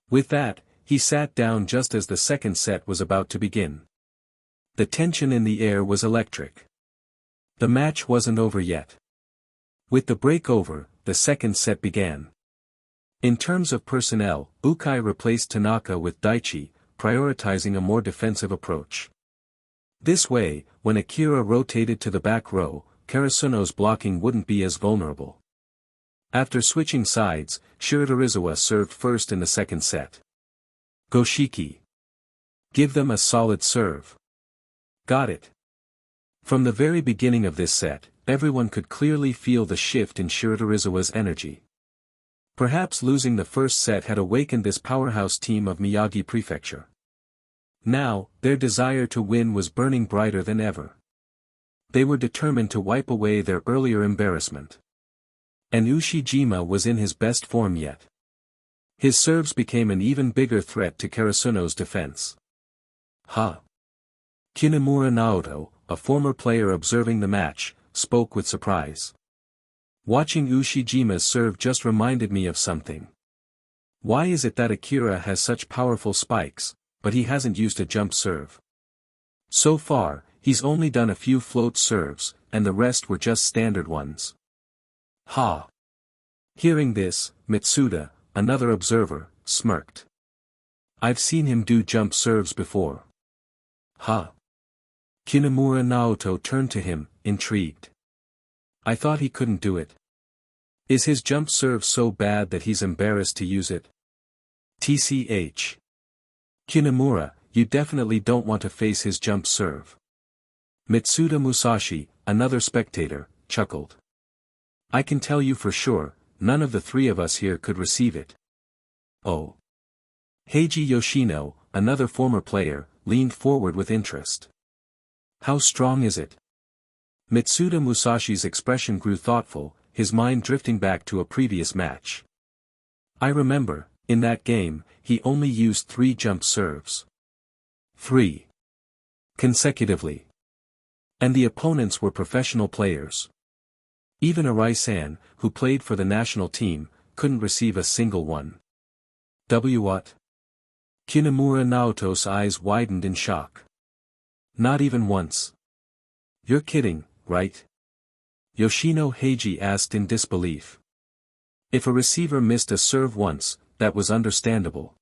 With that, he sat down just as the second set was about to begin. The tension in the air was electric. The match wasn't over yet. With the break over, the second set began. In terms of personnel, Ukai replaced Tanaka with Daichi, prioritizing a more defensive approach. This way, when Akira rotated to the back row, Karasuno's blocking wouldn't be as vulnerable. After switching sides, Shiratorizawa served first in the second set. Goshiki. Give them a solid serve. Got it. From the very beginning of this set, everyone could clearly feel the shift in Shiratorizawa's energy. Perhaps losing the first set had awakened this powerhouse team of Miyagi Prefecture. Now, their desire to win was burning brighter than ever. They were determined to wipe away their earlier embarrassment. And Ushijima was in his best form yet. His serves became an even bigger threat to Karasuno's defense. Ha! Kinemura Naoto, a former player observing the match, spoke with surprise. Watching Ushijima's serve just reminded me of something. Why is it that Akira has such powerful spikes, but he hasn't used a jump serve? So far, he's only done a few float serves, and the rest were just standard ones. Ha! Hearing this, Mitsuda, another observer, smirked. I've seen him do jump serves before. Ha! Kinemura Naoto turned to him, intrigued. I thought he couldn't do it. Is his jump serve so bad that he's embarrassed to use it? TCH. Kinemura, you definitely don't want to face his jump serve. Mitsuda Musashi, another spectator, chuckled. I can tell you for sure, none of the three of us here could receive it. Oh. Heiji Yoshino, another former player, leaned forward with interest. How strong is it? Mitsuda Musashi's expression grew thoughtful, his mind drifting back to a previous match. I remember, in that game, he only used 3 jump serves. 3. Consecutively. And the opponents were professional players. Even Arai-san, who played for the national team, couldn't receive a single one. What? Kinemura Naoto's eyes widened in shock. Not even once. You're kidding, right? Yoshino Heiji asked in disbelief. If a receiver missed a serve once, that was understandable.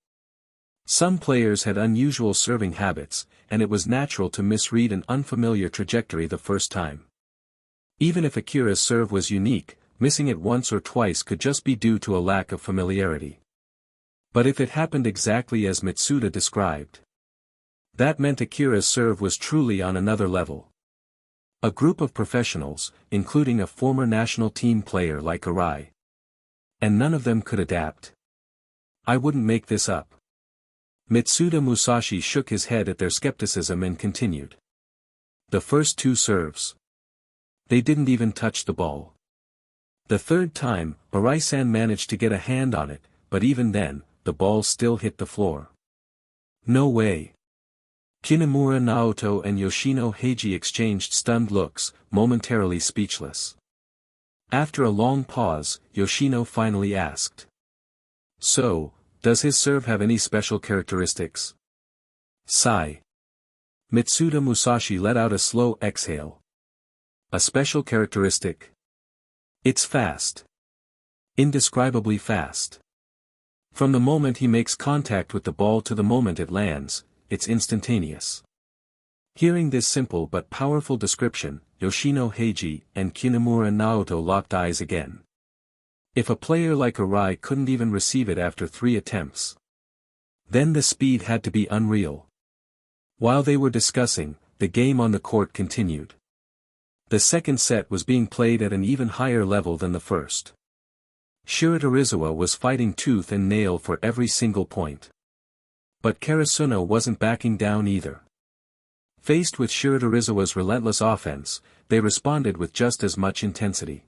Some players had unusual serving habits, and it was natural to misread an unfamiliar trajectory the first time. Even if Akira's serve was unique, missing it once or twice could just be due to a lack of familiarity. But if it happened exactly as Mitsuda described, that meant Akira's serve was truly on another level. A group of professionals, including a former national team player like Arai. And none of them could adapt. I wouldn't make this up. Mitsuda Musashi shook his head at their skepticism and continued. The first 2 serves. They didn't even touch the ball. The third time, Arai-san managed to get a hand on it, but even then, the ball still hit the floor. No way. Kinemura Naoto and Yoshino Heiji exchanged stunned looks, momentarily speechless. After a long pause, Yoshino finally asked. So, does his serve have any special characteristics? Sigh. Mitsuda Musashi let out a slow exhale. A special characteristic? It's fast. Indescribably fast. From the moment he makes contact with the ball to the moment it lands, it's instantaneous. Hearing this simple but powerful description, Yoshino Heiji and Kinemura Naoto locked eyes again. If a player like Arai couldn't even receive it after 3 attempts, then the speed had to be unreal. While they were discussing, the game on the court continued. The second set was being played at an even higher level than the first. Shiratorizawa was fighting tooth and nail for every single point. But Karasuno wasn't backing down either. Faced with Shiratorizawa's relentless offense, they responded with just as much intensity.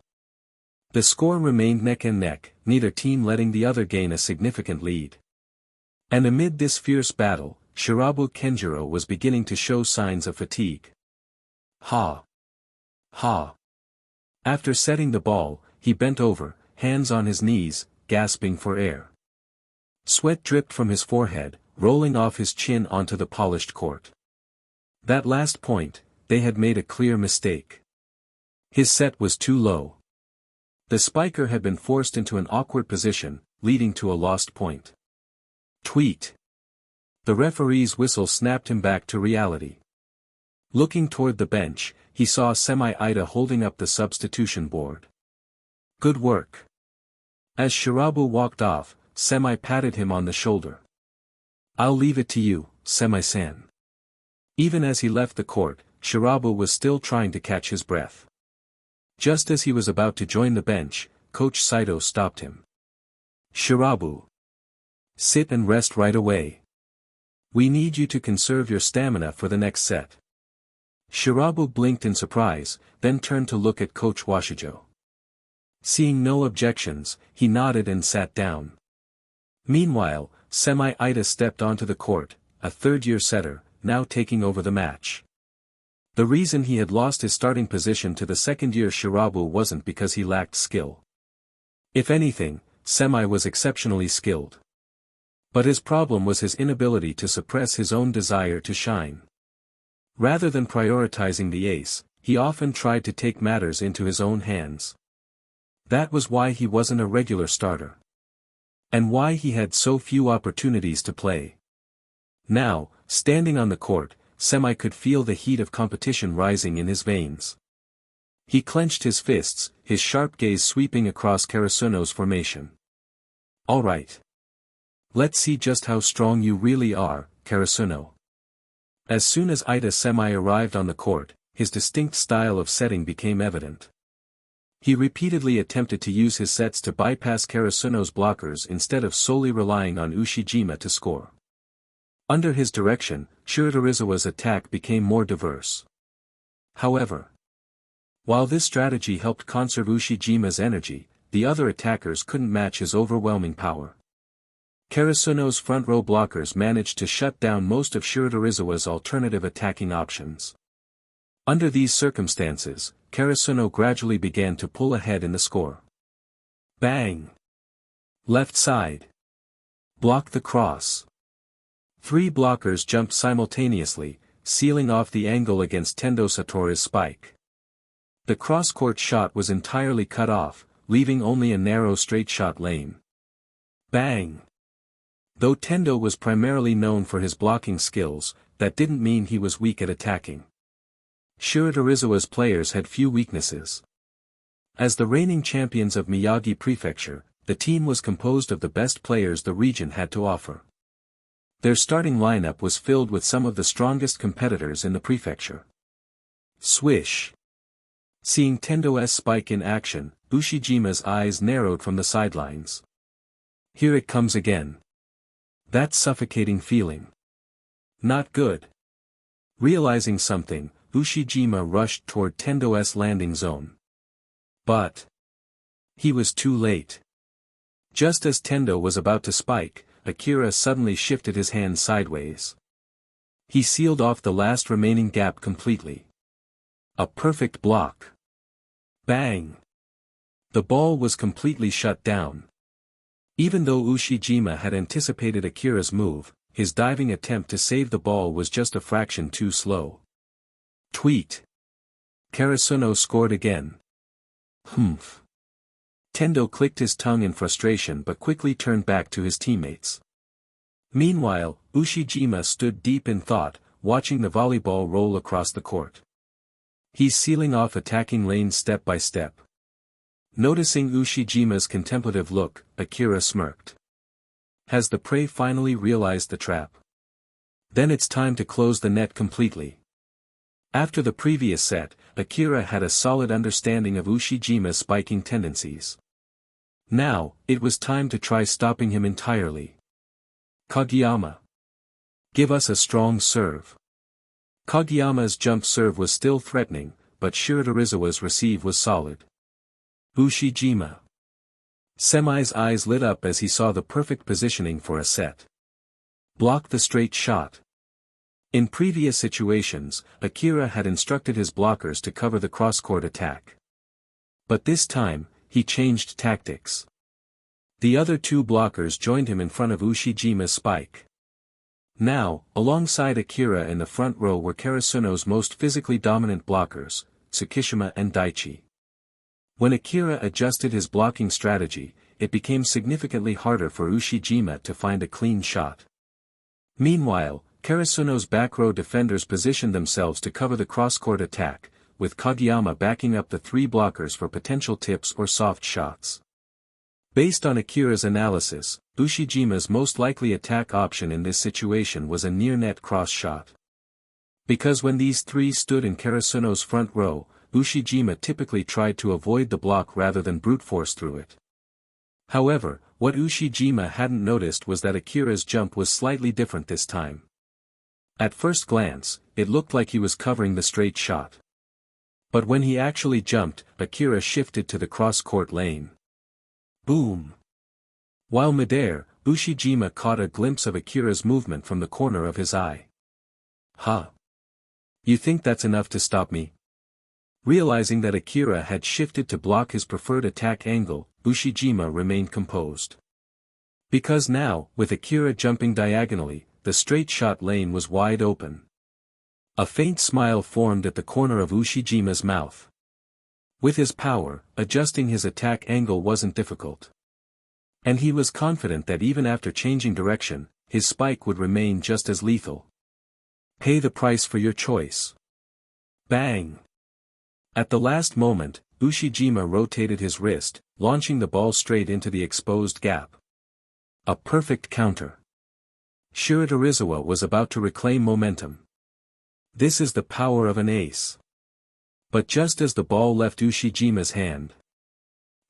The score remained neck and neck, neither team letting the other gain a significant lead. And amid this fierce battle, Shirabu Kenjiro was beginning to show signs of fatigue. Ha! Ha! After setting the ball, he bent over, hands on his knees, gasping for air. Sweat dripped from his forehead, rolling off his chin onto the polished court. That last point, they had made a clear mistake. His set was too low. The spiker had been forced into an awkward position, leading to a lost point. Tweet! The referee's whistle snapped him back to reality. Looking toward the bench, he saw Semi-Ida holding up the substitution board. Good work. As Shirabu walked off, Semi patted him on the shoulder. I'll leave it to you, Semi-san. Even as he left the court, Shirabu was still trying to catch his breath. Just as he was about to join the bench, Coach Saito stopped him. Shirabu. Sit and rest right away. We need you to conserve your stamina for the next set. Shirabu blinked in surprise, then turned to look at Coach Washijo. Seeing no objections, he nodded and sat down. Meanwhile, Semi-Ida stepped onto the court, a third-year setter, now taking over the match. The reason he had lost his starting position to the second-year Shirabu wasn't because he lacked skill. If anything, Semi was exceptionally skilled. But his problem was his inability to suppress his own desire to shine. Rather than prioritizing the ace, he often tried to take matters into his own hands. That was why he wasn't a regular starter. And why he had so few opportunities to play. Now, standing on the court, Semi could feel the heat of competition rising in his veins. He clenched his fists, his sharp gaze sweeping across Karasuno's formation. All right. Let's see just how strong you really are, Karasuno. As soon as Ida Semi arrived on the court, his distinct style of setting became evident. He repeatedly attempted to use his sets to bypass Karasuno's blockers instead of solely relying on Ushijima to score. Under his direction, Shiratorizawa's attack became more diverse. However, while this strategy helped conserve Ushijima's energy, the other attackers couldn't match his overwhelming power. Karasuno's front-row blockers managed to shut down most of Shiratorizawa's alternative attacking options. Under these circumstances, Karasuno gradually began to pull ahead in the score. Bang! Left side. Block the cross. 3 blockers jumped simultaneously, sealing off the angle against Tendo Satoru's spike. The cross-court shot was entirely cut off, leaving only a narrow straight shot lane. Bang! Though Tendo was primarily known for his blocking skills, that didn't mean he was weak at attacking. Shiratorizawa's players had few weaknesses. As the reigning champions of Miyagi Prefecture, the team was composed of the best players the region had to offer. Their starting lineup was filled with some of the strongest competitors in the prefecture. Swish! Seeing Tendo's spike in action, Ushijima's eyes narrowed from the sidelines. Here it comes again. That suffocating feeling. Not good. Realizing something, Ushijima rushed toward Tendo's landing zone. But he was too late. Just as Tendo was about to spike, Akira suddenly shifted his hand sideways. He sealed off the last remaining gap completely. A perfect block. Bang! The ball was completely shut down. Even though Ushijima had anticipated Akira's move, his diving attempt to save the ball was just a fraction too slow. Tweet. Karasuno scored again. Humph. Tendo clicked his tongue in frustration but quickly turned back to his teammates. Meanwhile, Ushijima stood deep in thought, watching the volleyball roll across the court. He's sealing off attacking lanes step by step. Noticing Ushijima's contemplative look, Akira smirked. Has the prey finally realized the trap? Then it's time to close the net completely. After the previous set, Akira had a solid understanding of Ushijima's spiking tendencies. Now, it was time to try stopping him entirely. Kageyama. Give us a strong serve. Kageyama's jump serve was still threatening, but Shiratorizawa's receive was solid. Ushijima. Semi's eyes lit up as he saw the perfect positioning for a set. Block the straight shot. In previous situations, Akira had instructed his blockers to cover the cross-court attack. But this time, he changed tactics. The other two blockers joined him in front of Ushijima's spike. Now, alongside Akira in the front row were Karasuno's most physically dominant blockers, Tsukishima and Daichi. When Akira adjusted his blocking strategy, it became significantly harder for Ushijima to find a clean shot. Meanwhile, Karasuno's back row defenders positioned themselves to cover the cross-court attack, with Kageyama backing up the three blockers for potential tips or soft shots. Based on Akira's analysis, Ushijima's most likely attack option in this situation was a near-net cross shot. Because when these three stood in Karasuno's front row, Ushijima typically tried to avoid the block rather than brute force through it. However, what Ushijima hadn't noticed was that Akira's jump was slightly different this time. At first glance, it looked like he was covering the straight shot. But when he actually jumped, Akira shifted to the cross-court lane. Boom! While midair, Ushijima caught a glimpse of Akira's movement from the corner of his eye. Ha! You think that's enough to stop me? Realizing that Akira had shifted to block his preferred attack angle, Ushijima remained composed. Because now, with Akira jumping diagonally, the straight shot lane was wide open. A faint smile formed at the corner of Ushijima's mouth. With his power, adjusting his attack angle wasn't difficult. And he was confident that even after changing direction, his spike would remain just as lethal. Pay the price for your choice. Bang! At the last moment, Ushijima rotated his wrist, launching the ball straight into the exposed gap. A perfect counter. Shiratorizawa was about to reclaim momentum. This is the power of an ace. But just as the ball left Ushijima's hand,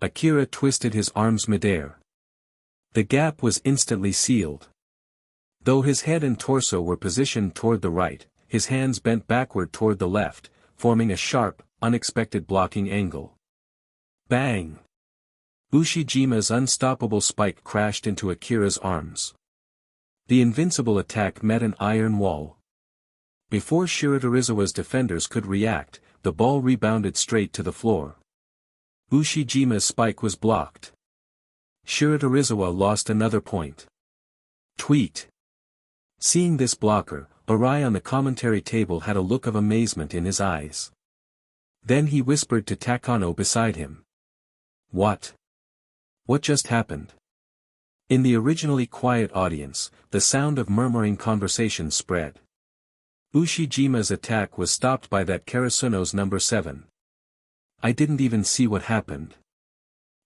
Akira twisted his arms midair. The gap was instantly sealed. Though his head and torso were positioned toward the right, his hands bent backward toward the left, forming a sharp, unexpected blocking angle. Bang! Ushijima's unstoppable spike crashed into Akira's arms. The invincible attack met an iron wall. Before Shiratorizawa's defenders could react, the ball rebounded straight to the floor. Ushijima's spike was blocked. Shiratorizawa lost another point. Tweet. Seeing this blocker, Arai on the commentary table had a look of amazement in his eyes. Then he whispered to Takano beside him. What? What just happened? In the originally quiet audience, the sound of murmuring conversation spread. Ushijima's attack was stopped by that Karasuno's number 7. I didn't even see what happened.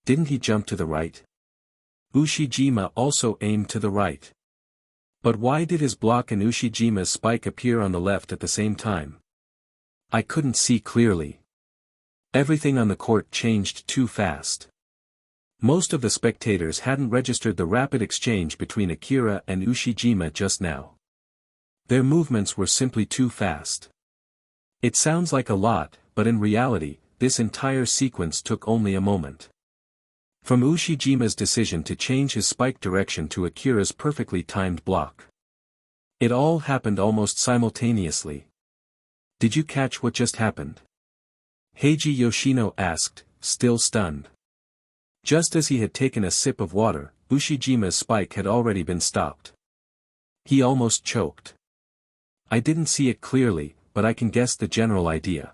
Didn't he jump to the right? Ushijima also aimed to the right. But why did his block and Ushijima's spike appear on the left at the same time? I couldn't see clearly. Everything on the court changed too fast. Most of the spectators hadn't registered the rapid exchange between Akira and Ushijima just now. Their movements were simply too fast. It sounds like a lot, but in reality, this entire sequence took only a moment. From Ushijima's decision to change his spike direction to Akira's perfectly timed block. It all happened almost simultaneously. Did you catch what just happened? Heiji Yoshino asked, still stunned. Just as he had taken a sip of water, Ushijima's spike had already been stopped. He almost choked. I didn't see it clearly, but I can guess the general idea.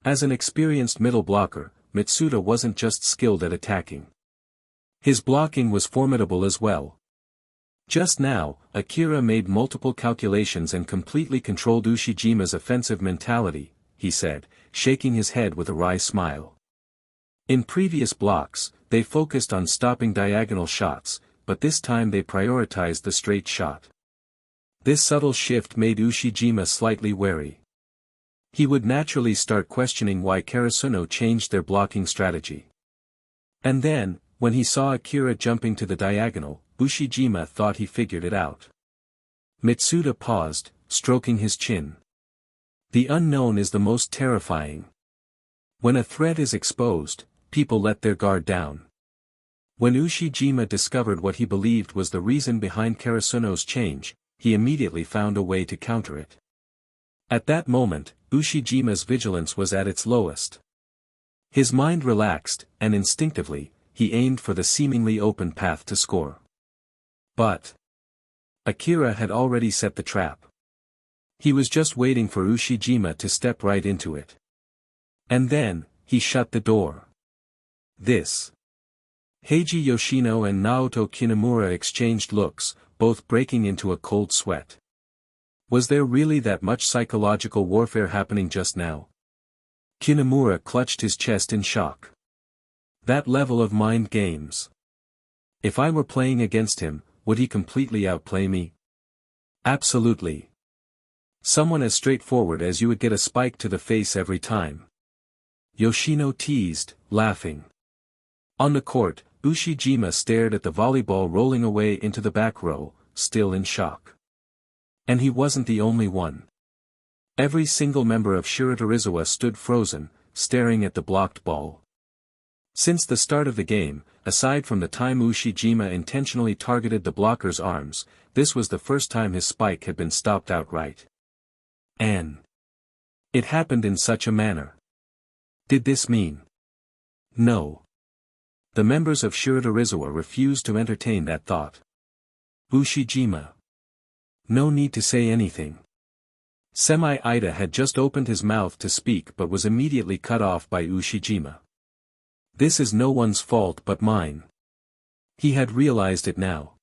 As an experienced middle blocker, Mitsuda wasn't just skilled at attacking. His blocking was formidable as well. Just now, Akira made multiple calculations and completely controlled Ushijima's offensive mentality, he said, shaking his head with a wry smile. In previous blocks, they focused on stopping diagonal shots, but this time they prioritized the straight shot. This subtle shift made Ushijima slightly wary. He would naturally start questioning why Karasuno changed their blocking strategy. And then, when he saw Akira jumping to the diagonal, Ushijima thought he figured it out. Mitsuda paused, stroking his chin. The unknown is the most terrifying. When a threat is exposed, people let their guard down. When Ushijima discovered what he believed was the reason behind Karasuno's change, he immediately found a way to counter it. At that moment, Ushijima's vigilance was at its lowest. His mind relaxed, and instinctively, he aimed for the seemingly open path to score. But Akira had already set the trap. He was just waiting for Ushijima to step right into it. And then, he shut the door. This. Heiji Yoshino and Naoto Kinemura exchanged looks, both breaking into a cold sweat. Was there really that much psychological warfare happening just now? Kinemura clutched his chest in shock. That level of mind games. If I were playing against him, would he completely outplay me? Absolutely. Someone as straightforward as you would get a spike to the face every time. Yoshino teased, laughing. On the court, Ushijima stared at the volleyball rolling away into the back row, still in shock. And he wasn't the only one. Every single member of Shiratorizawa stood frozen, staring at the blocked ball. Since the start of the game, aside from the time Ushijima intentionally targeted the blocker's arms, this was the first time his spike had been stopped outright. And it happened in such a manner. Did this mean? No. The members of Shiratorizawa refused to entertain that thought. Ushijima. No need to say anything. Semi-Ida had just opened his mouth to speak but was immediately cut off by Ushijima. This is no one's fault but mine. He had realized it now.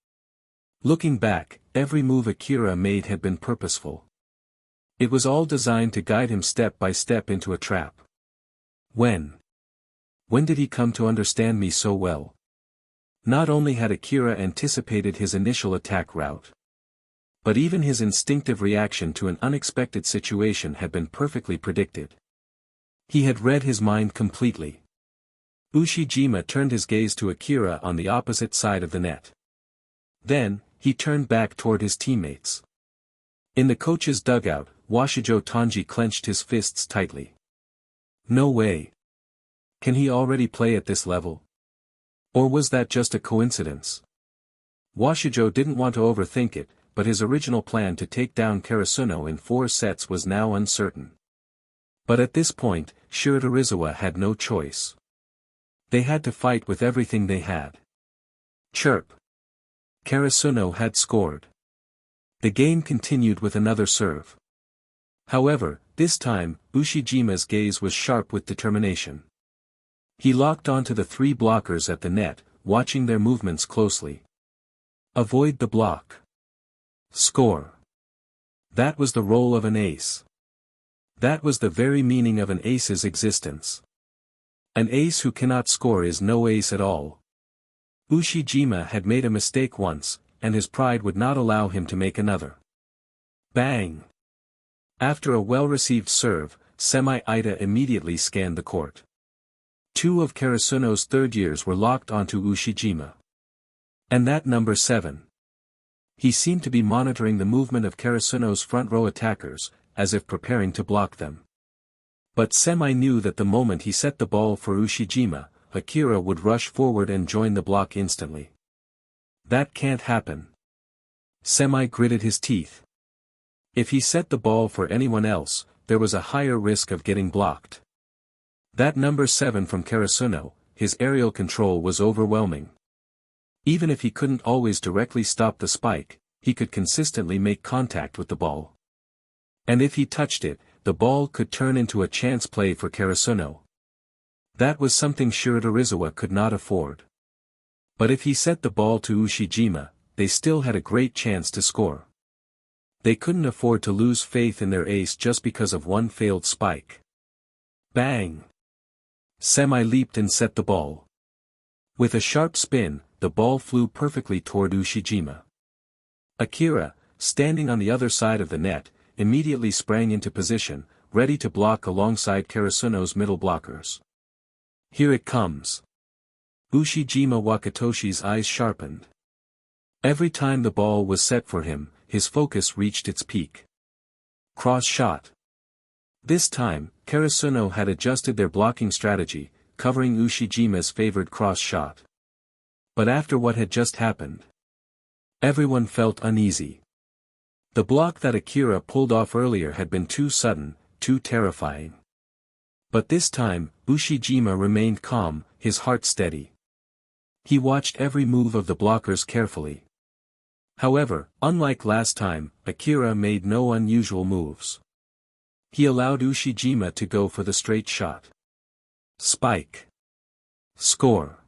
Looking back, every move Akira made had been purposeful. It was all designed to guide him step by step into a trap. When did he come to understand me so well? Not only had Akira anticipated his initial attack route, but even his instinctive reaction to an unexpected situation had been perfectly predicted. He had read his mind completely. Ushijima turned his gaze to Akira on the opposite side of the net. Then, he turned back toward his teammates. In the coach's dugout, Washijo Tanji clenched his fists tightly. No way. Can he already play at this level? Or was that just a coincidence? Washijo didn't want to overthink it, but his original plan to take down Karasuno in 4 sets was now uncertain. But at this point, Shiratorizawa had no choice. They had to fight with everything they had. Chirp. Karasuno had scored. The game continued with another serve. However, this time, Ushijima's gaze was sharp with determination. He locked onto the 3 blockers at the net, watching their movements closely. Avoid the block. Score. That was the role of an ace. That was the very meaning of an ace's existence. An ace who cannot score is no ace at all. Ushijima had made a mistake once, and his pride would not allow him to make another. Bang! After a well-received serve, Semi-Ida immediately scanned the court. Two of Karasuno's third years were locked onto Ushijima. And that number 7. He seemed to be monitoring the movement of Karasuno's front row attackers, as if preparing to block them. But Semi knew that the moment he set the ball for Ushijima, Akira would rush forward and join the block instantly. That can't happen. Semi gritted his teeth. If he set the ball for anyone else, there was a higher risk of getting blocked. That number 7 from Karasuno, his aerial control was overwhelming. Even if he couldn't always directly stop the spike, he could consistently make contact with the ball. And if he touched it, the ball could turn into a chance play for Karasuno. That was something Shiratorizawa could not afford. But if he set the ball to Ushijima, they still had a great chance to score. They couldn't afford to lose faith in their ace just because of one failed spike. Bang! Semi leaped and set the ball. With a sharp spin, the ball flew perfectly toward Ushijima. Akira, standing on the other side of the net, immediately sprang into position, ready to block alongside Karasuno's middle blockers. Here it comes. Ushijima Wakatoshi's eyes sharpened. Every time the ball was set for him, his focus reached its peak. Cross shot. This time, Karasuno had adjusted their blocking strategy, covering Ushijima's favored cross shot. But after what had just happened, everyone felt uneasy. The block that Akira pulled off earlier had been too sudden, too terrifying. But this time, Ushijima remained calm, his heart steady. He watched every move of the blockers carefully. However, unlike last time, Akira made no unusual moves. He allowed Ushijima to go for the straight shot. Spike. Score.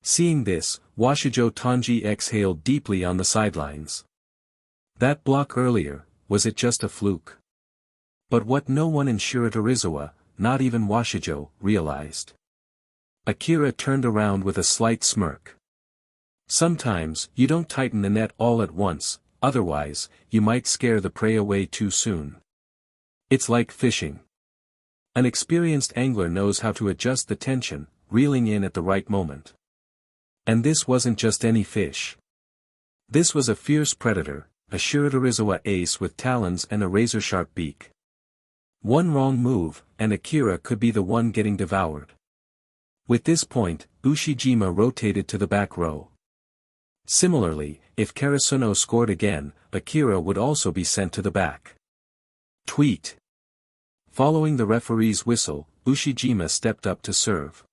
Seeing this, Washijo Tanji exhaled deeply on the sidelines. That block earlier, was it just a fluke? But what no one in Shiratorizawa, not even Washijo, realized. Akira turned around with a slight smirk. Sometimes, you don't tighten the net all at once, otherwise, you might scare the prey away too soon. It's like fishing. An experienced angler knows how to adjust the tension, reeling in at the right moment. And this wasn't just any fish. This was a fierce predator, a Shiratorizawa ace with talons and a razor-sharp beak. One wrong move, and Akira could be the one getting devoured. With this point, Ushijima rotated to the back row. Similarly, if Karasuno scored again, Akira would also be sent to the back. Tweet. Following the referee's whistle, Ushijima stepped up to serve.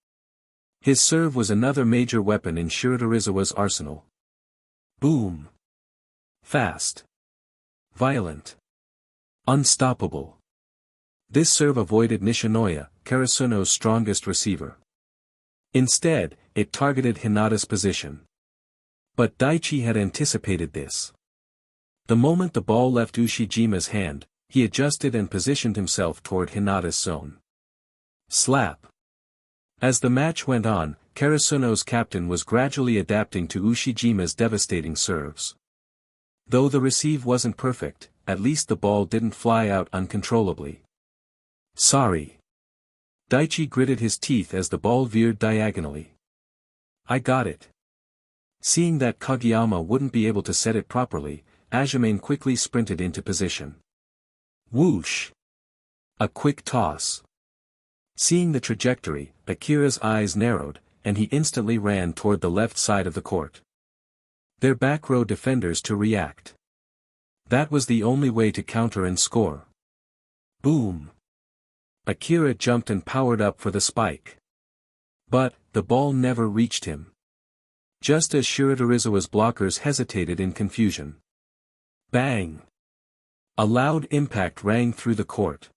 His serve was another major weapon in Shiratorizawa's arsenal. Boom. Fast. Violent. Unstoppable. This serve avoided Nishinoya, Karasuno's strongest receiver. Instead, it targeted Hinata's position. But Daichi had anticipated this. The moment the ball left Ushijima's hand, he adjusted and positioned himself toward Hinata's zone. Slap. As the match went on, Karasuno's captain was gradually adapting to Ushijima's devastating serves. Though the receive wasn't perfect, at least the ball didn't fly out uncontrollably. Sorry. Daichi gritted his teeth as the ball veered diagonally. I got it. Seeing that Kageyama wouldn't be able to set it properly, Ajimane quickly sprinted into position. Whoosh! A quick toss. Seeing the trajectory, Akira's eyes narrowed, and he instantly ran toward the left side of the court. Their back row defenders to react. That was the only way to counter and score. Boom! Akira jumped and powered up for the spike. But, the ball never reached him. Just as Shiratorizawa's blockers hesitated in confusion. Bang! A loud impact rang through the court.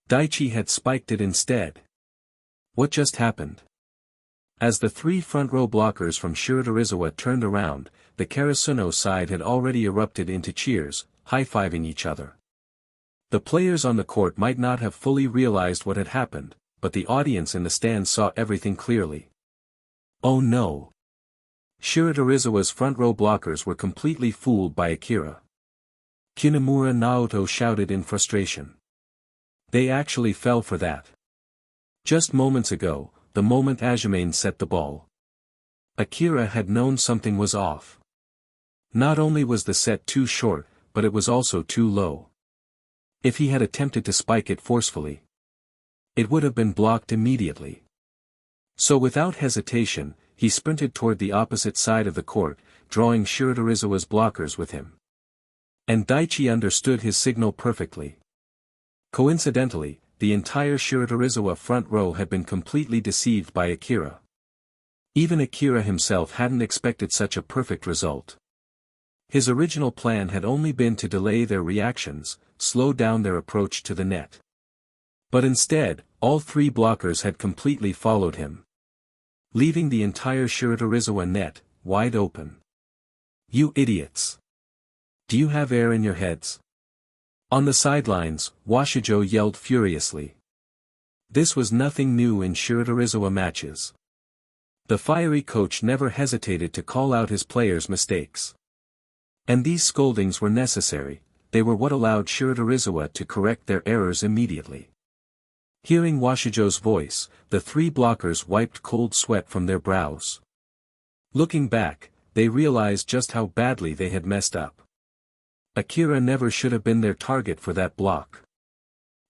Daichi had spiked it instead. What just happened? As the three front row blockers from Shiratorizawa turned around, the Karasuno side had already erupted into cheers, high-fiving each other. The players on the court might not have fully realized what had happened, but the audience in the stands saw everything clearly. Oh no! Shiratorizawa's front row blockers were completely fooled by Akira. Kinemura Naoto shouted in frustration. They actually fell for that. Just moments ago, the moment Ajimane set the ball. Akira had known something was off. Not only was the set too short, but it was also too low. If he had attempted to spike it forcefully, it would have been blocked immediately. So without hesitation, he sprinted toward the opposite side of the court, drawing Shiratorizawa's blockers with him. And Daichi understood his signal perfectly. Coincidentally, the entire Shiratorizawa front row had been completely deceived by Akira. Even Akira himself hadn't expected such a perfect result. His original plan had only been to delay their reactions, slow down their approach to the net. But instead, all three blockers had completely followed him, leaving the entire Shiratorizawa net wide open. "You idiots! Do you have air in your heads?" On the sidelines, Washijo yelled furiously. This was nothing new in Shiratorizawa matches. The fiery coach never hesitated to call out his players' mistakes. And these scoldings were necessary, they were what allowed Shiratorizawa to correct their errors immediately. Hearing Washijo's voice, the three blockers wiped cold sweat from their brows. Looking back, they realized just how badly they had messed up. Akira never should have been their target for that block.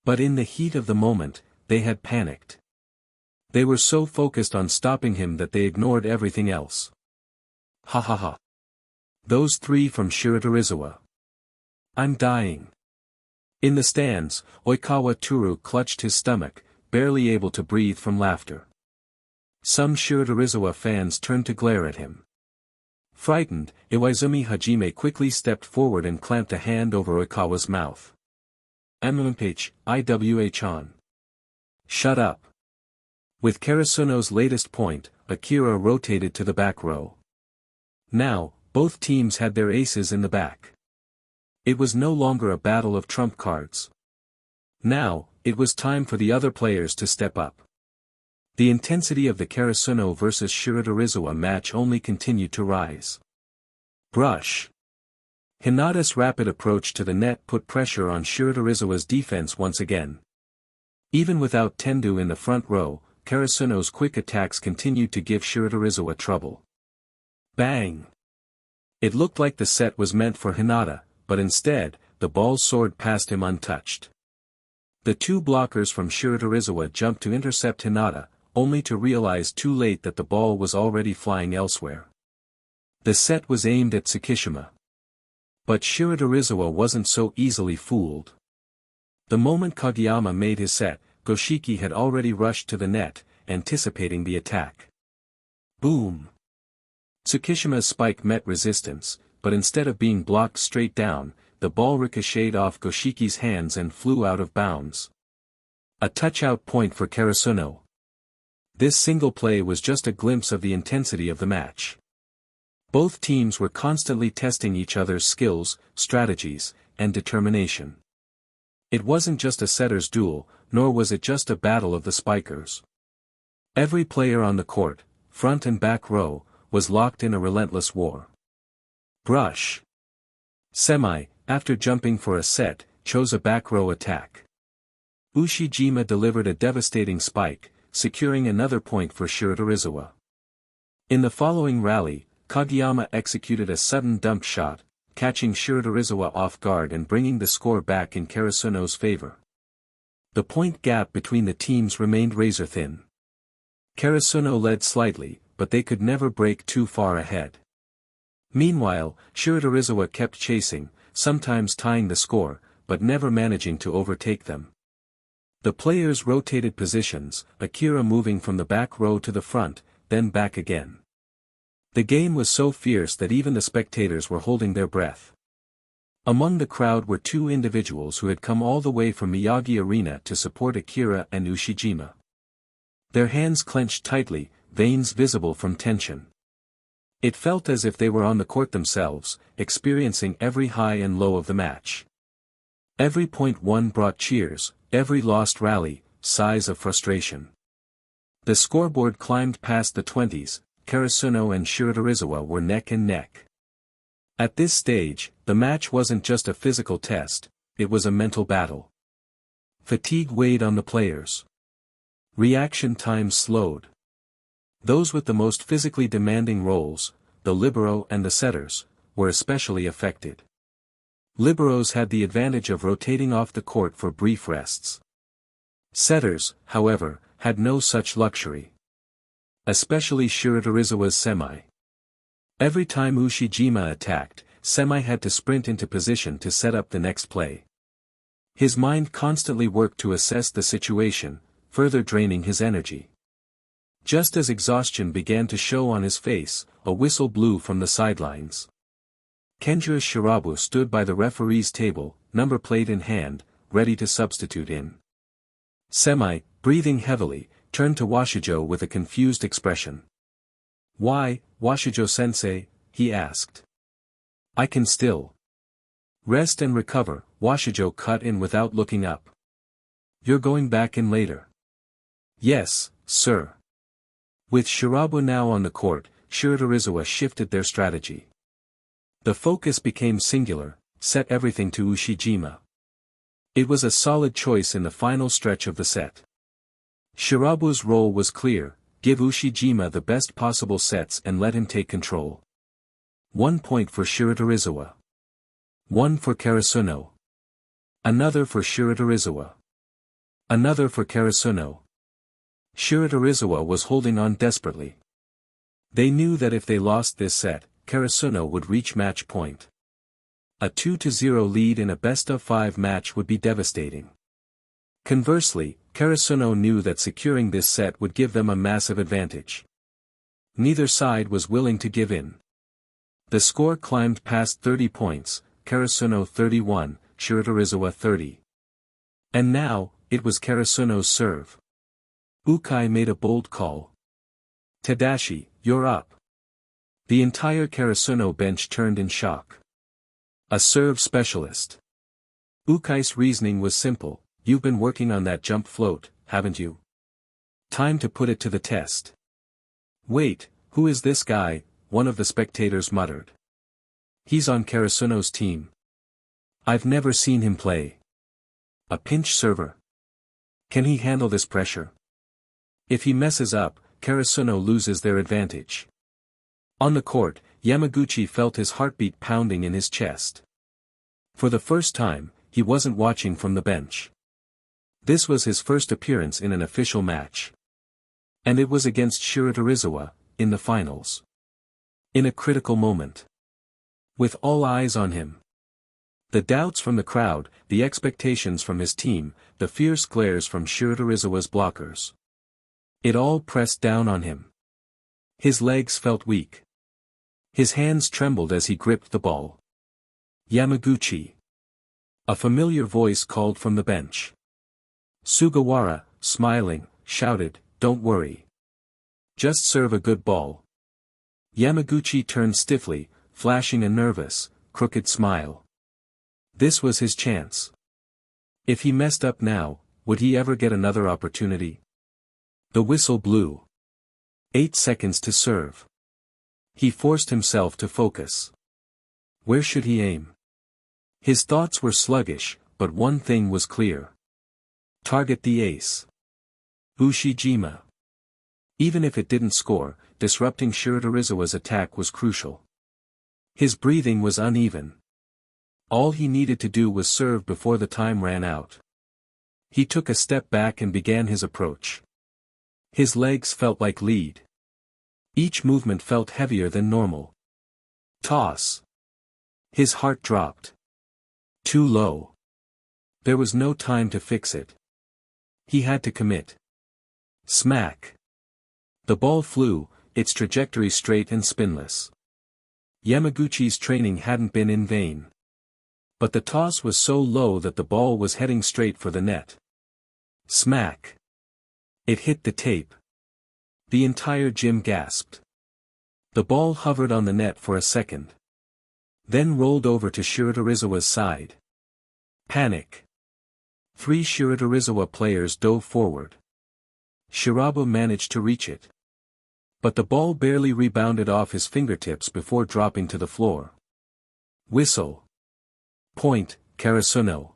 But in the heat of the moment, they had panicked. They were so focused on stopping him that they ignored everything else. Ha ha ha. Those three from Shiratorizawa. I'm dying. In the stands, Oikawa Tooru clutched his stomach, barely able to breathe from laughter. Some Shiratorizawa fans turned to glare at him. Frightened, Iwaizumi Hajime quickly stepped forward and clamped a hand over Oikawa's mouth. IWH-on. Shut up. With Karasuno's latest point, Akira rotated to the back row. Now, both teams had their aces in the back. It was no longer a battle of trump cards. Now, it was time for the other players to step up. The intensity of the Karasuno vs Shiratorizawa match only continued to rise. Brush. Hinata's rapid approach to the net put pressure on Shiratorizawa's defense once again. Even without Tendu in the front row, Karasuno's quick attacks continued to give Shiratorizawa trouble. Bang! It looked like the set was meant for Hinata, but instead, the ball soared past him untouched. The two blockers from Shiratorizawa jumped to intercept Hinata, only to realize too late that the ball was already flying elsewhere. The set was aimed at Tsukishima. But Shiratorizawa wasn't so easily fooled. The moment Kageyama made his set, Goshiki had already rushed to the net, anticipating the attack. Boom! Tsukishima's spike met resistance, but instead of being blocked straight down, the ball ricocheted off Goshiki's hands and flew out of bounds. A touch-out point for Karasuno. This single play was just a glimpse of the intensity of the match. Both teams were constantly testing each other's skills, strategies, and determination. It wasn't just a setter's duel, nor was it just a battle of the spikers. Every player on the court, front and back row, was locked in a relentless war. Brush. Semi, after jumping for a set, chose a back row attack. Ushijima delivered a devastating spike, securing another point for Shiratorizawa. In the following rally, Kageyama executed a sudden dump shot, catching Shiratorizawa off guard and bringing the score back in Karasuno's favor. The point gap between the teams remained razor-thin. Karasuno led slightly, but they could never break too far ahead. Meanwhile, Shiratorizawa kept chasing, sometimes tying the score, but never managing to overtake them. The players rotated positions, Akira moving from the back row to the front, then back again. The game was so fierce that even the spectators were holding their breath. Among the crowd were two individuals who had come all the way from Miyagi Arena to support Akira and Ushijima. Their hands clenched tightly, veins visible from tension. It felt as if they were on the court themselves, experiencing every high and low of the match. Every point won brought cheers, every lost rally, sighs of frustration. The scoreboard climbed past the 20s, Karasuno and Shiratorizawa were neck and neck. At this stage, the match wasn't just a physical test, it was a mental battle. Fatigue weighed on the players. Reaction times slowed. Those with the most physically demanding roles, the libero and the setters, were especially affected. Liberos had the advantage of rotating off the court for brief rests. Setters, however, had no such luxury. Especially Shiratorizawa's semi. Every time Ushijima attacked, Semi had to sprint into position to set up the next play. His mind constantly worked to assess the situation, further draining his energy. Just as exhaustion began to show on his face, a whistle blew from the sidelines. Kenjiro Shirabu stood by the referee's table, number plate in hand, ready to substitute in. Semi, breathing heavily, turned to Washijo with a confused expression. "Why, Washijo-sensei?" he asked. "I can still rest and recover," Washijo cut in without looking up. "You're going back in later?" "Yes, sir." With Shirabu now on the court, Shiratorizawa shifted their strategy. The focus became singular, set everything to Ushijima. It was a solid choice in the final stretch of the set. Shirabu's role was clear: give Ushijima the best possible sets and let him take control. 1 point for Shiratorizawa. 1 for Karasuno. Another for Shiratorizawa. Another for Karasuno. Shiratorizawa was holding on desperately. They knew that if they lost this set, Karasuno would reach match point. A 2-0 lead in a best-of-5 match would be devastating. Conversely, Karasuno knew that securing this set would give them a massive advantage. Neither side was willing to give in. The score climbed past 30 points, Karasuno 31, Shiratorizawa 30. And now, it was Karasuno's serve. Ukai made a bold call. "Tadashi, you're up." The entire Karasuno bench turned in shock. A serve specialist. Ukai's reasoning was simple: "You've been working on that jump float, haven't you? Time to put it to the test." "Wait, who is this guy?" one of the spectators muttered. "He's on Karasuno's team. I've never seen him play. A pinch server. Can he handle this pressure? If he messes up, Karasuno loses their advantage." On the court, Yamaguchi felt his heartbeat pounding in his chest. For the first time, he wasn't watching from the bench. This was his first appearance in an official match. And it was against Shiratorizawa, in the finals. In a critical moment. With all eyes on him. The doubts from the crowd, the expectations from his team, the fierce glares from Shiratorizawa's blockers. It all pressed down on him. His legs felt weak. His hands trembled as he gripped the ball. "Yamaguchi." A familiar voice called from the bench. Sugawara, smiling, shouted, "Don't worry. Just serve a good ball." Yamaguchi turned stiffly, flashing a nervous, crooked smile. This was his chance. If he messed up now, would he ever get another opportunity? The whistle blew. 8 seconds to serve. He forced himself to focus. Where should he aim? His thoughts were sluggish, but one thing was clear. Target the ace. Ushijima. Even if it didn't score, disrupting Shiratorizawa's attack was crucial. His breathing was uneven. All he needed to do was serve before the time ran out. He took a step back and began his approach. His legs felt like lead. Each movement felt heavier than normal. Toss. His heart dropped. Too low. There was no time to fix it. He had to commit. Smack. The ball flew, its trajectory straight and spinless. Yamaguchi's training hadn't been in vain. But the toss was so low that the ball was heading straight for the net. Smack. It hit the tape. The entire gym gasped. The ball hovered on the net for a second. Then rolled over to Shiratorizawa's side. Panic. 3 Shiratorizawa players dove forward. Shirabu managed to reach it. But the ball barely rebounded off his fingertips before dropping to the floor. Whistle. Point, Karasuno.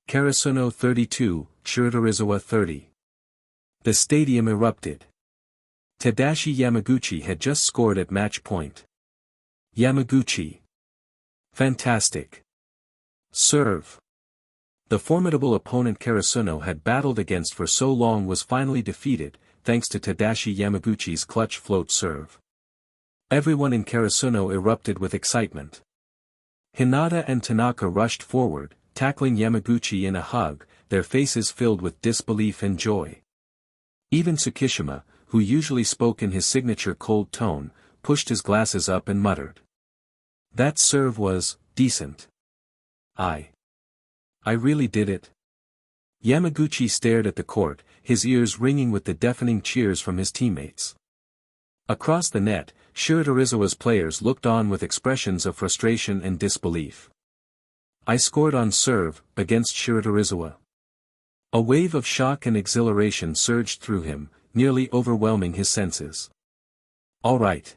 Karasuno 32, Shiratorizawa 30. The stadium erupted. Tadashi Yamaguchi had just scored at match point. Yamaguchi. Fantastic. Serve. The formidable opponent Karasuno had battled against for so long was finally defeated, thanks to Tadashi Yamaguchi's clutch float serve. Everyone in Karasuno erupted with excitement. Hinata and Tanaka rushed forward, tackling Yamaguchi in a hug, their faces filled with disbelief and joy. Even Tsukishima, who usually spoke in his signature cold tone, pushed his glasses up and muttered. That serve was decent. I really did it. Yamaguchi stared at the court, his ears ringing with the deafening cheers from his teammates. Across the net, Shiratorizawa's players looked on with expressions of frustration and disbelief. I scored on serve, against Shiratorizawa. A wave of shock and exhilaration surged through him, nearly overwhelming his senses. All right.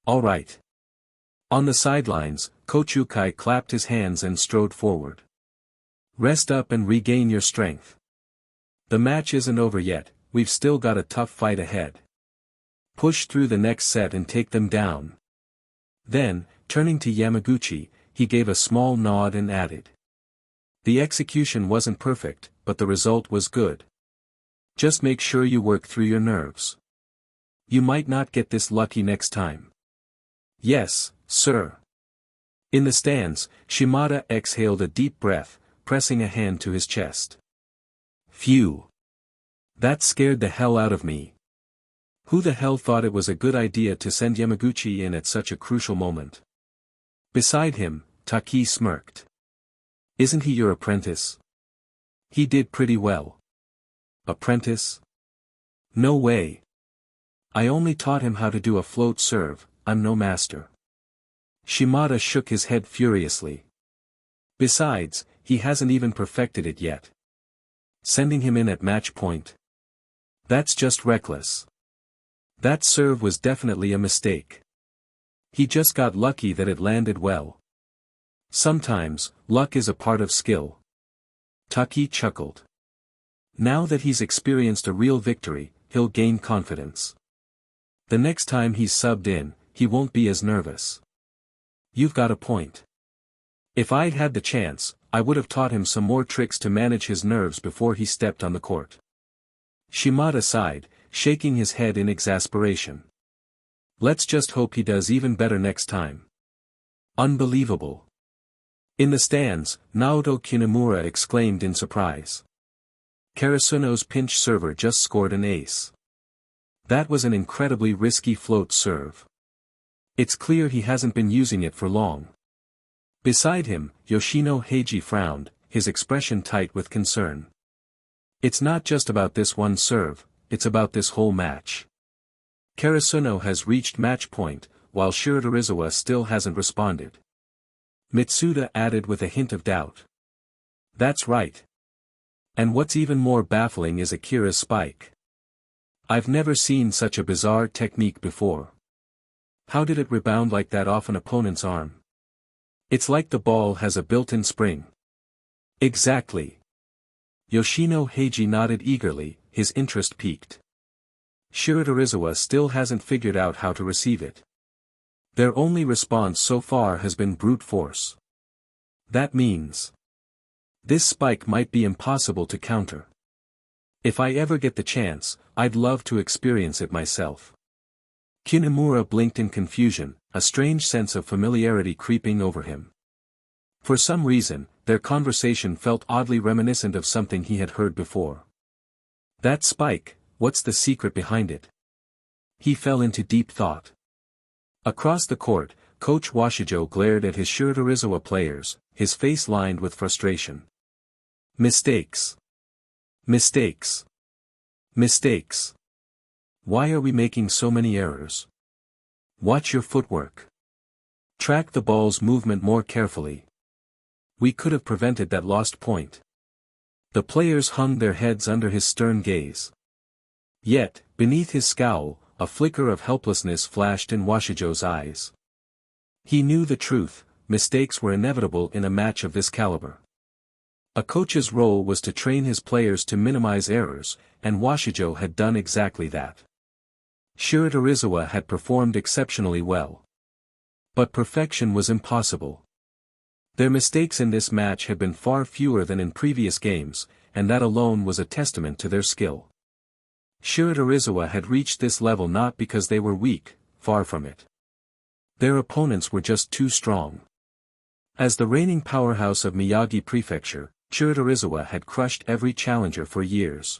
All right. On the sidelines, Coach Ukai clapped his hands and strode forward. Rest up and regain your strength. The match isn't over yet, we've still got a tough fight ahead. Push through the next set and take them down. Then, turning to Yamaguchi, he gave a small nod and added. The execution wasn't perfect, but the result was good. Just make sure you work through your nerves. You might not get this lucky next time. Yes, sir. In the stands, Shimada exhaled a deep breath, pressing a hand to his chest. Phew. That scared the hell out of me. Who the hell thought it was a good idea to send Yamaguchi in at such a crucial moment? Beside him, Taki smirked. Isn't he your apprentice? He did pretty well. Apprentice? No way. I only taught him how to do a float serve, I'm no master. Shimada shook his head furiously. Besides, he hasn't even perfected it yet. Sending him in at match point? That's just reckless. That serve was definitely a mistake. He just got lucky that it landed well. Sometimes, luck is a part of skill. Taki chuckled. Now that he's experienced a real victory, he'll gain confidence. The next time he's subbed in, he won't be as nervous. You've got a point. If I'd had the chance, I would have taught him some more tricks to manage his nerves before he stepped on the court. Shimada sighed, shaking his head in exasperation. Let's just hope he does even better next time. Unbelievable. In the stands, Naoto Kinemura exclaimed in surprise. Karasuno's pinch server just scored an ace. That was an incredibly risky float serve. It's clear he hasn't been using it for long. Beside him, Yoshino Heiji frowned, his expression tight with concern. It's not just about this one serve, it's about this whole match. Karasuno has reached match point, while Shiratorizawa still hasn't responded. Mitsuda added with a hint of doubt. That's right. And what's even more baffling is Akira's spike. I've never seen such a bizarre technique before. How did it rebound like that off an opponent's arm? It's like the ball has a built-in spring. Exactly. Yoshino Heiji nodded eagerly, his interest piqued. Shiratorizawa still hasn't figured out how to receive it. Their only response so far has been brute force. That means this spike might be impossible to counter. If I ever get the chance, I'd love to experience it myself. Kinemura blinked in confusion, a strange sense of familiarity creeping over him. For some reason, their conversation felt oddly reminiscent of something he had heard before. That spike, what's the secret behind it? He fell into deep thought. Across the court, Coach Washijo glared at his Shiratorizawa players, his face lined with frustration. Mistakes. Mistakes. Mistakes. Why are we making so many errors? Watch your footwork. Track the ball's movement more carefully. We could have prevented that lost point. The players hung their heads under his stern gaze. Yet, beneath his scowl, a flicker of helplessness flashed in Washijo's eyes. He knew the truth, mistakes were inevitable in a match of this caliber. A coach's role was to train his players to minimize errors, and Washijo had done exactly that. Shiratorizawa had performed exceptionally well. But perfection was impossible. Their mistakes in this match had been far fewer than in previous games, and that alone was a testament to their skill. Shiratorizawa had reached this level not because they were weak, far from it. Their opponents were just too strong. As the reigning powerhouse of Miyagi Prefecture, Shiratorizawa had crushed every challenger for years.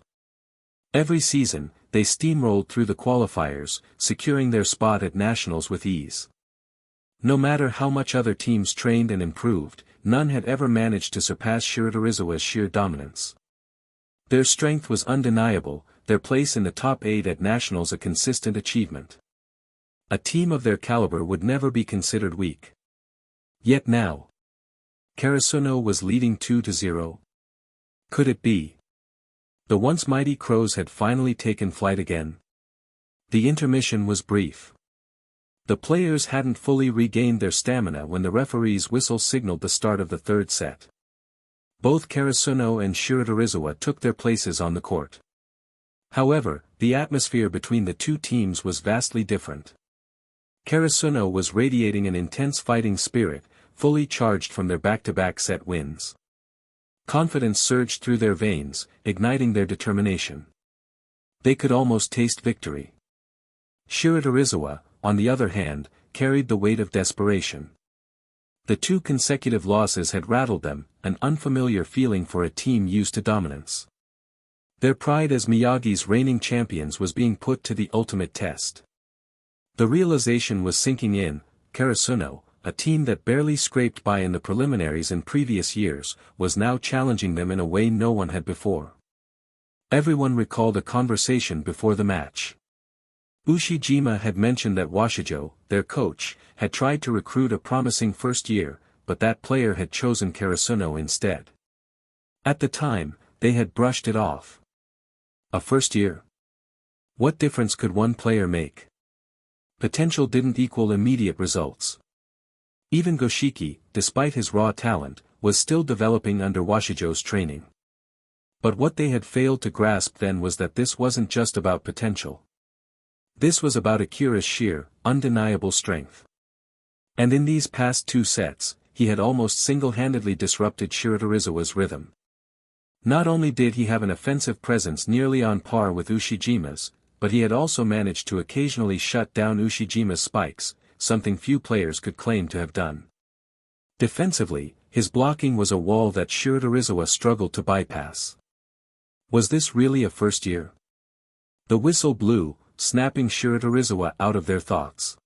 Every season, they steamrolled through the qualifiers, securing their spot at nationals with ease. No matter how much other teams trained and improved, none had ever managed to surpass Shiratorizawa's sheer dominance. Their strength was undeniable, their place in the top 8 at nationals a consistent achievement. A team of their caliber would never be considered weak. Yet now, Karasuno was leading 2-0. Could it be? The once mighty Crows had finally taken flight again. The intermission was brief. The players hadn't fully regained their stamina when the referee's whistle signaled the start of the third set. Both Karasuno and Shiratorizawa took their places on the court. However, the atmosphere between the two teams was vastly different. Karasuno was radiating an intense fighting spirit, fully charged from their back-to-back set wins. Confidence surged through their veins, igniting their determination. They could almost taste victory. Shiratorizawa, on the other hand, carried the weight of desperation. The 2 consecutive losses had rattled them, an unfamiliar feeling for a team used to dominance. Their pride as Miyagi's reigning champions was being put to the ultimate test. The realization was sinking in. Karasuno, a team that barely scraped by in the preliminaries in previous years, was now challenging them in a way no one had before. Everyone recalled a conversation before the match. Ushijima had mentioned that Washijo, their coach, had tried to recruit a promising first year, but that player had chosen Karasuno instead. At the time, they had brushed it off. A first year? What difference could one player make? Potential didn't equal immediate results. Even Goshiki, despite his raw talent, was still developing under Washijo's training. But what they had failed to grasp then was that this wasn't just about potential. This was about Akira's sheer, undeniable strength. And in these past 2 sets, he had almost single-handedly disrupted Shiratorizawa's rhythm. Not only did he have an offensive presence nearly on par with Ushijima's, but he had also managed to occasionally shut down Ushijima's spikes, something few players could claim to have done. Defensively, his blocking was a wall that Shiratorizawa struggled to bypass. Was this really a first year? The whistle blew, snapping Shiratorizawa out of their thoughts.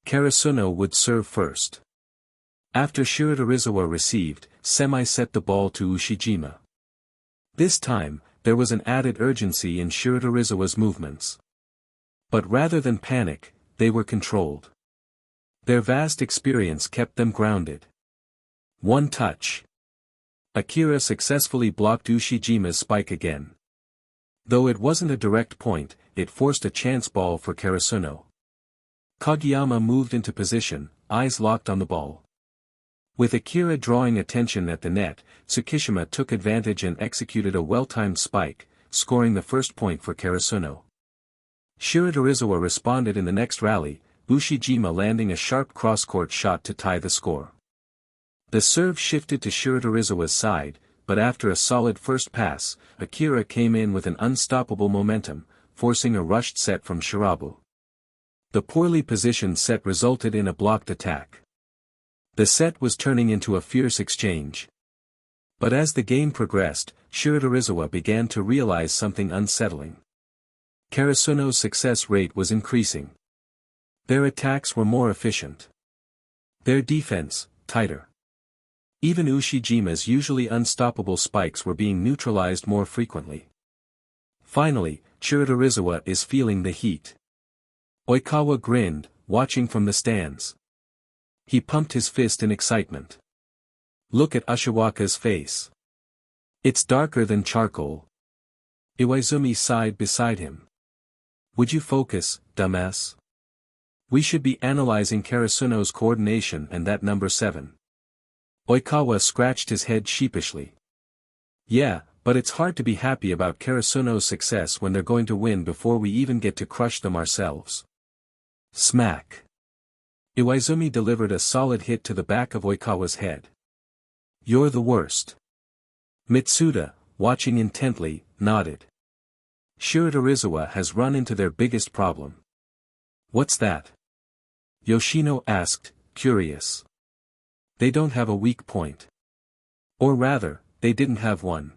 Karasuno would serve first. After Shiratorizawa received, Semi set the ball to Ushijima. This time, there was an added urgency in Shiratorizawa's movements. But rather than panic, they were controlled. Their vast experience kept them grounded. One touch. Akira successfully blocked Ushijima's spike again. Though it wasn't a direct point, it forced a chance ball for Karasuno. Kageyama moved into position, eyes locked on the ball. With Akira drawing attention at the net, Tsukishima took advantage and executed a well-timed spike, scoring the first point for Karasuno. Shiratorizawa responded in the next rally, Ushijima landing a sharp cross-court shot to tie the score. The serve shifted to Shiratorizawa's side, but after a solid first pass, Akira came in with an unstoppable momentum, forcing a rushed set from Shirabu. The poorly positioned set resulted in a blocked attack. The set was turning into a fierce exchange. But as the game progressed, Shiratorizawa began to realize something unsettling. Karasuno's success rate was increasing. Their attacks were more efficient. Their defense, tighter. Even Ushijima's usually unstoppable spikes were being neutralized more frequently. Finally, Shiratorizawa is feeling the heat. Oikawa grinned, watching from the stands. He pumped his fist in excitement. Look at Ashiwaka's face. It's darker than charcoal. Iwaizumi sighed beside him. Would you focus, dumbass? We should be analyzing Karasuno's coordination and that number 7. Oikawa scratched his head sheepishly. Yeah, But it's hard to be happy about Karasuno's success when they're going to win before we even get to crush them ourselves. Smack. Iwaizumi delivered a solid hit to the back of Oikawa's head. You're the worst. Mitsuda, watching intently, nodded. Shiratorizawa has run into their biggest problem. What's that? Yoshino asked, curious. They don't have a weak point. Or rather, they didn't have one.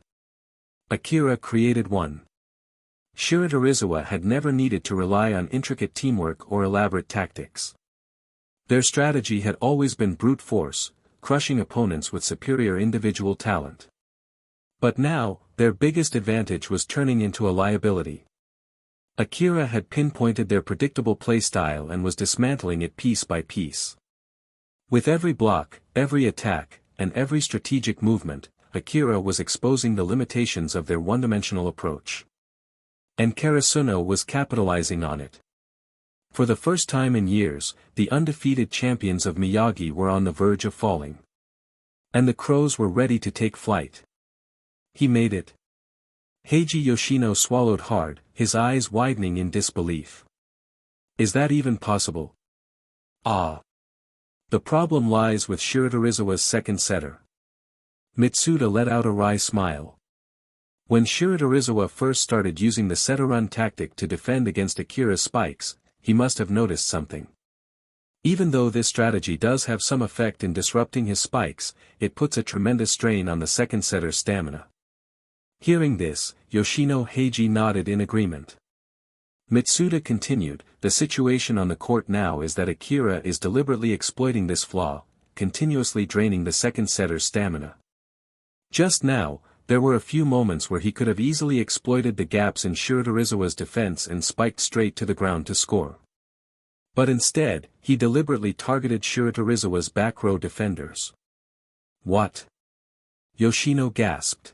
Akira created one. Shiratorizawa had never needed to rely on intricate teamwork or elaborate tactics. Their strategy had always been brute force, crushing opponents with superior individual talent. But now, their biggest advantage was turning into a liability. Akira had pinpointed their predictable playstyle and was dismantling it piece by piece. With every block, every attack, and every strategic movement, Akira was exposing the limitations of their one-dimensional approach. And Karasuno was capitalizing on it. For the first time in years, the undefeated champions of Miyagi were on the verge of falling. And the crows were ready to take flight. He made it. Heiji Yoshino swallowed hard, his eyes widening in disbelief. Is that even possible? Ah. The problem lies with Shiratorizawa's second setter. Mitsuda let out a wry smile. When Shiratorizawa first started using the setter-run tactic to defend against Akira's spikes, he must have noticed something. Even though this strategy does have some effect in disrupting his spikes, it puts a tremendous strain on the second setter's stamina. Hearing this, Yoshino Heiji nodded in agreement. Mitsuda continued, the situation on the court now is that Akira is deliberately exploiting this flaw, continuously draining the second setter's stamina. Just now, there were a few moments where he could have easily exploited the gaps in Shiratorizawa's defense and spiked straight to the ground to score. But instead, he deliberately targeted Shiratorizawa's back row defenders. What? Yoshino gasped.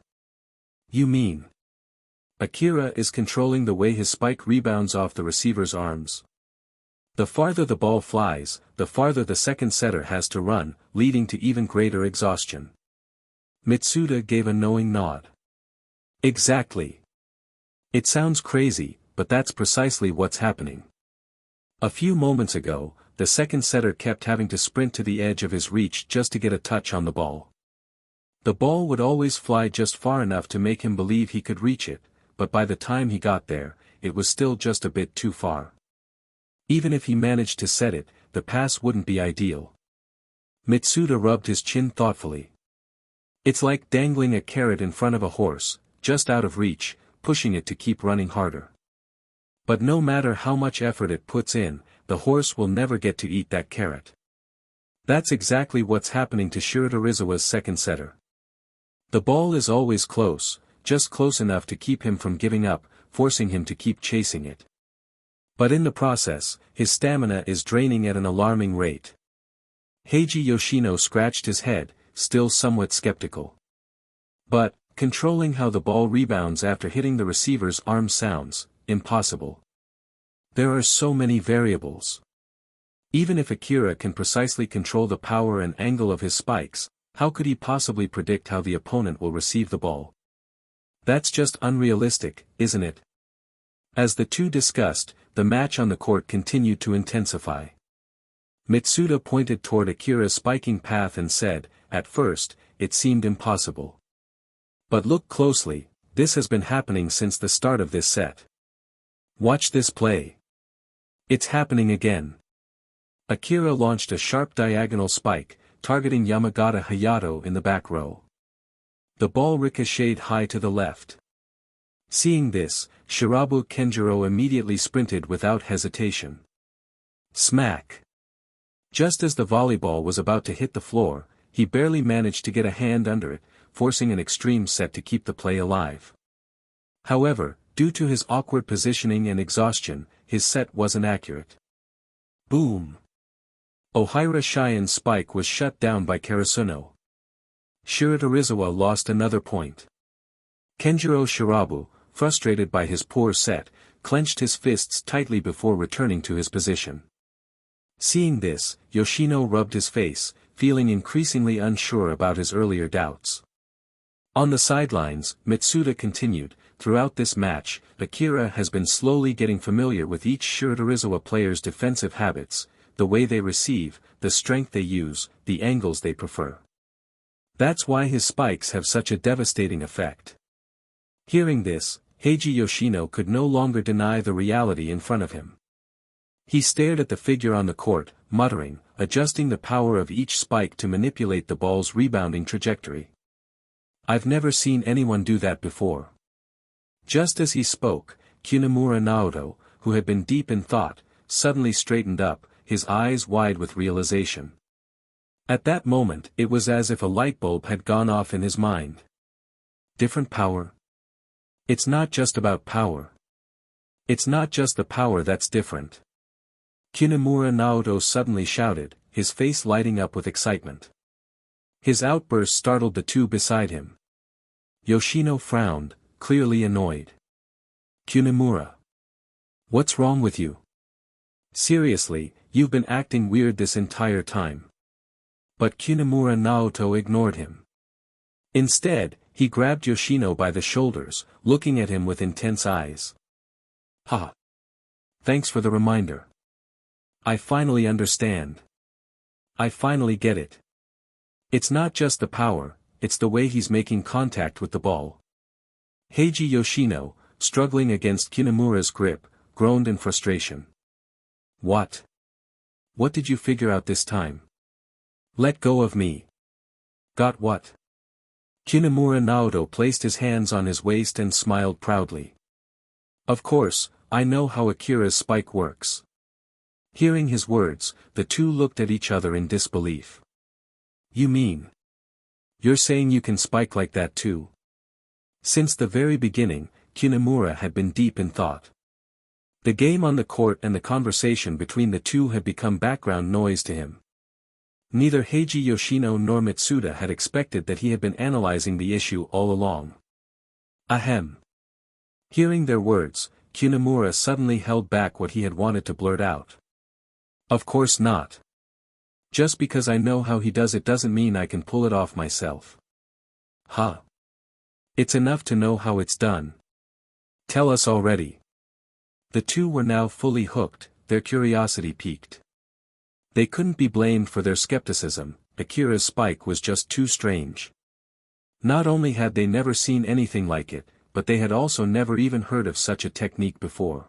You mean? Akira is controlling the way his spike rebounds off the receiver's arms. The farther the ball flies, the farther the second setter has to run, leading to even greater exhaustion. Mitsuda gave a knowing nod. Exactly. It sounds crazy, but that's precisely what's happening. A few moments ago, the second setter kept having to sprint to the edge of his reach just to get a touch on the ball. The ball would always fly just far enough to make him believe he could reach it, but by the time he got there, it was still just a bit too far. Even if he managed to set it, the pass wouldn't be ideal. Mitsuda rubbed his chin thoughtfully. It's like dangling a carrot in front of a horse, just out of reach, pushing it to keep running harder. But no matter how much effort it puts in, the horse will never get to eat that carrot. That's exactly what's happening to Shiratorizawa's second setter. The ball is always close, just close enough to keep him from giving up, forcing him to keep chasing it. But in the process, his stamina is draining at an alarming rate. Heiji Yoshino scratched his head, still somewhat skeptical. But, controlling how the ball rebounds after hitting the receiver's arm sounds impossible. There are so many variables. Even if Akira can precisely control the power and angle of his spikes, how could he possibly predict how the opponent will receive the ball? That's just unrealistic, isn't it? As the two discussed, the match on the court continued to intensify. Mitsuda pointed toward Akira's spiking path and said, at first, it seemed impossible. But look closely, this has been happening since the start of this set. Watch this play. It's happening again. Akira launched a sharp diagonal spike, targeting Yamagata Hayato in the back row. The ball ricocheted high to the left. Seeing this, Shirabu Kenjiro immediately sprinted without hesitation. Smack! Just as the volleyball was about to hit the floor, he barely managed to get a hand under it, forcing an extreme set to keep the play alive. However, due to his awkward positioning and exhaustion, his set wasn't accurate. Boom! Ohira Shien's spike was shut down by Karasuno. Shiratorizawa lost another point. Kenjiro Shirabu, frustrated by his poor set, clenched his fists tightly before returning to his position. Seeing this, Yoshino rubbed his face, feeling increasingly unsure about his earlier doubts. On the sidelines, Mitsuda continued, throughout this match, Akira has been slowly getting familiar with each Shiratorizawa player's defensive habits, the way they receive, the strength they use, the angles they prefer. That's why his spikes have such a devastating effect. Hearing this, Heiji Yoshino could no longer deny the reality in front of him. He stared at the figure on the court, muttering, adjusting the power of each spike to manipulate the ball's rebounding trajectory. I've never seen anyone do that before. Just as he spoke, Kinemura Naoto, who had been deep in thought, suddenly straightened up, his eyes wide with realization. At that moment it was as if a light bulb had gone off in his mind. Different power? It's not just about power. It's not just the power that's different. Kinemura Naoto suddenly shouted, his face lighting up with excitement. His outburst startled the two beside him. Yoshino frowned, clearly annoyed. Kinemura. What's wrong with you? Seriously, you've been acting weird this entire time. But Kinemura Naoto ignored him. Instead, he grabbed Yoshino by the shoulders, looking at him with intense eyes. Ha! Thanks for the reminder. I finally understand. I finally get it. It's not just the power, it's the way he's making contact with the ball. Heiji Yoshino, struggling against Kinemura's grip, groaned in frustration. What? What did you figure out this time? Let go of me. Got what? Kinemura Naoto placed his hands on his waist and smiled proudly. Of course, I know how Akira's spike works. Hearing his words, the two looked at each other in disbelief. You mean? You're saying you can spike like that too? Since the very beginning, Kinemura had been deep in thought. The game on the court and the conversation between the two had become background noise to him. Neither Heiji Yoshino nor Mitsuda had expected that he had been analyzing the issue all along. Ahem. Hearing their words, Kinemura suddenly held back what he had wanted to blurt out. Of course not. Just because I know how he does it doesn't mean I can pull it off myself. Huh. It's enough to know how it's done. Tell us already. The two were now fully hooked, their curiosity piqued. They couldn't be blamed for their skepticism, Akira's spike was just too strange. Not only had they never seen anything like it, but they had also never even heard of such a technique before.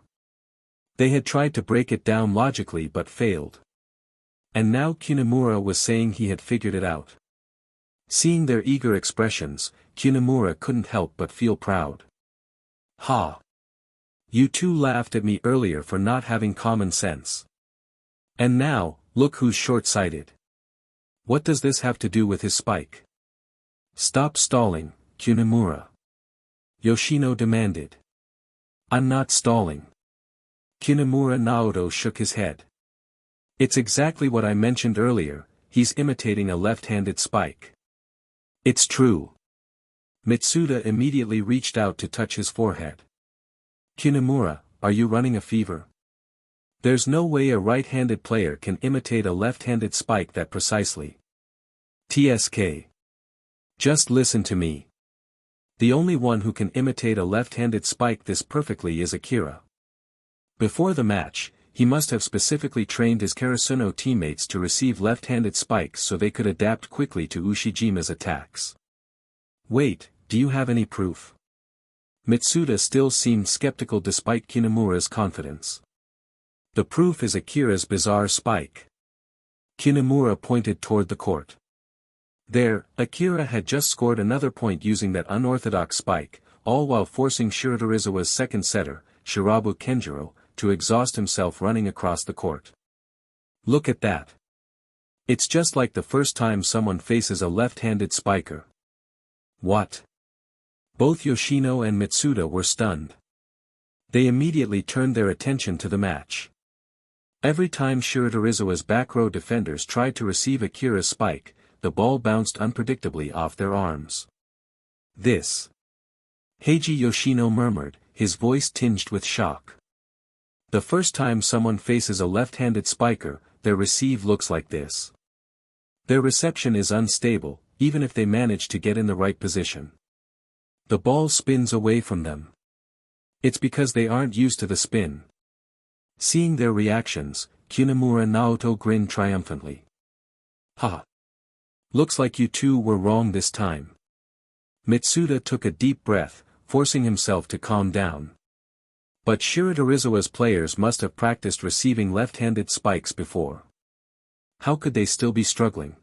They had tried to break it down logically but failed. And now Kinemura was saying he had figured it out. Seeing their eager expressions, Kinemura couldn't help but feel proud. Ha! You two laughed at me earlier for not having common sense. And now, look who's short-sighted. What does this have to do with his spike? Stop stalling, Kinemura. Yoshino demanded. I'm not stalling. Kinemura Naoto shook his head. It's exactly what I mentioned earlier, he's imitating a left-handed spike. It's true. Mitsuda immediately reached out to touch his forehead. Kinemura, are you running a fever? There's no way a right-handed player can imitate a left-handed spike that precisely. TSK. Just listen to me. The only one who can imitate a left-handed spike this perfectly is Akira. Before the match, he must have specifically trained his Karasuno teammates to receive left-handed spikes so they could adapt quickly to Ushijima's attacks. Wait, do you have any proof? Mitsuda still seemed skeptical despite Kinemura's confidence. The proof is Akira's bizarre spike. Kinemura pointed toward the court. There, Akira had just scored another point using that unorthodox spike, all while forcing Shiratorizawa's second setter, Shirabu Kenjiro, to exhaust himself running across the court. Look at that. It's just like the first time someone faces a left-handed spiker. What? Both Yoshino and Mitsuda were stunned. They immediately turned their attention to the match. Every time Shiratorizawa's back row defenders tried to receive Akira's spike, the ball bounced unpredictably off their arms. This. Heiji Yoshino murmured, his voice tinged with shock. The first time someone faces a left-handed spiker, their receive looks like this. Their reception is unstable, even if they manage to get in the right position. The ball spins away from them. It's because they aren't used to the spin. Seeing their reactions, Kinemura Naoto grinned triumphantly. Ha! Looks like you two were wrong this time. Mitsuda took a deep breath, forcing himself to calm down. But Shiratorizawa's players must have practiced receiving left-handed spikes before. How could they still be struggling?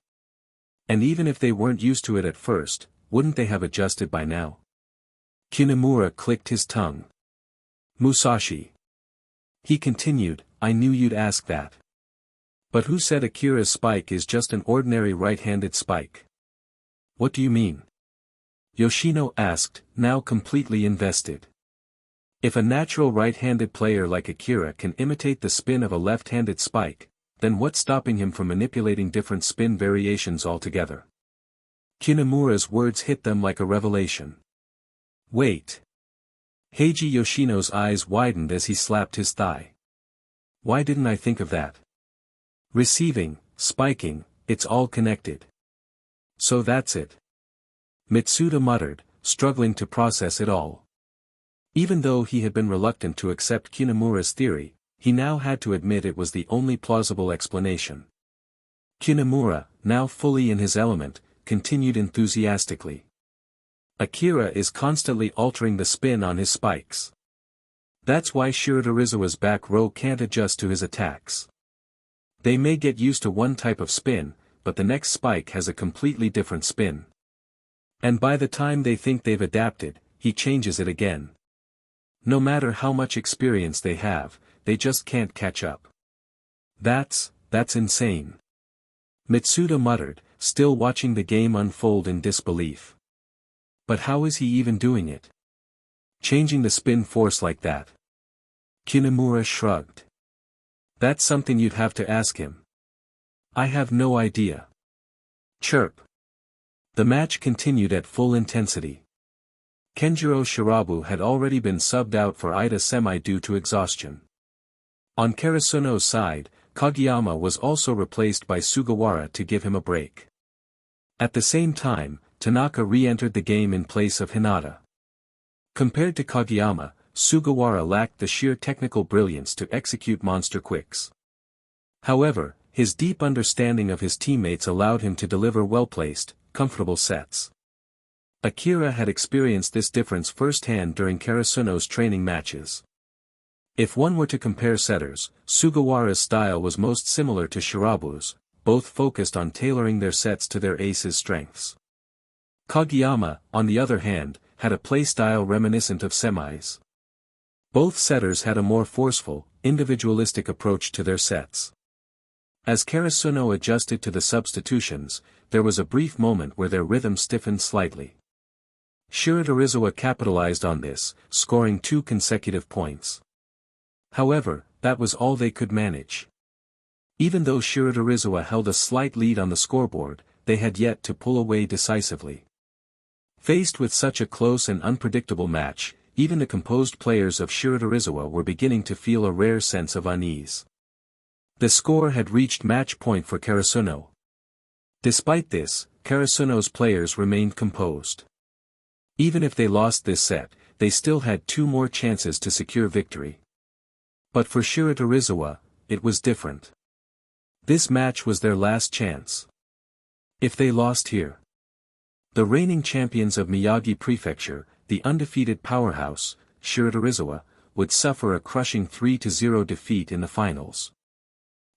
And even if they weren't used to it at first, wouldn't they have adjusted by now? Kinemura clicked his tongue. Musashi. He continued, I knew you'd ask that. But who said Akira's spike is just an ordinary right-handed spike? What do you mean? Yoshino asked, now completely invested. If a natural right-handed player like Akira can imitate the spin of a left-handed spike, then what's stopping him from manipulating different spin variations altogether? Kinemura's words hit them like a revelation. Wait. Heiji Yoshino's eyes widened as he slapped his thigh. Why didn't I think of that? Receiving, spiking, it's all connected. So that's it. Mitsuda muttered, struggling to process it all. Even though he had been reluctant to accept Kinemura's theory, he now had to admit it was the only plausible explanation. Kinemura, now fully in his element, continued enthusiastically. Akira is constantly altering the spin on his spikes. That's why Shiratorizawa's back row can't adjust to his attacks. They may get used to one type of spin, but the next spike has a completely different spin. And by the time they think they've adapted, he changes it again. No matter how much experience they have, they just can't catch up. That's insane. Mitsuda muttered, still watching the game unfold in disbelief. But how is he even doing it? Changing the spin force like that? Kinemura shrugged. That's something you'd have to ask him. I have no idea. Chirp. The match continued at full intensity. Kenjiro Shirabu had already been subbed out for Ida Semi due to exhaustion. On Karasuno's side, Kageyama was also replaced by Sugawara to give him a break. At the same time, Tanaka re-entered the game in place of Hinata. Compared to Kageyama, Sugawara lacked the sheer technical brilliance to execute monster quicks. However, his deep understanding of his teammates allowed him to deliver well-placed, comfortable sets. Akira had experienced this difference firsthand during Karasuno's training matches. If one were to compare setters, Sugawara's style was most similar to Shirabu's, both focused on tailoring their sets to their ace's strengths. Kageyama, on the other hand, had a playstyle reminiscent of Semi's. Both setters had a more forceful, individualistic approach to their sets. As Karasuno adjusted to the substitutions, there was a brief moment where their rhythm stiffened slightly. Shiratorizawa capitalized on this, scoring 2 consecutive points. However, that was all they could manage. Even though Shiratorizawa held a slight lead on the scoreboard, they had yet to pull away decisively. Faced with such a close and unpredictable match, even the composed players of Shiratorizawa were beginning to feel a rare sense of unease. The score had reached match point for Karasuno. Despite this, Karasuno's players remained composed. Even if they lost this set, they still had 2 more chances to secure victory. But for Shiratorizawa, it was different. This match was their last chance. If they lost here, the reigning champions of Miyagi Prefecture, the undefeated powerhouse, Shiratorizawa, would suffer a crushing 3-0 defeat in the finals.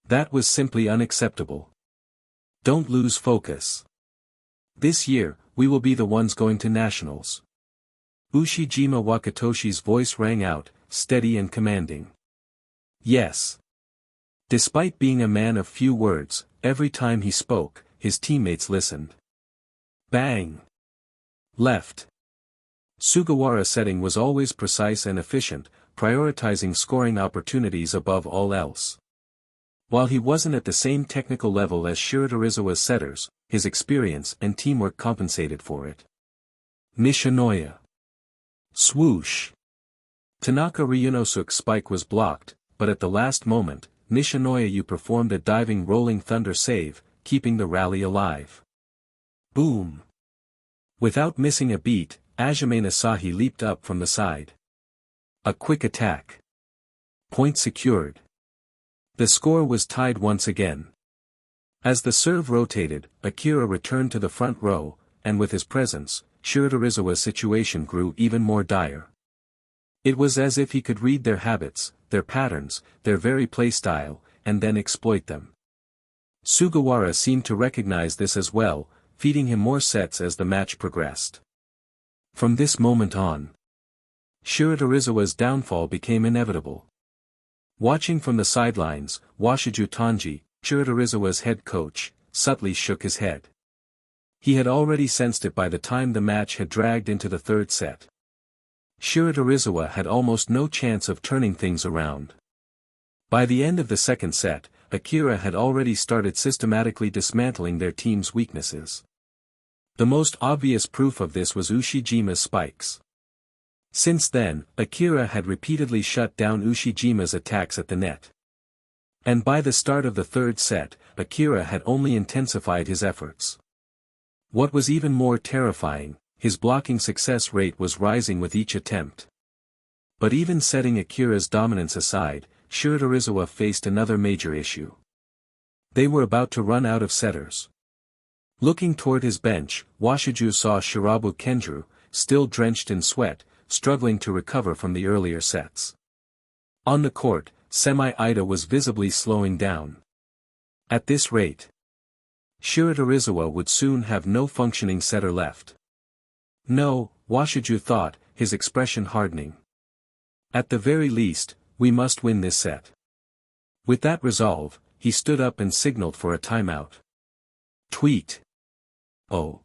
That was simply unacceptable. Don't lose focus. This year, we will be the ones going to nationals. Ushijima Wakatoshi's voice rang out, steady and commanding. Yes. Despite being a man of few words, every time he spoke, his teammates listened. Bang. Left. Sugawara's setting was always precise and efficient, prioritizing scoring opportunities above all else. While he wasn't at the same technical level as Shiratorizawa's setters, his experience and teamwork compensated for it. Nishinoya. Swoosh. Tanaka Ryunosuke's spike was blocked, but at the last moment, Nishinoya performed a diving rolling thunder save, keeping the rally alive. Boom. Without missing a beat, Hajime Asahi leaped up from the side. A quick attack. Point secured. The score was tied once again. As the serve rotated, Akira returned to the front row, and with his presence, Shiratorizawa's situation grew even more dire. It was as if he could read their habits, their patterns, their very playstyle, and then exploit them. Sugawara seemed to recognize this as well, feeding him more sets as the match progressed. From this moment on, Shiratorizawa's downfall became inevitable. Watching from the sidelines, Washiju Tanji, Shiratorizawa's head coach, subtly shook his head. He had already sensed it by the time the match had dragged into the third set. Shiratorizawa had almost no chance of turning things around. By the end of the second set, Akira had already started systematically dismantling their team's weaknesses. The most obvious proof of this was Ushijima's spikes. Since then, Akira had repeatedly shut down Ushijima's attacks at the net. And by the start of the third set, Akira had only intensified his efforts. What was even more terrifying, his blocking success rate was rising with each attempt. But even setting Akira's dominance aside, Shiratorizawa faced another major issue. They were about to run out of setters. Looking toward his bench, Washiju saw Shirabu Kenjiro, still drenched in sweat, struggling to recover from the earlier sets. On the court, Semi-Ida was visibly slowing down. At this rate, Shiratorizawa would soon have no functioning setter left. No, Washiju thought, his expression hardening. At the very least, we must win this set. With that resolve, he stood up and signaled for a timeout. Tweet. Oh.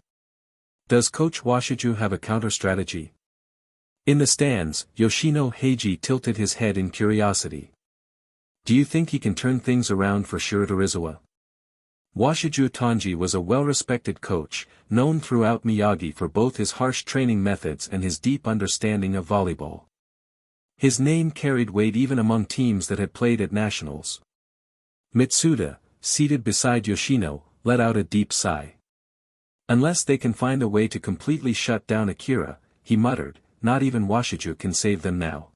Does Coach Washiju have a counter-strategy? In the stands, Yoshino Heiji tilted his head in curiosity. Do you think he can turn things around for Shiratorizawa? Washiju Tanji was a well-respected coach, known throughout Miyagi for both his harsh training methods and his deep understanding of volleyball. His name carried weight even among teams that had played at nationals. Mitsuda, seated beside Yoshino, let out a deep sigh. Unless they can find a way to completely shut down Akira, he muttered, not even Washiju can save them now.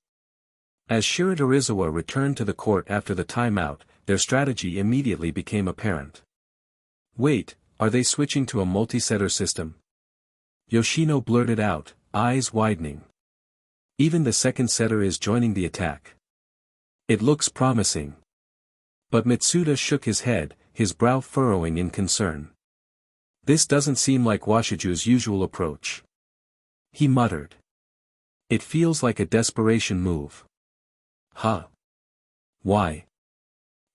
As Shiratorizawa returned to the court after the timeout, their strategy immediately became apparent. Wait, are they switching to a multi-setter system? Yoshino blurted out, eyes widening. Even the second setter is joining the attack. It looks promising. But Mitsuda shook his head, his brow furrowing in concern. This doesn't seem like Washiju's usual approach. He muttered. It feels like a desperation move. Huh? Why?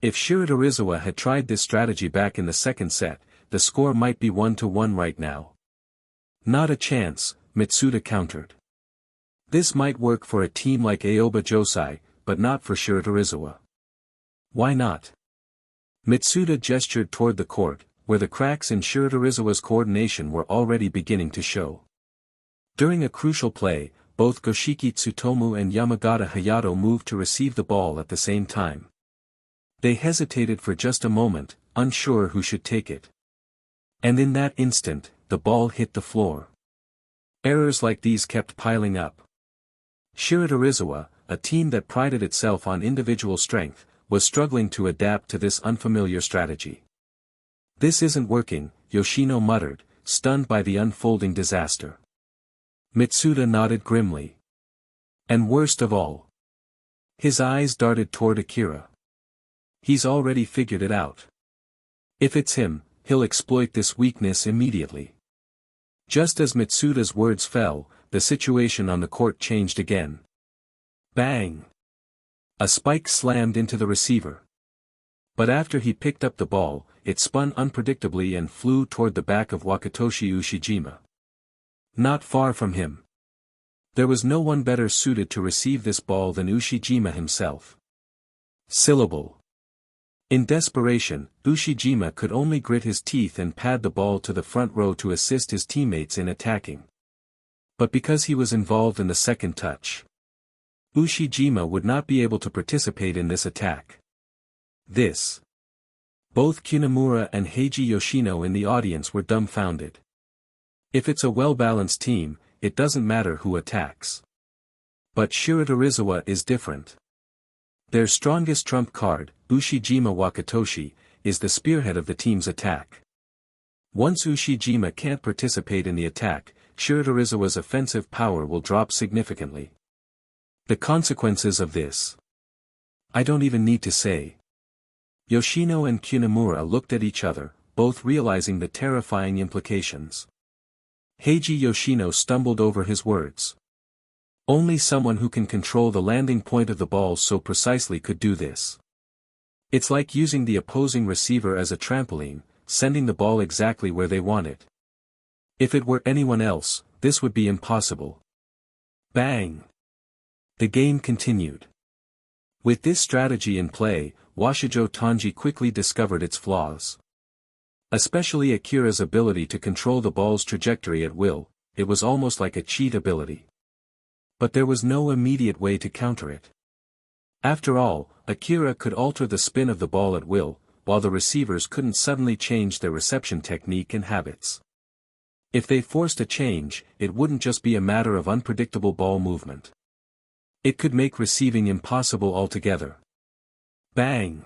If Shiratorizawa had tried this strategy back in the second set, the score might be 1-1 right now. Not a chance, Mitsuda countered. This might work for a team like Aoba Josai, but not for Shiratorizawa. Why not? Mitsuda gestured toward the court, where the cracks in Shiratorizawa's coordination were already beginning to show. During a crucial play, both Goshiki Tsutomu and Yamagata Hayato moved to receive the ball at the same time. They hesitated for just a moment, unsure who should take it. And in that instant, the ball hit the floor. Errors like these kept piling up. Shiratorizawa, a team that prided itself on individual strength, was struggling to adapt to this unfamiliar strategy. This isn't working, Yoshino muttered, stunned by the unfolding disaster. Mitsuda nodded grimly. And worst of all, his eyes darted toward Akira. He's already figured it out. If it's him, he'll exploit this weakness immediately. Just as Mitsuda's words fell, the situation on the court changed again. Bang! A spike slammed into the receiver. But after he picked up the ball, it spun unpredictably and flew toward the back of Wakatoshi Ushijima. Not far from him. There was no one better suited to receive this ball than Ushijima himself. Syllable. In desperation, Ushijima could only grit his teeth and pad the ball to the front row to assist his teammates in attacking. But because he was involved in the second touch, Ushijima would not be able to participate in this attack. Both Kinemura and Heiji Yoshino in the audience were dumbfounded. If it's a well-balanced team, it doesn't matter who attacks. But Shiratorizawa is different. Their strongest trump card, Ushijima Wakatoshi, is the spearhead of the team's attack. Once Ushijima can't participate in the attack, Shiratorizawa's offensive power will drop significantly. The consequences of this, I don't even need to say. Yoshino and Kunemura looked at each other, both realizing the terrifying implications. Heiji Yoshino stumbled over his words. Only someone who can control the landing point of the ball so precisely could do this. It's like using the opposing receiver as a trampoline, sending the ball exactly where they want it. If it were anyone else, this would be impossible. Bang! The game continued. With this strategy in play, Washijo Tanji quickly discovered its flaws. Especially Akira's ability to control the ball's trajectory at will, it was almost like a cheat ability. But there was no immediate way to counter it. After all, Akira could alter the spin of the ball at will, while the receivers couldn't suddenly change their reception technique and habits. If they forced a change, it wouldn't just be a matter of unpredictable ball movement. It could make receiving impossible altogether. Bang!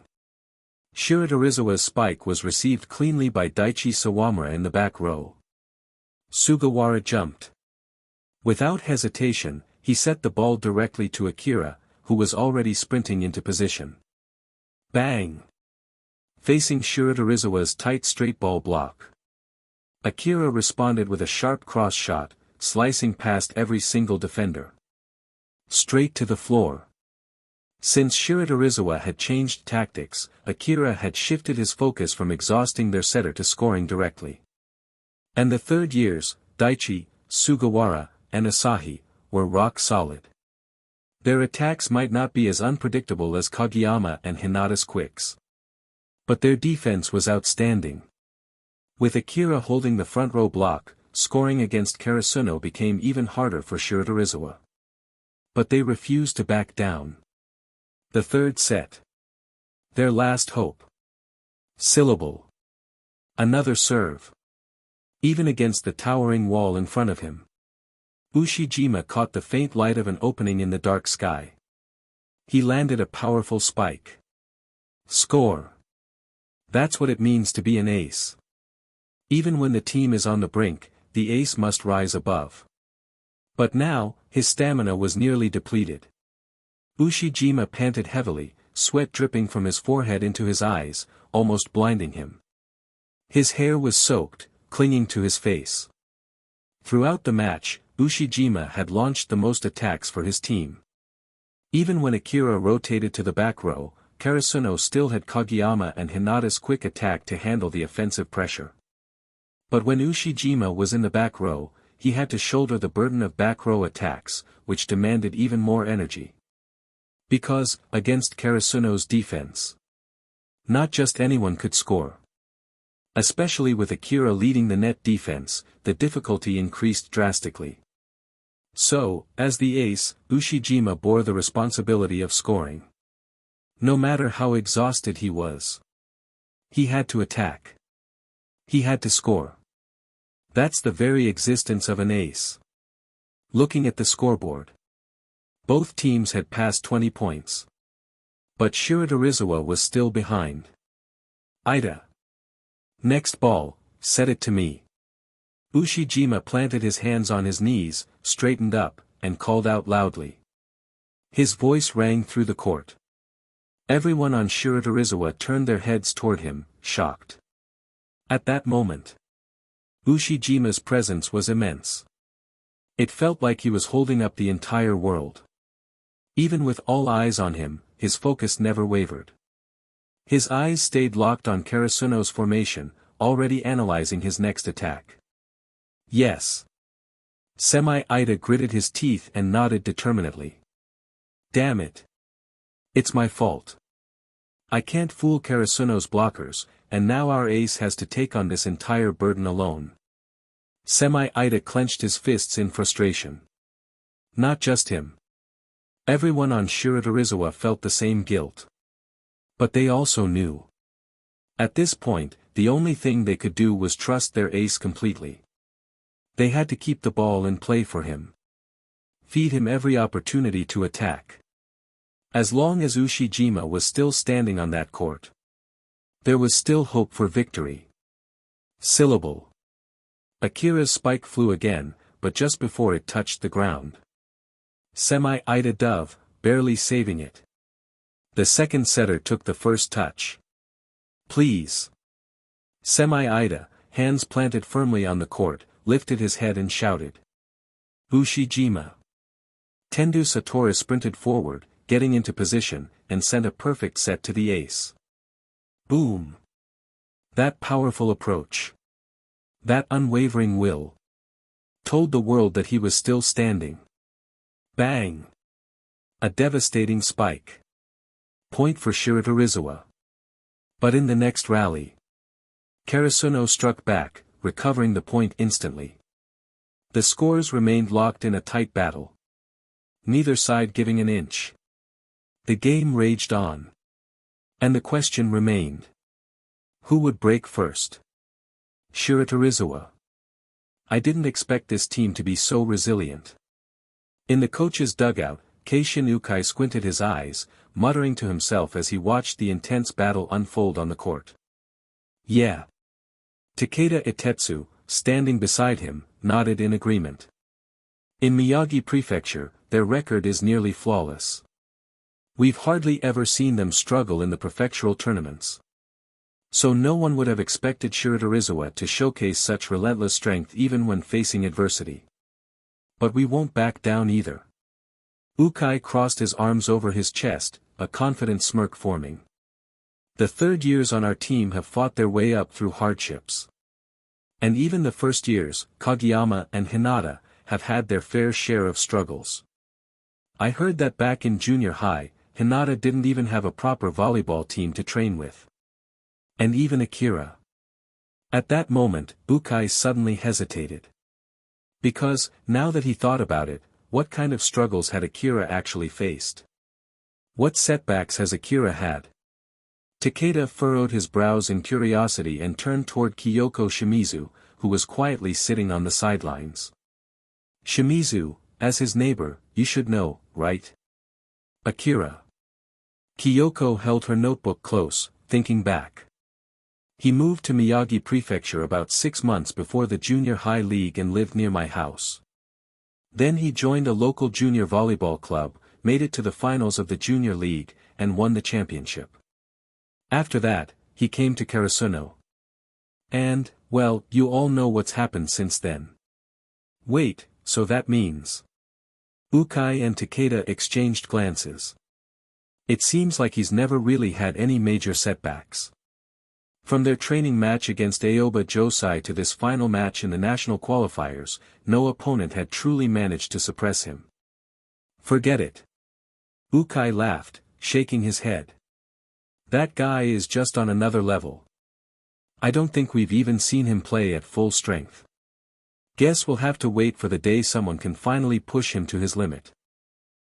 Shiratorizawa's spike was received cleanly by Daichi Sawamura in the back row. Sugawara jumped. Without hesitation, he set the ball directly to Akira, who was already sprinting into position. Bang! Facing Shiratorizawa's tight straight ball block. Akira responded with a sharp cross shot, slicing past every single defender. Straight to the floor. Since Shiratorizawa had changed tactics, Akira had shifted his focus from exhausting their setter to scoring directly. And the third years, Daichi, Sugawara, and Asahi, were rock solid. Their attacks might not be as unpredictable as Kageyama and Hinata's quicks. But their defense was outstanding. With Akira holding the front row block, scoring against Karasuno became even harder for Shiratorizawa. But they refused to back down. The third set. Their last hope. Syllable. Another serve. Even against the towering wall in front of him. Ushijima caught the faint light of an opening in the dark sky. He landed a powerful spike. Score. That's what it means to be an ace. Even when the team is on the brink, the ace must rise above. But now, his stamina was nearly depleted. Ushijima panted heavily, sweat dripping from his forehead into his eyes, almost blinding him. His hair was soaked, clinging to his face. Throughout the match, Ushijima had launched the most attacks for his team. Even when Akira rotated to the back row, Karasuno still had Kageyama and Hinata's quick attack to handle the offensive pressure. But when Ushijima was in the back row, he had to shoulder the burden of back row attacks, which demanded even more energy. Because, against Karasuno's defense, not just anyone could score. Especially with Akira leading the net defense, the difficulty increased drastically. So, as the ace, Ushijima bore the responsibility of scoring. No matter how exhausted he was. He had to attack. He had to score. That's the very existence of an ace. Looking at the scoreboard. Both teams had passed 20 points. But Shiratorizawa was still behind. Ida. Next ball, set it to me. Ushijima planted his hands on his knees, straightened up, and called out loudly. His voice rang through the court. Everyone on Shiratorizawa turned their heads toward him, shocked. At that moment, Ushijima's presence was immense. It felt like he was holding up the entire world. Even with all eyes on him, his focus never wavered. His eyes stayed locked on Karasuno's formation, already analyzing his next attack. Yes. Semi-Ida gritted his teeth and nodded determinedly. Damn it. It's my fault. I can't fool Karasuno's blockers, and now our ace has to take on this entire burden alone. Semi-Ida clenched his fists in frustration. Not just him. Everyone on Shiratorizawa felt the same guilt. But they also knew. At this point, the only thing they could do was trust their ace completely. They had to keep the ball in play for him. Feed him every opportunity to attack. As long as Ushijima was still standing on that court, there was still hope for victory. Syllable. Akira's spike flew again, but just before it touched the ground. Semi-Ida dove, barely saving it. The second setter took the first touch. Please. Semi-Ida, hands planted firmly on the court, lifted his head and shouted. Ushijima. Tendu Satora sprinted forward, getting into position, and sent a perfect set to the ace. Boom. That powerful approach. That unwavering will. Told the world that he was still standing. Bang. A devastating spike. Point for Shiratorizawa. But in the next rally, Karasuno struck back, recovering the point instantly. The scores remained locked in a tight battle. Neither side giving an inch. The game raged on. And the question remained. Who would break first? Shiratorizawa. I didn't expect this team to be so resilient. In the coach's dugout, Keishin Ukai squinted his eyes, muttering to himself as he watched the intense battle unfold on the court. Yeah. Takeda Itetsu, standing beside him, nodded in agreement. In Miyagi Prefecture, their record is nearly flawless. We've hardly ever seen them struggle in the prefectural tournaments. So no one would have expected Shiratorizawa to showcase such relentless strength even when facing adversity. But we won't back down either. Ukai crossed his arms over his chest, a confident smirk forming. The third years on our team have fought their way up through hardships. And even the first years, Kageyama and Hinata, have had their fair share of struggles. I heard that back in junior high, Hinata didn't even have a proper volleyball team to train with. And even Akira. At that moment, Ukai suddenly hesitated. Because, now that he thought about it, what kind of struggles had Akira actually faced? What setbacks has Akira had? Takeda furrowed his brows in curiosity and turned toward Kyoko Shimizu, who was quietly sitting on the sidelines. Shimizu, as his neighbor, you should know, right? Akira. Kyoko held her notebook close, thinking back. He moved to Miyagi Prefecture about 6 months before the junior high league and lived near my house. Then he joined a local junior volleyball club, made it to the finals of the junior league, and won the championship. After that, he came to Karasuno. And, well, you all know what's happened since then. Wait, so that means... Ukai and Takeda exchanged glances. It seems like he's never really had any major setbacks. From their training match against Aoba Josai to this final match in the national qualifiers, no opponent had truly managed to suppress him. Forget it. Ukai laughed, shaking his head. That guy is just on another level. I don't think we've even seen him play at full strength. Guess we'll have to wait for the day someone can finally push him to his limit.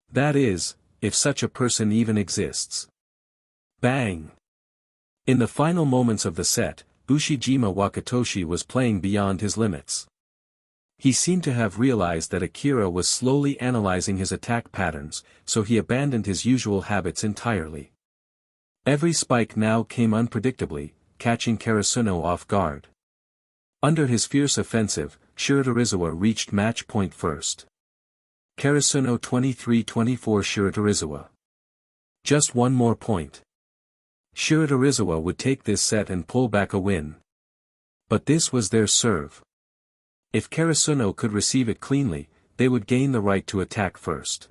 That is, if such a person even exists. Bang! In the final moments of the set, Ushijima Wakatoshi was playing beyond his limits. He seemed to have realized that Akira was slowly analyzing his attack patterns, so he abandoned his usual habits entirely. Every spike now came unpredictably, catching Karasuno off guard. Under his fierce offensive, Shiratorizawa reached match point first. Karasuno 23-24 Shiratorizawa. Just one more point. Shiratorizawa would take this set and pull back a win. But this was their serve. If Karasuno could receive it cleanly, they would gain the right to attack first.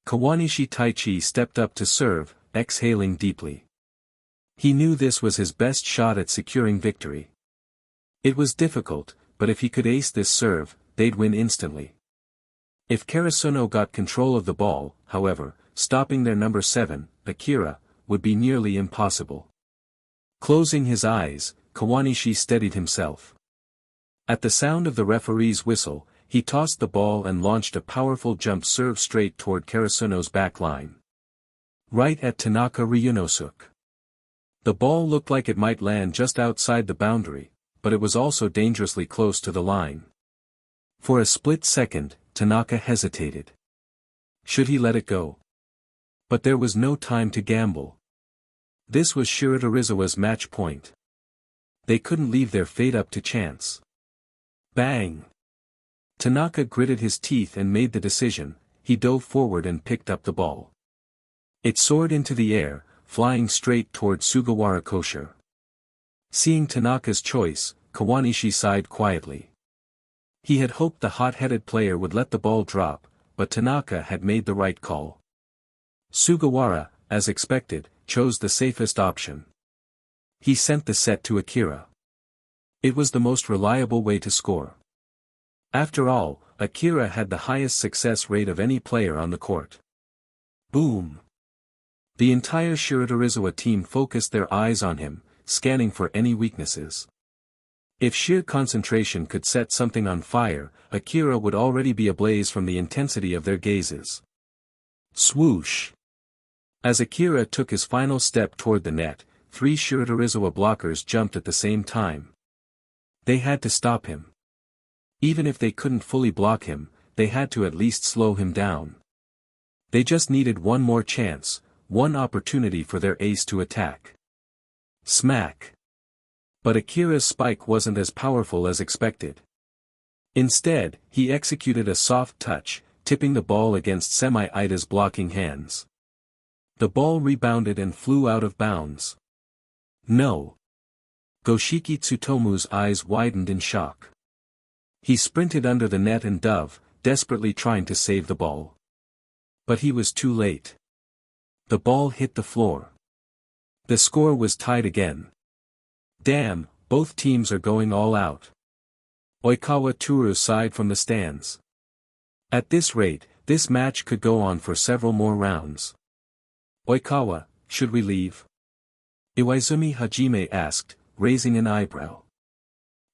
Kawanishi Taichi stepped up to serve, exhaling deeply. He knew this was his best shot at securing victory. It was difficult, but if he could ace this serve, they'd win instantly. If Karasuno got control of the ball, however, stopping their number 7, Akira, would be nearly impossible. Closing his eyes, Kawanishi steadied himself. At the sound of the referee's whistle, he tossed the ball and launched a powerful jump serve straight toward Karasuno's back line. Right at Tanaka Ryunosuke. The ball looked like it might land just outside the boundary, but it was also dangerously close to the line. For a split second, Tanaka hesitated. Should he let it go? But there was no time to gamble. This was Shiratorizawa's match point. They couldn't leave their fate up to chance. Bang! Tanaka gritted his teeth and made the decision. He dove forward and picked up the ball. It soared into the air, flying straight toward Sugawara Kosher. Seeing Tanaka's choice, Kawanishi sighed quietly. He had hoped the hot-headed player would let the ball drop, but Tanaka had made the right call. Sugawara, as expected, chose the safest option. He sent the set to Akira. It was the most reliable way to score. After all, Akira had the highest success rate of any player on the court. Boom! The entire Shiratorizawa team focused their eyes on him, scanning for any weaknesses. If sheer concentration could set something on fire, Akira would already be ablaze from the intensity of their gazes. Swoosh! As Akira took his final step toward the net, 3 Shiratorizawa blockers jumped at the same time. They had to stop him. Even if they couldn't fully block him, they had to at least slow him down. They just needed one more chance, one opportunity for their ace to attack. Smack! But Akira's spike wasn't as powerful as expected. Instead, he executed a soft touch, tipping the ball against Semi-Ida's blocking hands. The ball rebounded and flew out of bounds. No! Goshiki Tsutomu's eyes widened in shock. He sprinted under the net and dove, desperately trying to save the ball. But he was too late. The ball hit the floor. The score was tied again. Damn, both teams are going all out. Oikawa Tooru sighed from the stands. At this rate, this match could go on for several more rounds. Oikawa, should we leave? Iwaizumi Hajime asked, raising an eyebrow.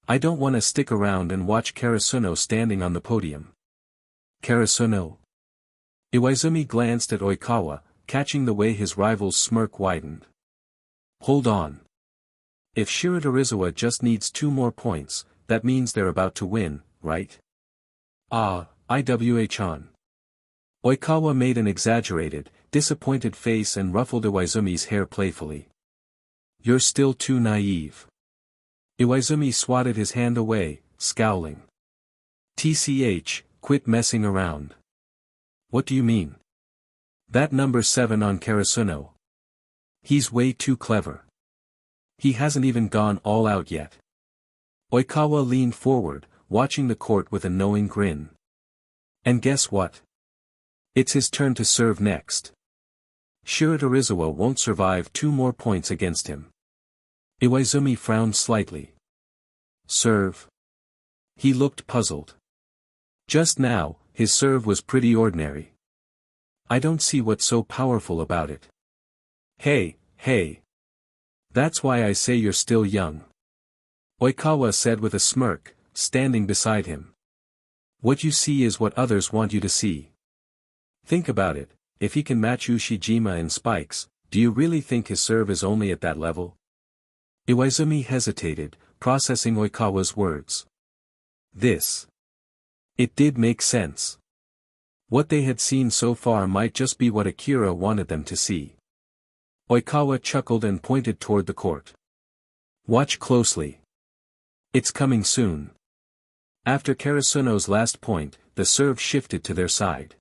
I don't want to stick around and watch Karasuno standing on the podium. Karasuno? Iwaizumi glanced at Oikawa, catching the way his rival's smirk widened. Hold on. If Shiratorizawa just needs 2 more points, that means they're about to win, right? Iwa-chan. Oikawa made an exaggerated, disappointed face and ruffled Iwaizumi's hair playfully. You're still too naive. Iwaizumi swatted his hand away, scowling. TCH, quit messing around. What do you mean? That number 7 on Karasuno. He's way too clever. He hasn't even gone all out yet. Oikawa leaned forward, watching the court with a knowing grin. And guess what? It's his turn to serve next. Shiratorizawa won't survive 2 more points against him. Iwaizumi frowned slightly. Serve? He looked puzzled. Just now, his serve was pretty ordinary. I don't see what's so powerful about it. Hey. That's why I say you're still young. Oikawa said with a smirk, standing beside him. What you see is what others want you to see. Think about it, if he can match Ushijima in spikes, do you really think his serve is only at that level? Iwaizumi hesitated, processing Oikawa's words. It did make sense. What they had seen so far might just be what Akira wanted them to see. Oikawa chuckled and pointed toward the court. Watch closely. It's coming soon. After Karasuno's last point, the serve shifted to their side.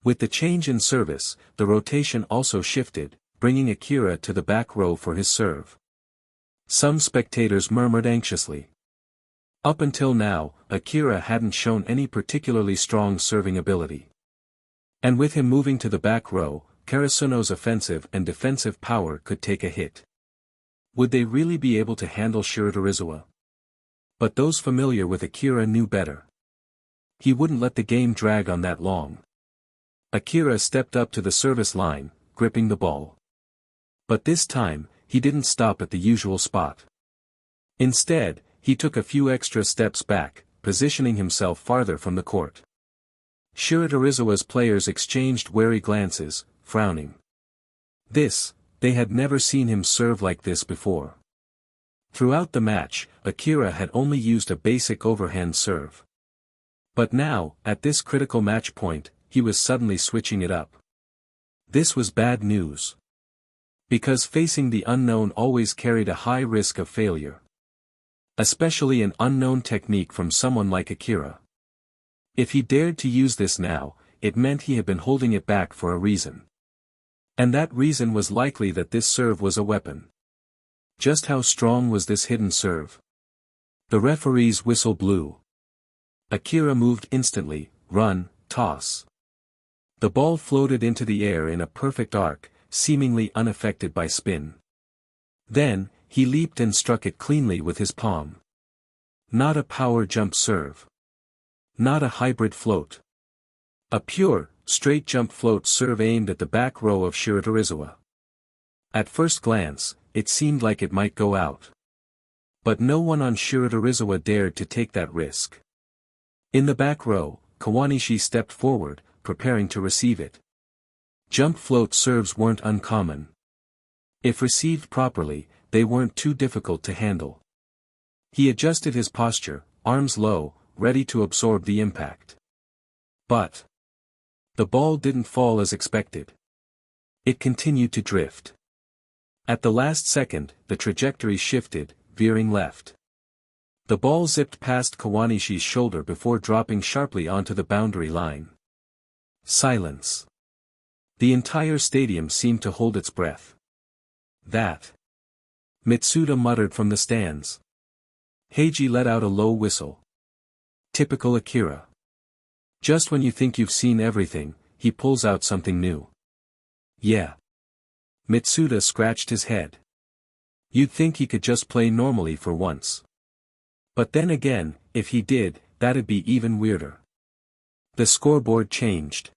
With the change in service, the rotation also shifted, bringing Akira to the back row for his serve. Some spectators murmured anxiously. Up until now, Akira hadn't shown any particularly strong serving ability. And with him moving to the back row, Karasuno's offensive and defensive power could take a hit. Would they really be able to handle Shiratorizawa? But those familiar with Akira knew better. He wouldn't let the game drag on that long. Akira stepped up to the service line, gripping the ball. But this time, he didn't stop at the usual spot. Instead, he took a few extra steps back, positioning himself farther from the court. Shiratorizawa's players exchanged wary glances, frowning. They had never seen him serve like this before. Throughout the match, Akira had only used a basic overhand serve. But now, at this critical match point, he was suddenly switching it up. This was bad news. Because facing the unknown always carried a high risk of failure. Especially an unknown technique from someone like Akira. If he dared to use this now, it meant he had been holding it back for a reason. And that reason was likely that this serve was a weapon. Just how strong was this hidden serve? The referee's whistle blew. Akira moved instantly, run, toss. The ball floated into the air in a perfect arc, seemingly unaffected by spin. Then, he leaped and struck it cleanly with his palm. Not a power jump serve. Not a hybrid float. A pure, straight jump float serve aimed at the back row of Shiratorizawa. At first glance, it seemed like it might go out. But no one on Shiratorizawa dared to take that risk. In the back row, Kawanishi stepped forward, preparing to receive it. Jump float serves weren't uncommon. If received properly, they weren't too difficult to handle. He adjusted his posture, arms low, ready to absorb the impact. But the ball didn't fall as expected. It continued to drift. At the last second, the trajectory shifted, veering left. The ball zipped past Kawanishi's shoulder before dropping sharply onto the boundary line. Silence. The entire stadium seemed to hold its breath. That. Mitsuda muttered from the stands. Heiji let out a low whistle. Typical Akira. Just when you think you've seen everything, he pulls out something new. Yeah. Mitsuda scratched his head. You'd think he could just play normally for once. But then again, if he did, that'd be even weirder. The scoreboard changed.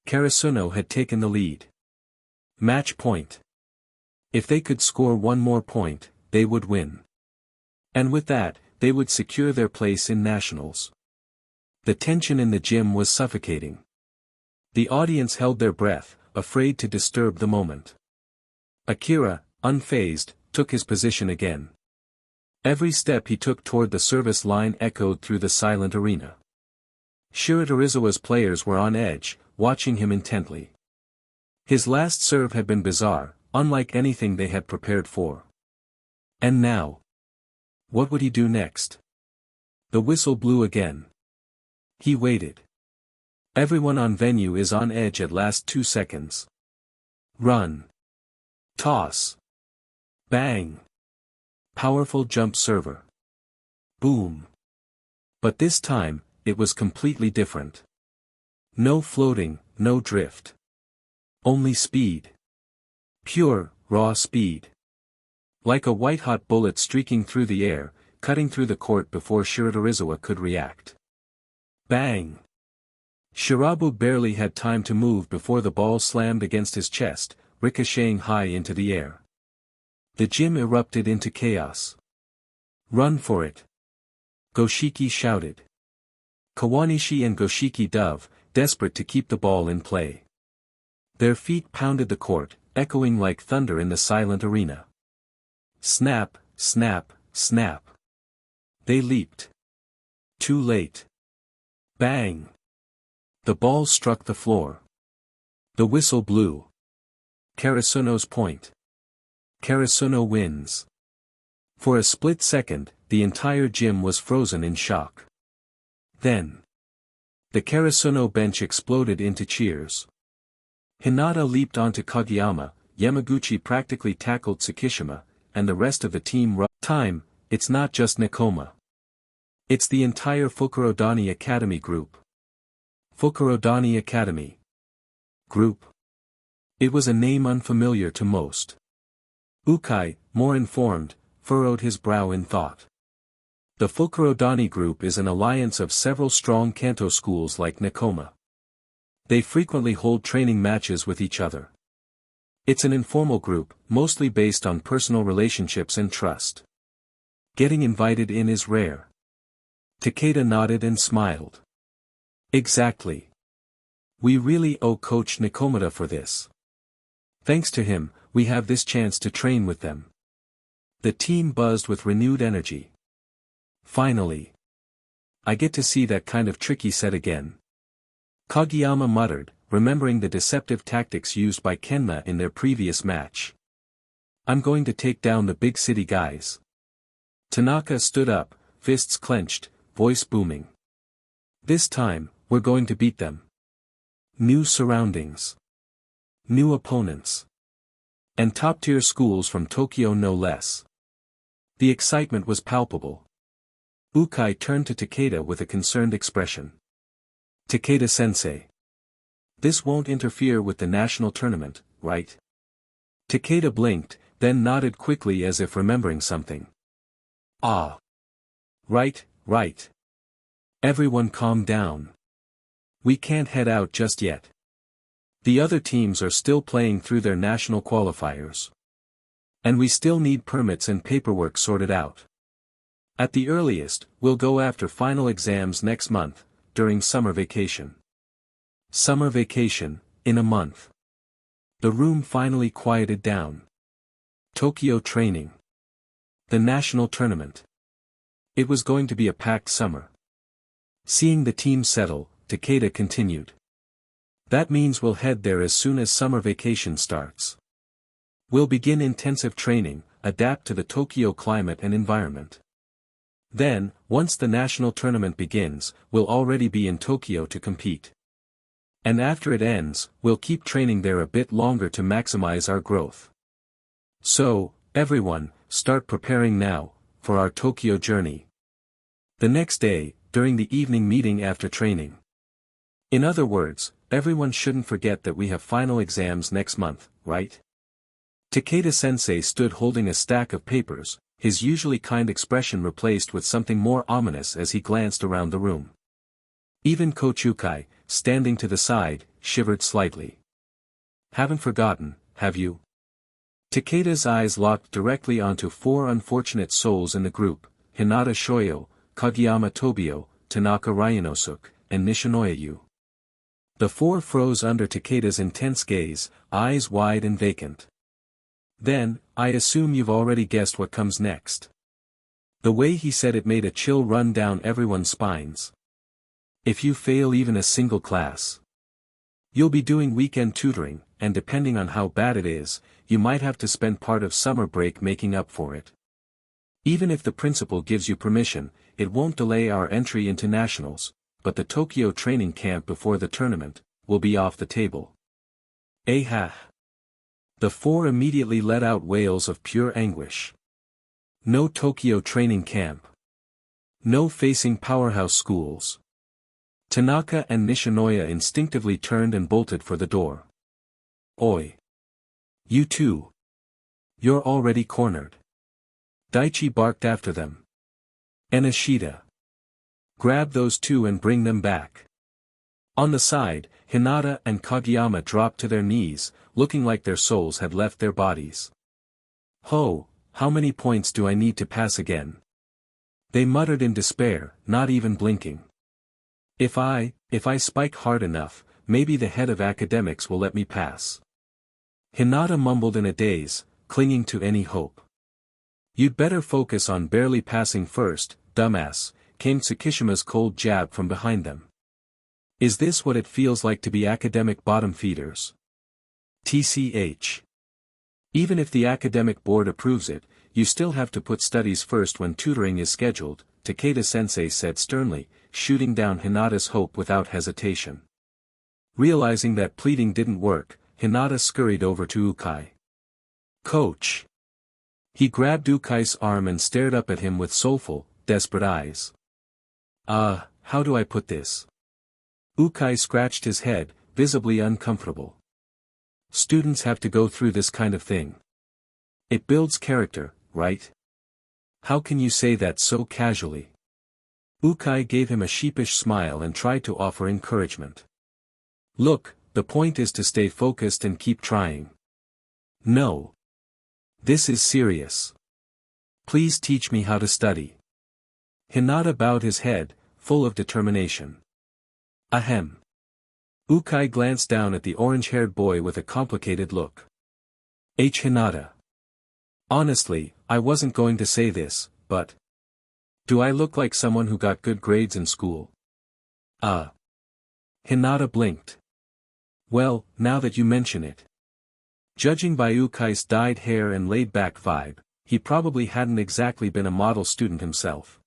Karasuno had taken the lead. Match point. If they could score one more point, they would win. And with that, they would secure their place in nationals. The tension in the gym was suffocating. The audience held their breath, afraid to disturb the moment. Akira, unfazed, took his position again. Every step he took toward the service line echoed through the silent arena. Shiratorizawa's players were on edge, watching him intently. His last serve had been bizarre, unlike anything they had prepared for. And now? What would he do next? The whistle blew again. He waited. Everyone on venue is on edge at last 2 seconds. Run. Toss. Bang. Powerful jump server. Boom. But this time, it was completely different. No floating, no drift. Only speed. Pure, raw speed. Like a white-hot bullet streaking through the air, cutting through the court before Shiratorizawa could react. Bang! Shirabu barely had time to move before the ball slammed against his chest, ricocheting high into the air. The gym erupted into chaos. Run for it! Goshiki shouted. Kawanishi and Goshiki dove, desperate to keep the ball in play. Their feet pounded the court, echoing like thunder in the silent arena. Snap, snap, snap. They leaped. Too late. Bang! The ball struck the floor. The whistle blew. Karasuno's point. Karasuno wins. For a split second, the entire gym was frozen in shock. Then. The Karasuno bench exploded into cheers. Hinata leaped onto Kageyama, Yamaguchi practically tackled Tsukishima, and the rest of the team Time, it's not just Nekoma. It's the entire Fukurodani Academy group. Fukurodani Academy. Group. It was a name unfamiliar to most. Ukai, more informed, furrowed his brow in thought. The Fukurodani group is an alliance of several strong Kanto schools like Nekoma. They frequently hold training matches with each other. It's an informal group, mostly based on personal relationships and trust. Getting invited in is rare. Takeda nodded and smiled. Exactly. We really owe Coach Nekomata for this. Thanks to him, we have this chance to train with them. The team buzzed with renewed energy. Finally. I get to see that kind of tricky set again. Kageyama muttered, remembering the deceptive tactics used by Kenma in their previous match. I'm going to take down the big city guys. Tanaka stood up, fists clenched, voice booming. This time, we're going to beat them. New surroundings. New opponents. And top-tier schools from Tokyo no less. The excitement was palpable. Ukai turned to Takeda with a concerned expression. Takeda-sensei. This won't interfere with the national tournament, right? Takeda blinked, then nodded quickly as if remembering something. Ah. Right. Everyone calm down. We can't head out just yet. The other teams are still playing through their national qualifiers. And we still need permits and paperwork sorted out. At the earliest, we'll go after final exams next month, during summer vacation. Summer vacation, in a month. The room finally quieted down. Tokyo training. The national tournament. It was going to be a packed summer. Seeing the team settle, Takeda continued. That means we'll head there as soon as summer vacation starts. We'll begin intensive training, adapt to the Tokyo climate and environment. Then, once the national tournament begins, we'll already be in Tokyo to compete. And after it ends, we'll keep training there a bit longer to maximize our growth. So, everyone, start preparing now, for our Tokyo journey. The next day, during the evening meeting after training. In other words, everyone shouldn't forget that we have final exams next month, right? Takeda-sensei stood holding a stack of papers, his usually kind expression replaced with something more ominous as he glanced around the room. Even Coach Ukai, standing to the side, shivered slightly. Haven't forgotten, have you? Takeda's eyes locked directly onto four unfortunate souls in the group, Hinata Shoyo, Kageyama Tobio, Tanaka Ryanosuke, and Nishinoya. The four froze under Takeda's intense gaze, eyes wide and vacant. Then, I assume you've already guessed what comes next. The way he said it made a chill run down everyone's spines. If you fail even a single class, you'll be doing weekend tutoring, and depending on how bad it is, you might have to spend part of summer break making up for it. Even if the principal gives you permission, it won't delay our entry into nationals, but the Tokyo training camp before the tournament will be off the table. Ha! The four immediately let out wails of pure anguish. No Tokyo training camp. No facing powerhouse schools. Tanaka and Nishinoya instinctively turned and bolted for the door. Oi! You two! You're already cornered. Daichi barked after them. Enishida! Grab those two and bring them back. On the side, Hinata and Kageyama dropped to their knees, looking like their souls had left their bodies. Ho, how many points do I need to pass again? They muttered in despair, not even blinking. If I spike hard enough, maybe the head of academics will let me pass. Hinata mumbled in a daze, clinging to any hope. You'd better focus on barely passing first, dumbass, came Tsukishima's cold jab from behind them. Is this what it feels like to be academic bottom feeders? TCH. Even if the academic board approves it, you still have to put studies first when tutoring is scheduled, Takeda-sensei said sternly, shooting down Hinata's hope without hesitation. Realizing that pleading didn't work, Hinata scurried over to Ukai. Coach! He grabbed Ukai's arm and stared up at him with soulful, desperate eyes. How do I put this? Ukai scratched his head, visibly uncomfortable. Students have to go through this kind of thing. It builds character, right? How can you say that so casually? Ukai gave him a sheepish smile and tried to offer encouragement. Look, the point is to stay focused and keep trying. No. This is serious. Please teach me how to study. Hinata bowed his head, full of determination. Ahem. Ukai glanced down at the orange-haired boy with a complicated look. Hinata. Honestly, I wasn't going to say this, but Do I look like someone who got good grades in school? Hinata blinked. Well, now that you mention it. Judging by Ukai's dyed hair and laid-back vibe, he probably hadn't exactly been a model student himself.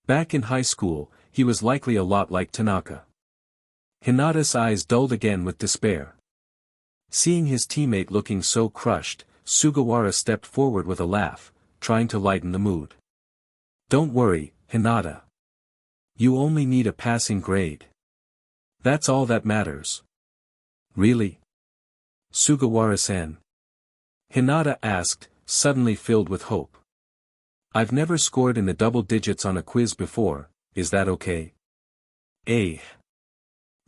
Back in high school, he was likely a lot like Tanaka. Hinata's eyes dulled again with despair. Seeing his teammate looking so crushed, Sugawara stepped forward with a laugh, trying to lighten the mood. Don't worry, Hinata. You only need a passing grade. That's all that matters. Really? Sugawara-san? Hinata asked, suddenly filled with hope. I've never scored in the double digits on a quiz before, is that okay?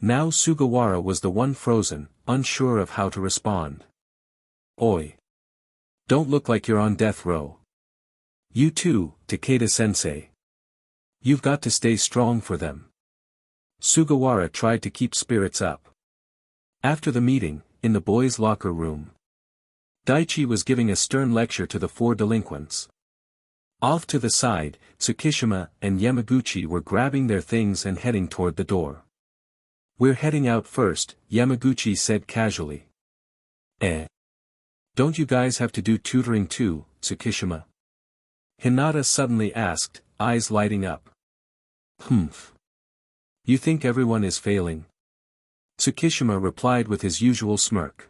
Now Sugawara was the one frozen, unsure of how to respond. Oi. Don't look like you're on death row. You too, Takeda-sensei. You've got to stay strong for them. Sugawara tried to keep spirits up. After the meeting, in the boys' locker room, Daichi was giving a stern lecture to the four delinquents. Off to the side, Tsukishima and Yamaguchi were grabbing their things and heading toward the door. We're heading out first, Yamaguchi said casually. Don't you guys have to do tutoring too, Tsukishima? Hinata suddenly asked, eyes lighting up. You think everyone is failing? Tsukishima replied with his usual smirk.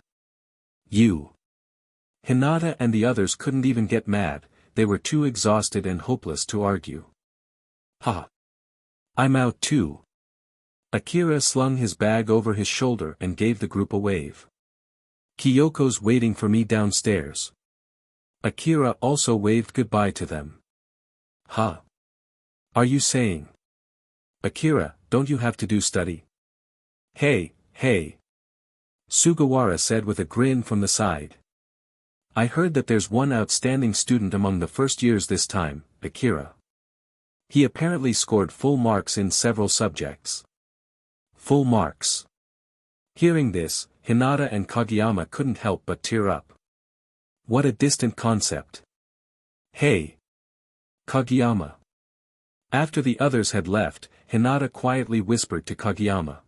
You. Hinata and the others couldn't even get mad, they were too exhausted and hopeless to argue. I'm out too. Akira slung his bag over his shoulder and gave the group a wave. Kyoko's waiting for me downstairs. Akira also waved goodbye to them. Are you saying? Akira, don't you have to do study? Hey. Sugawara said with a grin from the side. I heard that there's one outstanding student among the first years this time, Akira. He apparently scored full marks in several subjects. Full marks. Hearing this, Hinata and Kageyama couldn't help but tear up. What a distant concept. Hey. Kageyama. After the others had left, Hinata quietly whispered to Kageyama.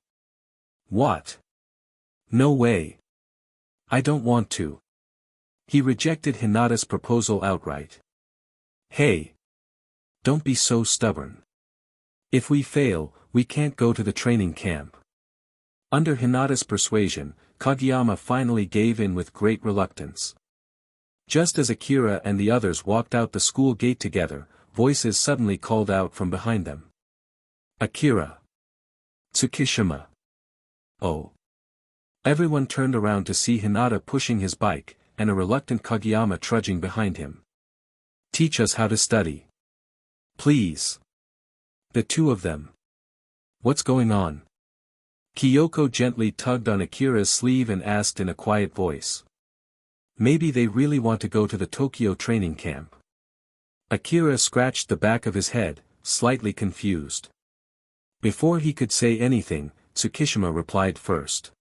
What? No way. I don't want to. He rejected Hinata's proposal outright. Hey. Don't be so stubborn. If we fail, we can't go to the training camp. Under Hinata's persuasion, Kageyama finally gave in with great reluctance. Just as Akira and the others walked out the school gate together, voices suddenly called out from behind them. Akira. Tsukishima. Oh. Everyone turned around to see Hinata pushing his bike, and a reluctant Kageyama trudging behind him. Teach us how to study. Please. The two of them. What's going on? Kyoko gently tugged on Akira's sleeve and asked in a quiet voice. Maybe they really want to go to the Tokyo training camp. Akira scratched the back of his head, slightly confused. Before he could say anything, Tsukishima replied first.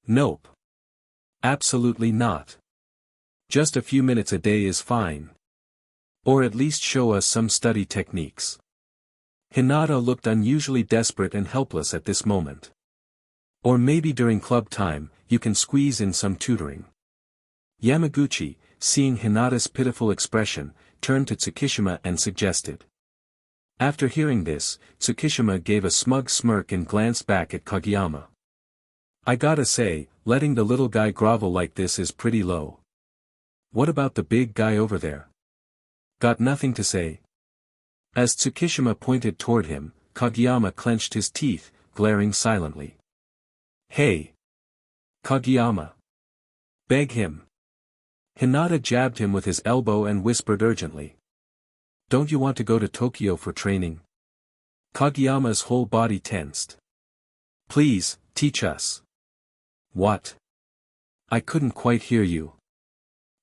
Nope. Absolutely not. Just a few minutes a day is fine. Or at least show us some study techniques. Hinata looked unusually desperate and helpless at this moment. Or maybe during club time, you can squeeze in some tutoring. Yamaguchi, seeing Hinata's pitiful expression, turned to Tsukishima and suggested. After hearing this, Tsukishima gave a smug smirk and glanced back at Kageyama. I gotta say, letting the little guy grovel like this is pretty low. What about the big guy over there? Got nothing to say? As Tsukishima pointed toward him, Kageyama clenched his teeth, glaring silently. Hey! Kageyama! Beg him! Hinata jabbed him with his elbow and whispered urgently. Don't you want to go to Tokyo for training? Kageyama's whole body tensed. Please, teach us. What? I couldn't quite hear you.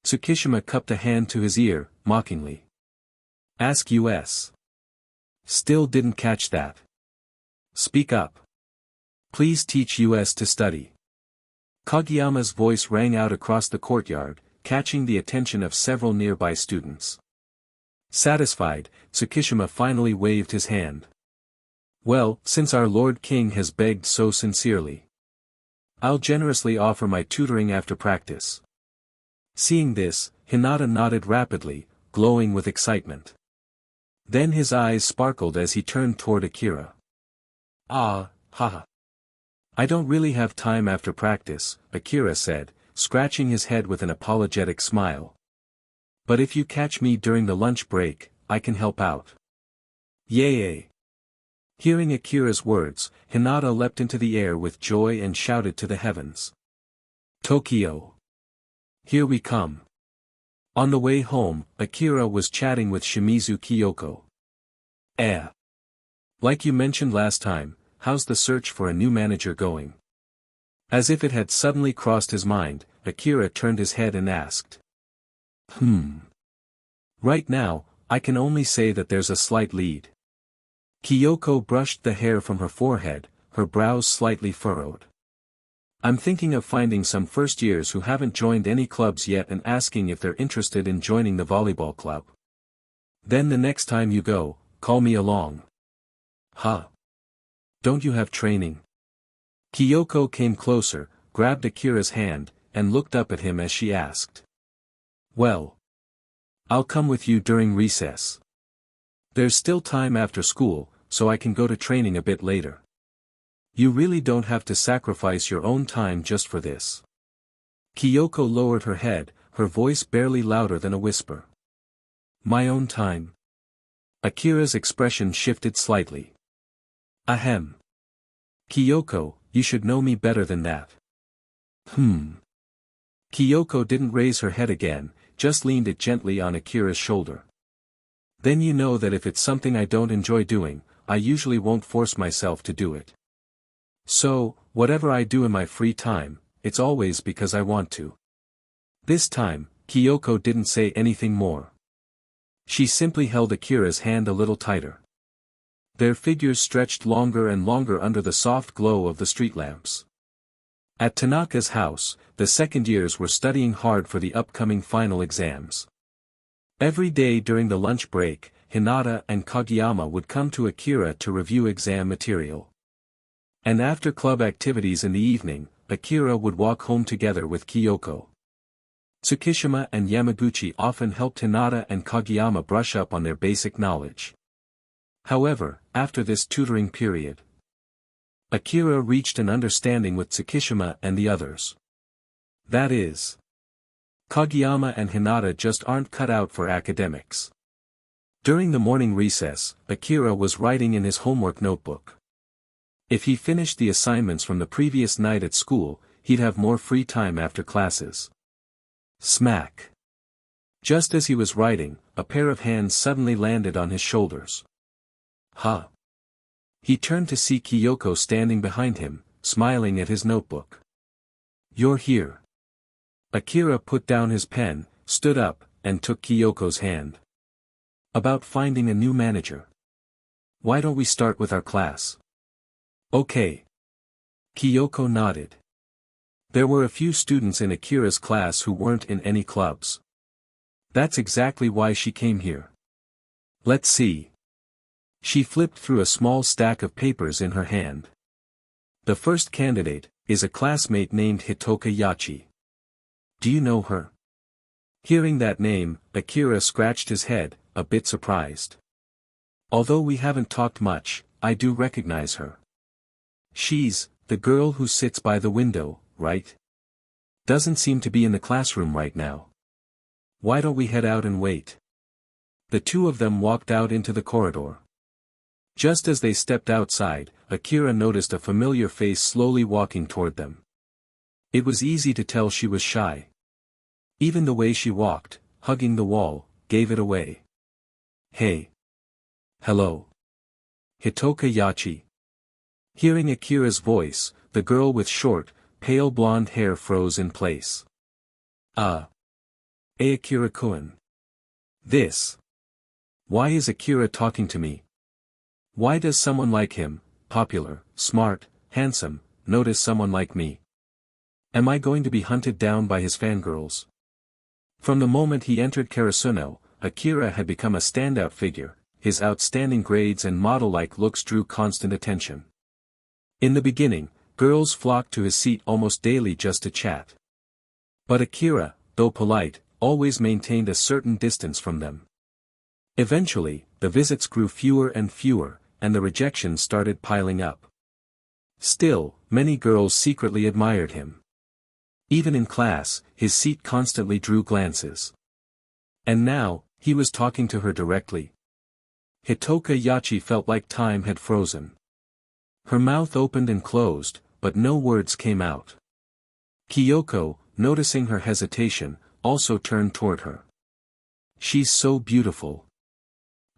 Tsukishima cupped a hand to his ear, mockingly. Ask us. Still didn't catch that. Speak up. Please teach us to study. Kageyama's voice rang out across the courtyard, catching the attention of several nearby students. Satisfied, Tsukishima finally waved his hand. Well, since our Lord King has begged so sincerely, I'll generously offer my tutoring after practice. Seeing this, Hinata nodded rapidly, glowing with excitement. Then his eyes sparkled as he turned toward Akira. Ah, haha. I don't really have time after practice, Akira said, scratching his head with an apologetic smile. But if you catch me during the lunch break, I can help out. Yay! Hearing Akira's words, Hinata leapt into the air with joy and shouted to the heavens. Tokyo! Here we come. On the way home, Akira was chatting with Shimizu Kyoko. Like you mentioned last time, how's the search for a new manager going? As if it had suddenly crossed his mind, Akira turned his head and asked. Right now, I can only say that there's a slight lead. Kyoko brushed the hair from her forehead, her brows slightly furrowed. I'm thinking of finding some first years who haven't joined any clubs yet and asking if they're interested in joining the volleyball club. Then the next time you go, call me along. Huh? Don't you have training? Kyoko came closer, grabbed Akira's hand, and looked up at him as she asked. Well, I'll come with you during recess. There's still time after school, so I can go to training a bit later. You really don't have to sacrifice your own time just for this. Kyoko lowered her head, her voice barely louder than a whisper. My own time. Akira's expression shifted slightly. Ahem. Kyoko, you should know me better than that. Kyoko didn't raise her head again, just leaned it gently on Akira's shoulder. Then you know that if it's something I don't enjoy doing, I usually won't force myself to do it. So, whatever I do in my free time, it's always because I want to. This time, Kyoko didn't say anything more. She simply held Akira's hand a little tighter. Their figures stretched longer and longer under the soft glow of the street lamps. At Tanaka's house, the second years were studying hard for the upcoming final exams. Every day during the lunch break, Hinata and Kageyama would come to Akira to review exam material. And after club activities in the evening, Akira would walk home together with Kyoko. Tsukishima and Yamaguchi often helped Hinata and Kageyama brush up on their basic knowledge. However, after this tutoring period, Akira reached an understanding with Tsukishima and the others. That is, Kageyama and Hinata just aren't cut out for academics. During the morning recess, Akira was writing in his homework notebook. If he finished the assignments from the previous night at school, he'd have more free time after classes. Smack. Just as he was writing, a pair of hands suddenly landed on his shoulders. Huh. He turned to see Kyoko standing behind him, smiling at his notebook. You're here. Akira put down his pen, stood up, and took Kyoko's hand. About finding a new manager. Why don't we start with our class? Okay. Kyoko nodded. There were a few students in Akira's class who weren't in any clubs. That's exactly why she came here. Let's see. She flipped through a small stack of papers in her hand. The first candidate is a classmate named Hitoka Yachi. Do you know her? Hearing that name, Akira scratched his head, a bit surprised. Although we haven't talked much, I do recognize her. She's the girl who sits by the window, right? Doesn't seem to be in the classroom right now. Why don't we head out and wait? The two of them walked out into the corridor. Just as they stepped outside, Akira noticed a familiar face slowly walking toward them. It was easy to tell she was shy. Even the way she walked, hugging the wall, gave it away. Hey. Hello. Hitoka Yachi. Hearing Akira's voice, the girl with short, pale blonde hair froze in place. Akira-kun. This. Why is Akira talking to me? Why does someone like him, popular, smart, handsome, notice someone like me? Am I going to be hunted down by his fangirls? From the moment he entered Karasuno, Akira had become a standout figure. His outstanding grades and model-like looks drew constant attention. In the beginning, girls flocked to his seat almost daily just to chat. But Akira, though polite, always maintained a certain distance from them. Eventually, the visits grew fewer and fewer, and the rejections started piling up. Still, many girls secretly admired him. Even in class, his seat constantly drew glances. And now, he was talking to her directly. Hitoka Yachi felt like time had frozen. Her mouth opened and closed, but no words came out. Kyoko, noticing her hesitation, also turned toward her. She's so beautiful.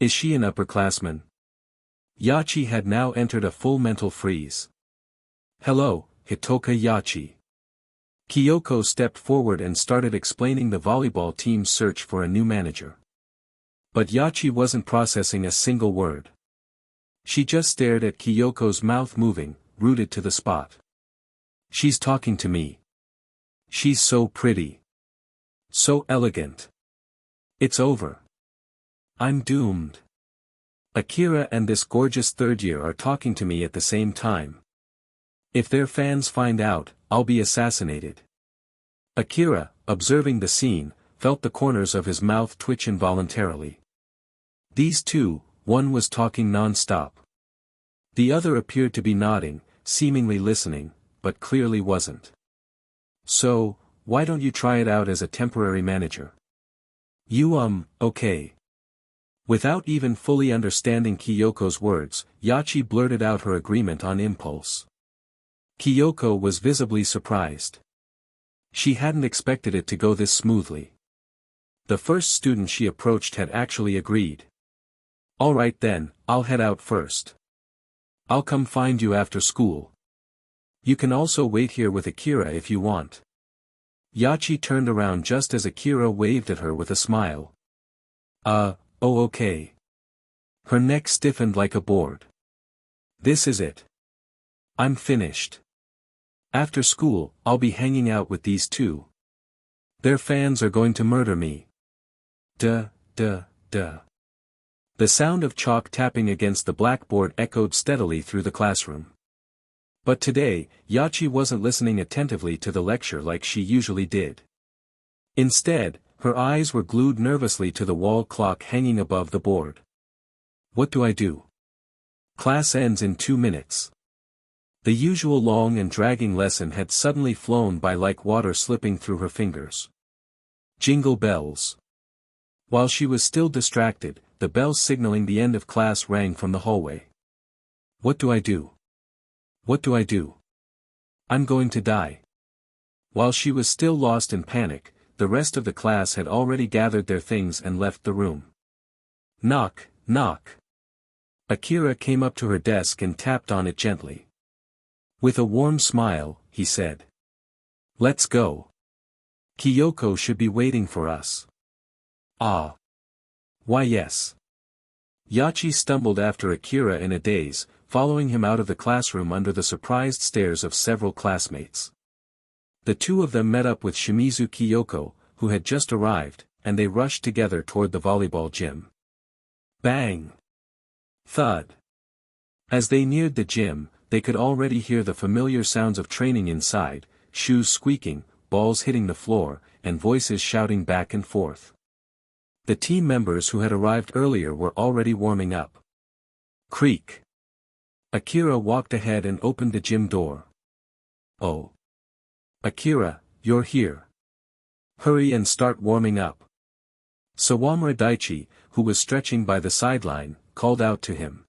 Is she an upperclassman? Yachi had now entered a full mental freeze. Hello, Hitoka Yachi. Kyoko stepped forward and started explaining the volleyball team's search for a new manager. But Yachi wasn't processing a single word. She just stared at Kyoko's mouth moving, rooted to the spot. She's talking to me. She's so pretty. So elegant. It's over. I'm doomed. Akira and this gorgeous third year are talking to me at the same time. If their fans find out, I'll be assassinated. Akira, observing the scene, felt the corners of his mouth twitch involuntarily. These two, one was talking non-stop. The other appeared to be nodding, seemingly listening, but clearly wasn't. So, why don't you try it out as a temporary manager? Okay. Without even fully understanding Kyoko's words, Yachi blurted out her agreement on impulse. Kyoko was visibly surprised. She hadn't expected it to go this smoothly. The first student she approached had actually agreed. All right then, I'll head out first. I'll come find you after school. You can also wait here with Akira if you want. Yachi turned around just as Akira waved at her with a smile. Oh okay. Her neck stiffened like a board. This is it. I'm finished. After school, I'll be hanging out with these two. Their fans are going to murder me. Duh. The sound of chalk tapping against the blackboard echoed steadily through the classroom. But today, Yachi wasn't listening attentively to the lecture like she usually did. Instead, her eyes were glued nervously to the wall clock hanging above the board. What do I do? Class ends in 2 minutes. The usual long and dragging lesson had suddenly flown by like water slipping through her fingers. Jingle bells. While she was still distracted, the bells signaling the end of class rang from the hallway. What do I do? What do I do? I'm going to die. While she was still lost in panic, the rest of the class had already gathered their things and left the room. Knock, knock. Akira came up to her desk and tapped on it gently. With a warm smile, he said. Let's go. Kyoko should be waiting for us. Ah. Why yes. Yachi stumbled after Akira in a daze, following him out of the classroom under the surprised stares of several classmates. The two of them met up with Shimizu Kyoko, who had just arrived, and they rushed together toward the volleyball gym. Bang! Thud! As they neared the gym, they could already hear the familiar sounds of training inside, shoes squeaking, balls hitting the floor, and voices shouting back and forth. The team members who had arrived earlier were already warming up. Creak. Akira walked ahead and opened the gym door. Oh. Akira, you're here. Hurry and start warming up. Sawamura Daichi, who was stretching by the sideline, called out to him.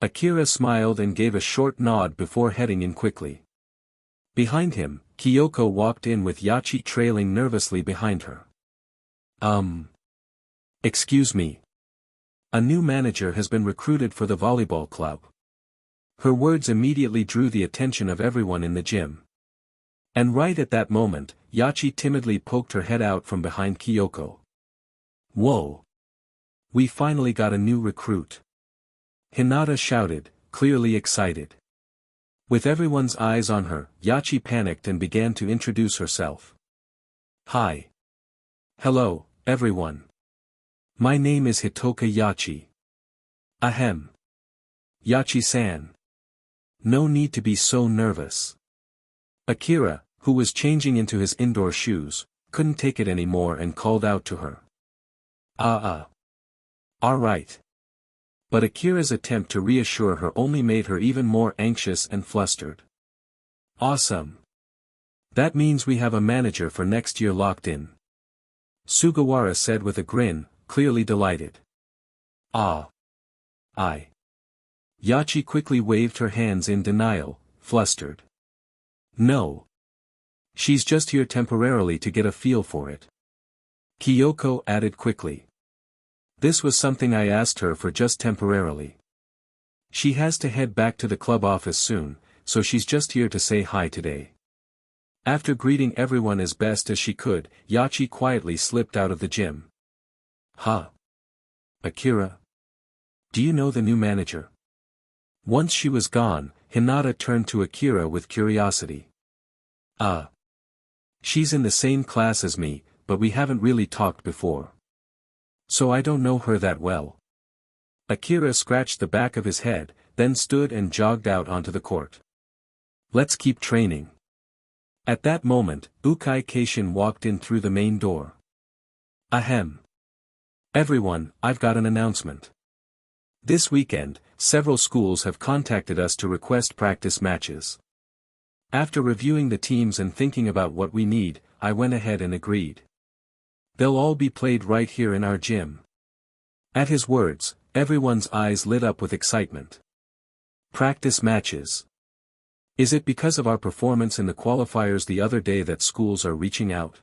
Akira smiled and gave a short nod before heading in quickly. Behind him, Kyoko walked in with Yachi trailing nervously behind her. Excuse me. A new manager has been recruited for the volleyball club. Her words immediately drew the attention of everyone in the gym. And right at that moment, Yachi timidly poked her head out from behind Kyoko. Whoa! We finally got a new recruit. Hinata shouted, clearly excited. With everyone's eyes on her, Yachi panicked and began to introduce herself. Hi. Hello, everyone. My name is Hitoka Yachi. Ahem. Yachi-san. No need to be so nervous. Akira, who was changing into his indoor shoes, couldn't take it anymore and called out to her. Alright. But Akira's attempt to reassure her only made her even more anxious and flustered. Awesome. That means we have a manager for next year locked in. Sugawara said with a grin, clearly delighted. Ah. Yachi quickly waved her hands in denial, flustered. No. She's just here temporarily to get a feel for it. Kyoko added quickly. This was something I asked her for just temporarily. She has to head back to the club office soon, so she's just here to say hi today. After greeting everyone as best as she could, Yachi quietly slipped out of the gym. Huh? Akira? Do you know the new manager? Once she was gone, Hinata turned to Akira with curiosity. She's in the same class as me, but we haven't really talked before. So I don't know her that well. Akira scratched the back of his head, then stood and jogged out onto the court. Let's keep training. At that moment, Ukai Keishin walked in through the main door. Ahem. Everyone, I've got an announcement. This weekend, several schools have contacted us to request practice matches. After reviewing the teams and thinking about what we need, I went ahead and agreed. They'll all be played right here in our gym. At his words, everyone's eyes lit up with excitement. Practice matches. Is it because of our performance in the qualifiers the other day that schools are reaching out?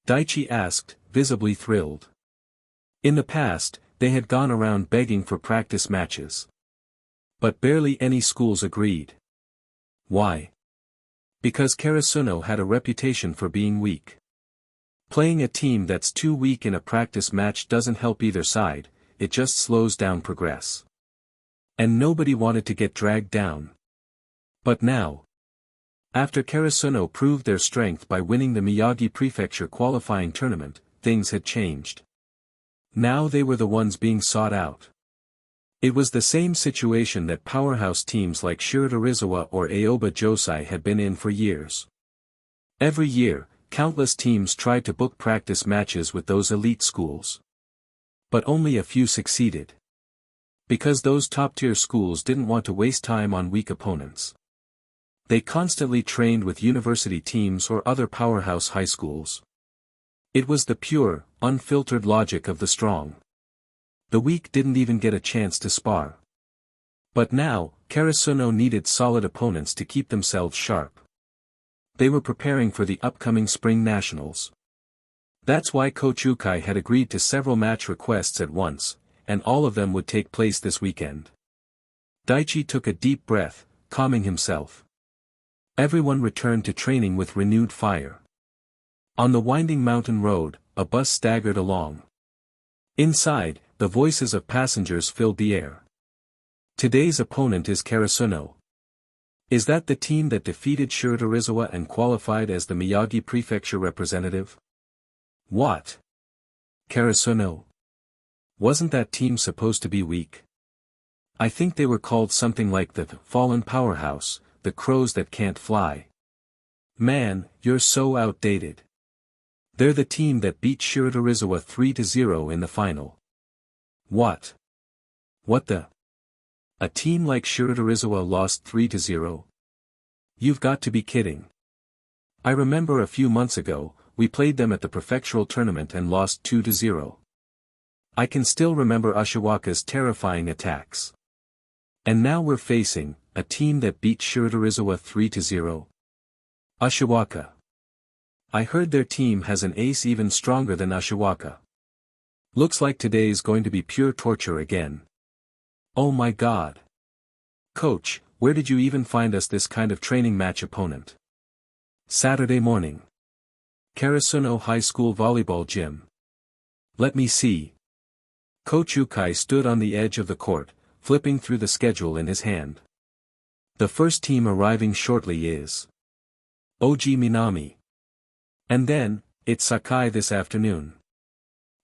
Daichi asked, visibly thrilled. In the past, they had gone around begging for practice matches. But barely any schools agreed. Why? Because Karasuno had a reputation for being weak. Playing a team that's too weak in a practice match doesn't help either side, it just slows down progress. And nobody wanted to get dragged down. But now, after Karasuno proved their strength by winning the Miyagi Prefecture qualifying tournament, things had changed. Now they were the ones being sought out. It was the same situation that powerhouse teams like Shiratorizawa or Aoba Josai had been in for years. Every year, countless teams tried to book practice matches with those elite schools. But only a few succeeded. Because those top-tier schools didn't want to waste time on weak opponents. They constantly trained with university teams or other powerhouse high schools. It was the pure, unfiltered logic of the strong. The weak didn't even get a chance to spar. But now, Karasuno needed solid opponents to keep themselves sharp. They were preparing for the upcoming spring nationals. That's why Coach Ukai had agreed to several match requests at once, and all of them would take place this weekend. Daichi took a deep breath, calming himself. Everyone returned to training with renewed fire. On the winding mountain road, a bus staggered along. Inside, the voices of passengers filled the air. Today's opponent is Karasuno. Is that the team that defeated Shiratorizawa and qualified as the Miyagi Prefecture representative? What? Karasuno? Wasn't that team supposed to be weak? I think they were called something like the Fallen Powerhouse, the Crows That Can't Fly. Man, you're so outdated. They're the team that beat Shiratorizawa 3-0 in the final. What? What the? A team like Shiratorizawa lost 3-0? You've got to be kidding. I remember a few months ago, we played them at the prefectural tournament and lost 2-0. I can still remember Ashiwaka's terrifying attacks. And now we're facing a team that beat Shiratorizawa 3-0. Ashiwaka. I heard their team has an ace even stronger than Ashiwaka. Looks like today's going to be pure torture again. Oh my god. Coach, where did you even find us this kind of training match opponent? Saturday morning. Karasuno High School Volleyball Gym. Let me see. Coach Ukai stood on the edge of the court, flipping through the schedule in his hand. The first team arriving shortly is Oji Minami. And then, it's Sakai this afternoon.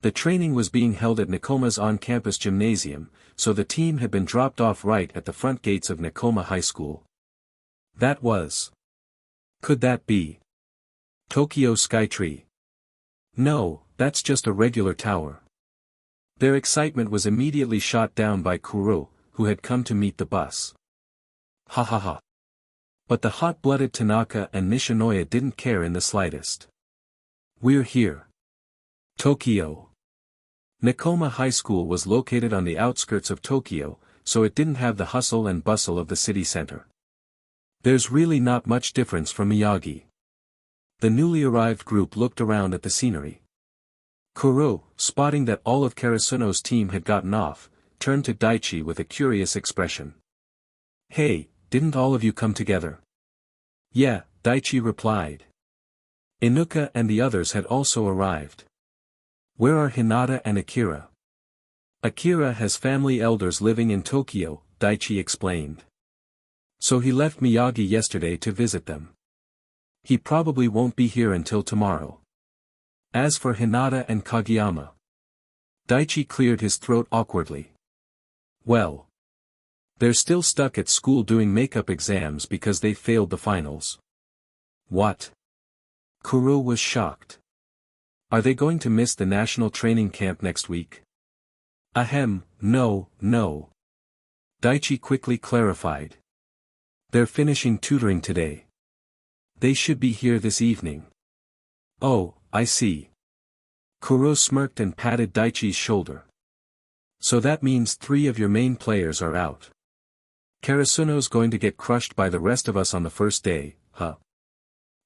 The training was being held at Nekoma's on-campus gymnasium, so the team had been dropped off right at the front gates of Nekoma High School. That was. Could that be Tokyo Skytree? No, that's just a regular tower. Their excitement was immediately shot down by Kuroo, who had come to meet the bus. Ha ha ha. But the hot-blooded Tanaka and Nishinoya didn't care in the slightest. We're here. Tokyo. Nekoma High School was located on the outskirts of Tokyo, so it didn't have the hustle and bustle of the city center. There's really not much difference from Miyagi. The newly arrived group looked around at the scenery. Kuroo, spotting that all of Karasuno's team had gotten off, turned to Daichi with a curious expression. Hey, didn't all of you come together? Yeah, Daichi replied. Inuka and the others had also arrived. Where are Hinata and Akira? Akira has family elders living in Tokyo, Daichi explained. So he left Miyagi yesterday to visit them. He probably won't be here until tomorrow. As for Hinata and Kageyama. Daichi cleared his throat awkwardly. Well. They're still stuck at school doing makeup exams because they failed the finals. What? Kuroo was shocked. Are they going to miss the national training camp next week? Ahem, no. Daichi quickly clarified. They're finishing tutoring today. They should be here this evening. Oh, I see. Kuroo smirked and patted Daichi's shoulder. So that means 3 of your main players are out. Karasuno's going to get crushed by the rest of us on the first day, huh?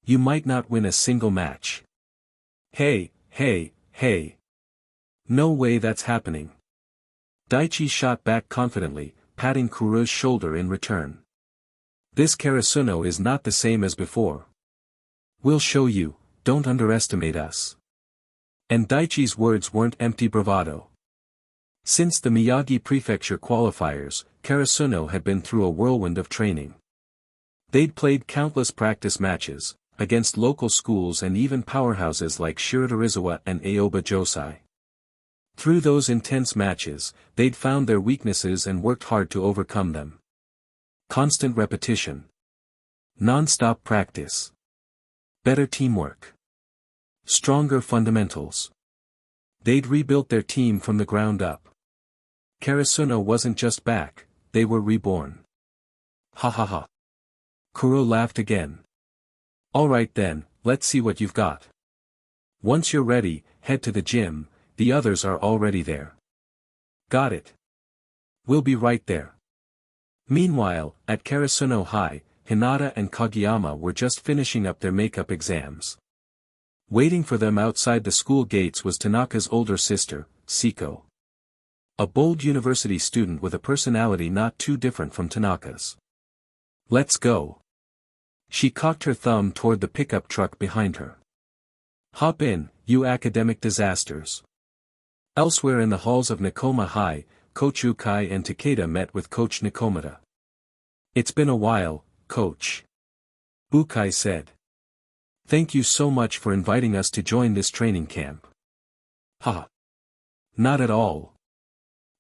You might not win a single match. Hey. No way that's happening. Daichi shot back confidently, patting Kuroo's shoulder in return. This Karasuno is not the same as before. We'll show you, don't underestimate us. And Daichi's words weren't empty bravado. Since the Miyagi Prefecture qualifiers, Karasuno had been through a whirlwind of training. They'd played countless practice matches, against local schools and even powerhouses like Shiratorizawa and Aoba Josai. Through those intense matches, they'd found their weaknesses and worked hard to overcome them. Constant repetition. Non-stop practice. Better teamwork. Stronger fundamentals. They'd rebuilt their team from the ground up. Karasuno wasn't just back, they were reborn. Ha ha ha. Kuroo laughed again. Alright then, let's see what you've got. Once you're ready, head to the gym, the others are already there. Got it. We'll be right there. Meanwhile, at Karasuno High, Hinata and Kageyama were just finishing up their makeup exams. Waiting for them outside the school gates was Tanaka's older sister, Siko. A bold university student with a personality not too different from Tanaka's. Let's go. She cocked her thumb toward the pickup truck behind her. Hop in, you academic disasters. Elsewhere in the halls of Nekoma High, Coach Ukai and Takeda met with Coach Nekomata. It's been a while, Coach. Ukai said. Thank you so much for inviting us to join this training camp. Ha. Not at all.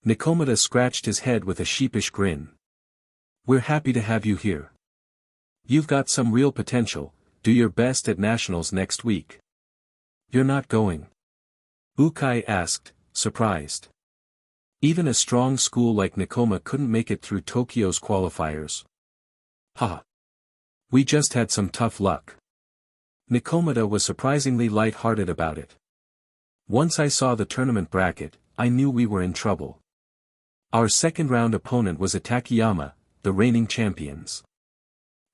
Nekomata scratched his head with a sheepish grin. We're happy to have you here. You've got some real potential, do your best at nationals next week. You're not going? Ukai asked, surprised. Even a strong school like Nekoma couldn't make it through Tokyo's qualifiers. Ha. We just had some tough luck. Nekomata was surprisingly light-hearted about it. Once I saw the tournament bracket, I knew we were in trouble. Our second-round opponent was Takayama, the reigning champions.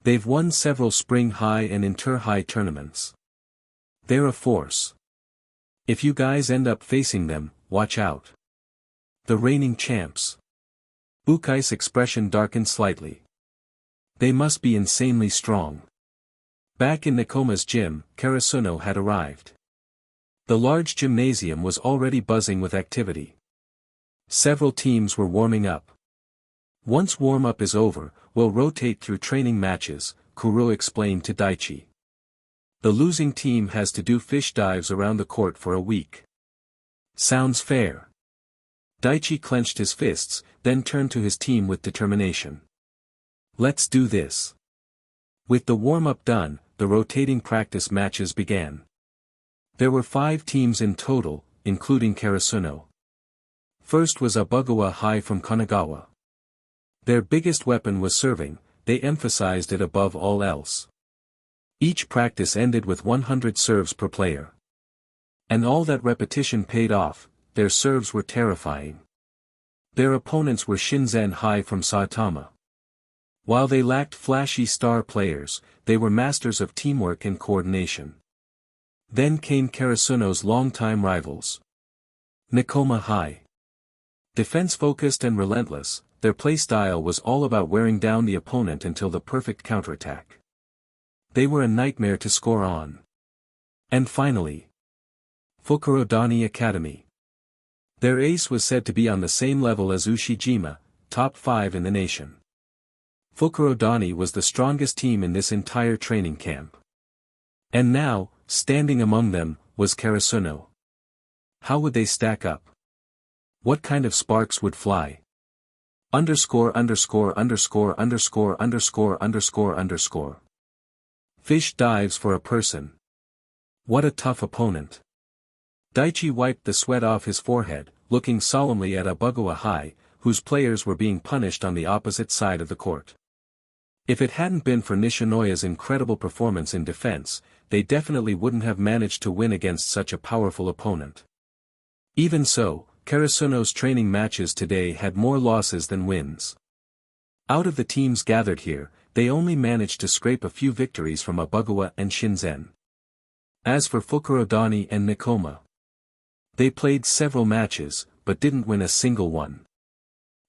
They've won several spring high and inter-high tournaments. They're a force. If you guys end up facing them, watch out. The reigning champs. Ukai's expression darkened slightly. They must be insanely strong. Back in Nekoma's gym, Karasuno had arrived. The large gymnasium was already buzzing with activity. Several teams were warming up. Once warm-up is over, we'll rotate through training matches, Kuroo explained to Daichi. The losing team has to do fish dives around the court for a week. Sounds fair. Daichi clenched his fists, then turned to his team with determination. Let's do this. With the warm-up done, the rotating practice matches began. There were 5 teams in total, including Karasuno. First was Aoba Josai from Kanagawa. Their biggest weapon was serving, they emphasized it above all else. Each practice ended with 100 serves per player. And all that repetition paid off, their serves were terrifying. Their opponents were Shinzen High from Saitama. While they lacked flashy star players, they were masters of teamwork and coordination. Then came Karasuno's longtime rivals. Nekoma High. Defense-focused and relentless, their playstyle was all about wearing down the opponent until the perfect counterattack. They were a nightmare to score on. And finally, Fukurodani Academy. Their ace was said to be on the same level as Ushijima, top 5 in the nation. Fukurodani was the strongest team in this entire training camp. And now, standing among them, was Karasuno. How would they stack up? What kind of sparks would fly? Underscore. Fish dives for a person. What a tough opponent. Daichi wiped the sweat off his forehead, looking solemnly at Aoba Josai, whose players were being punished on the opposite side of the court. If it hadn't been for Nishinoya's incredible performance in defense, they definitely wouldn't have managed to win against such a powerful opponent. Even so, Karasuno's training matches today had more losses than wins. Out of the teams gathered here, they only managed to scrape a few victories from Aoba and Shinzen. As for Fukurodani and Nekoma, they played several matches, but didn't win a single one.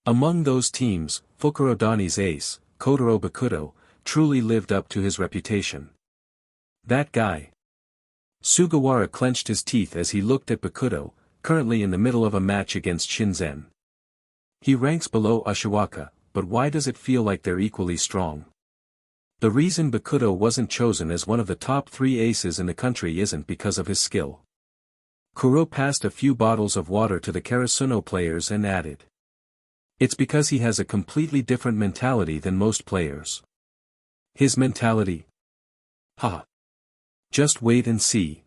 Among those teams, Fukurodani's ace, Kotaro Bakudo, truly lived up to his reputation. That guy. Sugawara clenched his teeth as he looked at Bakudo, currently in the middle of a match against Shinzen. He ranks below Ashikawa, but why does it feel like they're equally strong? The reason Bakudo wasn't chosen as one of the top 3 aces in the country isn't because of his skill. Kuroo passed a few bottles of water to the Karasuno players and added. It's because he has a completely different mentality than most players. His mentality? Ha! Just wait and see.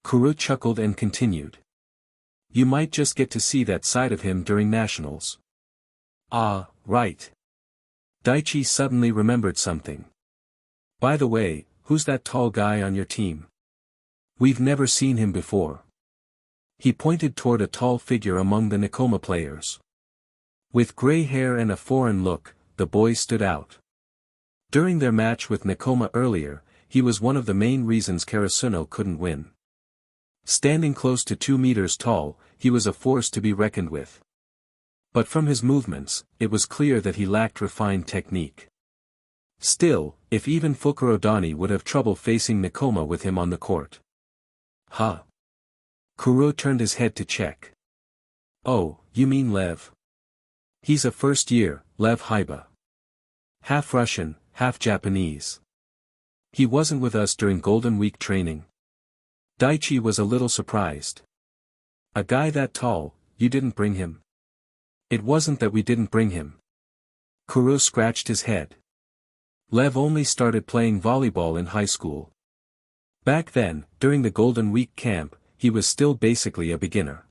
Kuroo chuckled and continued. You might just get to see that side of him during nationals. Ah, right. Daichi suddenly remembered something. By the way, who's that tall guy on your team? We've never seen him before. He pointed toward a tall figure among the Nekoma players. With gray hair and a foreign look, the boy stood out. During their match with Nekoma earlier, he was one of the main reasons Karasuno couldn't win. Standing close to 2 meters tall, he was a force to be reckoned with. But from his movements, it was clear that he lacked refined technique. Still, if even Fukurodani would have trouble facing Nekoma with him on the court. Huh? Kuroo turned his head to check. Oh, you mean Lev? He's a first-year, Lev Haiba. Half Russian, half Japanese. He wasn't with us during Golden Week training. Daichi was a little surprised. A guy that tall, you didn't bring him? It wasn't that we didn't bring him. Kuroo scratched his head. Lev only started playing volleyball in high school. Back then, during the Golden Week camp, he was still basically a beginner.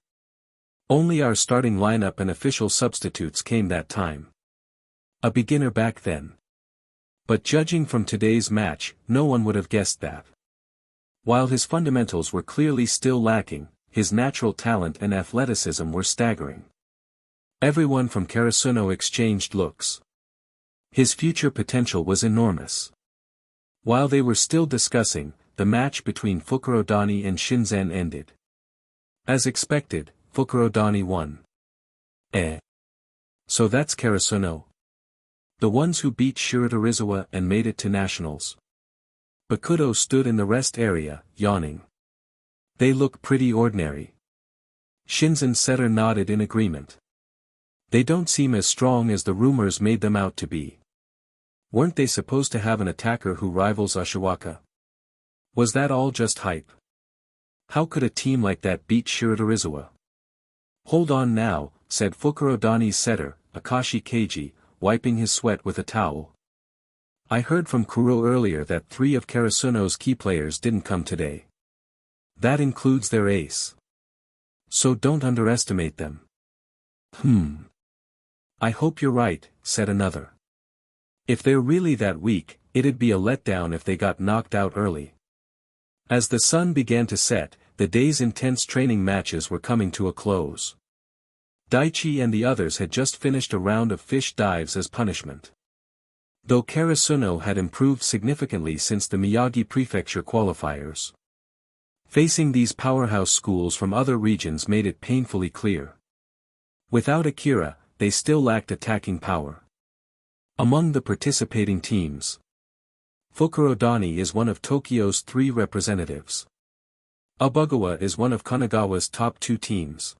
Only our starting lineup and official substitutes came that time. A beginner back then. But judging from today's match, no one would have guessed that. While his fundamentals were clearly still lacking, his natural talent and athleticism were staggering. Everyone from Karasuno exchanged looks. His future potential was enormous. While they were still discussing, the match between Fukurodani and Shinzen ended. As expected, Fukurodani won. So that's Karasuno? The ones who beat Shiratorizawa and made it to nationals. Bakudo stood in the rest area, yawning. They look pretty ordinary. Shinzen setter nodded in agreement. They don't seem as strong as the rumors made them out to be. Weren't they supposed to have an attacker who rivals Ashikawa? Was that all just hype? How could a team like that beat Shiratorizawa? Hold on now, said Fukurodani's setter, Akashi Keiji, wiping his sweat with a towel. I heard from Kuroo earlier that 3 of Karasuno's key players didn't come today. That includes their ace. So don't underestimate them. I hope you're right, said another. If they're really that weak, it'd be a letdown if they got knocked out early. As the sun began to set, the day's intense training matches were coming to a close. Daichi and the others had just finished a round of fish dives as punishment. Though Karasuno had improved significantly since the Miyagi Prefecture qualifiers. Facing these powerhouse schools from other regions made it painfully clear. Without Akira, they still lacked attacking power. Among the participating teams, Fukurodani is one of Tokyo's 3 representatives. Aoba is one of Kanagawa's top 2 teams.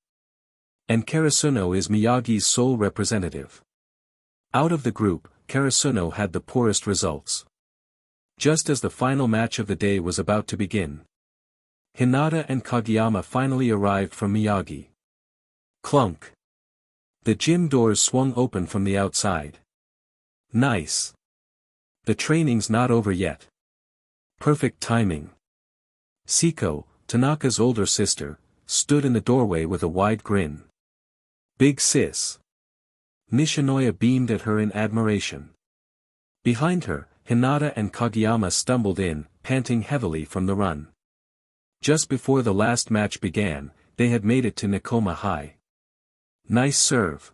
And Karasuno is Miyagi's sole representative. Out of the group, Karasuno had the poorest results. Just as the final match of the day was about to begin, Hinata and Kageyama finally arrived from Miyagi. Clunk. The gym doors swung open from the outside. Nice. The training's not over yet. Perfect timing. Siko, Tanaka's older sister, stood in the doorway with a wide grin. Big sis. Nishinoya beamed at her in admiration. Behind her, Hinata and Kageyama stumbled in, panting heavily from the run. Just before the last match began, they had made it to Nekoma High. Nice serve.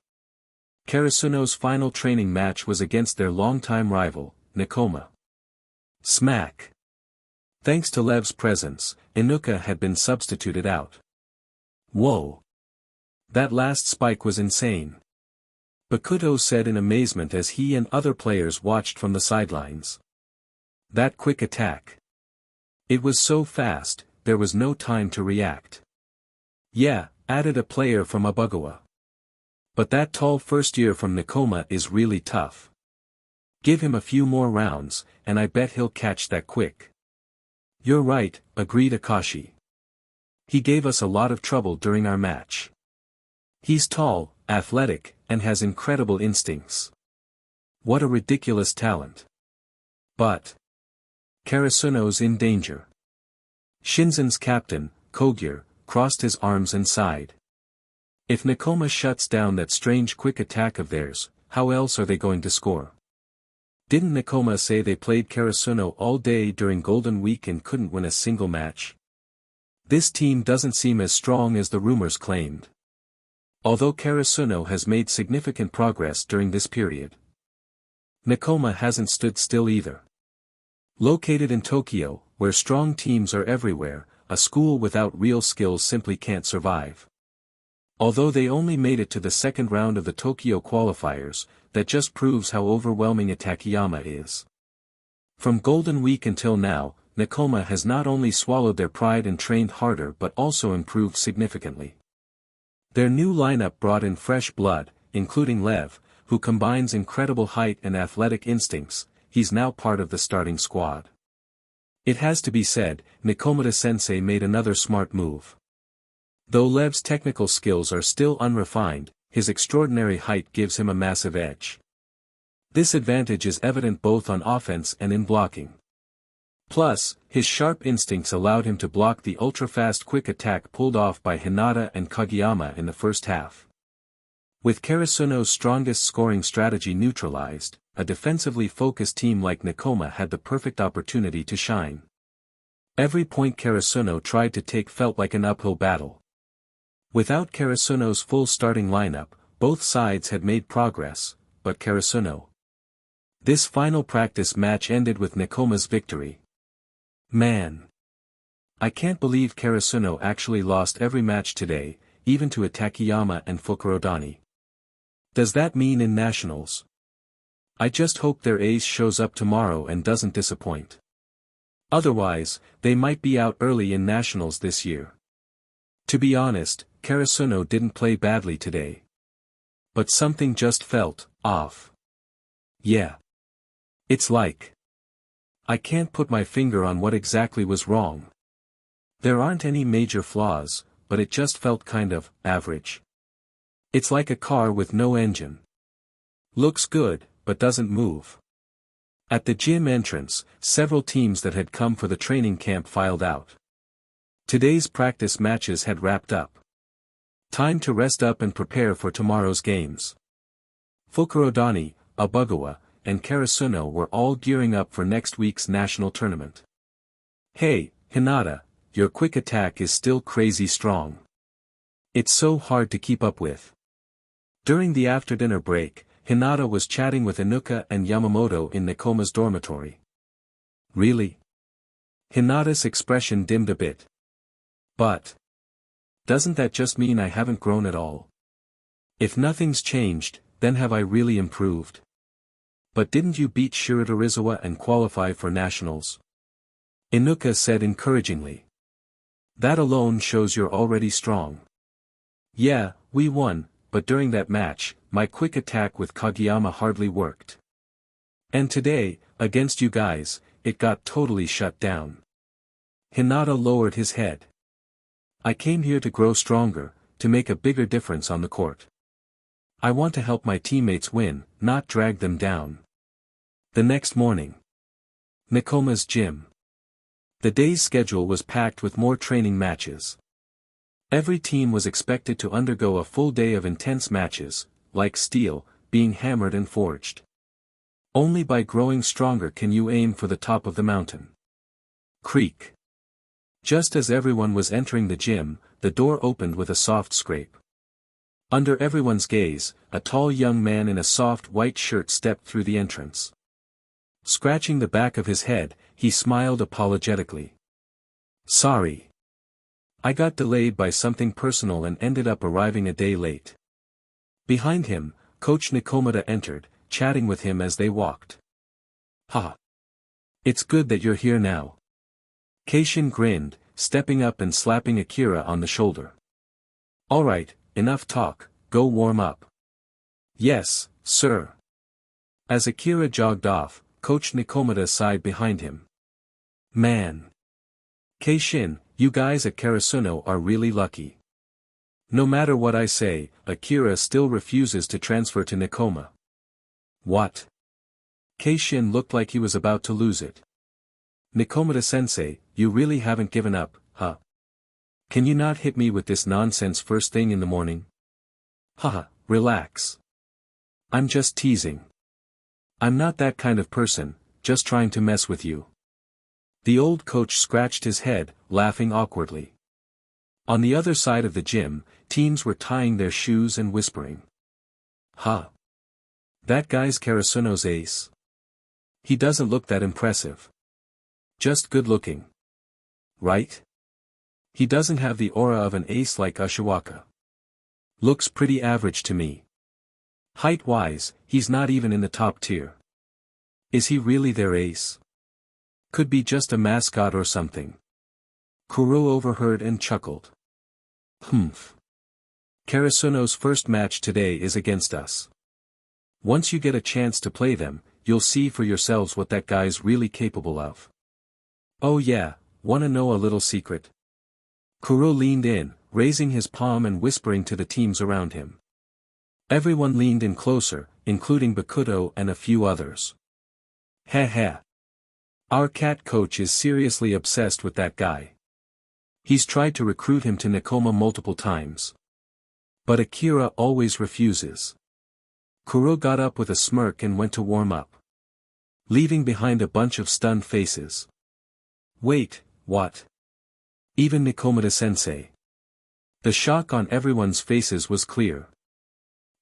Karasuno's final training match was against their longtime rival, Nekoma. Smack. Thanks to Lev's presence, Inuka had been substituted out. Whoa. That last spike was insane. Bakuto said in amazement as he and other players watched from the sidelines. That quick attack. It was so fast, there was no time to react. Yeah, added a player from Aoba. But that tall first year from Nekoma is really tough. Give him a few more rounds, and I bet he'll catch that quick. You're right, agreed Akashi. He gave us a lot of trouble during our match. He's tall, athletic, and has incredible instincts. What a ridiculous talent. But Karasuno's in danger. Shinzen's captain, Kogure, crossed his arms and sighed. If Nekoma shuts down that strange quick attack of theirs, how else are they going to score? Didn't Nekoma say they played Karasuno all day during Golden Week and couldn't win a single match? This team doesn't seem as strong as the rumors claimed. Although Karasuno has made significant progress during this period, Nekoma hasn't stood still either. Located in Tokyo, where strong teams are everywhere, a school without real skills simply can't survive. Although they only made it to the second round of the Tokyo qualifiers, that just proves how overwhelming Takayama is. From Golden Week until now, Nekoma has not only swallowed their pride and trained harder but also improved significantly. Their new lineup brought in fresh blood, including Lev, who combines incredible height and athletic instincts. He's now part of the starting squad. It has to be said, Nekomata-sensei made another smart move. Though Lev's technical skills are still unrefined, his extraordinary height gives him a massive edge. This advantage is evident both on offense and in blocking. Plus, his sharp instincts allowed him to block the ultra-fast quick attack pulled off by Hinata and Kageyama in the first half. With Karasuno's strongest scoring strategy neutralized, a defensively focused team like Nekoma had the perfect opportunity to shine. Every point Karasuno tried to take felt like an uphill battle. Without Karasuno's full starting lineup, both sides had made progress, but Karasuno. This final practice match ended with Nekoma's victory. Man! I can't believe Karasuno actually lost every match today, even to Takayama and Fukurodani. Does that mean in nationals? I just hope their ace shows up tomorrow and doesn't disappoint. Otherwise, they might be out early in nationals this year. To be honest, Karasuno didn't play badly today. But something just felt off. Yeah. It's like I can't put my finger on what exactly was wrong. There aren't any major flaws, but it just felt kind of average. It's like a car with no engine. Looks good, but doesn't move. At the gym entrance, several teams that had come for the training camp filed out. Today's practice matches had wrapped up. Time to rest up and prepare for tomorrow's games. Fukurodani, Abugawa, and Karasuno were all gearing up for next week's national tournament. Hey, Hinata, your quick attack is still crazy strong. It's so hard to keep up with. During the after-dinner break, Hinata was chatting with Inuka and Yamamoto in Nekoma's dormitory. Really? Hinata's expression dimmed a bit. But doesn't that just mean I haven't grown at all? If nothing's changed, then have I really improved? But didn't you beat Shiratorizawa and qualify for nationals? Inuka said encouragingly. That alone shows you're already strong. Yeah, we won, but during that match, my quick attack with Kageyama hardly worked. And today, against you guys, it got totally shut down. Hinata lowered his head. I came here to grow stronger, to make a bigger difference on the court. I want to help my teammates win, not drag them down. The next morning. Nekoma's gym. The day's schedule was packed with more training matches. Every team was expected to undergo a full day of intense matches, like steel, being hammered and forged. Only by growing stronger can you aim for the top of the mountain. Creak. Just as everyone was entering the gym, the door opened with a soft scrape. Under everyone's gaze, a tall young man in a soft white shirt stepped through the entrance. Scratching the back of his head, he smiled apologetically. Sorry. I got delayed by something personal and ended up arriving a day late. Behind him, Coach Nekoma entered, chatting with him as they walked. Ha! It's good that you're here now. Keishin grinned, stepping up and slapping Akira on the shoulder. Alright, enough talk, go warm up. Yes, sir. As Akira jogged off, Coach Nekoma sighed behind him. Man. Keishin, you guys at Karasuno are really lucky. No matter what I say, Akira still refuses to transfer to Nekoma. What? Keishin looked like he was about to lose it. Nekoma-sensei, you really haven't given up, huh? Can you not hit me with this nonsense first thing in the morning? Haha, relax. I'm just teasing. I'm not that kind of person, just trying to mess with you. The old coach scratched his head, laughing awkwardly. On the other side of the gym, teams were tying their shoes and whispering. Huh. That guy's Karasuno's ace. He doesn't look that impressive. Just good looking. Right? He doesn't have the aura of an ace like Ushiwaka. Looks pretty average to me. Height-wise, he's not even in the top tier. Is he really their ace? Could be just a mascot or something. Kuroo overheard and chuckled. Humph. Karasuno's first match today is against us. Once you get a chance to play them, you'll see for yourselves what that guy's really capable of. Oh yeah, wanna know a little secret? Kuroo leaned in, raising his palm and whispering to the teams around him. Everyone leaned in closer, including Bakuto and a few others. Heh heh. Our cat coach is seriously obsessed with that guy. He's tried to recruit him to Nekoma multiple times. But Akira always refuses. Kuroo got up with a smirk and went to warm up. Leaving behind a bunch of stunned faces. Wait, what? Even Nekoma-sensei. The shock on everyone's faces was clear.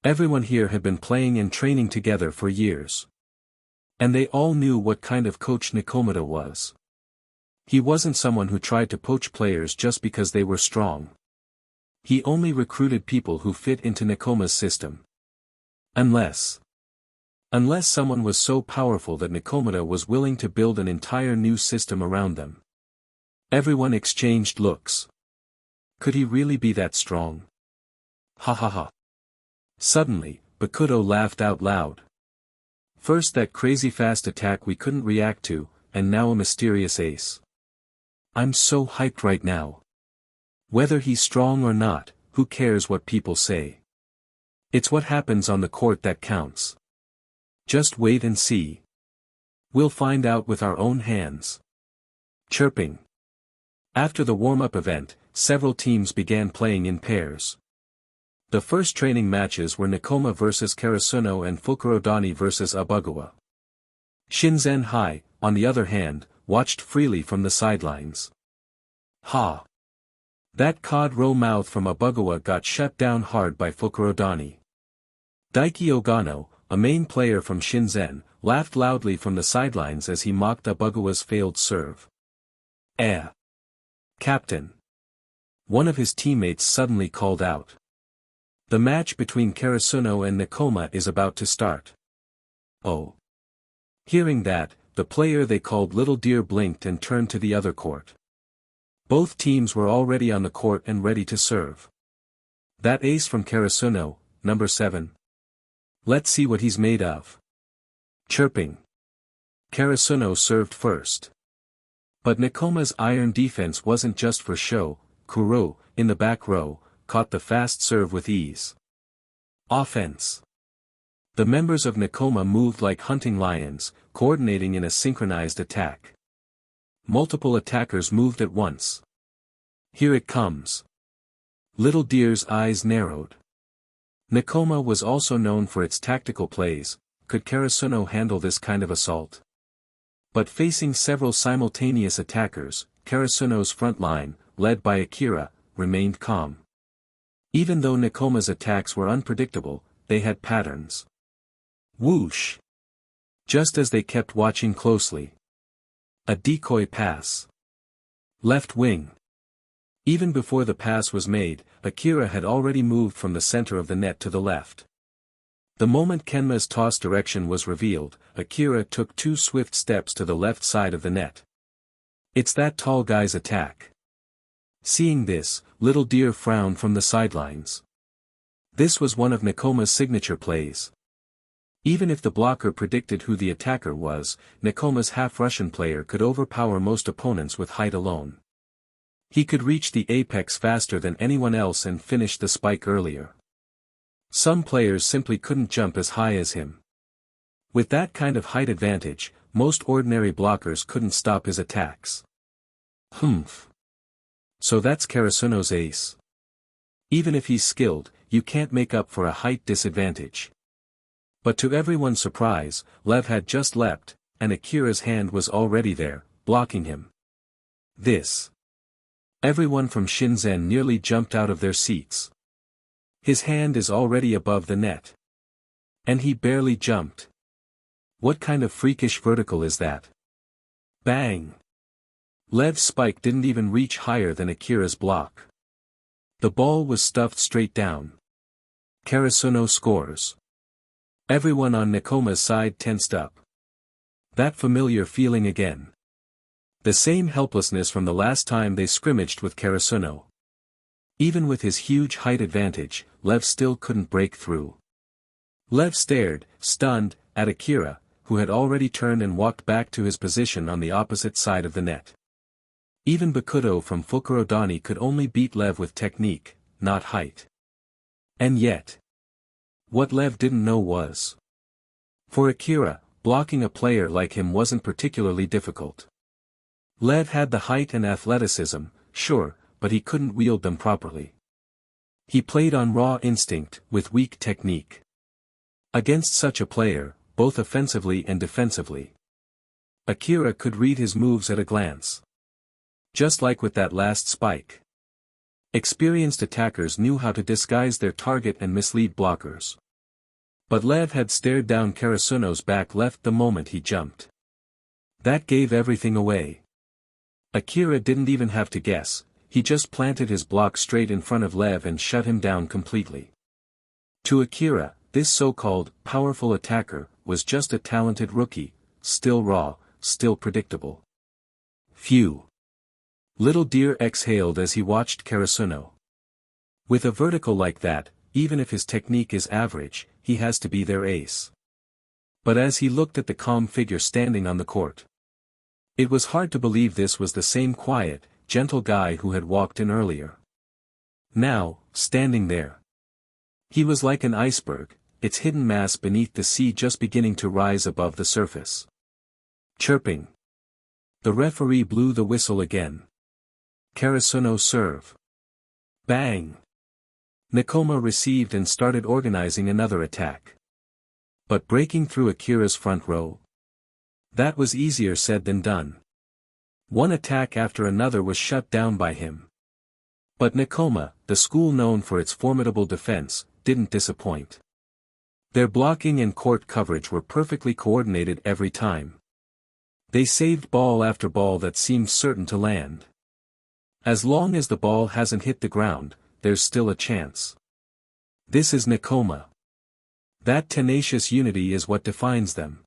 Everyone here had been playing and training together for years. And they all knew what kind of coach Nekoma was. He wasn't someone who tried to poach players just because they were strong. He only recruited people who fit into Nekoma's system. Unless someone was so powerful that Nekoma was willing to build an entire new system around them. Everyone exchanged looks. Could he really be that strong? Ha ha ha. Suddenly, Bakuto laughed out loud. First that crazy fast attack we couldn't react to, and now a mysterious ace. I'm so hyped right now. Whether he's strong or not, who cares what people say? It's what happens on the court that counts. Just wait and see. We'll find out with our own hands. Chirping. After the warm-up event, several teams began playing in pairs. The first training matches were Nekoma vs Karasuno and Fukurodani vs Aoba. Shinzen Hai, on the other hand, watched freely from the sidelines. Ha! That cod roe mouth from Aoba got shut down hard by Fukurodani. Daiki Ogano, a main player from Shinzen, laughed loudly from the sidelines as he mocked Aoba's failed serve. Captain. One of his teammates suddenly called out. The match between Karasuno and Nekoma is about to start. Oh. Hearing that, the player they called Little Deer blinked and turned to the other court. Both teams were already on the court and ready to serve. That ace from Karasuno, number 7. Let's see what he's made of. Chirping. Karasuno served first. But Nekoma's iron defense wasn't just for show. Kuroo, in the back row, caught the fast serve with ease. Offense. The members of Nekoma moved like hunting lions, coordinating in a synchronized attack. Multiple attackers moved at once. Here it comes. Little Deer's eyes narrowed. Nekoma was also known for its tactical plays. Could Karasuno handle this kind of assault? But facing several simultaneous attackers, Karasuno's front line, led by Akira, remained calm. Even though Nekoma's attacks were unpredictable, they had patterns. Whoosh! Just as they kept watching closely. A decoy pass. Left wing. Even before the pass was made, Akira had already moved from the center of the net to the left. The moment Kenma's toss direction was revealed, Akira took 2 swift steps to the left side of the net. It's that tall guy's attack. Seeing this, Little Deer frowned from the sidelines. This was one of Nekoma's signature plays. Even if the blocker predicted who the attacker was, Nekoma's half-Russian player could overpower most opponents with height alone. He could reach the apex faster than anyone else and finish the spike earlier. Some players simply couldn't jump as high as him. With that kind of height advantage, most ordinary blockers couldn't stop his attacks. Humph. So that's Karasuno's ace. Even if he's skilled, you can't make up for a height disadvantage. But to everyone's surprise, Lev had just leapt, and Akira's hand was already there, blocking him. This. Everyone from Shinzen nearly jumped out of their seats. His hand is already above the net. And he barely jumped. What kind of freakish vertical is that? Bang! Lev's spike didn't even reach higher than Akira's block. The ball was stuffed straight down. Karasuno scores. Everyone on Nekoma's side tensed up. That familiar feeling again. The same helplessness from the last time they scrimmaged with Karasuno. Even with his huge height advantage, Lev still couldn't break through. Lev stared, stunned, at Akira, who had already turned and walked back to his position on the opposite side of the net. Even Bakudo from Fukurodani could only beat Lev with technique, not height. And yet, what Lev didn't know was, for Akira, blocking a player like him wasn't particularly difficult. Lev had the height and athleticism, sure, but he couldn't wield them properly. He played on raw instinct, with weak technique. Against such a player, both offensively and defensively, Akira could read his moves at a glance. Just like with that last spike. Experienced attackers knew how to disguise their target and mislead blockers. But Lev had stared down Karasuno's back left the moment he jumped. That gave everything away. Akira didn't even have to guess, he just planted his block straight in front of Lev and shut him down completely. To Akira, this so-called powerful attacker was just a talented rookie, still raw, still predictable. Phew. Little Deer exhaled as he watched Karasuno. With a vertical like that, even if his technique is average, he has to be their ace. But as he looked at the calm figure standing on the court, it was hard to believe this was the same quiet, gentle guy who had walked in earlier. Now, standing there. He was like an iceberg, its hidden mass beneath the sea just beginning to rise above the surface. Chirping. The referee blew the whistle again. Karasuno serve. Bang! Nekoma received and started organizing another attack. But breaking through Akira's front row? That was easier said than done. One attack after another was shut down by him. But Nekoma, the school known for its formidable defense, didn't disappoint. Their blocking and court coverage were perfectly coordinated every time. They saved ball after ball that seemed certain to land. As long as the ball hasn't hit the ground, there's still a chance. This is Nekoma. That tenacious unity is what defines them.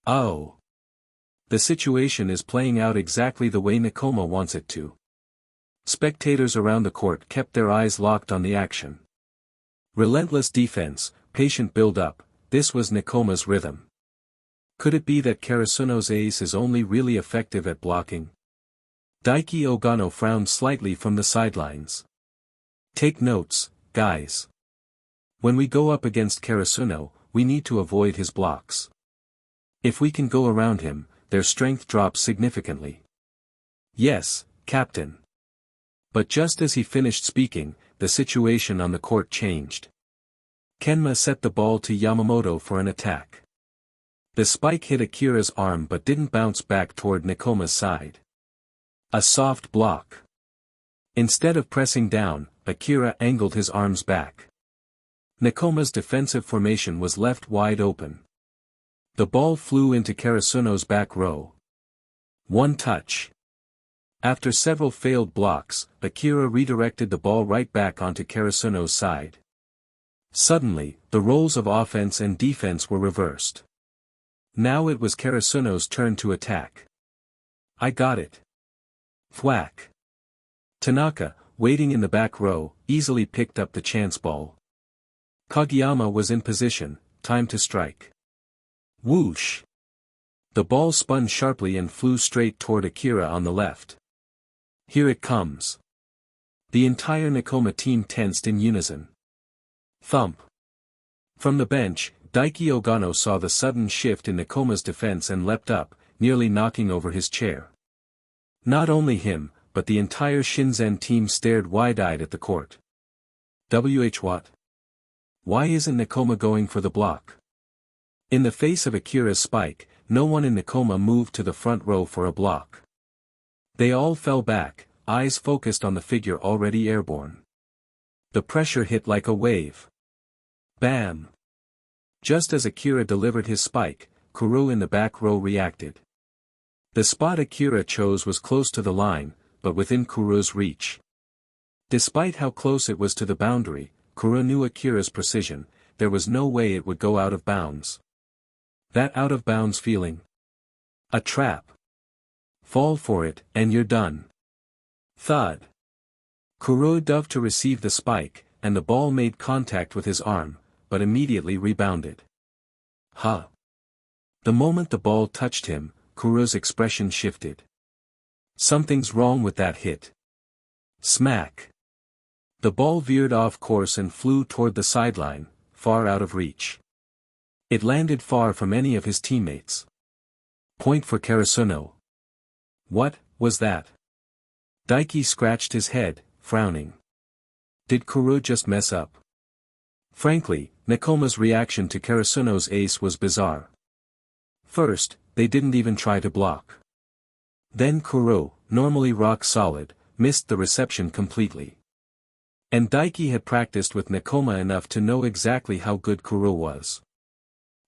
Oh. The situation is playing out exactly the way Nekoma wants it to. Spectators around the court kept their eyes locked on the action. Relentless defense, patient build-up, this was Nekoma's rhythm. Could it be that Karasuno's ace is only really effective at blocking? Daiki Ogano frowned slightly from the sidelines. Take notes, guys. When we go up against Karasuno, we need to avoid his blocks. If we can go around him, their strength drops significantly. Yes, Captain. But just as he finished speaking, the situation on the court changed. Kenma set the ball to Yamamoto for an attack. The spike hit Akira's arm but didn't bounce back toward Nekoma's side. A soft block. Instead of pressing down, Akira angled his arms back. Nekoma's defensive formation was left wide open. The ball flew into Karasuno's back row. One touch. After several failed blocks, Akira redirected the ball right back onto Karasuno's side. Suddenly, the roles of offense and defense were reversed. Now it was Karasuno's turn to attack. I got it. Thwack. Tanaka, waiting in the back row, easily picked up the chance ball. Kageyama was in position, time to strike. Whoosh! The ball spun sharply and flew straight toward Akira on the left. Here it comes. The entire Nekoma team tensed in unison. Thump. From the bench, Daiki Ogano saw the sudden shift in Nekoma's defense and leapt up, nearly knocking over his chair. Not only him, but the entire Shinzen team stared wide-eyed at the court. What? Why isn't Nekoma going for the block? In the face of Akira's spike, no one in Nekoma moved to the front row for a block. They all fell back, eyes focused on the figure already airborne. The pressure hit like a wave. Bam! Just as Akira delivered his spike, Kuroo in the back row reacted. The spot Akira chose was close to the line, but within Kuroo's reach. Despite how close it was to the boundary, Kuroo knew Akira's precision, there was no way it would go out of bounds. That out-of-bounds feeling? A trap. Fall for it, and you're done. Thud. Kuroo dove to receive the spike, and the ball made contact with his arm, but immediately rebounded. Huh. The moment the ball touched him, Kuroo's expression shifted. Something's wrong with that hit. Smack. The ball veered off course and flew toward the sideline, far out of reach. It landed far from any of his teammates. Point for Karasuno. What was that? Daiki scratched his head, frowning. Did Kuroo just mess up? Frankly, Nekoma's reaction to Karasuno's ace was bizarre. First, they didn't even try to block. Then Kuroo, normally rock solid, missed the reception completely. And Daiki had practiced with Nekoma enough to know exactly how good Kuroo was.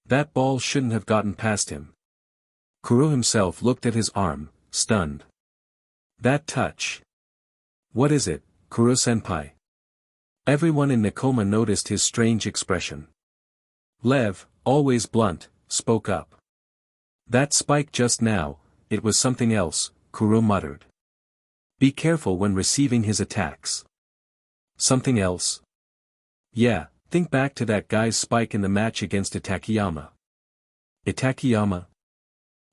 That ball shouldn't have gotten past him. Kuroo himself looked at his arm, stunned. That touch. What is it, Kuroo-senpai? Everyone in Nekoma noticed his strange expression. Lev, always blunt, spoke up. That spike just now, it was something else, Kuroo muttered. Be careful when receiving his attacks. Something else? Yeah, think back to that guy's spike in the match against Itakayama. Itakayama?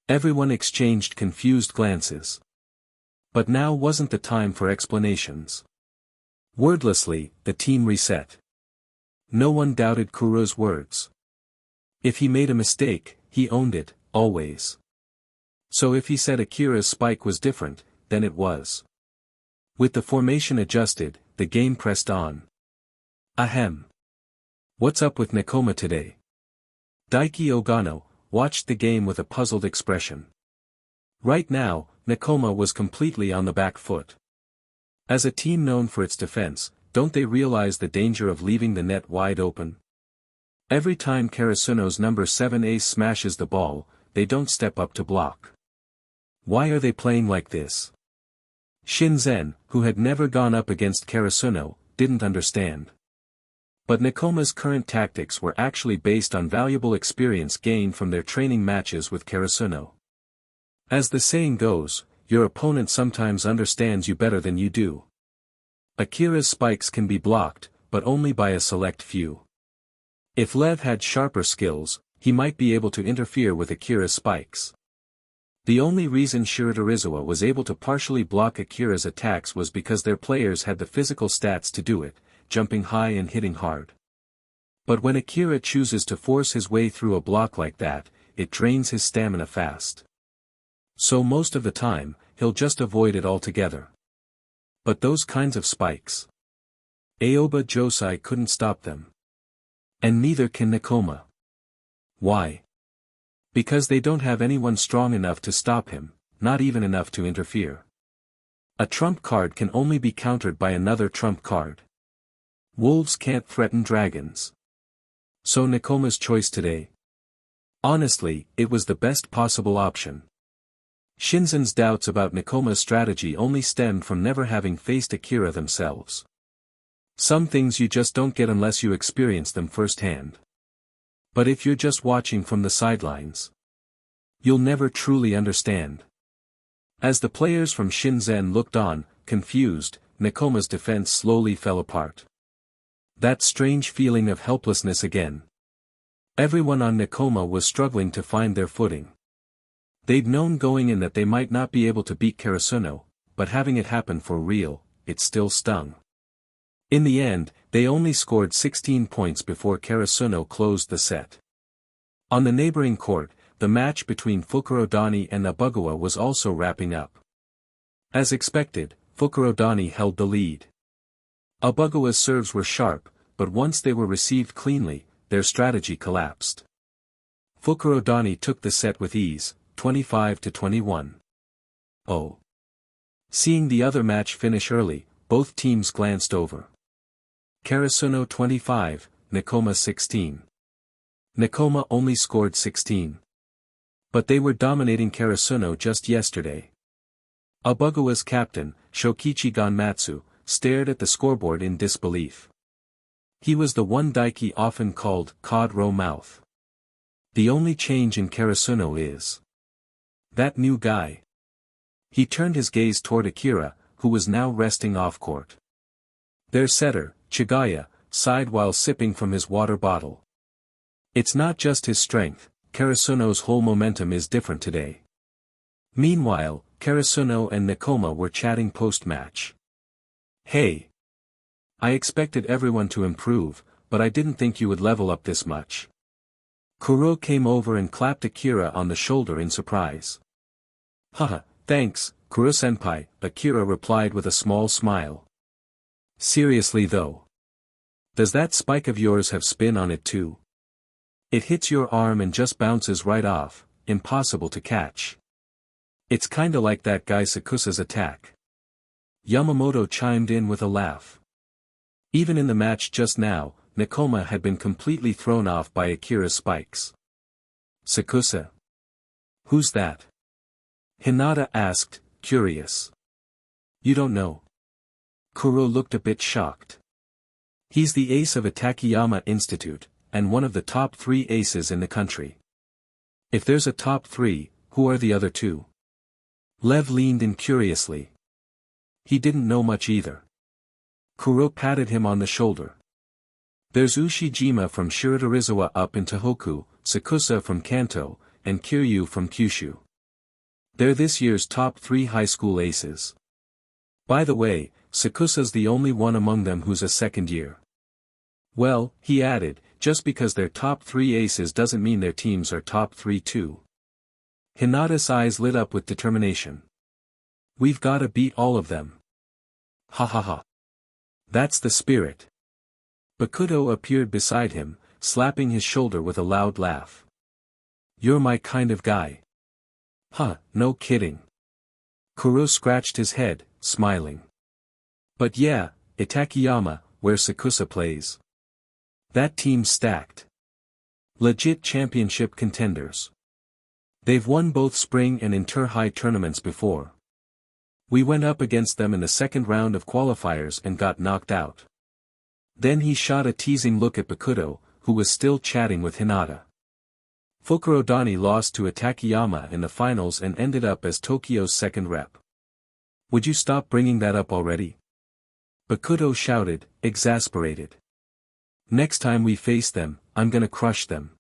Everyone exchanged confused glances. But now wasn't the time for explanations. Wordlessly, the team reset. No one doubted Kuroo's words. If he made a mistake, he owned it, always. So if he said Akira's spike was different, then it was. With the formation adjusted, the game pressed on. Ahem. What's up with Nekoma today? Daiki Ogano watched the game with a puzzled expression. Right now, Nekoma was completely on the back foot. As a team known for its defense, don't they realize the danger of leaving the net wide open? Every time Karasuno's number 7 ace smashes the ball, they don't step up to block. Why are they playing like this? Shinzen, who had never gone up against Karasuno, didn't understand. But Nekoma's current tactics were actually based on valuable experience gained from their training matches with Karasuno. As the saying goes, your opponent sometimes understands you better than you do. Akira's spikes can be blocked, but only by a select few. If Lev had sharper skills, he might be able to interfere with Akira's spikes. The only reason Shiratorizawa was able to partially block Akira's attacks was because their players had the physical stats to do it, jumping high and hitting hard. But when Akira chooses to force his way through a block like that, it drains his stamina fast. So most of the time, he'll just avoid it altogether. But those kinds of spikes. Aoba Josai couldn't stop them. And neither can Nekoma. Why? Because they don't have anyone strong enough to stop him, not even enough to interfere. A trump card can only be countered by another trump card. Wolves can't threaten dragons. So Nekoma's choice today? Honestly, it was the best possible option. Shinzen's doubts about Nekoma's strategy only stemmed from never having faced Akira themselves. Some things you just don't get unless you experience them firsthand. But if you're just watching from the sidelines, you'll never truly understand. As the players from Shinzen looked on, confused, Nekoma's defense slowly fell apart. That strange feeling of helplessness again. Everyone on Nekoma was struggling to find their footing. They'd known going in that they might not be able to beat Karasuno, but having it happen for real, it still stung. In the end, they only scored 16 points before Karasuno closed the set. On the neighboring court, the match between Fukurodani and Abugawa was also wrapping up. As expected, Fukurodani held the lead. Abugawa's serves were sharp, but once they were received cleanly, their strategy collapsed. Fukurodani took the set with ease, 25-21. Oh. Seeing the other match finish early, both teams glanced over. Karasuno 25, Nekoma 16. Nekoma only scored 16. But they were dominating Karasuno just yesterday. Abugawa's captain, Shokichi Ganmatsu, stared at the scoreboard in disbelief. He was the one Daiki often called cod roe mouth. The only change in Karasuno is that new guy. He turned his gaze toward Akira, who was now resting off-court. Their setter, Chigaya, sighed while sipping from his water bottle. It's not just his strength, Karasuno's whole momentum is different today. Meanwhile, Karasuno and Nekoma were chatting post-match. Hey! I expected everyone to improve, but I didn't think you would level up this much. Kuroo came over and clapped Akira on the shoulder in surprise. Haha, thanks, Kuroo-senpai, Akira replied with a small smile. Seriously though. Does that spike of yours have spin on it too? It hits your arm and just bounces right off, impossible to catch. It's kinda like that guy Sakusa's attack. Yamamoto chimed in with a laugh. Even in the match just now, Nekoma had been completely thrown off by Akira's spikes. Sakusa? Who's that? Hinata asked, curious. You don't know. Kuroo looked a bit shocked. He's the ace of a Takayama Institute, and one of the top 3 aces in the country. If there's a top 3, who are the other 2? Lev leaned in curiously. He didn't know much either. Kuroo patted him on the shoulder. There's Ushijima from Shiratorizawa up in Tohoku, Sakusa from Kanto, and Kiryu from Kyushu. They're this year's top 3 high school aces. By the way, Sakusa's the only one among them who's a second year. Well, he added, just because they're top 3 aces doesn't mean their teams are top 3 too. Hinata's eyes lit up with determination. We've gotta beat all of them. Ha ha ha. That's the spirit. Bakuto appeared beside him, slapping his shoulder with a loud laugh. You're my kind of guy. Huh, no kidding. Kuroo scratched his head, smiling. But yeah, Itakayama, where Sakusa plays. That team's stacked. Legit championship contenders. They've won both spring and inter-high tournaments before. We went up against them in the second round of qualifiers and got knocked out. Then he shot a teasing look at Bakuto, who was still chatting with Hinata. Fukurodani lost to Itakayama in the finals and ended up as Tokyo's second rep. Would you stop bringing that up already? Bakuto shouted, exasperated. Next time we face them, I'm gonna crush them.